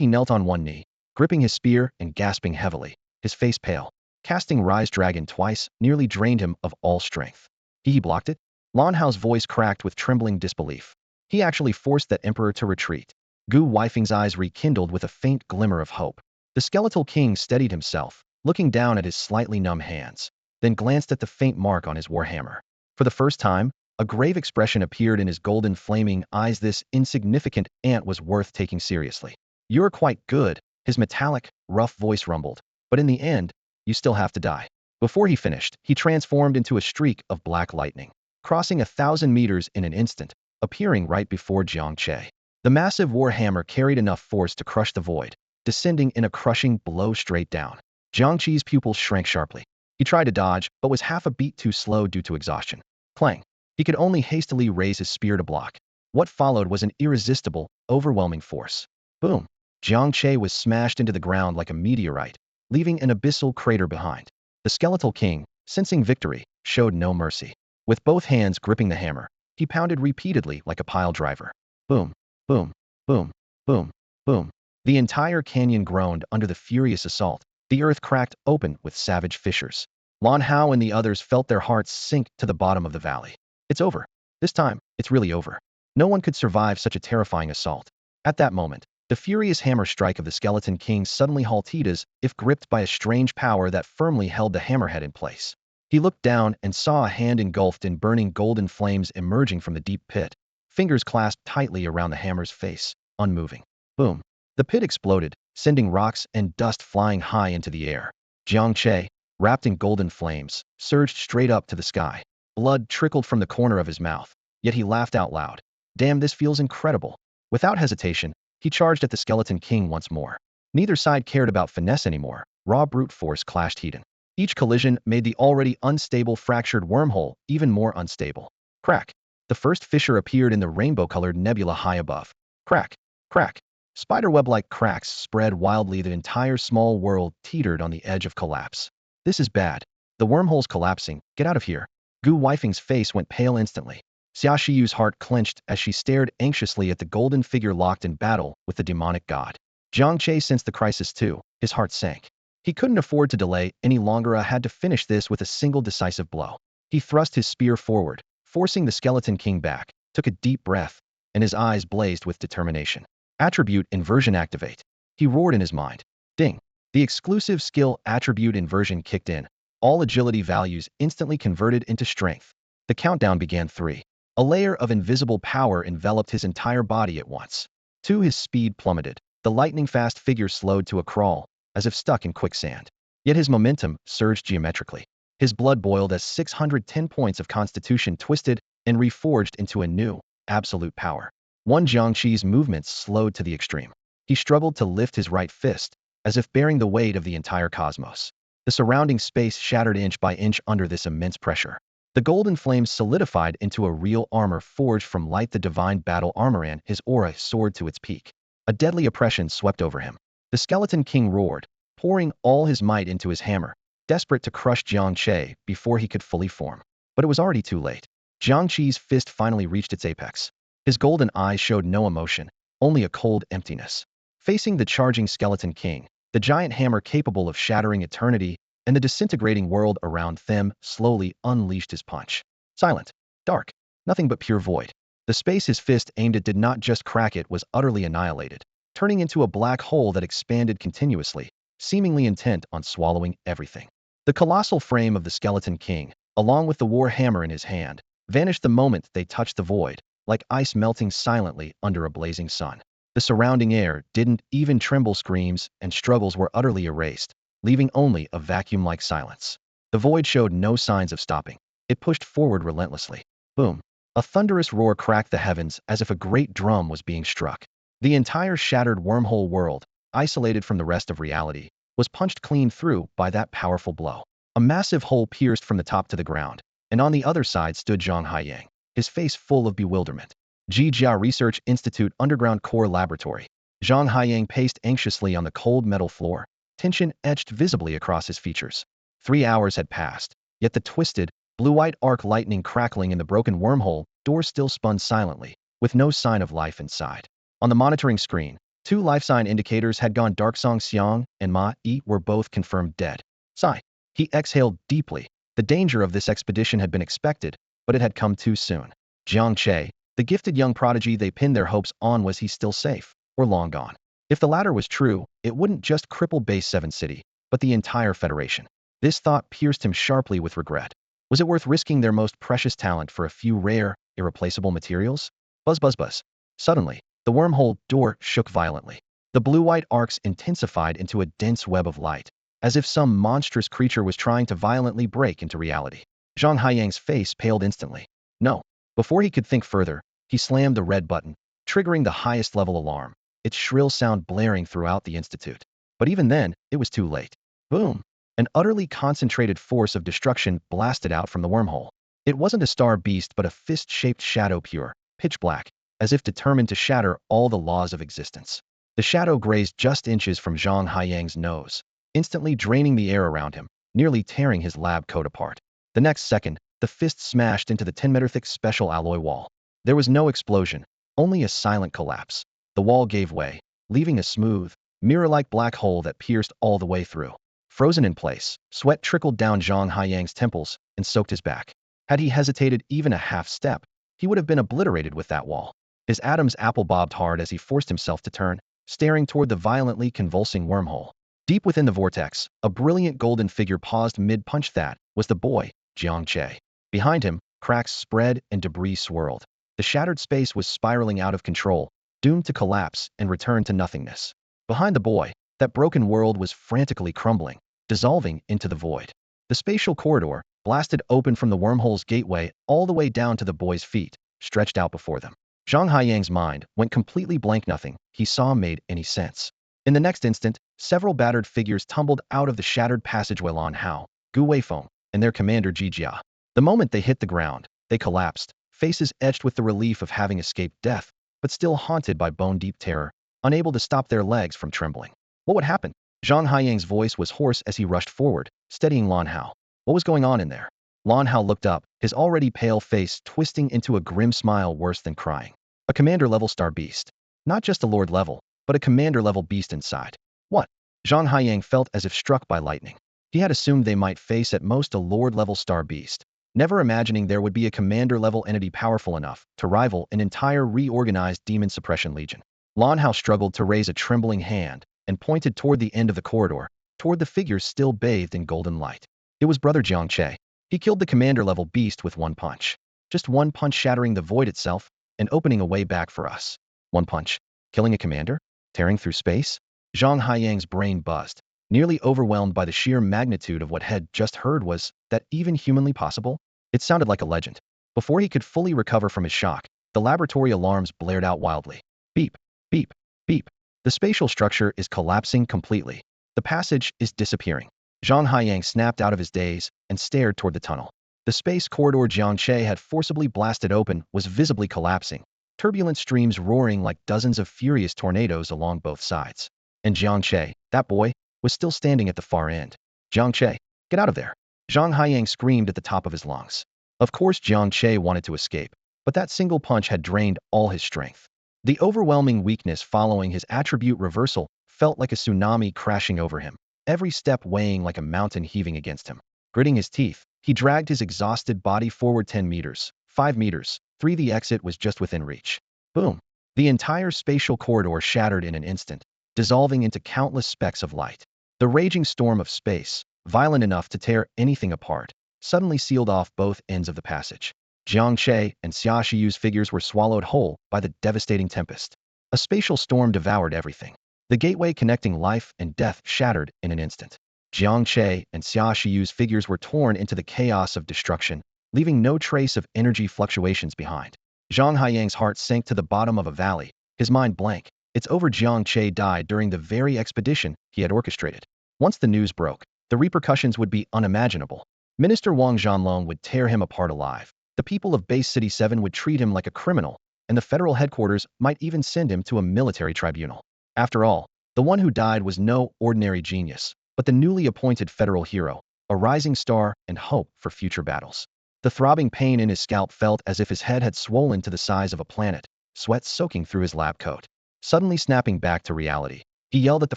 knelt on one knee, gripping his spear and gasping heavily, his face pale. Casting Rise Dragon twice nearly drained him of all strength. He blocked it? Lan Hao's voice cracked with trembling disbelief. He actually forced that emperor to retreat. Gu Weifeng's eyes rekindled with a faint glimmer of hope. The skeletal king steadied himself, looking down at his slightly numb hands, then glanced at the faint mark on his warhammer. For the first time, a grave expression appeared in his golden flaming eyes. This insignificant ant was worth taking seriously. You're quite good, his metallic, rough voice rumbled, but in the end, you still have to die. Before he finished, he transformed into a streak of black lightning, crossing 1,000 meters in an instant, appearing right before Jiang Che. The massive warhammer carried enough force to crush the void, descending in a crushing blow straight down. Jiang Che's pupils shrank sharply. He tried to dodge, but was half a beat too slow due to exhaustion. Clang! He could only hastily raise his spear to block. What followed was an irresistible, overwhelming force. Boom! Jiang Che was smashed into the ground like a meteorite, leaving an abyssal crater behind. The skeletal king, sensing victory, showed no mercy. With both hands gripping the hammer, he pounded repeatedly like a pile driver. Boom! Boom! Boom! Boom! Boom! The entire canyon groaned under the furious assault. The earth cracked open with savage fissures. Lan Hao and the others felt their hearts sink to the bottom of the valley. It's over. This time, it's really over. No one could survive such a terrifying assault. At that moment, the furious hammer strike of the skeleton king suddenly halted as if gripped by a strange power that firmly held the hammerhead in place. He looked down and saw a hand engulfed in burning golden flames emerging from the deep pit, fingers clasped tightly around the hammer's face, unmoving. Boom! The pit exploded, sending rocks and dust flying high into the air. Jiang Che, wrapped in golden flames, surged straight up to the sky. Blood trickled from the corner of his mouth, yet he laughed out loud. Damn, this feels incredible. Without hesitation, he charged at the skeleton king once more. Neither side cared about finesse anymore. Raw brute force clashed heat. Each collision made the already unstable fractured wormhole even more unstable. Crack! The first fissure appeared in the rainbow-colored nebula high above. Crack! Crack! Spiderweb-like cracks spread wildly. The entire small world teetered on the edge of collapse. This is bad. The wormhole's collapsing. Get out of here. Gu Weifeng's face went pale instantly. Xia Shiyu's heart clenched as she stared anxiously at the golden figure locked in battle with the demonic god. Jiang Che sensed the crisis too. His heart sank. He couldn't afford to delay any longer. Had to finish this with a single decisive blow. He thrust his spear forward, forcing the skeleton king back, took a deep breath, and his eyes blazed with determination. Attribute inversion activate. He roared in his mind. Ding! The exclusive skill attribute inversion kicked in. All agility values instantly converted into strength. The countdown began. 3. A layer of invisible power enveloped his entire body at once. 2. His speed plummeted. The lightning-fast figure slowed to a crawl, as if stuck in quicksand. Yet his momentum surged geometrically. His blood boiled as 610 points of constitution twisted and reforged into a new, absolute power. Jiang Che's movements slowed to the extreme. He struggled to lift his right fist, as if bearing the weight of the entire cosmos. The surrounding space shattered inch by inch under this immense pressure. The golden flames solidified into a real armor forged from light. The divine battle armor, and his aura soared to its peak. A deadly oppression swept over him. The skeleton king roared, pouring all his might into his hammer, desperate to crush Jiang Che before he could fully form. But it was already too late. Jiang Che's fist finally reached its apex. His golden eyes showed no emotion, only a cold emptiness. Facing the charging skeleton king, the giant hammer capable of shattering eternity and the disintegrating world around them slowly unleashed his punch. Silent, dark, nothing but pure void. The space his fist aimed at did not just crack, it was utterly annihilated, turning into a black hole that expanded continuously, seemingly intent on swallowing everything. The colossal frame of the skeleton king, along with the war hammer in his hand, vanished the moment they touched the void, like ice melting silently under a blazing sun. The surrounding air didn't even tremble. Screams and struggles were utterly erased, leaving only a vacuum-like silence. The void showed no signs of stopping. It pushed forward relentlessly. Boom! A thunderous roar cracked the heavens as if a great drum was being struck. The entire shattered wormhole world, isolated from the rest of reality, was punched clean through by that powerful blow. A massive hole pierced from the top to the ground, and on the other side stood Zhang Haiyang, his face full of bewilderment. Jia Research Institute Underground Core Laboratory. Zhang Haiyang paced anxiously on the cold metal floor, tension etched visibly across his features. 3 hours had passed, yet the twisted, blue-white arc lightning crackling in the broken wormhole door still spun silently, with no sign of life inside. On the monitoring screen, 2 life sign indicators had gone dark. Song Xiang and Ma Yi were both confirmed dead. Sigh. He exhaled deeply. The danger of this expedition had been expected, but it had come too soon. Jiang Che, the gifted young prodigy they pinned their hopes on, was he still safe, or long gone? If the latter was true, it wouldn't just cripple Base 7 City, but the entire Federation. This thought pierced him sharply with regret. Was it worth risking their most precious talent for a few rare, irreplaceable materials? Buzz buzz buzz. Suddenly, the wormhole door shook violently. The blue-white arcs intensified into a dense web of light, as if some monstrous creature was trying to violently break into reality. Zhang Haiyang's face paled instantly. No. Before he could think further, he slammed the red button, triggering the highest level alarm, its shrill sound blaring throughout the institute. But even then, it was too late. Boom! An utterly concentrated force of destruction blasted out from the wormhole. It wasn't a star beast but a fist-shaped shadow, pure, pitch black, as if determined to shatter all the laws of existence. The shadow grazed just inches from Zhang Haiyang's nose, instantly draining the air around him, nearly tearing his lab coat apart. The next second, the fist smashed into the 10-meter-thick special alloy wall. There was no explosion, only a silent collapse. The wall gave way, leaving a smooth, mirror-like black hole that pierced all the way through. Frozen in place, sweat trickled down Zhang Haiyang's temples and soaked his back. Had he hesitated even a half step, he would have been obliterated with that wall. His Adam's apple bobbed hard as he forced himself to turn, staring toward the violently convulsing wormhole. Deep within the vortex, a brilliant golden figure paused mid-punch. That was the boy, Jiang Che. Behind him, cracks spread and debris swirled. The shattered space was spiraling out of control, doomed to collapse and return to nothingness. Behind the boy, that broken world was frantically crumbling, dissolving into the void. The spatial corridor, blasted open from the wormhole's gateway all the way down to the boy's feet, stretched out before them. Zhang Haiyang's mind went completely blank. Nothing he saw made any sense. In the next instant, several battered figures tumbled out of the shattered passageway. Lan Hao, Gu Weifeng, and their commander Ji Jia. The moment they hit the ground, they collapsed, faces etched with the relief of having escaped death, but still haunted by bone-deep terror, unable to stop their legs from trembling. What would happen? Zhang Haiyang's voice was hoarse as he rushed forward, steadying Lan Hao. What was going on in there? Lan Hao looked up, his already pale face twisting into a grim smile worse than crying. A commander-level star beast. Not just a lord-level, but a commander-level beast inside. What? Zhang Haiyang felt as if struck by lightning. He had assumed they might face at most a lord-level star beast, never imagining there would be a commander-level entity powerful enough to rival an entire reorganized demon suppression legion. Lan Hao struggled to raise a trembling hand and pointed toward the end of the corridor, toward the figure still bathed in golden light. It was Brother Jiang Che. He killed the commander-level beast with one punch. Just one punch, shattering the void itself and opening a way back for us. One punch. Killing a commander? Tearing through space? Zhang Haiyang's brain buzzed, nearly overwhelmed by the sheer magnitude of what had just heard. Was that even humanly possible? It sounded like a legend. Before he could fully recover from his shock, the laboratory alarms blared out wildly. Beep, beep, beep. The spatial structure is collapsing completely. The passage is disappearing. Zhang Haiyang snapped out of his daze and stared toward the tunnel. The space corridor Jiang Che had forcibly blasted open was visibly collapsing, turbulent streams roaring like dozens of furious tornadoes along both sides. And Jiang Che, that boy, was still standing at the far end. Jiang Che, get out of there! Zhang Haiyang screamed at the top of his lungs. Of course Jiang Che wanted to escape, but that single punch had drained all his strength. The overwhelming weakness following his attribute reversal felt like a tsunami crashing over him, every step weighing like a mountain heaving against him. Gritting his teeth, he dragged his exhausted body forward 10 meters, 5 meters, 3. The exit was just within reach. Boom! The entire spatial corridor shattered in an instant, dissolving into countless specks of light. The raging storm of space, violent enough to tear anything apart, suddenly sealed off both ends of the passage. Jiang Che and Xia Shiyu's figures were swallowed whole by the devastating tempest. A spatial storm devoured everything. The gateway connecting life and death shattered in an instant. Jiang Che and Xia Shiyu's figures were torn into the chaos of destruction, leaving no trace of energy fluctuations behind. Zhang Haiyang's heart sank to the bottom of a valley, his mind blank. It's over. Jiang Che died during the very expedition he had orchestrated. Once the news broke, the repercussions would be unimaginable. Minister Wang Zhanlong would tear him apart alive. The people of Base City 7 would treat him like a criminal, and the federal headquarters might even send him to a military tribunal. After all, the one who died was no ordinary genius, but the newly appointed federal hero, a rising star and hope for future battles. The throbbing pain in his scalp felt as if his head had swollen to the size of a planet, sweat soaking through his lab coat. Suddenly snapping back to reality, he yelled at the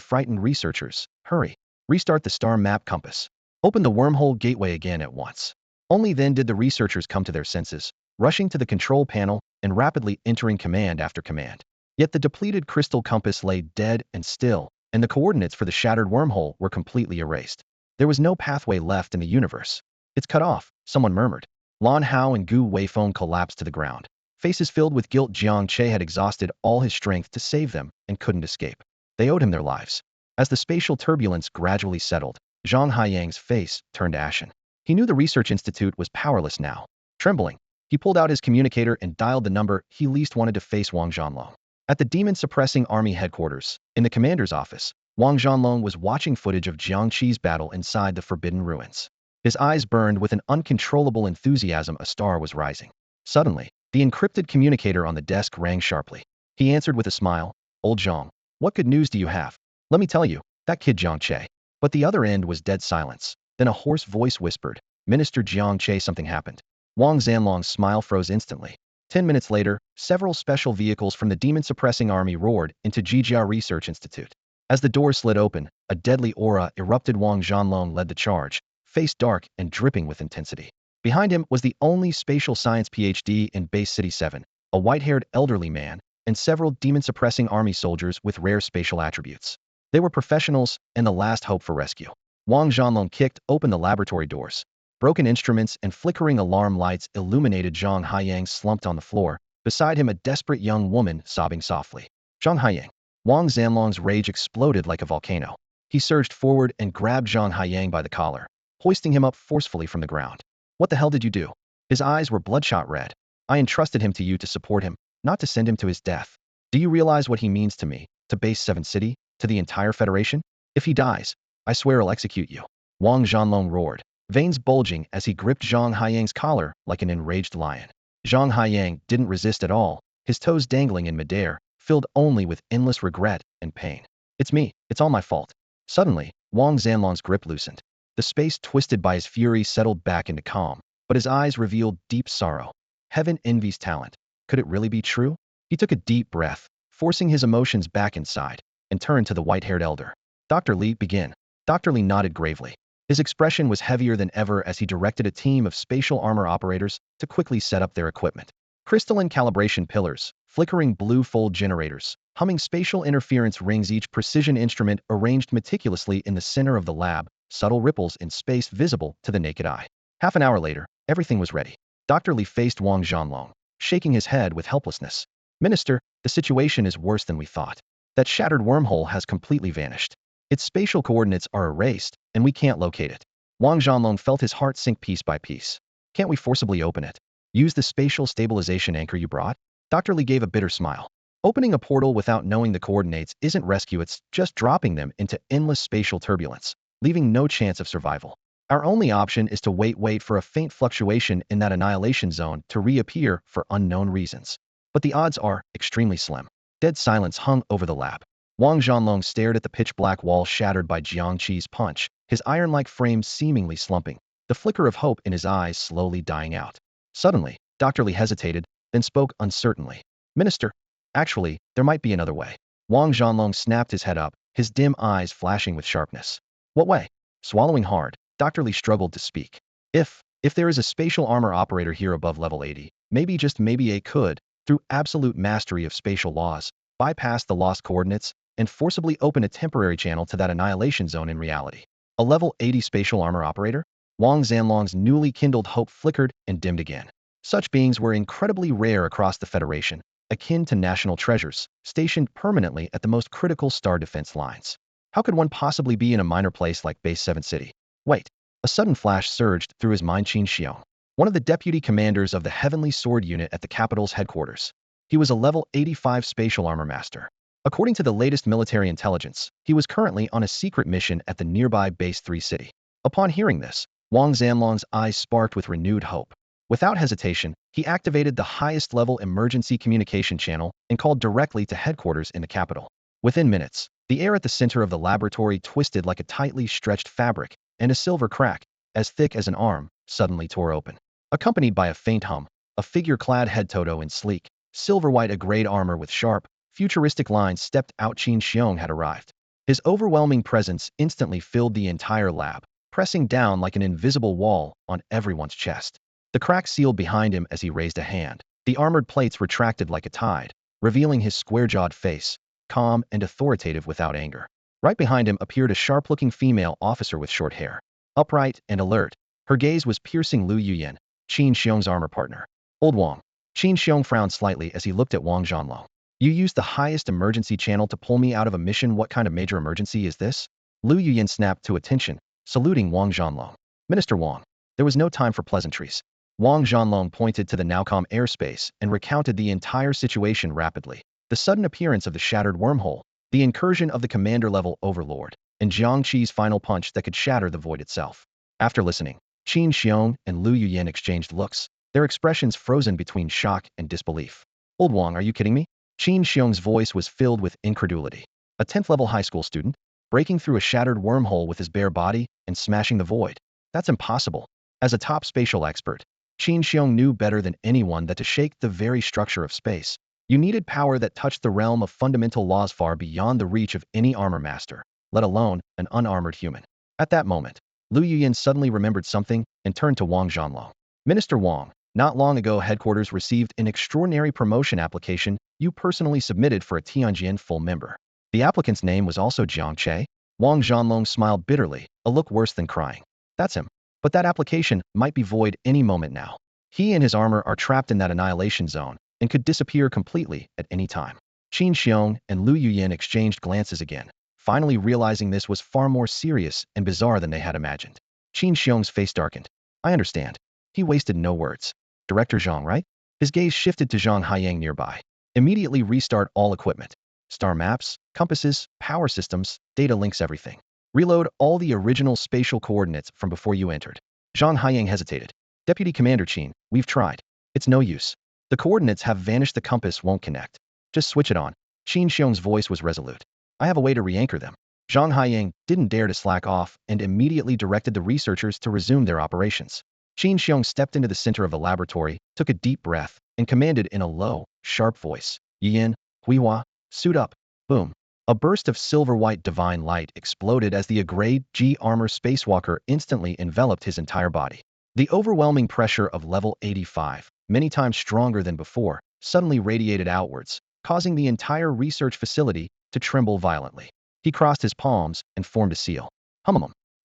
frightened researchers, "Hurry! Restart the star map compass. Open the wormhole gateway again at once." Only then did the researchers come to their senses, rushing to the control panel and rapidly entering command after command. Yet the depleted crystal compass lay dead and still, and the coordinates for the shattered wormhole were completely erased. There was no pathway left in the universe. It's cut off, someone murmured. Lan Hao and Gu Weifeng collapsed to the ground. Faces filled with guilt. Jiang Che had exhausted all his strength to save them and couldn't escape. They owed him their lives. As the spatial turbulence gradually settled, Zhang Haiyang's face turned ashen. He knew the research institute was powerless now. Trembling, he pulled out his communicator and dialed the number he least wanted to face: Wang Zhanlong. At the demon-suppressing army headquarters, in the commander's office, Wang Zhanlong was watching footage of Jiang Che's battle inside the Forbidden Ruins. His eyes burned with an uncontrollable enthusiasm. A star was rising. Suddenly, the encrypted communicator on the desk rang sharply. He answered with a smile. "Old Zhang, what good news do you have?" "Let me tell you, that kid Jiang Che." But the other end was dead silence. Then a hoarse voice whispered, "Minister Jiang Che, something happened." Wang Zhanlong's smile froze instantly. 10 minutes later, several special vehicles from the demon-suppressing army roared into Jijia Research Institute. As the door slid open, a deadly aura erupted. Wang Zhanlong led the charge, face dark and dripping with intensity. Behind him was the only spatial science PhD in Base City 7, a white-haired elderly man, and several demon-suppressing army soldiers with rare spatial attributes. They were professionals and the last hope for rescue. Wang Zhanlong kicked open the laboratory doors. Broken instruments and flickering alarm lights illuminated. Zhang Haiyang slumped on the floor, beside him a desperate young woman sobbing softly. "Zhang Haiyang." Wang Zhanlong's rage exploded like a volcano. He surged forward and grabbed Zhang Haiyang by the collar, hoisting him up forcefully from the ground. "What the hell did you do?" His eyes were bloodshot red. "I entrusted him to you to support him, not to send him to his death. Do you realize what he means to me, to Base 7 City, to the entire Federation? If he dies, I swear I'll execute you." Wang Zhanlong roared, veins bulging as he gripped Zhang Haiyang's collar like an enraged lion. Zhang Haiyang didn't resist at all, his toes dangling in midair, filled only with endless regret and pain. "It's me, it's all my fault." Suddenly, Wang Zhanlong's grip loosened. The space twisted by his fury settled back into calm, but his eyes revealed deep sorrow. Heaven envies talent. Could it really be true? He took a deep breath, forcing his emotions back inside, and turned to the white-haired elder. "Dr. Li, begin." Dr. Li nodded gravely. His expression was heavier than ever as he directed a team of spatial armor operators to quickly set up their equipment. Crystalline calibration pillars, flickering blue fold generators, humming spatial interference rings, each precision instrument arranged meticulously in the center of the lab, subtle ripples in space visible to the naked eye. Half an hour later, everything was ready. Dr. Li faced Wang Zhanlong, shaking his head with helplessness. "Minister, the situation is worse than we thought. That shattered wormhole has completely vanished. Its spatial coordinates are erased, and we can't locate it." Wang Zhanlong felt his heart sink piece by piece. "Can't we forcibly open it? Use the spatial stabilization anchor you brought?" Dr. Li gave a bitter smile. "Opening a portal without knowing the coordinates isn't rescue, it's just dropping them into endless spatial turbulence, leaving no chance of survival. Our only option is to wait for a faint fluctuation in that annihilation zone to reappear for unknown reasons. But the odds are extremely slim." Dead silence hung over the lab. Wang Zhanlong stared at the pitch-black wall shattered by Jiang Che's punch, his iron-like frame seemingly slumping, the flicker of hope in his eyes slowly dying out. Suddenly, Dr. Li hesitated, then spoke uncertainly. "Minister, actually, there might be another way." Wang Zhanlong snapped his head up, his dim eyes flashing with sharpness. "What way?" Swallowing hard, Dr. Li struggled to speak. If there is a spatial armor operator here above level 80, maybe, just maybe, a could, through absolute mastery of spatial laws, bypass the lost coordinates and forcibly open a temporary channel to that annihilation zone in reality. A level 80 spatial armor operator? Wang Zhanlong's newly kindled hope flickered and dimmed again. Such beings were incredibly rare across the Federation, akin to national treasures, stationed permanently at the most critical star defense lines. How could one possibly be in a minor place like Base 7 City? Wait. A sudden flash surged through his mind. Qin Xiong, one of the deputy commanders of the Heavenly Sword Unit at the capital's headquarters. He was a level 85 spatial armor master. According to the latest military intelligence, he was currently on a secret mission at the nearby Base 3 City. Upon hearing this, Wang Zhanlong's eyes sparked with renewed hope. Without hesitation, he activated the highest-level emergency communication channel and called directly to headquarters in the capital. Within minutes, the air at the center of the laboratory twisted like a tightly stretched fabric, and a silver crack, as thick as an arm, suddenly tore open. Accompanied by a faint hum, a figure-clad head Toto in sleek, silver-white grade armor with sharp, futuristic lines stepped out. Qin Xiong had arrived. His overwhelming presence instantly filled the entire lab, pressing down like an invisible wall on everyone's chest. The crack sealed behind him as he raised a hand. The armored plates retracted like a tide, revealing his square-jawed face, calm and authoritative without anger. Right behind him appeared a sharp-looking female officer with short hair. Upright and alert, her gaze was piercing Lu Yuyan, Qin Xiong's armor partner. Old Wang. Qin Xiong frowned slightly as he looked at Wang Zhanlong. You used the highest emergency channel to pull me out of a mission. What kind of major emergency is this? Lu Yuyan snapped to attention, saluting Wang Zhanlong. Minister Wang. There was no time for pleasantries. Wang Zhanlong pointed to the now calm airspace and recounted the entire situation rapidly. The sudden appearance of the shattered wormhole, the incursion of the commander-level overlord, and Jiang Che's final punch that could shatter the void itself. After listening, Qin Xiong and Lu Yuyan exchanged looks, their expressions frozen between shock and disbelief. Old Wang, are you kidding me? Qin Xiong's voice was filled with incredulity. A 10th-level high school student? Breaking through a shattered wormhole with his bare body and smashing the void? That's impossible. As a top spatial expert, Qin Xiong knew better than anyone that to shake the very structure of space, you needed power that touched the realm of fundamental laws far beyond the reach of any armor master, let alone an unarmored human. At that moment, Lu Yuyan suddenly remembered something and turned to Wang Zhanlong. Minister Wang, not long ago headquarters received an extraordinary promotion application you personally submitted for a Tianjin full member. The applicant's name was also Jiang Che. Wang Zhanlong smiled bitterly, a look worse than crying. That's him. But that application might be void any moment now. He and his armor are trapped in that annihilation zone and could disappear completely at any time. Qin Xiong and Lu Yuyan exchanged glances again, finally realizing this was far more serious and bizarre than they had imagined. Qin Xiong's face darkened. I understand. He wasted no words. Director Zhang, right? His gaze shifted to Zhang Haiyang nearby. Immediately restart all equipment. Star maps, compasses, power systems, data links, everything. Reload all the original spatial coordinates from before you entered. Zhang Haiyang hesitated. Deputy Commander Qin, we've tried. It's no use. The coordinates have vanished. The compass won't connect. Just switch it on. Qin Xiong's voice was resolute. I have a way to re-anchor them. Zhang Haiyang didn't dare to slack off and immediately directed the researchers to resume their operations. Qin Xiong stepped into the center of the laboratory, took a deep breath, and commanded in a low, sharp voice. Yin, Huihua, suit up. Boom. A burst of silver-white divine light exploded as the grade G armor spacewalker instantly enveloped his entire body. The overwhelming pressure of level 85, many times stronger than before, suddenly radiated outwards, causing the entire research facility to tremble violently. He crossed his palms and formed a seal.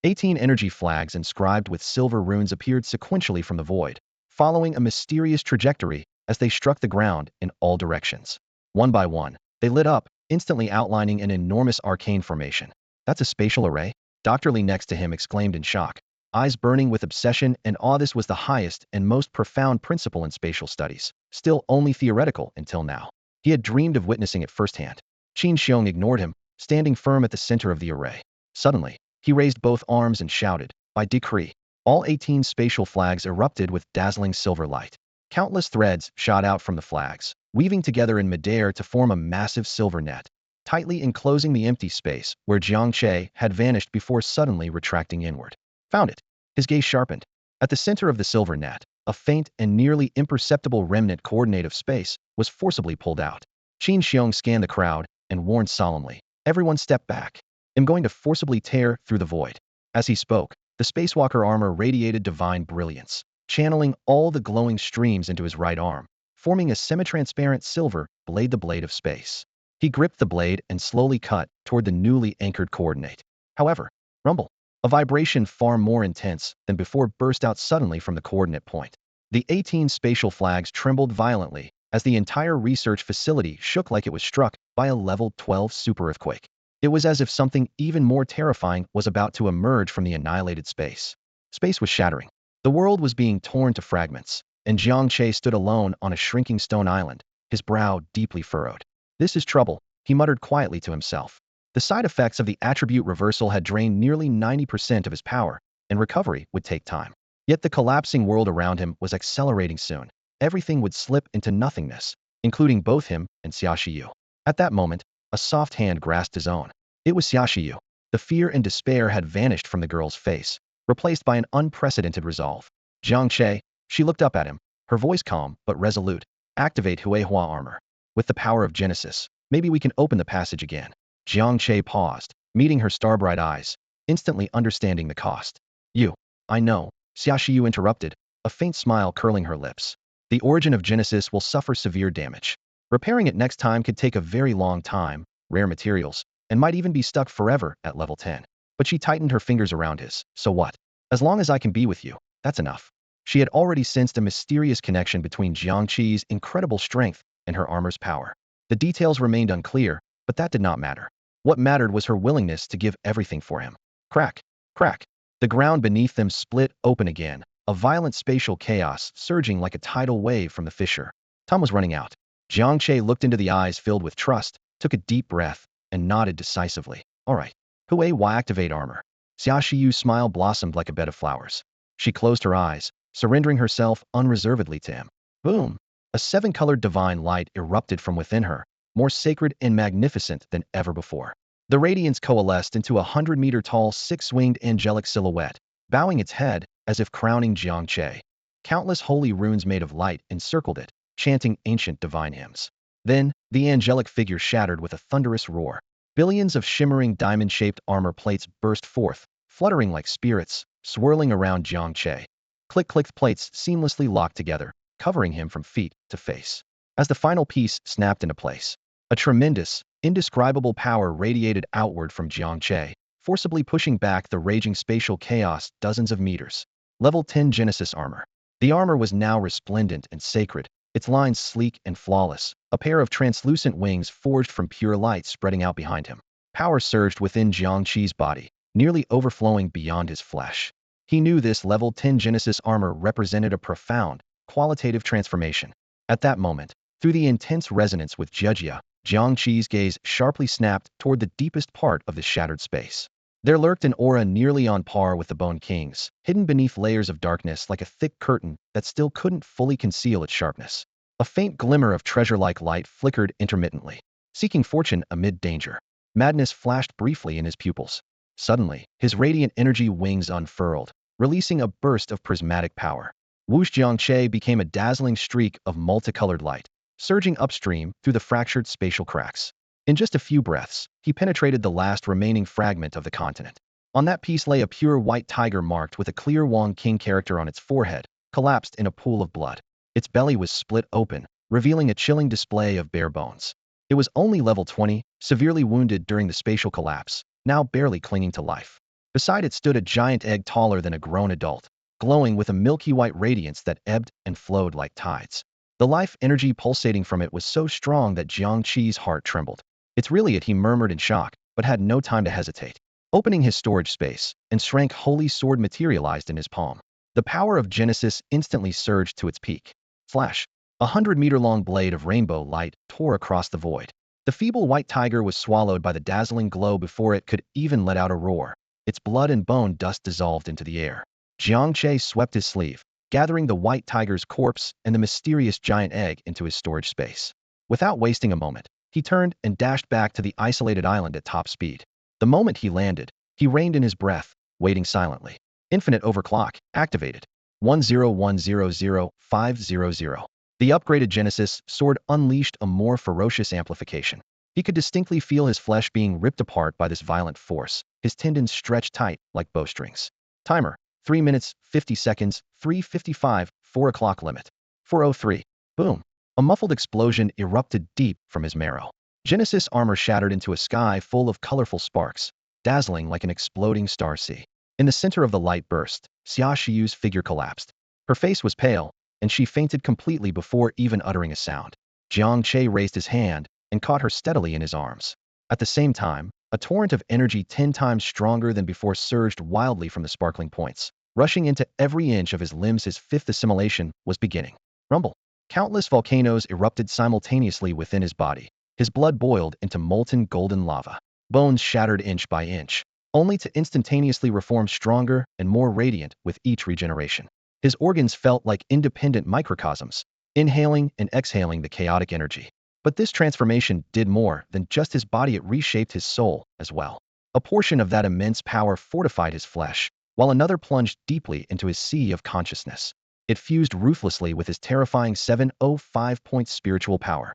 18 energy flags inscribed with silver runes appeared sequentially from the void, following a mysterious trajectory as they struck the ground in all directions. One by one, they lit up, instantly outlining an enormous arcane formation. That's a spatial array? Dr. Lee next to him exclaimed in shock, eyes burning with obsession and awe. This was the highest and most profound principle in spatial studies, still only theoretical until now. He had dreamed of witnessing it firsthand. Qin Xiong ignored him, standing firm at the center of the array. Suddenly, he raised both arms and shouted, by decree. All 18 spatial flags erupted with dazzling silver light. Countless threads shot out from the flags, weaving together in midair to form a massive silver net, tightly enclosing the empty space where Jiang Che had vanished before suddenly retracting inward. Found it. His gaze sharpened. At the center of the silver net, a faint and nearly imperceptible remnant coordinate of space was forcibly pulled out. Qin Xiong scanned the crowd and warned solemnly, everyone step back. I'm going to forcibly tear through the void. As he spoke, the spacewalker armor radiated divine brilliance, channeling all the glowing streams into his right arm, forming a semi-transparent silver blade, the blade of space. He gripped the blade and slowly cut toward the newly anchored coordinate. However, rumble, a vibration far more intense than before burst out suddenly from the coordinate point. The 18 spatial flags trembled violently as the entire research facility shook like it was struck by a level 12 super earthquake. It was as if something even more terrifying was about to emerge from the annihilated space. Space was shattering. The world was being torn to fragments, and Jiang Che stood alone on a shrinking stone island, his brow deeply furrowed. This is trouble, he muttered quietly to himself. The side effects of the attribute reversal had drained nearly 90% of his power, and recovery would take time. Yet the collapsing world around him was accelerating soon. Everything would slip into nothingness, including both him and Xia Shiyu. At that moment, a soft hand grasped his own. It was Xia Shiyu. The fear and despair had vanished from the girl's face, replaced by an unprecedented resolve. Jiang Che, she looked up at him, her voice calm but resolute. Activate Huihua armor. With the power of Genesis, maybe we can open the passage again. Jiang Che paused, meeting her star-bright eyes, instantly understanding the cost. You. I know, Xia Shiyu interrupted, a faint smile curling her lips. The origin of Genesis will suffer severe damage. Repairing it next time could take a very long time, rare materials, and might even be stuck forever at level 10. But she tightened her fingers around his. So what? As long as I can be with you, that's enough. She had already sensed a mysterious connection between Jiang Che's incredible strength and her armor's power. The details remained unclear, but that did not matter. What mattered was her willingness to give everything for him. Crack, crack. The ground beneath them split open again, a violent spatial chaos surging like a tidal wave from the fissure. Time was running out. Jiang Che looked into the eyes filled with trust, took a deep breath, and nodded decisively. All right. Hui activate armor. Xia Shiyu's smile blossomed like a bed of flowers. She closed her eyes, surrendering herself unreservedly to him. Boom! A seven-colored divine light erupted from within her, more sacred and magnificent than ever before. The radiance coalesced into a 100-meter-tall, six-winged angelic silhouette, bowing its head as if crowning Jiang Che. Countless holy runes made of light encircled it, chanting ancient divine hymns. Then, the angelic figure shattered with a thunderous roar. Billions of shimmering diamond-shaped armor plates burst forth, fluttering like spirits, swirling around Jiang Che. Click-click plates seamlessly locked together, covering him from feet to face. As the final piece snapped into place, a tremendous, indescribable power radiated outward from Jiang Che, forcibly pushing back the raging spatial chaos dozens of meters. Level 10 Genesis armor. The armor was now resplendent and sacred, its lines sleek and flawless, a pair of translucent wings forged from pure light spreading out behind him. Power surged within Jiang Che's body, nearly overflowing beyond his flesh. He knew this level 10 Genesis armor represented a profound, qualitative transformation. At that moment, through the intense resonance with Jia, Jiang Che's gaze sharply snapped toward the deepest part of the shattered space. There lurked an aura nearly on par with the Bone King's, hidden beneath layers of darkness like a thick curtain that still couldn't fully conceal its sharpness. A faint glimmer of treasure-like light flickered intermittently, seeking fortune amid danger. Madness flashed briefly in his pupils. Suddenly, his radiant energy wings unfurled, releasing a burst of prismatic power. Whoosh! Jiang Che became a dazzling streak of multicolored light, surging upstream through the fractured spatial cracks. In just a few breaths, he penetrated the last remaining fragment of the continent. On that piece lay a pure white tiger marked with a clear Wong King character on its forehead, collapsed in a pool of blood. Its belly was split open, revealing a chilling display of bare bones. It was only level 20, severely wounded during the spatial collapse, now barely clinging to life. Beside it stood a giant egg taller than a grown adult, glowing with a milky white radiance that ebbed and flowed like tides. The life energy pulsating from it was so strong that Jiang Che's heart trembled. It's really it, he murmured in shock, but had no time to hesitate. Opening his storage space, an Shrank holy sword materialized in his palm. The power of Genesis instantly surged to its peak. Flash! 100-meter-long blade of rainbow light tore across the void. The feeble white tiger was swallowed by the dazzling glow before it could even let out a roar. Its blood and bone dust dissolved into the air. Jiang Che swept his sleeve, gathering the white tiger's corpse and the mysterious giant egg into his storage space. Without wasting a moment, he turned and dashed back to the isolated island at top speed. The moment he landed, he reined in his breath, waiting silently. Infinite Overclock activated. 10100500. The upgraded Genesis sword unleashed a more ferocious amplification. He could distinctly feel his flesh being ripped apart by this violent force, his tendons stretched tight like bowstrings. Timer: 3 minutes, 50 seconds, 3:55, 4 o'clock limit. 4:03. Boom. A muffled explosion erupted deep from his marrow. Genesis armor shattered into a sky full of colorful sparks, dazzling like an exploding star sea. In the center of the light burst, Xia Shiyu's figure collapsed. Her face was pale, and she fainted completely before even uttering a sound. Jiang Che raised his hand and caught her steadily in his arms. At the same time, a torrent of energy 10 times stronger than before surged wildly from the sparkling points, rushing into every inch of his limbs. His fifth assimilation was beginning. Rumble. Countless volcanoes erupted simultaneously within his body. His blood boiled into molten golden lava. Bones shattered inch by inch, only to instantaneously reform stronger and more radiant with each regeneration. His organs felt like independent microcosms, inhaling and exhaling the chaotic energy. But this transformation did more than just his body, it reshaped his soul as well. A portion of that immense power fortified his flesh, while another plunged deeply into his sea of consciousness. It fused ruthlessly with his terrifying 705-point spiritual power.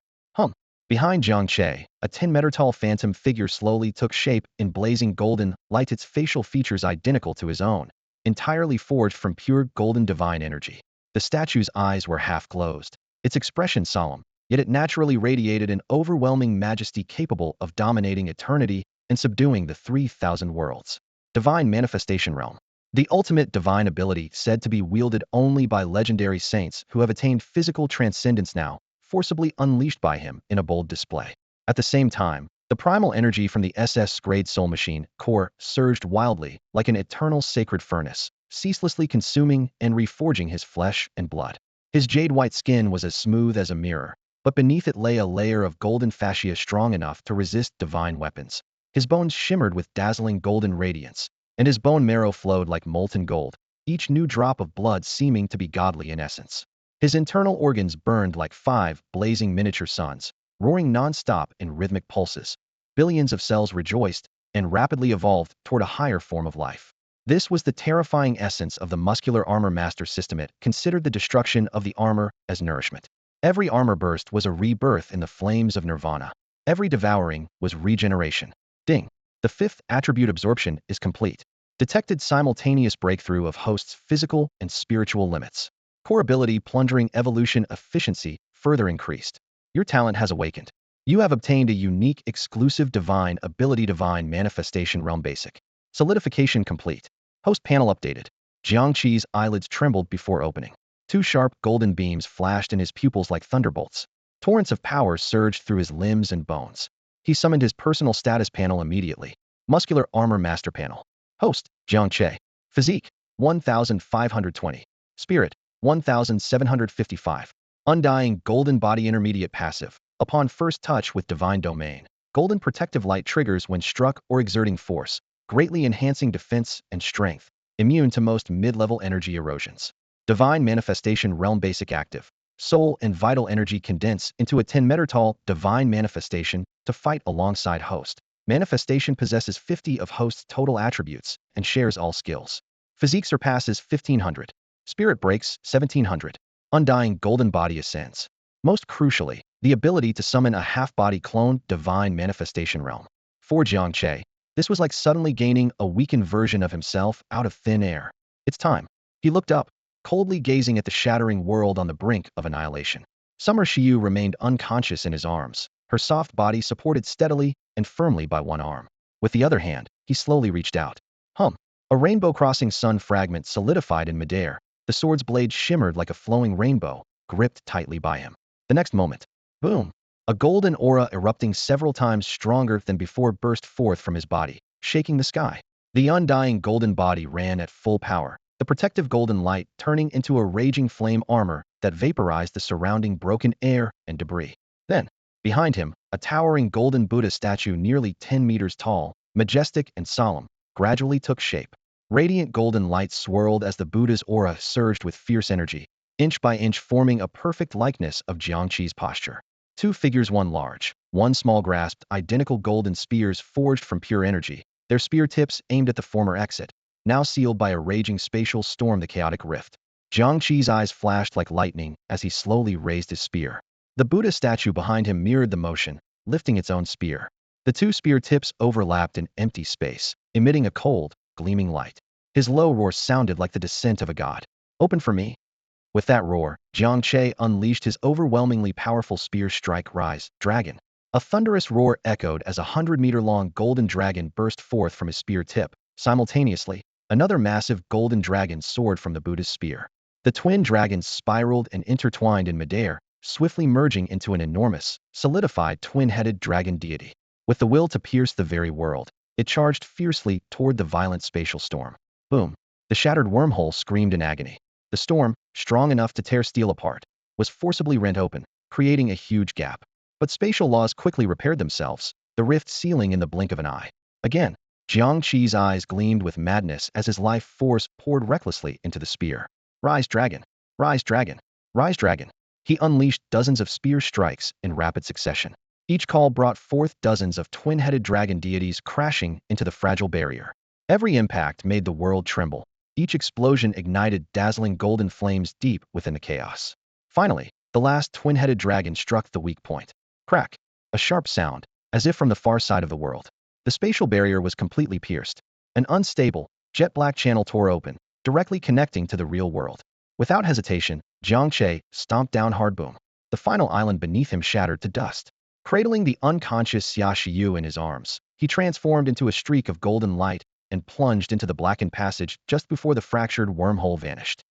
Behind Jiang Che, a 10-meter-tall phantom figure slowly took shape in blazing golden light, its facial features identical to his own. entirely forged from pure golden divine energy. The statue's eyes were half-closed, its expression solemn, yet it naturally radiated an overwhelming majesty capable of dominating eternity and subduing the 3,000 worlds. Divine Manifestation Realm. The ultimate divine ability said to be wielded only by legendary saints who have attained physical transcendence now, forcibly unleashed by him in a bold display. At the same time, the primal energy from the SS-grade soul machine core surged wildly like an eternal sacred furnace, ceaselessly consuming and reforging his flesh and blood. His jade-white skin was as smooth as a mirror, but beneath it lay a layer of golden fascia strong enough to resist divine weapons. His bones shimmered with dazzling golden radiance, and his bone marrow flowed like molten gold, each new drop of blood seeming to be godly in essence. His internal organs burned like 5 blazing miniature suns, roaring non-stop in rhythmic pulses. Billions of cells rejoiced and rapidly evolved toward a higher form of life. This was the terrifying essence of the muscular armor master system. It considered the destruction of the armor as nourishment. Every armor burst was a rebirth in the flames of nirvana. Every devouring was regeneration. Ding. The 5th attribute absorption is complete. Detected simultaneous breakthrough of host's physical and spiritual limits. Core ability plundering evolution efficiency further increased. Your talent has awakened. You have obtained a unique exclusive divine ability divine manifestation realm basic. Solidification complete. Host panel updated. Jiang Che's eyelids trembled before opening. 2 sharp golden beams flashed in his pupils like thunderbolts. Torrents of power surged through his limbs and bones. He summoned his personal status panel immediately. Muscular Armor Master Panel. Host, Jiang Che. Physique, 1,520. Spirit, 1,755. Undying Golden Body Intermediate Passive. Upon first touch with Divine Domain, golden protective light triggers when struck or exerting force, greatly enhancing defense and strength, immune to most mid-level energy erosions. Divine Manifestation Realm Basic Active. Soul and vital energy condense into a 10-meter-tall divine manifestation to fight alongside host. Manifestation possesses 50 of host's total attributes and shares all skills. Physique surpasses 1,500. Spirit breaks 1,700. Undying golden body ascends. Most crucially, the ability to summon a half-body clone divine manifestation realm. For Jiang Che, this was like suddenly gaining a weakened version of himself out of thin air. It's time. He looked up, coldly gazing at the shattering world on the brink of annihilation. Xia Shiyu remained unconscious in his arms, her soft body supported steadily and firmly by one arm. With the other hand, he slowly reached out. A rainbow-crossing sun fragment solidified in midair. The sword's blade shimmered like a flowing rainbow, gripped tightly by him. The next moment, boom! A golden aura erupting several times stronger than before burst forth from his body, shaking the sky. The undying golden body ran at full power, the protective golden light turning into a raging flame armor that vaporized the surrounding broken air and debris. Then, behind him, a towering golden Buddha statue nearly 10 meters tall, majestic and solemn, gradually took shape. Radiant golden light swirled as the Buddha's aura surged with fierce energy, inch by inch forming a perfect likeness of Jiang Che's posture. 2 figures, one large, one small, grasped identical golden spears forged from pure energy, their spear tips aimed at the former exit, now sealed by a raging spatial storm, the chaotic rift. Jiang Che's eyes flashed like lightning as he slowly raised his spear. The Buddha statue behind him mirrored the motion, lifting its own spear. The 2 spear tips overlapped in empty space, emitting a cold, gleaming light. His low roar sounded like the descent of a god. Open for me. With that roar, Jiang Che unleashed his overwhelmingly powerful spear strike. Rise, dragon. A thunderous roar echoed as a 100-meter-long golden dragon burst forth from his spear tip. Simultaneously, another massive golden dragon soared from the Buddha's spear. The twin dragons spiraled and intertwined in midair, swiftly merging into an enormous, solidified twin-headed dragon deity. With the will to pierce the very world, it charged fiercely toward the violent spatial storm. Boom! The shattered wormhole screamed in agony. The storm, strong enough to tear steel apart, was forcibly rent open, creating a huge gap. But spatial laws quickly repaired themselves, the rift sealing in the blink of an eye. Again, Jiang Che's eyes gleamed with madness as his life force poured recklessly into the spear. Rise, dragon! Rise, dragon! Rise, dragon! He unleashed dozens of spear strikes in rapid succession. Each call brought forth dozens of twin-headed dragon deities crashing into the fragile barrier. Every impact made the world tremble. Each explosion ignited dazzling golden flames deep within the chaos. Finally, the last twin-headed dragon struck the weak point. Crack! A sharp sound, as if from the far side of the world. The spatial barrier was completely pierced. An unstable, jet-black channel tore open, directly connecting to the real world. Without hesitation, Jiang Che stomped down hard boom. The final island beneath him shattered to dust. Cradling the unconscious Xia Shiyu in his arms, he transformed into a streak of golden light and plunged into the blackened passage just before the fractured wormhole vanished.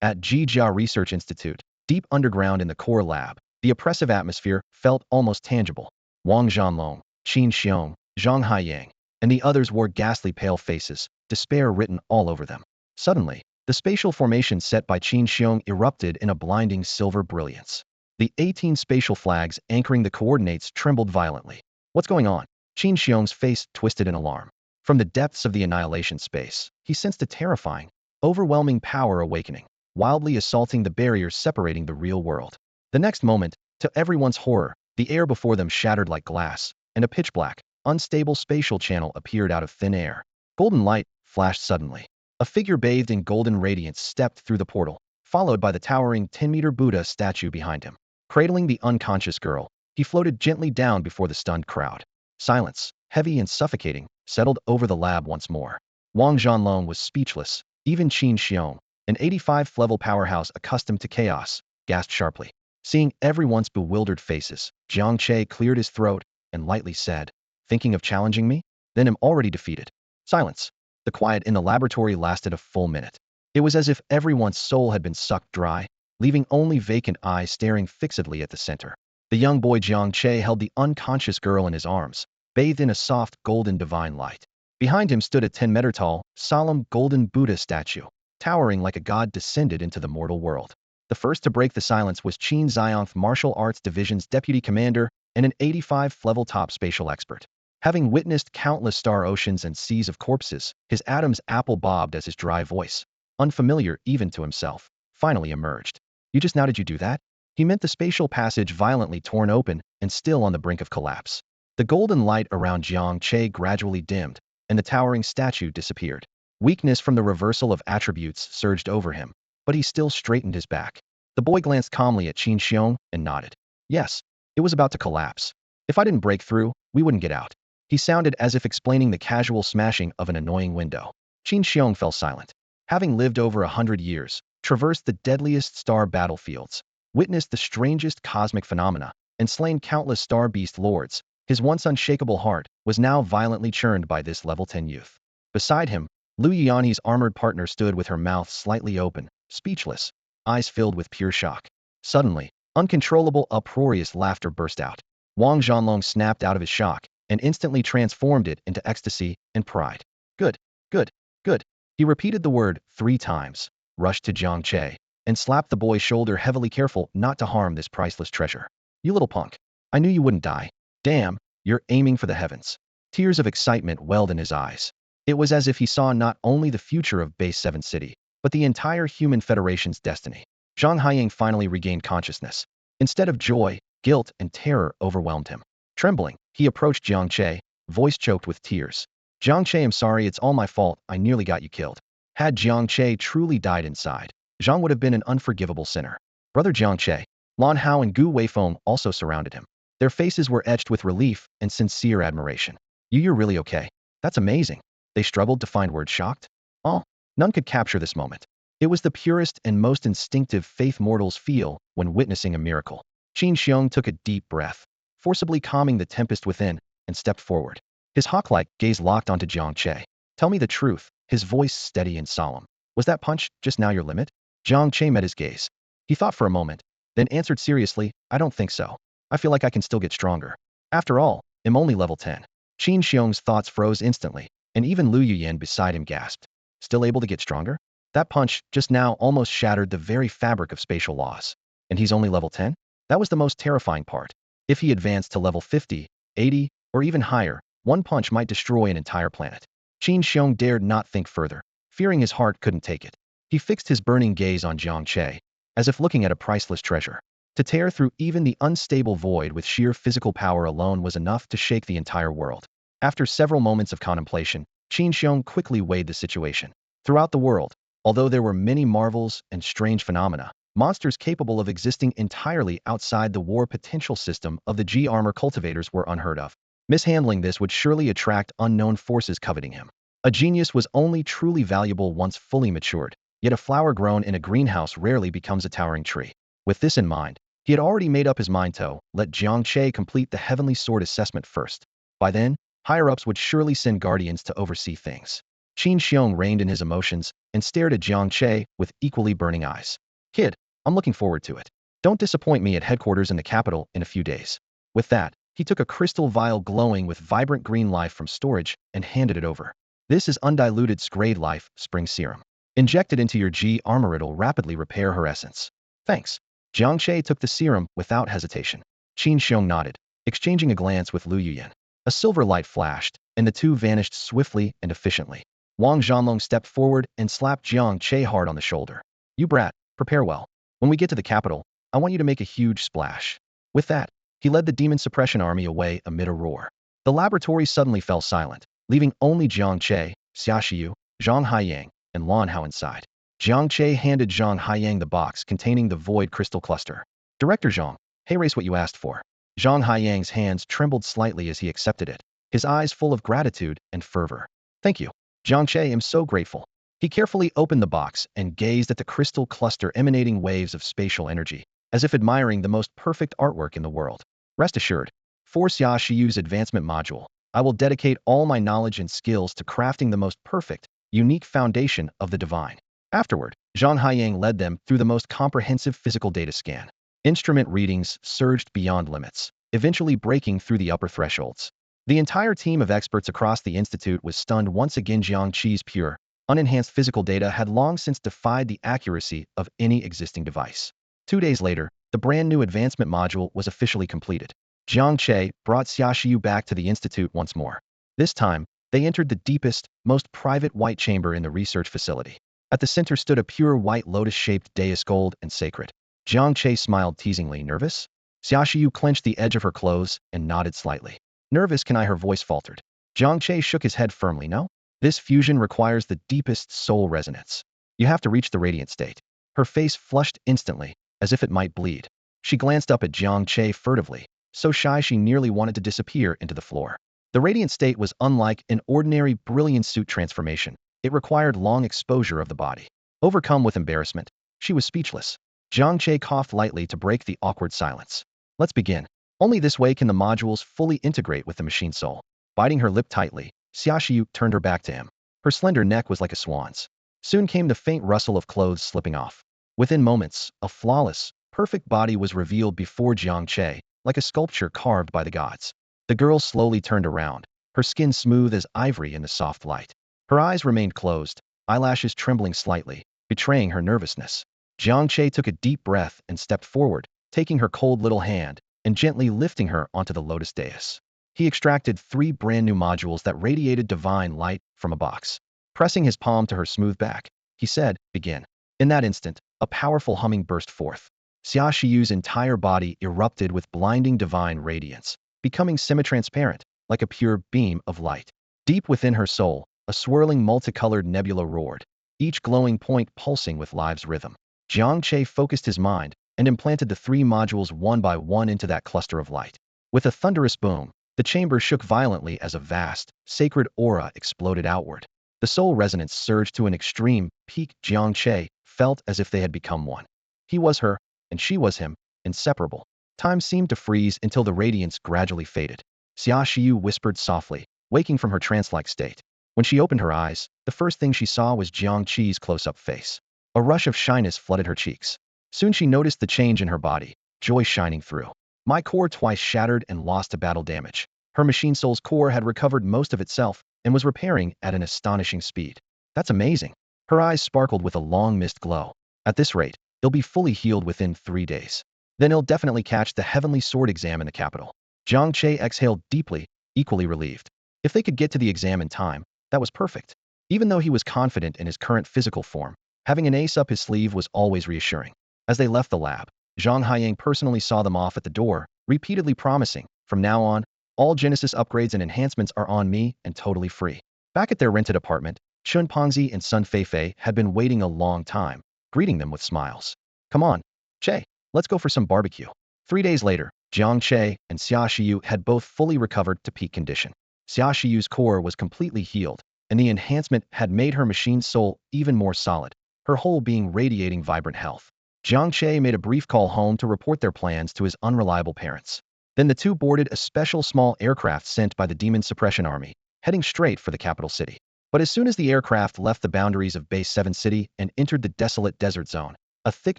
At Jia Research Institute, deep underground in the core lab, the oppressive atmosphere felt almost tangible. Wang Zhanlong, Qin Xiong, Zhang Haiyang, and the others wore ghastly pale faces, despair written all over them. Suddenly, the spatial formation set by Qin Xiong erupted in a blinding silver brilliance. The 18 spatial flags anchoring the coordinates trembled violently. What's going on? Qin Xiong's face twisted in alarm. From the depths of the annihilation space, he sensed a terrifying, overwhelming power awakening, wildly assaulting the barriers separating the real world. The next moment, to everyone's horror, the air before them shattered like glass, and a pitch-black, unstable spatial channel appeared out of thin air. Golden light flashed suddenly. A figure bathed in golden radiance stepped through the portal, followed by the towering 10-meter Buddha statue behind him. Cradling the unconscious girl, he floated gently down before the stunned crowd. Silence, heavy and suffocating, settled over the lab once more. Wang Zhanlong was speechless. Even Qin Xiong, an 85th-level powerhouse accustomed to chaos, gasped sharply. Seeing everyone's bewildered faces, Jiang Che cleared his throat and lightly said, "Thinking of challenging me? Then am already defeated." Silence. The quiet in the laboratory lasted a full minute. It was as if everyone's soul had been sucked dry, leaving only vacant eyes staring fixedly at the center. The young boy Jiang Che held the unconscious girl in his arms, bathed in a soft, golden divine light. Behind him stood a 10-meter-tall, solemn golden Buddha statue, towering like a god descended into the mortal world. The first to break the silence was Qin Zionth Martial Arts Division's deputy commander and an 85th-level top spatial expert. Having witnessed countless star oceans and seas of corpses, his Adam's apple bobbed as his dry voice, unfamiliar even to himself, finally emerged. "You just now did you do that?" He meant the spatial passage violently torn open and still on the brink of collapse. The golden light around Jiang Che gradually dimmed, and the towering statue disappeared. Weakness from the reversal of attributes surged over him, but he still straightened his back. The boy glanced calmly at Qin Xiong and nodded. Yes, it was about to collapse. If I didn't break through, we wouldn't get out. He sounded as if explaining the casual smashing of an annoying window. Qin Xiong fell silent. Having lived over 100 years, traversed the deadliest star battlefields, witnessed the strangest cosmic phenomena, and slain countless star beast lords, his once unshakable heart was now violently churned by this level 10 youth. Beside him, Lu Yianni's armored partner stood with her mouth slightly open, speechless, eyes filled with pure shock. Suddenly, uncontrollable uproarious laughter burst out. Wang Zhanlong snapped out of his shock and instantly transformed it into ecstasy and pride. Good, good, good. He repeated the word 3 times, rushed to Jiang Che, and slapped the boy's shoulder heavily, careful not to harm this priceless treasure. "You little punk. I knew you wouldn't die. Damn, you're aiming for the heavens." Tears of excitement welled in his eyes. It was as if he saw not only the future of Base 7 City, but the entire Human Federation's destiny. Zhang Haiyang finally regained consciousness. Instead of joy, guilt and terror overwhelmed him. Trembling, he approached Jiang Che, voice choked with tears. "Jiang Che, I'm sorry, it's all my fault, I nearly got you killed." Had Jiang Che truly died inside, Zhang would have been an unforgivable sinner. Brother Jiang Che, Lan Hao and Gu Weifeng also surrounded him. Their faces were etched with relief and sincere admiration. You're really okay? That's amazing." They struggled to find words, shocked. Oh, none could capture this moment. It was the purest and most instinctive faith mortals feel when witnessing a miracle. Qin Xiong took a deep breath, forcibly calming the tempest within, and stepped forward. His hawk-like gaze locked onto Jiang Che. "Tell me the truth," his voice steady and solemn. "Was that punch just now your limit?" Jiang Che met his gaze. He thought for a moment, then answered seriously, "I don't think so. I feel like I can still get stronger. After all, I'm only level 10. Qin Xiong's thoughts froze instantly, and even Lu Yuyan beside him gasped. Still able to get stronger? That punch just now almost shattered the very fabric of spatial laws. And he's only level 10? That was the most terrifying part. If he advanced to level 50, 80, or even higher, one punch might destroy an entire planet. Qin Xiong dared not think further, fearing his heart couldn't take it. He fixed his burning gaze on Jiang Che, as if looking at a priceless treasure. To tear through even the unstable void with sheer physical power alone was enough to shake the entire world. After several moments of contemplation, Qin Xiong quickly weighed the situation. Throughout the world, although there were many marvels and strange phenomena, monsters capable of existing entirely outside the war potential system of the G-armor cultivators were unheard of. Mishandling this would surely attract unknown forces coveting him. A genius was only truly valuable once fully matured, Yet a flower grown in a greenhouse rarely becomes a towering tree. With this in mind, he had already made up his mind to let Jiang Che complete the Heavenly Sword assessment first. By then, higher-ups would surely send guardians to oversee things. Qin Xiong reined in his emotions and stared at Jiang Che with equally burning eyes. Kid, I'm looking forward to it. Don't disappoint me at headquarters in the capital in a few days. With that, he took a crystal vial glowing with vibrant green life from storage and handed it over. This is undiluted Scrade Life Spring Serum. Inject it into your G armor, it'll rapidly repair her essence. Thanks. Jiang Che took the serum without hesitation. Qin Xiong nodded, exchanging a glance with Lu Yuyan. A silver light flashed, and the two vanished swiftly and efficiently. Wang Zhanlong stepped forward and slapped Jiang Che hard on the shoulder. You brat, prepare well. When we get to the capital, I want you to make a huge splash. With that, he led the demon suppression army away amid a roar. The laboratory suddenly fell silent, leaving only Jiang Che, Xia Shiyu, Zhang Haiyang, and Lan Hao inside. Jiang Che handed Zhang Haiyang the box containing the void crystal cluster. Director Zhang, hey, race what you asked for. Zhang Haiyang's hands trembled slightly as he accepted it, his eyes full of gratitude and fervor. Thank you. Jiang Che, I'm so grateful. He carefully opened the box and gazed at the crystal cluster emanating waves of spatial energy, as if admiring the most perfect artwork in the world. Rest assured, for Xia Shiyu's advancement module, I will dedicate all my knowledge and skills to crafting the most perfect, unique foundation of the divine. Afterward, Zhang Haiyang led them through the most comprehensive physical data scan. Instrument readings surged beyond limits, eventually breaking through the upper thresholds. The entire team of experts across the institute was stunned once again. Jiang Che's pure, unenhanced physical data had long since defied the accuracy of any existing device. 2 days later, the brand new advancement module was officially completed. Jiang Che brought Xia Shiyu back to the institute once more. This time, they entered the deepest, most private white chamber in the research facility. At the center stood a pure white lotus-shaped dais, gold and sacred. Jiang Che smiled teasingly. Nervous? Xia Shiyu clenched the edge of her clothes and nodded slightly. Nervous, can I? Her voice faltered. Jiang Che shook his head firmly. No? This fusion requires the deepest soul resonance. You have to reach the radiant state. Her face flushed instantly, as if it might bleed. She glanced up at Jiang Che furtively, so shy she nearly wanted to disappear into the floor. The radiant state was unlike an ordinary brilliant suit transformation. It required long exposure of the body. Overcome with embarrassment, she was speechless. Jiang Che coughed lightly to break the awkward silence. Let's begin. Only this way can the modules fully integrate with the machine soul. Biting her lip tightly, Xia Shiyu turned her back to him. Her slender neck was like a swan's. Soon came the faint rustle of clothes slipping off. Within moments, a flawless, perfect body was revealed before Jiang Che, like a sculpture carved by the gods. The girl slowly turned around, her skin smooth as ivory in the soft light. Her eyes remained closed, eyelashes trembling slightly, betraying her nervousness. Jiang Che took a deep breath and stepped forward, taking her cold little hand and gently lifting her onto the lotus dais. He extracted 3 brand new modules that radiated divine light from a box. Pressing his palm to her smooth back, he said, begin. In that instant, a powerful humming burst forth. Xia Shiyu's entire body erupted with blinding divine radiance, becoming semi-transparent, like a pure beam of light. Deep within her soul, a swirling multicolored nebula roared, each glowing point pulsing with life's rhythm. Jiang Che focused his mind and implanted the 3 modules one by one into that cluster of light. With a thunderous boom, the chamber shook violently as a vast, sacred aura exploded outward. The soul resonance surged to an extreme peak. Jiang Che felt as if they had become one. He was her, and she was him, inseparable. Time seemed to freeze until the radiance gradually faded. Xia Shiyu whispered softly, waking from her trance-like state. When she opened her eyes, the first thing she saw was Jiang Che's close-up face. A rush of shyness flooded her cheeks. Soon she noticed the change in her body, joy shining through. My core twice shattered and lost to battle damage. Her machine soul's core had recovered most of itself and was repairing at an astonishing speed. That's amazing. Her eyes sparkled with a long mist glow. At this rate, it'll be fully healed within 3 days. Then he'll definitely catch the Heavenly Sword exam in the capital. Jiang Che exhaled deeply, equally relieved. If they could get to the exam in time, that was perfect. Even though he was confident in his current physical form, having an ace up his sleeve was always reassuring. As they left the lab, Zhang Haiyang personally saw them off at the door, repeatedly promising, from now on, all Genesis upgrades and enhancements are on me and totally free. Back at their rented apartment, Chun Pongzi and Sun Feifei had been waiting a long time, greeting them with smiles. Come on, Che, let's go for some barbecue. 3 days later, Jiang Che and Xia Shiyu had both fully recovered to peak condition. Xia Shiyu's core was completely healed, and the enhancement had made her machine soul even more solid. her whole being radiating vibrant health. Jiang Che made a brief call home to report their plans to his unreliable parents. Then the two boarded a special small aircraft sent by the Demon Suppression Army, heading straight for the capital city. But as soon as the aircraft left the boundaries of Base 7 City and entered the desolate desert zone, a thick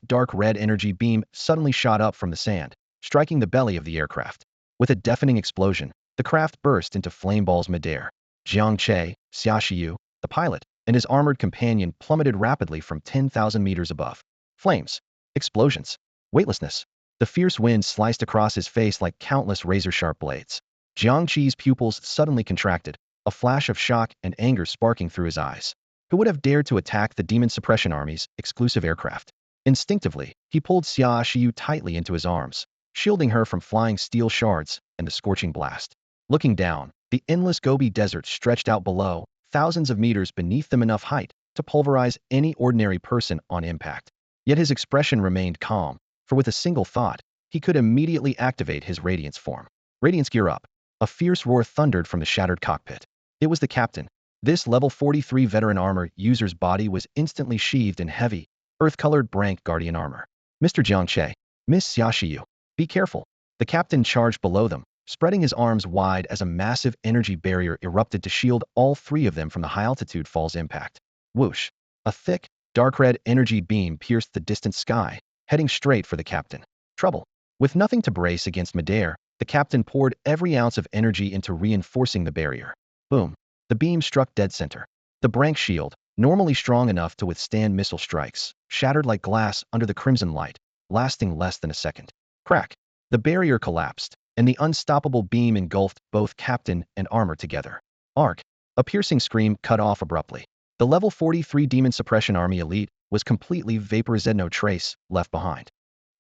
dark red energy beam suddenly shot up from the sand, striking the belly of the aircraft. With a deafening explosion, the craft burst into flame balls midair. Jiang Che, Xia Shiyu, the pilot, and his armored companion plummeted rapidly from 10,000 meters above. Flames, explosions, weightlessness. The fierce wind sliced across his face like countless razor-sharp blades. Jiang Che's pupils suddenly contracted, a flash of shock and anger sparking through his eyes. Who would have dared to attack the Demon Suppression Army's exclusive aircraft? Instinctively, he pulled Xia Shiyu tightly into his arms, shielding her from flying steel shards and the scorching blast. Looking down, the endless Gobi Desert stretched out below, thousands of meters beneath them, enough height to pulverize any ordinary person on impact. Yet his expression remained calm, for with a single thought, he could immediately activate his Radiance form. Radiance gear up. A fierce roar thundered from the shattered cockpit. It was the captain. This level 43 veteran armor user's body was instantly sheathed in heavy, earth-colored Brank Guardian armor. Mr. Jiang Che, Miss Xia Shiyu, be careful. The captain charged below them, spreading his arms wide as a massive energy barrier erupted to shield all three of them from the high-altitude fall's impact. Whoosh! A thick, dark red energy beam pierced the distant sky, heading straight for the captain. Trouble. With nothing to brace against midair, the captain poured every ounce of energy into reinforcing the barrier. Boom! The beam struck dead center. The Brank shield, normally strong enough to withstand missile strikes, shattered like glass under the crimson light, lasting less than a second. Crack! The barrier collapsed, and the unstoppable beam engulfed both captain and armor together. Arc! A piercing scream cut off abruptly. The level 43 Demon Suppression Army elite was completely vaporized, no trace left behind.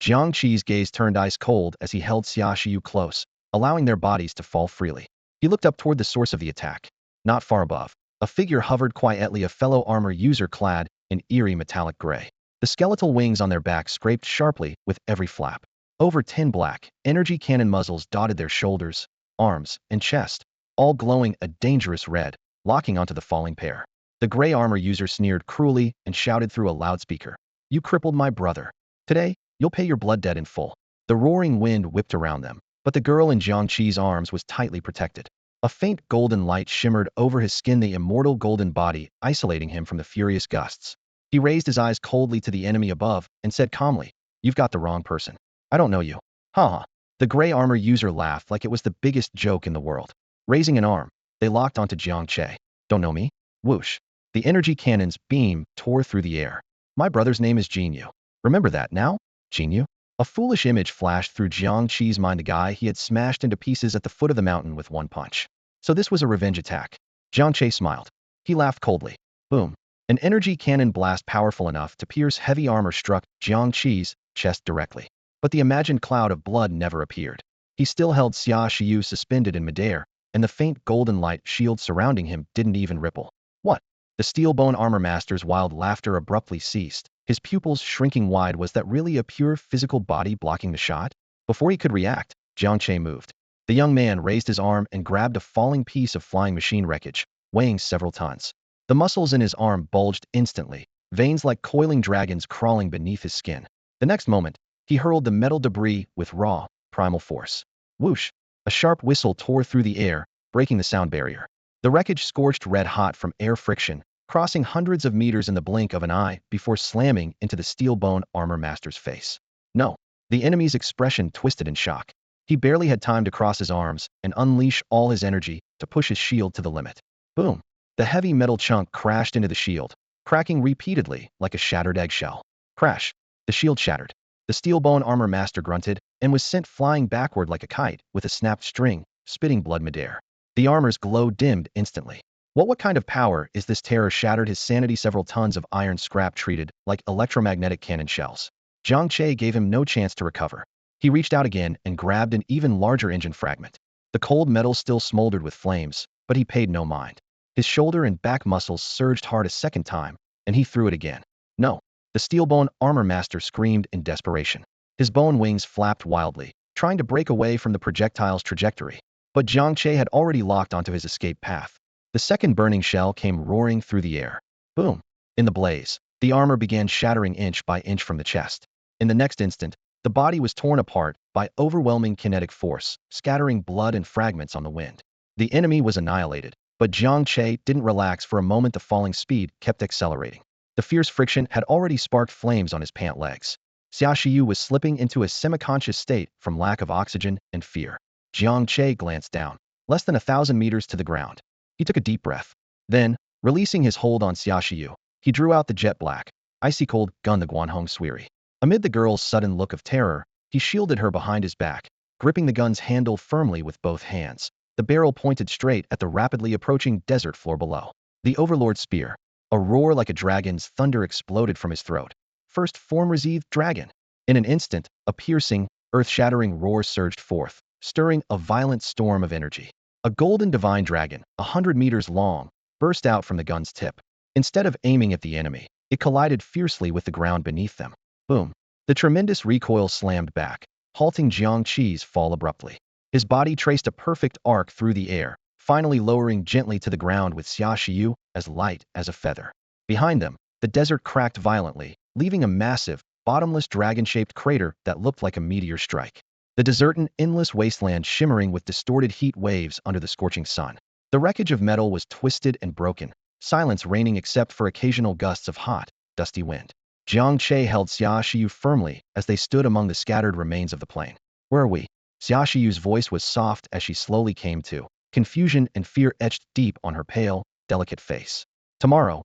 Jiang Che's gaze turned ice cold as he held Xia Shiyu close, allowing their bodies to fall freely. He looked up toward the source of the attack. Not far above, a figure hovered quietly, a fellow armor user clad in eerie metallic gray. The skeletal wings on their backs scraped sharply with every flap. Over 10 black, energy cannon muzzles dotted their shoulders, arms, and chest, all glowing a dangerous red, locking onto the falling pair. The gray armor user sneered cruelly and shouted through a loudspeaker, "You crippled my brother. Today, you'll pay your blood debt in full." The roaring wind whipped around them, but the girl in Jiang Che's arms was tightly protected. A faint golden light shimmered over his skin, the immortal golden body isolating him from the furious gusts. He raised his eyes coldly to the enemy above and said calmly, "You've got the wrong person. I don't know you." Haha. The gray armor user laughed like it was the biggest joke in the world. Raising an arm, they locked onto Jiang Che. "Don't know me?" Whoosh. The energy cannon's beam tore through the air. "My brother's name is Jinyu. Remember that now? Jinyu?" A foolish image flashed through Jiang Che's mind, a guy he had smashed into pieces at the foot of the mountain with one punch. So this was a revenge attack. Jiang Che smiled. He laughed coldly. Boom. An energy cannon blast powerful enough to pierce heavy armor struck Jiang Che's chest directly. But the imagined cloud of blood never appeared. He still held Xia Shiyu suspended in midair, and the faint golden light shield surrounding him didn't even ripple. What? The steel-bone armor master's wild laughter abruptly ceased, his pupils shrinking wide. Was that really a pure physical body blocking the shot? Before he could react, Jiang Che moved. The young man raised his arm and grabbed a falling piece of flying machine wreckage, weighing several tons. The muscles in his arm bulged instantly, veins like coiling dragons crawling beneath his skin. The next moment, he hurled the metal debris with raw, primal force. Whoosh! A sharp whistle tore through the air, breaking the sound barrier. The wreckage scorched red-hot from air friction, crossing hundreds of meters in the blink of an eye before slamming into the steel-bone armor master's face. No! The enemy's expression twisted in shock. He barely had time to cross his arms and unleash all his energy to push his shield to the limit. Boom! The heavy metal chunk crashed into the shield, cracking repeatedly like a shattered eggshell. Crash! The shield shattered. The steel-bone armor master grunted and was sent flying backward like a kite with a snapped string, spitting blood midair. The armor's glow dimmed instantly. What kind of power is this? Terror shattered his sanity. Several tons of iron scrap treated like electromagnetic cannon shells. Jiang Che gave him no chance to recover. He reached out again and grabbed an even larger engine fragment. The cold metal still smoldered with flames, but he paid no mind. His shoulder and back muscles surged hard a second time, and he threw it again. No! The steel-bone armor master screamed in desperation. His bone wings flapped wildly, trying to break away from the projectile's trajectory. But Jiang Che had already locked onto his escape path. The second burning shell came roaring through the air. Boom! In the blaze, The armor began shattering inch by inch from the chest. In the next instant, the body was torn apart by overwhelming kinetic force, scattering blood and fragments on the wind. The enemy was annihilated, but Jiang Che didn't relax for a moment. The falling speed kept accelerating. The fierce friction had already sparked flames on his pant legs. Xia Shiyu was slipping into a semi-conscious state from lack of oxygen and fear. Jiang Che glanced down, less than 1,000 meters to the ground. He took a deep breath. Then, releasing his hold on Xia Shiyu, he drew out the jet black, icy-cold gun, the Guanhong Suiri. Amid the girl's sudden look of terror, he shielded her behind his back, gripping the gun's handle firmly with both hands. The barrel pointed straight at the rapidly approaching desert floor below. The Overlord spear. A roar like a dragon's thunder exploded from his throat. First form-wreathed dragon. In an instant, a piercing, earth-shattering roar surged forth, stirring a violent storm of energy. A golden divine dragon, 100 meters long, burst out from the gun's tip. Instead of aiming at the enemy, it collided fiercely with the ground beneath them. Boom. The tremendous recoil slammed back, halting Jiang Che's fall abruptly. His body traced a perfect arc through the air, finally lowering gently to the ground with Xia Shiyu as light as a feather. Behind them, the desert cracked violently, leaving a massive, bottomless dragon-shaped crater that looked like a meteor strike. The desert, an endless wasteland shimmering with distorted heat waves under the scorching sun. The wreckage of metal was twisted and broken, silence reigning except for occasional gusts of hot, dusty wind. Jiang Che held Xia Shiyu firmly as they stood among the scattered remains of the plane. Where are we? Xia Shiyu's voice was soft as she slowly came to, confusion and fear etched deep on her pale, delicate face. Tomorrow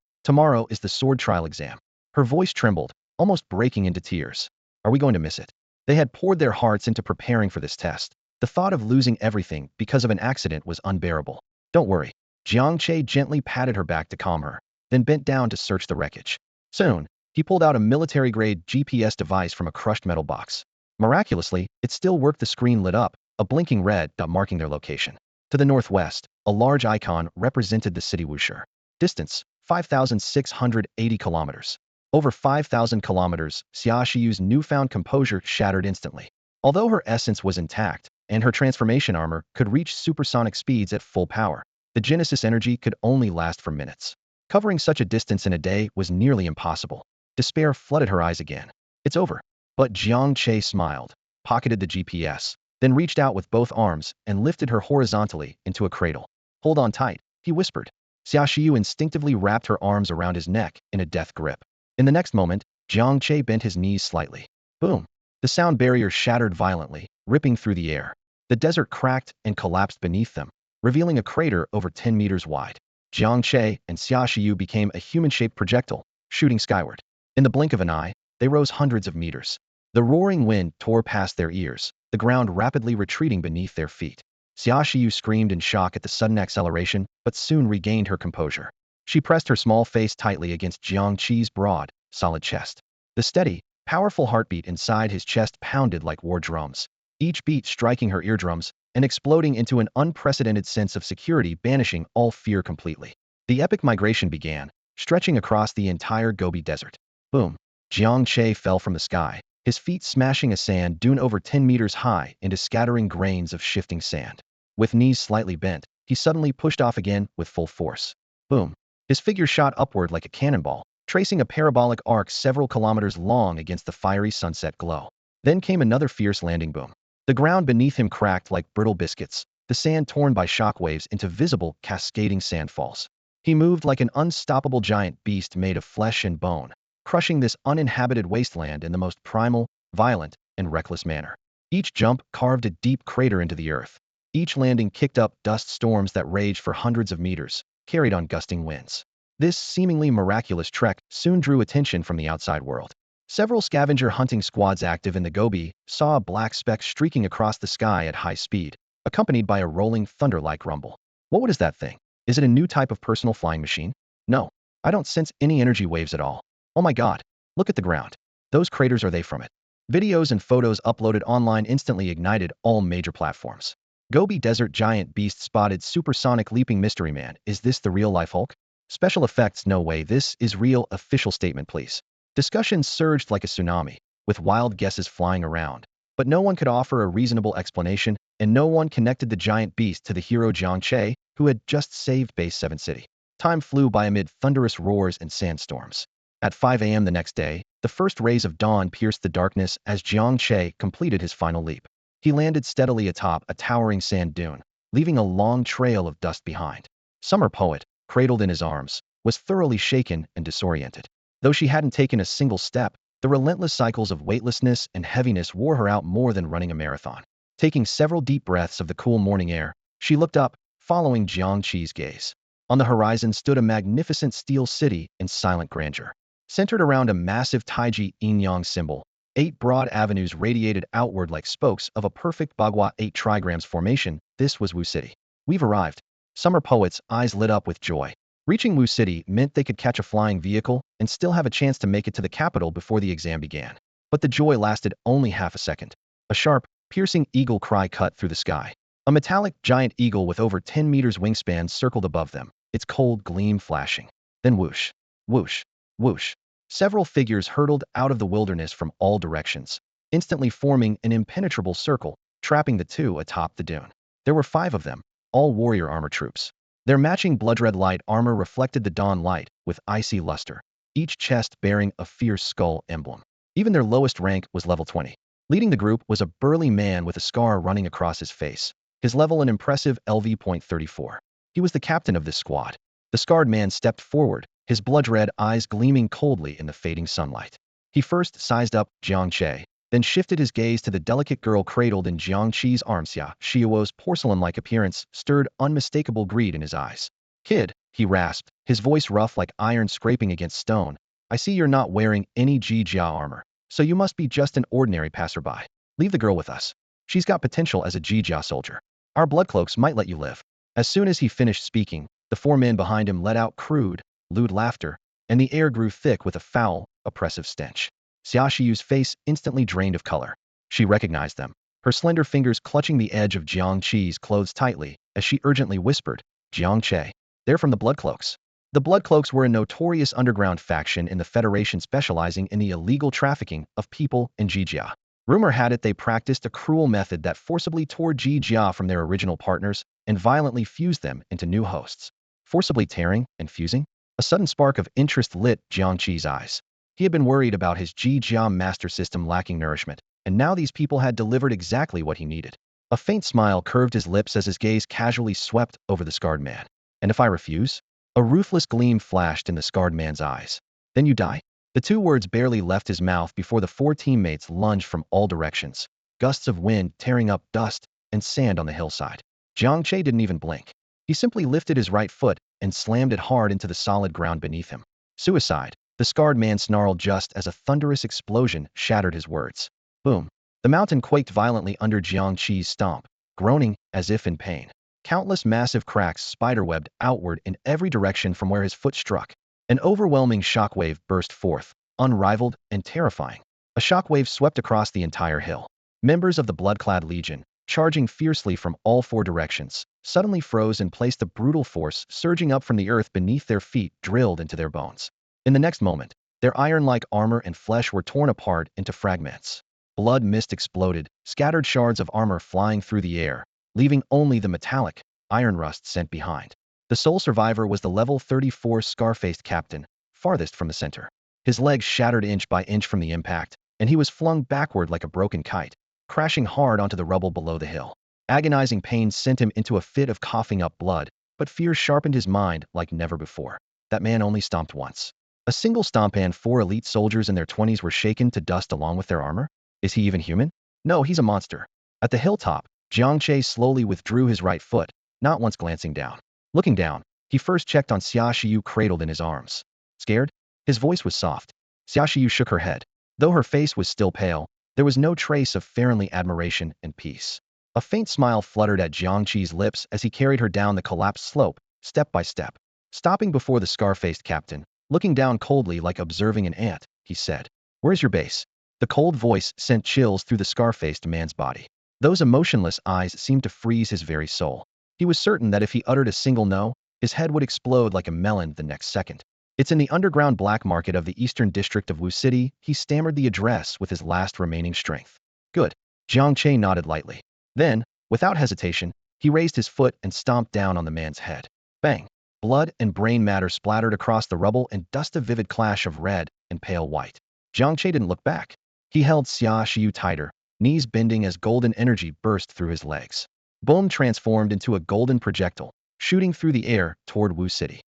is the sword trial exam. Her voice trembled, almost breaking into tears. Are we going to miss it? They had poured their hearts into preparing for this test. The thought of losing everything because of an accident was unbearable. Don't worry. Jiang Che gently patted her back to calm her, then bent down to search the wreckage. Soon, he pulled out a military-grade GPS device from a crushed metal box. Miraculously, it still worked. The screen lit up, a blinking red dot marking their location. To the northwest, a large icon represented the city Wuxi. Distance, 5,680 kilometers. Over 5,000 kilometers, Xia Shiyu's newfound composure shattered instantly. Although her essence was intact, and her transformation armor could reach supersonic speeds at full power, the Genesis energy could only last for minutes. Covering such a distance in a day was nearly impossible. Despair flooded her eyes again. It's over. But Jiang Che smiled, pocketed the GPS, then reached out with both arms and lifted her horizontally into a cradle. Hold on tight, he whispered. Xia Shiyu instinctively wrapped her arms around his neck in a death grip. In the next moment, Jiang Che bent his knees slightly. Boom! The sound barrier shattered violently, ripping through the air. The desert cracked and collapsed beneath them, revealing a crater over 10 meters wide. Jiang Che and Xia Shiyu became a human-shaped projectile, shooting skyward. In the blink of an eye, they rose hundreds of meters. The roaring wind tore past their ears, the ground rapidly retreating beneath their feet. Xia Shiyu screamed in shock at the sudden acceleration, but soon regained her composure. She pressed her small face tightly against Jiang Che's broad, solid chest. The steady, powerful heartbeat inside his chest pounded like war drums, each beat striking her eardrums and exploding into an unprecedented sense of security, banishing all fear completely. The epic migration began, stretching across the entire Gobi Desert. Boom! Jiang Che fell from the sky, his feet smashing a sand dune over 10 meters high into scattering grains of shifting sand. With knees slightly bent, he suddenly pushed off again with full force. Boom! His figure shot upward like a cannonball, tracing a parabolic arc several kilometers long against the fiery sunset glow. Then came another fierce landing boom. The ground beneath him cracked like brittle biscuits, the sand torn by shockwaves into visible, cascading sandfalls. He moved like an unstoppable giant beast made of flesh and bone, crushing this uninhabited wasteland in the most primal, violent, and reckless manner. Each jump carved a deep crater into the earth. Each landing kicked up dust storms that raged for hundreds of meters, carried on gusting winds. This seemingly miraculous trek soon drew attention from the outside world. Several scavenger hunting squads active in the Gobi saw a black speck streaking across the sky at high speed, accompanied by a rolling thunder-like rumble. What is that thing? Is it a new type of personal flying machine? No, I don't sense any energy waves at all. Oh my god, look at the ground. Those craters, are they from it? Videos and photos uploaded online instantly ignited all major platforms. Gobi Desert giant beast spotted supersonic leaping mystery man. Is this the real-life Hulk? Special effects, no way, this is real. Official statement, please. Discussions surged like a tsunami, with wild guesses flying around. But no one could offer a reasonable explanation, and no one connected the giant beast to the hero Jiang Che, who had just saved Base 7 City. Time flew by amid thunderous roars and sandstorms. At 5 a.m. the next day, the first rays of dawn pierced the darkness as Jiang Che completed his final leap. He landed steadily atop a towering sand dune, leaving a long trail of dust behind. Summer Poet, cradled in his arms, was thoroughly shaken and disoriented. Though she hadn't taken a single step, the relentless cycles of weightlessness and heaviness wore her out more than running a marathon. Taking several deep breaths of the cool morning air, she looked up, following Jiang Che's gaze. On the horizon stood a magnificent steel city in silent grandeur. Centered around a massive Taiji yin-yang symbol, 8 broad avenues radiated outward like spokes of a perfect Bagua 8 trigrams formation. This was Wu City. We've arrived. Summer Poet's eyes lit up with joy. Reaching Wu City meant they could catch a flying vehicle and still have a chance to make it to the capital before the exam began. But the joy lasted only half a second. A sharp, piercing eagle cry cut through the sky. A metallic giant eagle with over 10 meters wingspan circled above them, its cold gleam flashing. Then whoosh, whoosh, whoosh. Several figures hurtled out of the wilderness from all directions, instantly forming an impenetrable circle, trapping the two atop the dune. There were 5 of them, all warrior armor troops. Their matching blood-red light armor reflected the dawn light with icy luster, each chest bearing a fierce skull emblem. Even their lowest rank was level 20. Leading the group was a burly man with a scar running across his face, his level an impressive LV.34. He was the captain of this squad. The scarred man stepped forward, his blood-red eyes gleaming coldly in the fading sunlight. He first sized up Jiang Che, then shifted his gaze to the delicate girl cradled in Jiang Che's arms. Xia Shiyu's porcelain-like appearance stirred unmistakable greed in his eyes. "Kid," he rasped, his voice rough like iron scraping against stone, "I see you're not wearing any Jia armor, so you must be just an ordinary passerby. Leave the girl with us. She's got potential as a Jia soldier. Our blood cloaks might let you live." As soon as he finished speaking, the 4 men behind him let out crude, lewd laughter, and the air grew thick with a foul, oppressive stench. Xia Shiyu's face instantly drained of color. She recognized them, her slender fingers clutching the edge of Jiang Che's clothes tightly, as she urgently whispered, "Jiang Che. They're from the Blood Cloaks." The Blood Cloaks were a notorious underground faction in the Federation specializing in the illegal trafficking of people in Jia. Rumor had it they practiced a cruel method that forcibly tore Jia from their original partners and violently fused them into new hosts. Forcibly tearing and fusing? A sudden spark of interest lit Jiang Che's eyes. He had been worried about his Mecha Master System lacking nourishment, and now these people had delivered exactly what he needed. A faint smile curved his lips as his gaze casually swept over the scarred man. "And if I refuse?" A ruthless gleam flashed in the scarred man's eyes. "Then you die." The 2 words barely left his mouth before the 4 teammates lunged from all directions, gusts of wind tearing up dust and sand on the hillside. Jiang Che didn't even blink. He simply lifted his right foot and slammed it hard into the solid ground beneath him. "Suicide," the scarred man snarled just as a thunderous explosion shattered his words. Boom. The mountain quaked violently under Jiang Che's stomp, groaning as if in pain. Countless massive cracks spiderwebbed outward in every direction from where his foot struck. An overwhelming shockwave burst forth, unrivaled and terrifying. A shockwave swept across the entire hill. Members of the blood-clad legion, charging fiercely from all 4 directions, suddenly froze and placed a brutal force surging up from the earth beneath their feet drilled into their bones. In the next moment, their iron-like armor and flesh were torn apart into fragments. Blood mist exploded, scattered shards of armor flying through the air, leaving only the metallic, iron rust sent behind. The sole survivor was the level 34 scar-faced captain, farthest from the center. His legs shattered inch by inch from the impact, and he was flung backward like a broken kite, crashing hard onto the rubble below the hill. Agonizing pain sent him into a fit of coughing up blood, but fear sharpened his mind like never before. That man only stomped once. A single stomp and 4 elite soldiers in their 20s were shaken to dust along with their armor? Is he even human? No, he's a monster. At the hilltop, Jiang Che slowly withdrew his right foot, not once glancing down. Looking down, he first checked on Xia Shiyu cradled in his arms. "Scared?" His voice was soft. Xia Shiyu shook her head. Though her face was still pale, there was no trace of Farenly admiration and peace. A faint smile fluttered at Jiang Che's lips as he carried her down the collapsed slope, step by step. Stopping before the scar-faced captain, looking down coldly like observing an ant, he said, "Where's your base?" The cold voice sent chills through the scar-faced man's body. Those emotionless eyes seemed to freeze his very soul. He was certain that if he uttered a single no, his head would explode like a melon the next second. "It's in the underground black market of the eastern district of Wu City." He stammered the address with his last remaining strength. "Good." Jiang Che nodded lightly. Then, without hesitation, he raised his foot and stomped down on the man's head. Bang! Blood and brain matter splattered across the rubble and dust, a vivid clash of red and pale white. Jiang Che didn't look back. He held Xia Shiyu tighter, knees bending as golden energy burst through his legs. Boom transformed into a golden projectile, shooting through the air toward Wu City.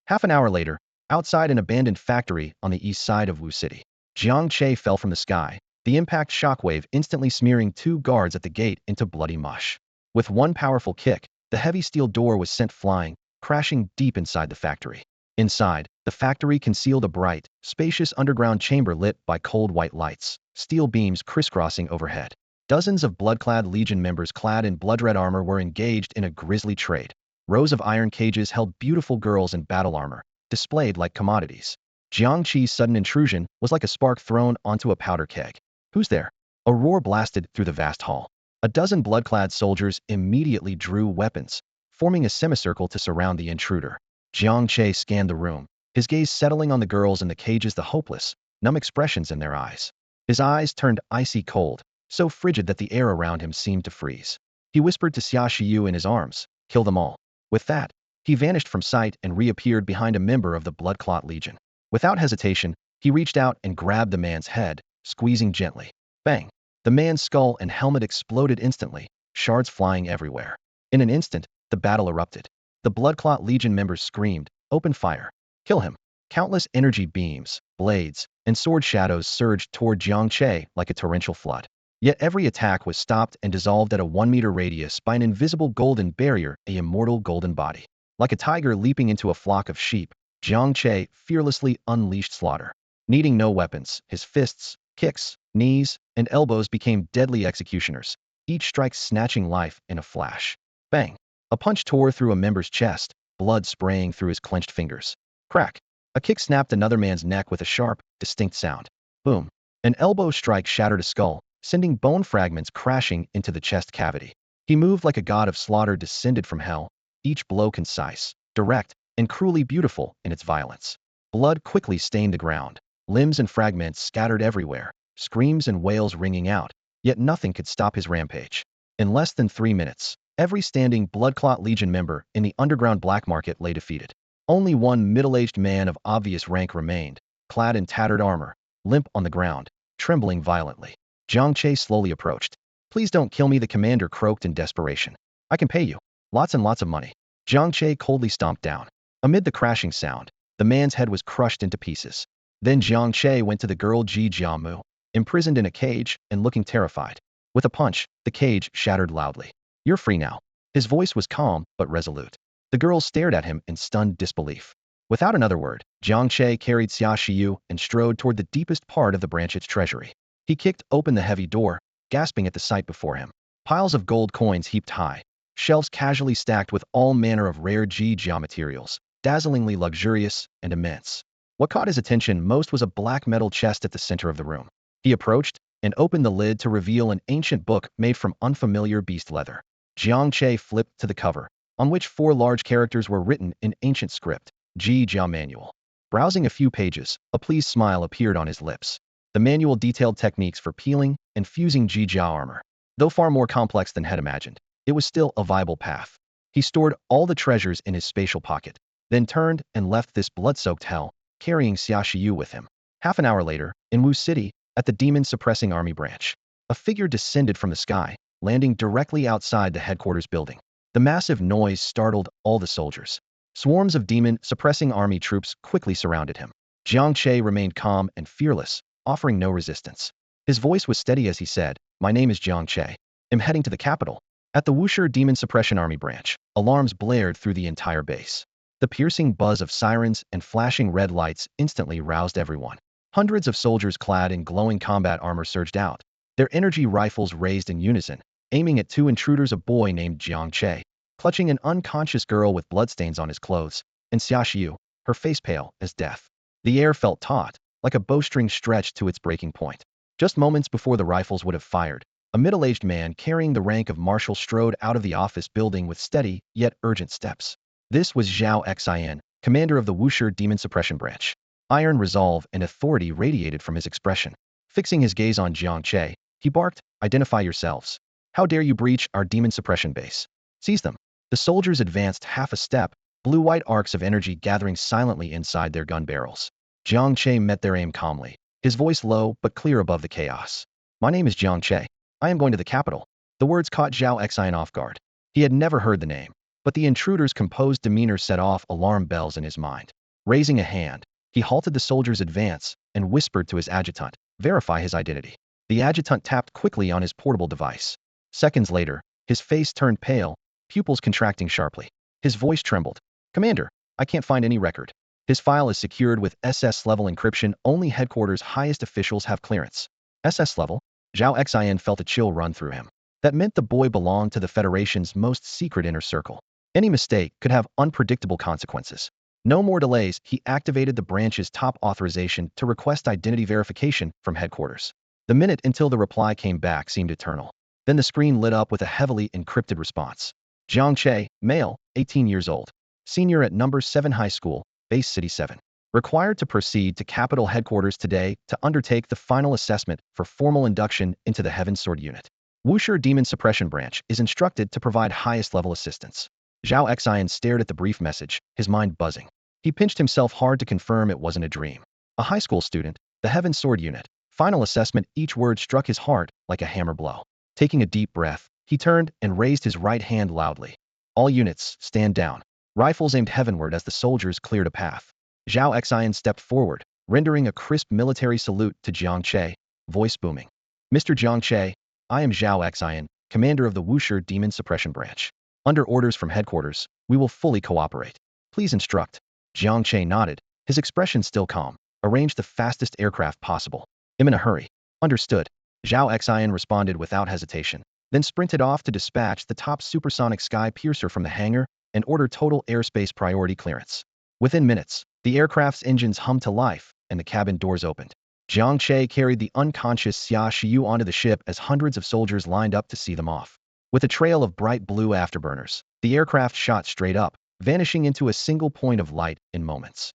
Half an hour later, outside an abandoned factory on the east side of Wu City, Jiang Che fell from the sky, the impact shockwave instantly smearing 2 guards at the gate into bloody mush. With one powerful kick, the heavy steel door was sent flying, crashing deep inside the factory. Inside, the factory concealed a bright, spacious underground chamber lit by cold white lights, steel beams crisscrossing overhead. Dozens of blood-clad Legion members clad in blood-red armor were engaged in a grisly trade. Rows of iron cages held beautiful girls in battle armor, displayed like commodities. Jiang Che's sudden intrusion was like a spark thrown onto a powder keg. "Who's there?" A roar blasted through the vast hall. A dozen blood-clad soldiers immediately drew weapons, forming a semicircle to surround the intruder. Jiang Che scanned the room, his gaze settling on the girls in the cages, the hopeless, numb expressions in their eyes. His eyes turned icy cold, so frigid that the air around him seemed to freeze. He whispered to Xia Shiyu in his arms, "Kill them all." With that, he vanished from sight and reappeared behind a member of the Blood Clot Legion. Without hesitation, he reached out and grabbed the man's head, squeezing gently. Bang! The man's skull and helmet exploded instantly, shards flying everywhere. In an instant, the battle erupted. The Blood Clot Legion members screamed, "Open fire! Kill him!" Countless energy beams, blades, and sword shadows surged toward Jiang Che like a torrential flood. Yet every attack was stopped and dissolved at a 1-meter radius by an invisible golden barrier, a immortal golden body. Like a tiger leaping into a flock of sheep, Jiang Che fearlessly unleashed slaughter. Needing no weapons, his fists, kicks, knees, and elbows became deadly executioners, each strike snatching life in a flash. Bang! A punch tore through a member's chest, blood spraying through his clenched fingers. Crack! A kick snapped another man's neck with a sharp, distinct sound. Boom! An elbow strike shattered a skull, sending bone fragments crashing into the chest cavity. He moved like a god of slaughter descended from hell, each blow concise, direct, and cruelly beautiful in its violence. Blood quickly stained the ground, limbs and fragments scattered everywhere, screams and wails ringing out, yet nothing could stop his rampage. In less than 3 minutes, every standing Blood Clot Legion member in the underground black market lay defeated. Only one middle-aged man of obvious rank remained, clad in tattered armor, limp on the ground, trembling violently. Jiang Che slowly approached. "Please don't kill me," the commander croaked in desperation. "I can pay you. Lots and lots of money." Jiang Che coldly stomped down. Amid the crashing sound, the man's head was crushed into pieces. Then Jiang Che went to the girl Ji Jiamu, imprisoned in a cage and looking terrified. With a punch, the cage shattered loudly. "You're free now." His voice was calm but resolute. The girl stared at him in stunned disbelief. Without another word, Jiang Che carried Xia Shiyu and strode toward the deepest part of the branch's treasury. He kicked open the heavy door, gasping at the sight before him. Piles of gold coins heaped high, shelves casually stacked with all manner of rare Jia materials, dazzlingly luxurious and immense. What caught his attention most was a black metal chest at the center of the room. He approached and opened the lid to reveal an ancient book made from unfamiliar beast leather. Jiang Che flipped to the cover, on which 4 large characters were written in ancient script, Jia Manual. Browsing a few pages, a pleased smile appeared on his lips. The manual detailed techniques for peeling and fusing Jia armor. Though far more complex than had imagined, it was still a viable path. He stored all the treasures in his spatial pocket, then turned and left this blood-soaked hell, carrying Xia Shiyu with him. Half an hour later, in Wu City, at the demon-suppressing army branch, a figure descended from the sky, landing directly outside the headquarters building. The massive noise startled all the soldiers. Swarms of demon-suppressing army troops quickly surrounded him. Jiang Che remained calm and fearless, offering no resistance. His voice was steady as he said, "My name is Jiang Che. I'm heading to the capital." At the Wusher Demon Suppression Army branch, alarms blared through the entire base. The piercing buzz of sirens and flashing red lights instantly roused everyone. Hundreds of soldiers clad in glowing combat armor surged out, their energy rifles raised in unison, aiming at 2 intruders, a boy named Jiang Che, clutching an unconscious girl with bloodstains on his clothes, and Xia Shiyu, her face pale as death. The air felt taut, like a bowstring stretched to its breaking point. Just moments before the rifles would have fired, a middle-aged man carrying the rank of marshal strode out of the office building with steady, yet urgent steps. This was Zhao Xin, commander of the Wusher Demon Suppression Branch. Iron resolve and authority radiated from his expression. Fixing his gaze on Jiang Che, he barked, "Identify yourselves. How dare you breach our demon suppression base? Seize them." The soldiers advanced half a step, blue-white arcs of energy gathering silently inside their gun barrels. Jiang Che met their aim calmly, his voice low but clear above the chaos. "My name is Jiang Che. I am going to the capital." The words caught Zhao Xian off guard. He had never heard the name, but the intruder's composed demeanor set off alarm bells in his mind. Raising a hand, he halted the soldier's advance and whispered to his adjutant, "Verify his identity." The adjutant tapped quickly on his portable device. Seconds later, his face turned pale, pupils contracting sharply. His voice trembled. "Commander, I can't find any record. His file is secured with SS-level encryption. Only headquarters' highest officials have clearance." SS-level? Zhao Xian felt a chill run through him. That meant the boy belonged to the Federation's most secret inner circle. Any mistake could have unpredictable consequences. No more delays, he activated the branch's top authorization to request identity verification from headquarters. The minute until the reply came back seemed eternal. Then the screen lit up with a heavily encrypted response. Jiang Che, male, 18 years old. Senior at number 7 high school, base city 7. Required to proceed to capital headquarters today to undertake the final assessment for formal induction into the Heaven Sword Unit. Wuxia Demon Suppression Branch is instructed to provide highest level assistance. Zhao Xian stared at the brief message, his mind buzzing. He pinched himself hard to confirm it wasn't a dream. A high school student, the Heaven Sword Unit. Final assessment. Each word struck his heart like a hammer blow. Taking a deep breath, he turned and raised his right hand loudly. "All units, stand down." Rifles aimed heavenward as the soldiers cleared a path. Zhao Xian stepped forward, rendering a crisp military salute to Jiang Che, voice booming. "Mr. Jiang Che, I am Zhao Xian, commander of the Wuxia Demon Suppression Branch. Under orders from headquarters, we will fully cooperate. Please instruct." Jiang Che nodded, his expression still calm. "Arrange the fastest aircraft possible. I'm in a hurry." "Understood." Zhao Xian responded without hesitation, then sprinted off to dispatch the top supersonic sky piercer from the hangar and order total airspace priority clearance. Within minutes, the aircraft's engines hummed to life and the cabin doors opened. Jiang Che carried the unconscious Xia Shiyu onto the ship as hundreds of soldiers lined up to see them off. With a trail of bright blue afterburners, the aircraft shot straight up, vanishing into a single point of light in moments.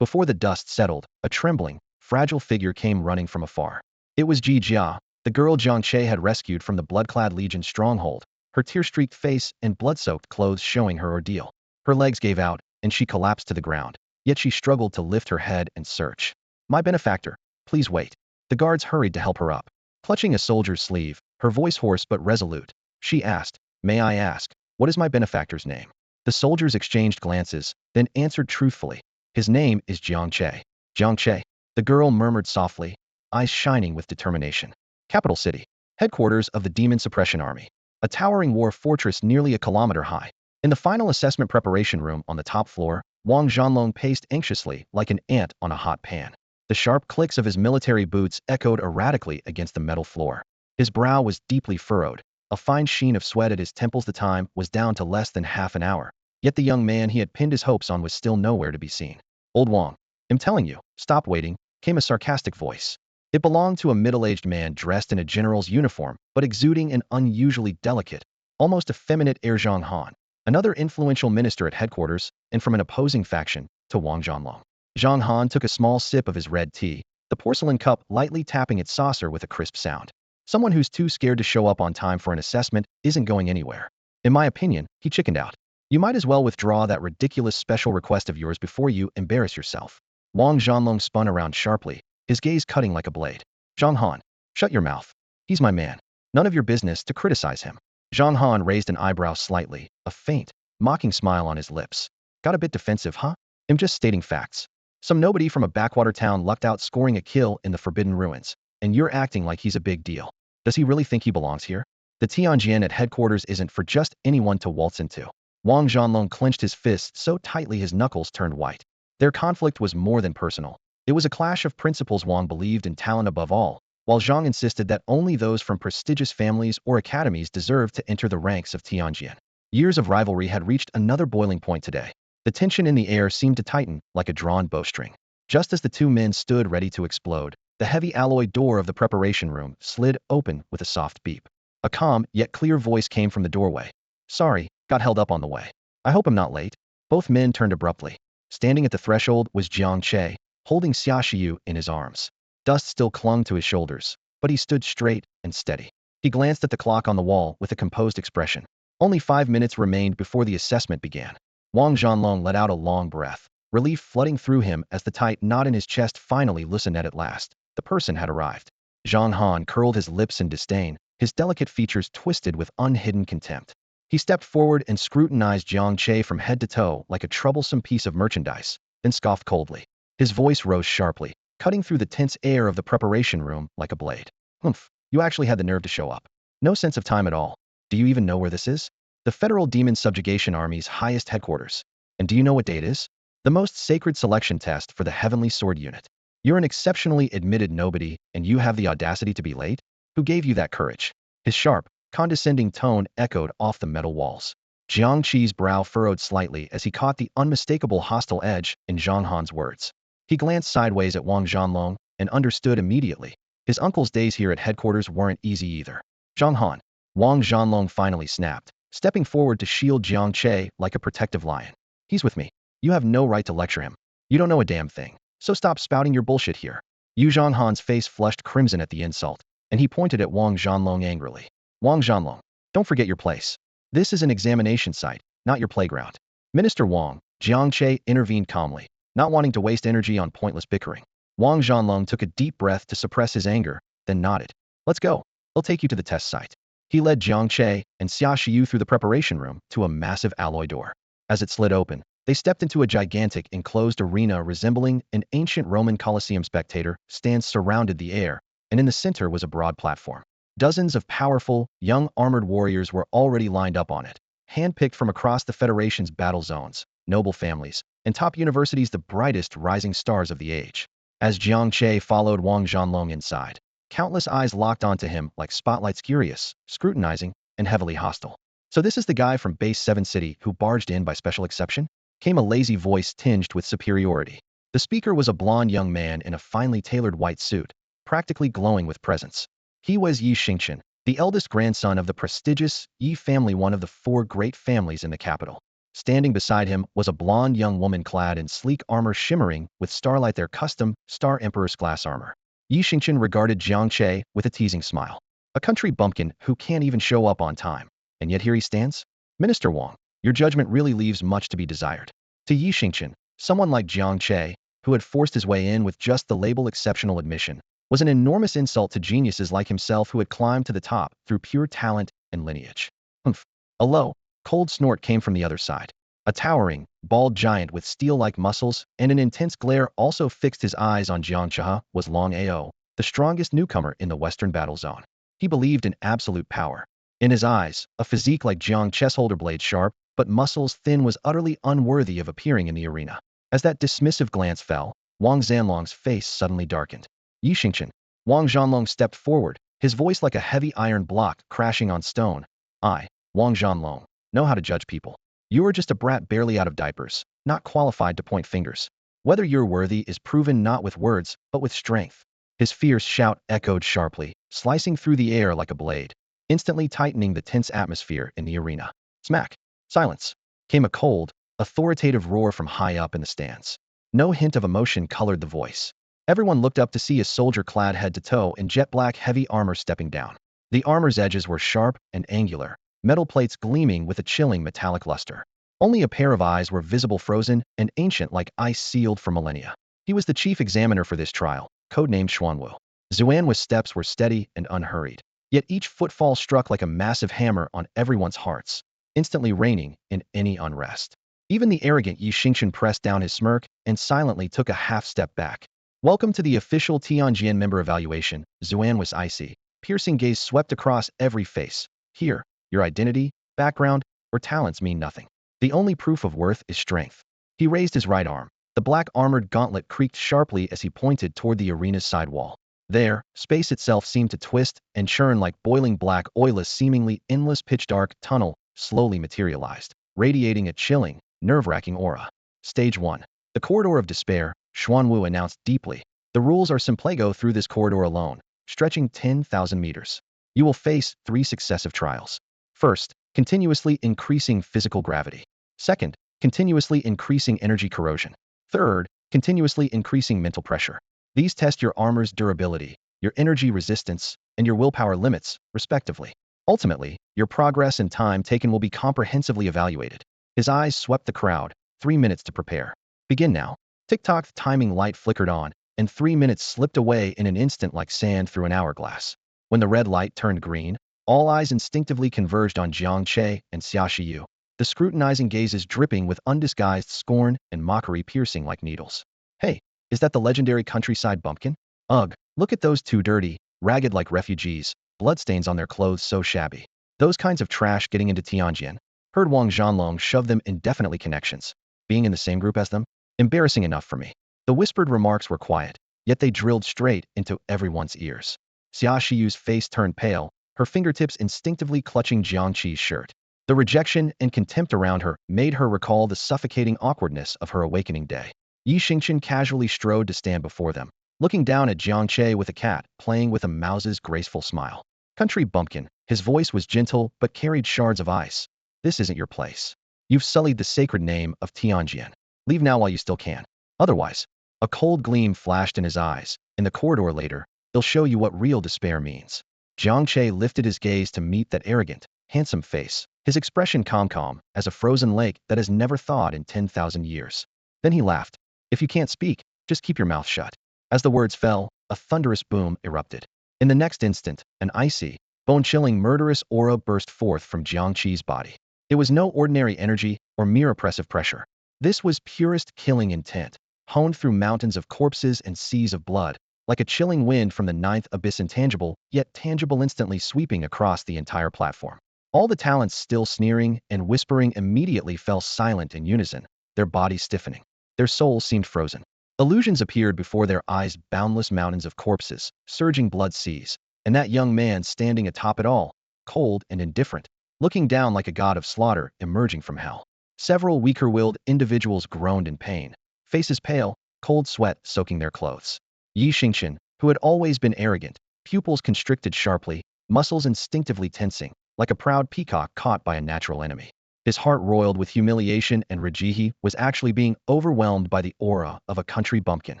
Before the dust settled, a trembling, fragile figure came running from afar. It was Jia, the girl Jiang Che had rescued from the blood-clad Legion stronghold, her tear-streaked face and blood-soaked clothes showing her ordeal. Her legs gave out, and she collapsed to the ground, yet she struggled to lift her head and search. "My benefactor, please wait." The guards hurried to help her up. Clutching a soldier's sleeve, her voice hoarse but resolute, she asked, "May I ask, what is my benefactor's name?" The soldiers exchanged glances, then answered truthfully, "His name is Jiang Che." "Jiang Che," the girl murmured softly, eyes shining with determination. Capital City, headquarters of the Demon Suppression Army. A towering war fortress nearly a kilometer high. In the final assessment preparation room on the top floor, Wang Zhanlong paced anxiously like an ant on a hot pan. The sharp clicks of his military boots echoed erratically against the metal floor. His brow was deeply furrowed, a fine sheen of sweat at his temples. The time was down to less than half an hour, yet the young man he had pinned his hopes on was still nowhere to be seen. "Old Wang, I'm telling you, stop waiting," came a sarcastic voice. It belonged to a middle-aged man dressed in a general's uniform, but exuding an unusually delicate, almost effeminate air. Zhang Han, another influential minister at headquarters, and from an opposing faction, to Wang Zhanlong. Zhang Han took a small sip of his red tea, the porcelain cup lightly tapping its saucer with a crisp sound. "Someone who's too scared to show up on time for an assessment isn't going anywhere. In my opinion," he chickened out. "You might as well withdraw that ridiculous special request of yours before you embarrass yourself." Wang Zhanlong spun around sharply, his gaze cutting like a blade. "Zhang Han, shut your mouth. He's my man. None of your business to criticize him." Zhang Han raised an eyebrow slightly, a faint, mocking smile on his lips. "Got a bit defensive, huh? I'm just stating facts. Some nobody from a backwater town lucked out scoring a kill in the Forbidden Ruins, and you're acting like he's a big deal. Does he really think he belongs here? The Tianjin at headquarters isn't for just anyone to waltz into." Wang Zhanlong clenched his fists so tightly his knuckles turned white. Their conflict was more than personal. It was a clash of principles. Wang believed in talent above all, while Zhang insisted that only those from prestigious families or academies deserved to enter the ranks of Tianjin. Years of rivalry had reached another boiling point today. The tension in the air seemed to tighten like a drawn bowstring. Just as the two men stood ready to explode, the heavy alloy door of the preparation room slid open with a soft beep. A calm yet clear voice came from the doorway. "Sorry, got held up on the way. I hope I'm not late." Both men turned abruptly. Standing at the threshold was Jiang Che, holding Xia Shiyu in his arms. Dust still clung to his shoulders, but he stood straight and steady. He glanced at the clock on the wall with a composed expression. Only 5 minutes remained before the assessment began. Wang Zhanlong let out a long breath, relief flooding through him as the tight knot in his chest finally loosened at last. The person had arrived. Zhang Han curled his lips in disdain, his delicate features twisted with unhidden contempt. He stepped forward and scrutinized Jiang Che from head to toe like a troublesome piece of merchandise, then scoffed coldly. His voice rose sharply, cutting through the tense air of the preparation room like a blade. Humph, you actually had the nerve to show up. No sense of time at all. Do you even know where this is? The Federal Demon Subjugation Army's highest headquarters. And do you know what day it is? The most sacred selection test for the Heavenly Sword Unit. You're an exceptionally admitted nobody, and you have the audacity to be late? Who gave you that courage? His sharp, condescending tone echoed off the metal walls. Jiang Che's brow furrowed slightly as he caught the unmistakable hostile edge in Zhang Han's words. He glanced sideways at Wang Zhanlong and understood immediately. His uncle's days here at headquarters weren't easy either. Zhang Han. Wang Zhanlong finally snapped, stepping forward to shield Jiang Che like a protective lion. He's with me. You have no right to lecture him. You don't know a damn thing. So stop spouting your bullshit here. Zhang Han's face flushed crimson at the insult, and he pointed at Wang Zhanlong angrily. Wang Zhanlong, don't forget your place. This is an examination site, not your playground. Minister Wang, Jiang Che intervened calmly, not wanting to waste energy on pointless bickering. Wang Zhanlong took a deep breath to suppress his anger, then nodded. Let's go. I'll take you to the test site. He led Jiang Che and Xia Shiyu through the preparation room to a massive alloy door. As it slid open, they stepped into a gigantic enclosed arena resembling an ancient Roman Colosseum. Spectator stands surrounded the air, and in the center was a broad platform. Dozens of powerful, young armored warriors were already lined up on it, handpicked from across the Federation's battle zones, noble families, and top universities, the brightest rising stars of the age. As Jiang Che followed Wang Zhanlong inside, countless eyes locked onto him like spotlights, curious, scrutinizing, and heavily hostile. So this is the guy from Base 7 City who barged in by special exception? Came a lazy voice tinged with superiority. The speaker was a blond young man in a finely tailored white suit, practically glowing with presence. He was Yi Xingchen, the eldest grandson of the prestigious Yi family, one of the 4 great families in the capital. Standing beside him was a blonde young woman clad in sleek armor shimmering with starlight, their custom Star Emperor's glass armor. Yi Xingchen regarded Jiang Che with a teasing smile. A country bumpkin who can't even show up on time. And yet here he stands? Minister Wang, your judgment really leaves much to be desired. To Yi Xingchen, someone like Jiang Che, who had forced his way in with just the label exceptional admission, was an enormous insult to geniuses like himself who had climbed to the top through pure talent and lineage. Humph. A low, cold snort came from the other side. A towering, bald giant with steel-like muscles and an intense glare also fixed his eyes on Jiang Che was Long Ao, the strongest newcomer in the Western battle zone. He believed in absolute power. In his eyes, a physique like Jiang Che's, shoulder blades sharp, but muscles thin, was utterly unworthy of appearing in the arena. As that dismissive glance fell, Wang Zhanlong's face suddenly darkened. Yi Xingchen. Wang Zhanlong stepped forward, his voice like a heavy iron block crashing on stone. I, Wang Zhanlong, know how to judge people. You are just a brat barely out of diapers, not qualified to point fingers. Whether you're worthy is proven not with words, but with strength. His fierce shout echoed sharply, slicing through the air like a blade, instantly tightening the tense atmosphere in the arena. Smack. Silence. Came a cold, authoritative roar from high up in the stands. No hint of emotion colored the voice. Everyone looked up to see a soldier clad head to toe in jet black heavy armor stepping down. The armor's edges were sharp and angular, metal plates gleaming with a chilling metallic luster. Only a pair of eyes were visible, frozen and ancient like ice sealed for millennia. He was the chief examiner for this trial, codenamed Xuanwu. Xuanwu's steps were steady and unhurried, yet each footfall struck like a massive hammer on everyone's hearts, instantly reining in any unrest. Even the arrogant Yi Xingchen pressed down his smirk and silently took a half step back. Welcome to the official Tianjin member evaluation. Xuanwu's icy, piercing gaze swept across every face. Here, your identity, background, or talents mean nothing. The only proof of worth is strength. He raised his right arm. The black armored gauntlet creaked sharply as he pointed toward the arena's side wall. There, space itself seemed to twist and churn like boiling black oil. A seemingly endless pitch-dark tunnel slowly materialized, radiating a chilling, nerve-wracking aura. Stage 1. The Corridor of Despair, Xuanwu announced deeply. The rules are simple. Go through this corridor alone, stretching 10,000 meters. You will face 3 successive trials. First, continuously increasing physical gravity. Second, continuously increasing energy corrosion. Third, continuously increasing mental pressure. These test your armor's durability, your energy resistance, and your willpower limits, respectively. Ultimately, your progress and time taken will be comprehensively evaluated. His eyes swept the crowd. 3 minutes to prepare. Begin now. Tick-tock, the timing light flickered on, and 3 minutes slipped away in an instant like sand through an hourglass. When the red light turned green, all eyes instinctively converged on Jiang Che and Xia Shiyu, the scrutinizing gazes dripping with undisguised scorn and mockery piercing like needles. Hey, is that the legendary countryside bumpkin? Ugh, look at those two dirty, ragged like refugees, bloodstains on their clothes so shabby. Those kinds of trash getting into Tianjin. Heard Wang Zhanlong shove them indefinitely connections. Being in the same group as them? Embarrassing enough for me. The whispered remarks were quiet, yet they drilled straight into everyone's ears. Xia Shiyu's face turned pale, her fingertips instinctively clutching Jiang Che's shirt. The rejection and contempt around her made her recall the suffocating awkwardness of her awakening day. Yi Xingqian casually strode to stand before them, looking down at Jiang Che with a cat playing with a mouse's graceful smile. Country bumpkin, his voice was gentle but carried shards of ice. This isn't your place. You've sullied the sacred name of Tianjin. Leave now while you still can. Otherwise, a cold gleam flashed in his eyes. In the corridor later, they'll show you what real despair means. Jiang Che lifted his gaze to meet that arrogant, handsome face, his expression calm as a frozen lake that has never thawed in 10,000 years. Then he laughed. If you can't speak, just keep your mouth shut. As the words fell, a thunderous boom erupted. In the next instant, an icy, bone-chilling murderous aura burst forth from Jiang Che's body. It was no ordinary energy or mere oppressive pressure. This was purest killing intent, honed through mountains of corpses and seas of blood, like a chilling wind from the ninth abyss, intangible, yet tangible, instantly sweeping across the entire platform. All the talents, still sneering and whispering, immediately fell silent in unison, their bodies stiffening. Their souls seemed frozen. Illusions appeared before their eyes, boundless mountains of corpses, surging blood seas, and that young man standing atop it all, cold and indifferent, looking down like a god of slaughter emerging from hell. Several weaker-willed individuals groaned in pain, faces pale, cold sweat soaking their clothes. Yi Xingqian, who had always been arrogant, pupils constricted sharply, muscles instinctively tensing, like a proud peacock caught by a natural enemy. His heart roiled with humiliation, and Rajihi was actually being overwhelmed by the aura of a country bumpkin.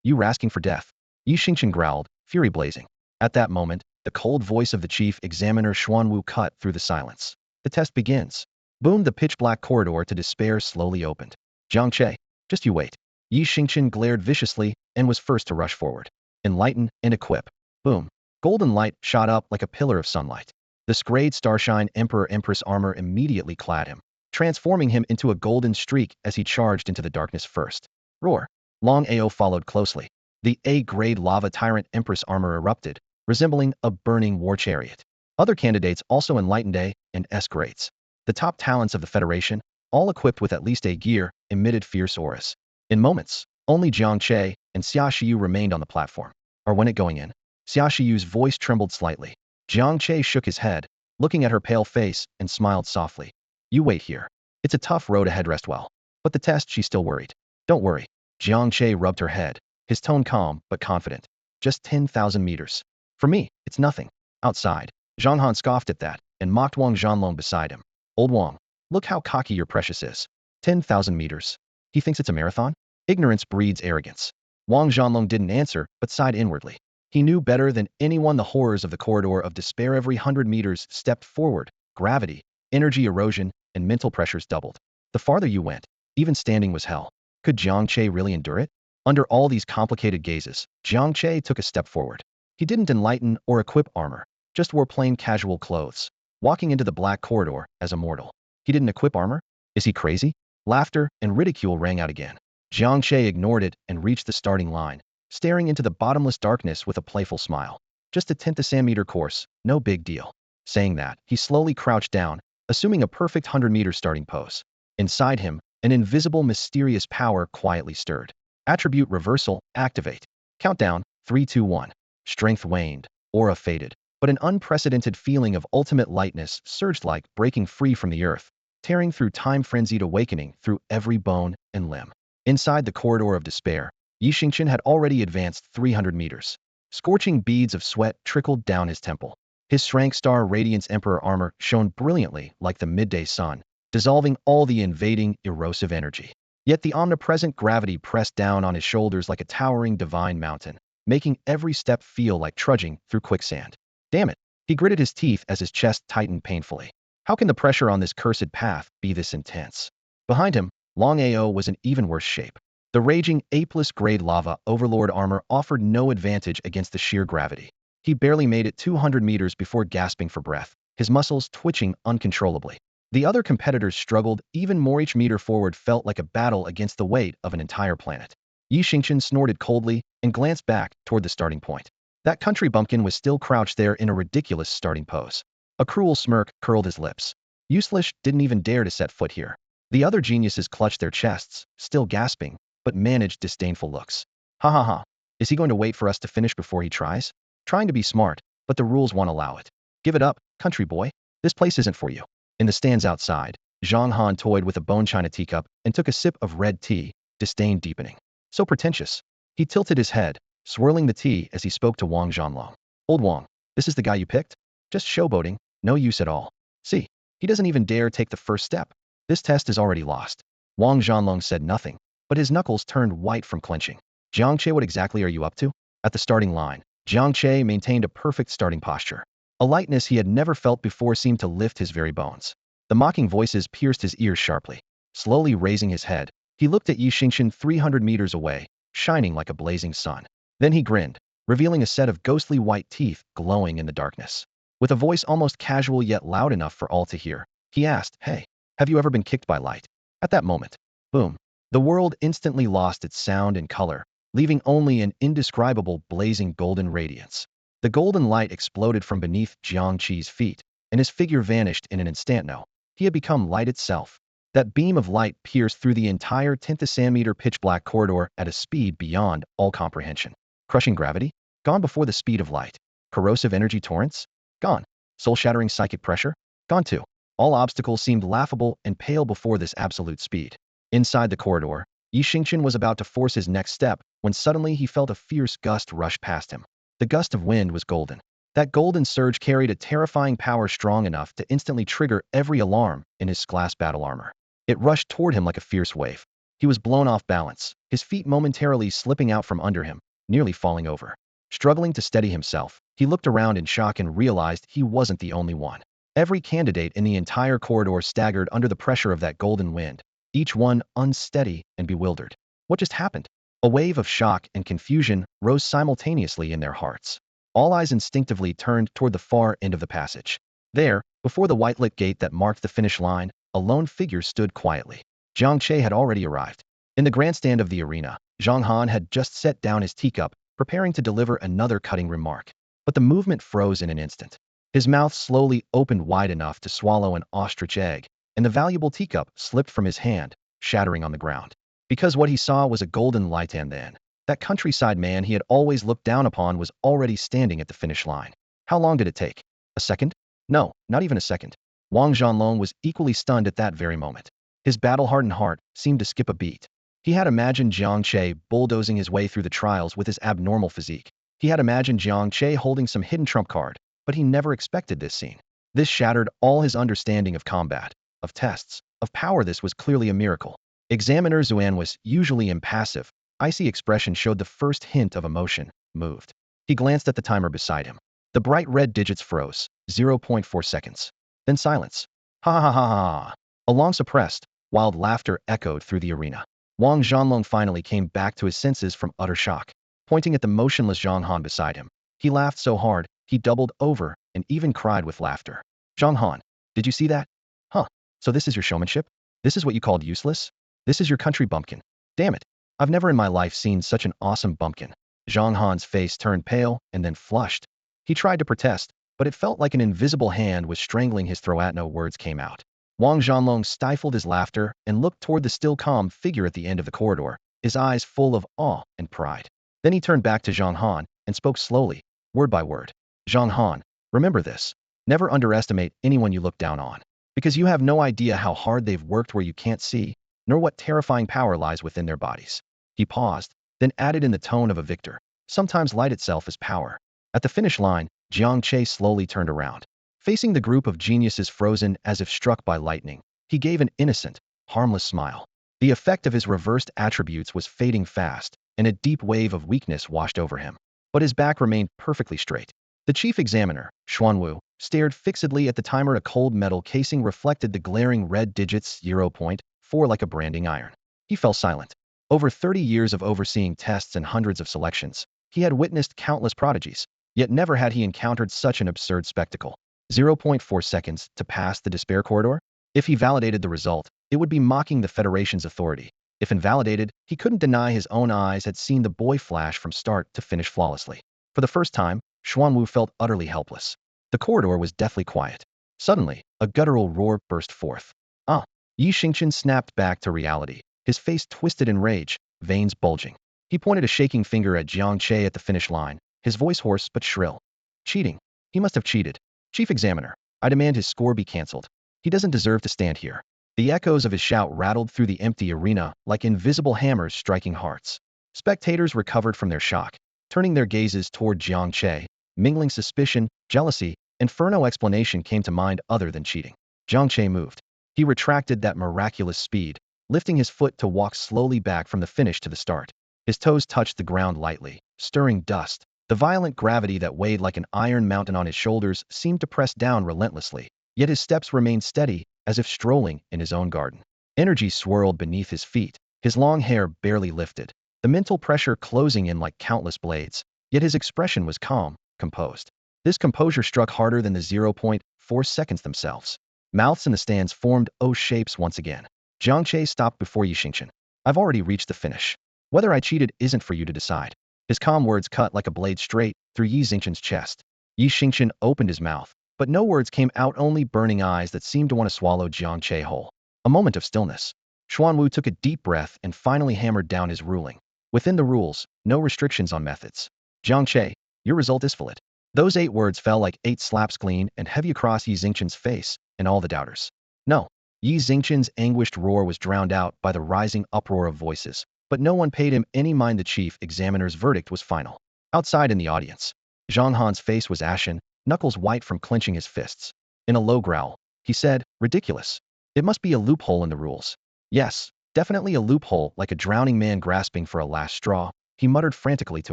You were asking for death. Yi Xingqian growled, fury blazing. At that moment, the cold voice of the chief examiner Xuanwu cut through the silence. The test begins. Boom! The pitch-black corridor to despair slowly opened. Jiang Che, just you wait. Yi Xingqian glared viciously and was first to rush forward. Enlighten and equip. Boom. Golden light shot up like a pillar of sunlight. The scrayed starshine Emperor-Empress armor immediately clad him, transforming him into a golden streak as he charged into the darkness first. Roar. Long AO followed closely. The A-grade lava tyrant Empress armor erupted, resembling a burning war chariot. Other candidates also enlightened A and S grades. The top talents of the Federation, all equipped with at least A gear, emitted fierce auras. In moments, only Jiang Che and Xia Shiyu remained on the platform. Or when it going in? Xia Shiyu's voice trembled slightly. Jiang Che shook his head, looking at her pale face, and smiled softly. You wait here. It's a tough road ahead, rest well. But the test, she's still worried. Don't worry. Jiang Che rubbed her head, his tone calm but confident. Just 10,000 meters. For me, it's nothing. Outside, Zhang Han scoffed at that, and mocked Wang Zhanlong beside him. Old Wang, look how cocky your precious is. 10,000 meters. He thinks it's a marathon? Ignorance breeds arrogance. Wang Zhanlong didn't answer, but sighed inwardly. He knew better than anyone the horrors of the corridor of despair. Every 100 meters stepped forward, gravity, energy erosion, and mental pressures doubled. The farther you went, even standing was hell. Could Jiang Che really endure it? Under all these complicated gazes, Jiang Che took a step forward. He didn't enlighten or equip armor, just wore plain casual clothes, walking into the black corridor as a mortal. He didn't equip armor? Is he crazy? Laughter and ridicule rang out again. Jiang Che ignored it and reached the starting line, staring into the bottomless darkness with a playful smile. Just a 10,000-meter course, no big deal. Saying that, he slowly crouched down, assuming a perfect 100-meter starting pose. Inside him, an invisible, mysterious power quietly stirred. Attribute reversal, activate. Countdown, 3, 2, 1. Strength waned, aura faded, but an unprecedented feeling of ultimate lightness surged like breaking free from the earth, tearing through time-frenzied awakening through every bone and limb. Inside the corridor of despair, Yi Xingqian had already advanced 300 meters. Scorching beads of sweat trickled down his temple. His Shrank Star Radiance Emperor armor shone brilliantly like the midday sun, dissolving all the invading, erosive energy. Yet the omnipresent gravity pressed down on his shoulders like a towering divine mountain, making every step feel like trudging through quicksand. Damn it! He gritted his teeth as his chest tightened painfully. How can the pressure on this cursed path be this intense? Behind him, Long Ao was in even worse shape. The raging, apeless grade lava overlord armor offered no advantage against the sheer gravity. He barely made it 200 meters before gasping for breath, his muscles twitching uncontrollably. The other competitors struggled even more. Each meter forward felt like a battle against the weight of an entire planet. Yi Xingqian snorted coldly and glanced back toward the starting point. That country bumpkin was still crouched there in a ridiculous starting pose. A cruel smirk curled his lips. Useless didn't even dare to set foot here. The other geniuses clutched their chests, still gasping, but managed disdainful looks. Ha ha ha. Is he going to wait for us to finish before he tries? Trying to be smart, but the rules won't allow it. Give it up, country boy. This place isn't for you. In the stands outside, Zhang Han toyed with a bone china teacup and took a sip of red tea, disdain deepening. So pretentious. He tilted his head, swirling the tea as he spoke to Wang Zhanlong. Old Wang, this is the guy you picked? Just showboating, no use at all. See, he doesn't even dare take the first step. This test is already lost. Wang Zhanlong said nothing, but his knuckles turned white from clenching. Jiang Che, what exactly are you up to? At the starting line, Jiang Che maintained a perfect starting posture. A lightness he had never felt before seemed to lift his very bones. The mocking voices pierced his ears sharply. Slowly raising his head, he looked at Yi Xingqian 300 meters away, shining like a blazing sun. Then he grinned, revealing a set of ghostly white teeth glowing in the darkness. With a voice almost casual yet loud enough for all to hear, he asked, "Hey, have you ever been kicked by light?" At that moment, boom, the world instantly lost its sound and color, leaving only an indescribable blazing golden radiance. The golden light exploded from beneath Jiang Che's feet, and his figure vanished in an instant. No, he had become light itself. That beam of light pierced through the entire 10-meter pitch-black corridor at a speed beyond all comprehension. Crushing gravity? Gone before the speed of light. Corrosive energy torrents? Gone. Soul-shattering psychic pressure? Gone too. All obstacles seemed laughable and pale before this absolute speed. Inside the corridor, Yi Xingqian was about to force his next step when suddenly he felt a fierce gust rush past him. The gust of wind was golden. That golden surge carried a terrifying power strong enough to instantly trigger every alarm in his glass battle armor. It rushed toward him like a fierce wave. He was blown off balance, his feet momentarily slipping out from under him, nearly falling over. Struggling to steady himself, he looked around in shock and realized he wasn't the only one. Every candidate in the entire corridor staggered under the pressure of that golden wind, each one unsteady and bewildered. What just happened? A wave of shock and confusion rose simultaneously in their hearts. All eyes instinctively turned toward the far end of the passage. There, before the white-lit gate that marked the finish line, a lone figure stood quietly. Jiang Che had already arrived. In the grandstand of the arena, Zhang Han had just set down his teacup, preparing to deliver another cutting remark. But the movement froze in an instant. His mouth slowly opened wide enough to swallow an ostrich egg, and the valuable teacup slipped from his hand, shattering on the ground. Because what he saw was a golden light, and then that countryside man he had always looked down upon was already standing at the finish line. How long did it take? A second? No, not even a second. Wang Zhanlong was equally stunned at that very moment. His battle-hardened heart seemed to skip a beat. He had imagined Jiang Che bulldozing his way through the trials with his abnormal physique. He had imagined Jiang Che holding some hidden trump card, but he never expected this scene. This shattered all his understanding of combat, of tests, of power. This was clearly a miracle. Examiner Zuan was usually impassive. Icy expression showed the first hint of emotion, moved. He glanced at the timer beside him. The bright red digits froze, 0.4 seconds. Then silence. Ha ha ha ha ha. A long suppressed, wild laughter echoed through the arena. Wang Zhanlong finally came back to his senses from utter shock. Pointing at the motionless Zhang Han beside him, he laughed so hard, he doubled over and even cried with laughter. Zhang Han, did you see that? Huh, so this is your showmanship? This is what you called useless? This is your country bumpkin? Damn it, I've never in my life seen such an awesome bumpkin. Zhang Han's face turned pale and then flushed. He tried to protest, but it felt like an invisible hand was strangling his throat. No words came out. Wang Zhanlong stifled his laughter and looked toward the still calm figure at the end of the corridor, his eyes full of awe and pride. Then he turned back to Zhang Han and spoke slowly, word by word. Zhang Han, remember this. Never underestimate anyone you look down on, because you have no idea how hard they've worked where you can't see, nor what terrifying power lies within their bodies. He paused, then added in the tone of a victor, sometimes light itself is power. At the finish line, Jiang Che slowly turned around. Facing the group of geniuses frozen as if struck by lightning, he gave an innocent, harmless smile. The effect of his reversed attributes was fading fast, and a deep wave of weakness washed over him. But his back remained perfectly straight. The chief examiner, Xuanwu, stared fixedly at the timer. A cold metal casing reflected the glaring red digits, 0.4 4 like a branding iron. He fell silent. Over 30 years of overseeing tests and hundreds of selections, he had witnessed countless prodigies, yet never had he encountered such an absurd spectacle. 0 0.4 seconds to pass the despair corridor? If he validated the result, it would be mocking the Federation's authority. If invalidated, he couldn't deny his own eyes had seen the boy flash from start to finish flawlessly. For the first time, Xuanwu felt utterly helpless. The corridor was deathly quiet. Suddenly, a guttural roar burst forth. Ah! Yi Xingqian snapped back to reality, his face twisted in rage, veins bulging. He pointed a shaking finger at Jiang Che at the finish line, his voice hoarse but shrill. Cheating. He must have cheated. Chief Examiner, I demand his score be cancelled. He doesn't deserve to stand here. The echoes of his shout rattled through the empty arena like invisible hammers striking hearts. Spectators recovered from their shock, turning their gazes toward Jiang Che, mingling suspicion, jealousy, inferno explanation came to mind other than cheating. Jiang Che moved. He retracted that miraculous speed, lifting his foot to walk slowly back from the finish to the start. His toes touched the ground lightly, stirring dust. The violent gravity that weighed like an iron mountain on his shoulders seemed to press down relentlessly, yet his steps remained steady, as if strolling in his own garden. Energy swirled beneath his feet, his long hair barely lifted, the mental pressure closing in like countless blades, yet his expression was calm, composed. This composure struck harder than the 0.4 seconds themselves. Mouths in the stands formed O shapes once again. Jiang Che stopped before Yi Xingqian. I've already reached the finish. Whether I cheated isn't for you to decide. His calm words cut like a blade straight through Yi Xingqian's chest. Yi Xingqian opened his mouth, but no words came out, only burning eyes that seemed to want to swallow Jiang Che whole. A moment of stillness. Xuanwu took a deep breath and finally hammered down his ruling. Within the rules, no restrictions on methods. Jiang Che, your result is valid. Those 8 words fell like 8 slaps clean and heavy across Yi Xingqian's face and all the doubters. No. Yi Xingqian's anguished roar was drowned out by the rising uproar of voices, but no one paid him any mind. The chief examiner's verdict was final. Outside in the audience, Zhang Han's face was ashen, knuckles white from clenching his fists. In a low growl, he said, ridiculous. It must be a loophole in the rules. Yes, definitely a loophole, like a drowning man grasping for a last straw, he muttered frantically to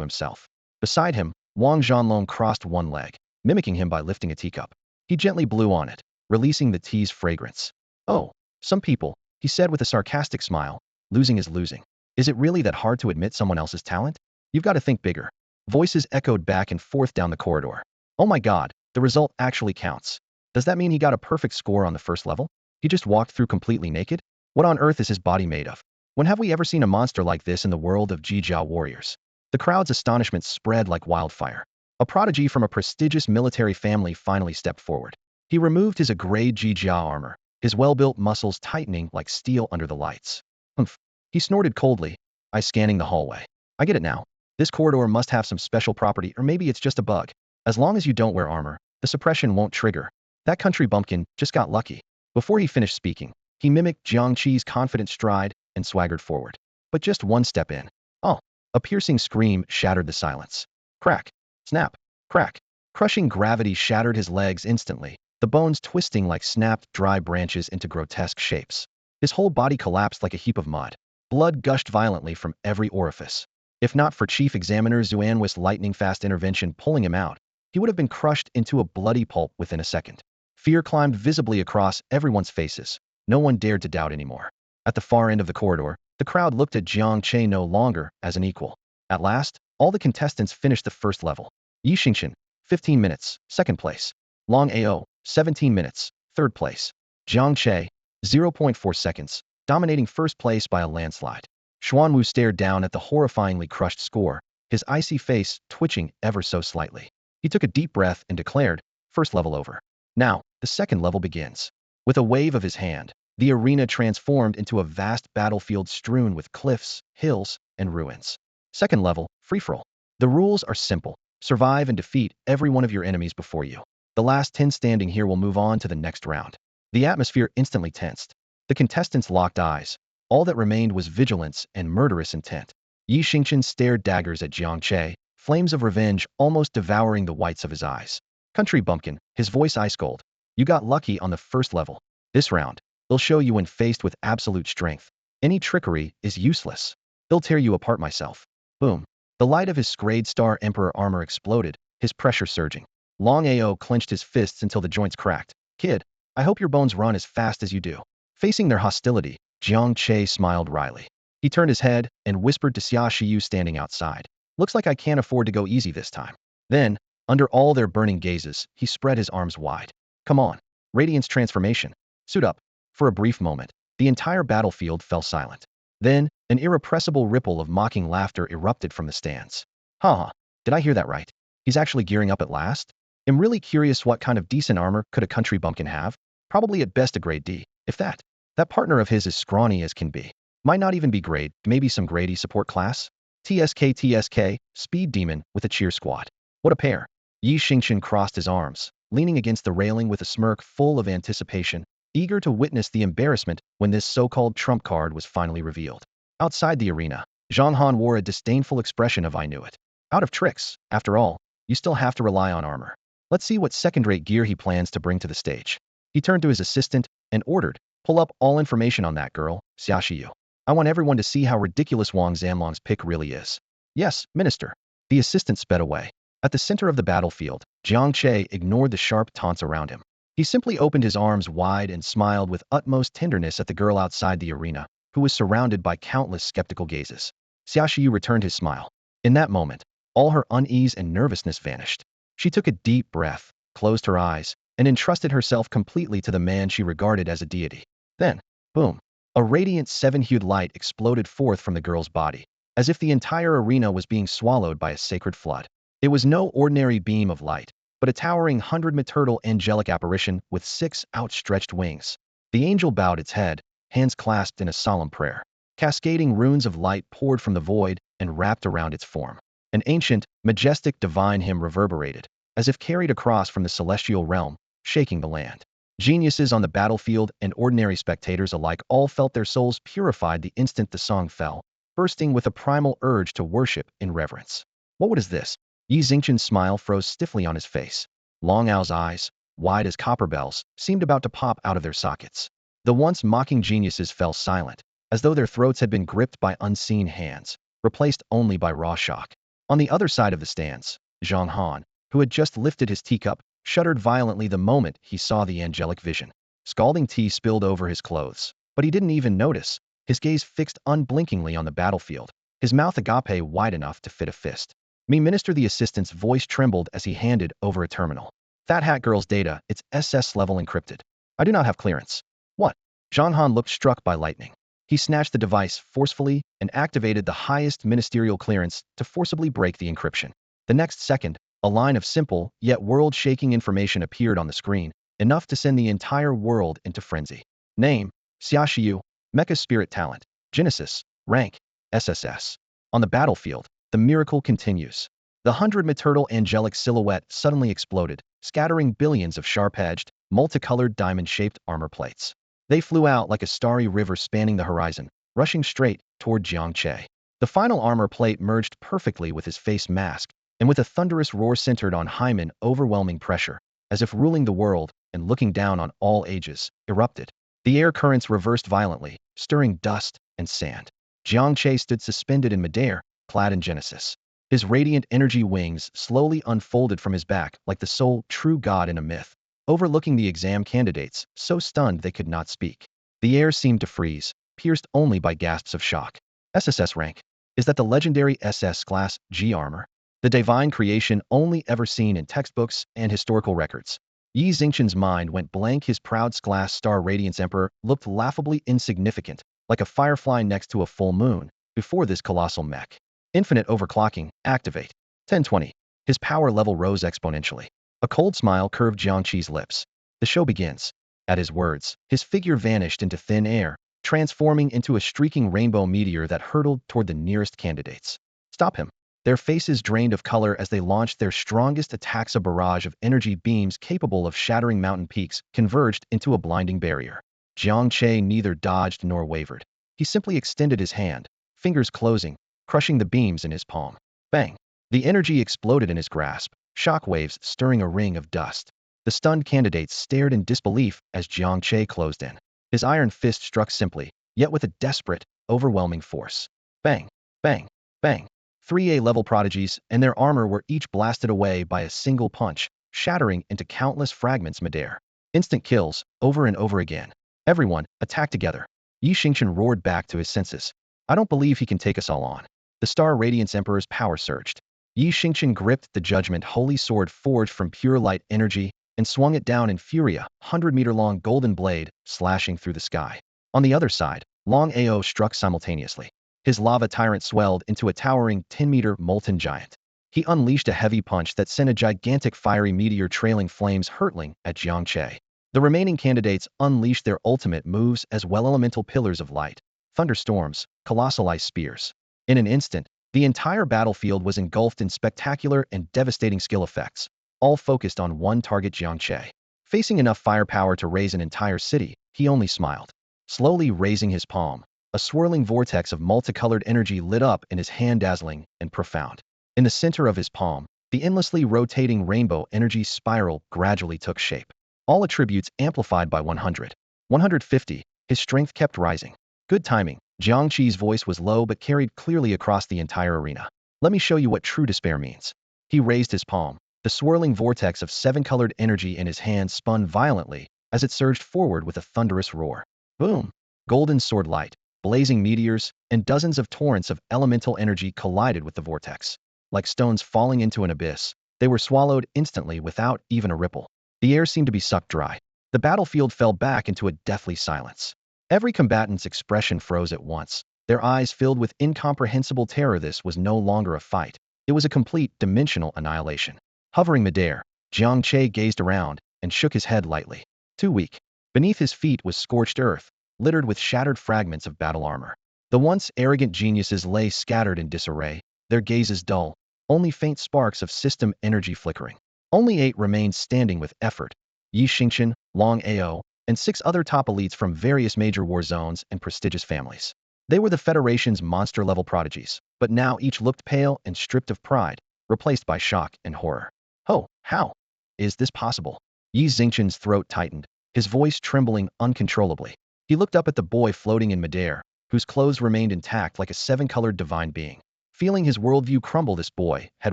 himself. Beside him, Wang Zhanlong crossed one leg, mimicking him by lifting a teacup. He gently blew on it, releasing the tea's fragrance. Oh, some people, he said with a sarcastic smile, losing is losing. Is it really that hard to admit someone else's talent? You've got to think bigger. Voices echoed back and forth down the corridor. Oh my god, the result actually counts. Does that mean he got a perfect score on the first level? He just walked through completely naked? What on earth is his body made of? When have we ever seen a monster like this in the world of Jijiao warriors? The crowd's astonishment spread like wildfire. A prodigy from a prestigious military family finally stepped forward. He removed his grade Jijiao armor, his well-built muscles tightening like steel under the lights. Humph. He snorted coldly, eyes scanning the hallway. I get it now. This corridor must have some special property, or maybe it's just a bug. As long as you don't wear armor, the suppression won't trigger. That country bumpkin just got lucky. Before he finished speaking, he mimicked Jiang Che's confident stride and swaggered forward. But just one step in. Oh! A piercing scream shattered the silence. Crack. Snap. Crack. Crushing gravity shattered his legs instantly, the bones twisting like snapped dry branches into grotesque shapes. His whole body collapsed like a heap of mud. Blood gushed violently from every orifice. If not for Chief Examiner Xuanwu's lightning-fast intervention pulling him out, he would have been crushed into a bloody pulp within a second. Fear climbed visibly across everyone's faces. No one dared to doubt anymore. At the far end of the corridor, the crowd looked at Jiang Che no longer as an equal. At last, all the contestants finished the first level. Yi Xingqian, 15 minutes, second place. Long Ao, 17 minutes, third place. Jiang Che, 0.4 seconds, dominating first place by a landslide. Xuanwu stared down at the horrifyingly crushed score, his icy face twitching ever so slightly. He took a deep breath and declared, first level over. Now, the second level begins. With a wave of his hand, the arena transformed into a vast battlefield strewn with cliffs, hills, and ruins. Second level, free-for-all. The rules are simple. Survive and defeat every one of your enemies before you. The last 10 standing here will move on to the next round. The atmosphere instantly tensed. The contestants locked eyes. All that remained was vigilance and murderous intent. Yi Xingqian stared daggers at Jiang Che, flames of revenge almost devouring the whites of his eyes. Country bumpkin, his voice ice-cold. You got lucky on the first level. This round, they'll show you when faced with absolute strength. Any trickery is useless. They'll tear you apart myself. Boom. The light of his Scrade Star Emperor armor exploded, his pressure surging. Long Ao clenched his fists until the joints cracked. Kid, I hope your bones run as fast as you do. Facing their hostility, Jiang Che smiled wryly. He turned his head and whispered to Xia Shiyu standing outside. Looks like I can't afford to go easy this time. Then, under all their burning gazes, he spread his arms wide. Come on. Radiance transformation. Suit up. For a brief moment, the entire battlefield fell silent. Then, an irrepressible ripple of mocking laughter erupted from the stands. Huh, did I hear that right? He's actually gearing up at last? I'm really curious what kind of decent armor could a country bumpkin have? Probably at best a grade D, if that. That partner of his is scrawny as can be. Might not even be grade, maybe some grade E support class? TSK, speed demon with a cheer squad. What a pair. Yi Xingchen crossed his arms, leaning against the railing with a smirk full of anticipation, eager to witness the embarrassment when this so-called trump card was finally revealed. Outside the arena, Zhang Han wore a disdainful expression of I knew it. Out of tricks, after all, you still have to rely on armor. Let's see what second-rate gear he plans to bring to the stage. He turned to his assistant and ordered, pull up all information on that girl, Xia Shiyu. I want everyone to see how ridiculous Wang Zanlong's pick really is. Yes, Minister. The assistant sped away. At the center of the battlefield, Jiang Che ignored the sharp taunts around him. He simply opened his arms wide and smiled with utmost tenderness at the girl outside the arena, who was surrounded by countless skeptical gazes. Xia Shiyu returned his smile. In that moment, all her unease and nervousness vanished. She took a deep breath, closed her eyes, and entrusted herself completely to the man she regarded as a deity. Then, boom, a radiant seven-hued light exploded forth from the girl's body, as if the entire arena was being swallowed by a sacred flood. It was no ordinary beam of light, but a towering 100-meter angelic apparition with 6 outstretched wings. The angel bowed its head, hands clasped in a solemn prayer. Cascading runes of light poured from the void and wrapped around its form. An ancient, majestic divine hymn reverberated, as if carried across from the celestial realm, shaking the land. Geniuses on the battlefield and ordinary spectators alike all felt their souls purified the instant the song fell, bursting with a primal urge to worship in reverence. What is this? Yi Xingchen's smile froze stiffly on his face. Long Ao's eyes, wide as copper bells, seemed about to pop out of their sockets. The once mocking geniuses fell silent, as though their throats had been gripped by unseen hands, replaced only by raw shock. On the other side of the stands, Zhang Han, who had just lifted his teacup, shuddered violently the moment he saw the angelic vision. Scalding tea spilled over his clothes, but he didn't even notice, his gaze fixed unblinkingly on the battlefield, his mouth agape wide enough to fit a fist. Minister, the assistant's voice trembled as he handed over a terminal. That hat girl's data, it's SS-level encrypted. I do not have clearance. What? Zhang Han looked struck by lightning. He snatched the device forcefully and activated the highest ministerial clearance to forcibly break the encryption. The next second, a line of simple, yet world-shaking information appeared on the screen, enough to send the entire world into frenzy. Name, Xia Shiyu, Mecha Spirit Talent, Genesis, Rank, SSS. On the battlefield, the miracle continues. The 100-meter angelic silhouette suddenly exploded, scattering billions of sharp-edged, multicolored diamond-shaped armor plates. They flew out like a starry river spanning the horizon, rushing straight toward Jiang Che. The final armor plate merged perfectly with his face mask, and with a thunderous roar centered on Hyman, overwhelming pressure, as if ruling the world and looking down on all ages, erupted. The air currents reversed violently, stirring dust and sand. Jiang Che stood suspended in midair, clad in Genesis. His radiant energy wings slowly unfolded from his back like the sole true god in a myth, overlooking the exam candidates, so stunned they could not speak. The air seemed to freeze, pierced only by gasps of shock. SSS-rank. Is that the legendary SS-class G armor? The divine creation only ever seen in textbooks and historical records. Yi Xingchen's mind went blank. His proud glass star Radiance Emperor looked laughably insignificant, like a firefly next to a full moon, before this colossal mech. Infinite overclocking, activate. 1020. His power level rose exponentially. A cold smile curved Jiang Che's lips. The show begins. At his words, his figure vanished into thin air, transforming into a streaking rainbow meteor that hurtled toward the nearest candidates. Stop him. Their faces drained of color as they launched their strongest attacks. A barrage of energy beams capable of shattering mountain peaks converged into a blinding barrier. Jiang Che neither dodged nor wavered. He simply extended his hand, fingers closing, crushing the beams in his palm. Bang! The energy exploded in his grasp, shockwaves stirring a ring of dust. The stunned candidates stared in disbelief as Jiang Che closed in. His iron fist struck simply, yet with a desperate, overwhelming force. Bang! Bang! Bang! 3A-level prodigies and their armor were each blasted away by a single punch, shattering into countless fragments midair. Instant kills, over and over again. Everyone, attack together. Yi Xingchen roared back to his senses. I don't believe he can take us all on. The Star Radiance Emperor's power surged. Yi Xingchen gripped the Judgment Holy Sword forged from pure light energy and swung it down in fury, a 100-meter-long golden blade slashing through the sky. On the other side, Long Ao struck simultaneously. His lava tyrant swelled into a towering 10-meter molten giant. He unleashed a heavy punch that sent a gigantic fiery meteor trailing flames hurtling at Jiang Che. The remaining candidates unleashed their ultimate moves as well, elemental pillars of light, thunderstorms, colossal ice spears. In an instant, the entire battlefield was engulfed in spectacular and devastating skill effects, all focused on one target, Jiang Che. Facing enough firepower to raise an entire city, he only smiled. Slowly raising his palm, a swirling vortex of multicolored energy lit up in his hand, dazzling and profound. In the center of his palm, the endlessly rotating rainbow energy spiral gradually took shape. All attributes amplified by 100. 150, his strength kept rising. Good timing. Jiang Che's voice was low but carried clearly across the entire arena. Let me show you what true despair means. He raised his palm. The swirling vortex of 7-colored energy in his hand spun violently as it surged forward with a thunderous roar. Boom! Golden sword light, blazing meteors, and dozens of torrents of elemental energy collided with the vortex. Like stones falling into an abyss, they were swallowed instantly without even a ripple. The air seemed to be sucked dry. The battlefield fell back into a deathly silence. Every combatant's expression froze at once, their eyes filled with incomprehensible terror. This was no longer a fight. It was a complete dimensional annihilation. Hovering midair, Jiang Che gazed around and shook his head lightly. Too weak. Beneath his feet was scorched earth, littered with shattered fragments of battle armor. The once arrogant geniuses lay scattered in disarray, their gazes dull, only faint sparks of system energy flickering. Only 8 remained standing with effort: Yi Xingchen, Long Ao, and 6 other top elites from various major war zones and prestigious families. They were the Federation's monster-level prodigies, but now each looked pale and stripped of pride, replaced by shock and horror. Oh, how is this possible? Yi Xingchen's throat tightened, his voice trembling uncontrollably. He looked up at the boy floating in midair, whose clothes remained intact like a 7-colored divine being. Feeling his worldview crumble, this boy had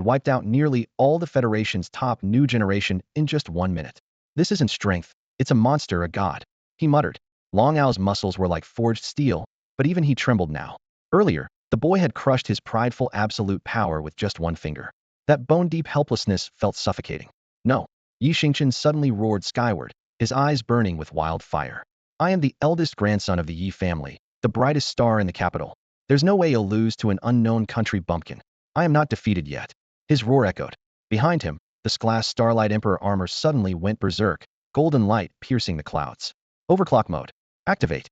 wiped out nearly all the Federation's top new generation in just 1 minute. This isn't strength, it's a monster, a god, he muttered. Long Ao's muscles were like forged steel, but even he trembled now. Earlier, the boy had crushed his prideful absolute power with just 1 finger. That bone-deep helplessness felt suffocating. No, Yi Xingchen suddenly roared skyward, his eyes burning with wild fire. I am the eldest grandson of the Yi family, the brightest star in the capital. There's no way you'll lose to an unknown country bumpkin. I am not defeated yet. His roar echoed. Behind him, the glass Starlight Emperor armor suddenly went berserk, golden light piercing the clouds. Overclock mode. Activate.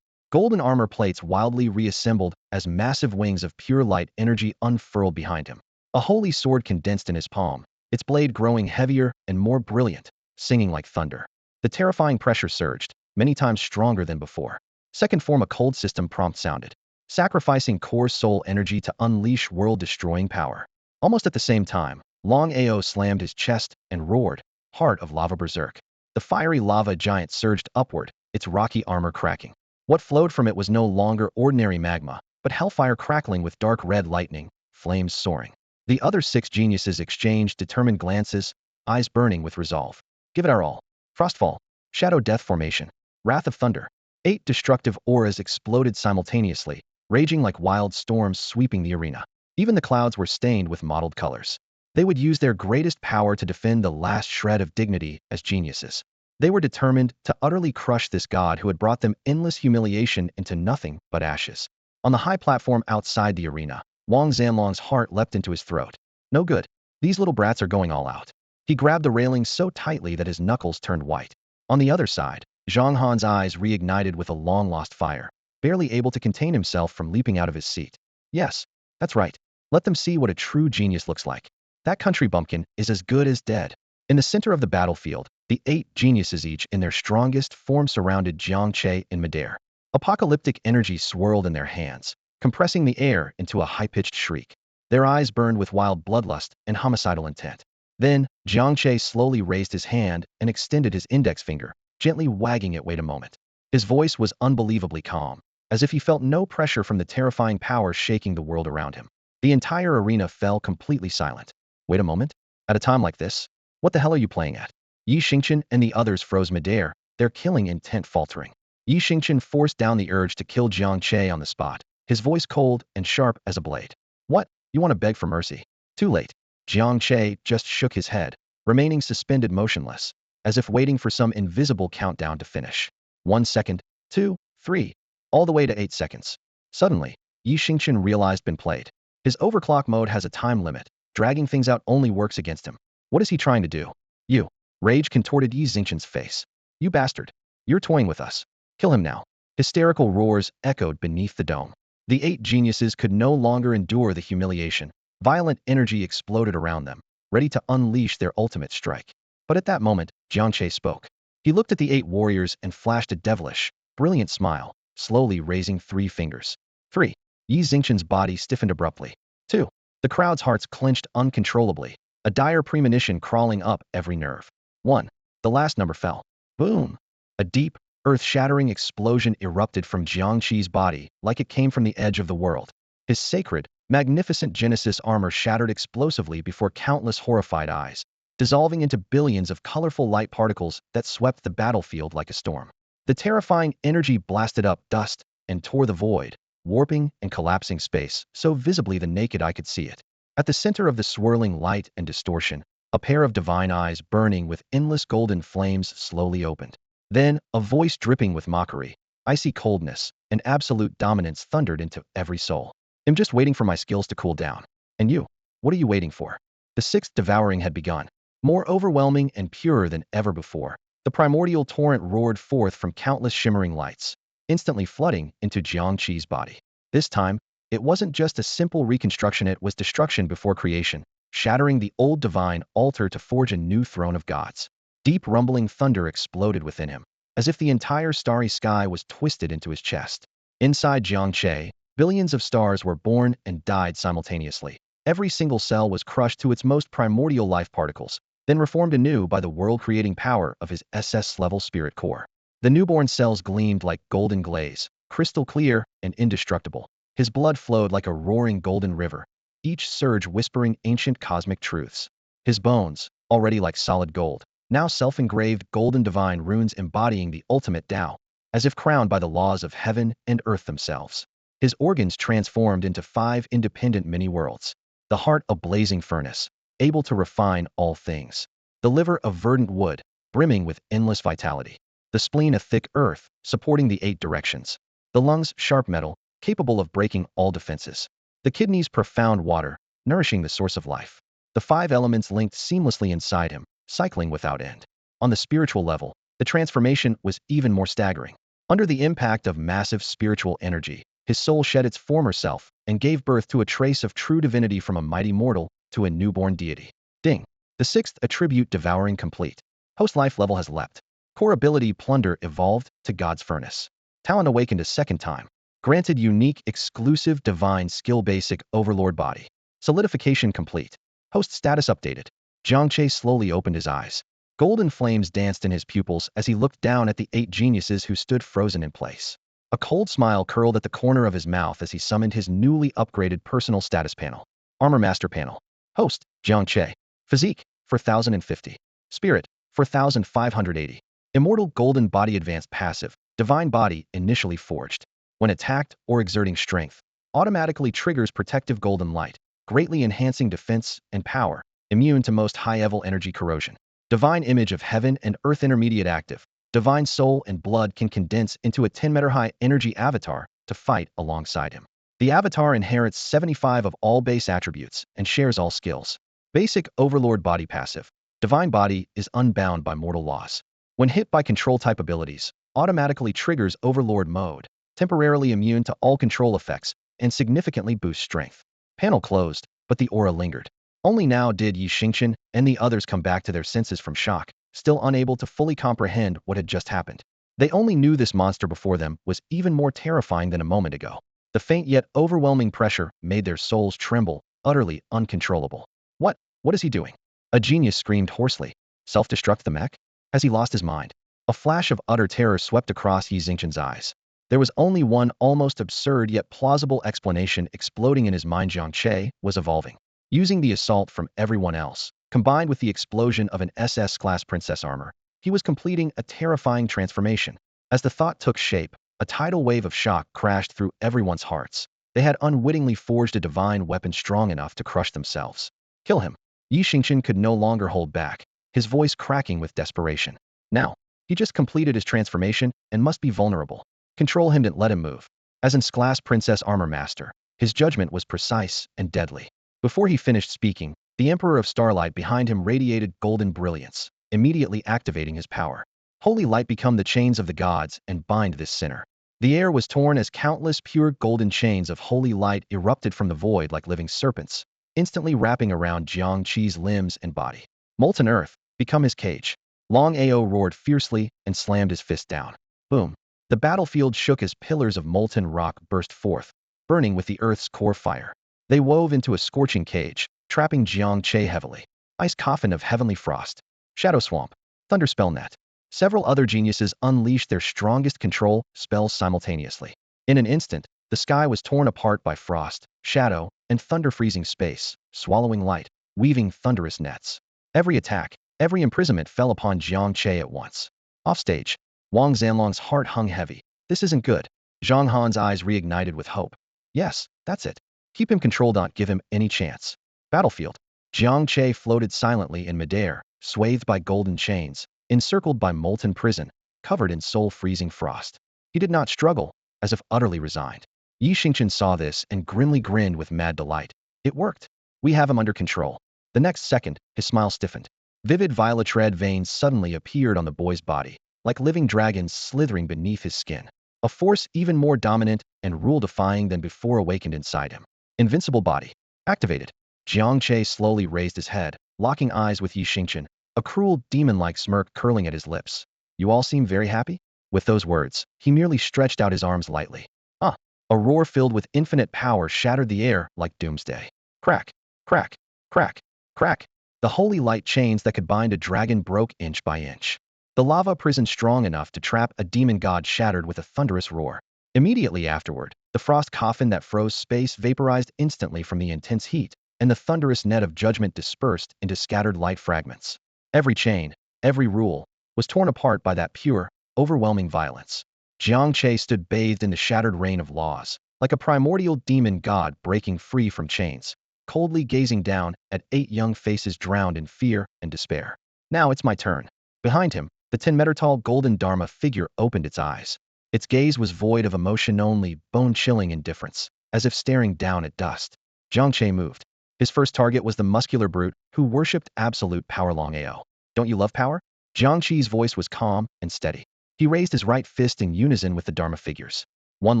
Golden armor plates wildly reassembled as massive wings of pure light energy unfurled behind him. A holy sword condensed in his palm, its blade growing heavier and more brilliant, singing like thunder. The terrifying pressure surged, many times stronger than before. Second form, a cold system prompt sounded, sacrificing core soul energy to unleash world-destroying power. Almost at the same time, Long Ao slammed his chest and roared, Heart of Lava Berserk. The fiery lava giant surged upward, its rocky armor cracking. What flowed from it was no longer ordinary magma, but hellfire crackling with dark red lightning, flames soaring. The other 6 geniuses exchanged determined glances, eyes burning with resolve. Give it our all. Frostfall, Shadow Death Formation, Wrath of Thunder. 8 destructive auras exploded simultaneously, raging like wild storms sweeping the arena. Even the clouds were stained with mottled colors. They would use their greatest power to defend the last shred of dignity as geniuses. They were determined to utterly crush this god who had brought them endless humiliation into nothing but ashes. On the high platform outside the arena, Wang Zanlong's heart leapt into his throat. No good. These little brats are going all out. He grabbed the railing so tightly that his knuckles turned white. On the other side, Zhang Han's eyes reignited with a long-lost fire, barely able to contain himself from leaping out of his seat. Yes, that's right. Let them see what a true genius looks like. That country bumpkin is as good as dead. In the center of the battlefield, the 8 geniuses, each in their strongest form, surrounded Jiang Che in midair. Apocalyptic energy swirled in their hands, compressing the air into a high-pitched shriek. Their eyes burned with wild bloodlust and homicidal intent. Then, Jiang Che slowly raised his hand and extended his index finger, gently wagging it. Wait a moment. His voice was unbelievably calm, as if he felt no pressure from the terrifying power shaking the world around him. The entire arena fell completely silent. Wait a moment? At a time like this? What the hell are you playing at? Yi Xingchen and the others froze midair, their killing intent faltering. Yi Xingqian forced down the urge to kill Jiang Che on the spot, his voice cold and sharp as a blade. What? You want to beg for mercy? Too late. Jiang Che just shook his head, remaining suspended motionless, as if waiting for some invisible countdown to finish. 1 second, 2, 3, all the way to 8 seconds. Suddenly, Yi Xingqian realized been played. His overclock mode has a time limit. Dragging things out only works against him. What is he trying to do? You. Rage contorted Yi Xingqian's face. You bastard. You're toying with us. Kill him now. Hysterical roars echoed beneath the dome. The 8 geniuses could no longer endure the humiliation. Violent energy exploded around them, ready to unleash their ultimate strike. But at that moment, Jiang Che spoke. He looked at the 8 warriors and flashed a devilish, brilliant smile, slowly raising 3 fingers. 3. Yi Xingqian's body stiffened abruptly. 2. The crowd's hearts clenched uncontrollably, a dire premonition crawling up every nerve. 1. The last number fell. Boom! A deep, earth-shattering explosion erupted from Jiang Che's body like it came from the edge of the world. His sacred, magnificent Genesis armor shattered explosively before countless horrified eyes, dissolving into billions of colorful light particles that swept the battlefield like a storm. The terrifying energy blasted up dust and tore the void, warping and collapsing space so visibly the naked eye could see it. At the center of the swirling light and distortion, a pair of divine eyes burning with endless golden flames slowly opened. Then, a voice dripping with mockery, icy coldness, and absolute dominance thundered into every soul. I'm just waiting for my skills to cool down. And you? What are you waiting for? The 6th devouring had begun. More overwhelming and purer than ever before, the primordial torrent roared forth from countless shimmering lights, instantly flooding into Jiang Che's body. This time, it wasn't just a simple reconstruction, it was destruction before creation, shattering the old divine altar to forge a new throne of gods. Deep rumbling thunder exploded within him, as if the entire starry sky was twisted into his chest. Inside Jiang Che, billions of stars were born and died simultaneously. Every single cell was crushed to its most primordial life particles, then reformed anew by the world-creating power of his SS-level spirit core. The newborn cells gleamed like golden glaze, crystal clear and indestructible. His blood flowed like a roaring golden river, each surge whispering ancient cosmic truths. His bones, already like solid gold, now self-engraved golden divine runes embodying the ultimate Tao, as if crowned by the laws of heaven and earth themselves. His organs transformed into 5 independent mini-worlds. The heart a blazing furnace, able to refine all things. The liver of verdant wood, brimming with endless vitality. The spleen a thick earth, supporting the 8 directions. The lungs sharp metal, capable of breaking all defenses. The kidneys profound water, nourishing the source of life. The 5 elements linked seamlessly inside him, cycling without end. On the spiritual level, the transformation was even more staggering. Under the impact of massive spiritual energy, his soul shed its former self and gave birth to a trace of true divinity, from a mighty mortal to a newborn deity. Ding! The 6th attribute devouring complete. Post-life level has leapt. Core ability plunder evolved to God's furnace. Talent awakened a second time. Granted unique exclusive divine skill basic overlord body. Solidification complete. Post status updated. Jiang Che slowly opened his eyes. Golden flames danced in his pupils as he looked down at the 8 geniuses who stood frozen in place. A cold smile curled at the corner of his mouth as he summoned his newly upgraded personal status panel. Armor Master Panel. Host, Jiang Che. Physique, 4050. Spirit, 4580. Immortal Golden Body Advanced Passive. Divine Body initially forged. When attacked or exerting strength, automatically triggers protective golden light, greatly enhancing defense and power. Immune to most high-level energy corrosion. Divine Image of Heaven and Earth Intermediate active. Divine Soul and Blood can condense into a 10-meter-high energy avatar to fight alongside him. The avatar inherits 75 of all base attributes and shares all skills. Basic Overlord Body Passive. Divine Body is unbound by mortal laws. When hit by control-type abilities, automatically triggers Overlord mode, temporarily immune to all control effects, and significantly boosts strength. Panel closed, but the aura lingered. Only now did Yi Xingqian and the others come back to their senses from shock, still unable to fully comprehend what had just happened. They only knew this monster before them was even more terrifying than a moment ago. The faint yet overwhelming pressure made their souls tremble, utterly uncontrollable. What is he doing? A genius screamed hoarsely. Self-destruct the mech? Has he lost his mind? A flash of utter terror swept across Yi Xingqian's eyes. There was only one almost absurd yet plausible explanation exploding in his mind. Jiang Che was evolving. Using the assault from everyone else, combined with the explosion of an SS-class princess armor, he was completing a terrifying transformation. As the thought took shape, a tidal wave of shock crashed through everyone's hearts. They had unwittingly forged a divine weapon strong enough to crush themselves. Kill him. Yi could no longer hold back, his voice cracking with desperation. Now, he just completed his transformation and must be vulnerable. Control him, didn't let him move. As in Glass Princess Armor Master, his judgment was precise and deadly. Before he finished speaking, the Emperor of Starlight behind him radiated golden brilliance, immediately activating his power. Holy light, become the chains of the gods and bind this sinner. The air was torn as countless pure golden chains of holy light erupted from the void like living serpents, instantly wrapping around Jiang Che's limbs and body. Molten earth, become his cage. Long Ao roared fiercely and slammed his fist down. Boom. The battlefield shook as pillars of molten rock burst forth, burning with the earth's core fire. They wove into a scorching cage, trapping Jiang Che heavily. Ice coffin of heavenly frost. Shadow swamp. Thunder spell net. Several other geniuses unleashed their strongest control spells simultaneously. In an instant, the sky was torn apart by frost, shadow, and thunder, freezing space, swallowing light, weaving thunderous nets. Every attack, every imprisonment fell upon Jiang Che at once. Offstage, Wang Zanlong's heart hung heavy. This isn't good. Zhang Han's eyes reignited with hope. Yes, that's it. Keep him controlled, don't give him any chance. Battlefield. Jiang Che floated silently in midair, swathed by golden chains, encircled by molten prison, covered in soul-freezing frost. He did not struggle, as if utterly resigned. Yi Xingqian saw this and grimly grinned with mad delight. It worked. We have him under control. The next second, his smile stiffened. Vivid violet red veins suddenly appeared on the boy's body, like living dragons slithering beneath his skin. A force even more dominant and rule-defying than before awakened inside him. Invincible body. Activated. Jiang Che slowly raised his head, locking eyes with Yi Xingqian, a cruel, demon-like smirk curling at his lips. You all seem very happy? With those words, he merely stretched out his arms lightly. Ah! A roar filled with infinite power shattered the air like doomsday. Crack! Crack! Crack! Crack! The holy light chains that could bind a dragon broke inch by inch. The lava prison strong enough to trap a demon god shattered with a thunderous roar. Immediately afterward, the frost coffin that froze space vaporized instantly from the intense heat, and the thunderous net of judgment dispersed into scattered light fragments. Every chain, every rule, was torn apart by that pure, overwhelming violence. Jiang Che stood bathed in the shattered rain of laws, like a primordial demon god breaking free from chains, coldly gazing down at 8 young faces drowned in fear and despair. Now it's my turn. Behind him, the 10-meter-tall golden Dharma figure opened its eyes. Its gaze was void of emotion, only bone-chilling indifference, as if staring down at dust. Jiang Che moved. His first target was the muscular brute who worshipped absolute power. Long Ao. Don't you love power? Jiang Che's voice was calm and steady. He raised his right fist in unison with the Dharma figures. One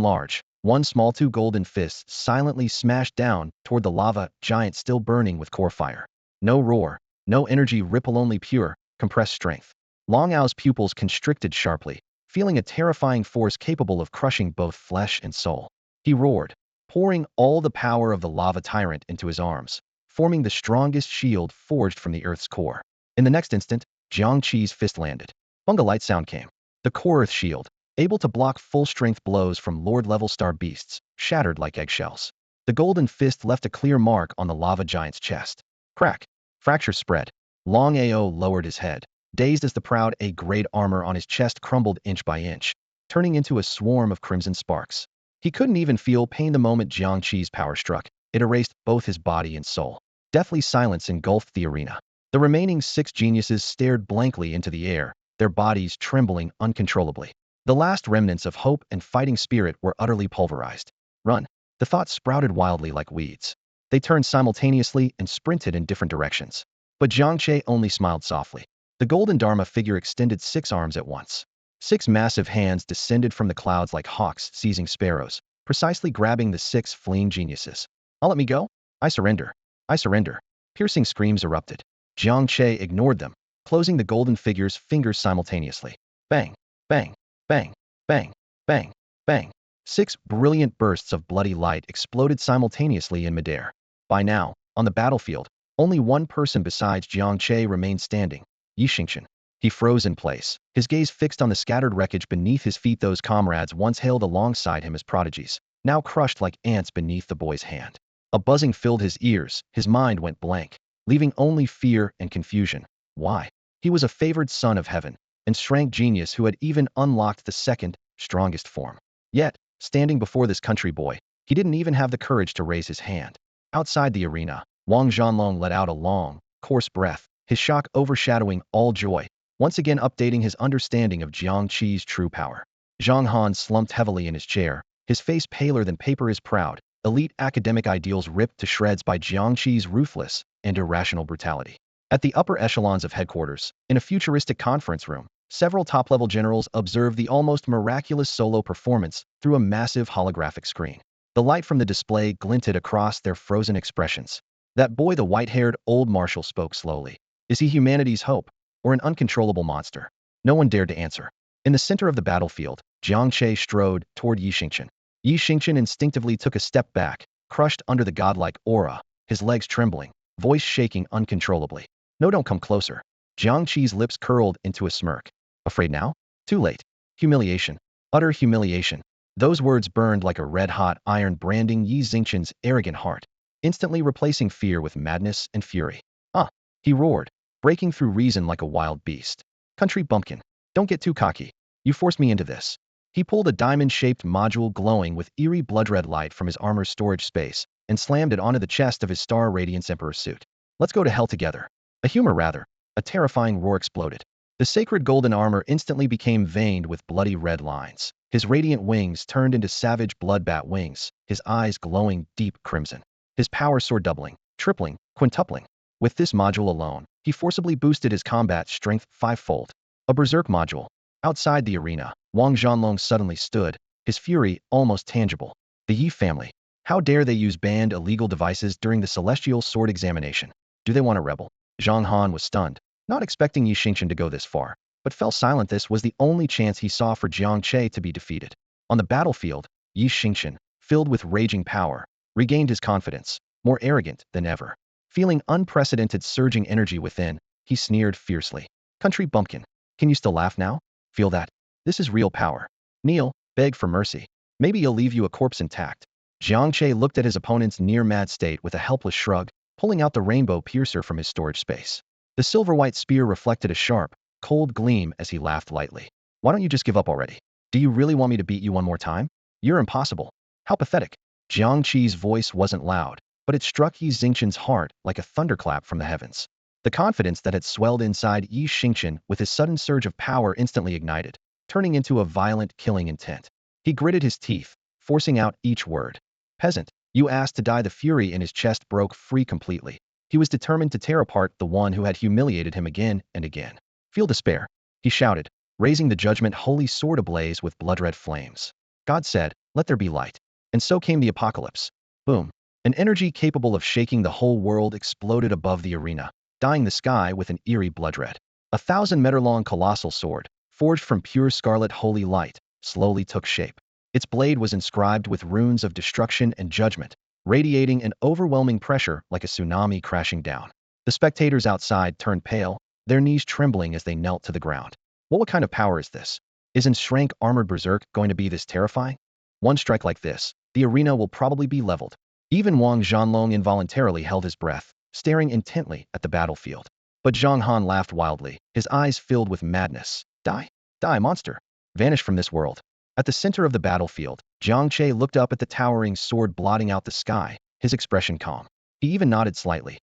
large, one small, 2 golden fists silently smashed down toward the lava giant still burning with core fire. No roar, no energy ripple, only pure, compressed strength. Long Ao's pupils constricted sharply, feeling a terrifying force capable of crushing both flesh and soul. He roared, pouring all the power of the lava tyrant into his arms, forming the strongest shield forged from the earth's core. In the next instant, Jiang Che's fist landed. Bunga light sound came. The core earth shield, able to block full-strength blows from Lord-level star beasts, shattered like eggshells. The golden fist left a clear mark on the lava giant's chest. Crack. Fracture spread. Long Ao lowered his head, dazed as the proud A-grade armor on his chest crumbled inch by inch, turning into a swarm of crimson sparks. He couldn't even feel pain the moment Jiang Che's power struck. It erased both his body and soul. Deathly silence engulfed the arena. The remaining 6 geniuses stared blankly into the air, their bodies trembling uncontrollably. The last remnants of hope and fighting spirit were utterly pulverized. Run. The thoughts sprouted wildly like weeds. They turned simultaneously and sprinted in different directions. But Jiang Che only smiled softly. The golden Dharma figure extended 6 arms at once. 6 massive hands descended from the clouds like hawks seizing sparrows, precisely grabbing the 6 fleeing geniuses. I'll let me go? I surrender. I surrender. Piercing screams erupted. Jiang Che ignored them, closing the golden figure's fingers simultaneously. Bang, bang, bang, bang, bang, bang. 6 brilliant bursts of bloody light exploded simultaneously in midair. By now, on the battlefield, only one person besides Jiang Che remained standing, Yi Xingqian. He froze in place, his gaze fixed on the scattered wreckage beneath his feet. Those comrades once hailed alongside him as prodigies, now crushed like ants beneath the boy's hand. A buzzing filled his ears, his mind went blank, leaving only fear and confusion. Why? He was a favored son of heaven, and shrank genius who had even unlocked the second, strongest form. Yet, standing before this country boy, he didn't even have the courage to raise his hand. Outside the arena, Wang Zhanlong let out a long, coarse breath, his shock overshadowing all joy, once again updating his understanding of Jiang Che's true power. Zhang Han slumped heavily in his chair, his face paler than paper is proud, elite academic ideals ripped to shreds by Jiang Che's ruthless and irrational brutality. At the upper echelons of headquarters, in a futuristic conference room, several top-level generals observed the almost miraculous solo performance through a massive holographic screen. The light from the display glinted across their frozen expressions. That boy, the white-haired old marshal, spoke slowly. Is he humanity's hope, or an uncontrollable monster? No one dared to answer. In the center of the battlefield, Jiang Che strode toward Yi Xingchen. Yi Xingchen instinctively took a step back, crushed under the godlike aura, his legs trembling, voice shaking uncontrollably. No, don't come closer. Jiang Che's lips curled into a smirk. Afraid now? Too late. Humiliation. Utter humiliation. Those words burned like a red-hot iron, branding Yi Xingchen's arrogant heart, instantly replacing fear with madness and fury. Ah! He roared, breaking through reason like a wild beast. Country bumpkin, don't get too cocky. You forced me into this. He pulled a diamond-shaped module glowing with eerie blood-red light from his armor's storage space and slammed it onto the chest of his Star Radiance Emperor suit. Let's go to hell together. A humor rather. A terrifying roar exploded. The sacred golden armor instantly became veined with bloody red lines. His radiant wings turned into savage blood-bat wings, his eyes glowing deep crimson. His power soared, doubling, tripling, quintupling. With this module alone, he forcibly boosted his combat strength fivefold. A berserk module. Outside the arena, Wang Zhanlong suddenly stood, his fury almost tangible. The Yi family. How dare they use banned illegal devices during the Celestial Sword examination? Do they want a rebel? Zhang Han was stunned, not expecting Yi Xingchen to go this far, but fell silent. This was the only chance he saw for Jiang Che to be defeated. On the battlefield, Yi Xingchen, filled with raging power, regained his confidence, more arrogant than ever. Feeling unprecedented surging energy within, he sneered fiercely. Country bumpkin, can you still laugh now? Feel that? This is real power. Kneel, beg for mercy. Maybe you'll leave you a corpse intact. Jiang Che looked at his opponent's near-mad state with a helpless shrug, pulling out the rainbow piercer from his storage space. The silver-white spear reflected a sharp, cold gleam as he laughed lightly. Why don't you just give up already? Do you really want me to beat you one more time? You're impossible. How pathetic. Jiang Che's voice wasn't loud, but it struck Yi Xingchen's heart like a thunderclap from the heavens. The confidence that had swelled inside Yi Xingchen with his sudden surge of power instantly ignited, turning into a violent, killing intent. He gritted his teeth, forcing out each word. Peasant, you asked to die. The fury in his chest broke free completely. He was determined to tear apart the one who had humiliated him again and again. Feel despair, he shouted, raising the judgment holy sword ablaze with blood-red flames. God said, let there be light. And so came the apocalypse. Boom. An energy capable of shaking the whole world exploded above the arena, dyeing the sky with an eerie blood-red. 1,000-meter-long colossal sword, forged from pure scarlet holy light, slowly took shape. Its blade was inscribed with runes of destruction and judgment, radiating an overwhelming pressure like a tsunami crashing down. The spectators outside turned pale, their knees trembling as they knelt to the ground. What kind of power is this? Isn't shrank armored berserk going to be this terrifying? One strike like this, the arena will probably be leveled. Even Wang Zhanlong involuntarily held his breath, staring intently at the battlefield. But Zhang Han laughed wildly, his eyes filled with madness. Die? Die, monster. Vanish from this world. At the center of the battlefield, Jiang Che looked up at the towering sword blotting out the sky, his expression calm. He even nodded slightly.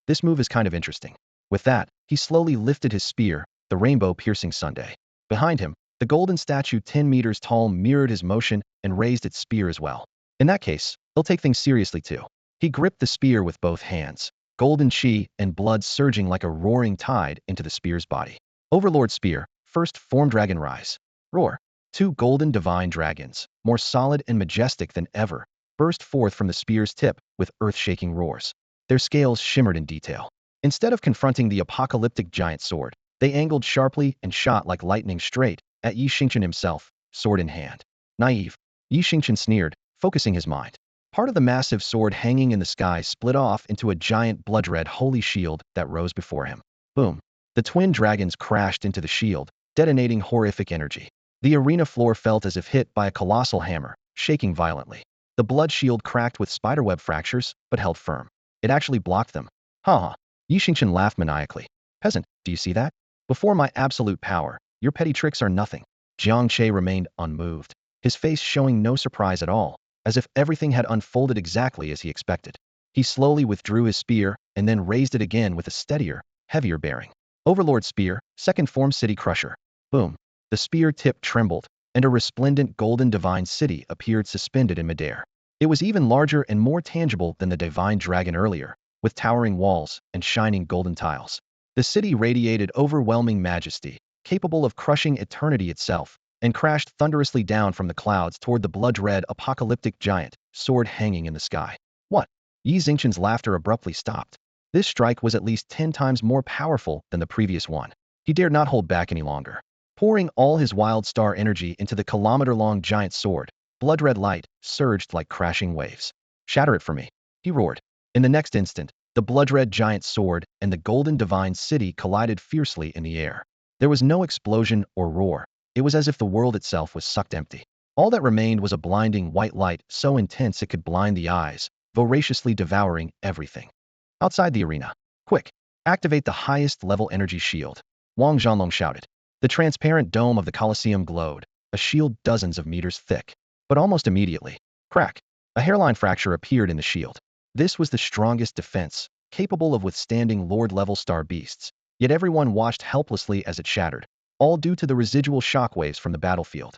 This move is kind of interesting. With that, he slowly lifted his spear, the rainbow-piercing sundae. Behind him, the golden statue 10 meters tall mirrored his motion and raised its spear as well. In that case, he'll take things seriously too. He gripped the spear with both hands, golden chi and blood surging like a roaring tide into the spear's body. Overlord spear, first form dragon rise. Roar. 2 golden divine dragons, more solid and majestic than ever, burst forth from the spear's tip with earth-shaking roars. Their scales shimmered in detail. Instead of confronting the apocalyptic giant sword, they angled sharply and shot like lightning straight at Yi Xingchen himself, sword in hand. Naive. Yi Xingchen sneered, focusing his mind. Part of the massive sword hanging in the sky split off into a giant blood-red holy shield that rose before him. Boom. The twin dragons crashed into the shield, detonating horrific energy. The arena floor felt as if hit by a colossal hammer, shaking violently. The blood shield cracked with spiderweb fractures, but held firm. It actually blocked them. Ha ha. Yi Xingchen laughed maniacally. Peasant, do you see that? Before my absolute power, your petty tricks are nothing. Jiang Che remained unmoved, his face showing no surprise at all, as if everything had unfolded exactly as he expected. He slowly withdrew his spear and then raised it again with a steadier, heavier bearing. Overlord Spear, Second Form City Crusher. Boom. The spear tip trembled, and a resplendent golden divine city appeared suspended in midair. It was even larger and more tangible than the divine dragon earlier, with towering walls and shining golden tiles. The city radiated overwhelming majesty, capable of crushing eternity itself, and crashed thunderously down from the clouds toward the blood-red apocalyptic giant, sword hanging in the sky. What? Yi Xingqian's laughter abruptly stopped. This strike was at least 10 times more powerful than the previous one. He dared not hold back any longer. Pouring all his wild star energy into the kilometer-long giant sword, blood-red light surged like crashing waves. Shatter it for me, he roared. In the next instant, the blood-red giant sword and the golden divine city collided fiercely in the air. There was no explosion or roar. It was as if the world itself was sucked empty. All that remained was a blinding white light so intense it could blind the eyes, voraciously devouring everything. Outside the arena. Quick! Activate the highest level energy shield. Wang Zhanlong shouted. The transparent dome of the Colosseum glowed, a shield dozens of meters thick. But almost immediately, crack! A hairline fracture appeared in the shield. This was the strongest defense, capable of withstanding Lord-level star beasts. Yet everyone watched helplessly as it shattered, all due to the residual shockwaves from the battlefield.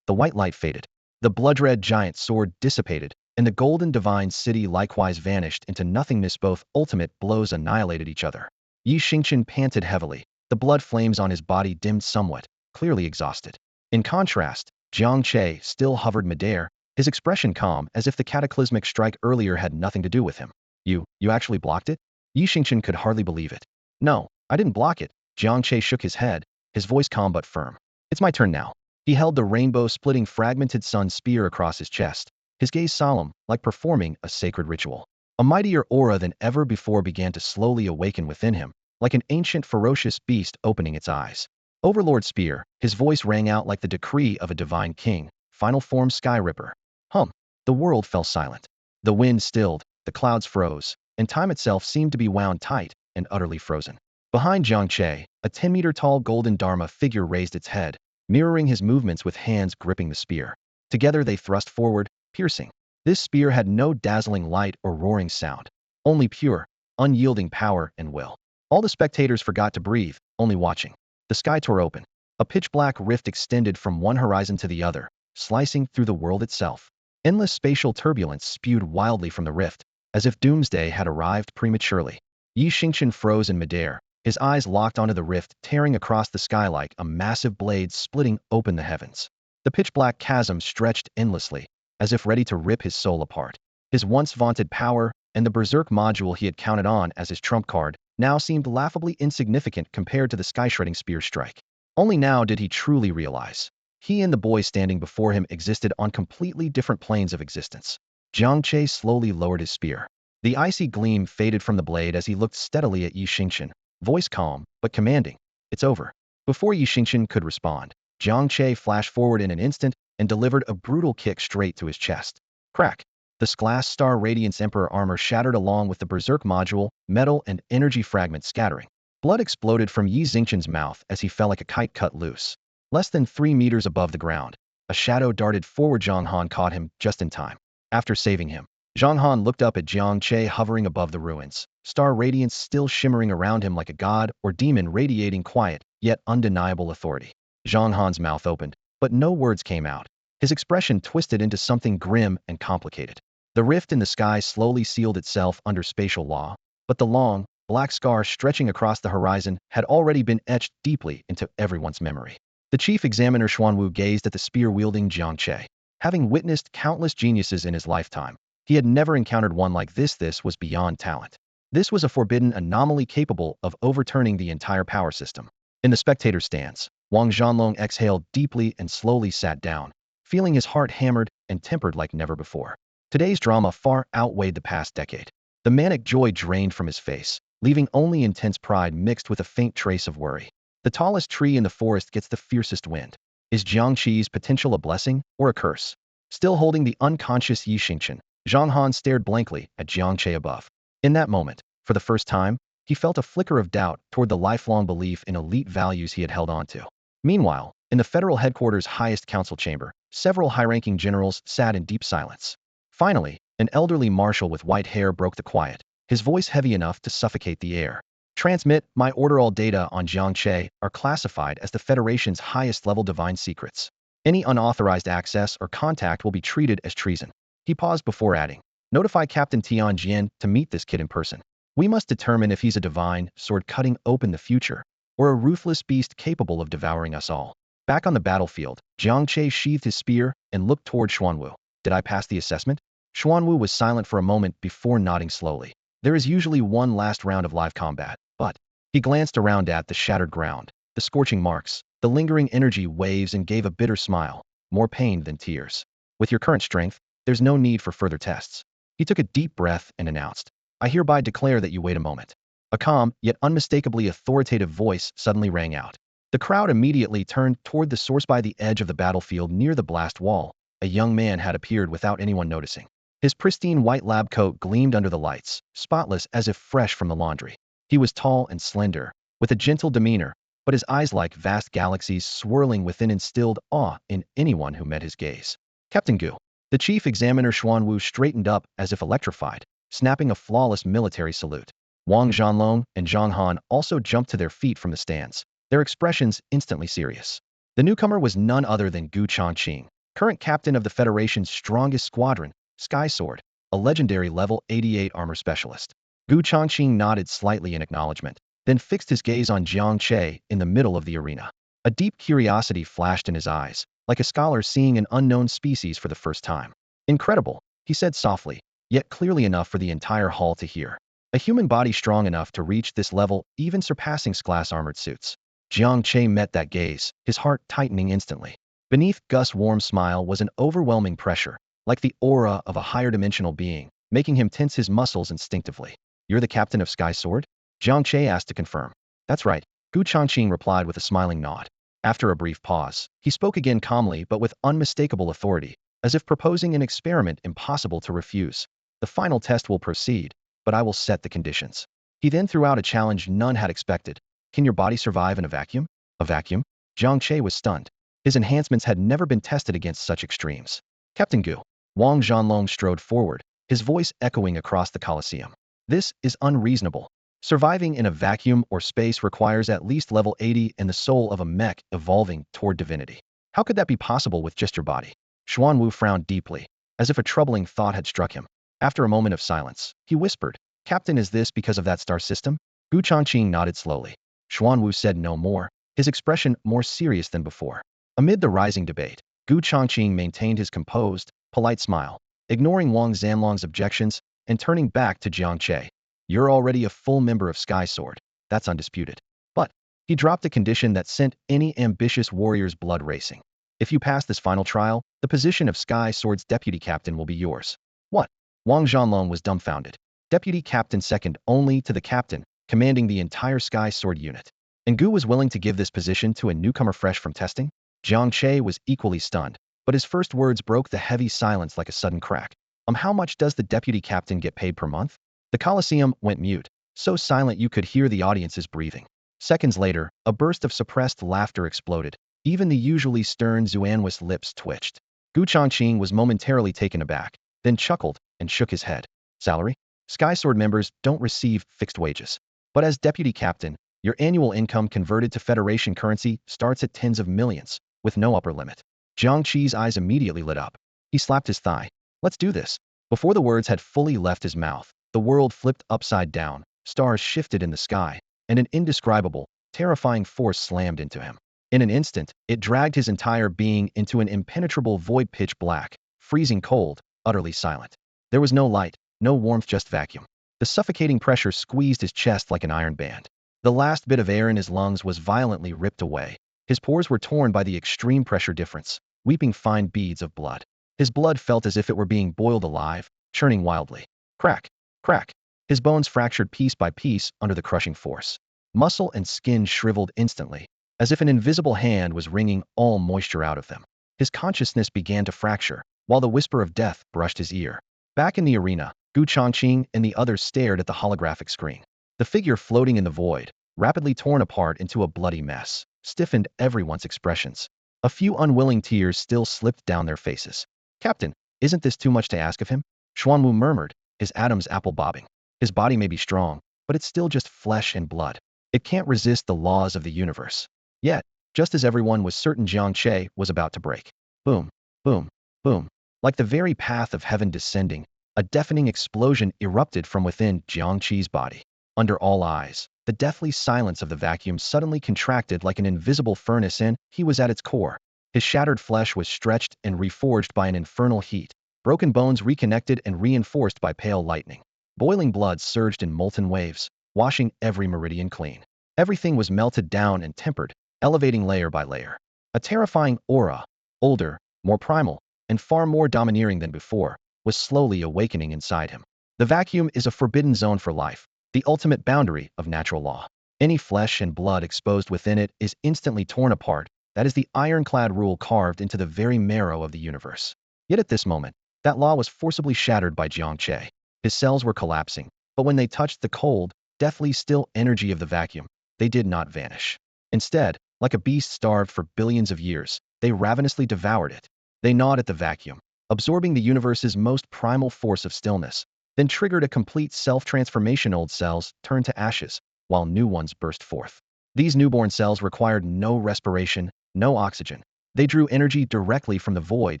The white light faded. The blood-red giant sword dissipated, and the golden divine city likewise vanished into nothingness. Both ultimate blows annihilated each other. Yi Xingqian panted heavily, the blood flames on his body dimmed somewhat, clearly exhausted. In contrast, Jiang Che still hovered midair, his expression calm as if the cataclysmic strike earlier had nothing to do with him. You actually blocked it? Yi Xingqian could hardly believe it. No, I didn't block it. Jiang Che shook his head, his voice calm but firm. It's my turn now. He held the rainbow-splitting fragmented sun spear across his chest, his gaze solemn, like performing a sacred ritual. A mightier aura than ever before began to slowly awaken within him, like an ancient ferocious beast opening its eyes. Overlord Spear, his voice rang out like the decree of a divine king, final form Sky Ripper. Hum. The world fell silent. The wind stilled, the clouds froze, and time itself seemed to be wound tight and utterly frozen. Behind Jiang Che, a 10-meter-tall golden Dharma figure raised its head, mirroring his movements with hands gripping the spear. Together they thrust forward, piercing. This spear had no dazzling light or roaring sound, only pure, unyielding power and will. All the spectators forgot to breathe, only watching. The sky tore open. A pitch-black rift extended from one horizon to the other, slicing through the world itself. Endless spatial turbulence spewed wildly from the rift, as if doomsday had arrived prematurely. Yi Xingqian froze in midair, his eyes locked onto the rift tearing across the sky like a massive blade splitting open the heavens. The pitch-black chasm stretched endlessly, as if ready to rip his soul apart. His once vaunted power, and the berserk module he had counted on as his trump card, now seemed laughably insignificant compared to the sky-shredding spear strike. Only now did he truly realize. He and the boy standing before him existed on completely different planes of existence. Jiang Che slowly lowered his spear. The icy gleam faded from the blade as he looked steadily at Yi Xingqian, voice calm, but commanding. It's over. Before Yi Xingqian could respond, Jiang Che flashed forward in an instant and delivered a brutal kick straight to his chest. Crack! The glass star Radiance Emperor armor shattered along with the berserk module, metal and energy fragments scattering. Blood exploded from Yi Xingqian's mouth as he fell like a kite cut loose. Less than 3 meters above the ground, a shadow darted forward. Zhang Han caught him just in time. After saving him, Zhang Han looked up at Jiang Che hovering above the ruins, star radiance still shimmering around him like a god or demon radiating quiet, yet undeniable authority. Zhang Han's mouth opened, but no words came out. His expression twisted into something grim and complicated. The rift in the sky slowly sealed itself under spatial law, but the long, black scar stretching across the horizon had already been etched deeply into everyone's memory. The chief examiner Xuanwu gazed at the spear-wielding Jiang Che. Having witnessed countless geniuses in his lifetime, he had never encountered one like this. This was beyond talent. This was a forbidden anomaly capable of overturning the entire power system. In the spectator stands, Wang Zhanlong exhaled deeply and slowly sat down, feeling his heart hammered and tempered like never before. Today's drama far outweighed the past decade. The manic joy drained from his face, leaving only intense pride mixed with a faint trace of worry. The tallest tree in the forest gets the fiercest wind. Is Jiang Che's potential a blessing or a curse? Still holding the unconscious Yi Xingqian, Zhang Han stared blankly at Jiang Che above. In that moment, for the first time, he felt a flicker of doubt toward the lifelong belief in elite values he had held on to. Meanwhile, in the federal headquarters' highest council chamber, several high-ranking generals sat in deep silence. Finally, an elderly marshal with white hair broke the quiet, his voice heavy enough to suffocate the air. Transmit, my order: all data on Jiang Che are classified as the Federation's highest-level divine secrets. Any unauthorized access or contact will be treated as treason. He paused before adding, notify Captain Tianjin to meet this kid in person. We must determine if he's a divine sword cutting open the future, or a ruthless beast capable of devouring us all. Back on the battlefield, Jiang Che sheathed his spear and looked toward Xuanwu. Did I pass the assessment? Xuanwu was silent for a moment before nodding slowly. There is usually one last round of live combat, but he glanced around at the shattered ground, the scorching marks, the lingering energy waves, and gave a bitter smile, more pain than tears. With your current strength, there's no need for further tests. He took a deep breath and announced, I hereby declare that you wait a moment. A calm, yet unmistakably authoritative voice suddenly rang out. The crowd immediately turned toward the source. By the edge of the battlefield near the blast wall, a young man had appeared without anyone noticing. His pristine white lab coat gleamed under the lights, spotless as if fresh from the laundry. He was tall and slender, with a gentle demeanor, but his eyes, like vast galaxies swirling within, instilled awe in anyone who met his gaze. Captain Gu. The chief examiner Xuanwu straightened up as if electrified, snapping a flawless military salute. Wang Zhanlong and Zhang Han also jumped to their feet from the stands, their expressions instantly serious. The newcomer was none other than Gu Changqing, current captain of the Federation's strongest squadron, Sky Sword, a legendary level 88 armor specialist. Gu Changqing nodded slightly in acknowledgement, then fixed his gaze on Jiang Che in the middle of the arena. A deep curiosity flashed in his eyes, like a scholar seeing an unknown species for the first time. Incredible, he said softly, yet clearly enough for the entire hall to hear. A human body strong enough to reach this level, even surpassing glass armored suits. Jiang Che met that gaze, his heart tightening instantly. Beneath Gus' warm smile was an overwhelming pressure, like the aura of a higher dimensional being, making him tense his muscles instinctively. You're the captain of Sky Sword? Jiang Che asked to confirm. That's right, Gu Changqing replied with a smiling nod. After a brief pause, he spoke again calmly but with unmistakable authority, as if proposing an experiment impossible to refuse. The final test will proceed, but I will set the conditions. He then threw out a challenge none had expected. Can your body survive in a vacuum? A vacuum? Jiang Che was stunned. His enhancements had never been tested against such extremes. Captain Gu. Wang Zhanlong strode forward, his voice echoing across the Colosseum. This is unreasonable. Surviving in a vacuum or space requires at least level 80 and the soul of a mech evolving toward divinity. How could that be possible with just your body? Xuanwu frowned deeply, as if a troubling thought had struck him. After a moment of silence, he whispered, Captain, is this because of that star system? Gu Changqing nodded slowly. Xuanwu said no more, his expression more serious than before. Amid the rising debate, Gu Changqing maintained his composed, polite smile, ignoring Wang Zhanlong's objections and turning back to Jiang Che. You're already a full member of Sky Sword. That's undisputed. But he dropped a condition that sent any ambitious warrior's blood racing. If you pass this final trial, the position of Sky Sword's deputy captain will be yours. What? Wang Zhanlong was dumbfounded. Deputy captain second only to the captain, commanding the entire Sky Sword unit. And Gu was willing to give this position to a newcomer fresh from testing? Jiang Che was equally stunned, but his first words broke the heavy silence like a sudden crack. How much does the deputy captain get paid per month? The Colosseum went mute, so silent you could hear the audience's breathing. Seconds later, a burst of suppressed laughter exploded. Even the usually stern Xuanwu's lips twitched. Gu Changqing was momentarily taken aback, then chuckled and shook his head. Salary? Sky Sword members don't receive fixed wages. But as deputy captain, your annual income converted to Federation currency starts at tens of millions, with no upper limit. Jiang Che's eyes immediately lit up. He slapped his thigh. Let's do this. Before the words had fully left his mouth, the world flipped upside down, stars shifted in the sky, and an indescribable, terrifying force slammed into him. In an instant, it dragged his entire being into an impenetrable void, pitch black, freezing cold, utterly silent. There was no light, no warmth, just vacuum. The suffocating pressure squeezed his chest like an iron band. The last bit of air in his lungs was violently ripped away. His pores were torn by the extreme pressure difference, weeping fine beads of blood. His blood felt as if it were being boiled alive, churning wildly. Crack, crack. His bones fractured piece by piece under the crushing force. Muscle and skin shriveled instantly, as if an invisible hand was wringing all moisture out of them. His consciousness began to fracture, while the whisper of death brushed his ear. Back in the arena, Gu Changqing and the others stared at the holographic screen. The figure floating in the void, rapidly torn apart into a bloody mess, stiffened everyone's expressions. A few unwilling tears still slipped down their faces. Captain, isn't this too much to ask of him? Xuanwu murmured, his atoms apple bobbing. His body may be strong, but it's still just flesh and blood. It can't resist the laws of the universe. Yet, just as everyone was certain Jiang Che was about to break. Boom, boom, boom. Like the very path of heaven descending, a deafening explosion erupted from within Jiang Che's body. Under all eyes, the deathly silence of the vacuum suddenly contracted like an invisible furnace and he was at its core. His shattered flesh was stretched and reforged by an infernal heat, broken bones reconnected and reinforced by pale lightning. Boiling blood surged in molten waves, washing every meridian clean. Everything was melted down and tempered, elevating layer by layer. A terrifying aura, older, more primal, and far more domineering than before, was slowly awakening inside him. The vacuum is a forbidden zone for life, the ultimate boundary of natural law. Any flesh and blood exposed within it is instantly torn apart. That is the ironclad rule carved into the very marrow of the universe. Yet at this moment, that law was forcibly shattered by Jiang Che. His cells were collapsing, but when they touched the cold, deathly still energy of the vacuum, they did not vanish. Instead, like a beast starved for billions of years, they ravenously devoured it. They gnawed at the vacuum, absorbing the universe's most primal force of stillness, then triggered a complete self-transformation. Old cells turned to ashes, while new ones burst forth. These newborn cells required no respiration, no oxygen. They drew energy directly from the void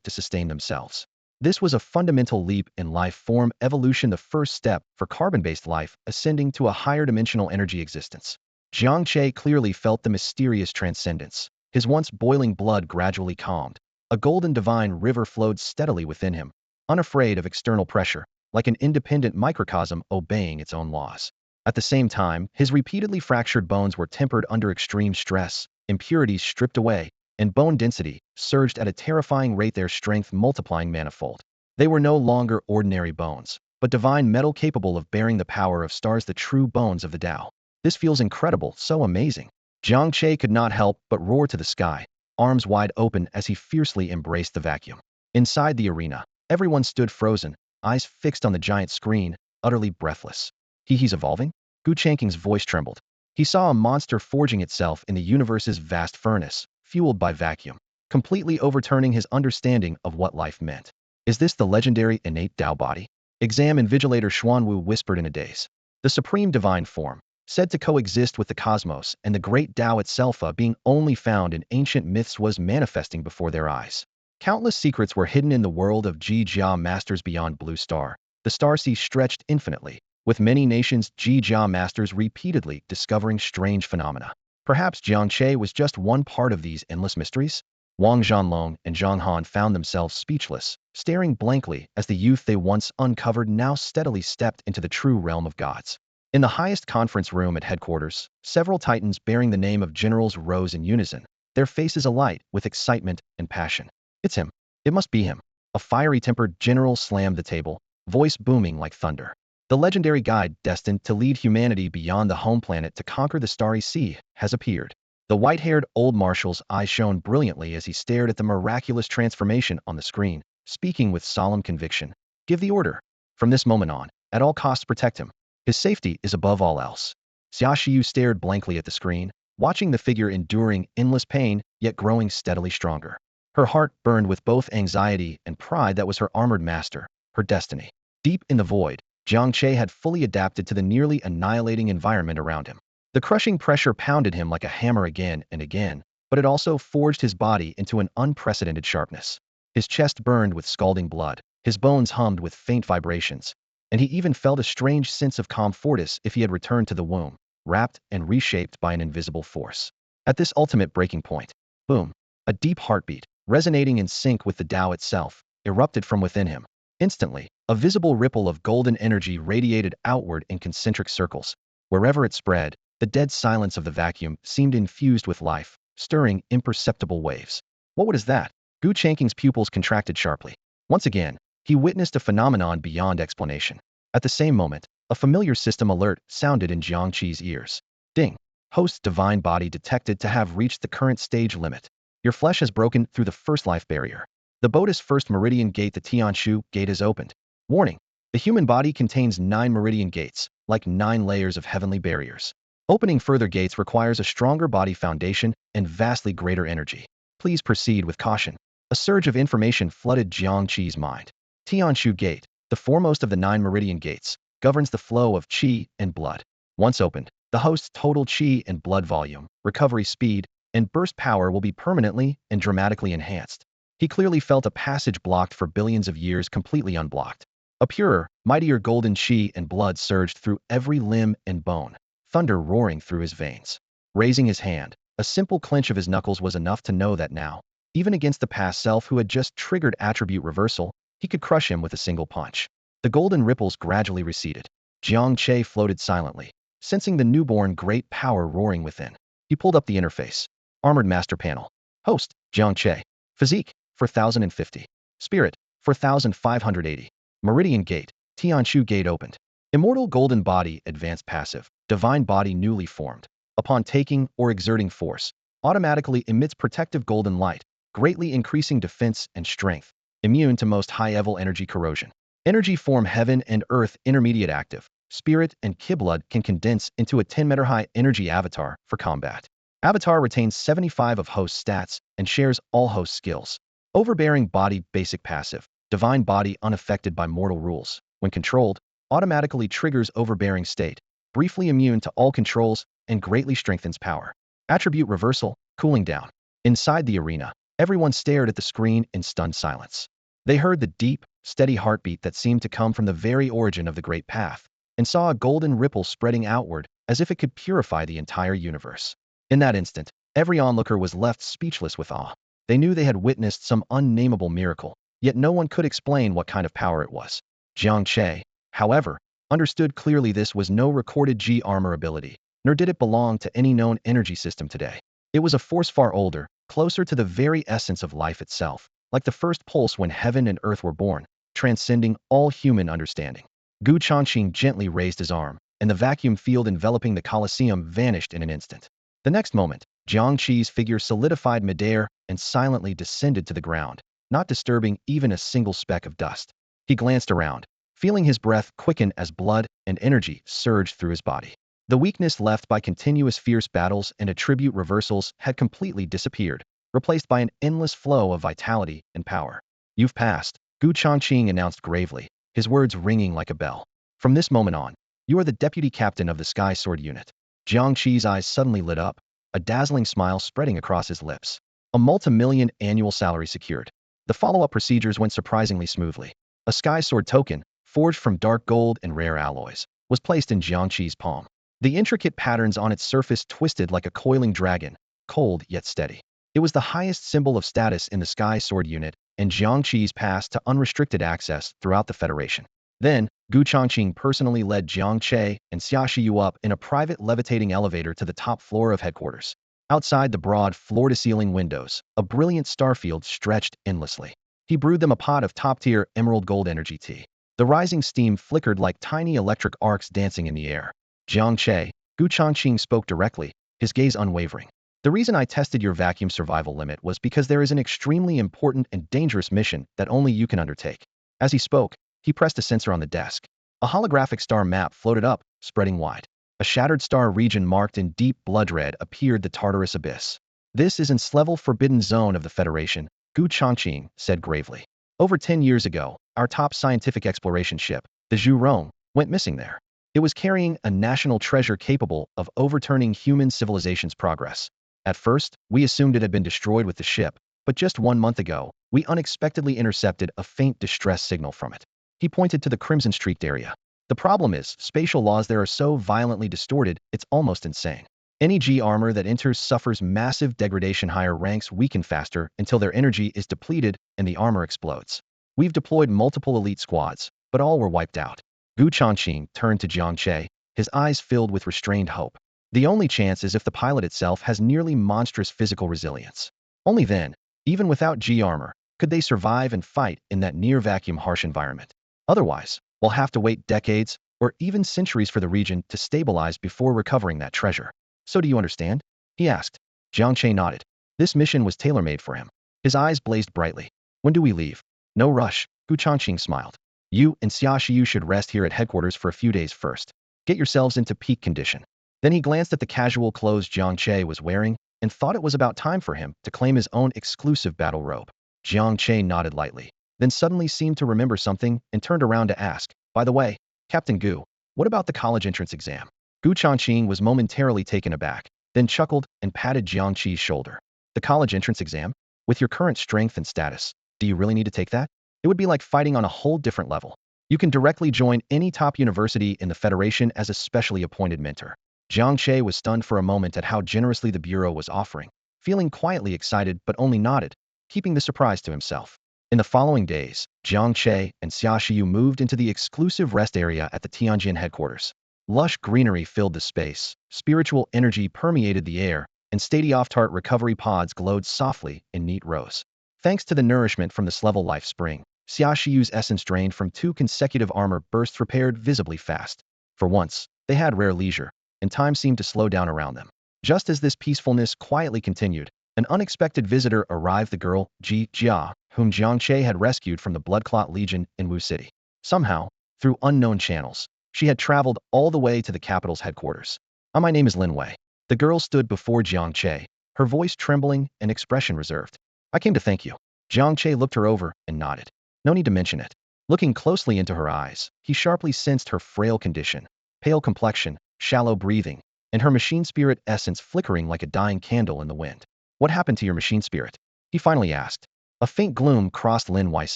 to sustain themselves. This was a fundamental leap in life form evolution, the first step for carbon-based life ascending to a higher dimensional energy existence. Jiang Che clearly felt the mysterious transcendence. His once boiling blood gradually calmed. A golden divine river flowed steadily within him, unafraid of external pressure, like an independent microcosm obeying its own laws. At the same time, his repeatedly fractured bones were tempered under extreme stress, impurities stripped away, and bone density surged at a terrifying rate, their strength multiplying manifold. They were no longer ordinary bones, but divine metal capable of bearing the power of stars, the true bones of the Tao. This feels incredible, so amazing. Jiang Che could not help but roar to the sky, arms wide open as he fiercely embraced the vacuum. Inside the arena, everyone stood frozen, eyes fixed on the giant screen, utterly breathless. He's evolving? Gu Changqing's voice trembled. He saw a monster forging itself in the universe's vast furnace, fueled by vacuum, completely overturning his understanding of what life meant. Is this the legendary innate Tao body? Exam Invigilator Xuanwu whispered in a daze. The supreme divine form, said to coexist with the cosmos and the great Tao itself, being only found in ancient myths, was manifesting before their eyes. Countless secrets were hidden in the world of Xia Masters beyond Blue Star. The star sea stretched infinitely, with many nations Xia Masters repeatedly discovering strange phenomena. Perhaps Jiang Che was just one part of these endless mysteries? Wang Zhanlong and Zhang Han found themselves speechless, staring blankly as the youth they once uncovered now steadily stepped into the true realm of gods. In the highest conference room at headquarters, several titans bearing the name of generals rose in unison, their faces alight with excitement and passion. It's him. It must be him. A fiery-tempered general slammed the table, voice booming like thunder. The legendary guide destined to lead humanity beyond the home planet to conquer the starry sea has appeared. The white-haired old marshal's eyes shone brilliantly as he stared at the miraculous transformation on the screen, speaking with solemn conviction. Give the order. From this moment on, at all costs protect him. His safety is above all else. Xia Shiyu stared blankly at the screen, watching the figure enduring endless pain, yet growing steadily stronger. Her heart burned with both anxiety and pride. That was her armored master, her destiny. Deep in the void, Jiang Che had fully adapted to the nearly annihilating environment around him. The crushing pressure pounded him like a hammer again and again, but it also forged his body into an unprecedented sharpness. His chest burned with scalding blood, his bones hummed with faint vibrations, and he even felt a strange sense of comfortness if he had returned to the womb, wrapped and reshaped by an invisible force. At this ultimate breaking point, boom, a deep heartbeat, resonating in sync with the Tao itself, erupted from within him. Instantly, a visible ripple of golden energy radiated outward in concentric circles. Wherever it spread, the dead silence of the vacuum seemed infused with life, stirring imperceptible waves. What was that? Gu Changqing's pupils contracted sharply. Once again, he witnessed a phenomenon beyond explanation. At the same moment, a familiar system alert sounded in Jiang Che's ears. Ding! Host's divine body detected to have reached the current stage limit. Your flesh has broken through the first life barrier. The Bodhi's first meridian gate, the Tianshu gate, is opened. Warning! The human body contains 9 meridian gates, like 9 layers of heavenly barriers. Opening further gates requires a stronger body foundation and vastly greater energy. Please proceed with caution. A surge of information flooded Jiang Che's mind. Tianshu Gate, the foremost of the 9 meridian gates, governs the flow of qi and blood. Once opened, the host's total qi and blood volume, recovery speed, and burst power will be permanently and dramatically enhanced. He clearly felt a passage blocked for billions of years completely unblocked. A purer, mightier golden qi and blood surged through every limb and bone, thunder roaring through his veins. Raising his hand, a simple clench of his knuckles was enough to know that now, even against the past self who had just triggered attribute reversal, he could crush him with a single punch. The golden ripples gradually receded. Jiang Che floated silently, sensing the newborn great power roaring within. He pulled up the interface. Armored Master Panel. Host, Jiang Che. Physique, 4050. Spirit, 4580. Meridian Gate, Tianshu Gate opened. Immortal Golden Body, Advanced Passive. Divine Body newly formed. Upon taking or exerting force, automatically emits protective golden light, greatly increasing defense and strength. Immune to most high-level energy corrosion. Energy form Heaven and Earth intermediate active. Spirit and Ki-blood can condense into a 10-meter-high energy avatar for combat. Avatar retains 75 of host stats and shares all host skills. Overbearing Body basic passive. Divine Body unaffected by mortal rules. When controlled, automatically triggers overbearing state. Briefly immune to all controls and greatly strengthens power. Attribute reversal, cooling down. Inside the arena, everyone stared at the screen in stunned silence. They heard the deep, steady heartbeat that seemed to come from the very origin of the Great Path, and saw a golden ripple spreading outward as if it could purify the entire universe. In that instant, every onlooker was left speechless with awe. They knew they had witnessed some unnameable miracle, yet no one could explain what kind of power it was. Jiang Che, however, understood clearly this was no recorded G armor ability, nor did it belong to any known energy system today. It was a force far older, closer to the very essence of life itself, like the first pulse when heaven and earth were born, transcending all human understanding. Gu Changqing gently raised his arm, and the vacuum field enveloping the Colosseum vanished in an instant. The next moment, Jiang Che's figure solidified midair and silently descended to the ground, not disturbing even a single speck of dust. He glanced around, feeling his breath quicken as blood and energy surged through his body. The weakness left by continuous fierce battles and attribute reversals had completely disappeared, replaced by an endless flow of vitality and power. You've passed, Gu Changqing announced gravely, his words ringing like a bell. From this moment on, you are the deputy captain of the Sky Sword Unit. Jiang Che's eyes suddenly lit up, a dazzling smile spreading across his lips. A multi-million annual salary secured. The follow-up procedures went surprisingly smoothly. A Sky Sword token, forged from dark gold and rare alloys, was placed in Jiang Che's palm. The intricate patterns on its surface twisted like a coiling dragon, cold yet steady. It was the highest symbol of status in the Sky Sword Unit, and Jiang Che's pass to unrestricted access throughout the Federation. Then, Gu Changqing personally led Jiang Che and Xia Shiyu up in a private levitating elevator to the top floor of headquarters. Outside the broad floor-to-ceiling windows, a brilliant starfield stretched endlessly. He brewed them a pot of top-tier emerald gold energy tea. The rising steam flickered like tiny electric arcs dancing in the air. Jiang Che, Gu Changqing spoke directly, his gaze unwavering. The reason I tested your vacuum survival limit was because there is an extremely important and dangerous mission that only you can undertake. As he spoke, he pressed a sensor on the desk. A holographic star map floated up, spreading wide. A shattered star region marked in deep blood red appeared the Tartarus Abyss. This is S-level forbidden zone of the Federation, Gu Changqing said gravely. Over 10 years ago, our top scientific exploration ship, the Zhurong, went missing there. It was carrying a national treasure capable of overturning human civilization's progress. At first, we assumed it had been destroyed with the ship, but just 1 month ago, we unexpectedly intercepted a faint distress signal from it. He pointed to the crimson-streaked area. The problem is, spatial laws there are so violently distorted, it's almost insane. Any G armor that enters suffers massive degradation. Higher ranks weaken faster until their energy is depleted and the armor explodes. We've deployed multiple elite squads, but all were wiped out. Gu Changqing turned to Jiang Che, his eyes filled with restrained hope. The only chance is if the pilot itself has nearly monstrous physical resilience. Only then, even without G armor, could they survive and fight in that near-vacuum harsh environment. Otherwise, we'll have to wait decades or even centuries for the region to stabilize before recovering that treasure. So do you understand? He asked. Jiang Che nodded. This mission was tailor-made for him. His eyes blazed brightly. When do we leave? No rush, Gu Changqing smiled. You and Xia Shiyu should rest here at headquarters for a few days first. Get yourselves into peak condition. Then he glanced at the casual clothes Jiang Che was wearing and thought it was about time for him to claim his own exclusive battle robe. Jiang Che nodded lightly, then suddenly seemed to remember something and turned around to ask, "By the way, Captain Gu, what about the college entrance exam?" Gu Changqing was momentarily taken aback, then chuckled and patted Jiang Che's shoulder. "The college entrance exam? With your current strength and status, do you really need to take that? It would be like fighting on a whole different level. You can directly join any top university in the Federation as a specially appointed mentor." Jiang Che was stunned for a moment at how generously the Bureau was offering, feeling quietly excited but only nodded, keeping the surprise to himself. In the following days, Jiang Che and Xia Shiyu moved into the exclusive rest area at the Tianjin headquarters. Lush greenery filled the space, spiritual energy permeated the air, and state-of-the-art recovery pods glowed softly in neat rows. Thanks to the nourishment from the S-level life spring, Xia Shiyu's essence drained from 2 consecutive armor bursts repaired visibly fast. For once, they had rare leisure, and time seemed to slow down around them. Just as this peacefulness quietly continued, an unexpected visitor arrived, the girl, Jia, whom Jiang Che had rescued from the Bloodclot Legion in Wu City. Somehow, through unknown channels, she had traveled all the way to the capital's headquarters. My name is Lin Wei." The girl stood before Jiang Che, her voice trembling and expression reserved. "I came to thank you." Jiang Che looked her over and nodded. "No need to mention it." Looking closely into her eyes, he sharply sensed her frail condition, pale complexion, shallow breathing, and her machine spirit essence flickering like a dying candle in the wind. "What happened to your machine spirit?" he finally asked. A faint gloom crossed Lin Wei's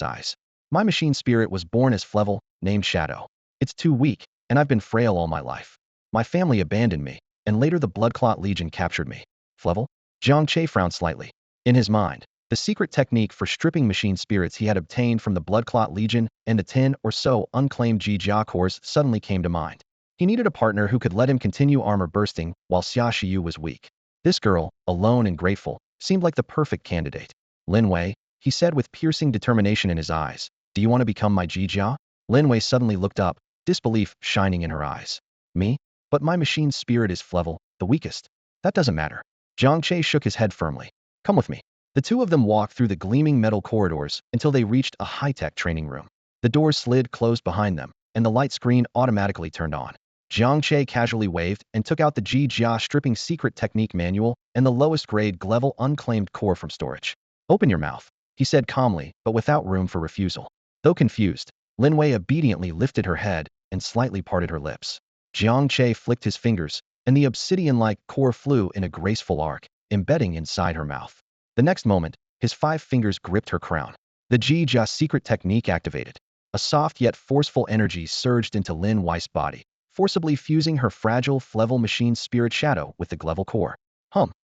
eyes. "My machine spirit was born as Flevel, named Shadow. It's too weak, and I've been frail all my life. My family abandoned me, and later the Bloodclot Legion captured me." "Flevel?" Jiang Che frowned slightly. In his mind, the secret technique for stripping machine spirits he had obtained from the Bloodclot Legion and the 10 or so unclaimed Jia cores suddenly came to mind. He needed a partner who could let him continue armor bursting while Xia Shiyu was weak. This girl, alone and grateful, seemed like the perfect candidate. "Lin Wei," he said with piercing determination in his eyes, "do you want to become my Jia?" Lin Wei suddenly looked up, disbelief shining in her eyes. "Me? But my machine spirit is Flevel, the weakest." "That doesn't matter." Jiang Che shook his head firmly. "Come with me." The two of them walked through the gleaming metal corridors until they reached a high-tech training room. The doors slid closed behind them, and the light screen automatically turned on. Jiang Che casually waved and took out the Jia stripping secret technique manual and the lowest grade Glevel unclaimed core from storage. "Open your mouth," he said calmly, but without room for refusal. Though confused, Lin Wei obediently lifted her head and slightly parted her lips. Jiang Che flicked his fingers, and the obsidian-like core flew in a graceful arc, embedding inside her mouth. The next moment, his 5 fingers gripped her crown. The Jia secret technique activated. A soft yet forceful energy surged into Lin Wei's body, forcibly fusing her fragile Flevel machine spirit shadow with the Glevel core.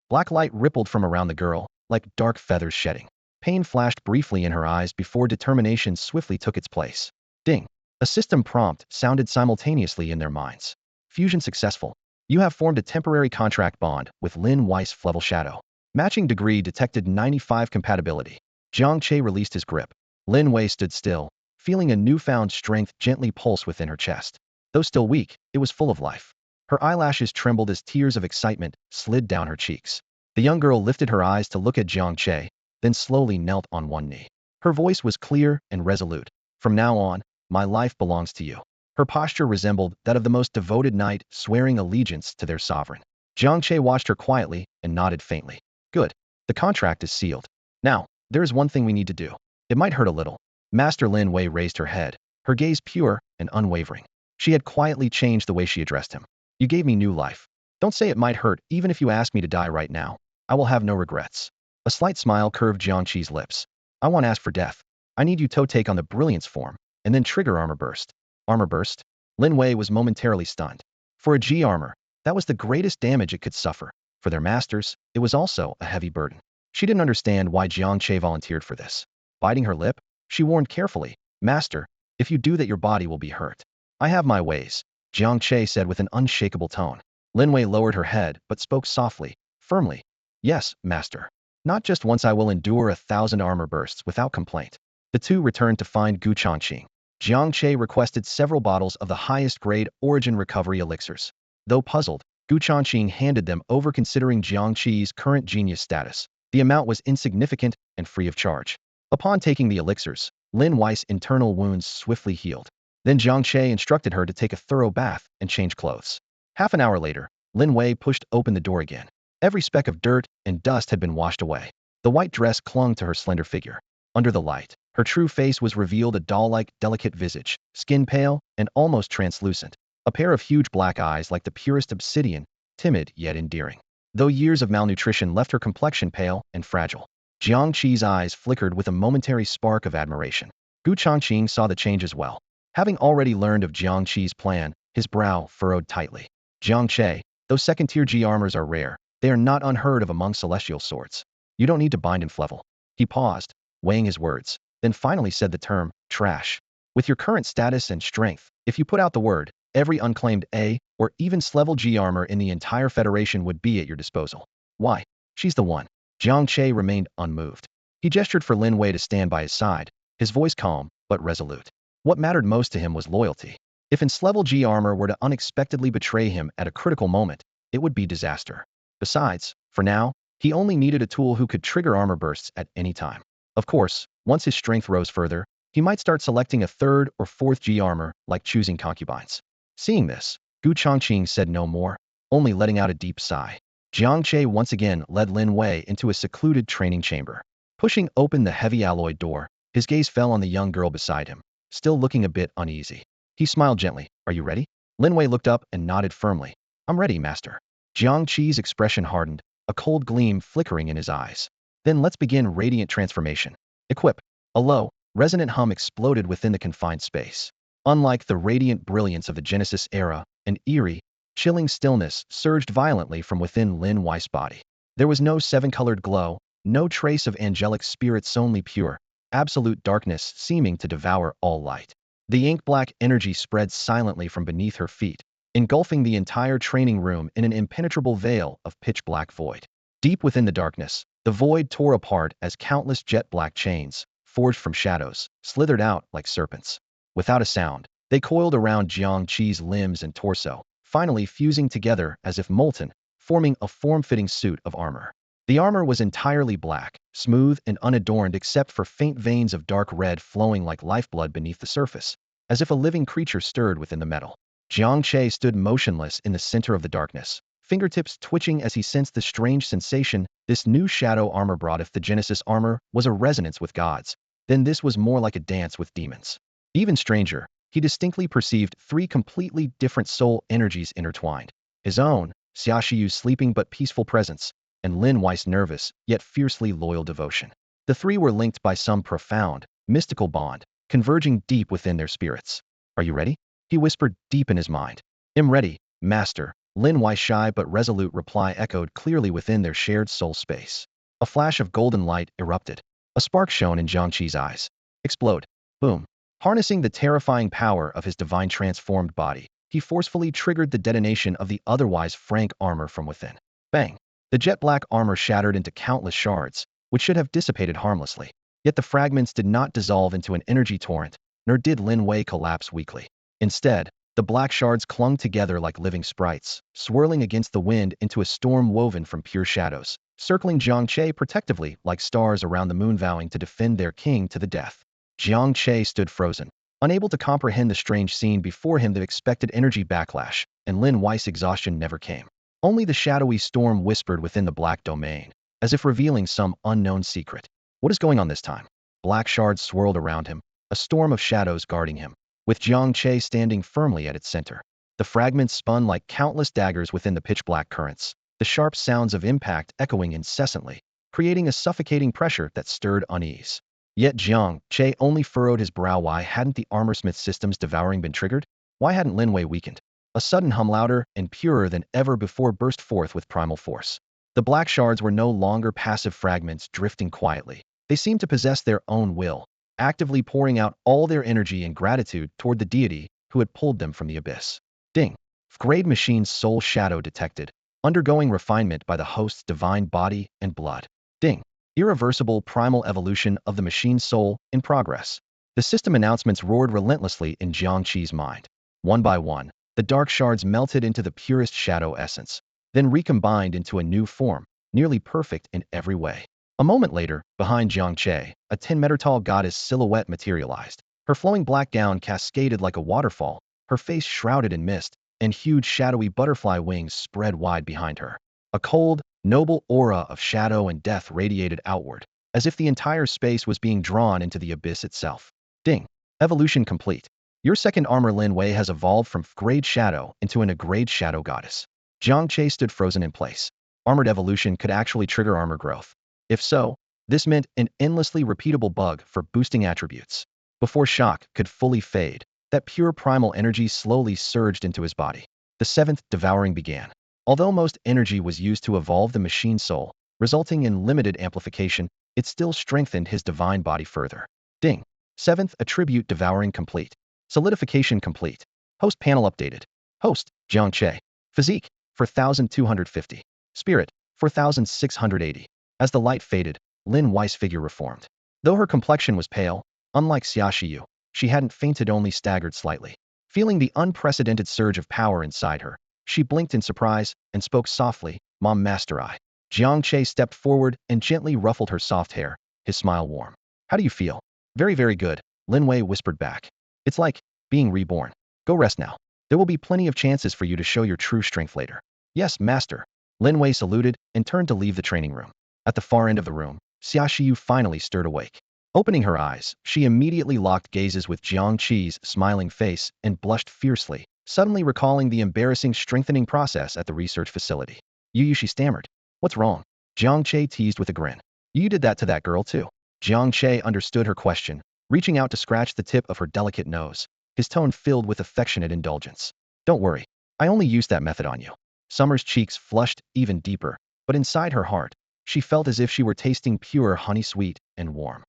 Black light rippled from around the girl, like dark feathers shedding. Pain flashed briefly in her eyes before determination swiftly took its place. Ding! A system prompt sounded simultaneously in their minds. "Fusion successful. You have formed a temporary contract bond with Lin Wei's Flevel shadow. Matching degree detected 95 compatibility." Jiang Che released his grip. Lin Wei stood still, feeling a newfound strength gently pulse within her chest. Though still weak, it was full of life. Her eyelashes trembled as tears of excitement slid down her cheeks. The young girl lifted her eyes to look at Jiang Che, then slowly knelt on one knee. Her voice was clear and resolute. "From now on, my life belongs to you." Her posture resembled that of the most devoted knight swearing allegiance to their sovereign. Jiang Che watched her quietly and nodded faintly. "Good. The contract is sealed. Now, there is one thing we need to do. It might hurt a little." Master Lin Wei raised her head, her gaze pure and unwavering. She had quietly changed the way she addressed him. "You gave me new life. Don't say it might hurt even if you ask me to die right now. I will have no regrets." A slight smile curved Jiang Che's lips. "I won't ask for death. I need you to take on the brilliance form, and then trigger armor burst." Armor burst? Lin Wei was momentarily stunned. For a G armor, that was the greatest damage it could suffer. For their masters, it was also a heavy burden. She didn't understand why Jiang Che volunteered for this. Biting her lip, she warned carefully, "Master, if you do that your body will be hurt." "I have my ways," Jiang Che said with an unshakable tone. Lin Wei lowered her head but spoke softly, firmly. "Yes, master. Not just once I will endure 1,000 armor bursts without complaint." The two returned to find Gu Changqing. Jiang Che requested several bottles of the highest grade origin recovery elixirs. Though puzzled, Gu Changqing handed them over considering Jiang Che's current genius status. The amount was insignificant and free of charge. Upon taking the elixirs, Lin Wei's internal wounds swiftly healed. Then Jiang Che instructed her to take a thorough bath and change clothes. Half an hour later, Lin Wei pushed open the door again. Every speck of dirt and dust had been washed away. The white dress clung to her slender figure. Under the light, her true face was revealed, a doll-like, delicate visage, skin pale and almost translucent. A pair of huge black eyes like the purest obsidian, timid yet endearing. Though years of malnutrition left her complexion pale and fragile, Jiang Che's eyes flickered with a momentary spark of admiration. Gu Chongqing saw the change as well. Having already learned of Jiang Che's plan, his brow furrowed tightly. Jiang Che, though second-tier G armors are rare, they are not unheard of among celestial swords. You don't need to bind and flevel. He paused, weighing his words, then finally said the term, trash. With your current status and strength, if you put out the word, every unclaimed A or even S-level G armor in the entire Federation would be at your disposal. Why? She's the one. Jiang Che remained unmoved. He gestured for Lin Wei to stand by his side, his voice calm but resolute. What mattered most to him was loyalty. If S-level G armor were to unexpectedly betray him at a critical moment, it would be disaster. Besides, for now, he only needed a tool who could trigger armor bursts at any time. Of course, once his strength rose further, he might start selecting a third or fourth G armor, like choosing concubines. Seeing this, Gu Chongqing said no more, only letting out a deep sigh. Jiang Che once again led Lin Wei into a secluded training chamber. Pushing open the heavy alloy door, his gaze fell on the young girl beside him, still looking a bit uneasy. He smiled gently. Are you ready? Lin Wei looked up and nodded firmly. I'm ready, master. Jiang Che's expression hardened, a cold gleam flickering in his eyes. Then let's begin radiant transformation. Equip. A low, resonant hum exploded within the confined space. Unlike the radiant brilliance of the Genesis era, an eerie, chilling stillness surged violently from within Lin Wei's body. There was no seven-colored glow, no trace of angelic spirits, only pure, absolute darkness seeming to devour all light. The ink-black energy spread silently from beneath her feet, engulfing the entire training room in an impenetrable veil of pitch-black void. Deep within the darkness, the void tore apart as countless jet-black chains, forged from shadows, slithered out like serpents. Without a sound, they coiled around Jiang Che's limbs and torso, finally fusing together as if molten, forming a form-fitting suit of armor. The armor was entirely black, smooth and unadorned except for faint veins of dark red flowing like lifeblood beneath the surface, as if a living creature stirred within the metal. Jiang Che stood motionless in the center of the darkness, fingertips twitching as he sensed the strange sensation this new shadow armor brought. If the Genesis armor was a resonance with gods, then this was more like a dance with demons. Even stranger, he distinctly perceived three completely different soul energies intertwined. His own, Xia Shiyu's sleeping but peaceful presence, and Lin Wei's nervous, yet fiercely loyal devotion. The three were linked by some profound, mystical bond, converging deep within their spirits. Are you ready? He whispered deep in his mind. I'm ready, master. Lin Wei's shy but resolute reply echoed clearly within their shared soul space. A flash of golden light erupted. A spark shone in Jiang Che's eyes. Explode. Boom. Harnessing the terrifying power of his divine transformed body, he forcefully triggered the detonation of the otherwise frank armor from within. Bang! The jet-black armor shattered into countless shards, which should have dissipated harmlessly. Yet the fragments did not dissolve into an energy torrent, nor did Lin Wei collapse weakly. Instead, the black shards clung together like living sprites, swirling against the wind into a storm woven from pure shadows, circling Jiang Che protectively like stars around the moon, vowing to defend their king to the death. Jiang Che stood frozen, unable to comprehend the strange scene before him. The expected energy backlash, and Lin Wei's exhaustion never came. Only the shadowy storm whispered within the black domain, as if revealing some unknown secret. What is going on this time? Black shards swirled around him, a storm of shadows guarding him, with Jiang Che standing firmly at its center. The fragments spun like countless daggers within the pitch-black currents, the sharp sounds of impact echoing incessantly, creating a suffocating pressure that stirred unease. Yet Jiang Che only furrowed his brow. Why hadn't the armorsmith system's devouring been triggered? Why hadn't Lin Wei weakened? A sudden hum louder and purer than ever before burst forth with primal force. The black shards were no longer passive fragments drifting quietly. They seemed to possess their own will, actively pouring out all their energy and gratitude toward the deity who had pulled them from the abyss. Ding! Grade machine's soul shadow detected, undergoing refinement by the host's divine body and blood. Ding! Irreversible primal evolution of the machine's soul in progress. The system announcements roared relentlessly in Jiang Che's mind. One by one, the dark shards melted into the purest shadow essence, then recombined into a new form, nearly perfect in every way. A moment later, behind Jiang Che, a 10-meter-tall goddess silhouette materialized. Her flowing black gown cascaded like a waterfall, her face shrouded in mist, and huge shadowy butterfly wings spread wide behind her. A cold, noble aura of shadow and death radiated outward, as if the entire space was being drawn into the abyss itself. Ding. Evolution complete. Your second armor Lin Wei has evolved from grade shadow into a grade shadow goddess. Jiang Che stood frozen in place. Armored evolution could actually trigger armor growth. If so, this meant an endlessly repeatable bug for boosting attributes. Before shock could fully fade, that pure primal energy slowly surged into his body. The seventh devouring began. Although most energy was used to evolve the machine soul, resulting in limited amplification, it still strengthened his divine body further. Ding. Seventh attribute devouring complete. Solidification complete. Host panel updated. Host, Jiang Che. Physique, 4,250. Spirit, 4,680. As the light faded, Lin Wei's figure reformed. Though her complexion was pale, unlike Xia Shiyu, she hadn't fainted, only staggered slightly. Feeling the unprecedented surge of power inside her, she blinked in surprise and spoke softly, "Mom, Master I." Jiang Che stepped forward and gently ruffled her soft hair, his smile warm. "How do you feel?" "Very, very good," Lin Wei whispered back. "It's like being reborn. Go rest now. There will be plenty of chances for you to show your true strength later." "Yes, Master." Lin Wei saluted and turned to leave the training room. At the far end of the room, Xia Shiyu finally stirred awake. Opening her eyes, she immediately locked gazes with Jiang Che's smiling face and blushed fiercely, suddenly recalling the embarrassing strengthening process at the research facility. "You," she stammered. "What's wrong?" Jiang Che teased with a grin. "You did that to that girl too." Jiang Che understood her question, reaching out to scratch the tip of her delicate nose, his tone filled with affectionate indulgence. "Don't worry, I only used that method on you." Summer's cheeks flushed even deeper, but inside her heart, she felt as if she were tasting pure honey, sweet and warm.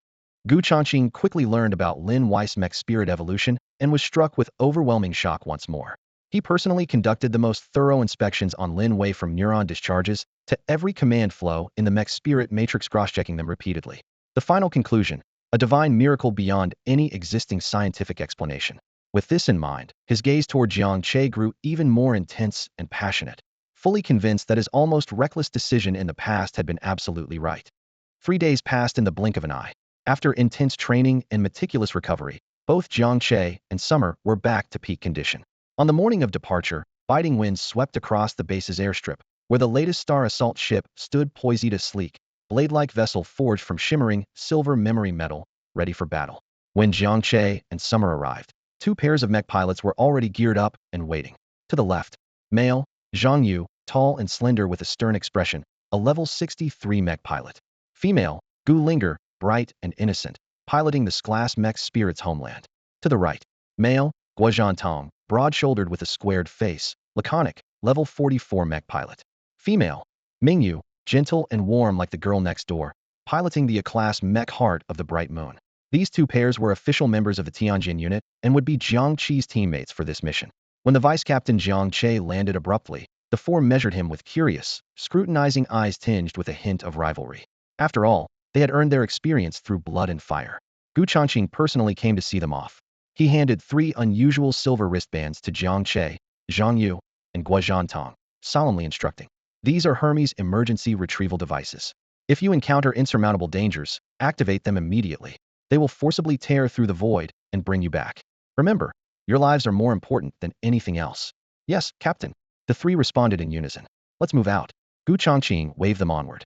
Gu Changqing quickly learned about Lin Wei's mech spirit evolution and was struck with overwhelming shock once more. He personally conducted the most thorough inspections on Lin Wei, from neuron discharges to every command flow in the mech spirit matrix, cross-checking them repeatedly. The final conclusion: a divine miracle beyond any existing scientific explanation. With this in mind, his gaze toward Jiang Che grew even more intense and passionate, fully convinced that his almost reckless decision in the past had been absolutely right. 3 days passed in the blink of an eye. After intense training and meticulous recovery, both Jiang Che and Summer were back to peak condition. On the morning of departure, biting winds swept across the base's airstrip, where the latest Star Assault ship stood poised, a sleek, blade-like vessel forged from shimmering silver memory metal, ready for battle. When Jiang Che and Summer arrived, 2 pairs of mech pilots were already geared up and waiting. To the left, male, Zhang Yu, tall and slender with a stern expression, a level 63 mech pilot. Female, Gu Linger, bright and innocent, piloting the class mech Spirit's homeland. To the right, male, Guozhan Tong, broad-shouldered with a squared face, laconic, level 44 mech pilot. Female, Mingyu, gentle and warm like the girl next door, piloting the A-class mech Heart of the Bright Moon. These 2 pairs were official members of the Tianjin unit and would be Jiang Che's teammates for this mission. When the vice captain Jiang Che landed abruptly, the 4 measured him with curious, scrutinizing eyes tinged with a hint of rivalry. After all, they had earned their experience through blood and fire. Gu Changqing personally came to see them off. He handed 3 unusual silver wristbands to Jiang Che, Zhang Yu, and Guozhan Tong, solemnly instructing. "These are Hermes emergency retrieval devices. If you encounter insurmountable dangers, activate them immediately. They will forcibly tear through the void and bring you back. Remember, your lives are more important than anything else." "Yes, Captain," the 3 responded in unison. "Let's move out." Gu Changqing waved them onward.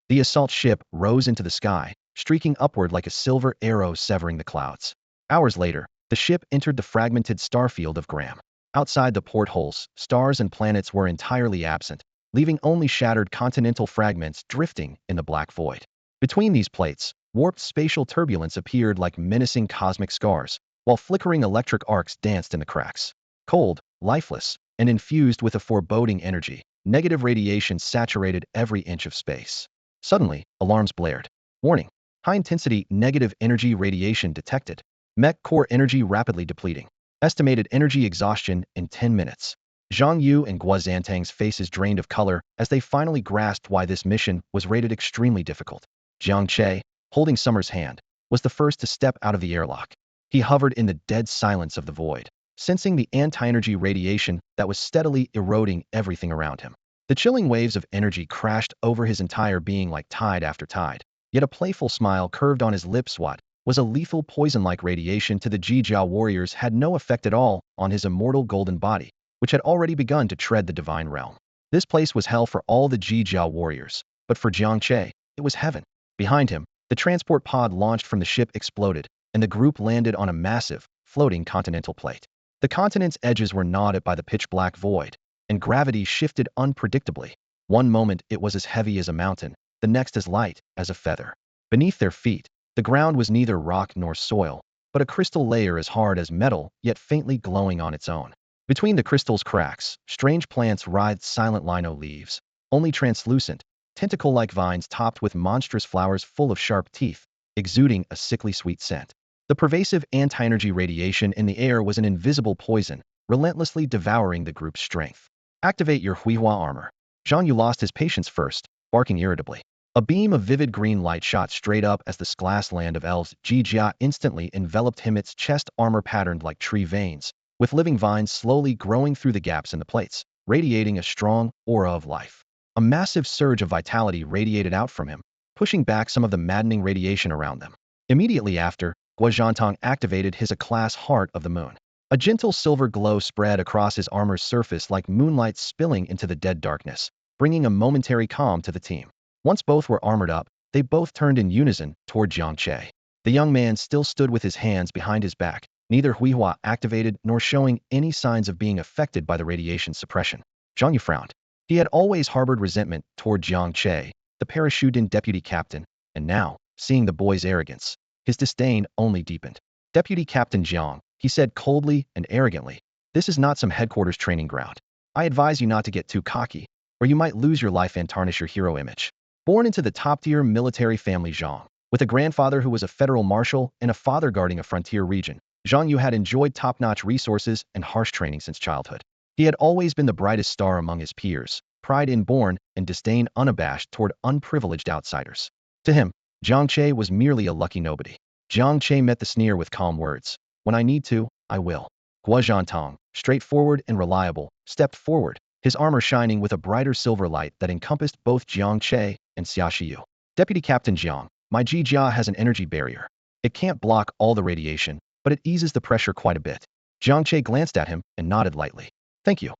The assault ship rose into the sky, streaking upward like a silver arrow severing the clouds. Hours later, the ship entered the fragmented starfield of Graham. Outside the portholes, stars and planets were entirely absent, leaving only shattered continental fragments drifting in the black void. Between these plates, warped spatial turbulence appeared like menacing cosmic scars, while flickering electric arcs danced in the cracks. Cold, lifeless, and infused with a foreboding energy, negative radiation saturated every inch of space. Suddenly, alarms blared. "Warning! High-intensity negative energy radiation detected. Mech core energy rapidly depleting. Estimated energy exhaustion in 10 minutes." Zhang Yu and Guo Zantang's faces drained of color as they finally grasped why this mission was rated extremely difficult. Jiang Che, holding Summer's hand, was the first to step out of the airlock. He hovered in the dead silence of the void, sensing the anti-energy radiation that was steadily eroding everything around him. The chilling waves of energy crashed over his entire being like tide after tide, yet a playful smile curved on his lips. "What? was a lethal poison-like radiation to the Jia warriors had no effect at all on his immortal golden body, which had already begun to tread the divine realm. This place was hell for all the Jia warriors, but for Jiang Che, it was heaven. Behind him, the transport pod launched from the ship exploded, and the group landed on a massive, floating continental plate. The continent's edges were gnawed at by the pitch-black void, and gravity shifted unpredictably. One moment it was as heavy as a mountain, the next as light as a feather. Beneath their feet, the ground was neither rock nor soil, but a crystal layer as hard as metal, yet faintly glowing on its own. Between the crystal's cracks, strange plants writhed silent lino leaves, only translucent, tentacle-like vines topped with monstrous flowers full of sharp teeth, exuding a sickly sweet scent. The pervasive anti-energy radiation in the air was an invisible poison, relentlessly devouring the group's strength. Activate your Huihua armor. Jiang Yu lost his patience first, barking irritably. A beam of vivid green light shot straight up as the glass land of elves Jia instantly enveloped him, its chest armor patterned like tree veins, with living vines slowly growing through the gaps in the plates, radiating a strong aura of life. A massive surge of vitality radiated out from him, pushing back some of the maddening radiation around them. Immediately after, Guozhantong activated his A-class Heart of the Moon. A gentle silver glow spread across his armor's surface like moonlight spilling into the dead darkness, bringing a momentary calm to the team. Once both were armored up, they both turned in unison toward Jiang Che. The young man still stood with his hands behind his back, neither Huihua activated nor showing any signs of being affected by the radiation suppression. Jiang Yu frowned. He had always harbored resentment toward Jiang Che, the parachuted deputy captain, and now, seeing the boy's arrogance, his disdain only deepened. Deputy Captain Jiang, he said coldly and arrogantly, this is not some headquarters training ground. I advise you not to get too cocky, or you might lose your life and tarnish your hero image. Born into the top-tier military family Zhang, with a grandfather who was a federal marshal and a father guarding a frontier region, Jiang Yu had enjoyed top-notch resources and harsh training since childhood. He had always been the brightest star among his peers, pride inborn and disdain unabashed toward unprivileged outsiders. To him, Jiang Che was merely a lucky nobody. Jiang Che met the sneer with calm words. When I need to, I will. Guozhantong, straightforward and reliable, stepped forward, his armor shining with a brighter silver light that encompassed both Jiang Che and Xia Shiyu. Deputy Captain Jiang, my Jia has an energy barrier. It can't block all the radiation, but it eases the pressure quite a bit. Jiang Che glanced at him and nodded lightly. Thank you.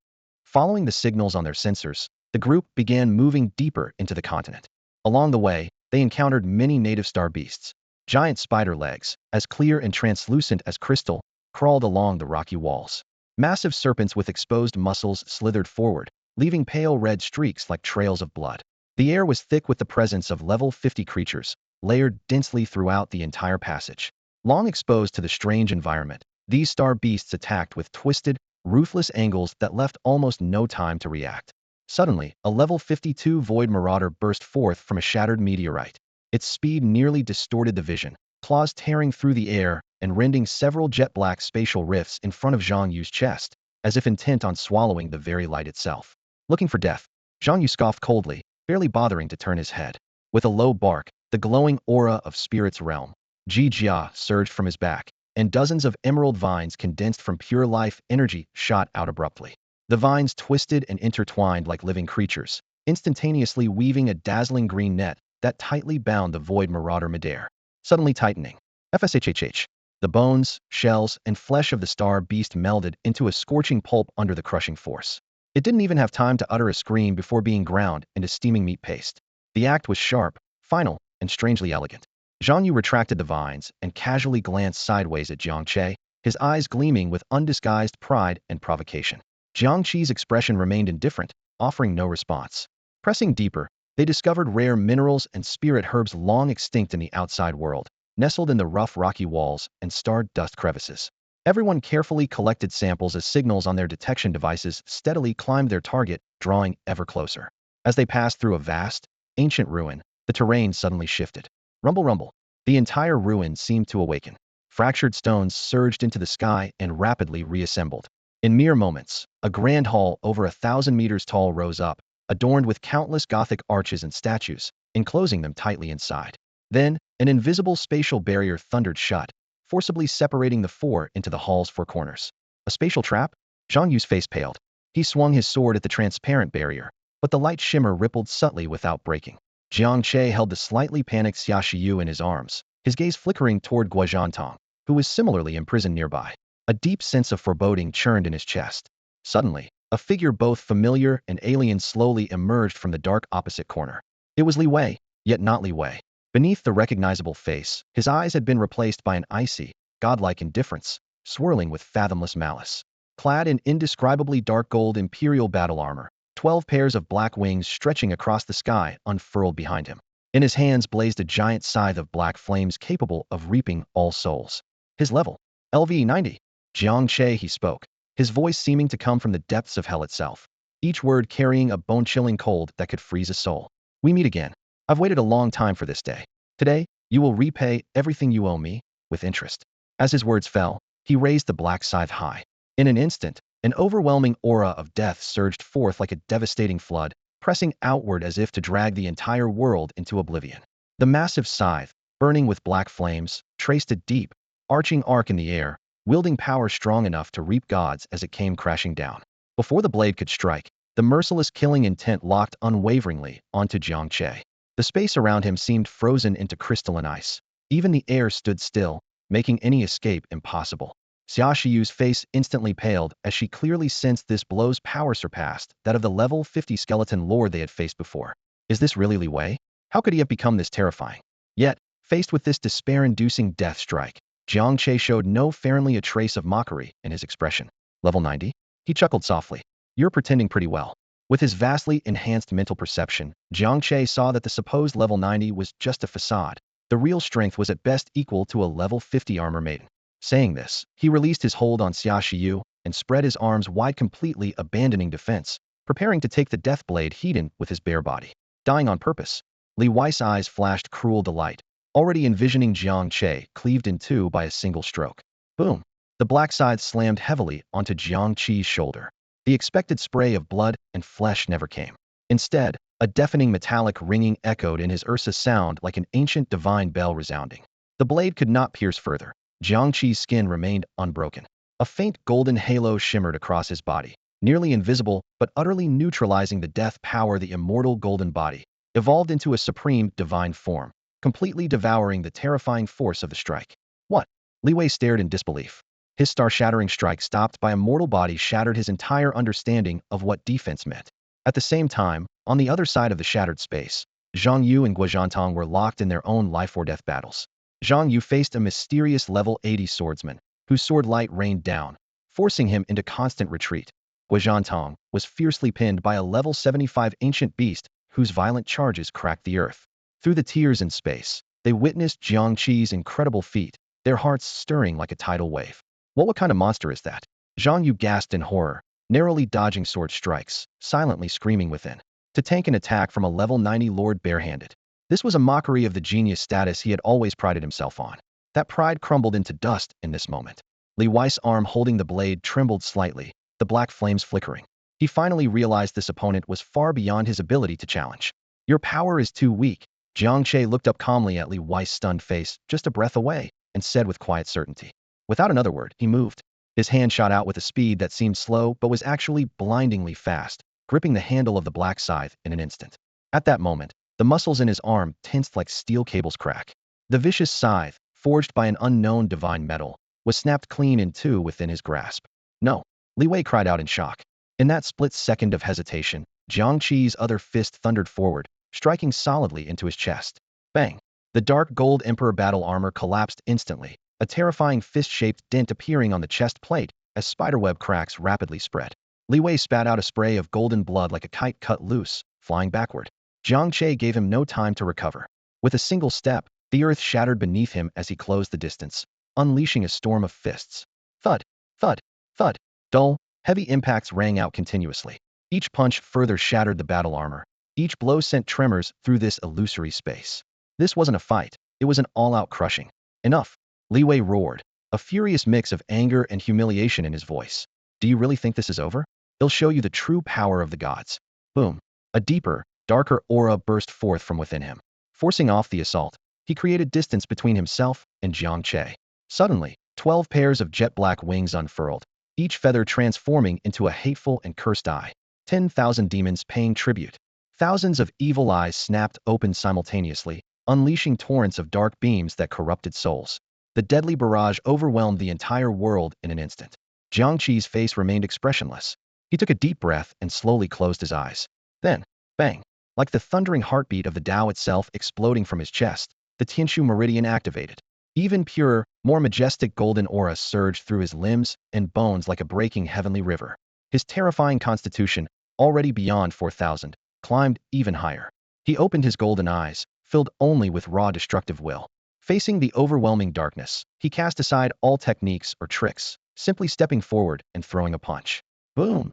Following the signals on their sensors, the group began moving deeper into the continent. Along the way, they encountered many native star beasts. Giant spider legs, as clear and translucent as crystal, crawled along the rocky walls. Massive serpents with exposed muscles slithered forward, leaving pale red streaks like trails of blood. The air was thick with the presence of level 50 creatures, layered densely throughout the entire passage. Long exposed to the strange environment, these star beasts attacked with twisted, ruthless angles that left almost no time to react. Suddenly, a level 52 void marauder burst forth from a shattered meteorite. Its speed nearly distorted the vision, claws tearing through the air and rending several jet-black spatial rifts in front of Jiang Yu's chest, as if intent on swallowing the very light itself. Looking for death, Jiang Yu scoffed coldly, barely bothering to turn his head. With a low bark, the glowing aura of Spirit's realm, Jia surged from his back, and dozens of emerald vines condensed from pure life energy shot out abruptly. The vines twisted and intertwined like living creatures, instantaneously weaving a dazzling green net that tightly bound the void marauder midair. Suddenly tightening. FSHHH. The bones, shells, and flesh of the star beast melded into a scorching pulp under the crushing force. It didn't even have time to utter a scream before being ground into steaming meat paste. The act was sharp, final, and strangely elegant. Jiang Yu retracted the vines and casually glanced sideways at Jiang Che, his eyes gleaming with undisguised pride and provocation. Jiang Che's expression remained indifferent, offering no response. Pressing deeper, they discovered rare minerals and spirit herbs long extinct in the outside world, nestled in the rough rocky walls and starred dust crevices. Everyone carefully collected samples as signals on their detection devices steadily climbed their target, drawing ever closer. As they passed through a vast, ancient ruin, the terrain suddenly shifted. Rumble rumble. The entire ruin seemed to awaken. Fractured stones surged into the sky and rapidly reassembled. In mere moments, a grand hall over 1,000 meters tall rose up, adorned with countless Gothic arches and statues, enclosing them tightly inside. Then, an invisible spatial barrier thundered shut, forcibly separating the four into the hall's four corners. A spatial trap? Jiang Yu's face paled. He swung his sword at the transparent barrier, but the light shimmer rippled subtly without breaking. Jiang Che held the slightly panicked Xia Shiyu in his arms, his gaze flickering toward Guozhantong, who was similarly imprisoned nearby. A deep sense of foreboding churned in his chest. Suddenly, a figure both familiar and alien slowly emerged from the dark opposite corner. It was Li Wei, yet not Li Wei. Beneath the recognizable face, his eyes had been replaced by an icy, godlike indifference, swirling with fathomless malice. Clad in indescribably dark gold imperial battle armor, 12 pairs of black wings stretching across the sky unfurled behind him. In his hands blazed a giant scythe of black flames capable of reaping all souls. His level, LV-90. Jiang Che, he spoke, his voice seeming to come from the depths of hell itself, each word carrying a bone-chilling cold that could freeze a soul. We meet again. I've waited a long time for this day. Today, you will repay everything you owe me, with interest. As his words fell, he raised the black scythe high. In an instant, an overwhelming aura of death surged forth like a devastating flood, pressing outward as if to drag the entire world into oblivion. The massive scythe, burning with black flames, traced a deep, arching arc in the air, wielding power strong enough to reap gods as it came crashing down. Before the blade could strike, the merciless killing intent locked unwaveringly onto Jiang Che. The space around him seemed frozen into crystalline ice. Even the air stood still, making any escape impossible. Xia Shiyu's face instantly paled as she clearly sensed this blow's power surpassed that of the level 50 skeleton lord they had faced before. Is this really Li Wei? How could he have become this terrifying? Yet, faced with this despair-inducing death strike, Jiang Che showed no a trace of mockery in his expression. Level 90? He chuckled softly. You're pretending pretty well. With his vastly enhanced mental perception, Jiang Che saw that the supposed level 90 was just a facade. The real strength was at best equal to a level 50 armor maiden. Saying this, he released his hold on Xia Shiyu and spread his arms wide, completely abandoning defense, preparing to take the death blade heat-in with his bare body. Dying on purpose. Li Wei's eyes flashed cruel delight, already envisioning Jiang Che cleaved in two by a single stroke. Boom! The black scythe slammed heavily onto Jiang Che's shoulder. The expected spray of blood and flesh never came. Instead, a deafening metallic ringing echoed in his Ursa's sound like an ancient divine bell resounding. The blade could not pierce further. Jiang Che's skin remained unbroken. A faint golden halo shimmered across his body, nearly invisible but utterly neutralizing the death power. The immortal golden body evolved into a supreme divine form, completely devouring the terrifying force of the strike. What? Li Wei stared in disbelief. His star-shattering strike stopped by a mortal body shattered his entire understanding of what defense meant. At the same time, on the other side of the shattered space, Zhang Yu and Guozhantong were locked in their own life-or-death battles. Zhang Yu faced a mysterious level 80 swordsman, whose sword light rained down, forcing him into constant retreat. Guozhantong was fiercely pinned by a level 75 ancient beast, whose violent charges cracked the earth. Through the tears in space, they witnessed Jiang Che's incredible feat, their hearts stirring like a tidal wave. What kind of monster is that? Zhang Yu gasped in horror, narrowly dodging sword strikes, silently screaming within. To tank an attack from a level 90 lord barehanded. This was a mockery of the genius status he had always prided himself on. That pride crumbled into dust in this moment. Li Wei's arm holding the blade trembled slightly, the black flames flickering. He finally realized this opponent was far beyond his ability to challenge. Your power is too weak. Jiang Che looked up calmly at Li Wei's stunned face, just a breath away, and said with quiet certainty. Without another word, he moved. His hand shot out with a speed that seemed slow but was actually blindingly fast, gripping the handle of the black scythe in an instant. At that moment, the muscles in his arm tensed like steel cables crack. The vicious scythe, forged by an unknown divine metal, was snapped clean in two within his grasp. No! Li Wei cried out in shock. In that split second of hesitation, Jiang Che's other fist thundered forward, striking solidly into his chest. Bang! The dark gold emperor battle armor collapsed instantly, a terrifying fist-shaped dent appearing on the chest plate as spiderweb cracks rapidly spread. Li Wei spat out a spray of golden blood like a kite cut loose, flying backward. Jiang Che gave him no time to recover. With a single step, the earth shattered beneath him as he closed the distance, unleashing a storm of fists. Thud! Thud! Thud! Dull, heavy impacts rang out continuously. Each punch further shattered the battle armor. Each blow sent tremors through this illusory space. This wasn't a fight, it was an all-out crushing. Enough! Li Wei roared, a furious mix of anger and humiliation in his voice. Do you really think this is over? I'll show you the true power of the gods. Boom! A deeper, darker aura burst forth from within him. Forcing off the assault, he created distance between himself and Jiang Che. Suddenly, 12 pairs of jet-black wings unfurled, each feather transforming into a hateful and cursed eye. 10,000 demons paying tribute. Thousands of evil eyes snapped open simultaneously, unleashing torrents of dark beams that corrupted souls. The deadly barrage overwhelmed the entire world in an instant. Jiang Che's face remained expressionless. He took a deep breath and slowly closed his eyes. Then, bang! Like the thundering heartbeat of the Tao itself exploding from his chest, the Tianshu meridian activated. Even purer, more majestic golden aura surged through his limbs and bones like a breaking heavenly river. His terrifying constitution, already beyond 4,000, climbed even higher. He opened his golden eyes, filled only with raw destructive will. Facing the overwhelming darkness, he cast aside all techniques or tricks, simply stepping forward and throwing a punch. Boom!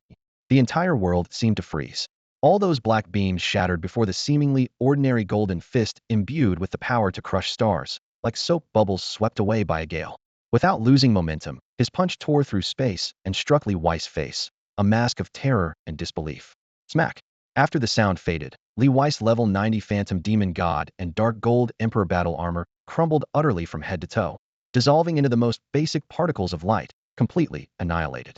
The entire world seemed to freeze. All those black beams shattered before the seemingly ordinary golden fist imbued with the power to crush stars, like soap bubbles swept away by a gale. Without losing momentum, his punch tore through space and struck Li Wei's face, a mask of terror and disbelief. Smack! After the sound faded, Li Wei's level 90 Phantom Demon God and Dark Gold Emperor battle armor crumbled utterly from head to toe, dissolving into the most basic particles of light, completely annihilated.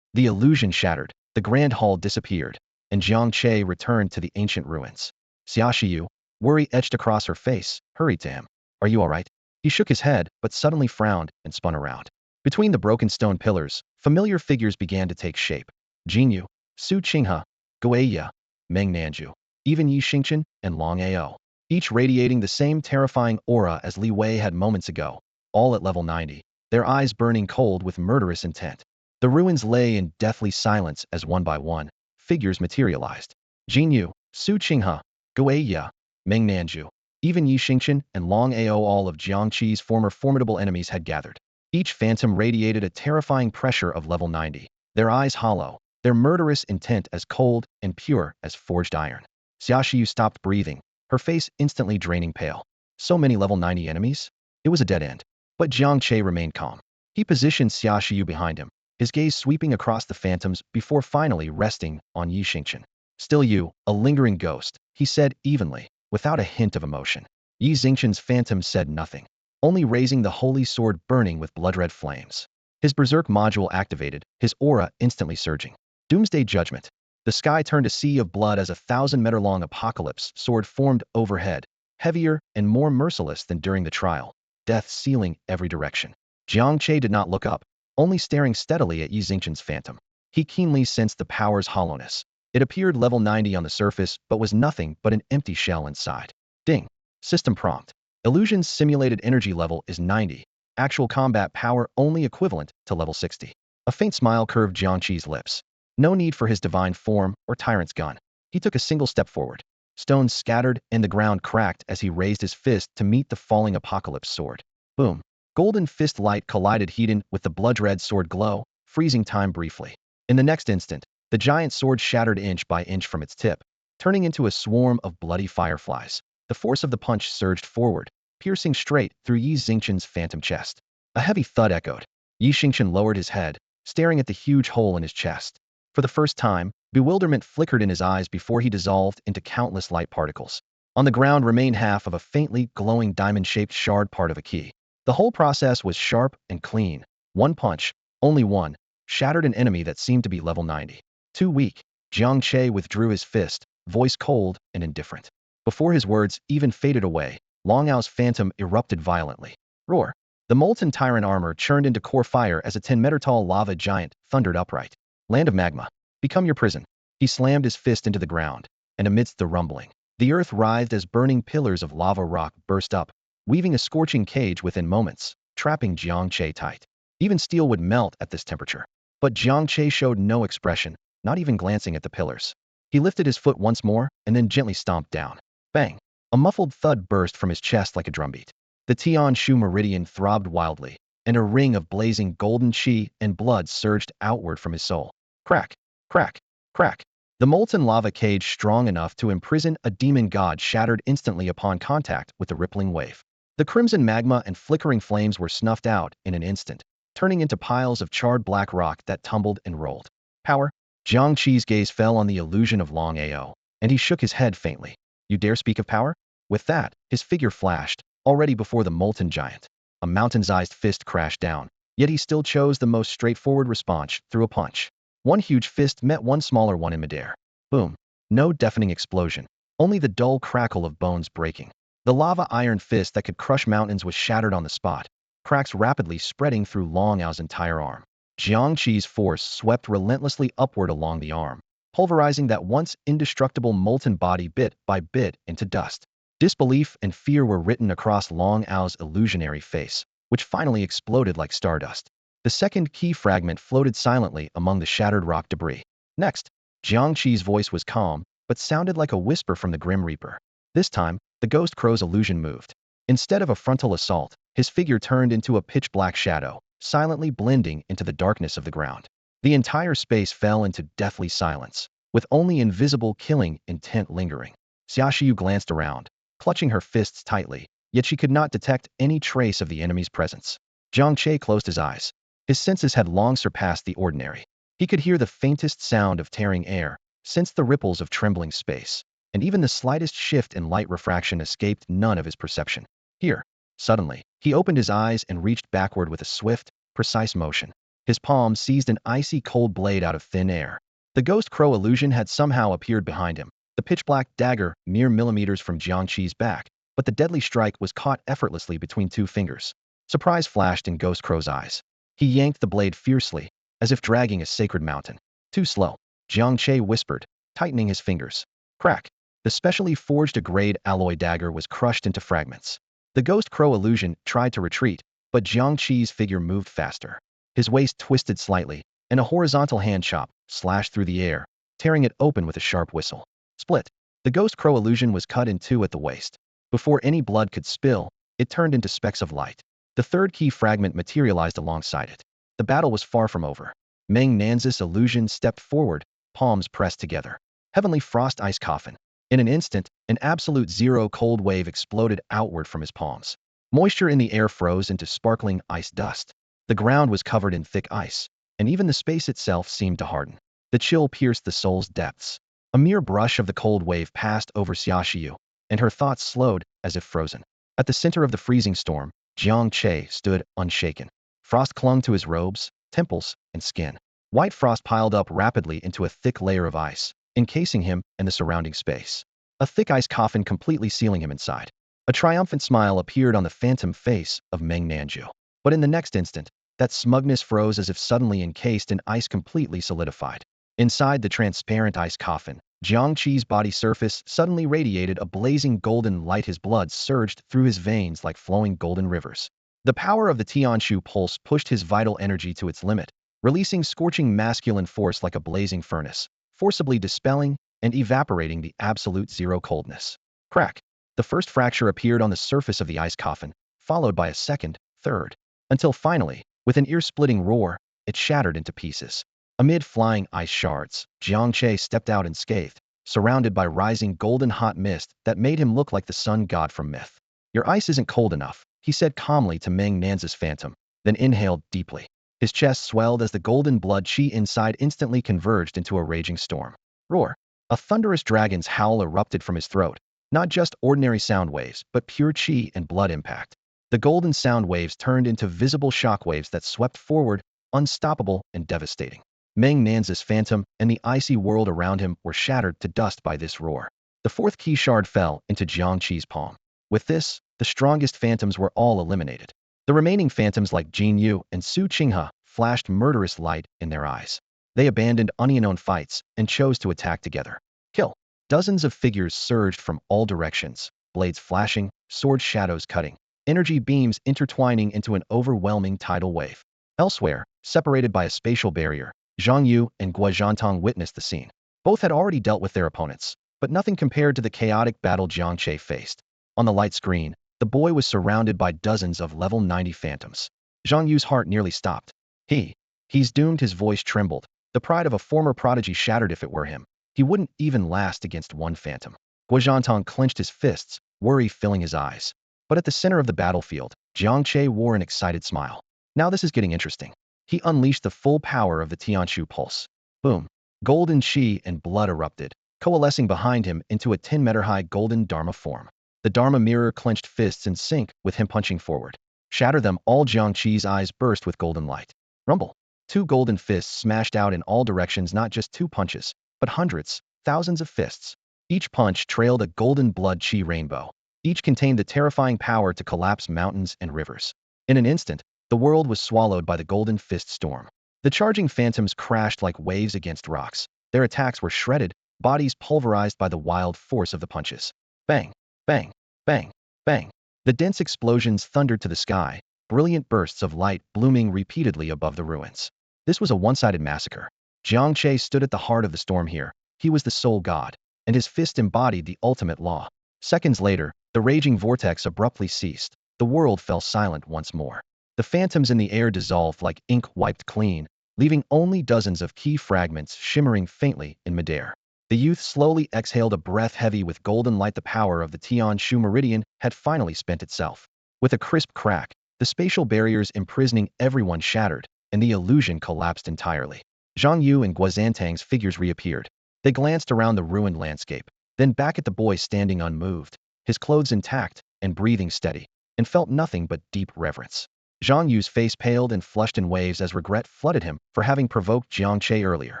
The illusion shattered, the grand hall disappeared, and Jiang Che returned to the ancient ruins. Xia Shiyu, worry etched across her face, hurried to him. Are you all right? He shook his head, but suddenly frowned and spun around. Between the broken stone pillars, familiar figures began to take shape. Jinyu, Su Qinghe, Guoya, Meng Nanju, even Yi Xingchen and Long Ao, each radiating the same terrifying aura as Li Wei had moments ago, all at level 90, their eyes burning cold with murderous intent. The ruins lay in deathly silence as one by one, figures materialized. Jinyu, Su Qinghe, Guoya, Meng Nanju, even Yi Xingchen and Long Ao, all of Jiang Che's former formidable enemies had gathered. Each phantom radiated a terrifying pressure of level 90, their eyes hollow, their murderous intent as cold and pure as forged iron. Xia Shiyu stopped breathing, her face instantly draining pale. So many level 90 enemies? It was a dead end. But Jiang Che remained calm. He positioned Xia Shiyu behind him, his gaze sweeping across the phantoms before finally resting on Yi Xingchen. Still you, a lingering ghost, he said evenly, without a hint of emotion. Yi Xingchen's phantom said nothing, only raising the holy sword burning with blood-red flames. His berserk module activated, his aura instantly surging. Doomsday Judgment. The sky turned a sea of blood as a 1,000-meter-long apocalypse sword formed overhead, heavier and more merciless than during the trial, death sealing every direction. Jiang Che did not look up, only staring steadily at Yi Xingchen's phantom. He keenly sensed the power's hollowness. It appeared level 90 on the surface, but was nothing but an empty shell inside. Ding. System prompt. Illusion's simulated energy level is 90, actual combat power only equivalent to level 60. A faint smile curved Jiang Che's lips. No need for his divine form or tyrant's gun. He took a single step forward. Stones scattered and the ground cracked as he raised his fist to meet the falling apocalypse sword. Boom. Golden fist light collided heated with the blood-red sword glow, freezing time briefly. In the next instant, the giant sword shattered inch by inch from its tip, turning into a swarm of bloody fireflies. The force of the punch surged forward, piercing straight through Yi Xingchen's phantom chest. A heavy thud echoed. Yi Xingchen lowered his head, staring at the huge hole in his chest. For the first time, bewilderment flickered in his eyes before he dissolved into countless light particles. On the ground remained half of a faintly glowing diamond-shaped shard part of a key. The whole process was sharp and clean. One punch, only one, shattered an enemy that seemed to be level 90. Too weak, Jiang Che withdrew his fist, voice cold and indifferent. Before his words even faded away, Long Ao's phantom erupted violently. Roar! The molten tyrant armor churned into core fire as a 10-meter-tall lava giant thundered upright. Land of magma, become your prison. He slammed his fist into the ground, and amidst the rumbling, the earth writhed as burning pillars of lava rock burst up, weaving a scorching cage within moments, trapping Jiang Che tight. Even steel would melt at this temperature. But Jiang Che showed no expression, not even glancing at the pillars. He lifted his foot once more and then gently stomped down. Bang! A muffled thud burst from his chest like a drumbeat. The Tianshu meridian throbbed wildly, and a ring of blazing golden chi and blood surged outward from his soul. Crack! Crack! Crack! The molten lava cage strong enough to imprison a demon god shattered instantly upon contact with the rippling wave. The crimson magma and flickering flames were snuffed out in an instant, turning into piles of charred black rock that tumbled and rolled. Power? Jiang Che's gaze fell on the illusion of Long Ao, and he shook his head faintly. You dare speak of power? With that, his figure flashed, already before the molten giant. A mountain-sized fist crashed down, yet he still chose the most straightforward response through a punch. One huge fist met one smaller one in midair. Boom. No deafening explosion, only the dull crackle of bones breaking. The lava iron fist that could crush mountains was shattered on the spot, cracks rapidly spreading through Long Ao's entire arm. Jiang Che's force swept relentlessly upward along the arm, pulverizing that once indestructible molten body bit by bit into dust. Disbelief and fear were written across Long Ao's illusionary face, which finally exploded like stardust. The second key fragment floated silently among the shattered rock debris. Next, Jiang Che's voice was calm, but sounded like a whisper from the Grim Reaper. This time, the Ghost Crow's illusion moved. Instead of a frontal assault, his figure turned into a pitch-black shadow, silently blending into the darkness of the ground. The entire space fell into deathly silence, with only invisible killing intent lingering. Xia Shiyu glanced around, clutching her fists tightly, yet she could not detect any trace of the enemy's presence. Jiang Che closed his eyes. His senses had long surpassed the ordinary. He could hear the faintest sound of tearing air, sensed the ripples of trembling space, and even the slightest shift in light refraction escaped none of his perception. Here, suddenly, he opened his eyes and reached backward with a swift, precise motion. His palm seized an icy cold blade out of thin air. The Ghost Crow illusion had somehow appeared behind him, the pitch-black dagger mere millimeters from Jiang Che's back, but the deadly strike was caught effortlessly between two fingers. Surprise flashed in Ghost Crow's eyes. He yanked the blade fiercely, as if dragging a sacred mountain. Too slow, Jiang Che whispered, tightening his fingers. Crack. The specially forged grade alloy dagger was crushed into fragments. The Ghost Crow illusion tried to retreat, but Jiang Che's figure moved faster. His waist twisted slightly, and a horizontal hand chop slashed through the air, tearing it open with a sharp whistle. Split. The Ghost Crow illusion was cut in two at the waist. Before any blood could spill, it turned into specks of light. The third key fragment materialized alongside it. The battle was far from over. Meng Nanz's illusion stepped forward, palms pressed together. Heavenly Frost Ice Coffin. In an instant, an absolute zero cold wave exploded outward from his palms. Moisture in the air froze into sparkling ice dust. The ground was covered in thick ice, and even the space itself seemed to harden. The chill pierced the soul's depths. A mere brush of the cold wave passed over Xia Shiyu, and her thoughts slowed, as if frozen. At the center of the freezing storm, Jiang Che stood unshaken. Frost clung to his robes, temples, and skin. White frost piled up rapidly into a thick layer of ice, encasing him and the surrounding space. A thick ice coffin completely sealing him inside. A triumphant smile appeared on the phantom face of Meng Nanju. But in the next instant, that smugness froze as if suddenly encased in ice completely solidified. Inside the transparent ice coffin, Jiang Che's body surface suddenly radiated a blazing golden light. His blood surged through his veins like flowing golden rivers. The power of the Tianshu pulse pushed his vital energy to its limit, releasing scorching masculine force like a blazing furnace, forcibly dispelling and evaporating the absolute zero coldness. Crack! The first fracture appeared on the surface of the ice coffin, followed by a second, third, until finally, with an ear-splitting roar, it shattered into pieces. Amid flying ice shards, Jiang Che stepped out unscathed, surrounded by rising golden hot mist that made him look like the sun god from myth. Your ice isn't cold enough, he said calmly to Meng Nanz's phantom, then inhaled deeply. His chest swelled as the golden blood chi inside instantly converged into a raging storm. Roar! A thunderous dragon's howl erupted from his throat, not just ordinary sound waves, but pure chi and blood impact. The golden sound waves turned into visible shockwaves that swept forward, unstoppable and devastating. Meng Nanz's phantom and the icy world around him were shattered to dust by this roar. The fourth key shard fell into Jiang Che's palm. With this, the strongest phantoms were all eliminated. The remaining phantoms like Jin Yu and Su Qinghe flashed murderous light in their eyes. They abandoned unknown fights and chose to attack together. Kill. Dozens of figures surged from all directions, blades flashing, sword shadows cutting, energy beams intertwining into an overwhelming tidal wave. Elsewhere, separated by a spatial barrier, Zhang Yu and Guo Zhantong witnessed the scene. Both had already dealt with their opponents, but nothing compared to the chaotic battle Jiang Che faced. On the light screen, the boy was surrounded by dozens of level 90 phantoms. Zhang Yu's heart nearly stopped. He's doomed. His voice trembled. The pride of a former prodigy shattered. If it were him, he wouldn't even last against one phantom. Guo Zhantong clenched his fists, worry filling his eyes. But at the center of the battlefield, Jiang Che wore an excited smile. Now this is getting interesting. He unleashed the full power of the Tianshu pulse. Boom. Golden chi and blood erupted, coalescing behind him into a 10-meter-high golden Dharma form. The Dharma mirror clenched fists in sync with him punching forward. Shatter them all. Jiang Che's eyes burst with golden light. Rumble. Two golden fists smashed out in all directions, not just two punches, but hundreds, thousands of fists. Each punch trailed a golden blood chi rainbow. Each contained the terrifying power to collapse mountains and rivers. In an instant, the world was swallowed by the Golden Fist storm. The charging phantoms crashed like waves against rocks. Their attacks were shredded, bodies pulverized by the wild force of the punches. Bang, bang, bang, bang. The dense explosions thundered to the sky, brilliant bursts of light blooming repeatedly above the ruins. This was a one-sided massacre. Jiang Che stood at the heart of the storm here. He was the sole god, and his fist embodied the ultimate law. Seconds later, the raging vortex abruptly ceased. The world fell silent once more. The phantoms in the air dissolved like ink wiped clean, leaving only dozens of key fragments shimmering faintly in midair. The youth slowly exhaled a breath heavy with golden light. The power of the Tian Shu meridian had finally spent itself. With a crisp crack, the spatial barriers imprisoning everyone shattered, and the illusion collapsed entirely. Zhang Yu and Guozantang's figures reappeared. They glanced around the ruined landscape, then back at the boy standing unmoved, his clothes intact and breathing steady, and felt nothing but deep reverence. Zhang Yu's face paled and flushed in waves as regret flooded him for having provoked Jiang Che earlier.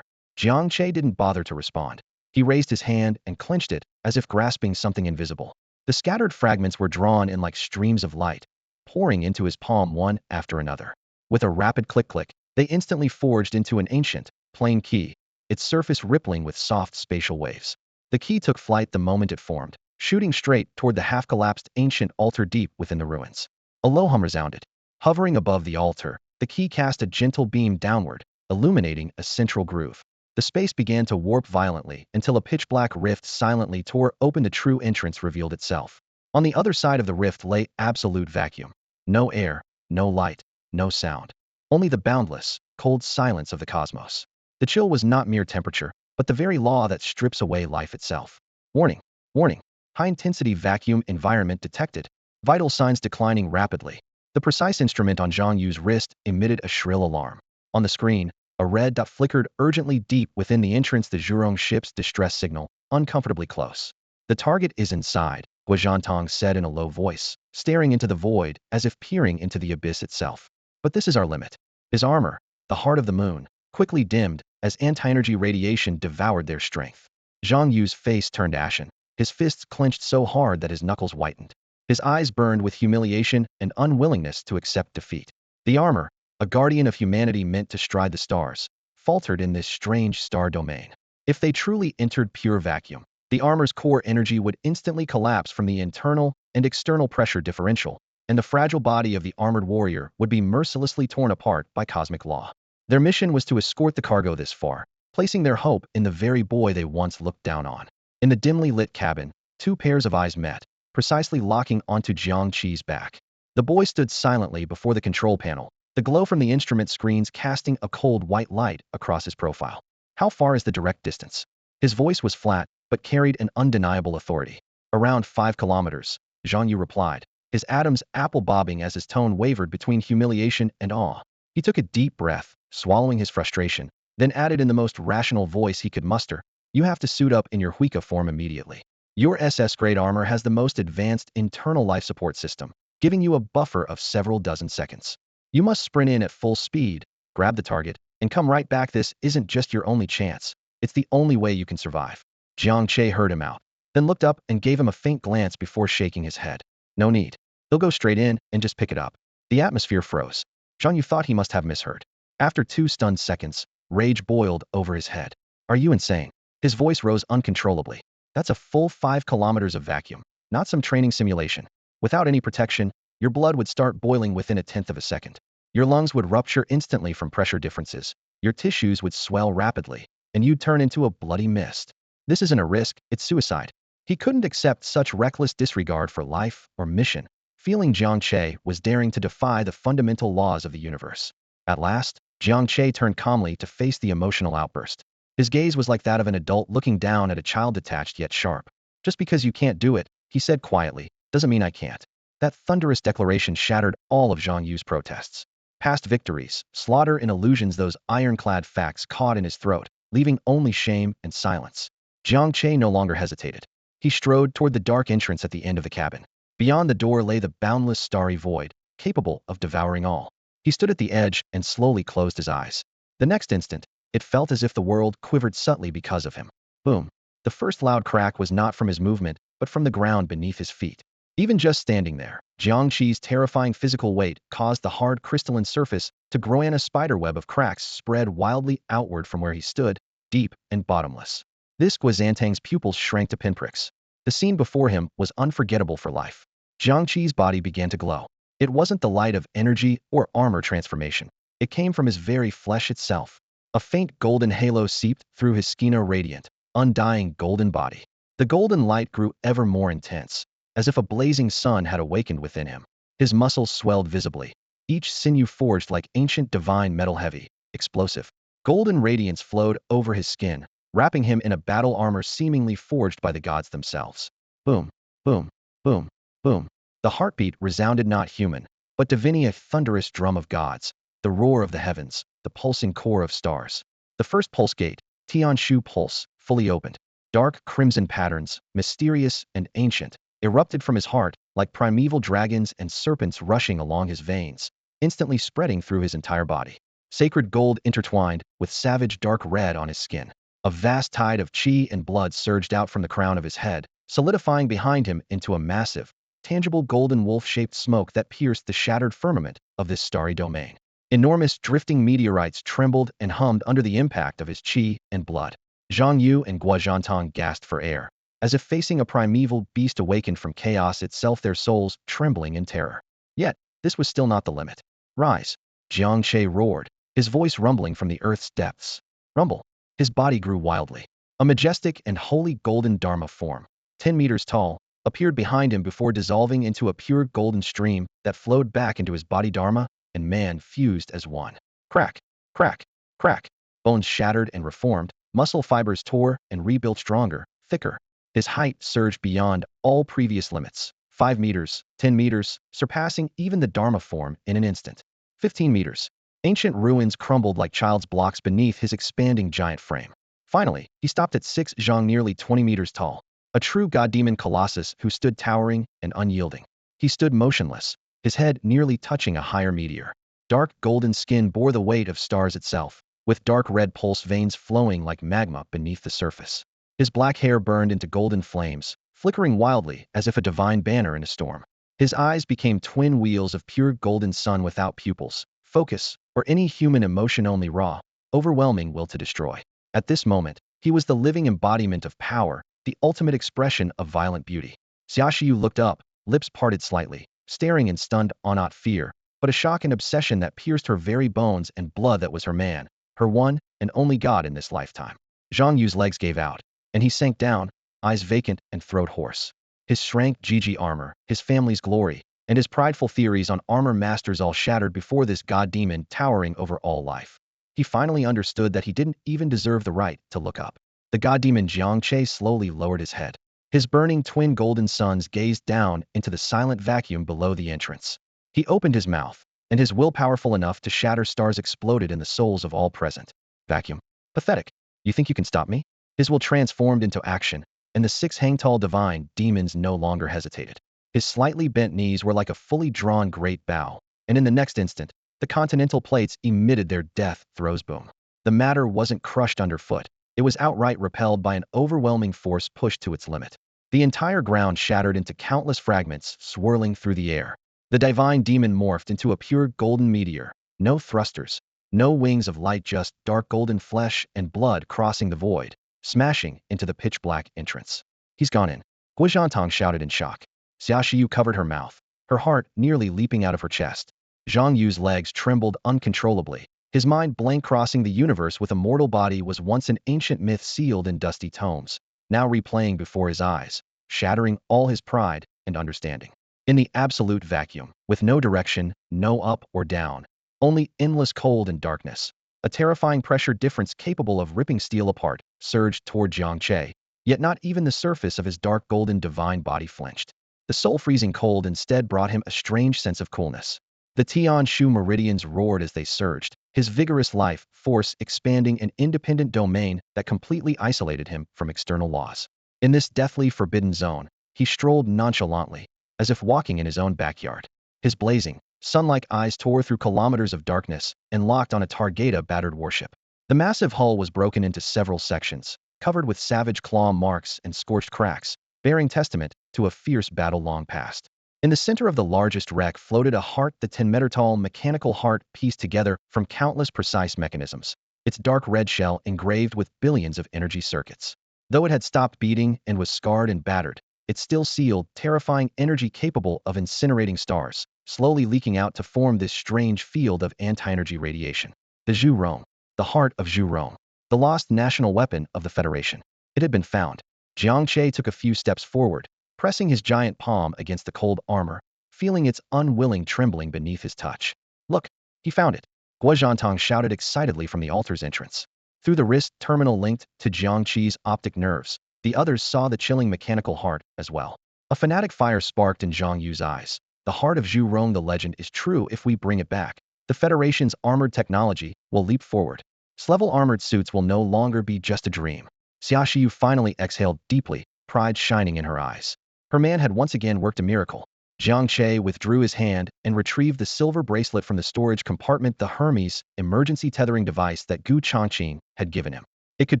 Jiang Che didn't bother to respond. He raised his hand and clenched it, as if grasping something invisible. The scattered fragments were drawn in like streams of light, pouring into his palm one after another. With a rapid click-click, they instantly forged into an ancient, plain key, its surface rippling with soft spatial waves. The key took flight the moment it formed, shooting straight toward the half-collapsed ancient altar deep within the ruins. A low hum resounded. Hovering above the altar, the key cast a gentle beam downward, illuminating a central groove. The space began to warp violently until a pitch-black rift silently tore open. A true entrance revealed itself. On the other side of the rift lay absolute vacuum. No air, no light, no sound. Only the boundless, cold silence of the cosmos. The chill was not mere temperature, but the very law that strips away life itself. Warning, warning. High-intensity vacuum environment detected. Vital signs declining rapidly. The precise instrument on Zhang Yu's wrist emitted a shrill alarm. On the screen, a red dot flickered urgently deep within the entrance. The Zhurong ship's distress signal, uncomfortably close. The target is inside, Guozhantang said in a low voice, staring into the void as if peering into the abyss itself. But this is our limit. His armor, the heart of the moon, quickly dimmed as anti-energy radiation devoured their strength. Zhang Yu's face turned ashen, his fists clenched so hard that his knuckles whitened. His eyes burned with humiliation and unwillingness to accept defeat. The armor, a guardian of humanity meant to stride the stars, faltered in this strange star domain. If they truly entered pure vacuum, the armor's core energy would instantly collapse from the internal and external pressure differential, and the fragile body of the armored warrior would be mercilessly torn apart by cosmic law. Their mission was to escort the cargo this far, placing their hope in the very boy they once looked down on. In the dimly lit cabin, two pairs of eyes met, precisely locking onto Jiang Che's back. The boy stood silently before the control panel, the glow from the instrument screens casting a cold white light across his profile. How far is the direct distance? His voice was flat, but carried an undeniable authority. Around 5 kilometers, Zhang Yu replied, his atoms apple bobbing as his tone wavered between humiliation and awe. He took a deep breath, swallowing his frustration, then added in the most rational voice he could muster, you have to suit up in your Huika form immediately. Your SS-grade armor has the most advanced internal life support system, giving you a buffer of several dozen seconds. You must sprint in at full speed, grab the target, and come right back. This isn't just your only chance, it's the only way you can survive. Jiang Che heard him out, then looked up and gave him a faint glance before shaking his head. No need. He'll go straight in and just pick it up. The atmosphere froze. Zhang Yu thought he must have misheard. After 2 stunned seconds, rage boiled over his head. Are you insane? His voice rose uncontrollably. That's a full 5 kilometers of vacuum, not some training simulation. Without any protection, your blood would start boiling within a tenth of a second. Your lungs would rupture instantly from pressure differences. Your tissues would swell rapidly, and you'd turn into a bloody mist. This isn't a risk, it's suicide. He couldn't accept such reckless disregard for life or mission. Feeling Jiang Che was daring to defy the fundamental laws of the universe. At last, Jiang Che turned calmly to face the emotional outburst. His gaze was like that of an adult looking down at a child, detached yet sharp. Just because you can't do it, he said quietly, doesn't mean I can't. That thunderous declaration shattered all of Zhang Yu's protests. Past victories, slaughter and illusions, those ironclad facts caught in his throat, leaving only shame and silence. Jiang Che no longer hesitated. He strode toward the dark entrance at the end of the cabin. Beyond the door lay the boundless starry void, capable of devouring all. He stood at the edge and slowly closed his eyes. The next instant, it felt as if the world quivered subtly because of him. Boom. The first loud crack was not from his movement, but from the ground beneath his feet. Even just standing there, Jiang Che's terrifying physical weight caused the hard crystalline surface to grow in a spiderweb of cracks spread wildly outward from where he stood, deep and bottomless. This Guazantang's pupils shrank to pinpricks. The scene before him was unforgettable for life. Jiang Che's body began to glow. It wasn't the light of energy or armor transformation. It came from his very flesh itself. A faint golden halo seeped through his skin, radiant, undying golden body. The golden light grew ever more intense, as if a blazing sun had awakened within him. His muscles swelled visibly, each sinew forged like ancient divine metal, heavy, explosive. Golden radiance flowed over his skin, wrapping him in a battle armor seemingly forged by the gods themselves. Boom, boom, boom, boom. The heartbeat resounded not human, but divinely, a thunderous drum of gods, the roar of the heavens, the pulsing core of stars. The first pulse gate, Tianshu pulse, fully opened. Dark crimson patterns, mysterious and ancient, erupted from his heart like primeval dragons and serpents rushing along his veins, instantly spreading through his entire body. Sacred gold intertwined with savage dark red on his skin. A vast tide of chi and blood surged out from the crown of his head, solidifying behind him into a massive, tangible golden wolf-shaped smoke that pierced the shattered firmament of this starry domain. Enormous drifting meteorites trembled and hummed under the impact of his chi and blood. Zhang Yu and Guazhantang gasped for air, as if facing a primeval beast awakened from chaos itself, their souls trembling in terror. Yet, this was still not the limit. Rise! Jiang Che roared, his voice rumbling from the earth's depths. Rumble! His body grew wildly. A majestic and holy golden Dharma form, 10 meters tall, appeared behind him before dissolving into a pure golden stream that flowed back into his body. Dharma and man fused as one. Crack! Crack! Crack! Bones shattered and reformed, muscle fibers tore and rebuilt stronger, thicker. His height surged beyond all previous limits. 5 meters, 10 meters, surpassing even the Dharma form in an instant. 15 meters. Ancient ruins crumbled like child's blocks beneath his expanding giant frame. Finally, he stopped at 6 zhang, nearly 20 meters tall. A true god-demon colossus who stood towering and unyielding. He stood motionless, his head nearly touching a higher meteor. Dark golden skin bore the weight of stars itself, with dark red pulse veins flowing like magma beneath the surface. His black hair burned into golden flames, flickering wildly as if a divine banner in a storm. His eyes became twin wheels of pure golden sun without pupils, focus, or any human emotion, only raw, overwhelming will to destroy. At this moment, he was the living embodiment of power, the ultimate expression of violent beauty. Xia Shiyu looked up, lips parted slightly, staring in stunned awe, not fear, but a shock and obsession that pierced her very bones and blood. That was her man, her one and only god in this lifetime. Zhang Yu's legs gave out, and he sank down, eyes vacant and throat hoarse. His shrank GG armor, his family's glory, and his prideful theories on armor masters all shattered before this god-demon towering over all life. He finally understood that he didn't even deserve the right to look up. The god-demon Jiang Che slowly lowered his head. His burning twin golden suns gazed down into the silent vacuum below the entrance. He opened his mouth, and his will powerful enough to shatter stars exploded in the souls of all present. Vacuum. Pathetic. You think you can stop me? His will transformed into action, and the 6 hang-tall divine demons no longer hesitated. His slightly bent knees were like a fully drawn great bow, and in the next instant, the continental plates emitted their death throes. Boom. The matter wasn't crushed underfoot. It was outright repelled by an overwhelming force pushed to its limit. The entire ground shattered into countless fragments, swirling through the air. The divine demon morphed into a pure golden meteor. No thrusters, no wings of light, just dark golden flesh and blood crossing the void, smashing into the pitch-black entrance. He's gone in. Guizhantang shouted in shock. Xia Shiyu covered her mouth, her heart nearly leaping out of her chest. Zhang Yu's legs trembled uncontrollably. His mind blank. Crossing the universe with a mortal body was once an ancient myth sealed in dusty tomes, now replaying before his eyes, shattering all his pride and understanding. In the absolute vacuum, with no direction, no up or down, only endless cold and darkness, a terrifying pressure difference capable of ripping steel apart surged toward Jiang Che, yet not even the surface of his dark golden divine body flinched. The soul-freezing cold instead brought him a strange sense of coolness. The Tianshu meridians roared as they surged, his vigorous life force expanding an independent domain that completely isolated him from external laws. In this deathly forbidden zone, he strolled nonchalantly, as if walking in his own backyard. His blazing, sun-like eyes tore through kilometers of darkness and locked on a Targeta battered warship. The massive hull was broken into several sections, covered with savage claw marks and scorched cracks, bearing testament to a fierce battle long past. In the center of the largest wreck floated a heart, the 10-meter-tall mechanical heart pieced together from countless precise mechanisms, its dark red shell engraved with billions of energy circuits. Though it had stopped beating and was scarred and battered, it still sealed terrifying energy capable of incinerating stars, slowly leaking out to form this strange field of anti-energy radiation. The Zhu Rong, the heart of Zhu Rong, the lost national weapon of the Federation. It had been found. Jiang Che took a few steps forward, pressing his giant palm against the cold armor, feeling its unwilling trembling beneath his touch. Look, he found it. Guozhantong shouted excitedly from the altar's entrance. Through the wrist terminal linked to Jiang Che's optic nerves, the others saw the chilling mechanical heart as well. A fanatic fire sparked in Zhang Yu's eyes. The heart of Zhu Rong, the legend is true if we bring it back. The Federation's armored technology will leap forward. S-level armored suits will no longer be just a dream. Xia Shiyu finally exhaled deeply, pride shining in her eyes. Her man had once again worked a miracle. Jiang Che withdrew his hand and retrieved the silver bracelet from the storage compartment, the Hermes emergency tethering device that Gu Changqing had given him. It could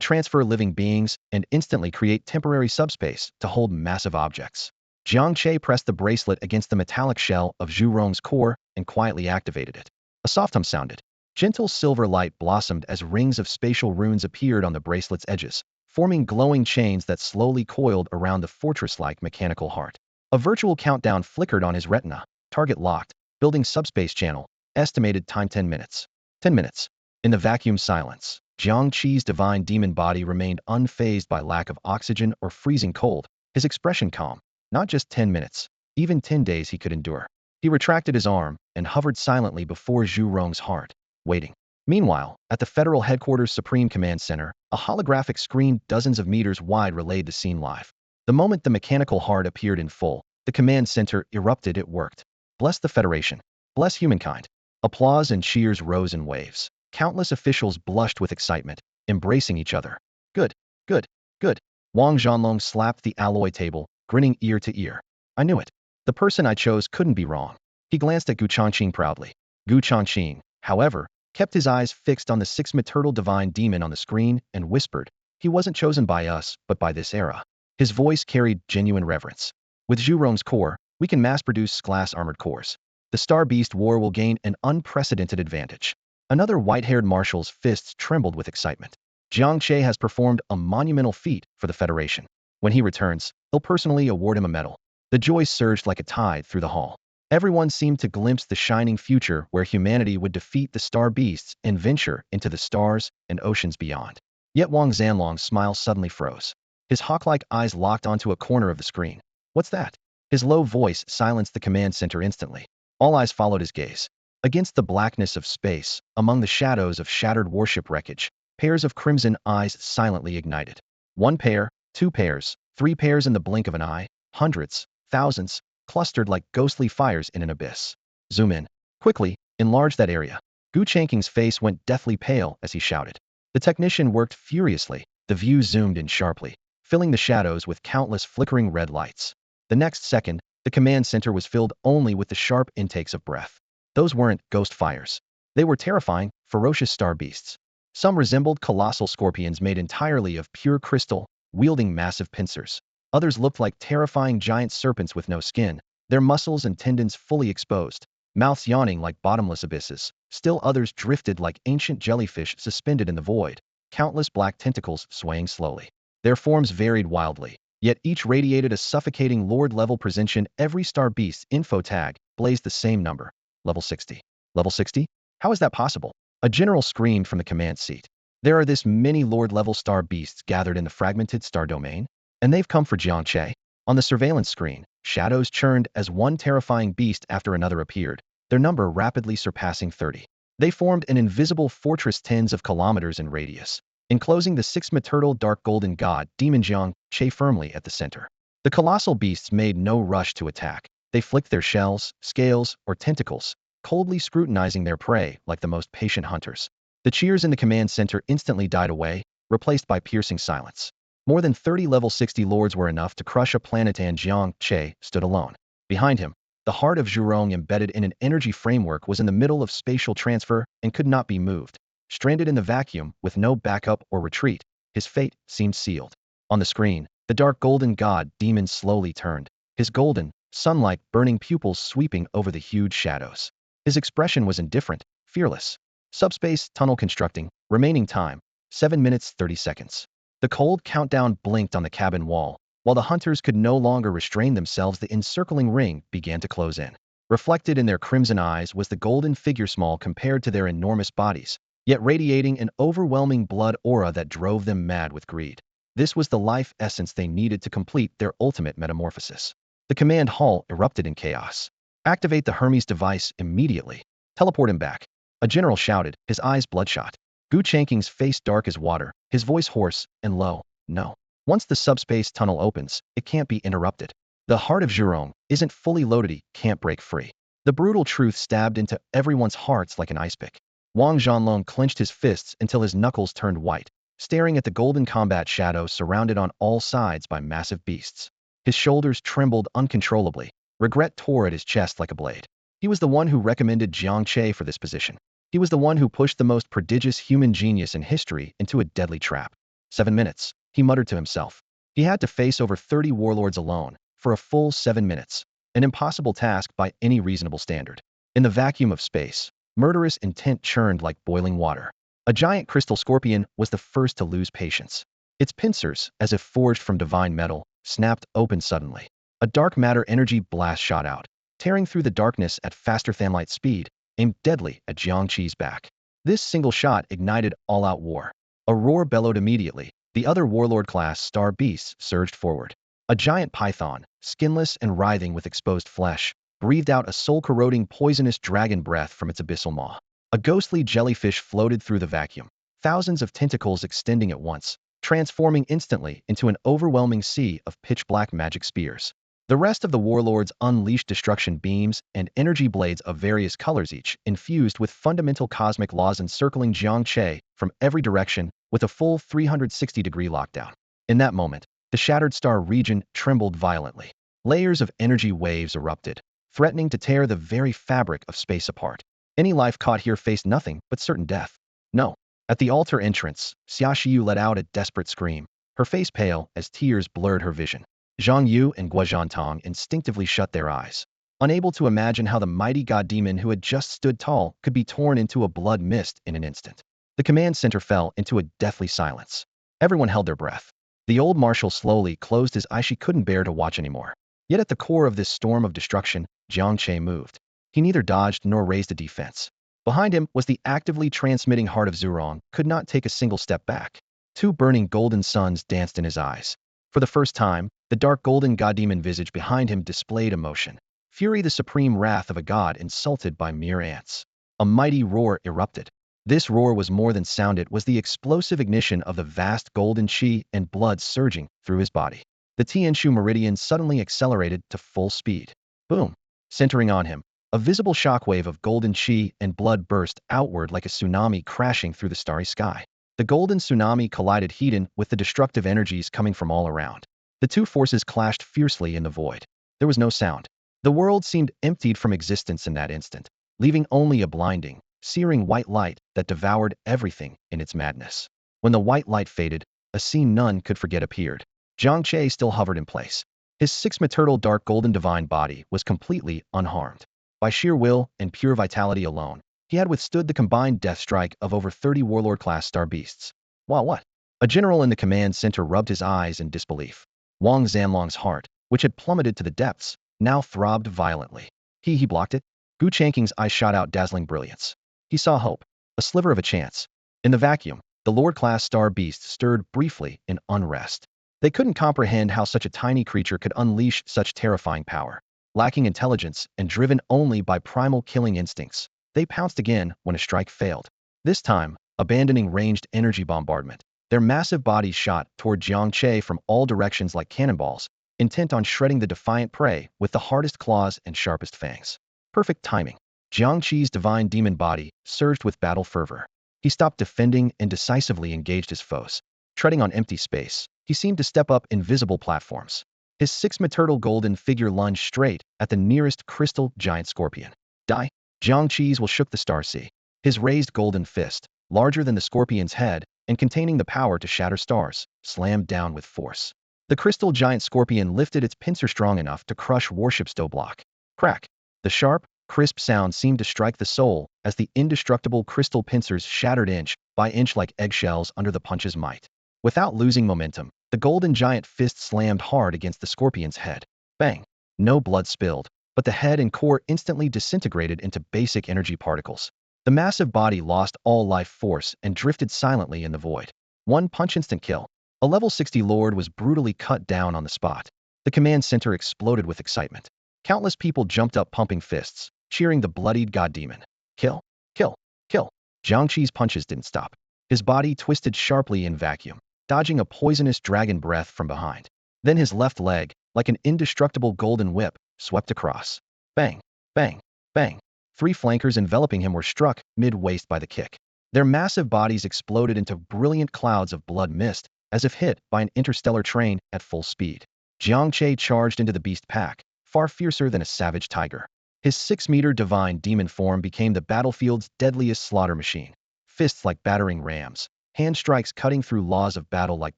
transfer living beings and instantly create temporary subspace to hold massive objects. Jiang Che pressed the bracelet against the metallic shell of Zhu Rong's core and quietly activated it. A soft hum sounded. Gentle silver light blossomed as rings of spatial runes appeared on the bracelet's edges, forming glowing chains that slowly coiled around the fortress-like mechanical heart. A virtual countdown flickered on his retina. Target locked. Building subspace channel. Estimated time 10 minutes. 10 minutes. In the vacuum silence, Jiang Che's divine demon body remained unfazed by lack of oxygen or freezing cold, his expression calm. Not just 10 minutes. Even 10 days he could endure. He retracted his arm and hovered silently before Zhu Rong's heart, waiting. Meanwhile, at the Federal Headquarters Supreme Command Center, a holographic screen dozens of meters wide relayed the scene live. The moment the mechanical heart appeared in full, the command center erupted. It worked. Bless the Federation. Bless humankind. Applause and cheers rose in waves. Countless officials blushed with excitement, embracing each other. Good, good, good. Wang Zhanlong slapped the alloy table, grinning ear to ear. I knew it. The person I chose couldn't be wrong. He glanced at Gu Changqing proudly. Gu Changqing, however, kept his eyes fixed on the six-meter divine demon on the screen and whispered, he wasn't chosen by us, but by this era. His voice carried genuine reverence. With Zhu Rong's core, we can mass-produce glass armored cores. The Star Beast War will gain an unprecedented advantage. Another white-haired marshal's fists trembled with excitement. Jiang Che has performed a monumental feat for the Federation. When he returns, he'll personally award him a medal. The joy surged like a tide through the hall. Everyone seemed to glimpse the shining future where humanity would defeat the Star Beasts and venture into the stars and oceans beyond. Yet Wang Zhanlong's smile suddenly froze. His hawk-like eyes locked onto a corner of the screen. What's that? His low voice silenced the command center instantly. All eyes followed his gaze. Against the blackness of space, among the shadows of shattered warship wreckage, pairs of crimson eyes silently ignited. 1 pair, 2 pairs, 3 pairs in the blink of an eye, hundreds, thousands, clustered like ghostly fires in an abyss. Zoom in. Quickly, enlarge that area. Gu Changqing's face went deathly pale as he shouted. The technician worked furiously. The view zoomed in sharply, filling the shadows with countless flickering red lights. The next second, the command center was filled only with the sharp intakes of breath. Those weren't ghost fires. They were terrifying, ferocious star beasts. Some resembled colossal scorpions made entirely of pure crystal, wielding massive pincers. Others looked like terrifying giant serpents with no skin, their muscles and tendons fully exposed, mouths yawning like bottomless abysses. Still others drifted like ancient jellyfish suspended in the void, countless black tentacles swaying slowly. Their forms varied wildly, yet each radiated a suffocating Lord-level precision. Every Star Beast's info tag blazed the same number. Level 60. Level 60? How is that possible? A general screamed from the command seat. There are this many Lord-level Star Beasts gathered in the fragmented star domain, and they've come for Jiang Che. On the surveillance screen, shadows churned as one terrifying beast after another appeared, their number rapidly surpassing 30. They formed an invisible fortress tens of kilometers in radius, enclosing the six-meter dark golden god demon Jiang Che firmly at the center. The colossal beasts made no rush to attack. They flicked their shells, scales, or tentacles, coldly scrutinizing their prey like the most patient hunters. The cheers in the command center instantly died away, replaced by piercing silence. More than 30 level 60 lords were enough to crush a planet, and Jiang Che stood alone. Behind him, the heart of Zhu Rong, embedded in an energy framework, was in the middle of spatial transfer and could not be moved. Stranded in the vacuum, with no backup or retreat, his fate seemed sealed. On the screen, The dark golden god demon slowly turned, his golden, sunlight burning pupils sweeping over the huge shadows. His expression was indifferent, fearless. Subspace tunnel constructing, remaining time, 7 minutes 30 seconds. The cold countdown blinked on the cabin wall. While the hunters could no longer restrain themselves, the encircling ring began to close in. Reflected in their crimson eyes was the golden figure, small compared to their enormous bodies, yet radiating an overwhelming blood aura that drove them mad with greed. This was the life essence they needed to complete their ultimate metamorphosis. The command hall erupted in chaos. Activate the Hermes device immediately. Teleport him back. A general shouted, his eyes bloodshot. Gu Chanking's face dark as water, his voice hoarse and low. No. Once the subspace tunnel opens, it can't be interrupted. The heart of Zhurong isn't fully loaded, he can't break free. The brutal truth stabbed into everyone's hearts like an ice pick. Wang Zhanlong clenched his fists until his knuckles turned white, staring at the golden combat shadow surrounded on all sides by massive beasts. His shoulders trembled uncontrollably. Regret tore at his chest like a blade. He was the one who recommended Jiang Che for this position. He was the one who pushed the most prodigious human genius in history into a deadly trap. 7 minutes, he muttered to himself. He had to face over 30 warlords alone, for a full 7 minutes. An impossible task by any reasonable standard. In the vacuum of space, murderous intent churned like boiling water. A giant crystal scorpion was the first to lose patience. Its pincers, as if forged from divine metal, snapped open suddenly. A dark matter energy blast shot out, tearing through the darkness at faster than light speed, aimed deadly at Jiang Che's back. This single shot ignited all-out war. A roar bellowed immediately. The other warlord-class star beasts surged forward. A giant python, skinless and writhing with exposed flesh, breathed out a soul-corroding poisonous dragon breath from its abyssal maw. A ghostly jellyfish floated through the vacuum, thousands of tentacles extending at once, transforming instantly into an overwhelming sea of pitch-black magic spears. The rest of the warlords unleashed destruction beams and energy blades of various colors, each infused with fundamental cosmic laws, encircling Jiang Che from every direction with a full 360-degree lockdown. In that moment, the shattered star region trembled violently. Layers of energy waves erupted, threatening to tear the very fabric of space apart. Any life caught here faced nothing but certain death. No. At the altar entrance, Xia Shiyu let out a desperate scream, her face pale as tears blurred her vision. Zhang Yu and Guozhantong instinctively shut their eyes, unable to imagine how the mighty god demon who had just stood tall could be torn into a blood mist in an instant. The command center fell into a deathly silence. Everyone held their breath. The old marshal slowly closed his eyes. She couldn't bear to watch anymore. Yet at the core of this storm of destruction, Jiang Che moved. He neither dodged nor raised a defense. Behind him was the actively transmitting heart of Zhurong, could not take a single step back. 2 burning golden suns danced in his eyes. For the first time, the dark golden god demon visage behind him displayed emotion. Fury, the supreme wrath of a god insulted by mere ants. A mighty roar erupted. This roar was more than sound, it was the explosive ignition of the vast golden chi and blood surging through his body. The Tianshu meridian suddenly accelerated to full speed. Boom! Centering on him, a visible shockwave of golden chi and blood burst outward like a tsunami crashing through the starry sky. The golden tsunami collided heat-in with the destructive energies coming from all around. The two forces clashed fiercely in the void. There was no sound. The world seemed emptied from existence in that instant, leaving only a blinding, searing white light that devoured everything in its madness. When the white light faded, a scene none could forget appeared. Jiang Che still hovered in place. His six-maternal dark golden divine body was completely unharmed. By sheer will and pure vitality alone, he had withstood the combined death strike of over 30 warlord-class star beasts. While what? A general in the command center rubbed his eyes in disbelief. Wang Zhanlong's heart, which had plummeted to the depths, now throbbed violently. He blocked it? Gu Chanking's eyes shot out dazzling brilliance. He saw hope, a sliver of a chance. In the vacuum, the Lord-class star beasts stirred briefly in unrest. They couldn't comprehend how such a tiny creature could unleash such terrifying power. Lacking intelligence and driven only by primal killing instincts, they pounced again when a strike failed. This time, abandoning ranged energy bombardment, their massive bodies shot toward Jiang Che from all directions like cannonballs, intent on shredding the defiant prey with the hardest claws and sharpest fangs. Perfect timing. Jiang Che's divine demon body surged with battle fervor. He stopped defending and decisively engaged his foes. Treading on empty space, he seemed to step up invisible platforms. His six-maternal golden figure lunged straight at the nearest crystal giant scorpion. Die! Jiang Che's will shook the star sea. His raised golden fist, larger than the scorpion's head and containing the power to shatter stars, slammed down with force. The crystal giant scorpion lifted its pincer strong enough to crush Warship's dough block. Crack! The sharp, crisp sound seemed to strike the soul as the indestructible crystal pincers shattered inch by inch like eggshells under the punch's might. Without losing momentum, the golden giant fist slammed hard against the scorpion's head. Bang! No blood spilled, but the head and core instantly disintegrated into basic energy particles. The massive body lost all life force and drifted silently in the void. One punch instant kill. A level 60 lord was brutally cut down on the spot. The command center exploded with excitement. Countless people jumped up pumping fists, cheering the bloodied god demon. Kill, kill, kill. Jiang Che's punches didn't stop. His body twisted sharply in vacuum, dodging a poisonous dragon breath from behind. Then his left leg, like an indestructible golden whip, swept across. Bang, bang, bang. 3 flankers enveloping him were struck mid-waist by the kick. Their massive bodies exploded into brilliant clouds of blood mist, as if hit by an interstellar train at full speed. Jiang Che charged into the beast pack, far fiercer than a savage tiger. His 6-meter divine demon form became the battlefield's deadliest slaughter machine. Fists like battering rams, hand strikes cutting through laws of battle like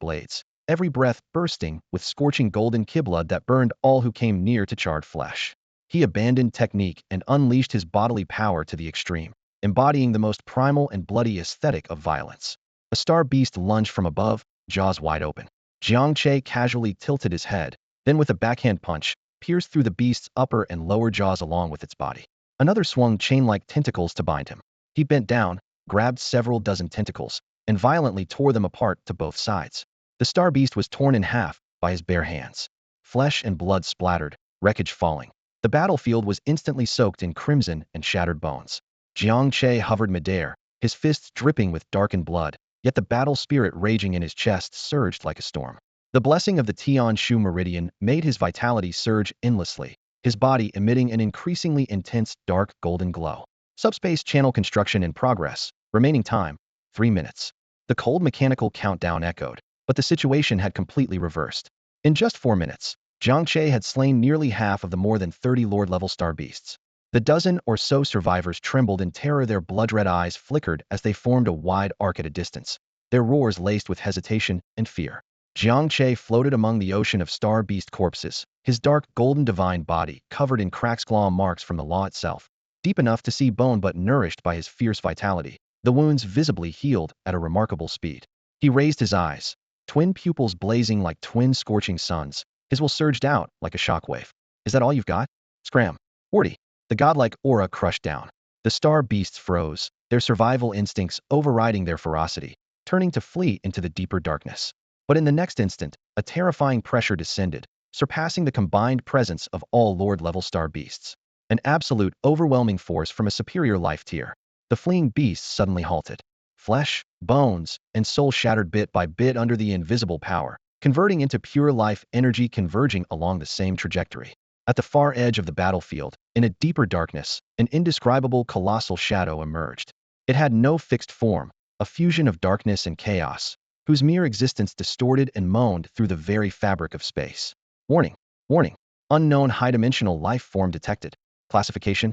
blades, every breath bursting with scorching golden kiblood that burned all who came near to charred flesh. He abandoned technique and unleashed his bodily power to the extreme, embodying the most primal and bloody aesthetic of violence. A star beast lunged from above, jaws wide open. Jiang Che casually tilted his head, then with a backhand punch, pierced through the beast's upper and lower jaws along with its body. Another swung chain-like tentacles to bind him. He bent down, grabbed several dozen tentacles, and violently tore them apart to both sides. The star beast was torn in half by his bare hands. Flesh and blood splattered, wreckage falling. The battlefield was instantly soaked in crimson and shattered bones. Jiang Che hovered midair, his fists dripping with darkened blood, yet the battle spirit raging in his chest surged like a storm. The blessing of the Tian Shu meridian made his vitality surge endlessly, his body emitting an increasingly intense dark golden glow. Subspace channel construction in progress. Remaining time, 3 minutes. The cold mechanical countdown echoed, but the situation had completely reversed. In just 4 minutes, Jiang Che had slain nearly half of the more than 30 Lord-level star beasts. The dozen or so survivors trembled in terror, their blood-red eyes flickered as they formed a wide arc at a distance, their roars laced with hesitation and fear. Jiang Che floated among the ocean of star beast corpses, his dark golden divine body covered in cracks, claw marks from the law itself, deep enough to see bone but nourished by his fierce vitality, the wounds visibly healed at a remarkable speed. He raised his eyes, twin pupils blazing like twin scorching suns, his will surged out like a shockwave. Is that all you've got? Scram. 40. The godlike aura crushed down. The star beasts froze, their survival instincts overriding their ferocity, turning to flee into the deeper darkness. But in the next instant, a terrifying pressure descended, surpassing the combined presence of all Lord-level star beasts. An absolute, overwhelming force from a superior life tier. The fleeing beasts suddenly halted. Flesh, bones, and soul shattered bit by bit under the invisible power, converting into pure life energy converging along the same trajectory. At the far edge of the battlefield, in a deeper darkness, an indescribable colossal shadow emerged. It had no fixed form, a fusion of darkness and chaos, whose mere existence distorted and moaned through the very fabric of space. Warning! Warning! Unknown high-dimensional life form detected. Classification?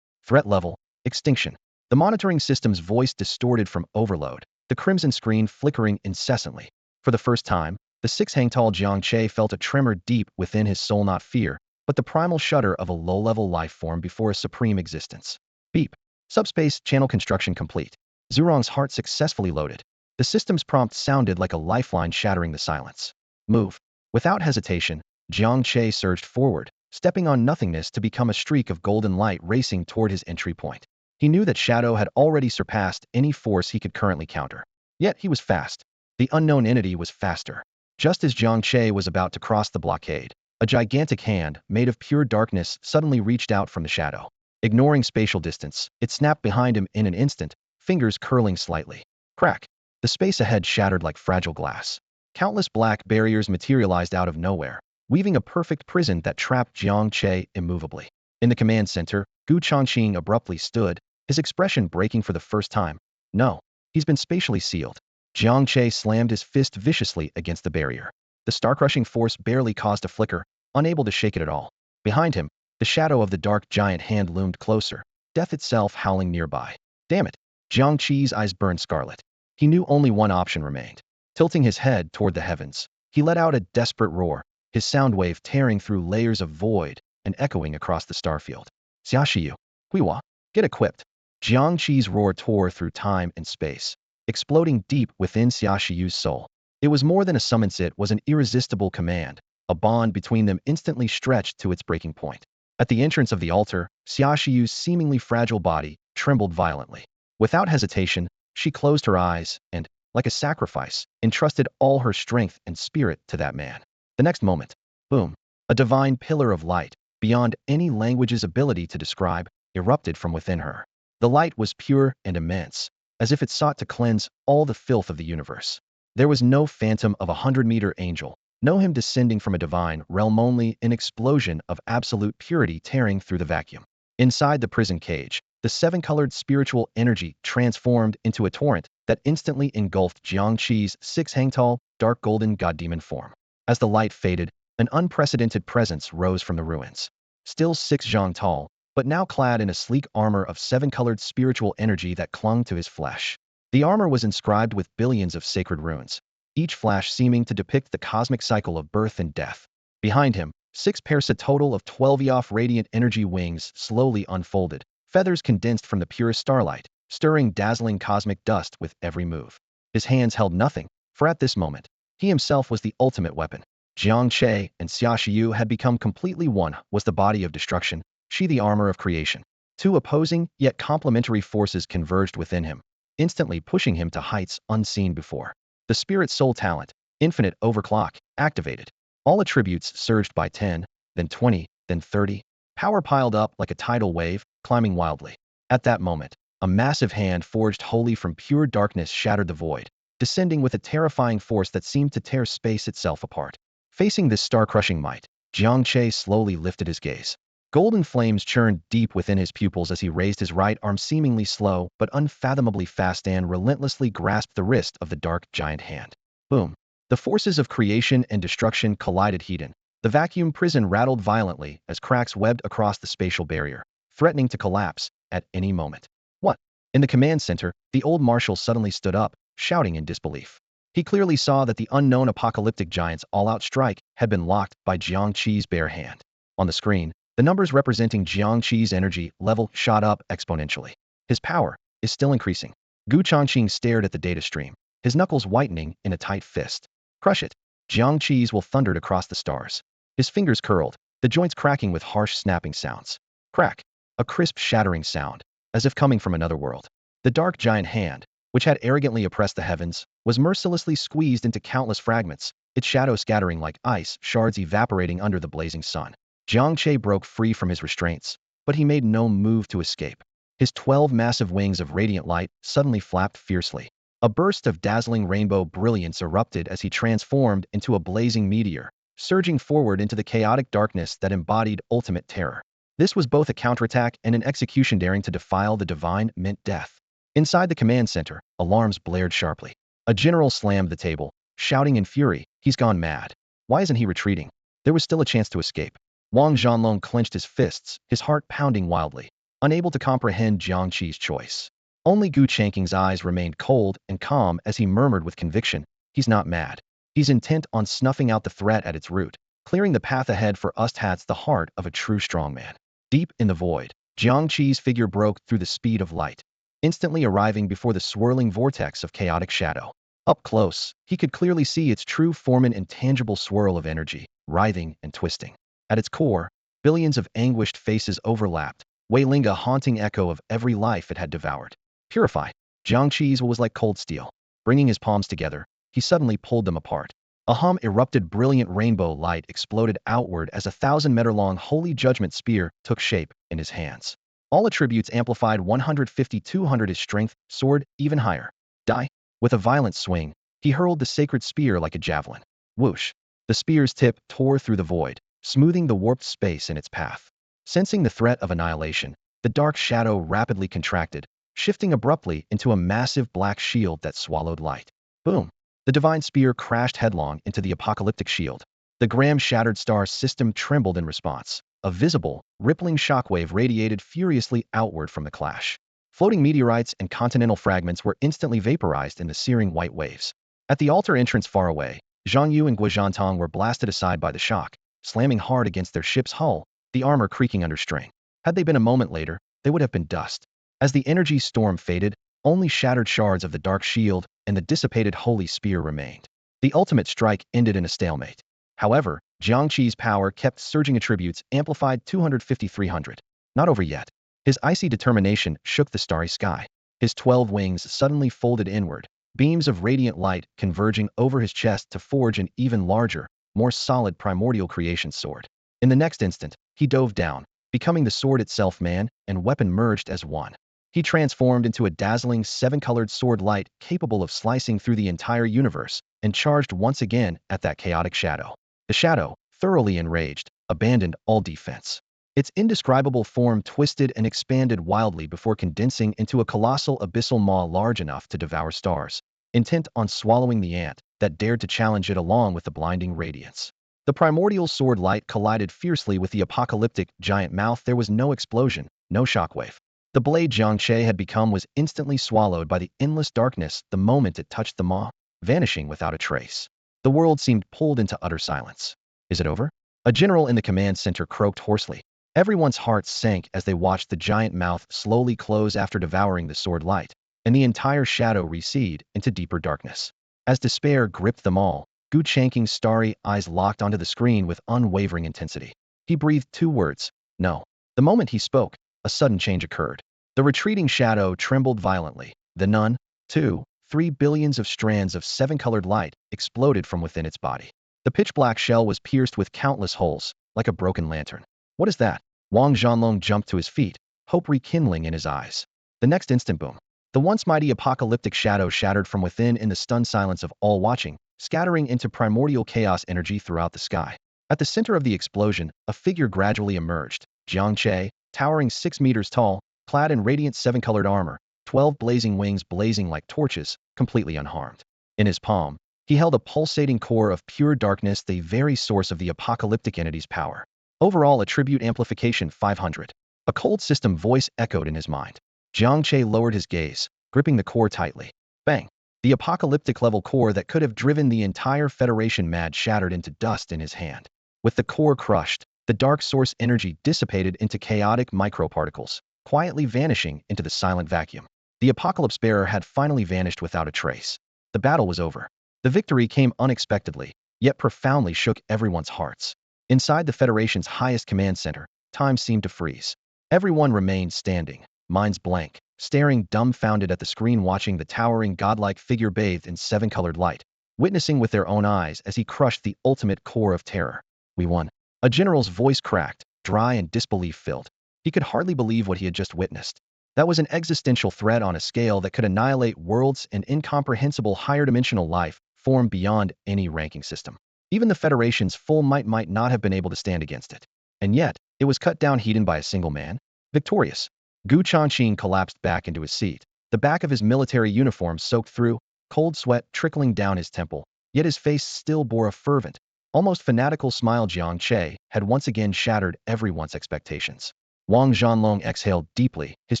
Threat level, extinction. The monitoring system's voice distorted from overload, the crimson screen flickering incessantly. For the first time, the 6-hang-tall Jiang Che felt a tremor deep within his soul, not fear, but the primal shudder of a low-level life form before a supreme existence. Beep. Subspace channel construction complete. Zhurong's heart successfully loaded. The system's prompt sounded like a lifeline shattering the silence. Move. Without hesitation, Jiang Che surged forward, stepping on nothingness to become a streak of golden light racing toward his entry point. He knew that Shadow had already surpassed any force he could currently counter. Yet he was fast. The unknown entity was faster. Just as Jiang Che was about to cross the blockade, a gigantic hand, made of pure darkness, suddenly reached out from the shadow. Ignoring spatial distance, it snapped behind him in an instant, fingers curling slightly. Crack! The space ahead shattered like fragile glass. Countless black barriers materialized out of nowhere, weaving a perfect prison that trapped Jiang Che immovably. In the command center, Gu Changqing abruptly stood, his expression breaking for the first time. No, he's been spatially sealed. Jiang Che slammed his fist viciously against the barrier. The star-crushing force barely caused a flicker, unable to shake it at all. Behind him, the shadow of the dark giant hand loomed closer, death itself howling nearby. Damn it! Jiang Che's eyes burned scarlet. He knew only one option remained. Tilting his head toward the heavens, He let out a desperate roar, his sound wave tearing through layers of void and echoing across the starfield. Xia Shiyu, Huiwa, get equipped. Jiang Che's roar tore through time and space, exploding deep within Xia Shiyu's soul. It was more than a summons, it was an irresistible command, a bond between them instantly stretched to its breaking point. At the entrance of the altar, Xia Shiyu's seemingly fragile body trembled violently. Without hesitation, she closed her eyes and, like a sacrifice, entrusted all her strength and spirit to that man. The next moment, boom, a divine pillar of light, beyond any language's ability to describe, erupted from within her. The light was pure and immense, as if it sought to cleanse all the filth of the universe. There was no phantom of 100-meter angel, no him descending from a divine realm, only an explosion of absolute purity tearing through the vacuum. Inside the prison cage, the seven-colored spiritual energy transformed into a torrent that instantly engulfed Jiang Che's 6-hang-tall, dark golden god-demon form. As the light faded, an unprecedented presence rose from the ruins. Still 6 zhang tall, but now clad in a sleek armor of 7-colored spiritual energy that clung to his flesh. The armor was inscribed with billions of sacred runes, each flash seeming to depict the cosmic cycle of birth and death. Behind him, 6 pairs, a total of 12 of radiant energy wings slowly unfolded, feathers condensed from the purest starlight, stirring dazzling cosmic dust with every move. His hands held nothing, for at this moment, he himself was the ultimate weapon. Jiang Che and Xia Shiyu had become completely one, was the body of destruction, she the armor of creation. Two opposing, yet complementary forces converged within him, instantly pushing him to heights unseen before. The spirit soul talent, infinite overclock, activated. All attributes surged by 10, then 20, then 30. Power piled up like a tidal wave, climbing wildly. At that moment, a massive hand forged wholly from pure darkness shattered the void, descending with a terrifying force that seemed to tear space itself apart. Facing this star-crushing might, Jiang Che slowly lifted his gaze. Golden flames churned deep within his pupils as he raised his right arm, seemingly slow but unfathomably fast, and relentlessly grasped the wrist of the dark giant hand. Boom! The forces of creation and destruction collided heat-in. The vacuum prison rattled violently as cracks webbed across the spatial barrier, threatening to collapse at any moment. What? In the command center, the old marshal suddenly stood up, shouting in disbelief. He clearly saw that the unknown apocalyptic giant's all-out strike had been locked by Jiang Che's bare hand. On the screen, the numbers representing Jiang Che's energy level shot up exponentially. His power is still increasing. Gu Changqing stared at the data stream, his knuckles whitening in a tight fist. Crush it! Jiang Che's will thundered across the stars. His fingers curled, the joints cracking with harsh snapping sounds. Crack! A crisp shattering sound, as if coming from another world. The dark giant hand, which had arrogantly oppressed the heavens, was mercilessly squeezed into countless fragments, its shadow scattering like ice shards evaporating under the blazing sun. Jiang Che broke free from his restraints, but he made no move to escape. His 12 massive wings of radiant light suddenly flapped fiercely. A burst of dazzling rainbow brilliance erupted as he transformed into a blazing meteor, surging forward into the chaotic darkness that embodied ultimate terror. This was both a counterattack and an execution daring to defile the divine meant death. Inside the command center, alarms blared sharply. A general slammed the table, shouting in fury, "He's gone mad. Why isn't he retreating?" There was still a chance to escape. Wang Zhanlong clenched his fists, his heart pounding wildly, unable to comprehend Jiang Che's choice. Only Gu Changqing's eyes remained cold and calm as he murmured with conviction, "He's not mad. He's intent on snuffing out the threat at its root, clearing the path ahead for us." That's the heart of a true strongman. Deep in the void, Jiang Che's figure broke through the speed of light, instantly arriving before the swirling vortex of chaotic shadow. Up close, he could clearly see its true form, an intangible swirl of energy, writhing and twisting. At its core, billions of anguished faces overlapped, wailing a haunting echo of every life it had devoured. Purify. Jiang Che's will was like cold steel. Bringing his palms together, he suddenly pulled them apart. A hum erupted, brilliant rainbow light exploded outward as a 1,000-meter-long holy judgment spear took shape in his hands. All attributes amplified 150-200, his strength soared even higher. Die! With a violent swing, he hurled the sacred spear like a javelin. Whoosh! The spear's tip tore through the void, smoothing the warped space in its path. Sensing the threat of annihilation, the dark shadow rapidly contracted, shifting abruptly into a massive black shield that swallowed light. Boom! The divine spear crashed headlong into the apocalyptic shield. The Gram-shattered star system trembled in response. A visible, rippling shockwave radiated furiously outward from the clash. Floating meteorites and continental fragments were instantly vaporized in the searing white waves. At the altar entrance far away, Zhang Yu and Guizhantong were blasted aside by the shock, slamming hard against their ship's hull, the armor creaking under strain. Had they been a moment later, they would have been dust. As the energy storm faded, only shattered shards of the dark shield and the dissipated holy spear remained. The ultimate strike ended in a stalemate. However, Jiang Che's power kept surging, attributes amplified 250-300. Not over yet. His icy determination shook the starry sky. His 12 wings suddenly folded inward, beams of radiant light converging over his chest to forge an even larger, more solid primordial creation sword. In the next instant, he dove down, becoming the sword itself. Man and weapon merged as one. He transformed into a dazzling 7-colored sword light capable of slicing through the entire universe, and charged once again at that chaotic shadow. The shadow, thoroughly enraged, abandoned all defense. Its indescribable form twisted and expanded wildly before condensing into a colossal abyssal maw large enough to devour stars, intent on swallowing the ant that dared to challenge it along with the blinding radiance. The primordial sword light collided fiercely with the apocalyptic giant mouth. There was no explosion, no shockwave. The blade Jiang Che had become was instantly swallowed by the endless darkness the moment it touched the maw, vanishing without a trace. The world seemed pulled into utter silence. Is it over? A general in the command center croaked hoarsely. Everyone's hearts sank as they watched the giant mouth slowly close after devouring the sword light, and the entire shadow recede into deeper darkness. As despair gripped them all, Gu Chanking's starry eyes locked onto the screen with unwavering intensity. He breathed 2 words, no. The moment he spoke, a sudden change occurred. The retreating shadow trembled violently. The none, 2, 3 billions of strands of 7-colored light exploded from within its body. The pitch-black shell was pierced with countless holes, like a broken lantern. What is that? Wang Zhanlong jumped to his feet, hope rekindling in his eyes. The next instant, boom. The once mighty apocalyptic shadow shattered from within in the stunned silence of all watching, scattering into primordial chaos energy throughout the sky. At the center of the explosion, a figure gradually emerged. Jiang Che, towering 6 meters tall, clad in radiant 7-colored armor, 12 blazing wings blazing like torches, completely unharmed. In his palm, he held a pulsating core of pure darkness, the very source of the apocalyptic entity's power. Overall attribute amplification 500. A cold system voice echoed in his mind. Jiang Che lowered his gaze, gripping the core tightly. Bang! The apocalyptic level core that could have driven the entire Federation mad shattered into dust in his hand. With the core crushed, the dark source energy dissipated into chaotic microparticles, quietly vanishing into the silent vacuum. The apocalypse bearer had finally vanished without a trace. The battle was over. The victory came unexpectedly, yet profoundly shook everyone's hearts. Inside the Federation's highest command center, time seemed to freeze. Everyone remained standing, minds blank, staring dumbfounded at the screen, watching the towering godlike figure bathed in 7-colored light, witnessing with their own eyes as he crushed the ultimate core of terror. We won. A general's voice cracked, dry and disbelief filled. He could hardly believe what he had just witnessed. That was an existential threat on a scale that could annihilate worlds and incomprehensible higher-dimensional life formed beyond any ranking system. Even the Federation's full might not have been able to stand against it. And yet, it was cut down heathen by a single man. Victorious. Gu Chanshin collapsed back into his seat, the back of his military uniform soaked through, cold sweat trickling down his temple, yet his face still bore a fervent, almost fanatical smile. Jiang Che had once again shattered everyone's expectations. Wang Zhanlong exhaled deeply, his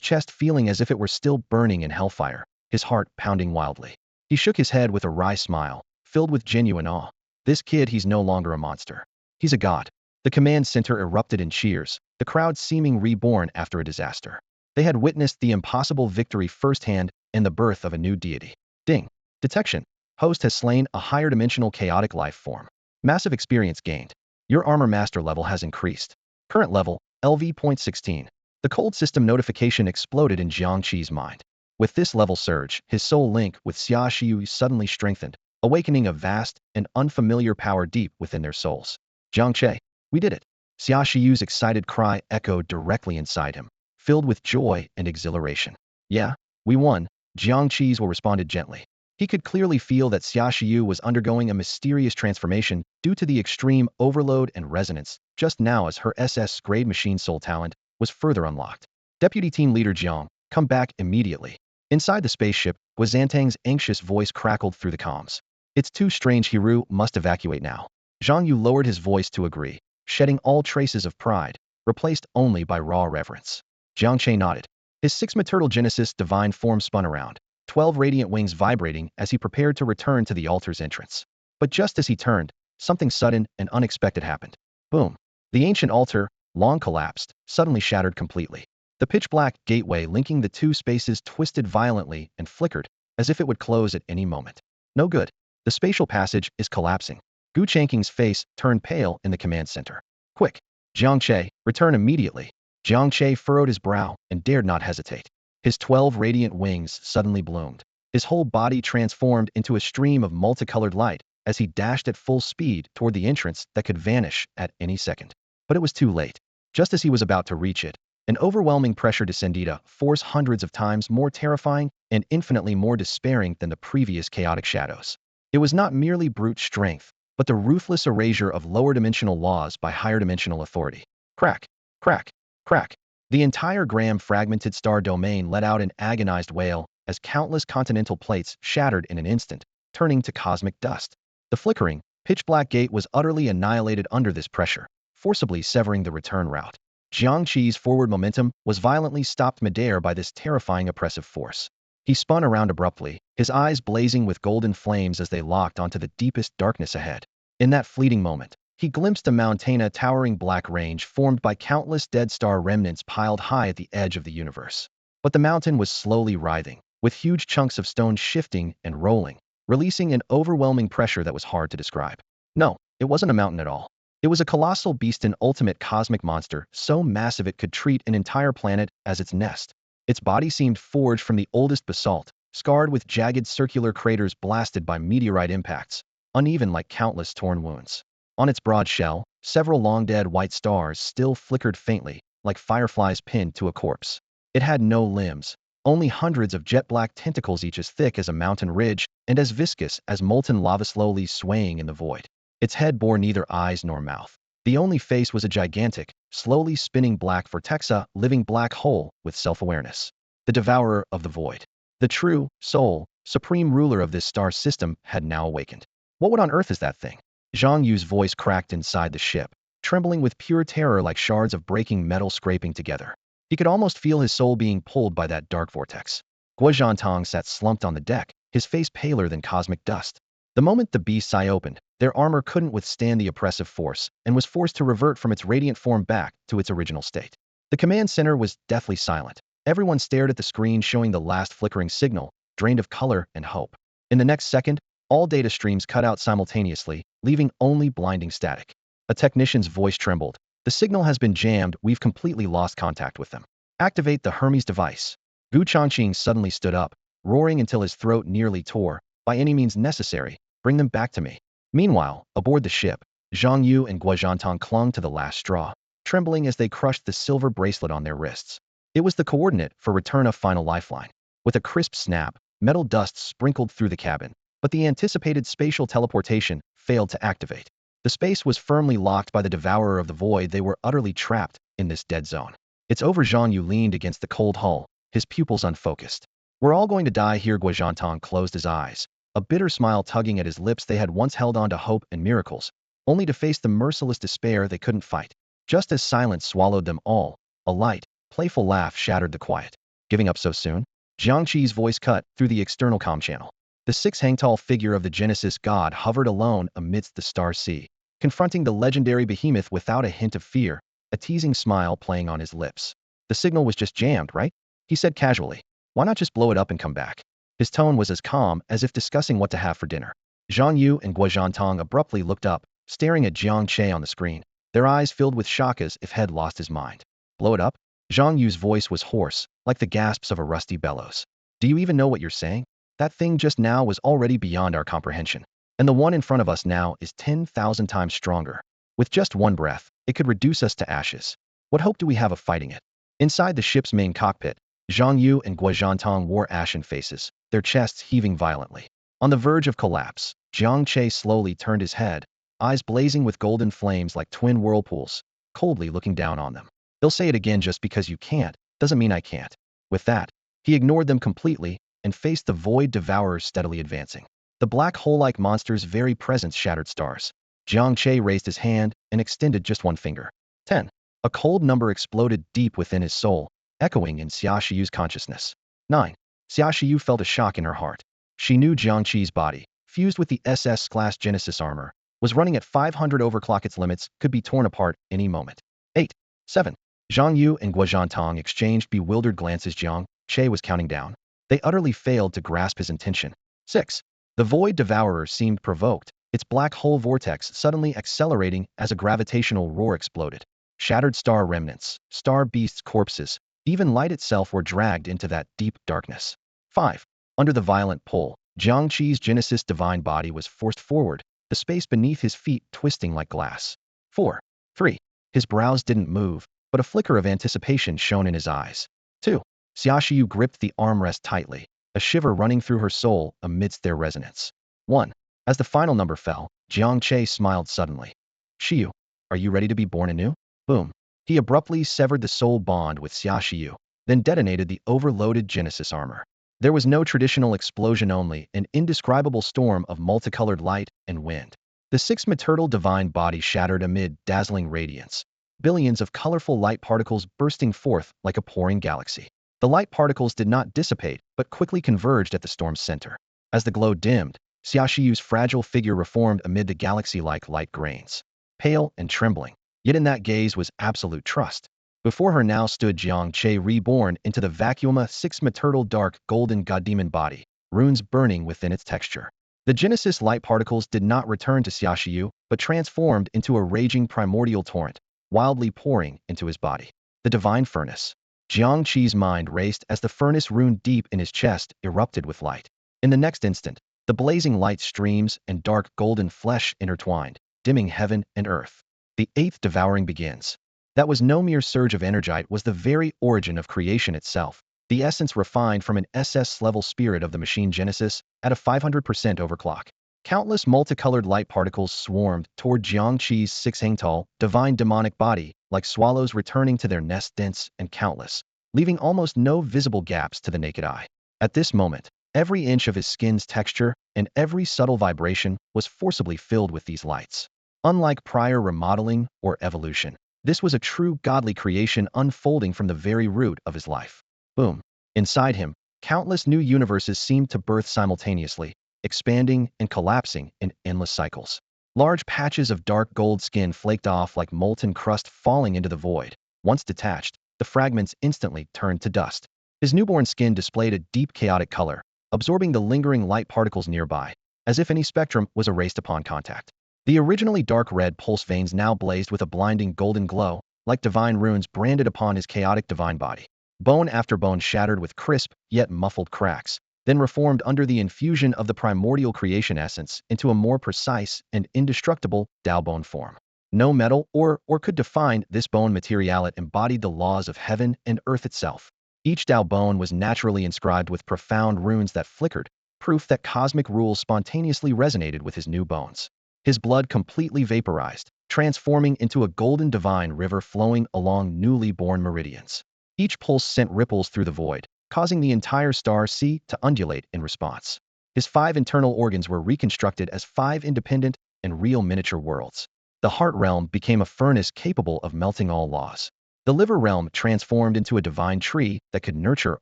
chest feeling as if it were still burning in hellfire, his heart pounding wildly. He shook his head with a wry smile, filled with genuine awe. This kid, he's no longer a monster. He's a god. The command center erupted in cheers, the crowd seeming reborn after a disaster. They had witnessed the impossible victory firsthand and the birth of a new deity. Ding. Detection. Host has slain a higher dimensional chaotic life form. Massive experience gained. Your armor master level has increased. Current level, LV.16. The cold system notification exploded in Jiang Che's mind. With this level surge, his soul link with Xia Shiyu suddenly strengthened, awakening a vast and unfamiliar power deep within their souls. Jiang Che, we did it. Xia Shiyu's excited cry echoed directly inside him, filled with joy and exhilaration. Yeah, we won, Jiang Che's will responded gently. He could clearly feel that Xia Shiyu was undergoing a mysterious transformation due to the extreme overload and resonance, just now as her SS-grade machine soul talent was further unlocked. Deputy Team Leader Jiang, come back immediately. Inside the spaceship, Guizhantang's anxious voice crackled through the comms. It's too strange, Hiru must evacuate now. Zhang Yu lowered his voice to agree, shedding all traces of pride, replaced only by raw reverence. Jiang Che nodded. His 6 maternal genesis divine form spun around, 12 radiant wings vibrating as he prepared to return to the altar's entrance. But just as he turned, something sudden and unexpected happened. Boom. The ancient altar, long collapsed, suddenly shattered completely. The pitch-black gateway linking the two spaces twisted violently and flickered, as if it would close at any moment. No good. The spatial passage is collapsing. Gu Changqing's face turned pale in the command center. Quick! Jiang Che, return immediately. Jiang Che furrowed his brow and dared not hesitate. His 12 radiant wings suddenly bloomed. His whole body transformed into a stream of multicolored light as he dashed at full speed toward the entrance that could vanish at any second. But it was too late. Just as he was about to reach it, an overwhelming pressure descended, a force hundreds of times more terrifying and infinitely more despairing than the previous chaotic shadows. It was not merely brute strength, but the ruthless erasure of lower dimensional laws by higher dimensional authority. Crack, crack, crack. The entire gram-fragmented star domain let out an agonized wail as countless continental plates shattered in an instant, turning to cosmic dust. The flickering, pitch-black gate was utterly annihilated under this pressure, forcibly severing the return route. Jiang Che's forward momentum was violently stopped midair by this terrifying oppressive force. He spun around abruptly, his eyes blazing with golden flames as they locked onto the deepest darkness ahead. In that fleeting moment, he glimpsed a mountain, towering black range formed by countless dead star remnants piled high at the edge of the universe. But the mountain was slowly writhing, with huge chunks of stone shifting and rolling, releasing an overwhelming pressure that was hard to describe. No, it wasn't a mountain at all. It was a colossal beast, an ultimate cosmic monster, so massive it could treat an entire planet as its nest. Its body seemed forged from the oldest basalt, scarred with jagged circular craters blasted by meteorite impacts, uneven like countless torn wounds. On its broad shell, several long-dead white stars still flickered faintly, like fireflies pinned to a corpse. It had no limbs, only hundreds of jet-black tentacles, each as thick as a mountain ridge and as viscous as molten lava, slowly swaying in the void. Its head bore neither eyes nor mouth. The only face was a gigantic, slowly spinning black vortexa, living black hole with self-awareness. The devourer of the void. The true, sole, supreme ruler of this star system had now awakened. What on earth is that thing? Zhang Yu's voice cracked inside the ship, trembling with pure terror like shards of breaking metal scraping together. He could almost feel his soul being pulled by that dark vortex. Guozhantong sat slumped on the deck, his face paler than cosmic dust. The moment the beast's eye opened, their armor couldn't withstand the oppressive force and was forced to revert from its radiant form back to its original state. The command center was deathly silent. Everyone stared at the screen showing the last flickering signal, drained of color and hope. In the next second, all data streams cut out simultaneously, leaving only blinding static. A technician's voice trembled. The signal has been jammed, we've completely lost contact with them. Activate the Hermes device. Gu Changqing suddenly stood up, roaring until his throat nearly tore. By any means necessary, bring them back to me. Meanwhile, aboard the ship, Zhang Yu and Guozhantong clung to the last straw, trembling as they crushed the silver bracelet on their wrists. It was the coordinate for return of final lifeline. With a crisp snap, metal dust sprinkled through the cabin, but the anticipated spatial teleportation failed to activate. The space was firmly locked by the devourer of the void. They were utterly trapped in this dead zone. It's over. Zhang Yu leaned against the cold hull, his pupils unfocused. We're all going to die here. Guozhantong closed his eyes, a bitter smile tugging at his lips. They had once held on to hope and miracles, only to face the merciless despair they couldn't fight. Just as silence swallowed them all, a light, playful laugh shattered the quiet. Giving up so soon? Jiang Che's voice cut through the external comm channel. The six-hang-tall figure of the Genesis god hovered alone amidst the star sea, confronting the legendary behemoth without a hint of fear, a teasing smile playing on his lips. The signal was just jammed, right? He said casually. Why not just blow it up and come back? His tone was as calm as if discussing what to have for dinner. Zhang Yu and Guozhantong abruptly looked up, staring at Jiang Che on the screen, their eyes filled with shock as if had lost his mind. Blow it up? Zhang Yu's voice was hoarse, like the gasps of a rusty bellows. Do you even know what you're saying? That thing just now was already beyond our comprehension. And the one in front of us now is 10,000 times stronger. With just one breath, it could reduce us to ashes. What hope do we have of fighting it? Inside the ship's main cockpit, Zhang Yu and Guozhantong wore ashen faces, their chests heaving violently. On the verge of collapse, Jiang Che slowly turned his head, eyes blazing with golden flames like twin whirlpools, coldly looking down on them. They'll say it again. Just because you can't, doesn't mean I can't. With that, he ignored them completely and faced the void devourers steadily advancing. The black hole-like monster's very presence shattered stars. Jiang Che raised his hand and extended just one finger. 10. A cold number exploded deep within his soul, echoing in Xia Shiyu's consciousness. 9. Xia Shiyu felt a shock in her heart. She knew Jiang Che's body, fused with the SS-class Genesis armor, was running at 500 overclock. Its limits could be torn apart any moment. 8. 7. Zhang Yu and Guozhantong exchanged bewildered glances. Jiang Che was counting down. They utterly failed to grasp his intention. 6. The Void Devourer seemed provoked, its black hole vortex suddenly accelerating as a gravitational roar exploded. Shattered star remnants, star beasts' corpses, even light itself were dragged into that deep darkness. 5. Under the violent pull, Jiang Che's Genesis divine body was forced forward, the space beneath his feet twisting like glass. 4. 3. His brows didn't move, but a flicker of anticipation shone in his eyes. 2. Xia Shiyu gripped the armrest tightly, a shiver running through her soul amidst their resonance. 1. As the final number fell, Jiang Che smiled suddenly. Shiyu, are you ready to be born anew? Boom. He abruptly severed the soul bond with Xia Shiyu, then detonated the overloaded Genesis armor. There was no traditional explosion, only an indescribable storm of multicolored light and wind. The six-maternal divine body shattered amid dazzling radiance, billions of colorful light particles bursting forth like a pouring galaxy. The light particles did not dissipate, but quickly converged at the storm's center. As the glow dimmed, Xia Shiyu's fragile figure reformed amid the galaxy-like light grains. Pale and trembling, yet in that gaze was absolute trust. Before her now stood Jiang Che, reborn into the vacuuma six-maternal dark golden god-demon body, runes burning within its texture. The Genesis light particles did not return to Xia Shiyu, but transformed into a raging primordial torrent, wildly pouring into his body. The divine furnace. Jiang Che's mind raced as the furnace rune deep in his chest erupted with light. In the next instant, the blazing light streams and dark golden flesh intertwined, dimming heaven and earth. The eighth devouring begins. That was no mere surge of energy, it was the very origin of creation itself, the essence refined from an SS-level spirit of the machine Genesis at a 500% overclock. Countless multicolored light particles swarmed toward Jiang Che's six-hang-tall, divine demonic body, like swallows returning to their nest, dense and countless, leaving almost no visible gaps to the naked eye. At this moment, every inch of his skin's texture and every subtle vibration was forcibly filled with these lights. Unlike prior remodeling or evolution, this was a true godly creation unfolding from the very root of his life. Boom. Inside him, countless new universes seemed to birth simultaneously, expanding and collapsing in endless cycles. Large patches of dark gold skin flaked off like molten crust falling into the void. Once detached, the fragments instantly turned to dust. His newborn skin displayed a deep chaotic color, absorbing the lingering light particles nearby, as if any spectrum was erased upon contact. The originally dark red pulse veins now blazed with a blinding golden glow, like divine runes branded upon his chaotic divine body. Bone after bone shattered with crisp, yet muffled cracks, then reformed under the infusion of the primordial creation essence into a more precise and indestructible Dao bone form. No metal or could define this bone material. It embodied the laws of heaven and earth itself. Each Dao bone was naturally inscribed with profound runes that flickered, proof that cosmic rules spontaneously resonated with his new bones. His blood completely vaporized, transforming into a golden divine river flowing along newly born meridians. Each pulse sent ripples through the void, causing the entire star sea to undulate in response. His 5 internal organs were reconstructed as 5 independent and real miniature worlds. The heart realm became a furnace capable of melting all laws. The liver realm transformed into a divine tree that could nurture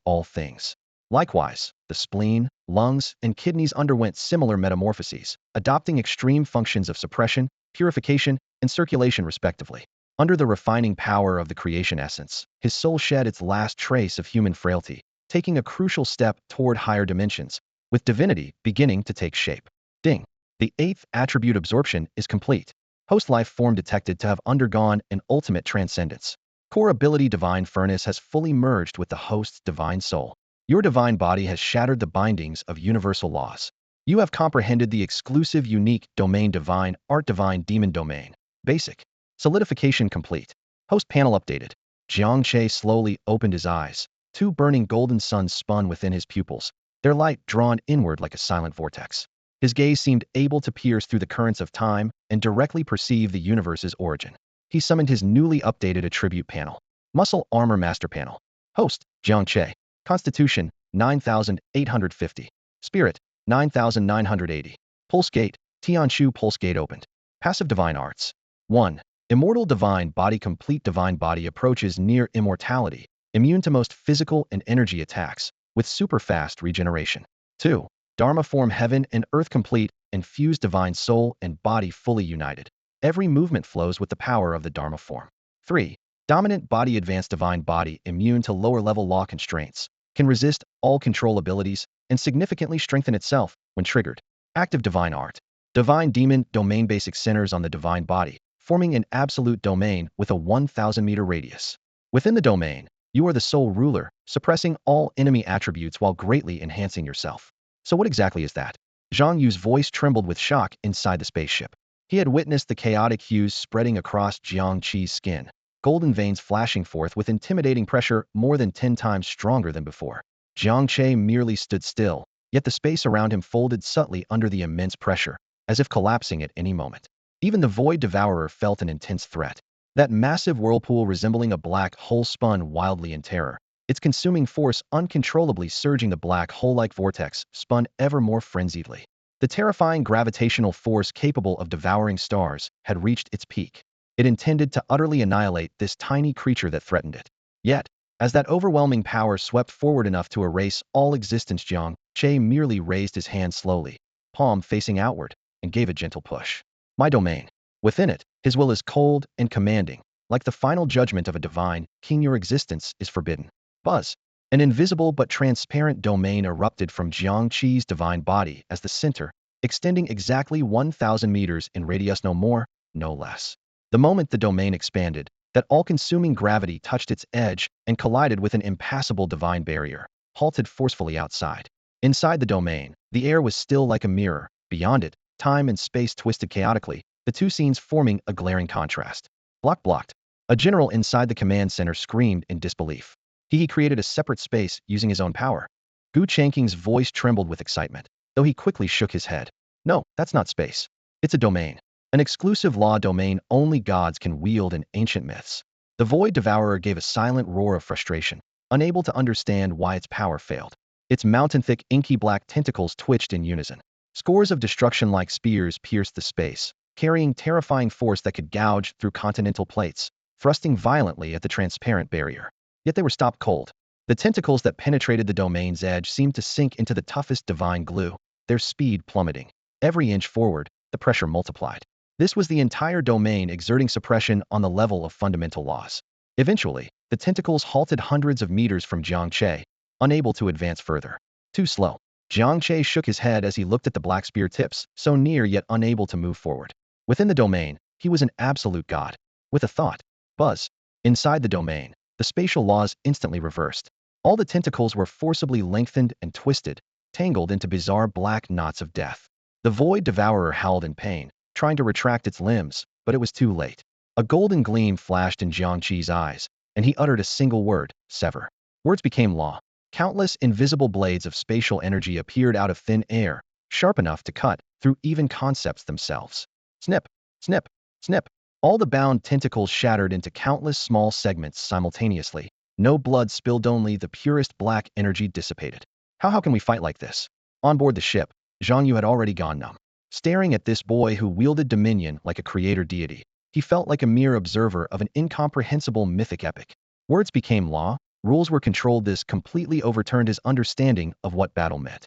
all things. Likewise, the spleen, lungs, and kidneys underwent similar metamorphoses, adopting extreme functions of suppression, purification, and circulation respectively. Under the refining power of the creation essence, his soul shed its last trace of human frailty, taking a crucial step toward higher dimensions, with divinity beginning to take shape. Ding. The 8th attribute absorption is complete. Host life form detected to have undergone an ultimate transcendence. Core ability divine furnace has fully merged with the host's divine soul. Your divine body has shattered the bindings of universal laws. You have comprehended the exclusive unique domain divine art divine demon domain. Basic. Solidification complete. Host panel updated. Jiang Che slowly opened his eyes. 2 burning golden suns spun within his pupils, their light drawn inward like a silent vortex. His gaze seemed able to pierce through the currents of time and directly perceive the universe's origin. He summoned his newly updated attribute panel. Muscle Armor Master Panel. Host, Jiang Che. Constitution, 9,850. Spirit, 9,980. Pulse Gate, Tianshu Pulse Gate opened. Passive Divine Arts. 1. Immortal Divine Body. Complete divine body approaches near immortality, immune to most physical and energy attacks, with super fast regeneration. 2. Dharma Form Heaven and Earth. Complete, and fused divine soul and body fully united. Every movement flows with the power of the Dharma form. 3. Dominant body. Advanced divine body, immune to lower-level law constraints, can resist all control abilities and significantly strengthen itself when triggered. Active divine art. Divine demon domain. Basic centers on the divine body, forming an absolute domain with a 1,000-meter radius. Within the domain, you are the sole ruler, suppressing all enemy attributes while greatly enhancing yourself. So what exactly is that? Jiang Yu's voice trembled with shock inside the spaceship. He had witnessed the chaotic hues spreading across Jiang Che's skin, golden veins flashing forth with intimidating pressure more than 10 times stronger than before. Jiang Che merely stood still, yet the space around him folded subtly under the immense pressure, as if collapsing at any moment. Even the Void Devourer felt an intense threat. That massive whirlpool resembling a black hole spun wildly in terror, its consuming force uncontrollably surging. The black hole-like vortex spun ever more frenziedly. The terrifying gravitational force capable of devouring stars had reached its peak. It intended to utterly annihilate this tiny creature that threatened it. Yet, as that overwhelming power swept forward enough to erase all existence, Jiang Che merely raised his hand slowly, palm facing outward, and gave a gentle push. My domain. Within it, his will is cold and commanding, like the final judgment of a divine king. Your existence is forbidden. Buzz. An invisible but transparent domain erupted from Jiang Che's divine body as the center, extending exactly 1,000 meters in radius, no more, no less. The moment the domain expanded, that all-consuming gravity touched its edge and collided with an impassable divine barrier, halted forcefully outside. Inside the domain, the air was still like a mirror. Beyond it, time and space twisted chaotically, the two scenes forming a glaring contrast. Blocked. A general inside the command center screamed in disbelief. He created a separate space using his own power. Gu Changqing's voice trembled with excitement, though he quickly shook his head. No, that's not space. It's a domain. An exclusive law domain only gods can wield in ancient myths. The Void Devourer gave a silent roar of frustration, unable to understand why its power failed. Its mountain-thick, inky black tentacles twitched in unison. Scores of destruction-like spears pierced the space, carrying terrifying force that could gouge through continental plates, thrusting violently at the transparent barrier. Yet they were stopped cold. The tentacles that penetrated the domain's edge seemed to sink into the toughest divine glue, their speed plummeting. Every inch forward, the pressure multiplied. This was the entire domain exerting suppression on the level of fundamental laws. Eventually, the tentacles halted hundreds of meters from Jiang Che, unable to advance further. Too slow. Jiang Che shook his head as he looked at the black spear tips, so near yet unable to move forward. Within the domain, he was an absolute god. With a thought. Buzz. Inside the domain, the spatial laws instantly reversed. All the tentacles were forcibly lengthened and twisted, tangled into bizarre black knots of death. The Void Devourer howled in pain, trying to retract its limbs, but it was too late. A golden gleam flashed in Jiang Che's eyes, and he uttered a single word, sever. Words became law. Countless invisible blades of spatial energy appeared out of thin air, sharp enough to cut through even concepts themselves. Snip, snip, snip. All the bound tentacles shattered into countless small segments simultaneously. No blood spilled, only the purest black energy dissipated. How can we fight like this? On board the ship, Jiang Yu had already gone numb. Staring at this boy who wielded dominion like a creator deity, he felt like a mere observer of an incomprehensible mythic epic. Words became law, rules were controlled. This completely overturned his understanding of what battle meant.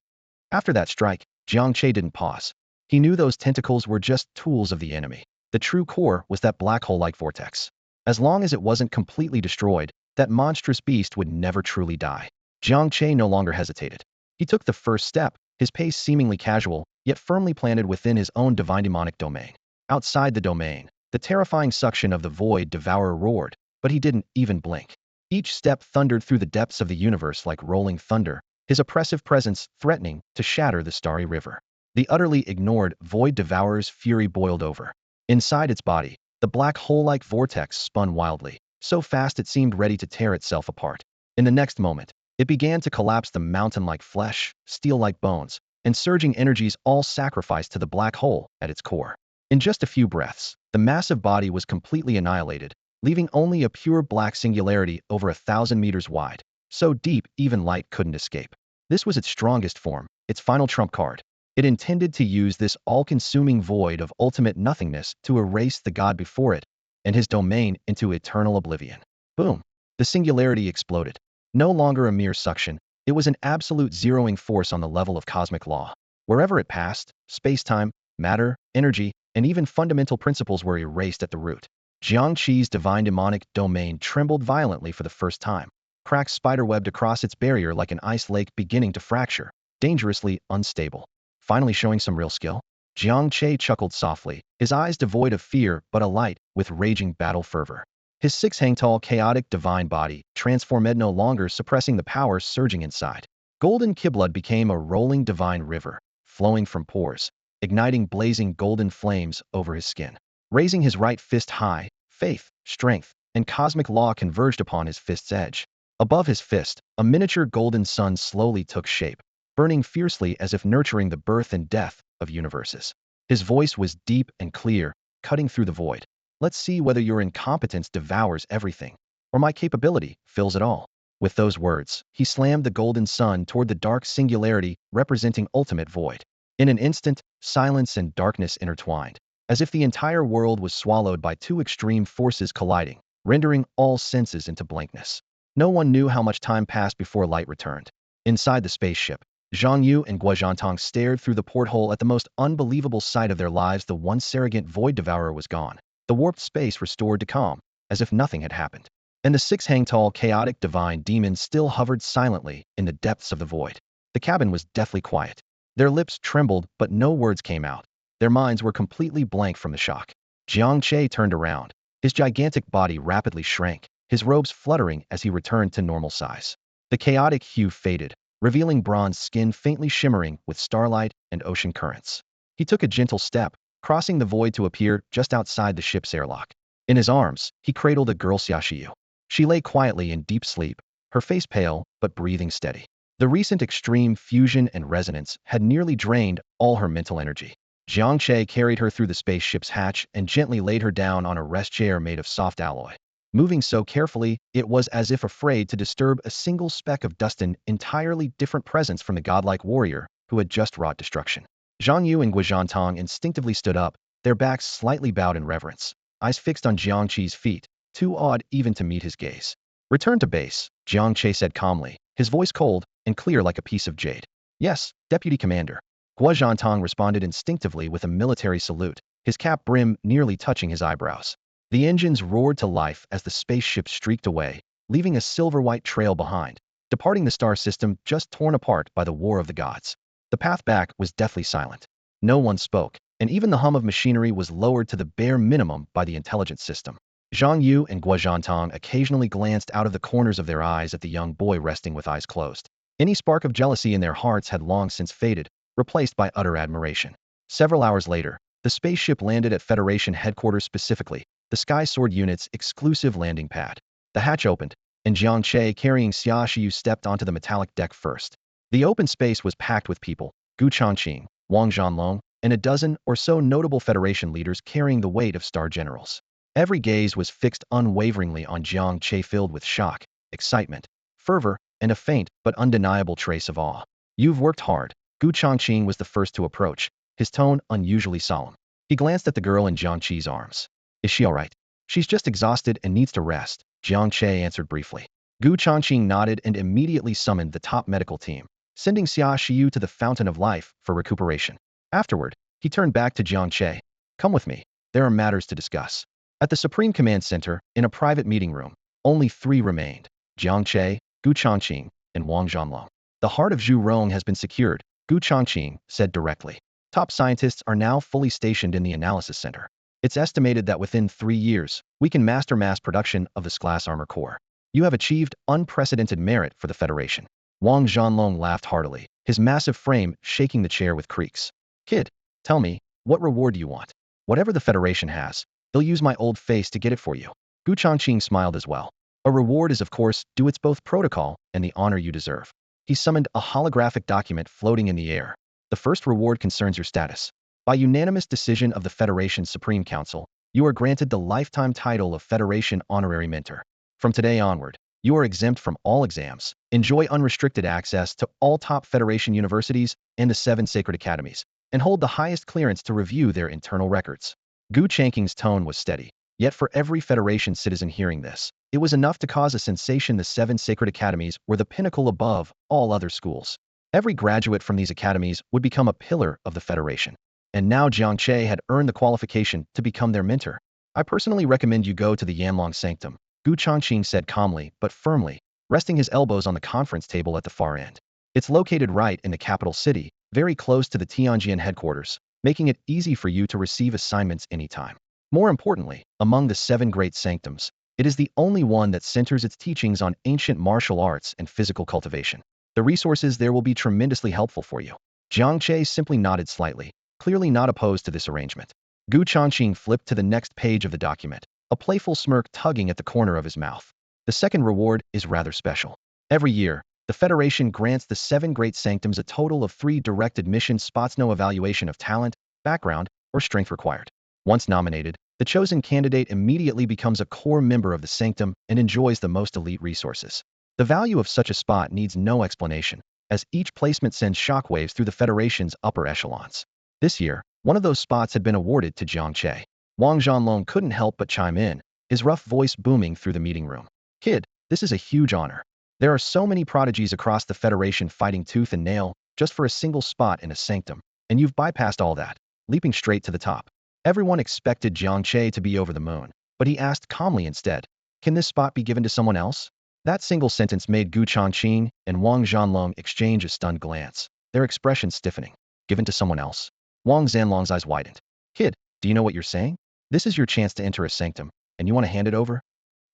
After that strike, Jiang Che didn't pause. He knew those tentacles were just tools of the enemy. The true core was that black hole-like vortex. As long as it wasn't completely destroyed, that monstrous beast would never truly die. Jiang Che no longer hesitated. He took the first step, his pace seemingly casual, yet firmly planted within his own divine demonic domain. Outside the domain, the terrifying suction of the Void Devourer roared, but he didn't even blink. Each step thundered through the depths of the universe like rolling thunder, his oppressive presence threatening to shatter the starry river. The utterly ignored Void Devourer's fury boiled over. Inside its body, the black hole-like vortex spun wildly, so fast it seemed ready to tear itself apart. In the next moment, it began to collapse, the mountain-like flesh, steel-like bones, and surging energies all sacrificed to the black hole at its core. In just a few breaths, the massive body was completely annihilated, leaving only a pure black singularity over 1,000 meters wide, so deep even light couldn't escape. This was its strongest form, its final trump card. It intended to use this all-consuming void of ultimate nothingness to erase the god before it and his domain into eternal oblivion. Boom! The singularity exploded. No longer a mere suction, it was an absolute zeroing force on the level of cosmic law. Wherever it passed, space-time, matter, energy, and even fundamental principles were erased at the root. Jiang Che's divine demonic domain trembled violently for the first time. Cracks spiderwebbed across its barrier like an ice lake beginning to fracture, dangerously unstable. Finally showing some real skill? Jiang Che chuckled softly, his eyes devoid of fear but alight with raging battle fervor. His six-hang-tall chaotic divine body transformed, no longer suppressing the power surging inside. Golden Kiblood became a rolling divine river, flowing from pores, igniting blazing golden flames over his skin. Raising his right fist high, faith, strength, and cosmic law converged upon his fist's edge. Above his fist, a miniature golden sun slowly took shape, burning fiercely as if nurturing the birth and death of universes. His voice was deep and clear, cutting through the void. Let's see whether your incompetence devours everything, or my capability fills it all. With those words, he slammed the golden sun toward the dark singularity representing ultimate void. In an instant, silence and darkness intertwined, as if the entire world was swallowed by two extreme forces colliding, rendering all senses into blankness. No one knew how much time passed before light returned. Inside the spaceship, Zhang Yu and Guozhantong stared through the porthole at the most unbelievable sight of their lives. The once arrogant void devourer was gone, the warped space restored to calm, as if nothing had happened. And the six-hang-tall chaotic divine demons still hovered silently in the depths of the void. The cabin was deathly quiet. Their lips trembled, but no words came out. Their minds were completely blank from the shock. Jiang Che turned around. His gigantic body rapidly shrank, his robes fluttering as he returned to normal size. The chaotic hue faded, revealing bronze skin faintly shimmering with starlight and ocean currents. He took a gentle step, crossing the void to appear just outside the ship's airlock. In his arms, he cradled the girl Xia Shiyu. She lay quietly in deep sleep, her face pale but breathing steady. The recent extreme fusion and resonance had nearly drained all her mental energy. Jiang Che carried her through the spaceship's hatch and gently laid her down on a rest chair made of soft alloy. Moving so carefully, it was as if afraid to disturb a single speck of dust, an entirely different presence from the godlike warrior who had just wrought destruction. Zhang Yu and Guozhantong instinctively stood up, their backs slightly bowed in reverence, eyes fixed on Jiang Che's feet, too awed even to meet his gaze. Return to base, Jiang Che said calmly, his voice cold and clear like a piece of jade. Yes, Deputy Commander. Guozhantong responded instinctively with a military salute, his cap brim nearly touching his eyebrows. The engines roared to life as the spaceship streaked away, leaving a silver-white trail behind, departing the star system just torn apart by the war of the gods. The path back was deathly silent. No one spoke, and even the hum of machinery was lowered to the bare minimum by the intelligence system. Zhang Yu and Guozhantong occasionally glanced out of the corners of their eyes at the young boy resting with eyes closed. Any spark of jealousy in their hearts had long since faded, replaced by utter admiration. Several hours later, the spaceship landed at Federation headquarters, specifically the Sky Sword Unit's exclusive landing pad. The hatch opened, and Jiang Che carrying Xia Shiyu stepped onto the metallic deck first. The open space was packed with people, Gu Changqing, Wang Zhanlong, and a dozen or so notable Federation leaders carrying the weight of star generals. Every gaze was fixed unwaveringly on Jiang Che, filled with shock, excitement, fervor, and a faint but undeniable trace of awe. You've worked hard. Gu Changqing was the first to approach, his tone unusually solemn. He glanced at the girl in Jiang Che's arms. Is she all right? She's just exhausted and needs to rest, Jiang Che answered briefly. Gu Changqing nodded and immediately summoned the top medical team, sending Xia Shiyu to the Fountain of Life for recuperation. Afterward, he turned back to Jiang Che. Come with me. There are matters to discuss. At the Supreme Command Center, in a private meeting room, only three remained: Jiang Che, Gu Changqing, and Wang Zhanlong. The heart of Zhu Rong has been secured, Gu Changqing said directly. Top scientists are now fully stationed in the analysis center. It's estimated that within 3 years, we can master mass production of this class armor core. You have achieved unprecedented merit for the Federation. Wang Zhanlong laughed heartily, his massive frame shaking the chair with creaks. Kid, tell me, what reward do you want? Whatever the Federation has, they'll use my old face to get it for you. Gu Changqing smiled as well. A reward is of course due. It's both protocol and the honor you deserve. He summoned a holographic document floating in the air. The first reward concerns your status. By unanimous decision of the Federation's Supreme Council, you are granted the lifetime title of Federation Honorary Mentor. From today onward, you are exempt from all exams, enjoy unrestricted access to all top Federation universities and the 7 sacred academies, and hold the highest clearance to review their internal records. Gu Changqing's tone was steady, yet for every Federation citizen hearing this, it was enough to cause a sensation. The 7 sacred academies were the pinnacle above all other schools. Every graduate from these academies would become a pillar of the Federation. And now Jiang Che had earned the qualification to become their mentor. I personally recommend you go to the Yanlong Sanctum, Gu Changqing said calmly but firmly, resting his elbows on the conference table at the far end. It's located right in the capital city, very close to the Tianjin headquarters, making it easy for you to receive assignments anytime. More importantly, among the 7 great sanctums, it is the only one that centers its teachings on ancient martial arts and physical cultivation. The resources there will be tremendously helpful for you. Jiang Che simply nodded slightly, clearly not opposed to this arrangement. Gu Changqing flipped to the next page of the document, a playful smirk tugging at the corner of his mouth. The second reward is rather special. Every year, the Federation grants the 7 great sanctums a total of 3 direct admission spots, no evaluation of talent, background, or strength required. Once nominated, the chosen candidate immediately becomes a core member of the sanctum and enjoys the most elite resources. The value of such a spot needs no explanation, as each placement sends shockwaves through the Federation's upper echelons. This year, one of those spots had been awarded to Jiang Che. Wang Zhanlong couldn't help but chime in, his rough voice booming through the meeting room. Kid, this is a huge honor. There are so many prodigies across the Federation fighting tooth and nail just for a single spot in a sanctum, and you've bypassed all that, leaping straight to the top. Everyone expected Jiang Che to be over the moon, but he asked calmly instead, can this spot be given to someone else? That single sentence made Gu Changqing and Wang Zhanlong exchange a stunned glance, their expressions stiffening. Given to someone else? Wang Zhanlong's eyes widened. Kid, do you know what you're saying? This is your chance to enter a sanctum, and you want to hand it over?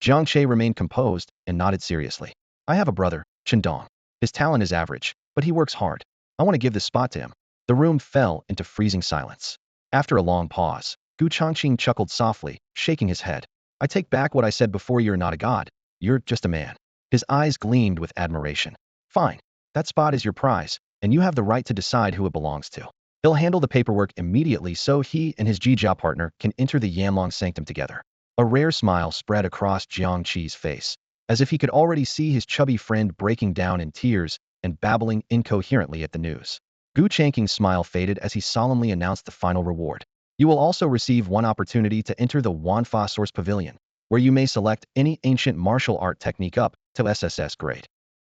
Jiang Che remained composed and nodded seriously. I have a brother, Chendong. His talent is average, but he works hard. I want to give this spot to him. The room fell into freezing silence. After a long pause, Gu Changqing chuckled softly, shaking his head. I take back what I said before, you're not a god. You're just a man. His eyes gleamed with admiration. Fine. That spot is your prize, and you have the right to decide who it belongs to. He'll handle the paperwork immediately so he and his Jijia partner can enter the Yanlong Sanctum together. A rare smile spread across Jiang Che's face, as if he could already see his chubby friend breaking down in tears and babbling incoherently at the news. Gu Changqing's smile faded as he solemnly announced the final reward. You will also receive one opportunity to enter the Wanfa Source Pavilion, where you may select any ancient martial art technique up to SSS grade.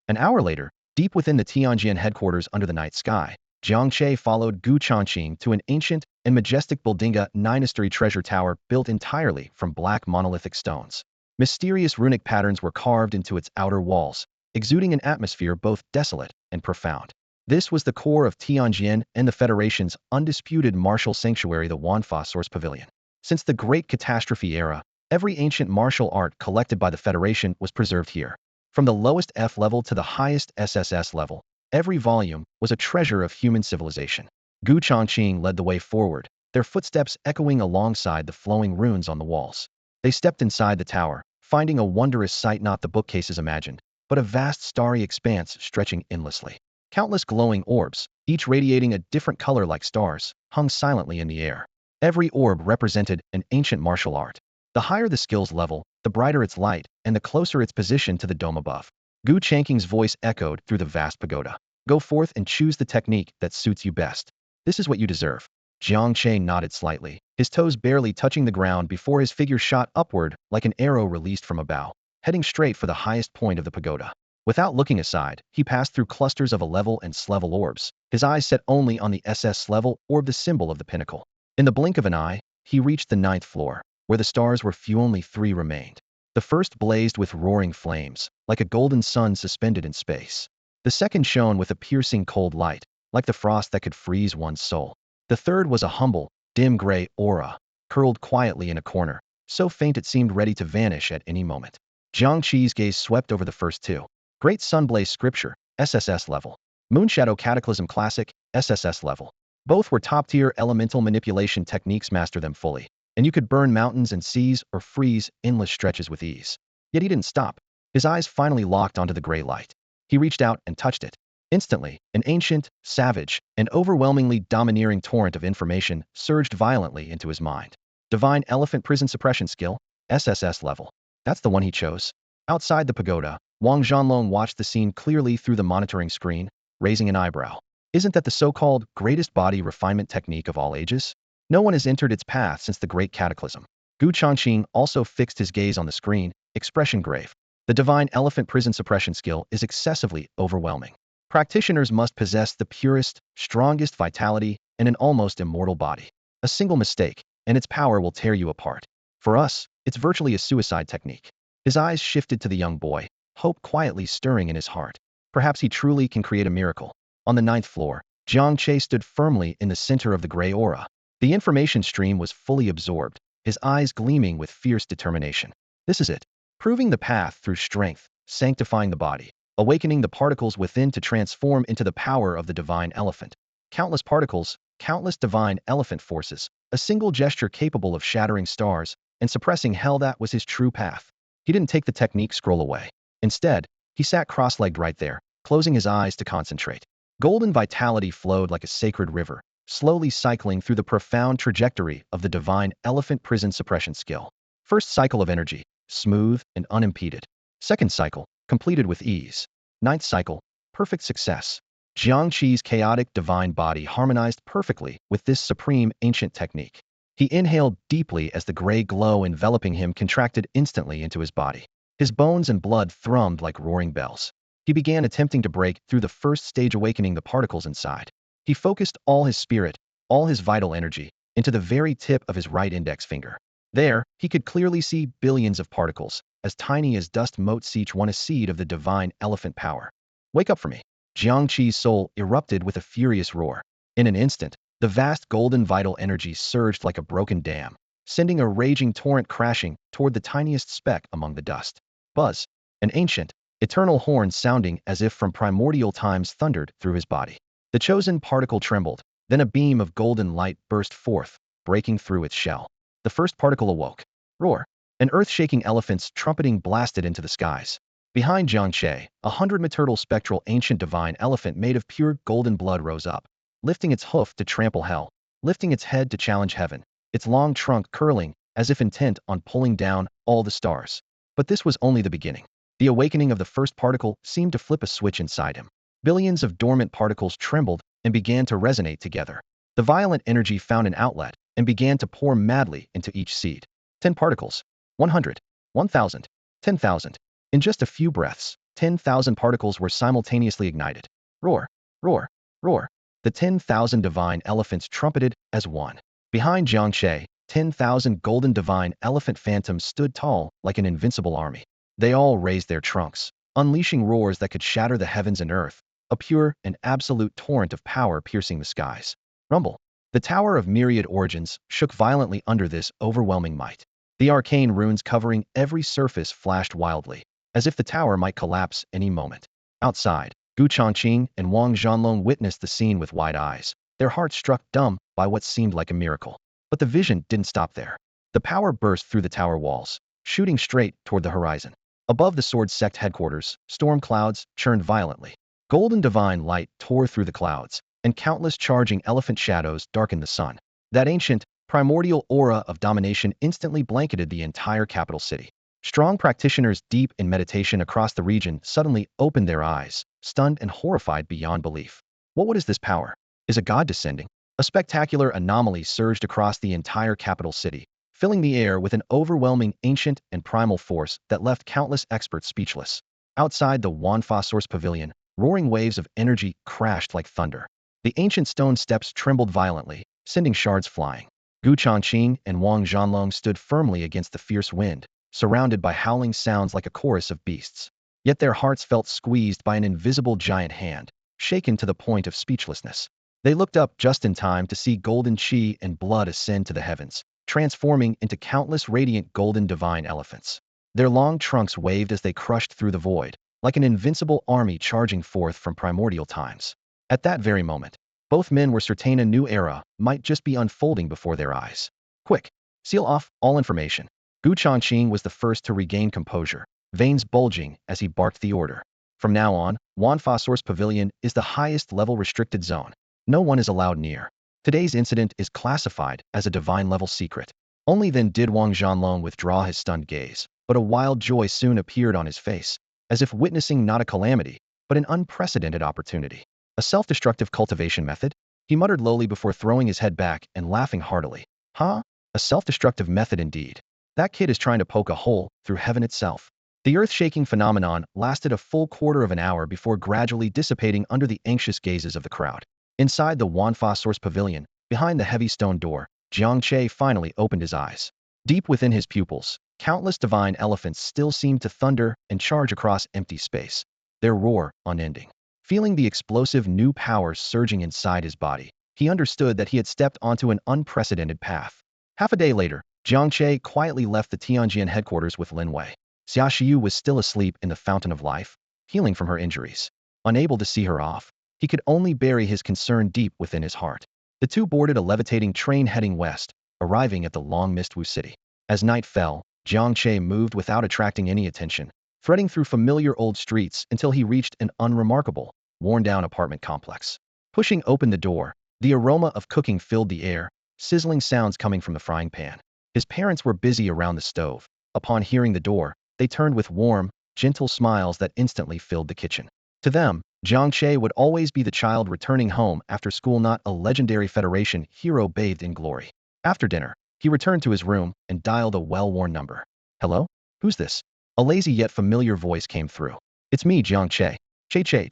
An hour later, deep within the Tianjin headquarters under the night sky, Jiang Che followed Gu Changqing to an ancient and majestic Buldinga Dynasty treasure tower built entirely from black monolithic stones. Mysterious runic patterns were carved into its outer walls, exuding an atmosphere both desolate and profound. This was the core of Tianjin and the Federation's undisputed martial sanctuary, the Wanfa Source Pavilion. Since the Great Catastrophe era, every ancient martial art collected by the Federation was preserved here. From the lowest F level to the highest SSS level, every volume was a treasure of human civilization. Gu Changqing led the way forward, their footsteps echoing alongside the flowing runes on the walls. They stepped inside the tower, finding a wondrous sight not the bookcases imagined, but a vast starry expanse stretching endlessly. Countless glowing orbs, each radiating a different color like stars, hung silently in the air. Every orb represented an ancient martial art. The higher the skills level, the brighter its light, and the closer its position to the dome above. Gu Changqing's voice echoed through the vast pagoda. Go forth and choose the technique that suits you best. This is what you deserve. Jiang Che nodded slightly, his toes barely touching the ground before his figure shot upward like an arrow released from a bow, heading straight for the highest point of the pagoda. Without looking aside, he passed through clusters of A-level and S-level orbs, his eyes set only on the SS-level orb, the symbol of the pinnacle. In the blink of an eye, he reached the 9th floor, where the stars were few. Only 3 remained. The first blazed with roaring flames, like a golden sun suspended in space. The second shone with a piercing cold light, like the frost that could freeze one's soul. The third was a humble, dim gray aura, curled quietly in a corner, so faint it seemed ready to vanish at any moment. Jiang Che's gaze swept over the first 2. Great Sunblaze Scripture, SSS level. Moonshadow Cataclysm Classic, SSS level. Both were top-tier elemental manipulation techniques. Master them fully, and you could burn mountains and seas or freeze endless stretches with ease. Yet he didn't stop. His eyes finally locked onto the gray light. He reached out and touched it. Instantly, an ancient, savage, and overwhelmingly domineering torrent of information surged violently into his mind. Divine Elephant Prison Suppression Skill, SSS level. That's the one he chose. Outside the pagoda, Wang Zhanlong watched the scene clearly through the monitoring screen, raising an eyebrow. Isn't that the so-called greatest body refinement technique of all ages? No one has entered its path since the Great Cataclysm. Gu Changqing also fixed his gaze on the screen, expression grave. The Divine Elephant Prison Suppression skill is excessively overwhelming. Practitioners must possess the purest, strongest vitality and an almost immortal body. A single mistake, and its power will tear you apart. For us, it's virtually a suicide technique. His eyes shifted to the young boy, hope quietly stirring in his heart. Perhaps he truly can create a miracle. On the ninth floor, Jiang Che stood firmly in the center of the gray aura. The information stream was fully absorbed, his eyes gleaming with fierce determination. This is it. Proving the path through strength, sanctifying the body, awakening the particles within to transform into the power of the divine elephant. Countless particles, countless divine elephant forces, a single gesture capable of shattering stars and suppressing hell. That was his true path. He didn't take the technique scroll away. Instead, he sat cross-legged right there, closing his eyes to concentrate. Golden vitality flowed like a sacred river, slowly cycling through the profound trajectory of the divine elephant prison suppression skill. First cycle of energy, smooth and unimpeded. Second cycle, completed with ease. Ninth cycle, perfect success. Jiang Che's chaotic divine body harmonized perfectly with this supreme ancient technique. He inhaled deeply as the gray glow enveloping him contracted instantly into his body. His bones and blood thrummed like roaring bells. He began attempting to break through the first stage, awakening the particles inside. He focused all his spirit, all his vital energy, into the very tip of his right index finger. There, he could clearly see billions of particles, as tiny as dust motes, each one a seed of the divine elephant power. Wake up for me. Jiang Che's soul erupted with a furious roar. In an instant, the vast golden vital energy surged like a broken dam, sending a raging torrent crashing toward the tiniest speck among the dust. Buzz, an ancient, eternal horn sounding as if from primordial times thundered through his body. The chosen particle trembled, then a beam of golden light burst forth, breaking through its shell. The first particle awoke. Roar. An earth-shaking elephant's trumpeting blasted into the skies. Behind Jiang Che, 100-meter spectral ancient divine elephant made of pure golden blood rose up, lifting its hoof to trample hell, lifting its head to challenge heaven, its long trunk curling as if intent on pulling down all the stars. But this was only the beginning. The awakening of the first particle seemed to flip a switch inside him. Billions of dormant particles trembled and began to resonate together. The violent energy found an outlet and began to pour madly into each seed. 10 particles. 100. 1,000. 10,000. In just a few breaths, 10,000 particles were simultaneously ignited. Roar, roar, roar. The 10,000 divine elephants trumpeted as one. Behind Jiang Che, 10,000 golden divine elephant phantoms stood tall like an invincible army. They all raised their trunks, unleashing roars that could shatter the heavens and earth, a pure and absolute torrent of power piercing the skies. Rumble. The Tower of Myriad Origins shook violently under this overwhelming might. The arcane runes covering every surface flashed wildly, as if the tower might collapse any moment. Outside, Gu Changqing and Wang Zhanlong witnessed the scene with wide eyes, their hearts struck dumb by what seemed like a miracle. But the vision didn't stop there. The power burst through the tower walls, shooting straight toward the horizon. Above the Sword Sect headquarters, storm clouds churned violently. Golden divine light tore through the clouds, and countless charging elephant shadows darkened the sun. That ancient, primordial aura of domination instantly blanketed the entire capital city. Strong practitioners deep in meditation across the region suddenly opened their eyes, stunned and horrified beyond belief. What is this power? Is a god descending? A spectacular anomaly surged across the entire capital city, filling the air with an overwhelming ancient and primal force that left countless experts speechless. Outside the Wanfa Source Pavilion, roaring waves of energy crashed like thunder. The ancient stone steps trembled violently, sending shards flying. Gu Changqing and Wang Zhanlong stood firmly against the fierce wind, surrounded by howling sounds like a chorus of beasts. Yet their hearts felt squeezed by an invisible giant hand, shaken to the point of speechlessness. They looked up just in time to see golden chi and blood ascend to the heavens, transforming into countless radiant golden divine elephants. Their long trunks waved as they crushed through the void, like an invincible army charging forth from primordial times. At that very moment, both men were certain a new era might just be unfolding before their eyes. Quick, seal off all information. Gu Changqing was the first to regain composure, veins bulging as he barked the order. From now on, Wanfa Source Pavilion is the highest level restricted zone. No one is allowed near. Today's incident is classified as a divine level secret. Only then did Wang Zhanlong withdraw his stunned gaze, but a wild joy soon appeared on his face, as if witnessing not a calamity, but an unprecedented opportunity. A self-destructive cultivation method? He muttered lowly before throwing his head back and laughing heartily. Huh? A self-destructive method indeed. That kid is trying to poke a hole through heaven itself. The earth-shaking phenomenon lasted a full quarter of an hour before gradually dissipating under the anxious gazes of the crowd. Inside the Wanfa Source Pavilion, behind the heavy stone door, Jiang Che finally opened his eyes. Deep within his pupils, countless divine elephants still seemed to thunder and charge across empty space, their roar unending. Feeling the explosive new powers surging inside his body, he understood that he had stepped onto an unprecedented path. Half a day later, Jiang Che quietly left the Tianjian headquarters with Lin Wei. Xia Shiyu was still asleep in the fountain of life, healing from her injuries. Unable to see her off, he could only bury his concern deep within his heart. The two boarded a levitating train heading west, arriving at the long-missed Wu city. As night fell, Jiang Che moved without attracting any attention, threading through familiar old streets until he reached an unremarkable, worn-down apartment complex. Pushing open the door, the aroma of cooking filled the air, sizzling sounds coming from the frying pan. His parents were busy around the stove. Upon hearing the door, they turned with warm, gentle smiles that instantly filled the kitchen. To them, Jiang Che would always be the child returning home after school, not a legendary Federation hero bathed in glory. After dinner, he returned to his room and dialed a well-worn number. "Hello? Who's this?" A lazy yet familiar voice came through. "It's me, Jiang Che. Che.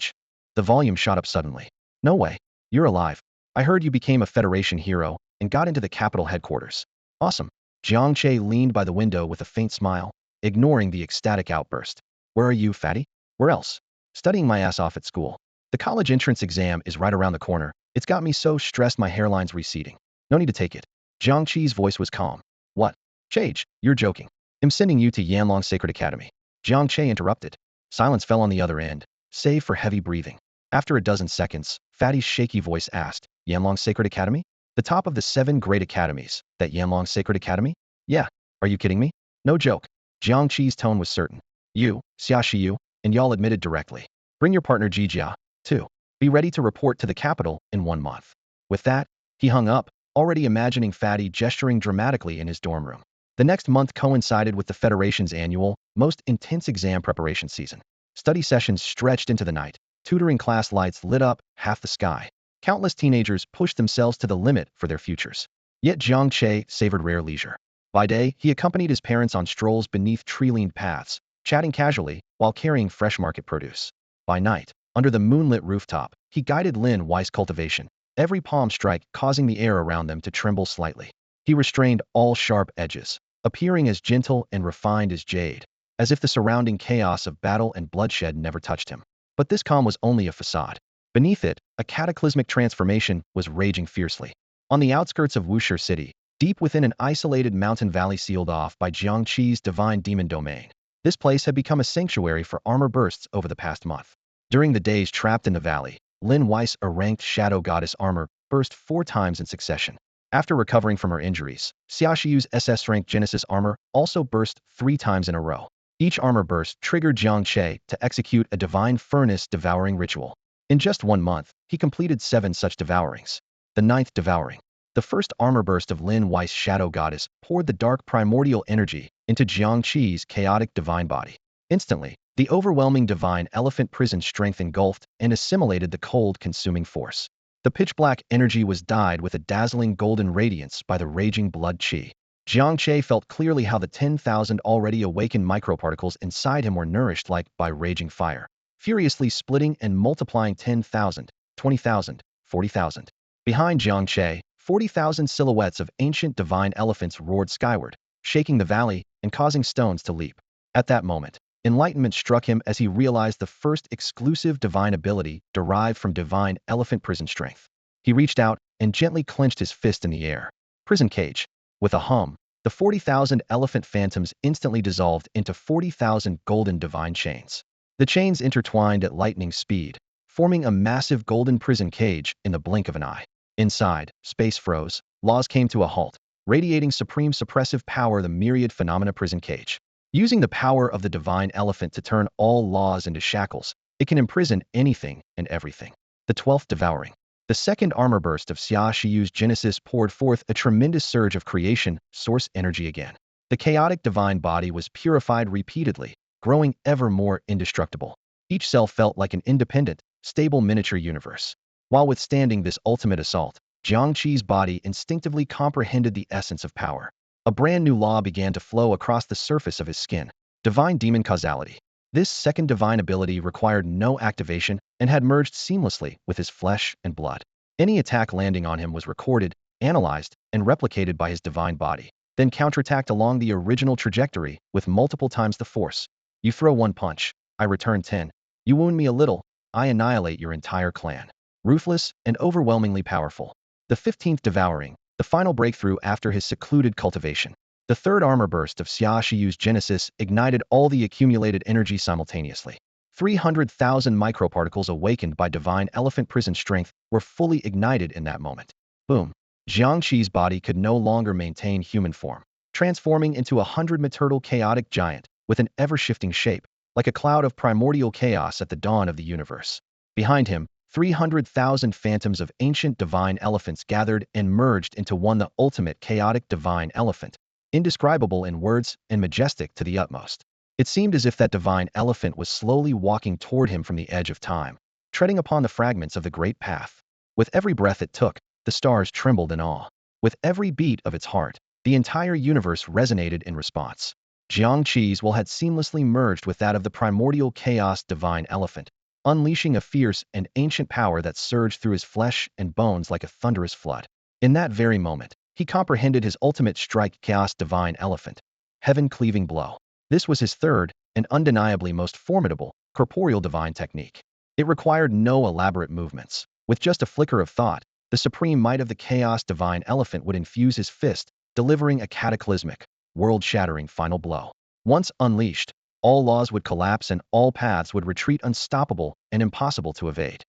The volume shot up suddenly. "No way. You're alive. I heard you became a Federation hero and got into the capital headquarters. Awesome." Jiang Che leaned by the window with a faint smile, ignoring the ecstatic outburst. "Where are you, fatty?" "Where else? Studying my ass off at school. The college entrance exam is right around the corner. It's got me so stressed my hairline's receding. No need to take it." Jiang Chi's voice was calm. "What? Chage, you're joking. I'm sending you to Yanlong Sacred Academy." Jiang Che interrupted. Silence fell on the other end, save for heavy breathing. After a dozen seconds, Fatty's shaky voice asked, "Yanlong Sacred Academy? The top of the 7 great academies, that Yanlong Sacred Academy? Yeah. Are you kidding me? No joke." Jiang Chi's tone was certain. "You, Xia Shiyu, and y'all admitted directly. Bring your partner Jijia, too. Be ready to report to the capital in 1 month." With that, he hung up, already imagining Fatty gesturing dramatically in his dorm room. The next month coincided with the Federation's annual, most intense exam preparation season. Study sessions stretched into the night. Tutoring class lights lit up half the sky. Countless teenagers pushed themselves to the limit for their futures. Yet Jiang Che savored rare leisure. By day, he accompanied his parents on strolls beneath tree-lined paths, chatting casually while carrying fresh market produce. By night, under the moonlit rooftop, he guided Lin Wei's cultivation, every palm strike causing the air around them to tremble slightly. He restrained all sharp edges, appearing as gentle and refined as jade, as if the surrounding chaos of battle and bloodshed never touched him. But this calm was only a facade. Beneath it, a cataclysmic transformation was raging fiercely. On the outskirts of Wushi City, deep within an isolated mountain valley sealed off by Jiang Chi's divine demon domain, this place had become a sanctuary for armor bursts over the past month. During the days trapped in the valley, Lin Weiss, a ranked shadow goddess armor, burst 4 times in succession. After recovering from her injuries, Xia Shiyu's SS-rank Genesis armor also burst 3 times in a row. Each armor burst triggered Jiang Che to execute a divine furnace devouring ritual. In just 1 month, he completed 7 such devourings. The 9th devouring, the first armor burst of Lin Weiss' shadow goddess, poured the dark primordial energy into Jiang Chi's chaotic divine body. Instantly, the overwhelming divine elephant prison strength engulfed and assimilated the cold, consuming force. The pitch-black energy was dyed with a dazzling golden radiance by the raging blood chi. Jiang Che felt clearly how the 10,000 already awakened microparticles inside him were nourished like by raging fire, furiously splitting and multiplying 10,000, 20,000, 40,000. Behind Jiang Che, 40,000 silhouettes of ancient divine elephants roared skyward, shaking the valley and causing stones to leap. At that moment, enlightenment struck him as he realized the first exclusive divine ability derived from divine elephant prison strength. He reached out and gently clenched his fist in the air. Prison cage. With a hum, the 40,000 elephant phantoms instantly dissolved into 40,000 golden divine chains. The chains intertwined at lightning speed, forming a massive golden prison cage in the blink of an eye. Inside, space froze, laws came to a halt, radiating supreme suppressive power, the myriad phenomena prison cage. Using the power of the divine elephant to turn all laws into shackles, it can imprison anything and everything. The 12th devouring. The second armor burst of Xia Shiyu's Genesis poured forth a tremendous surge of creation, source energy again. The chaotic divine body was purified repeatedly, growing ever more indestructible. Each cell felt like an independent, stable miniature universe. While withstanding this ultimate assault, Jiang Chi's body instinctively comprehended the essence of power. A brand new law began to flow across the surface of his skin. Divine Demon Causality. This second divine ability required no activation and had merged seamlessly with his flesh and blood. Any attack landing on him was recorded, analyzed, and replicated by his divine body, then counterattacked along the original trajectory with multiple times the force. You throw one punch, I return 10. You wound me a little, I annihilate your entire clan. Ruthless and overwhelmingly powerful. The 15th Devouring, the final breakthrough after his secluded cultivation. The third armor burst of Xia Shiyu's genesis ignited all the accumulated energy simultaneously. 300,000 microparticles awakened by divine elephant prison strength were fully ignited in that moment. Boom. Jiang Che's body could no longer maintain human form, transforming into a 100-meter chaotic giant with an ever-shifting shape, like a cloud of primordial chaos at the dawn of the universe. Behind him, 300,000 phantoms of ancient divine elephants gathered and merged into one, the ultimate chaotic divine elephant, indescribable in words and majestic to the utmost. It seemed as if that divine elephant was slowly walking toward him from the edge of time, treading upon the fragments of the great path. With every breath it took, the stars trembled in awe. With every beat of its heart, the entire universe resonated in response. Jiang Che's will had seamlessly merged with that of the primordial chaos divine elephant, unleashing a fierce and ancient power that surged through his flesh and bones like a thunderous flood. In that very moment, he comprehended his ultimate strike, chaos divine elephant, heaven-cleaving blow. This was his third, and undeniably most formidable, corporeal divine technique. It required no elaborate movements. With just a flicker of thought, the supreme might of the chaos divine elephant would infuse his fist, delivering a cataclysmic, world-shattering final blow. Once unleashed, all laws would collapse and all paths would retreat, unstoppable and impossible to evade.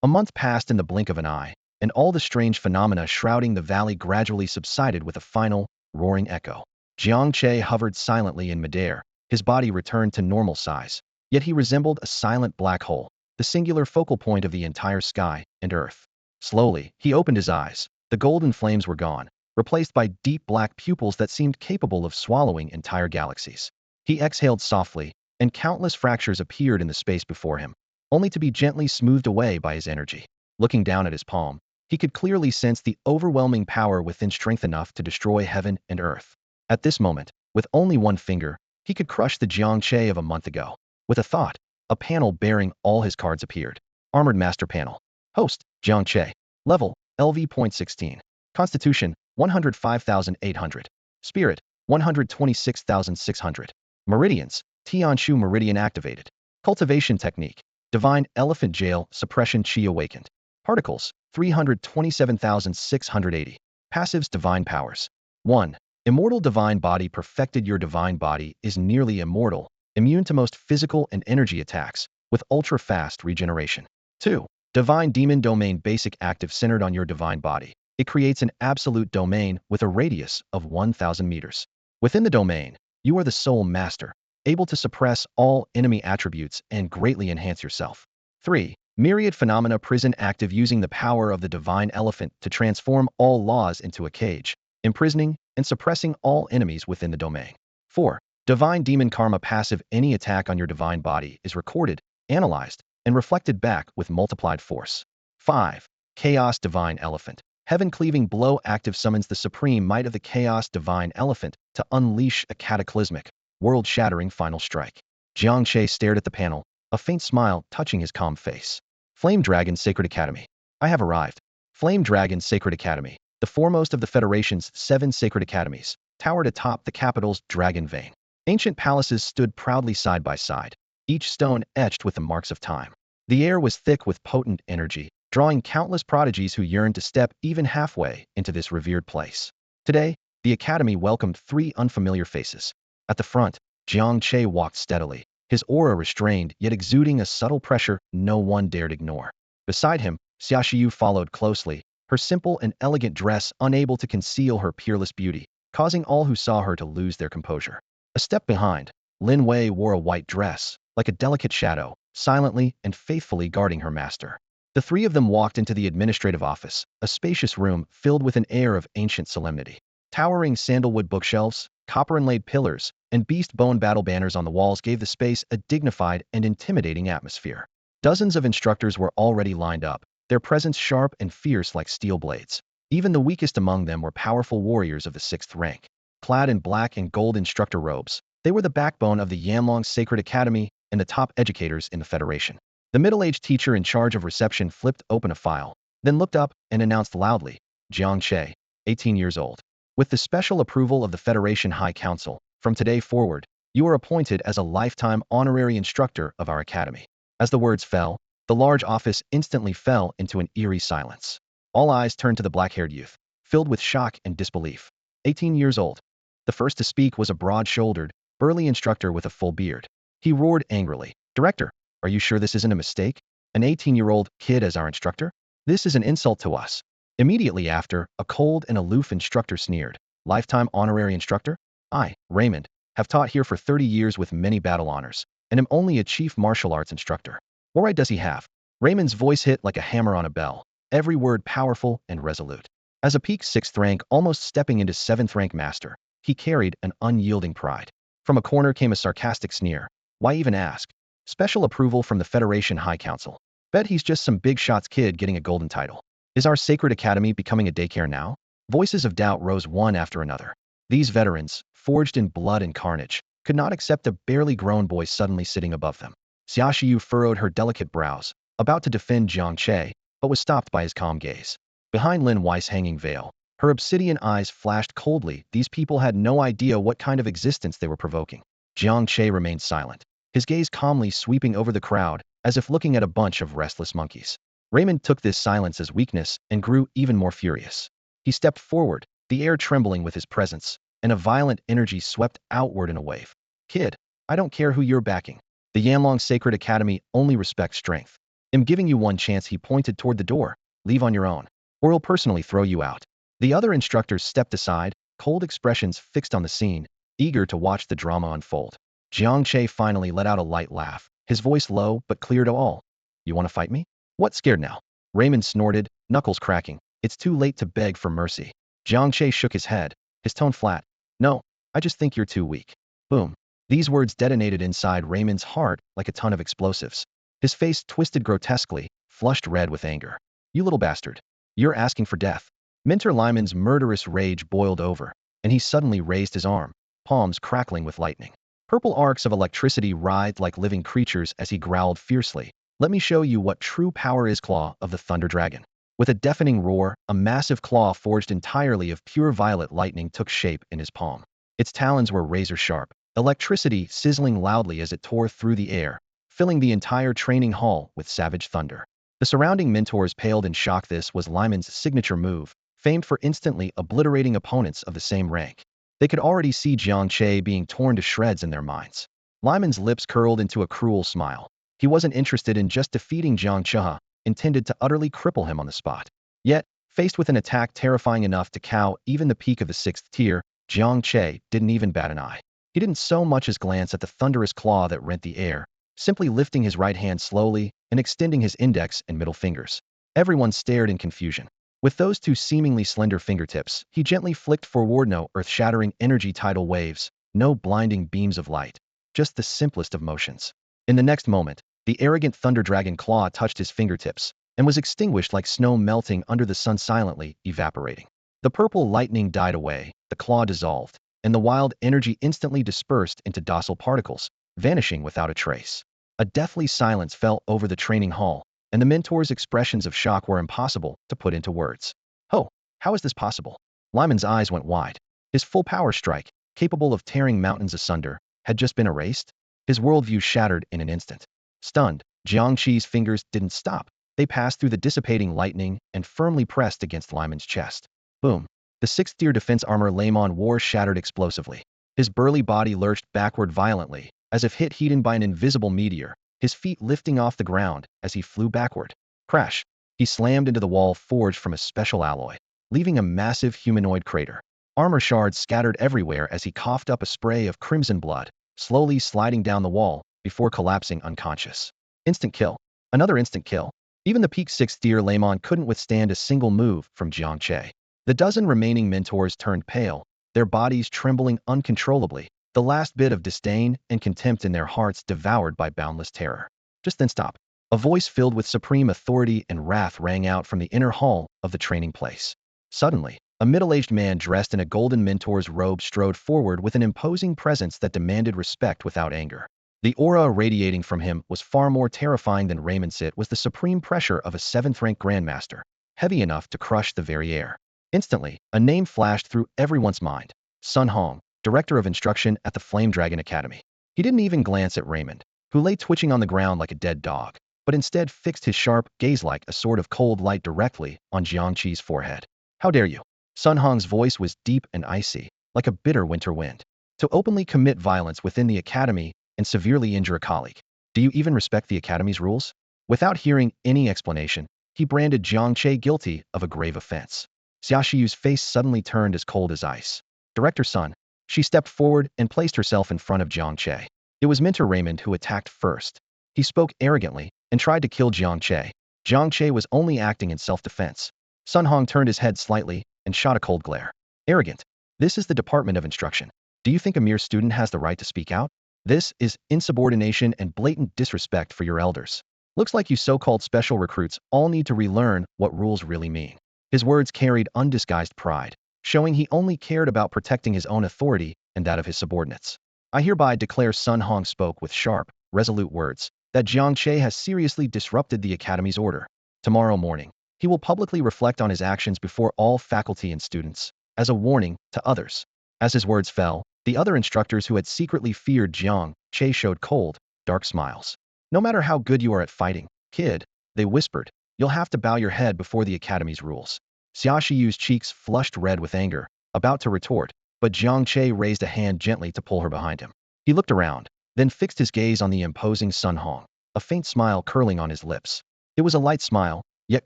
A month passed in the blink of an eye, and all the strange phenomena shrouding the valley gradually subsided with a final, roaring echo. Jiang Che hovered silently in midair, his body returned to normal size, yet he resembled a silent black hole, the singular focal point of the entire sky and earth. Slowly, he opened his eyes. The golden flames were gone, replaced by deep black pupils that seemed capable of swallowing entire galaxies. He exhaled softly, and countless fractures appeared in the space before him, only to be gently smoothed away by his energy. Looking down at his palm, he could clearly sense the overwhelming power within, strength enough to destroy heaven and earth. At this moment, with only one finger, he could crush the Jiang Che of a month ago. With a thought, a panel bearing all his cards appeared. Armored Master Panel. Host, Jiang Che. Level, LV.16. Constitution, 105,800. Spirit, 126,600. Meridians, Tianshu Meridian activated. Cultivation technique, Divine Elephant Jail, Suppression Chi awakened. Particles, 327,680. Passives, Divine Powers. 1. Immortal Divine Body perfected. Your divine body is nearly immortal, immune to most physical and energy attacks, with ultra-fast regeneration. 2. Divine Demon Domain basic active centered on your divine body. It creates an absolute domain with a radius of 1,000 meters. Within the domain, you are the sole master, able to suppress all enemy attributes and greatly enhance yourself. 3. Myriad Phenomena Prison active using the power of the divine elephant to transform all laws into a cage, imprisoning and suppressing all enemies within the domain. 4. Divine Demon Karma passive. Any attack on your divine body is recorded, analyzed, and reflected back with multiplied force. 5. Chaos Divine Elephant. Heaven-cleaving blow active summons the supreme might of the Chaos Divine Elephant to unleash a cataclysmic, world-shattering final strike. Jiang Che stared at the panel, a faint smile touching his calm face. Flame Dragon Sacred Academy. I have arrived. Flame Dragon Sacred Academy, the foremost of the Federation's 7 sacred academies, towered atop the capital's Dragon Vein. Ancient palaces stood proudly side by side, each stone etched with the marks of time. The air was thick with potent energy, drawing countless prodigies who yearned to step even halfway into this revered place. Today, the academy welcomed 3 unfamiliar faces. At the front, Jiang Che walked steadily, his aura restrained yet exuding a subtle pressure no one dared ignore. Beside him, Xia Shiyu followed closely, her simple and elegant dress unable to conceal her peerless beauty, causing all who saw her to lose their composure. A step behind, Lin Wei wore a white dress, like a delicate shadow, silently and faithfully guarding her master. The 3 of them walked into the administrative office, a spacious room filled with an air of ancient solemnity. Towering sandalwood bookshelves, copper-inlaid pillars, and beast bone battle banners on the walls gave the space a dignified and intimidating atmosphere. Dozens of instructors were already lined up, their presence sharp and fierce like steel blades. Even the weakest among them were powerful warriors of the 6th rank. Clad in black and gold instructor robes, They were the backbone of the Yanlong Sacred Academy and the top educators in the Federation. The middle-aged teacher in charge of reception flipped open a file, then looked up and announced loudly, Jiang Che, 18 years old. With the special approval of the Federation High Council, from today forward, you are appointed as a lifetime honorary instructor of our academy. As the words fell, the large office instantly fell into an eerie silence. All eyes turned to the black-haired youth, filled with shock and disbelief. 18 years old. The first to speak was a broad-shouldered, burly instructor with a full beard. He roared angrily, Director, are you sure this isn't a mistake? An 18-year-old kid as our instructor? This is an insult to us. Immediately after, a cold and aloof instructor sneered, Lifetime honorary instructor? I, Raymond, have taught here for 30 years with many battle honors, and am only a chief martial arts instructor. What right does he have? Raymond's voice hit like a hammer on a bell, every word powerful and resolute. As a peak 6th rank almost stepping into 7th rank master, he carried an unyielding pride. From a corner came a sarcastic sneer. Why even ask? Special approval from the Federation High Council. Bet he's just some big shots kid getting a golden title. Is our sacred academy becoming a daycare now? Voices of doubt rose one after another. These veterans, forged in blood and carnage, could not accept a barely grown boy suddenly sitting above them. Xia Shiyu furrowed her delicate brows, about to defend Jiang Che, but was stopped by his calm gaze. Behind Lin Wei's hanging veil, her obsidian eyes flashed coldly. These people had no idea what kind of existence they were provoking. Jiang Che remained silent, his gaze calmly sweeping over the crowd, as if looking at a bunch of restless monkeys. Raymond took this silence as weakness and grew even more furious. He stepped forward, the air trembling with his presence, and a violent energy swept outward in a wave. Kid, I don't care who you're backing. The Yanlong Sacred Academy only respects strength. I'm giving you one chance. He pointed toward the door. Leave on your own, or I'll personally throw you out. The other instructors stepped aside, cold expressions fixed on the scene, eager to watch the drama unfold. Jiang Che finally let out a light laugh, his voice low but clear to all. You want to fight me? What, scared now? Raymond snorted, knuckles cracking. It's too late to beg for mercy. Jiang Che shook his head, his tone flat. No, I just think you're too weak. Boom. These words detonated inside Raymond's heart like a ton of explosives. His face twisted grotesquely, flushed red with anger. You little bastard. You're asking for death. Minter Lyman's murderous rage boiled over, and he suddenly raised his arm, palms crackling with lightning. Purple arcs of electricity writhed like living creatures as he growled fiercely. Let me show you what true power is. Claw of the Thunder Dragon. With a deafening roar, a massive claw forged entirely of pure violet lightning took shape in his palm. Its talons were razor-sharp, electricity sizzling loudly as it tore through the air, filling the entire training hall with savage thunder. The surrounding mentors paled in shock. This was Lyman's signature move, famed for instantly obliterating opponents of the same rank. They could already see Jiang Che being torn to shreds in their minds. Lyman's lips curled into a cruel smile. He wasn't interested in just defeating Jiang Che, intended to utterly cripple him on the spot. Yet, faced with an attack terrifying enough to cow even the peak of the 6th tier, Jiang Che didn't even bat an eye. He didn't so much as glance at the thunderous claw that rent the air, simply lifting his right hand slowly and extending his index and middle fingers. Everyone stared in confusion. With those two seemingly slender fingertips, he gently flicked forward. No earth-shattering energy tidal waves, no blinding beams of light, just the simplest of motions. In the next moment, the arrogant Thunder Dragon claw touched his fingertips and was extinguished like snow melting under the sun, silently evaporating. The purple lightning died away, the claw dissolved, and the wild energy instantly dispersed into docile particles, vanishing without a trace. A deathly silence fell over the training hall, and the mentors' expressions of shock were impossible to put into words. Oh, how is this possible? Lyman's eyes went wide. His full power strike, capable of tearing mountains asunder, had just been erased. His worldview shattered in an instant. Stunned, Jiang Che's fingers didn't stop. They passed through the dissipating lightning and firmly pressed against Lyman's chest. Boom. The 6th tier defense armor Lamon wore shattered explosively. His burly body lurched backward violently, as if hit heated by an invisible meteor, his feet lifting off the ground as he flew backward. Crash! He slammed into the wall forged from a special alloy, leaving a massive humanoid crater. Armor shards scattered everywhere as he coughed up a spray of crimson blood, slowly sliding down the wall before collapsing unconscious. Instant kill. Another instant kill. Even the peak 6th tier Lamon couldn't withstand a single move from Jiang Che. The dozen remaining mentors turned pale, their bodies trembling uncontrollably, the last bit of disdain and contempt in their hearts devoured by boundless terror. Just then stop. A voice filled with supreme authority and wrath rang out from the inner hall of the training place. Suddenly, A middle-aged man dressed in a golden mentor's robe strode forward with an imposing presence that demanded respect without anger. The aura radiating from him was far more terrifying than Raymond's. It was the supreme pressure of a 7th-rank grandmaster, heavy enough to crush the very air. Instantly, a name flashed through everyone's mind. Sun Hong, director of instruction at the Flame Dragon Academy. He didn't even glance at Raymond, who lay twitching on the ground like a dead dog, but instead fixed his sharp gaze like a sword of cold light directly on Jiang Che's forehead. How dare you? Sun Hong's voice was deep and icy, like a bitter winter wind. To openly commit violence within the academy and severely injure a colleague. Do you even respect the academy's rules? Without hearing any explanation, he branded Jiang Che guilty of a grave offense. Xia Shiyu's face suddenly turned as cold as ice. Director Sun. She stepped forward and placed herself in front of Jiang Che. It was Mentor Raymond who attacked first. He spoke arrogantly and tried to kill Jiang Che. Jiang Che was only acting in self-defense. Sun Hong turned his head slightly and shot a cold glare. Arrogant. This is the Department of Instruction. Do you think a mere student has the right to speak out? This is insubordination and blatant disrespect for your elders. Looks like you so-called special recruits all need to relearn what rules really mean. His words carried undisguised pride, showing he only cared about protecting his own authority and that of his subordinates. I hereby declare, Sun Hong spoke with sharp, resolute words, that Jiang Che has seriously disrupted the academy's order. Tomorrow morning, he will publicly reflect on his actions before all faculty and students, as a warning to others. As his words fell, the other instructors who had secretly feared Jiang Che showed cold, dark smiles. No matter how good you are at fighting, kid, they whispered, you'll have to bow your head before the academy's rules. Xia Shiyu's cheeks flushed red with anger, about to retort, but Jiang Che raised a hand gently to pull her behind him. He looked around, then fixed his gaze on the imposing Sun Hong, a faint smile curling on his lips. It was a light smile, yet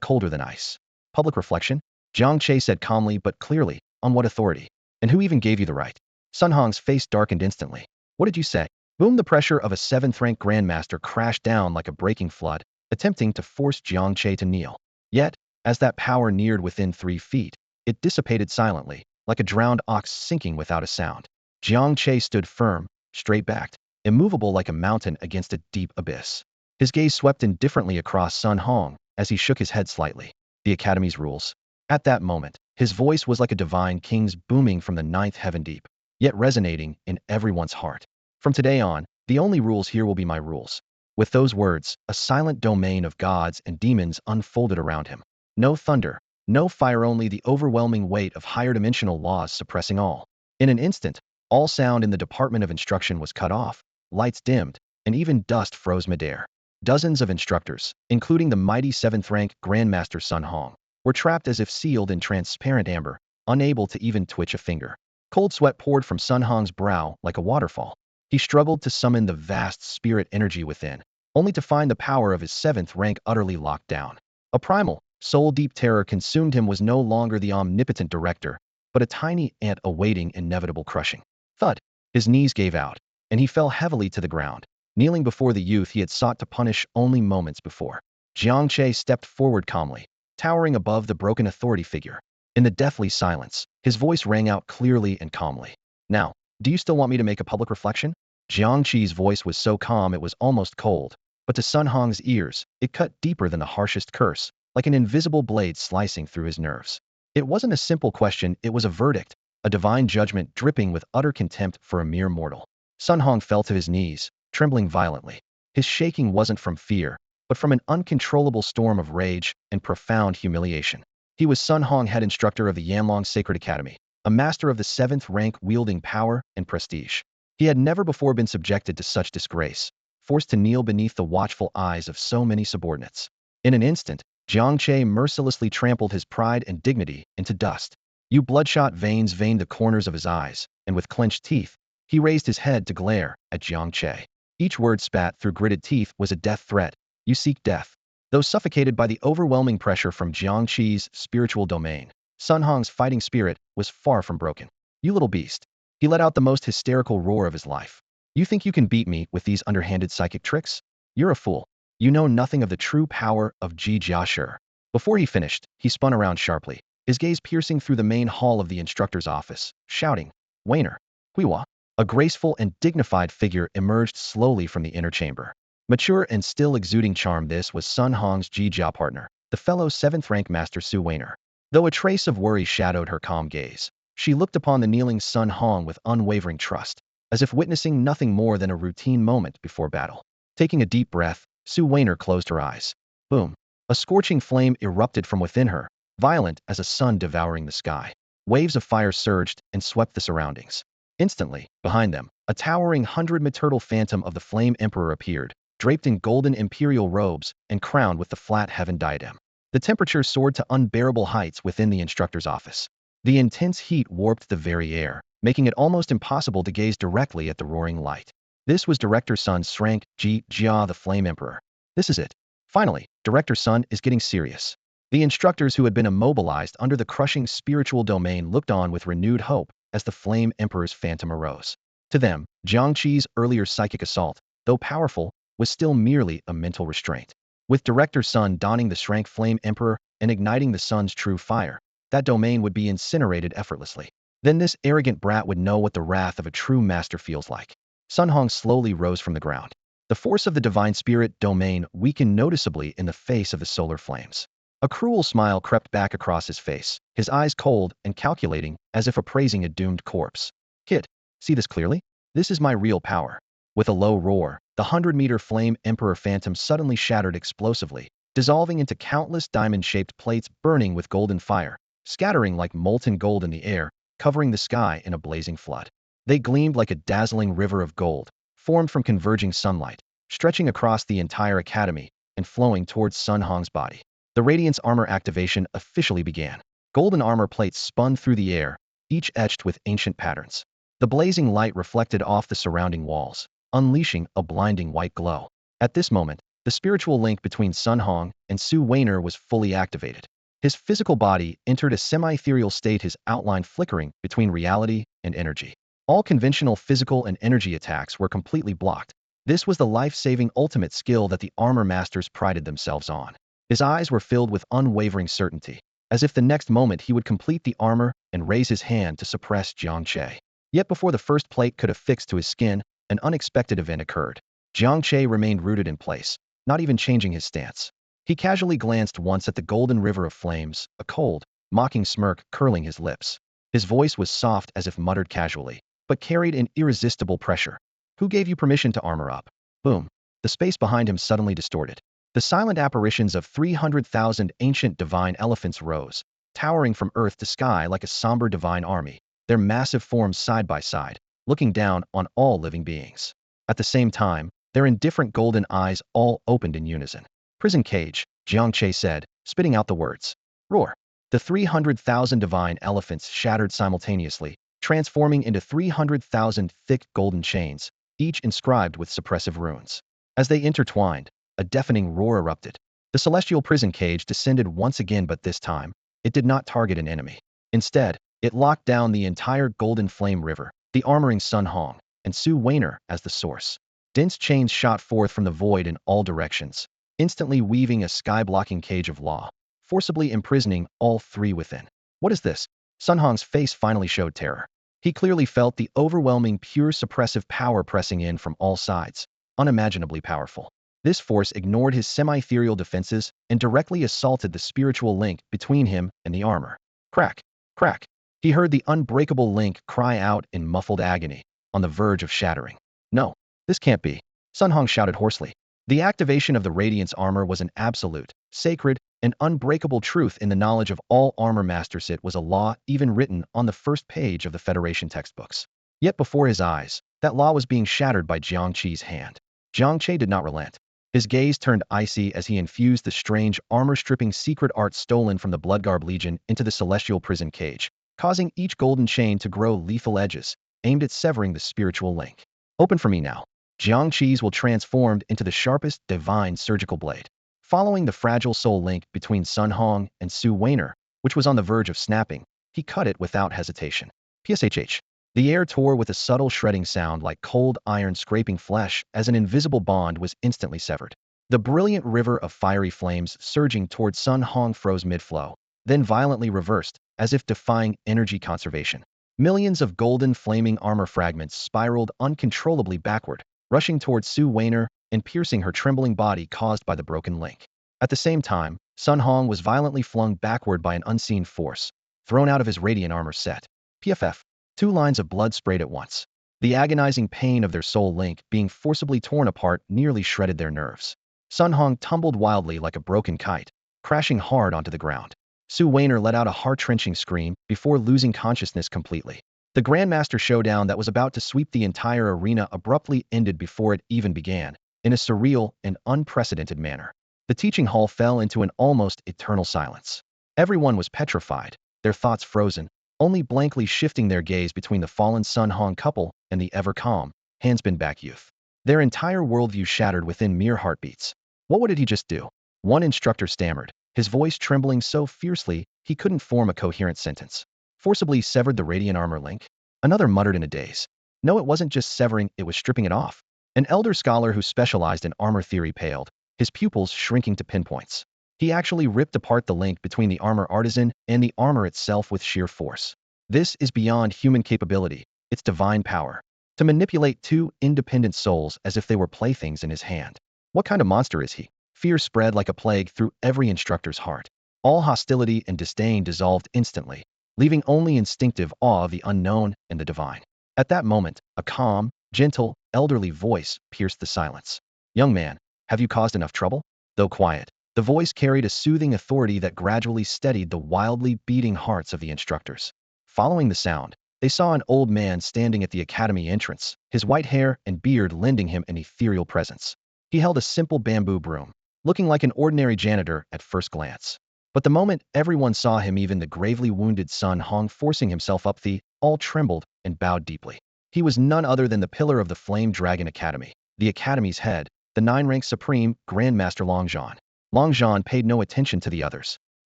colder than ice. Public reflection? Jiang Che said calmly but clearly, on what authority? And who even gave you the right? Sun Hong's face darkened instantly. What did you say? Boom! The pressure of a 7th-rank grandmaster crashed down like a breaking flood, attempting to force Jiang Che to kneel. Yet, as that power neared within 3 feet, it dissipated silently, like a drowned ox sinking without a sound. Jiang Che stood firm, straight-backed, immovable like a mountain against a deep abyss. His gaze swept indifferently across Sun Hong as he shook his head slightly. The academy's rules. At that moment, his voice was like a divine king's booming from the 9th heaven deep, yet resonating in everyone's heart. From today on, the only rules here will be my rules. With those words, a silent domain of gods and demons unfolded around him. No thunder, no fire, only the overwhelming weight of higher dimensional laws suppressing all. In an instant, all sound in the Department of Instruction was cut off, lights dimmed, and even dust froze midair. Dozens of instructors, including the mighty 7th-rank Grandmaster Sun Hong, were trapped as if sealed in transparent amber, unable to even twitch a finger. Cold sweat poured from Sun Hong's brow like a waterfall. He struggled to summon the vast spirit energy within, only to find the power of his 7th rank utterly locked down. A primal, soul-deep terror consumed him. Was no longer the omnipotent director, but a tiny ant awaiting inevitable crushing. Thud! His knees gave out, and he fell heavily to the ground, kneeling before the youth he had sought to punish only moments before. Jiang Che stepped forward calmly, towering above the broken authority figure. In the deathly silence, his voice rang out clearly and calmly. Now, do you still want me to make a public reflection? Jiang Che's voice was so calm it was almost cold, but to Sun Hong's ears, it cut deeper than the harshest curse, like an invisible blade slicing through his nerves. It wasn't a simple question, it was a verdict, a divine judgment dripping with utter contempt for a mere mortal. Sun Hong fell to his knees, trembling violently. His shaking wasn't from fear, but from an uncontrollable storm of rage and profound humiliation. He was Sun Hong, head instructor of the Yanlong Sacred Academy, a master of the 7th rank wielding power and prestige. He had never before been subjected to such disgrace, forced to kneel beneath the watchful eyes of so many subordinates. In an instant, Jiang Che mercilessly trampled his pride and dignity into dust. Bloodshot veins veined the corners of his eyes, and with clenched teeth, he raised his head to glare at Jiang Che. Each word spat through gritted teeth was a death threat. You seek death. Though suffocated by the overwhelming pressure from Jiang Che's spiritual domain, Sun Hong's fighting spirit was far from broken. You little beast. He let out the most hysterical roar of his life. You think you can beat me with these underhanded psychic tricks? You're a fool. You know nothing of the true power of Ji Jiashi. Before he finished, he spun around sharply, his gaze piercing through the main hall of the instructor's office, shouting, Wainer, Huiwa. A graceful and dignified figure emerged slowly from the inner chamber. Mature and still exuding charm, this was Sun Hong's Ji Jia partner, the fellow 7th rank Master Su Wainer. Though a trace of worry shadowed her calm gaze, she looked upon the kneeling Sun Hong with unwavering trust, as if witnessing nothing more than a routine moment before battle. Taking a deep breath, Su Weiner closed her eyes. Boom. A scorching flame erupted from within her, violent as a sun devouring the sky. Waves of fire surged and swept the surroundings. Instantly, behind them, a towering 100-meter phantom of the Flame Emperor appeared, draped in golden imperial robes and crowned with the flat heaven diadem. The temperature soared to unbearable heights within the instructor's office. The intense heat warped the very air, making it almost impossible to gaze directly at the roaring light. This was Director Sun's SSS-rank, Jia the Flame Emperor. This is it. Finally, Director Sun is getting serious. The instructors who had been immobilized under the crushing spiritual domain looked on with renewed hope as the Flame Emperor's phantom arose. To them, Jiang Che's earlier psychic assault, though powerful, was still merely a mental restraint. With Director Sun donning the SSS-rank Flame Emperor and igniting the sun's true fire, that domain would be incinerated effortlessly. Then this arrogant brat would know what the wrath of a true master feels like. Sun Hong slowly rose from the ground. The force of the divine spirit domain weakened noticeably in the face of the solar flames. A cruel smile crept back across his face, his eyes cold and calculating as if appraising a doomed corpse. Kid, see this clearly? This is my real power. With a low roar, the 100-meter Flame Emperor phantom suddenly shattered explosively, dissolving into countless diamond-shaped plates burning with golden fire, scattering like molten gold in the air, covering the sky in a blazing flood. They gleamed like a dazzling river of gold, formed from converging sunlight, stretching across the entire academy and flowing towards Sun Hong's body. The Radiance armor activation officially began. Golden armor plates spun through the air, each etched with ancient patterns. The blazing light reflected off the surrounding walls, unleashing a blinding white glow. At this moment, the spiritual link between Sun Hong and Su Weiner was fully activated. His physical body entered a semi-ethereal state, his outline flickering between reality and energy. All conventional physical and energy attacks were completely blocked. This was the life-saving ultimate skill that the armor masters prided themselves on. His eyes were filled with unwavering certainty, as if the next moment he would complete the armor and raise his hand to suppress Jiang Che. Yet before the first plate could affix to his skin, an unexpected event occurred. Jiang Che remained rooted in place, not even changing his stance. He casually glanced once at the golden river of flames, a cold, mocking smirk curling his lips. His voice was soft as if muttered casually, but carried an irresistible pressure. Who gave you permission to armor up? Boom. The space behind him suddenly distorted. The silent apparitions of 300,000 ancient divine elephants rose, towering from earth to sky like a somber divine army, their massive forms side by side, looking down on all living beings. At the same time, their indifferent golden eyes all opened in unison. Prison cage, Jiang Che said, spitting out the words. Roar. The 300,000 divine elephants shattered simultaneously, transforming into 300,000 thick golden chains, each inscribed with suppressive runes. As they intertwined, a deafening roar erupted. The celestial prison cage descended once again, but this time, it did not target an enemy. Instead, it locked down the entire golden flame river, the armoring Sun Hong, and Su Weiner as the source. Dense chains shot forth from the void in all directions, instantly weaving a sky-blocking cage of law, forcibly imprisoning all three within. What is this? Sun Hong's face finally showed terror. He clearly felt the overwhelming pure suppressive power pressing in from all sides, unimaginably powerful. This force ignored his semi-ethereal defenses and directly assaulted the spiritual link between him and the armor. Crack! Crack! He heard the unbreakable link cry out in muffled agony, on the verge of shattering. No, this can't be, Sun Hong shouted hoarsely. The activation of the Radiance armor was an absolute, sacred, and unbreakable truth in the knowledge of all armor masters. It was a law even written on the first page of the Federation textbooks. Yet before his eyes, that law was being shattered by Jiang Che's hand. Jiang Che did not relent. His gaze turned icy as he infused the strange armor-stripping secret art stolen from the Bloodgarb Legion into the celestial prison cage, causing each golden chain to grow lethal edges, aimed at severing the spiritual link. Open for me now. Jiang Che's will transformed into the sharpest divine surgical blade. Following the fragile soul link between Sun Hong and Su Weiner, which was on the verge of snapping, he cut it without hesitation. PSHH. The air tore with a subtle shredding sound like cold iron scraping flesh as an invisible bond was instantly severed. The brilliant river of fiery flames surging towards Sun Hong froze mid-flow, then violently reversed, as if defying energy conservation. Millions of golden flaming armor fragments spiraled uncontrollably backward, rushing towards Su Weiner and piercing her trembling body caused by the broken link. At the same time, Sun Hong was violently flung backward by an unseen force, thrown out of his radiant armor set. PFF. 2 lines of blood sprayed at once. The agonizing pain of their soul link being forcibly torn apart nearly shredded their nerves. Sun Hong tumbled wildly like a broken kite, crashing hard onto the ground. Su Weiner let out a heart-wrenching scream before losing consciousness completely. The Grandmaster showdown that was about to sweep the entire arena abruptly ended before it even began, in a surreal and unprecedented manner. The teaching hall fell into an almost eternal silence. Everyone was petrified, their thoughts frozen, only blankly shifting their gaze between the fallen Sun Hong couple and the ever-calm, handsbin-back youth. Their entire worldview shattered within mere heartbeats. What did he just do? One instructor stammered, his voice trembling so fiercely he couldn't form a coherent sentence. Forcibly severed the radiant armor link? Another muttered in a daze. No, it wasn't just severing, it was stripping it off. An elder scholar who specialized in armor theory paled, his pupils shrinking to pinpoints. He actually ripped apart the link between the armor artisan and the armor itself with sheer force. This is beyond human capability, it's divine power. To manipulate 2 independent souls as if they were playthings in his hand. What kind of monster is he? Fear spread like a plague through every instructor's heart. All hostility and disdain dissolved instantly, leaving only instinctive awe of the unknown and the divine. At that moment, a calm, gentle, elderly voice pierced the silence. Young man, have you caused enough trouble? Though quiet, the voice carried a soothing authority that gradually steadied the wildly beating hearts of the instructors. Following the sound, they saw an old man standing at the academy entrance, his white hair and beard lending him an ethereal presence. He held a simple bamboo broom, looking like an ordinary janitor at first glance. But the moment everyone saw him, even the gravely wounded Sun Hong forcing himself up, all trembled and bowed deeply. He was none other than the pillar of the Flame Dragon Academy, the academy's head, the 9-rank supreme Grandmaster Longzhan. Longzhan paid no attention to the others.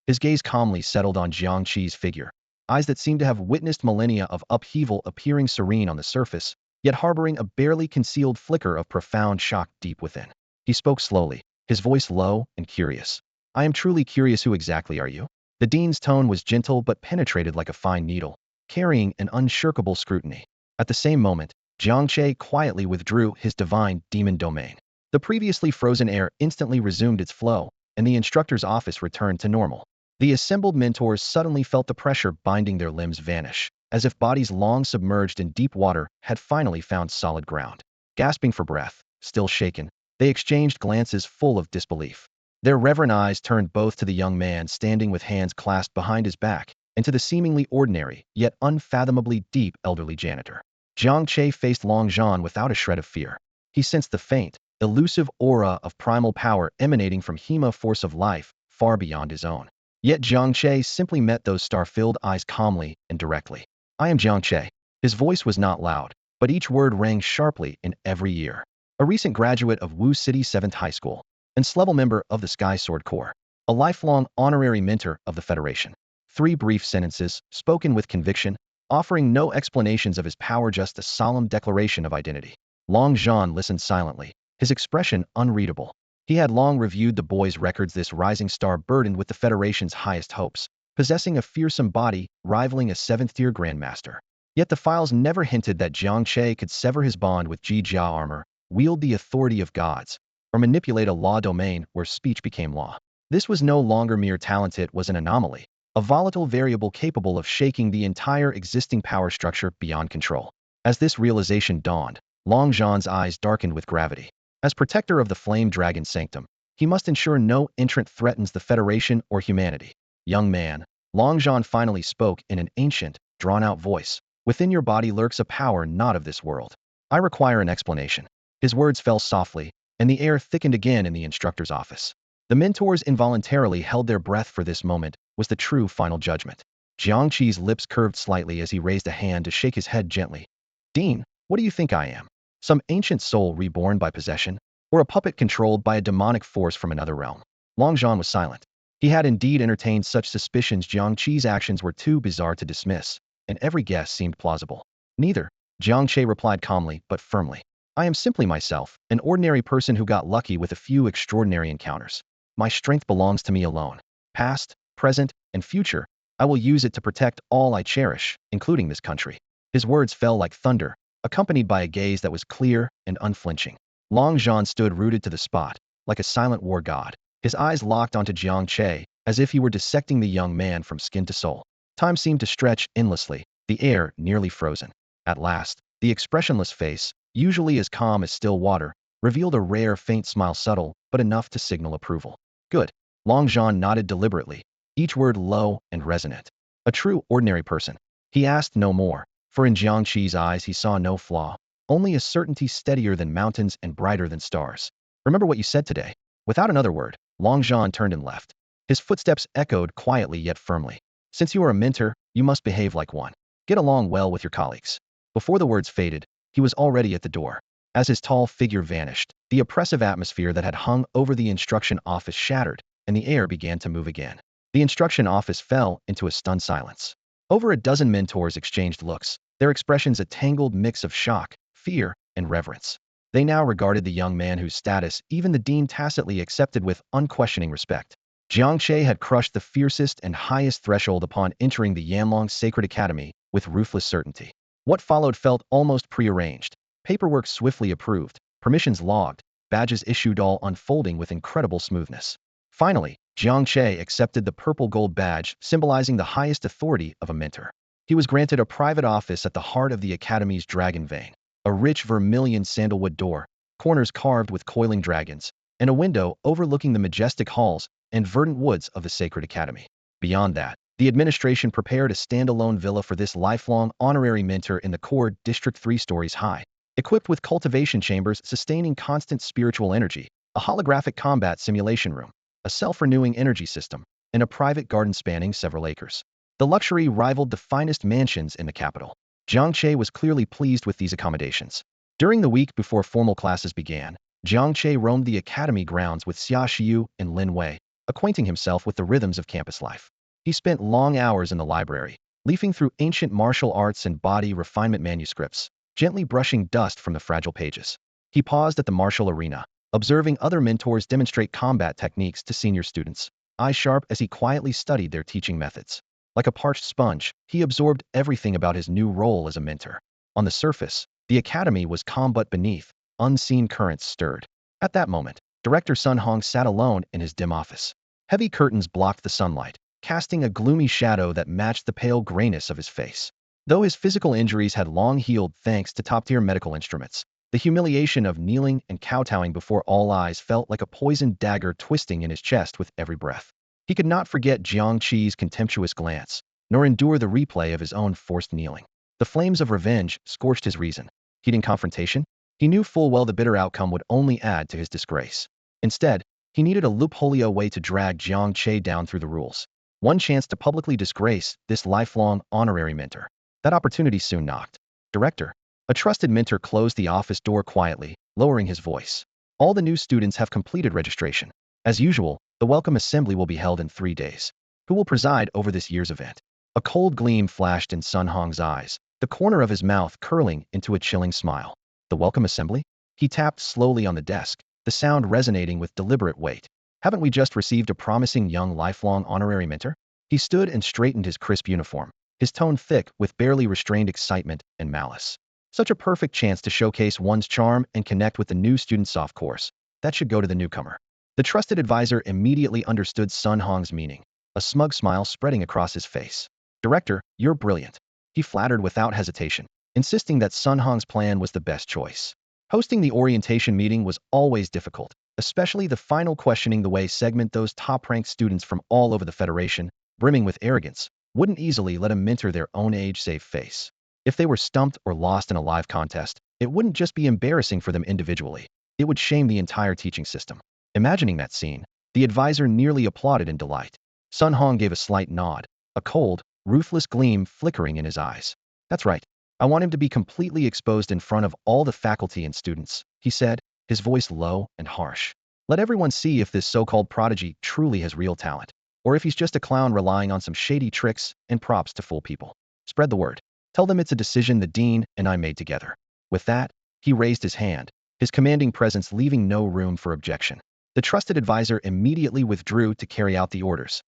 His gaze calmly settled on Jiang Che's figure, eyes that seemed to have witnessed millennia of upheaval appearing serene on the surface, yet harboring a barely concealed flicker of profound shock deep within. He spoke slowly, his voice low and curious. I am truly curious, who exactly are you? The dean's tone was gentle but penetrated like a fine needle, carrying an unshakable scrutiny. At the same moment, Jiang Che quietly withdrew his divine demon domain. The previously frozen air instantly resumed its flow, and the instructor's office returned to normal. The assembled mentors suddenly felt the pressure binding their limbs vanish, as if bodies long submerged in deep water had finally found solid ground. Gasping for breath, still shaken, they exchanged glances full of disbelief. Their reverent eyes turned both to the young man standing with hands clasped behind his back and to the seemingly ordinary, yet unfathomably deep elderly janitor. Jiang Che faced Longzhan without a shred of fear. He sensed the faint, elusive aura of primal power emanating from Hema force of life far beyond his own. Yet Jiang Che simply met those star-filled eyes calmly and directly. I am Jiang Che. His voice was not loud, but each word rang sharply in every ear. A recent graduate of Wu City 7th High School, an S-level member of the Sky Sword Corps, a lifelong honorary mentor of the Federation. 3 brief sentences, spoken with conviction, offering no explanations of his power, just a solemn declaration of identity. Longzhan listened silently, his expression unreadable. He had long reviewed the boy's records, this rising star burdened with the Federation's highest hopes, possessing a fearsome body, rivaling a 7th-tier Grandmaster. Yet the files never hinted that Jiang Che could sever his bond with Jia armor, wield the authority of gods, or manipulate a law domain where speech became law. This was no longer mere talent, it was an anomaly, a volatile variable capable of shaking the entire existing power structure beyond control. As this realization dawned, Longzhan's eyes darkened with gravity. As protector of the Flame Dragon Sanctum, he must ensure no entrant threatens the Federation or humanity. Young man, Longzhan finally spoke in an ancient, drawn-out voice. Within your body lurks a power not of this world. I require an explanation. His words fell softly, and the air thickened again in the instructor's office. The mentors involuntarily held their breath, for this moment was the true final judgment. Jiang Che's lips curved slightly as he raised a hand to shake his head gently. Dean, what do you think I am? Some ancient soul reborn by possession? Or a puppet controlled by a demonic force from another realm? Longzhan was silent. He had indeed entertained such suspicions. Jiang Che's actions were too bizarre to dismiss, and every guess seemed plausible. Neither, Jiang Che replied calmly but firmly. I am simply myself, an ordinary person who got lucky with a few extraordinary encounters. My strength belongs to me alone. Past, present, and future, I will use it to protect all I cherish, including this country. His words fell like thunder, accompanied by a gaze that was clear and unflinching. Longzhan stood rooted to the spot, like a silent war god. His eyes locked onto Jiang Che, as if he were dissecting the young man from skin to soul. Time seemed to stretch endlessly, the air nearly frozen. At last, the expressionless face, usually as calm as still water, revealed a rare faint smile, subtle but enough to signal approval. Good. Long Zhan nodded deliberately, each word low and resonant. A true ordinary person. He asked no more, for in Jiang Che's eyes he saw no flaw, only a certainty steadier than mountains and brighter than stars. Remember what you said today? Without another word, Long Zhan turned and left. His footsteps echoed quietly yet firmly. Since you are a mentor, you must behave like one. Get along well with your colleagues. Before the words faded, he was already at the door. As his tall figure vanished, the oppressive atmosphere that had hung over the instruction office shattered, and the air began to move again. The instruction office fell into a stunned silence. Over a dozen mentors exchanged looks, their expressions a tangled mix of shock, fear, and reverence. They now regarded the young man whose status even the dean tacitly accepted with unquestioning respect. Jiang Che had crushed the fiercest and highest threshold upon entering the Yanlong Sacred Academy with ruthless certainty. What followed felt almost prearranged. Paperwork swiftly approved, permissions logged, badges issued, all unfolding with incredible smoothness. Finally, Jiang Che accepted the purple gold badge, symbolizing the highest authority of a mentor. He was granted a private office at the heart of the Academy's dragon vein, a rich vermilion sandalwood door, corners carved with coiling dragons, and a window overlooking the majestic halls and verdant woods of the Sacred Academy. Beyond that, the administration prepared a standalone villa for this lifelong honorary mentor in the core district 3 stories high, equipped with cultivation chambers sustaining constant spiritual energy, a holographic combat simulation room, a self-renewing energy system, and a private garden spanning several acres. The luxury rivaled the finest mansions in the capital. Jiang Che was clearly pleased with these accommodations. During the week before formal classes began, Jiang Che roamed the academy grounds with Xia Shiyu and Lin Wei, acquainting himself with the rhythms of campus life. He spent long hours in the library, leafing through ancient martial arts and body refinement manuscripts, gently brushing dust from the fragile pages. He paused at the martial arena, observing other mentors demonstrate combat techniques to senior students, eyes sharp as he quietly studied their teaching methods. Like a parched sponge, he absorbed everything about his new role as a mentor. On the surface, the academy was calm, but beneath, unseen currents stirred. At that moment, Director Sun Hong sat alone in his dim office. Heavy curtains blocked the sunlight, casting a gloomy shadow that matched the pale grayness of his face. Though his physical injuries had long healed thanks to top-tier medical instruments, the humiliation of kneeling and kowtowing before all eyes felt like a poisoned dagger twisting in his chest with every breath. He could not forget Jiang Che's contemptuous glance, nor endure the replay of his own forced kneeling. The flames of revenge scorched his reason. Heeding confrontation, he knew full well the bitter outcome would only add to his disgrace. Instead, he needed a loopholio way to drag Jiang Che down through the rules. One chance to publicly disgrace this lifelong honorary mentor. That opportunity soon knocked. Director. A trusted mentor closed the office door quietly, lowering his voice. All the new students have completed registration. As usual, the welcome assembly will be held in 3 days. Who will preside over this year's event? A cold gleam flashed in Sun Hong's eyes, the corner of his mouth curling into a chilling smile. The welcome assembly? He tapped slowly on the desk, the sound resonating with deliberate weight. Haven't we just received a promising young lifelong honorary mentor? He stood and straightened his crisp uniform, his tone thick with barely restrained excitement and malice. Such a perfect chance to showcase one's charm and connect with the new student soft course. That should go to the newcomer. The trusted advisor immediately understood Sun Hong's meaning, a smug smile spreading across his face. Director, you're brilliant. He flattered without hesitation, insisting that Sun Hong's plan was the best choice. Hosting the orientation meeting was always difficult, especially the final questioning. The way segment those top-ranked students from all over the Federation, brimming with arrogance, wouldn't easily let him mentor their own age-safe face. If they were stumped or lost in a live contest, it wouldn't just be embarrassing for them individually, it would shame the entire teaching system. Imagining that scene, the advisor nearly applauded in delight. Sun Hong gave a slight nod, a cold, ruthless gleam flickering in his eyes. That's right. I want him to be completely exposed in front of all the faculty and students, he said, his voice low and harsh. Let everyone see if this so-called prodigy truly has real talent, or if he's just a clown relying on some shady tricks and props to fool people. Spread the word. Tell them it's a decision the dean and I made together. With that, he raised his hand, his commanding presence leaving no room for objection. The trusted advisor immediately withdrew to carry out the orders.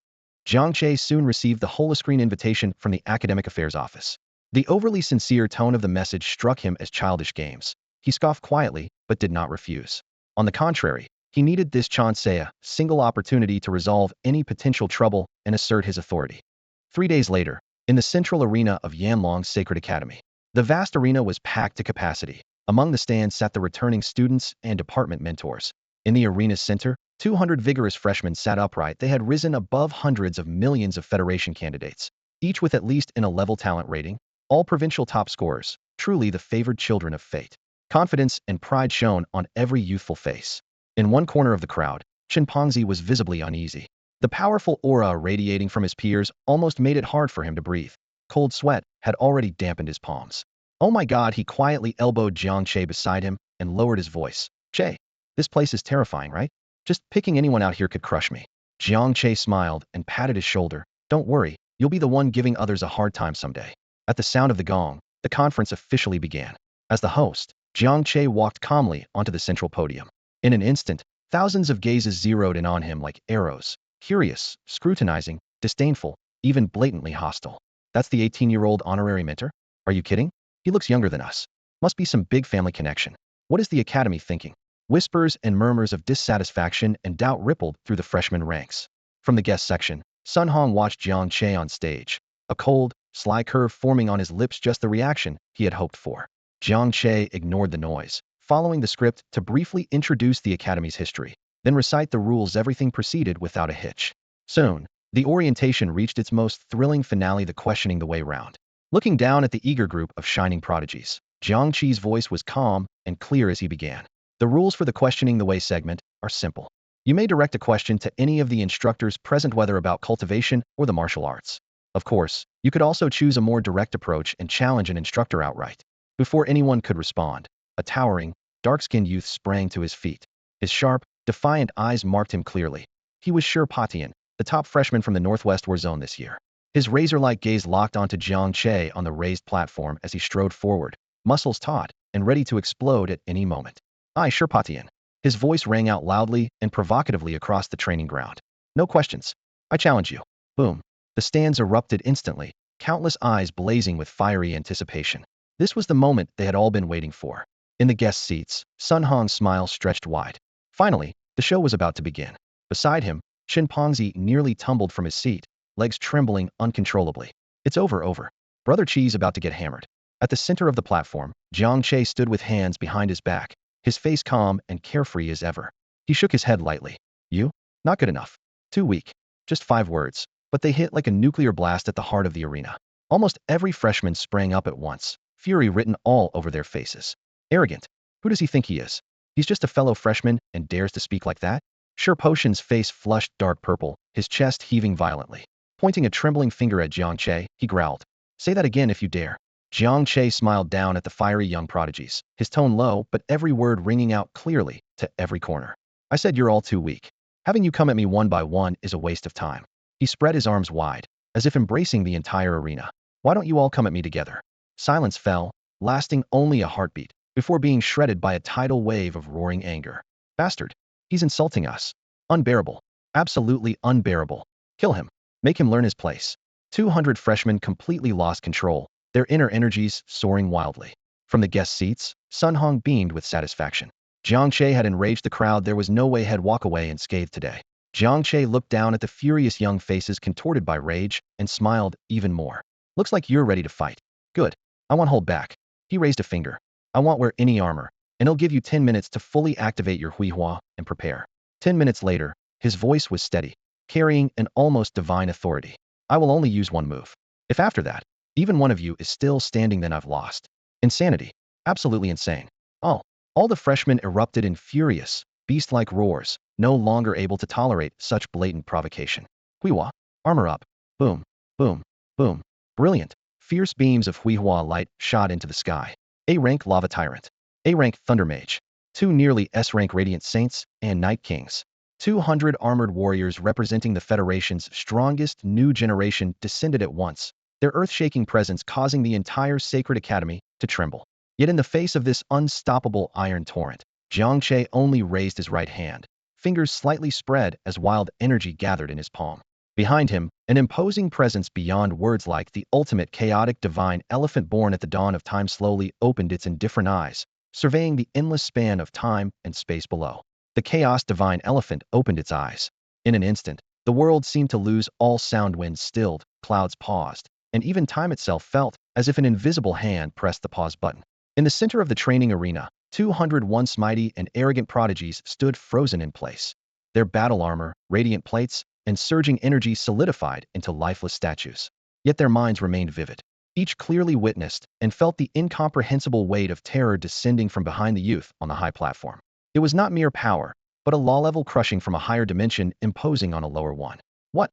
Jiang Che soon received the holoscreen invitation from the Academic Affairs Office. The overly sincere tone of the message struck him as childish games. He scoffed quietly, but did not refuse. On the contrary, He needed this chance, a single opportunity to resolve any potential trouble and assert his authority. 3 days later, in the central arena of Yanlong's Sacred Academy, the vast arena was packed to capacity. Among the stands sat the returning students and department mentors. In the arena's center, 200 vigorous freshmen sat upright. They had risen above hundreds of millions of Federation candidates, each with at least an A-level talent rating, all provincial top scorers, truly the favored children of fate. Confidence and pride shone on every youthful face. In one corner of the crowd, Chimpanzee was visibly uneasy. The powerful aura radiating from his peers almost made it hard for him to breathe. Cold sweat had already dampened his palms. Oh my God, he quietly elbowed Jiang Che beside him and lowered his voice. Che, this place is terrifying, right? Just picking anyone out here could crush me. Jiang Che smiled and patted his shoulder. Don't worry, you'll be the one giving others a hard time someday. At the sound of the gong, the conference officially began. As the host, Jiang Che walked calmly onto the central podium. In an instant, thousands of gazes zeroed in on him like arrows, curious, scrutinizing, disdainful, even blatantly hostile. That's the 18-year-old honorary mentor? Are you kidding? He looks younger than us. Must be some big family connection. What is the academy thinking? Whispers and murmurs of dissatisfaction and doubt rippled through the freshman ranks. From the guest section, Sun Hong watched Jiang Che on stage, a cold, sly curve forming on his lips, just the reaction he had hoped for. Jiang Che ignored the noise, following the script to briefly introduce the academy's history, then recite the rules. Everything proceeded without a hitch. Soon, the orientation reached its most thrilling finale, the questioning the way round. Looking down at the eager group of shining prodigies, Jiang Che's voice was calm and clear as he began. The rules for the questioning the way segment are simple. You may direct a question to any of the instructors present, whether about cultivation or the martial arts. Of course, you could also choose a more direct approach and challenge an instructor outright. Before anyone could respond, a towering, dark-skinned youth sprang to his feet. His sharp, defiant eyes marked him clearly. He was Shi Patian, the top freshman from the Northwest War Zone this year. His razor-like gaze locked onto Jiang Che on the raised platform as he strode forward, muscles taut and ready to explode at any moment. I, Shi Patian. His voice rang out loudly and provocatively across the training ground. No questions. I challenge you. Boom. The stands erupted instantly, countless eyes blazing with fiery anticipation. This was the moment they had all been waiting for. In the guest seats, Sun Hong's smile stretched wide. Finally, the show was about to begin. Beside him, Chimpanzee nearly tumbled from his seat, legs trembling uncontrollably. It's over. Brother Chi's about to get hammered. At the center of the platform, Jiang Che stood with hands behind his back, his face calm and carefree as ever. He shook his head lightly. You? Not good enough. Too weak. Just 5 words, but they hit like a nuclear blast at the heart of the arena. Almost every freshman sprang up at once, fury written all over their faces. Arrogant. Who does he think he is? He's just a fellow freshman and dares to speak like that? Shi Potion's face flushed dark purple, his chest heaving violently. Pointing a trembling finger at Jiang Che, he growled. Say that again if you dare. Jiang Che smiled down at the fiery young prodigies, his tone low but every word ringing out clearly to every corner. I said you're all too weak. Having you come at me one by one is a waste of time. He spread his arms wide, as if embracing the entire arena. Why don't you all come at me together? Silence fell, lasting only a heartbeat, before being shredded by a tidal wave of roaring anger. Bastard. He's insulting us. Unbearable. Absolutely unbearable. Kill him. Make him learn his place. 200 freshmen completely lost control, their inner energies soaring wildly. From the guest seats, Sun Hong beamed with satisfaction. Jiang Che had enraged the crowd. There was no way he'd walk away unscathed today. Jiang Che looked down at the furious young faces contorted by rage and smiled even more. Looks like you're ready to fight. Good. I won't hold back. He raised a finger. I won't wear any armor, and I'll give you 10 minutes to fully activate your Huihua and prepare. 10 minutes later, his voice was steady, carrying an almost divine authority. I will only use one move. If after that, even one of you is still standing, then I've lost. Insanity. Absolutely insane. All the freshmen erupted in furious, beast-like roars, no longer able to tolerate such blatant provocation. Huihua, armor up. Boom, boom, boom. Brilliant. Fierce beams of Huihua light shot into the sky. A-rank Lava Tyrant. A-rank Thunder Mage. 2 nearly S-rank Radiant Saints and Night Kings. 200 armored warriors representing the Federation's strongest new generation descended at once, their earth-shaking presence causing the entire Sacred Academy to tremble. Yet in the face of this unstoppable iron torrent, Jiang Che only raised his right hand, fingers slightly spread as wild energy gathered in his palm. Behind him, an imposing presence beyond words, like the ultimate chaotic divine elephant born at the dawn of time, slowly opened its indifferent eyes, surveying the endless span of time and space below. The chaos divine elephant opened its eyes. In an instant, the world seemed to lose all sound, winds stilled, clouds paused, and even time itself felt as if an invisible hand pressed the pause button. In the center of the training arena, 200 once mighty and arrogant prodigies stood frozen in place. Their battle armor, radiant plates, and surging energy solidified into lifeless statues. Yet their minds remained vivid. Each clearly witnessed and felt the incomprehensible weight of terror descending from behind the youth on the high platform. It was not mere power, but a law-level crushing from a higher dimension imposing on a lower one. What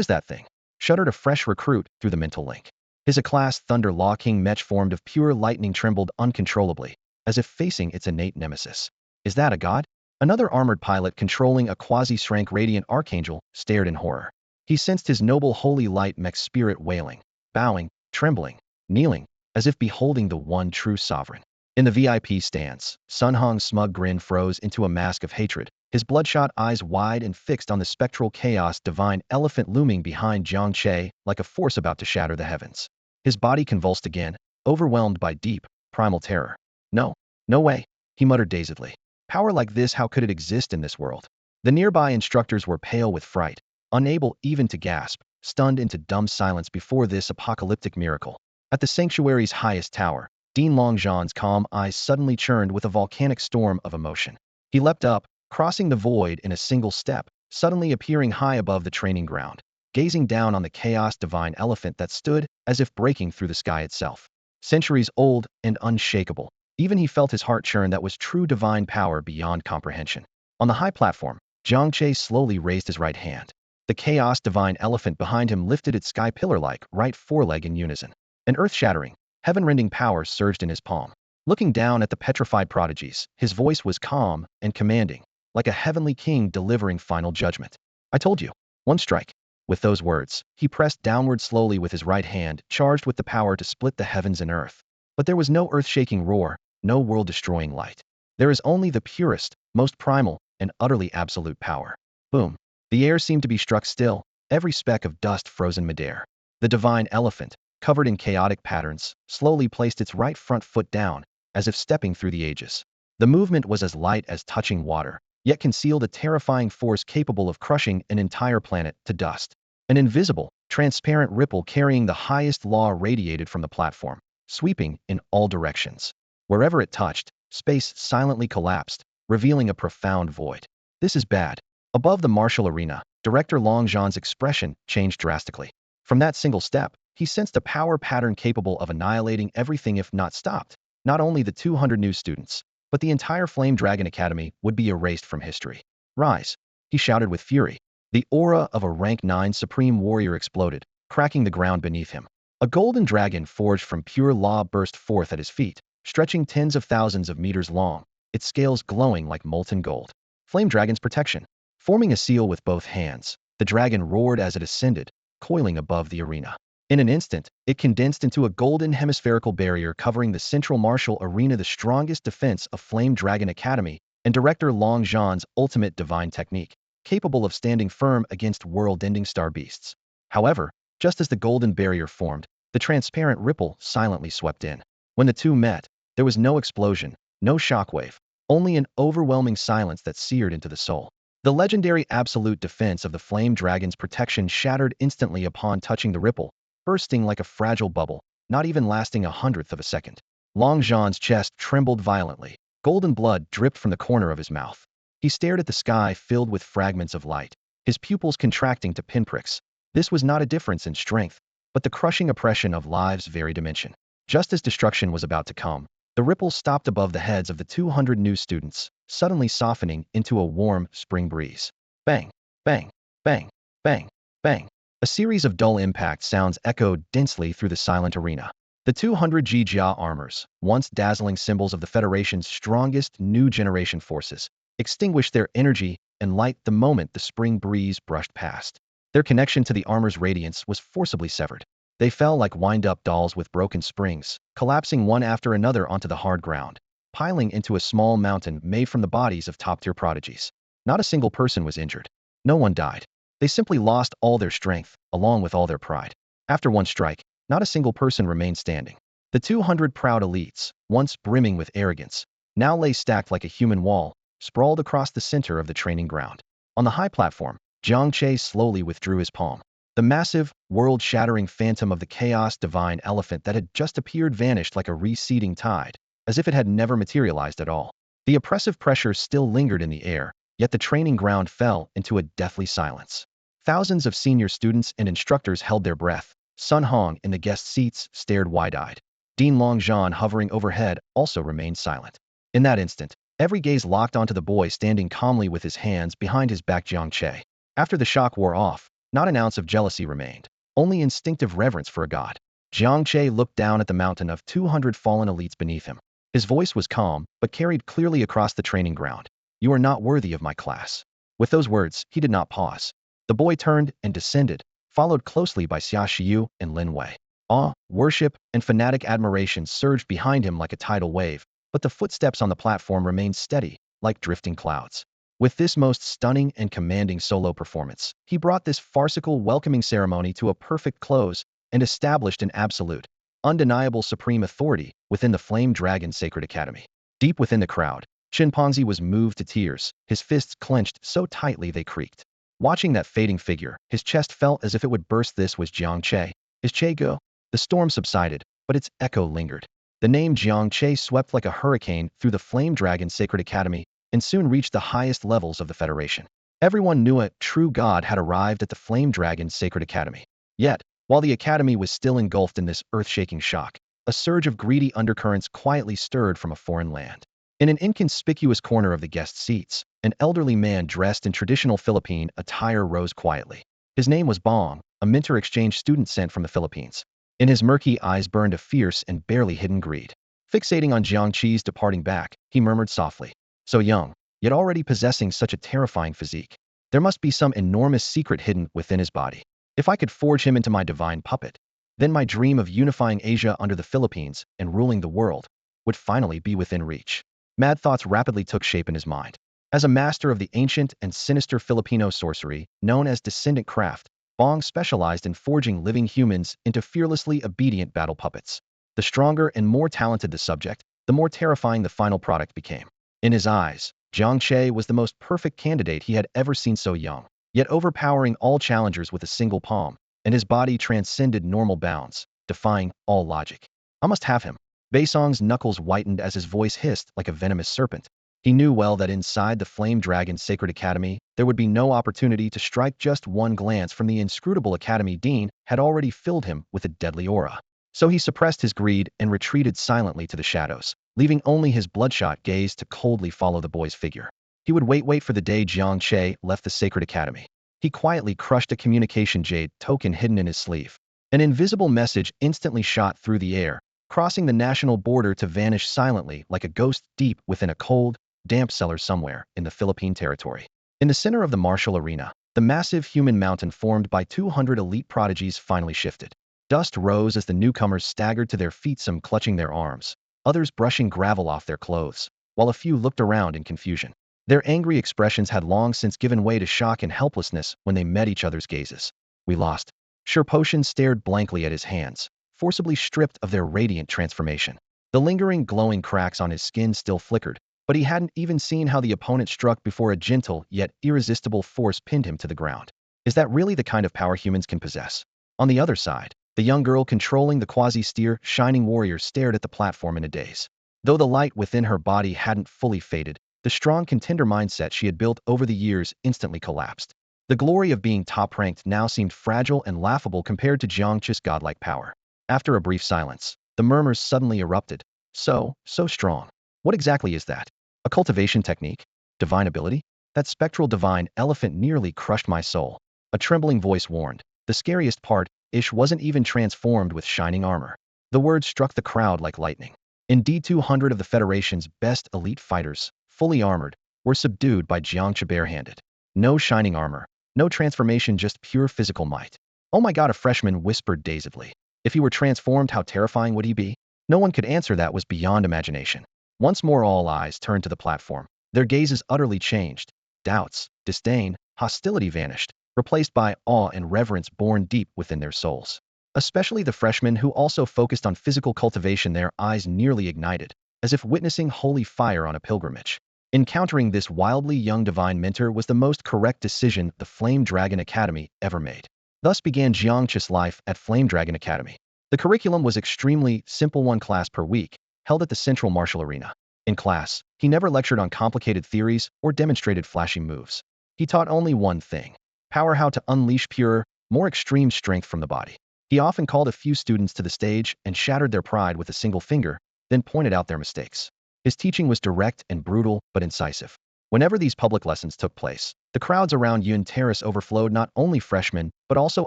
is that thing? Shuddered a fresh recruit through the mental link. His A-class Thunder Law King mech formed of pure lightning trembled uncontrollably, as if facing its innate nemesis. Is that a god? Another armored pilot controlling a quasi-SSS-rank radiant archangel stared in horror. He sensed his noble holy light mech spirit wailing, bowing, trembling, kneeling, as if beholding the one true sovereign. In the VIP stands, Sun Hong's smug grin froze into a mask of hatred, his bloodshot eyes wide and fixed on the spectral chaos divine elephant looming behind Jiang Che like a force about to shatter the heavens. His body convulsed again, overwhelmed by deep, primal terror. No way, he muttered dazedly. Power like this, how could it exist in this world? The nearby instructors were pale with fright, unable even to gasp, stunned into dumb silence before this apocalyptic miracle. At the sanctuary's highest tower, Dean Longzhan's calm eyes suddenly churned with a volcanic storm of emotion. He leapt up, crossing the void in a single step, suddenly appearing high above the training ground, gazing down on the chaos divine elephant that stood as if breaking through the sky itself. Centuries old and unshakable. Even he felt his heart churn. That was true divine power beyond comprehension. On the high platform, Jiang Che slowly raised his right hand. The chaos divine elephant behind him lifted its sky pillar-like right foreleg in unison. An earth-shattering, heaven-rending power surged in his palm. Looking down at the petrified prodigies, his voice was calm and commanding, like a heavenly king delivering final judgment. I told you, one strike. With those words, he pressed downward slowly with his right hand, charged with the power to split the heavens and earth. But there was no earth-shaking roar, no world-destroying light. There is only the purest, most primal, and utterly absolute power. Boom. The air seemed to be struck still, every speck of dust frozen midair. The divine elephant, covered in chaotic patterns, slowly placed its right front foot down, as if stepping through the ages. The movement was as light as touching water, yet concealed a terrifying force capable of crushing an entire planet to dust. An invisible, transparent ripple carrying the highest law radiated from the platform, sweeping in all directions. Wherever it touched, space silently collapsed, revealing a profound void. This is bad. Above the martial arena, Director Longzhan's expression changed drastically. From that single step, he sensed a power pattern capable of annihilating everything if not stopped. Not only the 200 new students, but the entire Flame Dragon Academy would be erased from history. Rise, he shouted with fury. The aura of a rank 9 supreme warrior exploded, cracking the ground beneath him. A golden dragon forged from pure law burst forth at his feet, stretching tens of thousands of meters long, its scales glowing like molten gold. Flame Dragon's protection. Forming a seal with both hands, the dragon roared as it ascended, coiling above the arena. In an instant, it condensed into a golden hemispherical barrier covering the central martial arena, the strongest defense of Flame Dragon Academy, and Director Longzhan's ultimate divine technique, capable of standing firm against world-ending star beasts. However, just as the golden barrier formed, the transparent ripple silently swept in. When the two met, there was no explosion, no shockwave, only an overwhelming silence that seared into the soul. The legendary absolute defense of the Flame Dragon's protection shattered instantly upon touching the ripple, bursting like a fragile bubble, not even lasting 1/100th of a second. Longzhan's chest trembled violently. Golden blood dripped from the corner of his mouth. He stared at the sky filled with fragments of light, his pupils contracting to pinpricks. This was not a difference in strength, but the crushing oppression of live's very dimension. Just as destruction was about to come, the ripple stopped above the heads of the 200 new students, suddenly softening into a warm spring breeze. Bang, bang, bang, bang, bang. A series of dull impact sounds echoed densely through the silent arena. The 200 Jia armors, once dazzling symbols of the Federation's strongest new generation forces, extinguished their energy and light the moment the spring breeze brushed past. Their connection to the armor's radiance was forcibly severed. They fell like wind-up dolls with broken springs, collapsing one after another onto the hard ground, piling into a small mountain made from the bodies of top-tier prodigies. Not a single person was injured. No one died. They simply lost all their strength, along with all their pride. After one strike, not a single person remained standing. The 200 proud elites, once brimming with arrogance, now lay stacked like a human wall, sprawled across the center of the training ground. On the high platform, Jiang Che slowly withdrew his palm. The massive, world-shattering phantom of the chaos divine elephant that had just appeared vanished like a receding tide, as if it had never materialized at all. The oppressive pressure still lingered in the air, yet the training ground fell into a deathly silence. Thousands of senior students and instructors held their breath. Sun Hong in the guest seats stared wide-eyed. Dean Longzhan hovering overhead also remained silent. In that instant, every gaze locked onto the boy standing calmly with his hands behind his back, Jiang Che. After the shock wore off, not an ounce of jealousy remained, only instinctive reverence for a god. Jiang Che looked down at the mountain of 200 fallen elites beneath him. His voice was calm, but carried clearly across the training ground. "You are not worthy of my class." With those words, he did not pause. The boy turned and descended, followed closely by Xia Shiyu and Lin Wei. Awe, worship, and fanatic admiration surged behind him like a tidal wave, but the footsteps on the platform remained steady, like drifting clouds. With this most stunning and commanding solo performance, he brought this farcical welcoming ceremony to a perfect close and established an absolute, undeniable supreme authority within the Flame Dragon Sacred Academy. Deep within the crowd, Chimpanzee was moved to tears, his fists clenched so tightly they creaked. Watching that fading figure, his chest felt as if it would burst. This was Jiang Che. Is Che go? The storm subsided, but its echo lingered. The name Jiang Che swept like a hurricane through the Flame Dragon Sacred Academy and soon reached the highest levels of the Federation. Everyone knew a true god had arrived at the Flame Dragon Sacred Academy. Yet, while the Academy was still engulfed in this earth-shaking shock, a surge of greedy undercurrents quietly stirred from a foreign land. In an inconspicuous corner of the guest seats, an elderly man dressed in traditional Philippine attire rose quietly. His name was Bong, a Minter exchange student sent from the Philippines. In his murky eyes burned a fierce and barely hidden greed. Fixating on Jiang Che's departing back, he murmured softly, "So young, yet already possessing such a terrifying physique. There must be some enormous secret hidden within his body. If I could forge him into my divine puppet, then my dream of unifying Asia under the Philippines and ruling the world would finally be within reach." Mad thoughts rapidly took shape in his mind. As a master of the ancient and sinister Filipino sorcery, known as descendant craft, Bong specialized in forging living humans into fearlessly obedient battle puppets. The stronger and more talented the subject, the more terrifying the final product became. In his eyes, Jiang Che was the most perfect candidate he had ever seen, so young, yet overpowering all challengers with a single palm, and his body transcended normal bounds, defying all logic. "I must have him." Baisong's knuckles whitened as his voice hissed like a venomous serpent. He knew well that inside the Flame Dragon Sacred Academy, there would be no opportunity to strike. Just one glance from the inscrutable Academy Dean had already filled him with a deadly aura. So he suppressed his greed and retreated silently to the shadows, leaving only his bloodshot gaze to coldly follow the boy's figure. He would wait for the day Jiang Che left the Sacred Academy. He quietly crushed a communication jade token hidden in his sleeve. An invisible message instantly shot through the air, crossing the national border to vanish silently like a ghost deep within a cold, damp cellar somewhere in the Philippine territory. In the center of the martial arena, the massive human mountain formed by 200 elite prodigies finally shifted. Dust rose as the newcomers staggered to their feet, some clutching their arms, others brushing gravel off their clothes, while a few looked around in confusion. Their angry expressions had long since given way to shock and helplessness when they met each other's gazes. "We lost." Sherposhin stared blankly at his hands, forcibly stripped of their radiant transformation. The lingering glowing cracks on his skin still flickered, but he hadn't even seen how the opponent struck before a gentle yet irresistible force pinned him to the ground. Is that really the kind of power humans can possess? On the other side, the young girl controlling the quasi-steer Shining Warrior stared at the platform in a daze. Though the light within her body hadn't fully faded, the strong contender mindset she had built over the years instantly collapsed. The glory of being top-ranked now seemed fragile and laughable compared to Jiang Che's godlike power. After a brief silence, the murmurs suddenly erupted. So strong. What exactly is that? A cultivation technique? Divine ability? That spectral divine elephant nearly crushed my soul. A trembling voice warned. The scariest part, Ish wasn't even transformed with shining armor. The words struck the crowd like lightning. Indeed, 200 of the Federation's best elite fighters, fully armored, were subdued by Jiang Che barehanded. No shining armor, no transformation, just pure physical might. "Oh my god," a freshman whispered dazedly. "If he were transformed, how terrifying would he be?" No one could answer. That was beyond imagination. Once more all eyes turned to the platform. Their gazes utterly changed. Doubts, disdain, hostility vanished, replaced by awe and reverence born deep within their souls. Especially the freshmen who also focused on physical cultivation, their eyes nearly ignited, as if witnessing holy fire on a pilgrimage. Encountering this wildly young divine mentor was the most correct decision the Flame Dragon Academy ever made. Thus began Jiang Che's life at Flame Dragon Academy. The curriculum was extremely simple, one class per week, held at the Central Martial Arena. In class, he never lectured on complicated theories or demonstrated flashy moves. He taught only one thing: power, how to unleash purer, more extreme strength from the body. He often called a few students to the stage and shattered their pride with a single finger, then pointed out their mistakes. His teaching was direct and brutal, but incisive. Whenever these public lessons took place, the crowds around Yun Terrace overflowed. Not only freshmen, but also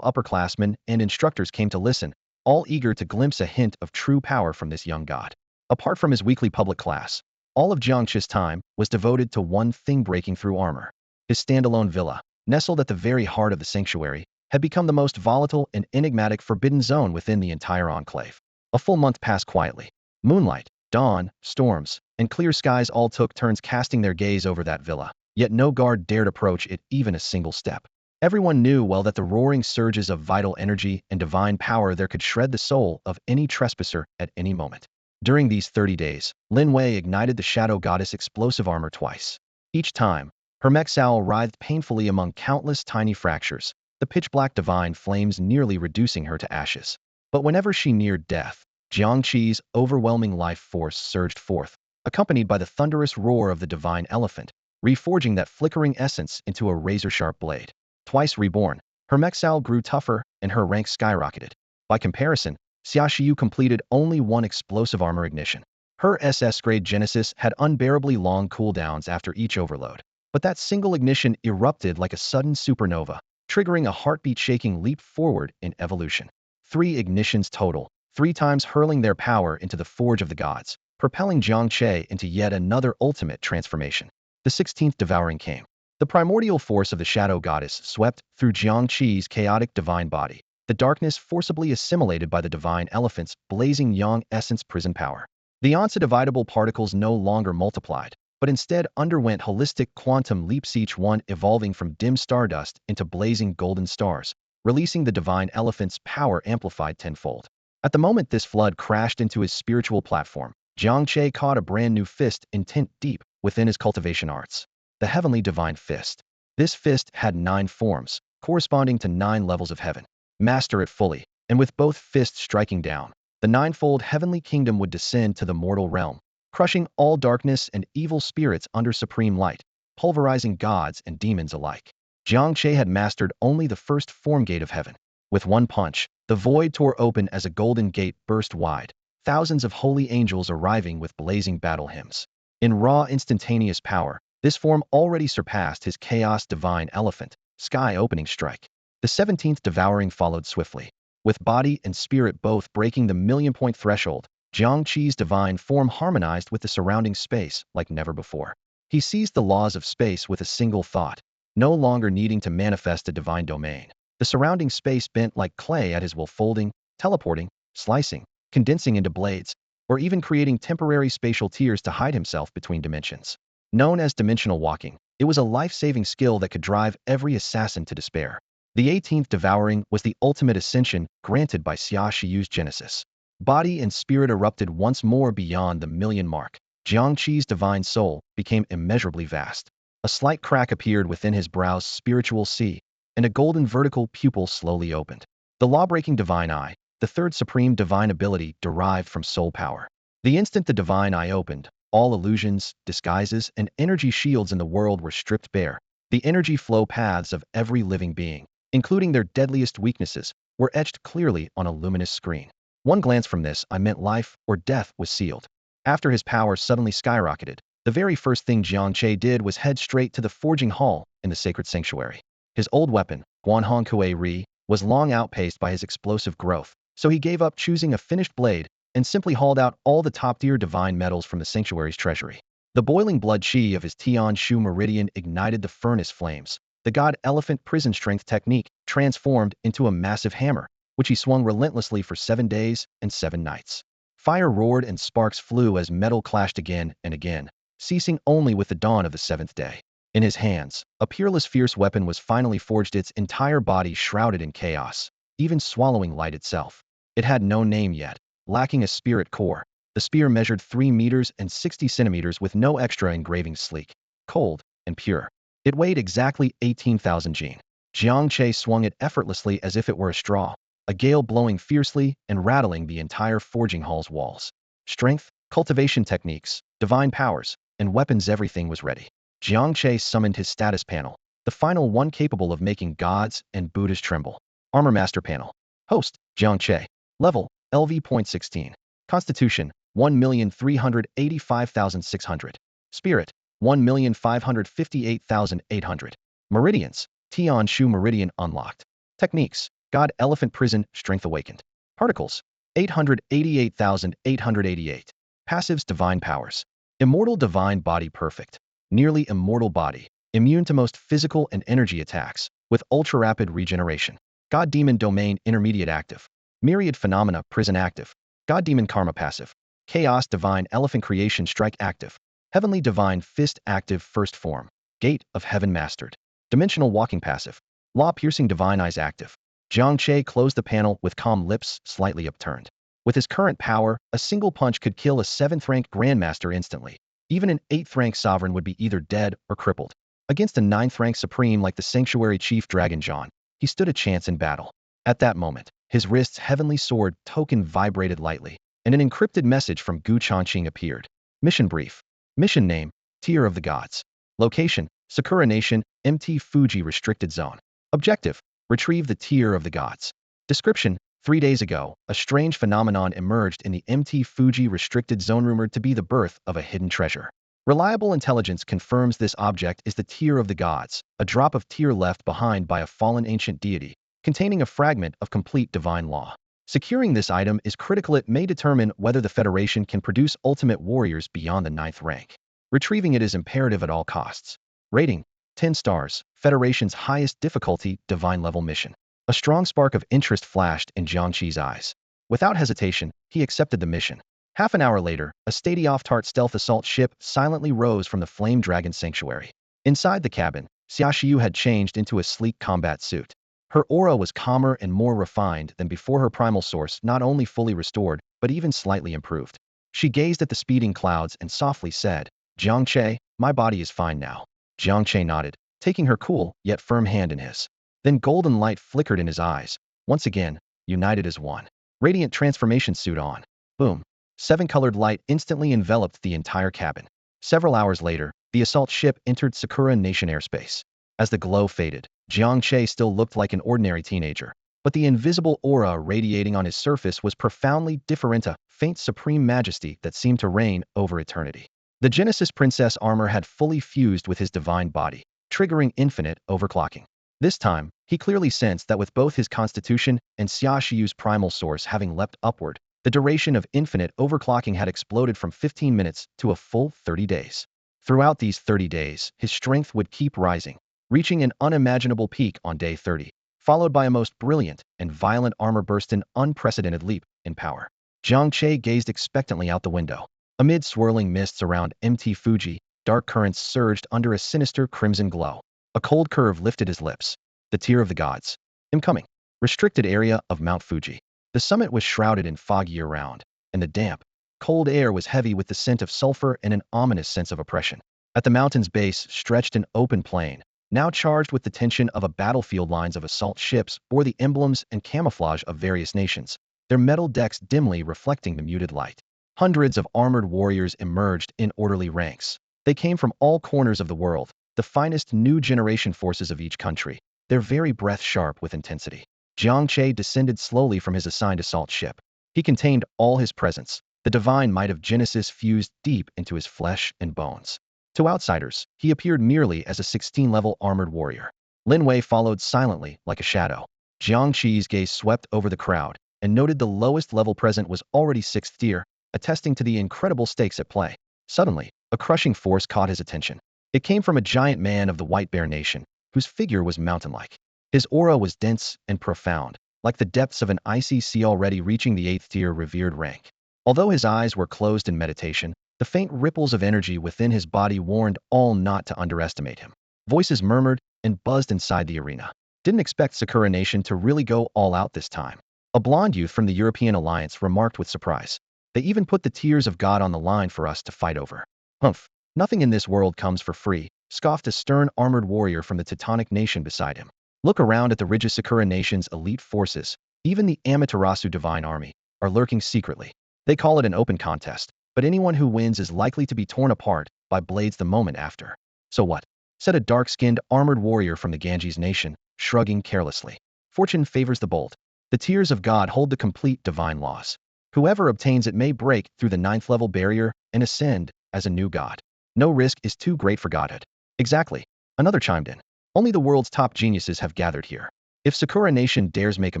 upperclassmen and instructors came to listen, all eager to glimpse a hint of true power from this young god. Apart from his weekly public class, all of Jiang Che's time was devoted to one thing: breaking through armor. His standalone villa, nestled at the very heart of the sanctuary, had become the most volatile and enigmatic forbidden zone within the entire enclave. A full month passed quietly. Moonlight, dawn, storms, and clear skies all took turns casting their gaze over that villa, yet no guard dared approach it even a single step. Everyone knew well that the roaring surges of vital energy and divine power there could shred the soul of any trespasser at any moment. During these 30 days, Lin Wei ignited the Shadow Goddess explosive armor twice. Each time, her mech soul writhed painfully among countless tiny fractures, the pitch-black divine flames nearly reducing her to ashes. But whenever she neared death, Jiang Che's overwhelming life force surged forth, accompanied by the thunderous roar of the divine elephant, reforging that flickering essence into a razor-sharp blade. Twice reborn, her mech soul grew tougher and her rank skyrocketed. By comparison, Xia Shiyu completed only one explosive armor ignition. Her SS-grade Genesis had unbearably long cooldowns after each overload. But that single ignition erupted like a sudden supernova, triggering a heartbeat-shaking leap forward in evolution. 3 ignitions total, 3 times hurling their power into the forge of the gods, propelling Jiang Che into yet another ultimate transformation. The 16th devouring came. The primordial force of the Shadow Goddess swept through Jiang Che's chaotic divine body, the darkness forcibly assimilated by the divine elephant's blazing yang essence prison power. The once-dividable particles no longer multiplied, but instead underwent holistic quantum leaps, each one evolving from dim stardust into blazing golden stars, releasing the divine elephant's power amplified tenfold. At the moment this flood crashed into his spiritual platform, Jiang Che caught a brand new fist intent deep within his cultivation arts. The Heavenly Divine Fist. This fist had 9 forms, corresponding to 9 levels of heaven. Master it fully, and with both fists striking down, the ninefold heavenly kingdom would descend to the mortal realm, crushing all darkness and evil spirits under supreme light, pulverizing gods and demons alike. Jiang Che had mastered only the first form gate of heaven. With one punch, the void tore open as a golden gate burst wide, thousands of holy angels arriving with blazing battle hymns. In raw instantaneous power, this form already surpassed his chaos divine elephant, sky-opening strike. The 17th devouring followed swiftly. With body and spirit both breaking the million-point threshold, Jiang Che's divine form harmonized with the surrounding space like never before. He seized the laws of space with a single thought, no longer needing to manifest a divine domain. The surrounding space bent like clay at his will, folding, teleporting, slicing, condensing into blades, or even creating temporary spatial tiers to hide himself between dimensions. Known as dimensional walking, it was a life-saving skill that could drive every assassin to despair. The 18th devouring was the ultimate ascension granted by Xia Shiyu's Genesis. Body and spirit erupted once more beyond the million mark. Jiang Che's divine soul became immeasurably vast. A slight crack appeared within his brow's spiritual sea, and a golden vertical pupil slowly opened. The law-breaking divine eye, the third supreme divine ability derived from soul power. The instant the divine eye opened, all illusions, disguises, and energy shields in the world were stripped bare. The energy flow paths of every living being, including their deadliest weaknesses, were etched clearly on a luminous screen. One glance from this eye meant life or death was sealed. After his power suddenly skyrocketed, the very first thing Jiang Che did was head straight to the forging hall in the sacred sanctuary. His old weapon, Guanhong Kuei Ri, was long outpaced by his explosive growth, so he gave up choosing a finished blade and simply hauled out all the top-tier divine metals from the sanctuary's treasury. The boiling blood chi of his Tian Shu meridian ignited the furnace flames. The god elephant prison strength technique transformed into a massive hammer, which he swung relentlessly for 7 days and 7 nights. Fire roared and sparks flew as metal clashed again and again, ceasing only with the dawn of the 7th day. In his hands, a peerless fierce weapon was finally forged, its entire body shrouded in chaos, even swallowing light itself. It had no name yet, lacking a spirit core. The spear measured 3 meters and 60 centimeters with no extra engraving, sleek, cold, and pure. It weighed exactly 18,000 jin. Jiang Che swung it effortlessly as if it were a straw, a gale blowing fiercely and rattling the entire forging hall's walls. Strength, cultivation techniques, divine powers, and weapons, everything was ready. Jiang Che summoned his status panel, the final one capable of making gods and Buddhas tremble. Armor Master Panel. Host, Jiang Che. Level, LV.16. Constitution, 1,385,600. Spirit, 1,558,800. Meridians, Tian Shu Meridian unlocked. Techniques, God Elephant Prison, Strength Awakened. Particles, 888,888. Passives, Divine Powers. Immortal Divine Body Perfect. Nearly Immortal Body, immune to most physical and energy attacks, with ultra-rapid regeneration. God Demon Domain Intermediate active. Myriad Phenomena Prison active. God Demon Karma passive. Chaos Divine Elephant Creation Strike active. Heavenly Divine Fist active first form. Gate of Heaven mastered. Dimensional Walking passive. Law Piercing Divine Eyes active. Jiang Che closed the panel with calm lips slightly upturned. With his current power, a single punch could kill a 7th rank Grandmaster instantly. Even an 8th rank Sovereign would be either dead or crippled. Against a 9th rank Supreme like the Sanctuary Chief Dragon John, he stood a chance in battle. At that moment, his wrist's heavenly sword token vibrated lightly, and an encrypted message from Gu Changqing appeared. Mission brief. Mission name, Tier of the Gods. Location, Sakura Nation, MT Fuji Restricted Zone. Objective, retrieve the Tier of the Gods. Description, 3 days ago, a strange phenomenon emerged in the MT Fuji Restricted Zone rumored to be the birth of a hidden treasure. Reliable intelligence confirms this object is the Tier of the Gods, a drop of tear left behind by a fallen ancient deity, containing a fragment of complete divine law. Securing this item is critical. It may determine whether the Federation can produce ultimate warriors beyond the 9th rank. Retrieving it is imperative at all costs. Rating, 10 stars, Federation's highest difficulty, divine level mission. A strong spark of interest flashed in Jiang Che's eyes. Without hesitation, he accepted the mission. Half an hour later, a state-of-the-art stealth assault ship silently rose from the Flame Dragon Sanctuary. Inside the cabin, Xia Shiyu had changed into a sleek combat suit. Her aura was calmer and more refined than before, her primal source not only fully restored, but even slightly improved. She gazed at the speeding clouds and softly said, Jiang Che, my body is fine now. Jiang Che nodded, taking her cool, yet firm hand in his. Then golden light flickered in his eyes, once again, united as one. Radiant transformation suit on. Boom. 7-colored light instantly enveloped the entire cabin. Several hours later, the assault ship entered Sakura Nation airspace. As the glow faded, Jiang Che still looked like an ordinary teenager, but the invisible aura radiating on his surface was profoundly different, a faint supreme majesty that seemed to reign over eternity. The Genesis Princess armor had fully fused with his divine body, triggering infinite overclocking. This time, he clearly sensed that with both his constitution and Xia Shiyu's primal source having leapt upward, the duration of infinite overclocking had exploded from 15 minutes to a full 30 days. Throughout these 30 days, his strength would keep rising, reaching an unimaginable peak on day 30, followed by a most brilliant and violent armor burst, an unprecedented leap in power. Jiang Che gazed expectantly out the window. Amid swirling mists around MT Fuji, dark currents surged under a sinister crimson glow. A cold curve lifted his lips. The Tier of the Gods. Incoming. Restricted area of Mount Fuji. The summit was shrouded in fog year-round, and the damp, cold air was heavy with the scent of sulfur and an ominous sense of oppression. At the mountain's base stretched an open plain, now charged with the tension of a battlefield. Lines of assault ships bore the emblems and camouflage of various nations, their metal decks dimly reflecting the muted light. Hundreds of armored warriors emerged in orderly ranks. They came from all corners of the world, the finest new generation forces of each country, their very breath sharp with intensity. Jiang Che descended slowly from his assigned assault ship. He contained all his presence, the divine might of Genesis fused deep into his flesh and bones. To outsiders, he appeared merely as a 16-level armored warrior. Lin Wei followed silently like a shadow. Jiang Che's gaze swept over the crowd and noted the lowest level present was already 6th tier, attesting to the incredible stakes at play. Suddenly, a crushing force caught his attention. It came from a giant man of the White Bear Nation, whose figure was mountain-like. His aura was dense and profound, like the depths of an icy sea, already reaching the 8th tier revered rank. Although his eyes were closed in meditation, the faint ripples of energy within his body warned all not to underestimate him. Voices murmured and buzzed inside the arena. Didn't expect Sakura Nation to really go all out this time. A blonde youth from the European Alliance remarked with surprise. They even put the tears of God on the line for us to fight over. Humph, nothing in this world comes for free, scoffed a stern armored warrior from the Teutonic nation beside him. Look around at the rigid Sakura nation's elite forces. Even the Amaterasu Divine Army are lurking secretly. They call it an open contest, but anyone who wins is likely to be torn apart by blades the moment after. So what? Said a dark-skinned armored warrior from the Ganges nation, shrugging carelessly. Fortune favors the bold. The tears of God hold the complete divine laws. Whoever obtains it may break through the 9th-level barrier and ascend as a new god. No risk is too great for godhood. Exactly. Another chimed in. Only the world's top geniuses have gathered here. If Sakura Nation dares make a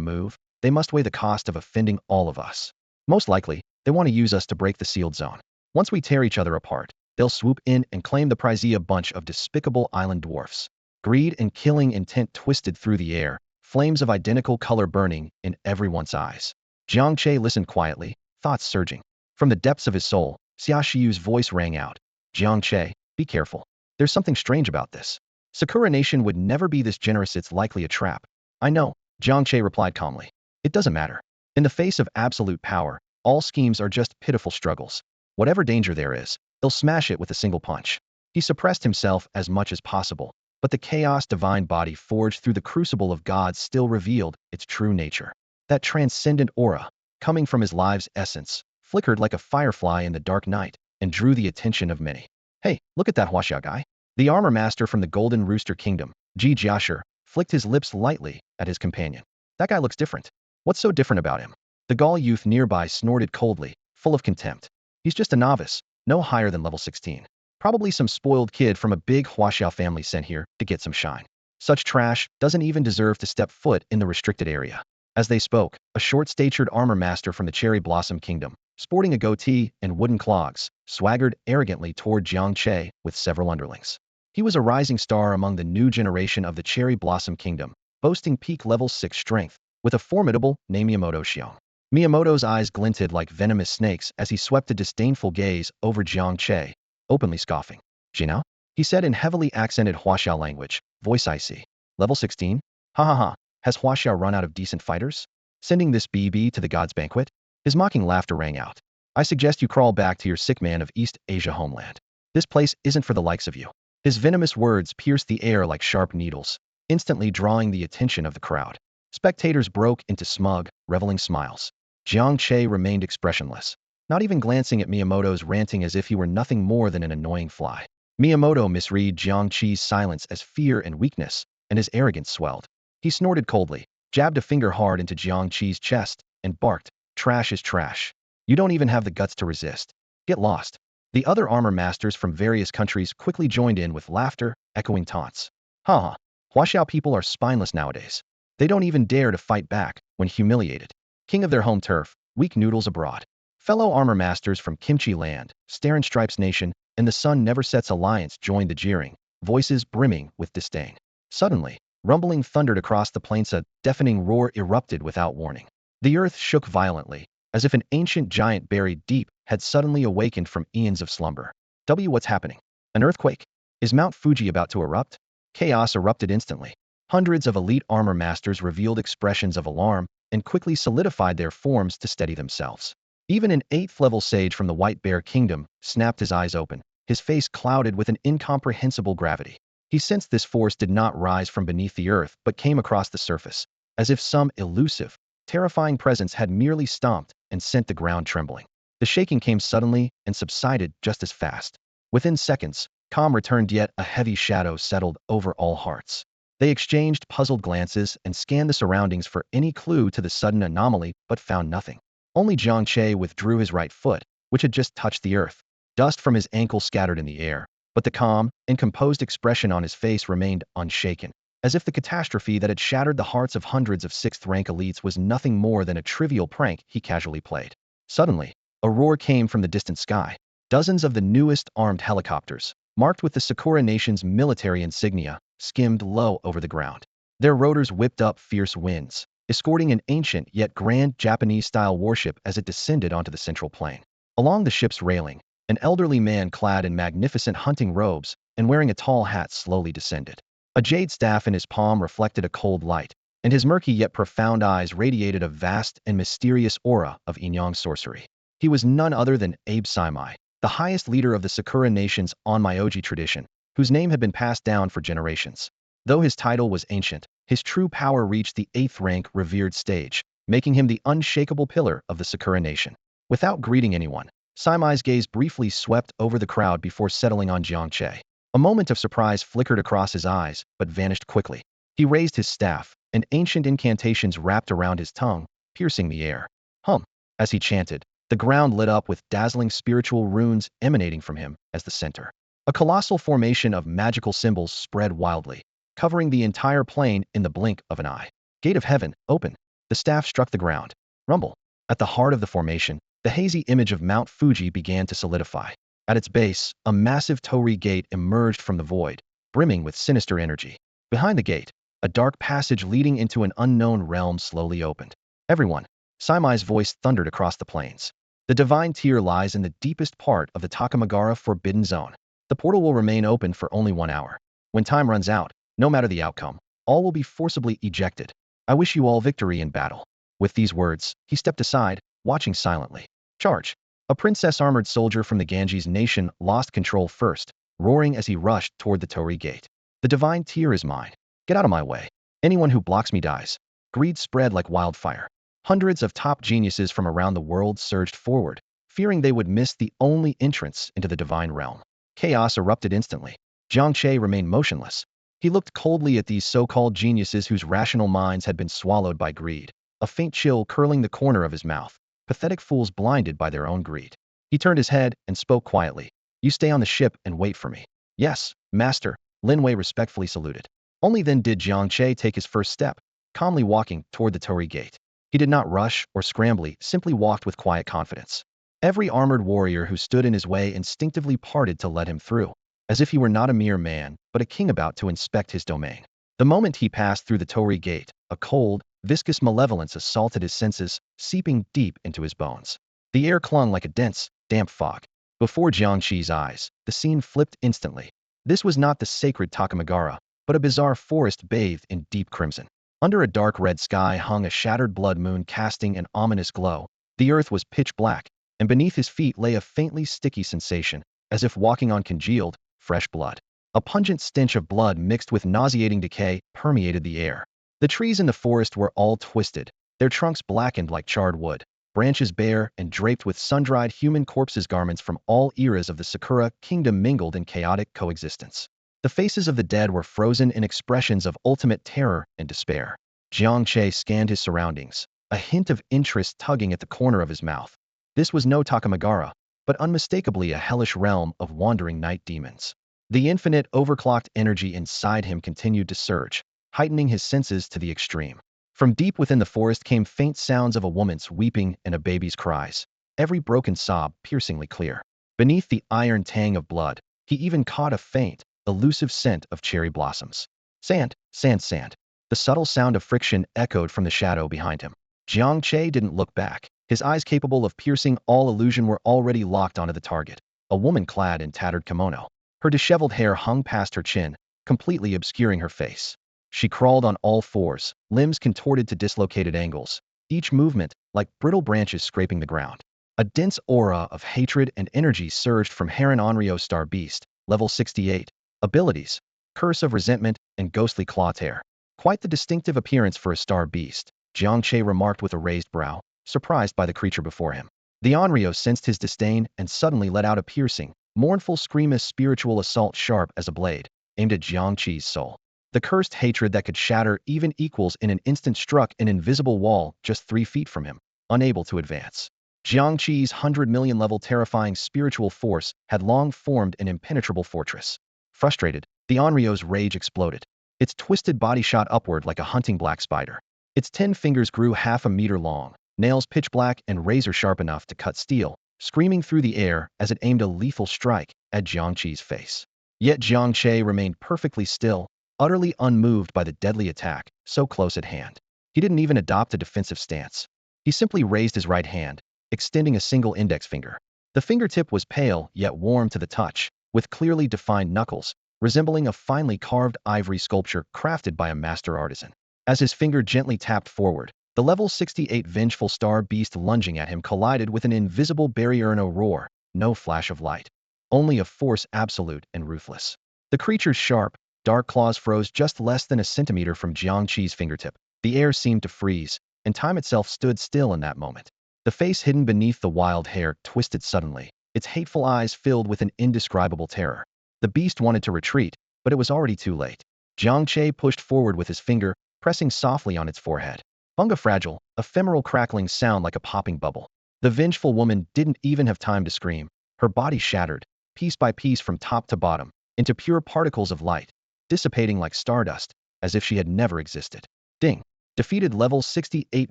move, they must weigh the cost of offending all of us. Most likely, they want to use us to break the sealed zone. Once we tear each other apart, they'll swoop in and claim the prize, a bunch of despicable island dwarfs. Greed and killing intent twisted through the air, flames of identical color burning in everyone's eyes. Jiang Che listened quietly, thoughts surging. From the depths of his soul, Xia Shiyu's voice rang out. Jiang Che, be careful. There's something strange about this. Sakura Nation would never be this generous, it's likely a trap. I know, Jiang Che replied calmly. It doesn't matter. In the face of absolute power, all schemes are just pitiful struggles. Whatever danger there is, they'll smash it with a single punch. He suppressed himself as much as possible, but the chaos divine body forged through the crucible of gods still revealed its true nature. That transcendent aura, coming from his live's essence, flickered like a firefly in the dark night and drew the attention of many. Hey, look at that Huaxia guy. The armor master from the Golden Rooster Kingdom, Ji Jiashi, flicked his lips lightly at his companion. That guy looks different. What's so different about him? The Gaul youth nearby snorted coldly, full of contempt. He's just a novice, no higher than level 16. Probably some spoiled kid from a big Huaxiao family sent here to get some shine. Such trash doesn't even deserve to step foot in the restricted area. As they spoke, a short-statured armor master from the Cherry Blossom Kingdom, sporting a goatee and wooden clogs, swaggered arrogantly toward Jiang Che with several underlings. He was a rising star among the new generation of the Cherry Blossom Kingdom, boasting peak level 6 strength, with a formidable name, Miyamoto Xiong. Miyamoto's eyes glinted like venomous snakes as he swept a disdainful gaze over Jiang Che, openly scoffing. Jinao? He said in heavily accented Huaxiao language, voice icy. Level 16? Ha ha ha, has Huaxiao run out of decent fighters? Sending this BB to the gods' banquet? His mocking laughter rang out. I suggest you crawl back to your sick man of East Asia homeland. This place isn't for the likes of you. His venomous words pierced the air like sharp needles, instantly drawing the attention of the crowd. Spectators broke into smug, reveling smiles. Jiang Che remained expressionless, not even glancing at Miyamoto's ranting as if he were nothing more than an annoying fly. Miyamoto misread Jiang Che's silence as fear and weakness, and his arrogance swelled. He snorted coldly, jabbed a finger hard into Jiang Che's chest, and barked, trash is trash. You don't even have the guts to resist. Get lost. The other armor masters from various countries quickly joined in with laughter, echoing taunts. Ha! Huaxiao people are spineless nowadays. They don't even dare to fight back when humiliated. King of their home turf, weak noodles abroad. Fellow armor masters from Kimchi Land, Starin Stripes Nation, and the Sun Never Sets Alliance joined the jeering, voices brimming with disdain. Suddenly, rumbling thundered across the plains, a deafening roar erupted without warning. The earth shook violently, as if an ancient giant buried deep had suddenly awakened from eons of slumber. What's happening? An earthquake? Is Mount Fuji about to erupt? Chaos erupted instantly. Hundreds of elite armor masters revealed expressions of alarm and quickly solidified their forms to steady themselves. Even an 8th-level sage from the White Bear Kingdom snapped his eyes open, his face clouded with an incomprehensible gravity. He sensed this force did not rise from beneath the earth but came across the surface, as if some elusive, terrifying presence had merely stomped and sent the ground trembling. The shaking came suddenly and subsided just as fast. Within seconds, calm returned, yet a heavy shadow settled over all hearts. They exchanged puzzled glances and scanned the surroundings for any clue to the sudden anomaly but found nothing. Only Jiang Che withdrew his right foot, which had just touched the earth. Dust from his ankle scattered in the air, but the calm and composed expression on his face remained unshaken, as if the catastrophe that had shattered the hearts of hundreds of 6th-rank elites was nothing more than a trivial prank he casually played. Suddenly, a roar came from the distant sky. Dozens of the newest armed helicopters, marked with the Sakura Nation's military insignia, skimmed low over the ground. Their rotors whipped up fierce winds, escorting an ancient yet grand Japanese-style warship as it descended onto the central plain. Along the ship's railing, an elderly man clad in magnificent hunting robes and wearing a tall hat slowly descended. A jade staff in his palm reflected a cold light, and his murky yet profound eyes radiated a vast and mysterious aura of Inyang sorcery. He was none other than Abe Saimai, the highest leader of the Sakura Nation's Onmyoji tradition, whose name had been passed down for generations. Though his title was ancient, his true power reached the 8th rank revered stage, making him the unshakable pillar of the Sakura nation. Without greeting anyone, Saimai's gaze briefly swept over the crowd before settling on Jiang Che. A moment of surprise flickered across his eyes, but vanished quickly. He raised his staff, and ancient incantations wrapped around his tongue, piercing the air. Hum! As he chanted, the ground lit up with dazzling spiritual runes emanating from him as the center. A colossal formation of magical symbols spread wildly, covering the entire plane in the blink of an eye. Gate of Heaven, open! The staff struck the ground. Rumble! At the heart of the formation, the hazy image of Mount Fuji began to solidify. At its base, a massive torii gate emerged from the void, brimming with sinister energy. Behind the gate, a dark passage leading into an unknown realm slowly opened. Everyone! Saimai's voice thundered across the plains. The divine tier lies in the deepest part of the Takamagara Forbidden Zone. The portal will remain open for only 1 hour. When time runs out, no matter the outcome, all will be forcibly ejected. I wish you all victory in battle. With these words, he stepped aside, watching silently. Charge! A princess-armored soldier from the Ganges nation lost control first, roaring as he rushed toward the torii gate. The divine tier is mine. Get out of my way. Anyone who blocks me dies. Greed spread like wildfire. Hundreds of top geniuses from around the world surged forward, fearing they would miss the only entrance into the divine realm. Chaos erupted instantly. Jiang Che remained motionless. He looked coldly at these so-called geniuses whose rational minds had been swallowed by greed, a faint chill curling the corner of his mouth. Pathetic fools blinded by their own greed. He turned his head and spoke quietly. You stay on the ship and wait for me. Yes, master, Lin Wei respectfully saluted. Only then did Jiang Che take his first step, calmly walking toward the torii gate. He did not rush or scramble, simply walked with quiet confidence. Every armored warrior who stood in his way instinctively parted to let him through, as if he were not a mere man, but a king about to inspect his domain. The moment he passed through the torii gate, a cold, viscous malevolence assaulted his senses, seeping deep into his bones. The air clung like a dense, damp fog. Before Jiang Che's eyes, the scene flipped instantly. This was not the sacred Takamagara, but a bizarre forest bathed in deep crimson. Under a dark red sky hung a shattered blood moon casting an ominous glow. The earth was pitch black, and beneath his feet lay a faintly sticky sensation, as if walking on congealed, fresh blood. A pungent stench of blood mixed with nauseating decay permeated the air. The trees in the forest were all twisted, their trunks blackened like charred wood, branches bare and draped with sun-dried human corpses. Garments from all eras of the Sakura kingdom mingled in chaotic coexistence. The faces of the dead were frozen in expressions of ultimate terror and despair. Jiang Che scanned his surroundings, a hint of interest tugging at the corner of his mouth. This was no Takamagara, but unmistakably a hellish realm of wandering night demons. The infinite overclocked energy inside him continued to surge, heightening his senses to the extreme. From deep within the forest came faint sounds of a woman's weeping and a baby's cries, every broken sob piercingly clear. Beneath the iron tang of blood, he even caught a faint, elusive scent of cherry blossoms. Sand, sand, sand. The subtle sound of friction echoed from the shadow behind him. Jiang Che didn't look back. His eyes capable of piercing all illusion were already locked onto the target, a woman clad in tattered kimono. Her disheveled hair hung past her chin, completely obscuring her face. She crawled on all fours, limbs contorted to dislocated angles, each movement like brittle branches scraping the ground. A dense aura of hatred and energy surged from Heron Onryo Star Beast, level 68. Abilities: Curse of Resentment and Ghostly Claw Tear. Quite the distinctive appearance for a star beast, Jiang Che remarked with a raised brow, surprised by the creature before him. The Onryo sensed his disdain and suddenly let out a piercing, mournful scream, as spiritual assault sharp as a blade, aimed at Jiang Che's soul. The cursed hatred that could shatter even equals in an instant struck an invisible wall just 3 feet from him, unable to advance. Jiang Che's 100 million level terrifying spiritual force had long formed an impenetrable fortress. Frustrated, the Onryo's rage exploded. Its twisted body shot upward like a hunting black spider. Its 10 fingers grew half a meter long, nails pitch black and razor sharp enough to cut steel, screaming through the air as it aimed a lethal strike at Jiang Che's face. Yet Jiang Che remained perfectly still, utterly unmoved by the deadly attack, so close at hand. He didn't even adopt a defensive stance. He simply raised his right hand, extending a single index finger. The fingertip was pale yet warm to the touch, with clearly defined knuckles, resembling a finely carved ivory sculpture crafted by a master artisan. As his finger gently tapped forward, the level 68 vengeful star beast lunging at him collided with an invisible barrier. No roar, no flash of light. Only a force absolute and ruthless. The creature's sharp, dark claws froze just less than a centimeter from Jiang Che's fingertip. The air seemed to freeze, and time itself stood still in that moment. The face hidden beneath the wild hair twisted suddenly, its hateful eyes filled with an indescribable terror. The beast wanted to retreat, but it was already too late. Jiang Che pushed forward with his finger, pressing softly on its forehead. Bunga fragile, ephemeral crackling sound like a popping bubble. The vengeful woman didn't even have time to scream. Her body shattered, piece by piece from top to bottom, into pure particles of light, dissipating like stardust, as if she had never existed. Ding. Defeated level 68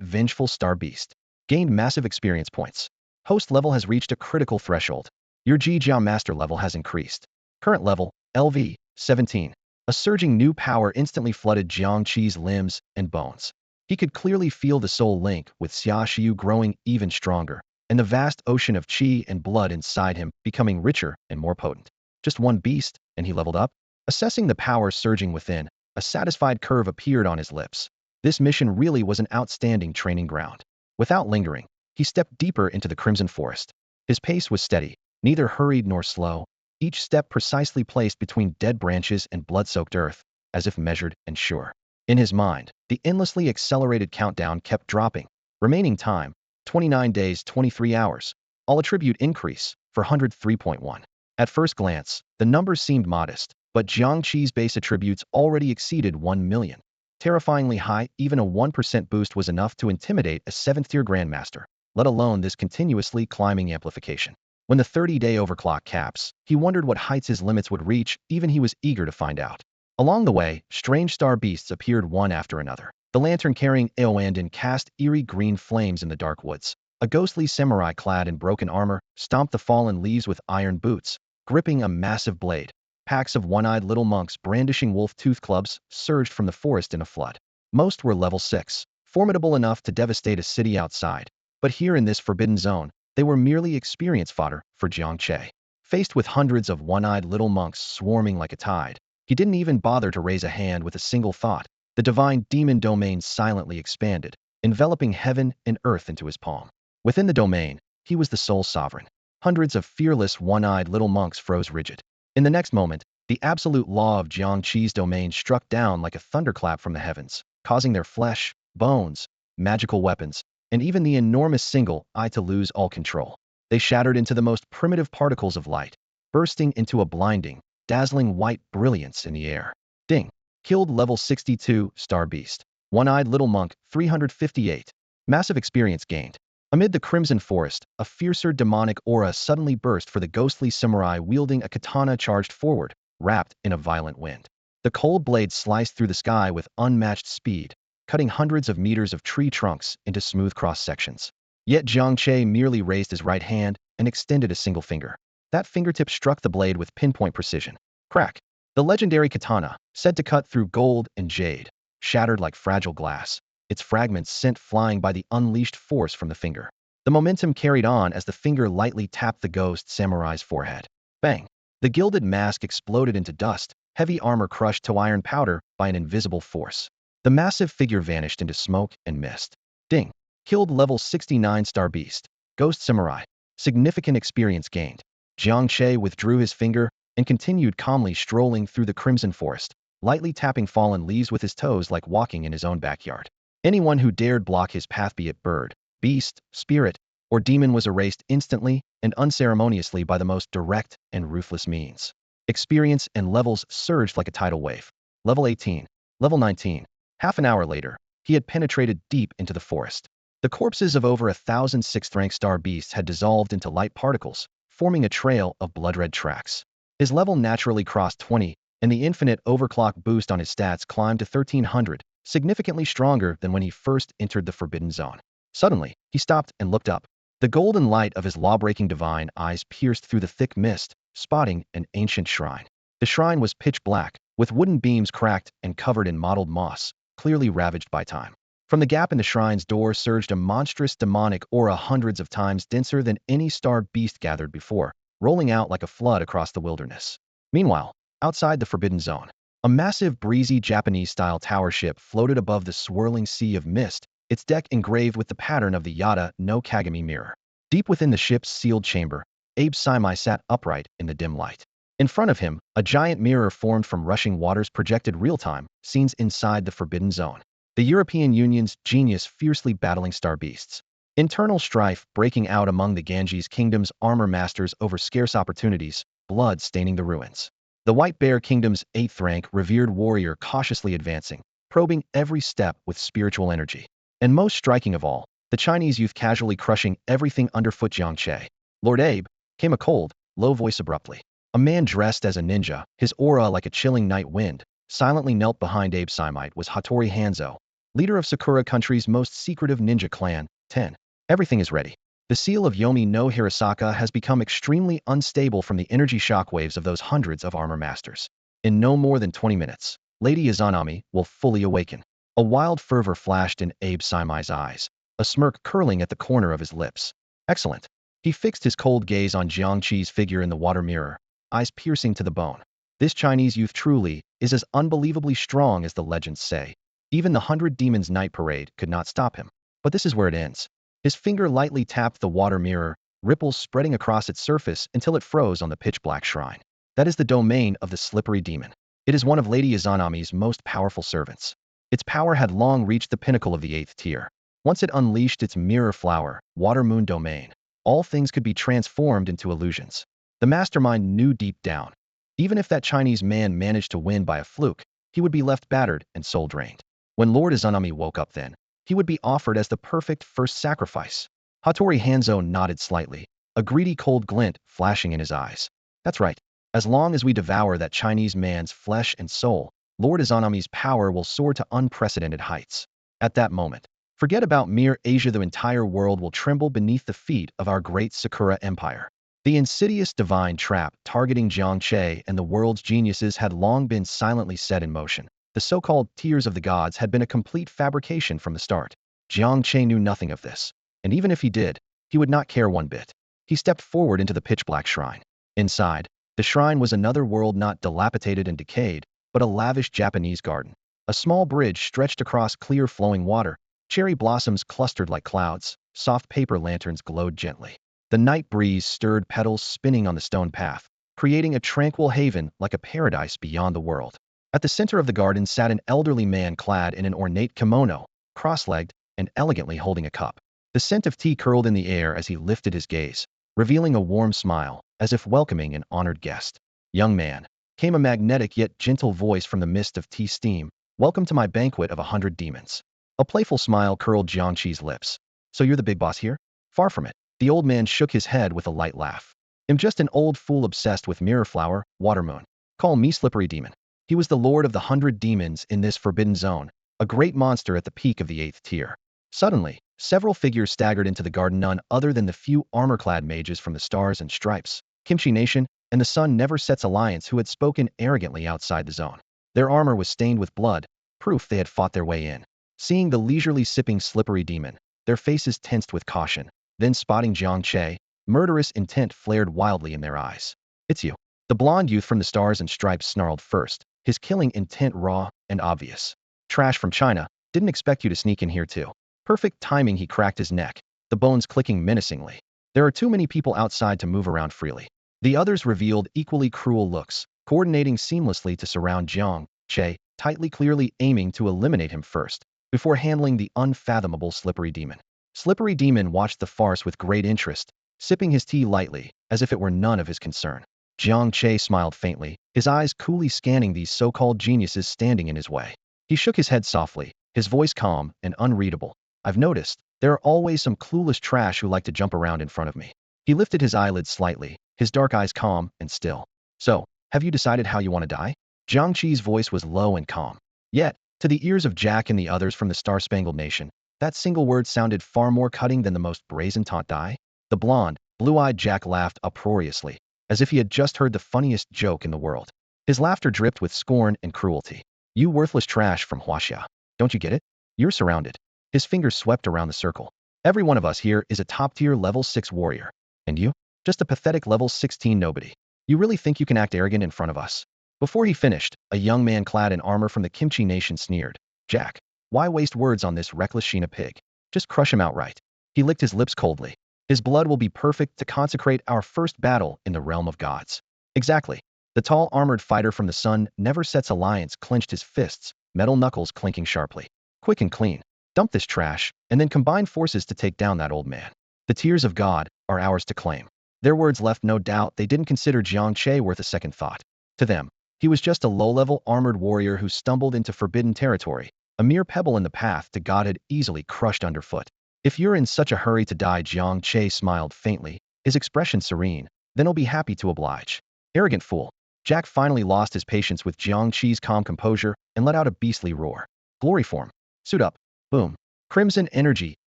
Vengeful Star Beast. Gained massive experience points. Host level has reached a critical threshold. Your Jia Master level has increased. Current level, LV, 17. A surging new power instantly flooded Jiang Che's limbs and bones. He could clearly feel the soul link with Xia Shiyu growing even stronger, and the vast ocean of chi and blood inside him becoming richer and more potent. Just one beast, and he leveled up? Assessing the power surging within, a satisfied curve appeared on his lips. This mission really was an outstanding training ground. Without lingering, he stepped deeper into the Crimson Forest. His pace was steady, neither hurried nor slow, each step precisely placed between dead branches and blood-soaked earth, as if measured and sure. In his mind, the endlessly accelerated countdown kept dropping. Remaining time, 29 days 23 hours. All attribute increase, 403.1. At first glance, the numbers seemed modest, but Jiang Che's base attributes already exceeded 1 million. Terrifyingly high, even a 1% boost was enough to intimidate a 7th-tier Grandmaster, let alone this continuously climbing amplification. When the 30-day overclock caps, he wondered what heights his limits would reach, even he was eager to find out. Along the way, strange star beasts appeared one after another. The lantern carrying Aoandin cast eerie green flames in the dark woods. A ghostly samurai clad in broken armor stomped the fallen leaves with iron boots, gripping a massive blade. Packs of one-eyed little monks brandishing wolf-tooth clubs surged from the forest in a flood. Most were level 6, formidable enough to devastate a city outside. But here in this forbidden zone, they were merely experience fodder for Jiang Che. Faced with hundreds of one-eyed little monks swarming like a tide, he didn't even bother to raise a hand with a single thought. The divine demon domain silently expanded, enveloping heaven and earth into his palm. Within the domain, he was the sole sovereign. Hundreds of fearless one-eyed little monks froze rigid. In the next moment, the absolute law of Jiang Che's domain struck down like a thunderclap from the heavens, causing their flesh, bones, magical weapons, and even the enormous single eye to lose all control. They shattered into the most primitive particles of light, bursting into a blinding, dazzling white brilliance in the air. Ding. Killed level 62 Star Beast. One-eyed little monk, 358. Massive experience gained. Amid the crimson forest, a fiercer demonic aura suddenly burst for the ghostly samurai wielding a katana charged forward, wrapped in a violent wind. The cold blade sliced through the sky with unmatched speed, cutting hundreds of meters of tree trunks into smooth cross-sections. Yet Jiang Che merely raised his right hand and extended a single finger. That fingertip struck the blade with pinpoint precision. Crack! The legendary katana, said to cut through gold and jade, shattered like fragile glass, its fragments sent flying by the unleashed force from the finger. The momentum carried on as the finger lightly tapped the ghost samurai's forehead. Bang! The gilded mask exploded into dust, heavy armor crushed to iron powder by an invisible force. The massive figure vanished into smoke and mist. Ding! Killed level 69 Star Beast. Ghost Samurai. Significant experience gained. Jiang Che withdrew his finger and continued calmly strolling through the crimson forest, lightly tapping fallen leaves with his toes like walking in his own backyard. Anyone who dared block his path, be it bird, beast, spirit, or demon, was erased instantly and unceremoniously by the most direct and ruthless means. Experience and levels surged like a tidal wave. Level 18. Level 19. Half an hour later, he had penetrated deep into the forest. The corpses of over 1,000 6th-rank star beasts had dissolved into light particles, forming a trail of blood-red tracks. His level naturally crossed 20, and the infinite overclock boost on his stats climbed to 1,300, significantly stronger than when he first entered the Forbidden Zone. Suddenly, he stopped and looked up. The golden light of his law-breaking divine eyes pierced through the thick mist, spotting an ancient shrine. The shrine was pitch black, with wooden beams cracked and covered in mottled moss, clearly ravaged by time. From the gap in the shrine's door surged a monstrous demonic aura hundreds of times denser than any star beast gathered before, rolling out like a flood across the wilderness. Meanwhile, outside the Forbidden Zone, a massive breezy Japanese-style tower ship floated above the swirling sea of mist, its deck engraved with the pattern of the Yada no Kagami mirror. Deep within the ship's sealed chamber, Abe Saimai sat upright in the dim light. In front of him, a giant mirror formed from rushing waters projected real-time scenes inside the Forbidden Zone. The European Union's genius fiercely battling star beasts. Internal strife breaking out among the Ganges Kingdom's armor masters over scarce opportunities, blood staining the ruins. The White Bear Kingdom's 8th rank revered warrior cautiously advancing, probing every step with spiritual energy. And most striking of all, the Chinese youth casually crushing everything underfoot. Jiang Che. Lord Abe, came a cold, low voice abruptly. A man dressed as a ninja, his aura like a chilling night wind, silently knelt behind Abe Saimite was Hattori Hanzo, leader of Sakura Country's most secretive ninja clan, 10. Everything is ready. The seal of Yomi no Hirasaka has become extremely unstable from the energy shockwaves of those hundreds of armor masters. In no more than 20 minutes, Lady Izanami will fully awaken. A wild fervor flashed in Abe Saimai's eyes, a smirk curling at the corner of his lips. Excellent. He fixed his cold gaze on Jiang Che's figure in the water mirror, eyes piercing to the bone. This Chinese youth truly is as unbelievably strong as the legends say. Even the 100 Demons Night Parade could not stop him. But this is where it ends. His finger lightly tapped the water mirror, ripples spreading across its surface until it froze on the pitch-black shrine. That is the domain of the slippery demon. It is one of Lady Izanami's most powerful servants. Its power had long reached the pinnacle of the 8th tier. Once it unleashed its mirror flower, water moon domain, all things could be transformed into illusions. The mastermind knew deep down, even if that Chinese man managed to win by a fluke, he would be left battered and soul drained. When Lord Izanami woke up then, he would be offered as the perfect first sacrifice. Hattori Hanzo nodded slightly, a greedy cold glint flashing in his eyes. That's right. As long as we devour that Chinese man's flesh and soul, Lord Izanami's power will soar to unprecedented heights. At that moment, forget about mere Asia, the entire world will tremble beneath the feet of our great Sakura Empire. The insidious divine trap targeting Jiang Che and the world's geniuses had long been silently set in motion. The so-called tears of the gods had been a complete fabrication from the start. Jiang Che knew nothing of this, and even if he did, he would not care one bit. He stepped forward into the pitch-black shrine. Inside, the shrine was another world, not dilapidated and decayed, but a lavish Japanese garden. A small bridge stretched across clear flowing water, cherry blossoms clustered like clouds, soft paper lanterns glowed gently. The night breeze stirred petals spinning on the stone path, creating a tranquil haven like a paradise beyond the world. At the center of the garden sat an elderly man clad in an ornate kimono, cross-legged, and elegantly holding a cup. The scent of tea curled in the air as he lifted his gaze, revealing a warm smile, as if welcoming an honored guest. Young man, came a magnetic yet gentle voice from the mist of tea steam. Welcome to my banquet of 100 demons. A playful smile curled Jiang Che's lips. So you're the big boss here? Far from it. The old man shook his head with a light laugh. I'm just an old fool obsessed with mirror flower, water moon. Call me slippery demon. He was the lord of the 100 demons in this forbidden zone, a great monster at the peak of the 8th tier. Suddenly, several figures staggered into the garden, none other than the few armor-clad mages from the Stars and Stripes, Kimchi Nation, and the Sun Never Sets Alliance who had spoken arrogantly outside the zone. Their armor was stained with blood, proof they had fought their way in. Seeing the leisurely sipping slippery demon, their faces tensed with caution. Then spotting Jiang Che, murderous intent flared wildly in their eyes. It's you. The blonde youth from the Stars and Stripes snarled first, his killing intent raw and obvious. Trash from China, didn't expect you to sneak in here too. Perfect timing. He cracked his neck, the bones clicking menacingly. There are too many people outside to move around freely. The others revealed equally cruel looks, coordinating seamlessly to surround Jiang Che, tightly, clearly aiming to eliminate him first, before handling the unfathomable slippery demon. Slippery demon watched the farce with great interest, sipping his tea lightly, as if it were none of his concern. Jiang Che smiled faintly, his eyes coolly scanning these so-called geniuses standing in his way. He shook his head softly, his voice calm and unreadable. I've noticed, there are always some clueless trash who like to jump around in front of me. He lifted his eyelids slightly, his dark eyes calm and still. So, have you decided how you want to die? Jiang Che's voice was low and calm. Yet, to the ears of Jack and the others from the Star-Spangled Nation, that single word sounded far more cutting than the most brazen taunt. Die? The blonde, blue-eyed Jack laughed uproariously, as if he had just heard the funniest joke in the world. His laughter dripped with scorn and cruelty. You worthless trash from Huaxia. Don't you get it? You're surrounded. His fingers swept around the circle. Every one of us here is a top-tier level 6 warrior. And you? Just a pathetic level 16 nobody. You really think you can act arrogant in front of us? Before he finished, a young man clad in armor from the Kimchi Nation sneered. Jack, why waste words on this reckless Sheena pig? Just crush him outright. He licked his lips coldly. His blood will be perfect to consecrate our first battle in the realm of gods. Exactly. The tall armored fighter from the Sun Never Sets Alliance clenched his fists, metal knuckles clinking sharply. Quick and clean. Dump this trash, and then combine forces to take down that old man. The tears of God are ours to claim. Their words left no doubt they didn't consider Jiang Che worth a second thought. To them, he was just a low-level armored warrior who stumbled into forbidden territory, a mere pebble in the path to godhood easily crushed underfoot. If you're in such a hurry to die, Jiang Che smiled faintly, his expression serene, then he'll be happy to oblige. Arrogant fool. Jack finally lost his patience with Jiang Che's calm composure and let out a beastly roar. Glory form. Suit up. Boom. Crimson energy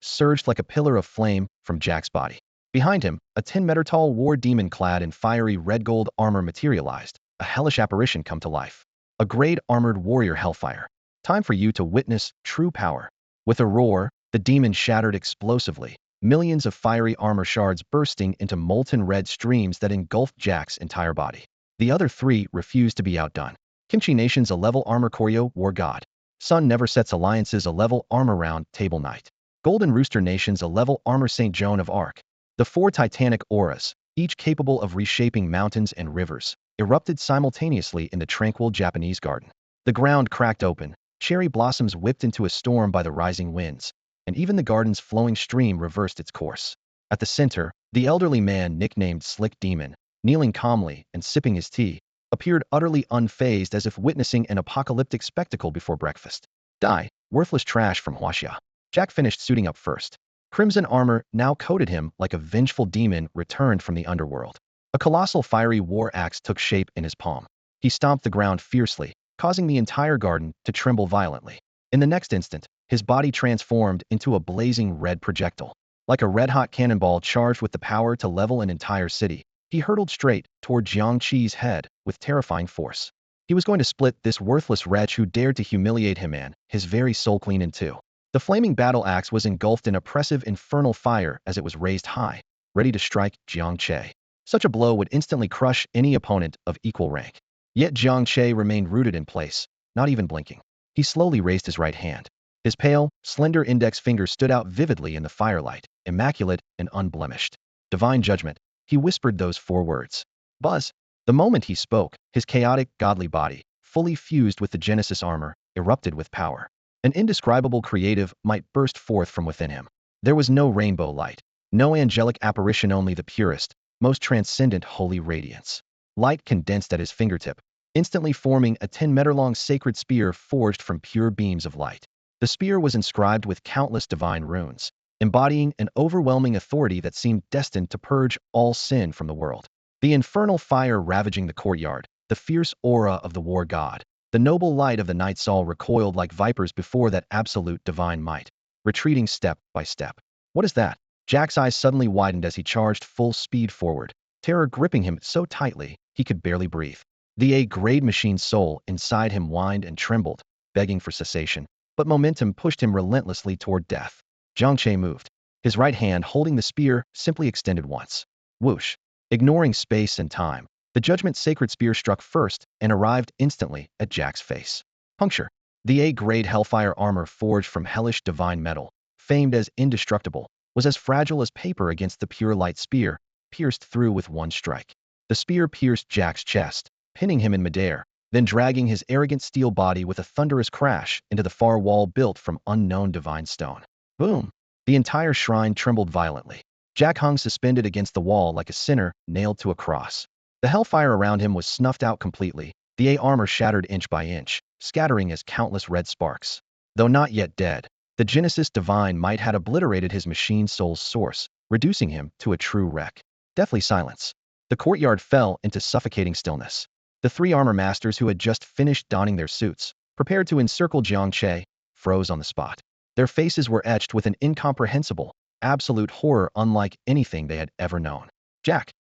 surged like a pillar of flame from Jack's body. Behind him, a 10-meter-tall war demon clad in fiery red-gold armor materialized, a hellish apparition come to life. A great armored warrior hellfire. Time for you to witness true power. With a roar, the demon shattered explosively, millions of fiery armor shards bursting into molten red streams that engulfed Jack's entire body. The other three refused to be outdone. Kimchi Nation's a level armor Koryo War God. Sun Never Sets Alliance's a level armor round Table Knight. Golden Rooster Nation's a level armor St. Joan of Arc. The four titanic auras, each capable of reshaping mountains and rivers, erupted simultaneously in the tranquil Japanese garden. The ground cracked open, cherry blossoms whipped into a storm by the rising winds, and even the garden's flowing stream reversed its course. At the center, the elderly man nicknamed Slick Demon, kneeling calmly and sipping his tea, appeared utterly unfazed as if witnessing an apocalyptic spectacle before breakfast. Die, worthless trash from Huaxia. Jack finished suiting up first. Crimson armor now coated him like a vengeful demon returned from the underworld. A colossal fiery war axe took shape in his palm. He stomped the ground fiercely, causing the entire garden to tremble violently. In the next instant, his body transformed into a blazing red projectile. Like a red-hot cannonball charged with the power to level an entire city, he hurtled straight toward Jiang Che's head with terrifying force. He was going to split this worthless wretch who dared to humiliate him and his very soul clean in two. The flaming battle axe was engulfed in oppressive infernal fire as it was raised high, ready to strike Jiang Che. Such a blow would instantly crush any opponent of equal rank. Yet Jiang Che remained rooted in place, not even blinking. He slowly raised his right hand. His pale, slender index finger stood out vividly in the firelight, immaculate and unblemished. Divine judgment. He whispered those four words. Buzz. The moment he spoke, his chaotic, godly body, fully fused with the Genesis armor, erupted with power. An indescribable creative might burst forth from within him. There was no rainbow light, no angelic apparition, only the purest, most transcendent holy radiance. Light condensed at his fingertip, instantly forming a 10-meter-long sacred spear forged from pure beams of light. The spear was inscribed with countless divine runes, embodying an overwhelming authority that seemed destined to purge all sin from the world. The infernal fire ravaging the courtyard, the fierce aura of the war god, the noble light of the night soul recoiled like vipers before that absolute divine might, retreating step by step. What is that? Jack's eyes suddenly widened as he charged full speed forward, terror gripping him so tightly he could barely breathe. The A-grade machine soul inside him whined and trembled, begging for cessation, but momentum pushed him relentlessly toward death. Jiang Che moved. His right hand, holding the spear, simply extended once. Whoosh. Ignoring space and time, the Judgment Sacred Spear struck first and arrived instantly at Jack's face. Puncture. The A-grade Hellfire armor forged from hellish divine metal, famed as indestructible, was as fragile as paper against the pure light spear, pierced through with one strike. The spear pierced Jack's chest, pinning him in midair, then dragging his arrogant steel body with a thunderous crash into the far wall built from unknown divine stone. Boom! The entire shrine trembled violently. Jack hung suspended against the wall like a sinner nailed to a cross. The hellfire around him was snuffed out completely, the A-armor shattered inch by inch, scattering as countless red sparks. Though not yet dead, the Genesis Divine might had obliterated his machine soul's source, reducing him to a true wreck. Deathly silence. The courtyard fell into suffocating stillness. The three armor masters who had just finished donning their suits, prepared to encircle Jiang Che, froze on the spot. Their faces were etched with an incomprehensible, absolute horror unlike anything they had ever known. Jack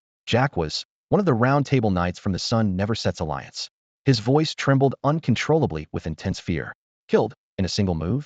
was one of the Round Table Knights from the Sun Never Sets Alliance. His voice trembled uncontrollably with intense fear. Killed in a single move?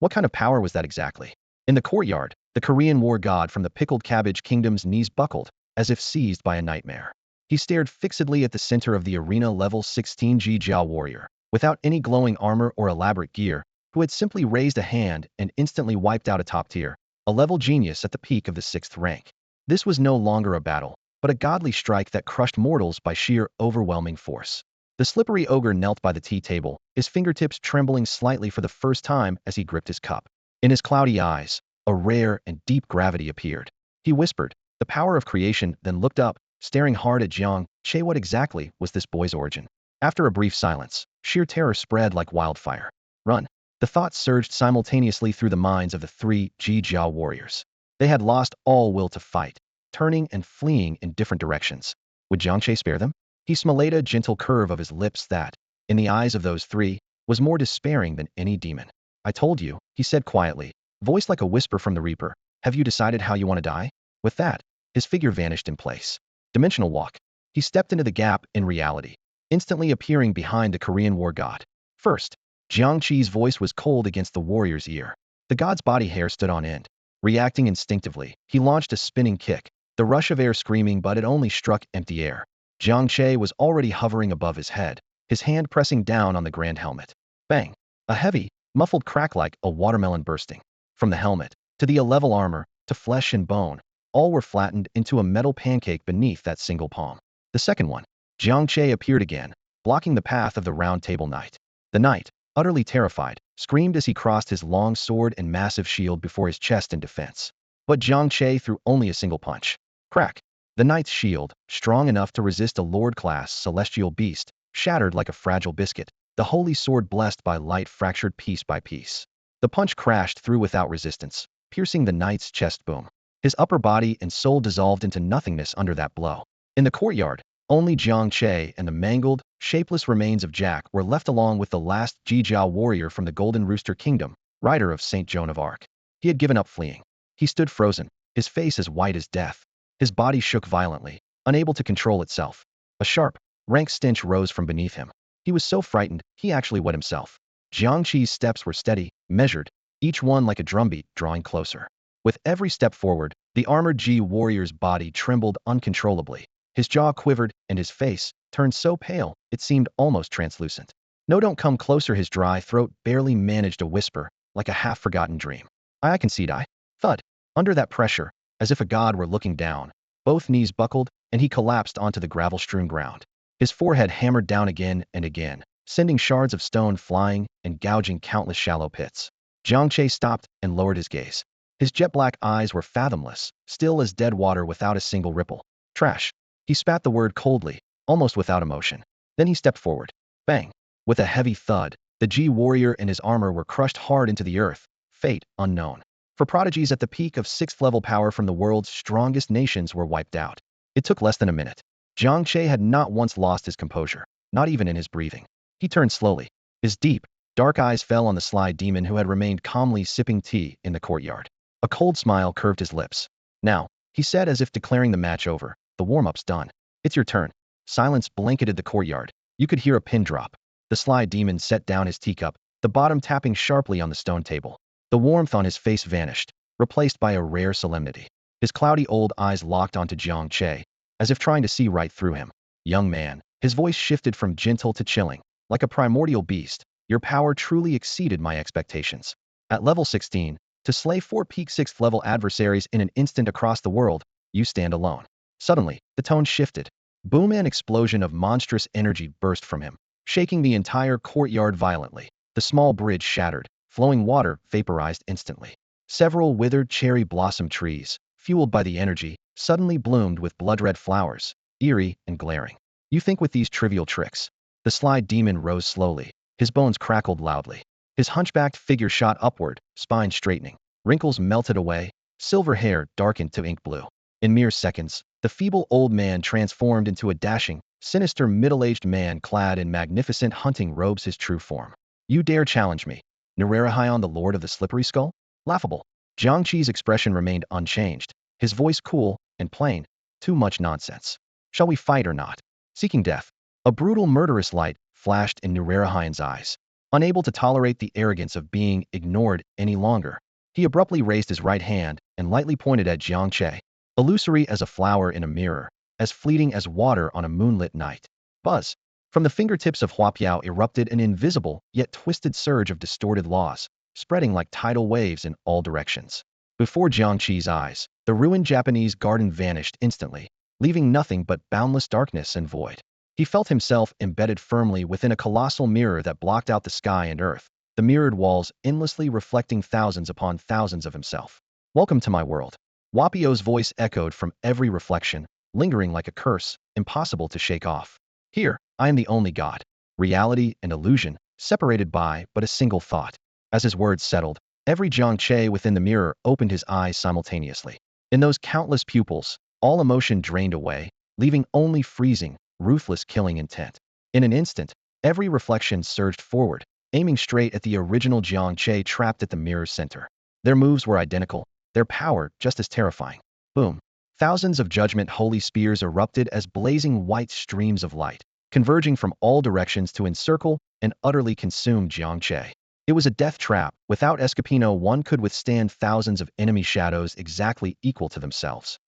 What kind of power was that exactly? In the courtyard, the Korean war god from the Pickled Cabbage Kingdom's knees buckled, as if seized by a nightmare. He stared fixedly at the center of the arena level 16 Ji Jiao warrior, without any glowing armor or elaborate gear, who had simply raised a hand and instantly wiped out a top tier, a level genius at the peak of the 6th rank. This was no longer a battle. but a godly strike that crushed mortals by sheer overwhelming force. The slippery ogre knelt by the tea table, his fingertips trembling slightly for the first time as he gripped his cup. In his cloudy eyes, a rare and deep gravity appeared. He whispered, "The power of creation," then looked up, staring hard at Jiang Che. What exactly was this boy's origin? After a brief silence, sheer terror spread like wildfire. Run! The thoughts surged simultaneously through the minds of the three Jia warriors. They had lost all will to fight, turning and fleeing in different directions. Would Jiang Che spare them? He smiled a gentle curve of his lips that, in the eyes of those three, was more despairing than any demon. "I told you," he said quietly, voiced like a whisper from the Reaper. "Have you decided how you want to die?" With that, his figure vanished in place. Dimensional walk. He stepped into the gap in reality, instantly appearing behind the Korean war god. First, Jiang Che's voice was cold against the warrior's ear. The god's body hair stood on end. Reacting instinctively, he launched a spinning kick, the rush of air screaming, but it only struck empty air. Jiang Che was already hovering above his head, his hand pressing down on the grand helmet. Bang! A heavy, muffled crack like a watermelon bursting. From the helmet, to the level armor, to flesh and bone, all were flattened into a metal pancake beneath that single palm. The second one. Jiang Che appeared again, blocking the path of the round table knight. The knight, utterly terrified, screamed as he crossed his long sword and massive shield before his chest in defense. But Jiang Che threw only a single punch. Crack! The knight's shield, strong enough to resist a lord-class celestial beast, shattered like a fragile biscuit, the holy sword blessed by light fractured piece by piece. The punch crashed through without resistance, piercing the knight's chest. Boom. His upper body and soul dissolved into nothingness under that blow. In the courtyard, only Jiang Che and the mangled, shapeless remains of Jack were left along with the last Jia warrior from the Golden Rooster Kingdom, rider of St. Joan of Arc. He had given up fleeing. He stood frozen, his face as white as death. His body shook violently, unable to control itself. A sharp, rank stench rose from beneath him. He was so frightened, he actually wet himself. Jiang Che's steps were steady, measured, each one like a drumbeat, drawing closer. With every step forward, the armored Ji warrior's body trembled uncontrollably. His jaw quivered, and his face turned so pale, it seemed almost translucent. "No, don't come closer," his dry throat barely managed a whisper, like a half-forgotten dream. "I concede." Thud. Under that pressure, as if a god were looking down, both knees buckled, and he collapsed onto the gravel-strewn ground. His forehead hammered down again and again, sending shards of stone flying and gouging countless shallow pits. Jiang Che stopped and lowered his gaze. His jet-black eyes were fathomless, still as dead water without a single ripple. "Trash." He spat the word coldly, almost without emotion. Then he stepped forward. Bang! With a heavy thud, the Ji warrior and his armor were crushed hard into the earth, fate unknown. For Prodigies at the peak of 6th level power from the world's strongest nations were wiped out. It took less than a minute. Jiang Che had not once lost his composure, not even in his breathing. He turned slowly. His deep, dark eyes fell on the sly demon who had remained calmly sipping tea in the courtyard. A cold smile curved his lips. "Now," he said as if declaring the match over, "the warm-up's done. It's your turn." Silence blanketed the courtyard. You could hear a pin drop. The sly demon set down his teacup, the bottom tapping sharply on the stone table. The warmth on his face vanished, replaced by a rare solemnity. His cloudy old eyes locked onto Jiang Che, as if trying to see right through him. "Young man," his voice shifted from gentle to chilling, like a primordial beast, "your power truly exceeded my expectations. At level 16, to slay 4 peak 6th level adversaries in an instant across the world, you stand alone." Suddenly, the tone shifted. Boom! An explosion of monstrous energy burst from him, shaking the entire courtyard violently. The small bridge shattered, flowing water vaporized instantly. Several withered cherry blossom trees, fueled by the energy, suddenly bloomed with blood-red flowers, eerie and glaring. "You think with these trivial tricks?" The sly demon rose slowly. His bones crackled loudly. His hunchbacked figure shot upward, spine straightening. Wrinkles melted away, silver hair darkened to ink blue. In mere seconds, the feeble old man transformed into a dashing, sinister middle-aged man clad in magnificent hunting robes. His true form. "You dare challenge me? Nararahion, the Lord of the Slippery Skull?" Laughable. Jiang Che's expression remained unchanged, his voice cool and plain. "Too much nonsense. Shall we fight or not?" Seeking death. A brutal murderous light flashed in Nararahion's eyes. Unable to tolerate the arrogance of being ignored any longer, he abruptly raised his right hand and lightly pointed at Jiang Che. Illusory as a flower in a mirror, as fleeting as water on a moonlit night. Buzz! From the fingertips of Huapiao erupted an invisible, yet twisted surge of distorted laws, spreading like tidal waves in all directions. Before Jiang Che's eyes, the ruined Japanese garden vanished instantly. leaving nothing but boundless darkness and void. He felt himself embedded firmly within a colossal mirror that blocked out the sky and earth, the mirrored walls endlessly reflecting thousands upon thousands of himself. Welcome to my world. Wapio's voice echoed from every reflection, lingering like a curse, impossible to shake off. Here, I am the only God. Reality and illusion, separated by but a single thought. As his words settled, every Jiang Che within the mirror opened his eyes simultaneously. In those countless pupils, all emotion drained away, leaving only freezing, ruthless killing intent. In an instant, every reflection surged forward, aiming straight at the original Jiang Che trapped at the mirror's center. Their moves were identical, their power just as terrifying. Boom. Thousands of judgment holy spears erupted as blazing white streams of light, converging from all directions to encircle and utterly consume Jiang Che. It was a death trap. Without Escapino, one could withstand thousands of enemy shadows exactly equal to themselves.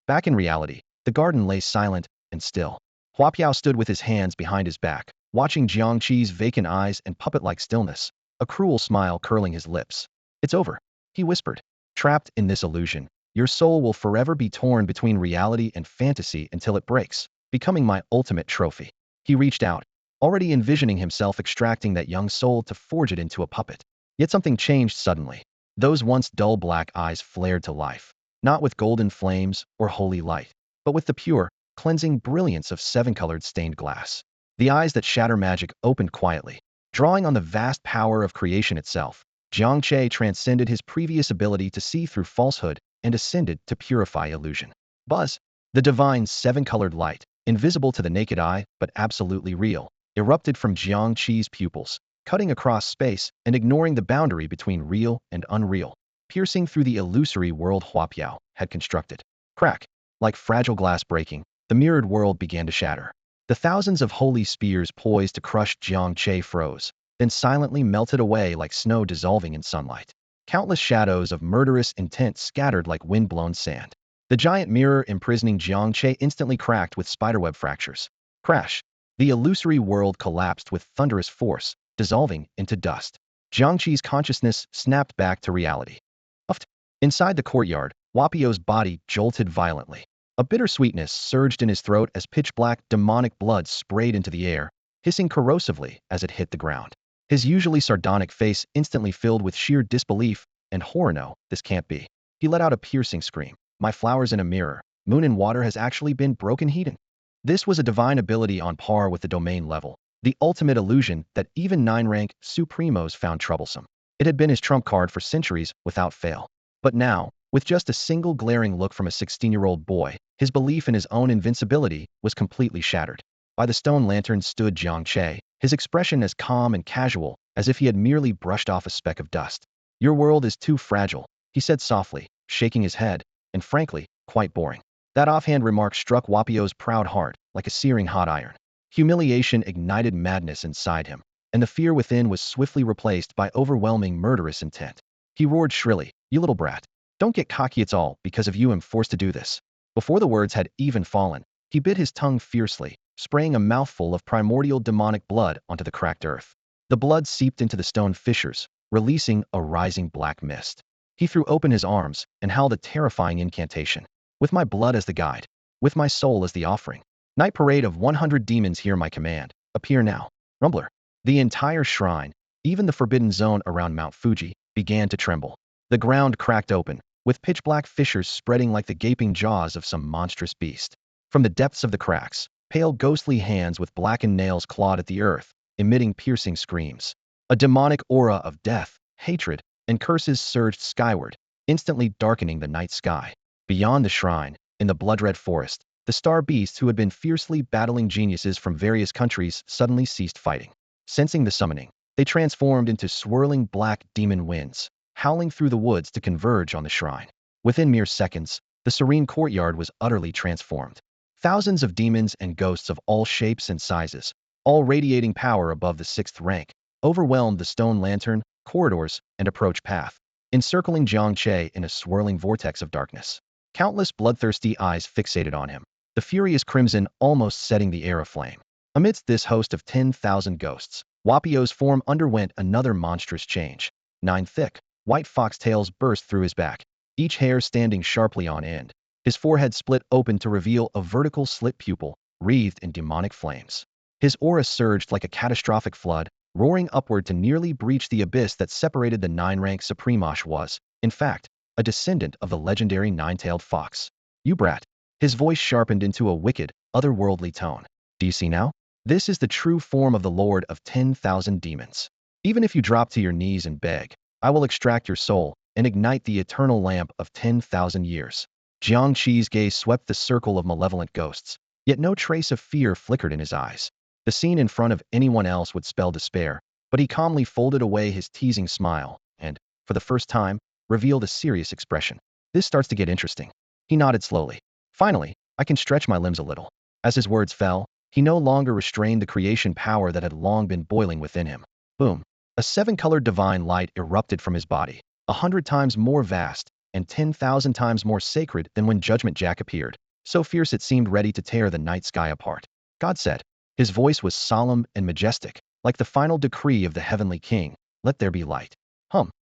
Back in reality, the garden lay silent and still. Huapiao stood with his hands behind his back, watching Jiang Che's vacant eyes and puppet-like stillness, a cruel smile curling his lips. It's over, he whispered. Trapped in this illusion, your soul will forever be torn between reality and fantasy until it breaks, becoming my ultimate trophy. He reached out, already envisioning himself extracting that young soul to forge it into a puppet. Yet something changed suddenly. Those once dull black eyes flared to life, not with golden flames or holy light, but with the pure, cleansing brilliance of seven-colored stained glass. The eyes that shatter magic opened quietly, drawing on the vast power of creation itself. Jiang Che transcended his previous ability to see through falsehood and ascended to purify illusion. Buzz, the divine seven-colored light, invisible to the naked eye but absolutely real, erupted from Jiang Che's pupils, cutting across space and ignoring the boundary between real and unreal, piercing through the illusory world Huapiao had constructed. Crack. Like fragile glass breaking, the mirrored world began to shatter. The thousands of holy spears poised to crush Jiang Che froze, then silently melted away like snow dissolving in sunlight. Countless shadows of murderous intent scattered like wind-blown sand. The giant mirror imprisoning Jiang Che instantly cracked with spiderweb fractures. Crash. The illusory world collapsed with thunderous force, dissolving into dust. Jiang Che's consciousness snapped back to reality. Uft. Inside the courtyard, Wapio's body jolted violently. A bitter sweetness surged in his throat as pitch-black, demonic blood sprayed into the air, hissing corrosively as it hit the ground. His usually sardonic face instantly filled with sheer disbelief and horror. No, this can't be. He let out a piercing scream. My flowers in a mirror. Moon and water has actually been broken heating. This was a divine ability on par with the domain level, the ultimate illusion that even 9-rank Supremos found troublesome. It had been his trump card for centuries without fail. But now, with just a single glaring look from a 16-year-old boy, his belief in his own invincibility was completely shattered. By the stone lantern stood Jiang Che, his expression as calm and casual as if he had merely brushed off a speck of dust. Your world is too fragile, he said softly, shaking his head, and frankly, quite boring. That offhand remark struck Wapio's proud heart like a searing hot iron. Humiliation ignited madness inside him, and the fear within was swiftly replaced by overwhelming murderous intent. He roared shrilly, you little brat. Don't get cocky, it's all because of you I'm forced to do this. Before the words had even fallen, he bit his tongue fiercely, spraying a mouthful of primordial demonic blood onto the cracked earth. The blood seeped into the stone fissures, releasing a rising black mist. He threw open his arms and howled a terrifying incantation. With my blood as the guide, with my soul as the offering. Night parade of 100 demons hear my command. Appear now. Rumbler. The entire shrine, even the forbidden zone around Mount Fuji, began to tremble. The ground cracked open, with pitch-black fissures spreading like the gaping jaws of some monstrous beast. From the depths of the cracks, pale ghostly hands with blackened nails clawed at the earth, emitting piercing screams. A demonic aura of death, hatred, and curses surged skyward, instantly darkening the night sky. Beyond the shrine, in the blood-red forest, the star beasts who had been fiercely battling geniuses from various countries suddenly ceased fighting. Sensing the summoning, they transformed into swirling black demon winds, howling through the woods to converge on the shrine. Within mere seconds, the serene courtyard was utterly transformed. Thousands of demons and ghosts of all shapes and sizes, all radiating power above the 6th rank, overwhelmed the stone lantern, corridors, and approach path, encircling Jiang Che in a swirling vortex of darkness. Countless bloodthirsty eyes fixated on him, the furious crimson almost setting the air aflame. Amidst this host of 10,000 ghosts, Wapio's form underwent another monstrous change. 9 thick, white foxtails burst through his back, each hair standing sharply on end. His forehead split open to reveal a vertical slit pupil, wreathed in demonic flames. His aura surged like a catastrophic flood, roaring upward to nearly breach the abyss that separated the nine-rank Supremash was, in fact, a descendant of the legendary nine-tailed fox. You brat. His voice sharpened into a wicked, otherworldly tone. Do you see now? This is the true form of the Lord of 10,000 demons. Even if you drop to your knees and beg, I will extract your soul and ignite the eternal lamp of 10,000 years. Jiang Che's gaze swept the circle of malevolent ghosts, yet no trace of fear flickered in his eyes. The scene in front of anyone else would spell despair, but he calmly folded away his teasing smile and, for the first time, revealed a serious expression. This starts to get interesting. He nodded slowly. Finally, I can stretch my limbs a little. As his words fell, he no longer restrained the creation power that had long been boiling within him. Boom. A seven-colored divine light erupted from his body, 100 times more vast and 10,000 times more sacred than when Judgment Jack appeared, so fierce it seemed ready to tear the night sky apart. God said. His voice was solemn and majestic, like the final decree of the heavenly king, let there be light.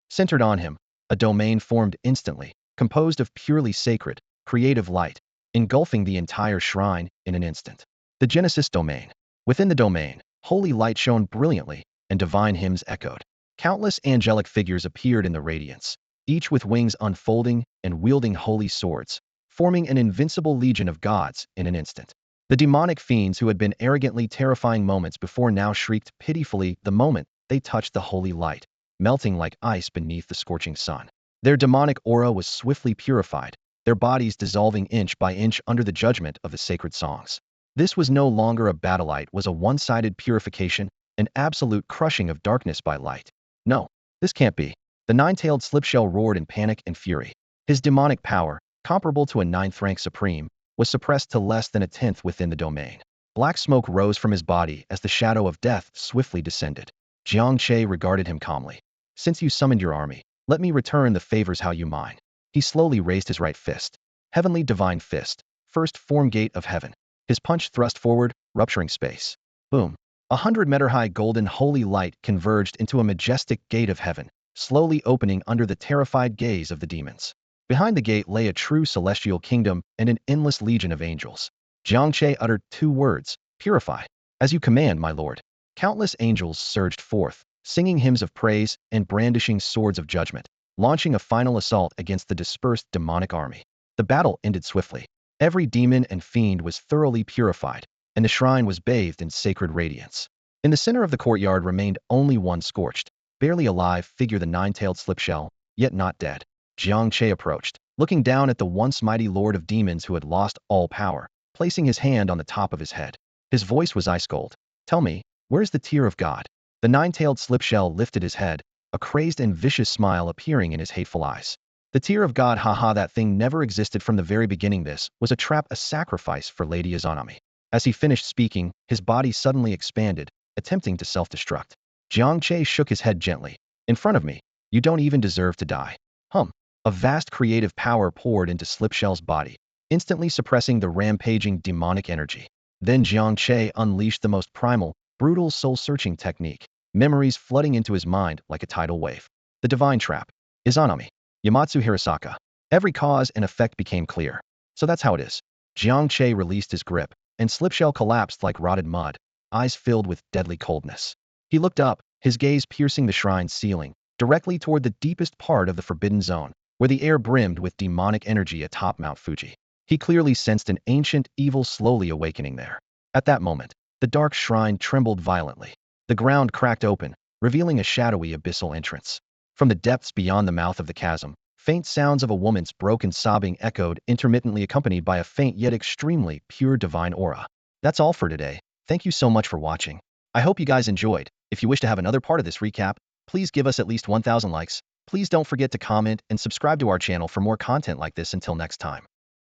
Centered on him, a domain formed instantly, composed of purely sacred, creative light, engulfing the entire shrine in an instant. The Genesis domain. Within the domain, holy light shone brilliantly, and divine hymns echoed. Countless angelic figures appeared in the radiance, each with wings unfolding and wielding holy swords, forming an invincible legion of gods in an instant. The demonic fiends who had been arrogantly terrifying moments before now shrieked pitifully the moment they touched the holy light, melting like ice beneath the scorching sun. Their demonic aura was swiftly purified, their bodies dissolving inch by inch under the judgment of the sacred songs. This was no longer a battle light, was a one-sided purification, an absolute crushing of darkness by light. No, this can't be. The nine-tailed slipshell roared in panic and fury. His demonic power, comparable to a ninth-rank supreme, was suppressed to less than a tenth within the domain. Black smoke rose from his body as the shadow of death swiftly descended. Jiang Che regarded him calmly. Since you summoned your army, let me return the favors how you mine. He slowly raised his right fist. Heavenly divine fist, first form gate of heaven. His punch thrust forward, rupturing space. Boom. 100-meter-high golden holy light converged into a majestic gate of heaven, slowly opening under the terrified gaze of the demons. Behind the gate lay a true celestial kingdom and an endless legion of angels. Jiang Che uttered 2 words, purify. As you command, my lord. Countless angels surged forth, singing hymns of praise and brandishing swords of judgment, launching a final assault against the dispersed demonic army. The battle ended swiftly. Every demon and fiend was thoroughly purified, and the shrine was bathed in sacred radiance. In the center of the courtyard remained only one scorched, barely alive figure, the nine-tailed slipshell, yet not dead. Jiang Che approached, looking down at the once mighty lord of demons who had lost all power, placing his hand on the top of his head. His voice was ice cold. Tell me, where's the tear of God? The nine-tailed slipshell lifted his head, a crazed and vicious smile appearing in his hateful eyes. The tear of God, haha, that thing never existed from the very beginning. This was a trap, a sacrifice for Lady Izanami. As he finished speaking, his body suddenly expanded, attempting to self-destruct. Jiang Che shook his head gently. In front of me, you don't even deserve to die. A vast creative power poured into Slipshell's body, instantly suppressing the rampaging demonic energy. Then Jiang Che unleashed the most primal, brutal soul-searching technique, memories flooding into his mind like a tidal wave. The divine trap. Izanami. Yamatsu Hirasaka. Every cause and effect became clear. So that's how it is. Jiang Che released his grip, and Slipshell collapsed like rotted mud, eyes filled with deadly coldness. He looked up, his gaze piercing the shrine's ceiling, directly toward the deepest part of the forbidden zone, where the air brimmed with demonic energy atop Mount Fuji. He clearly sensed an ancient evil slowly awakening there. At that moment, the dark shrine trembled violently. The ground cracked open, revealing a shadowy abyssal entrance. From the depths beyond the mouth of the chasm, faint sounds of a woman's broken sobbing echoed, intermittently accompanied by a faint yet extremely pure divine aura. That's all for today. Thank you so much for watching. I hope you guys enjoyed. If you wish to have another part of this recap, please give us at least 1,000 likes. Please don't forget to comment and subscribe to our channel for more content like this. Until next time.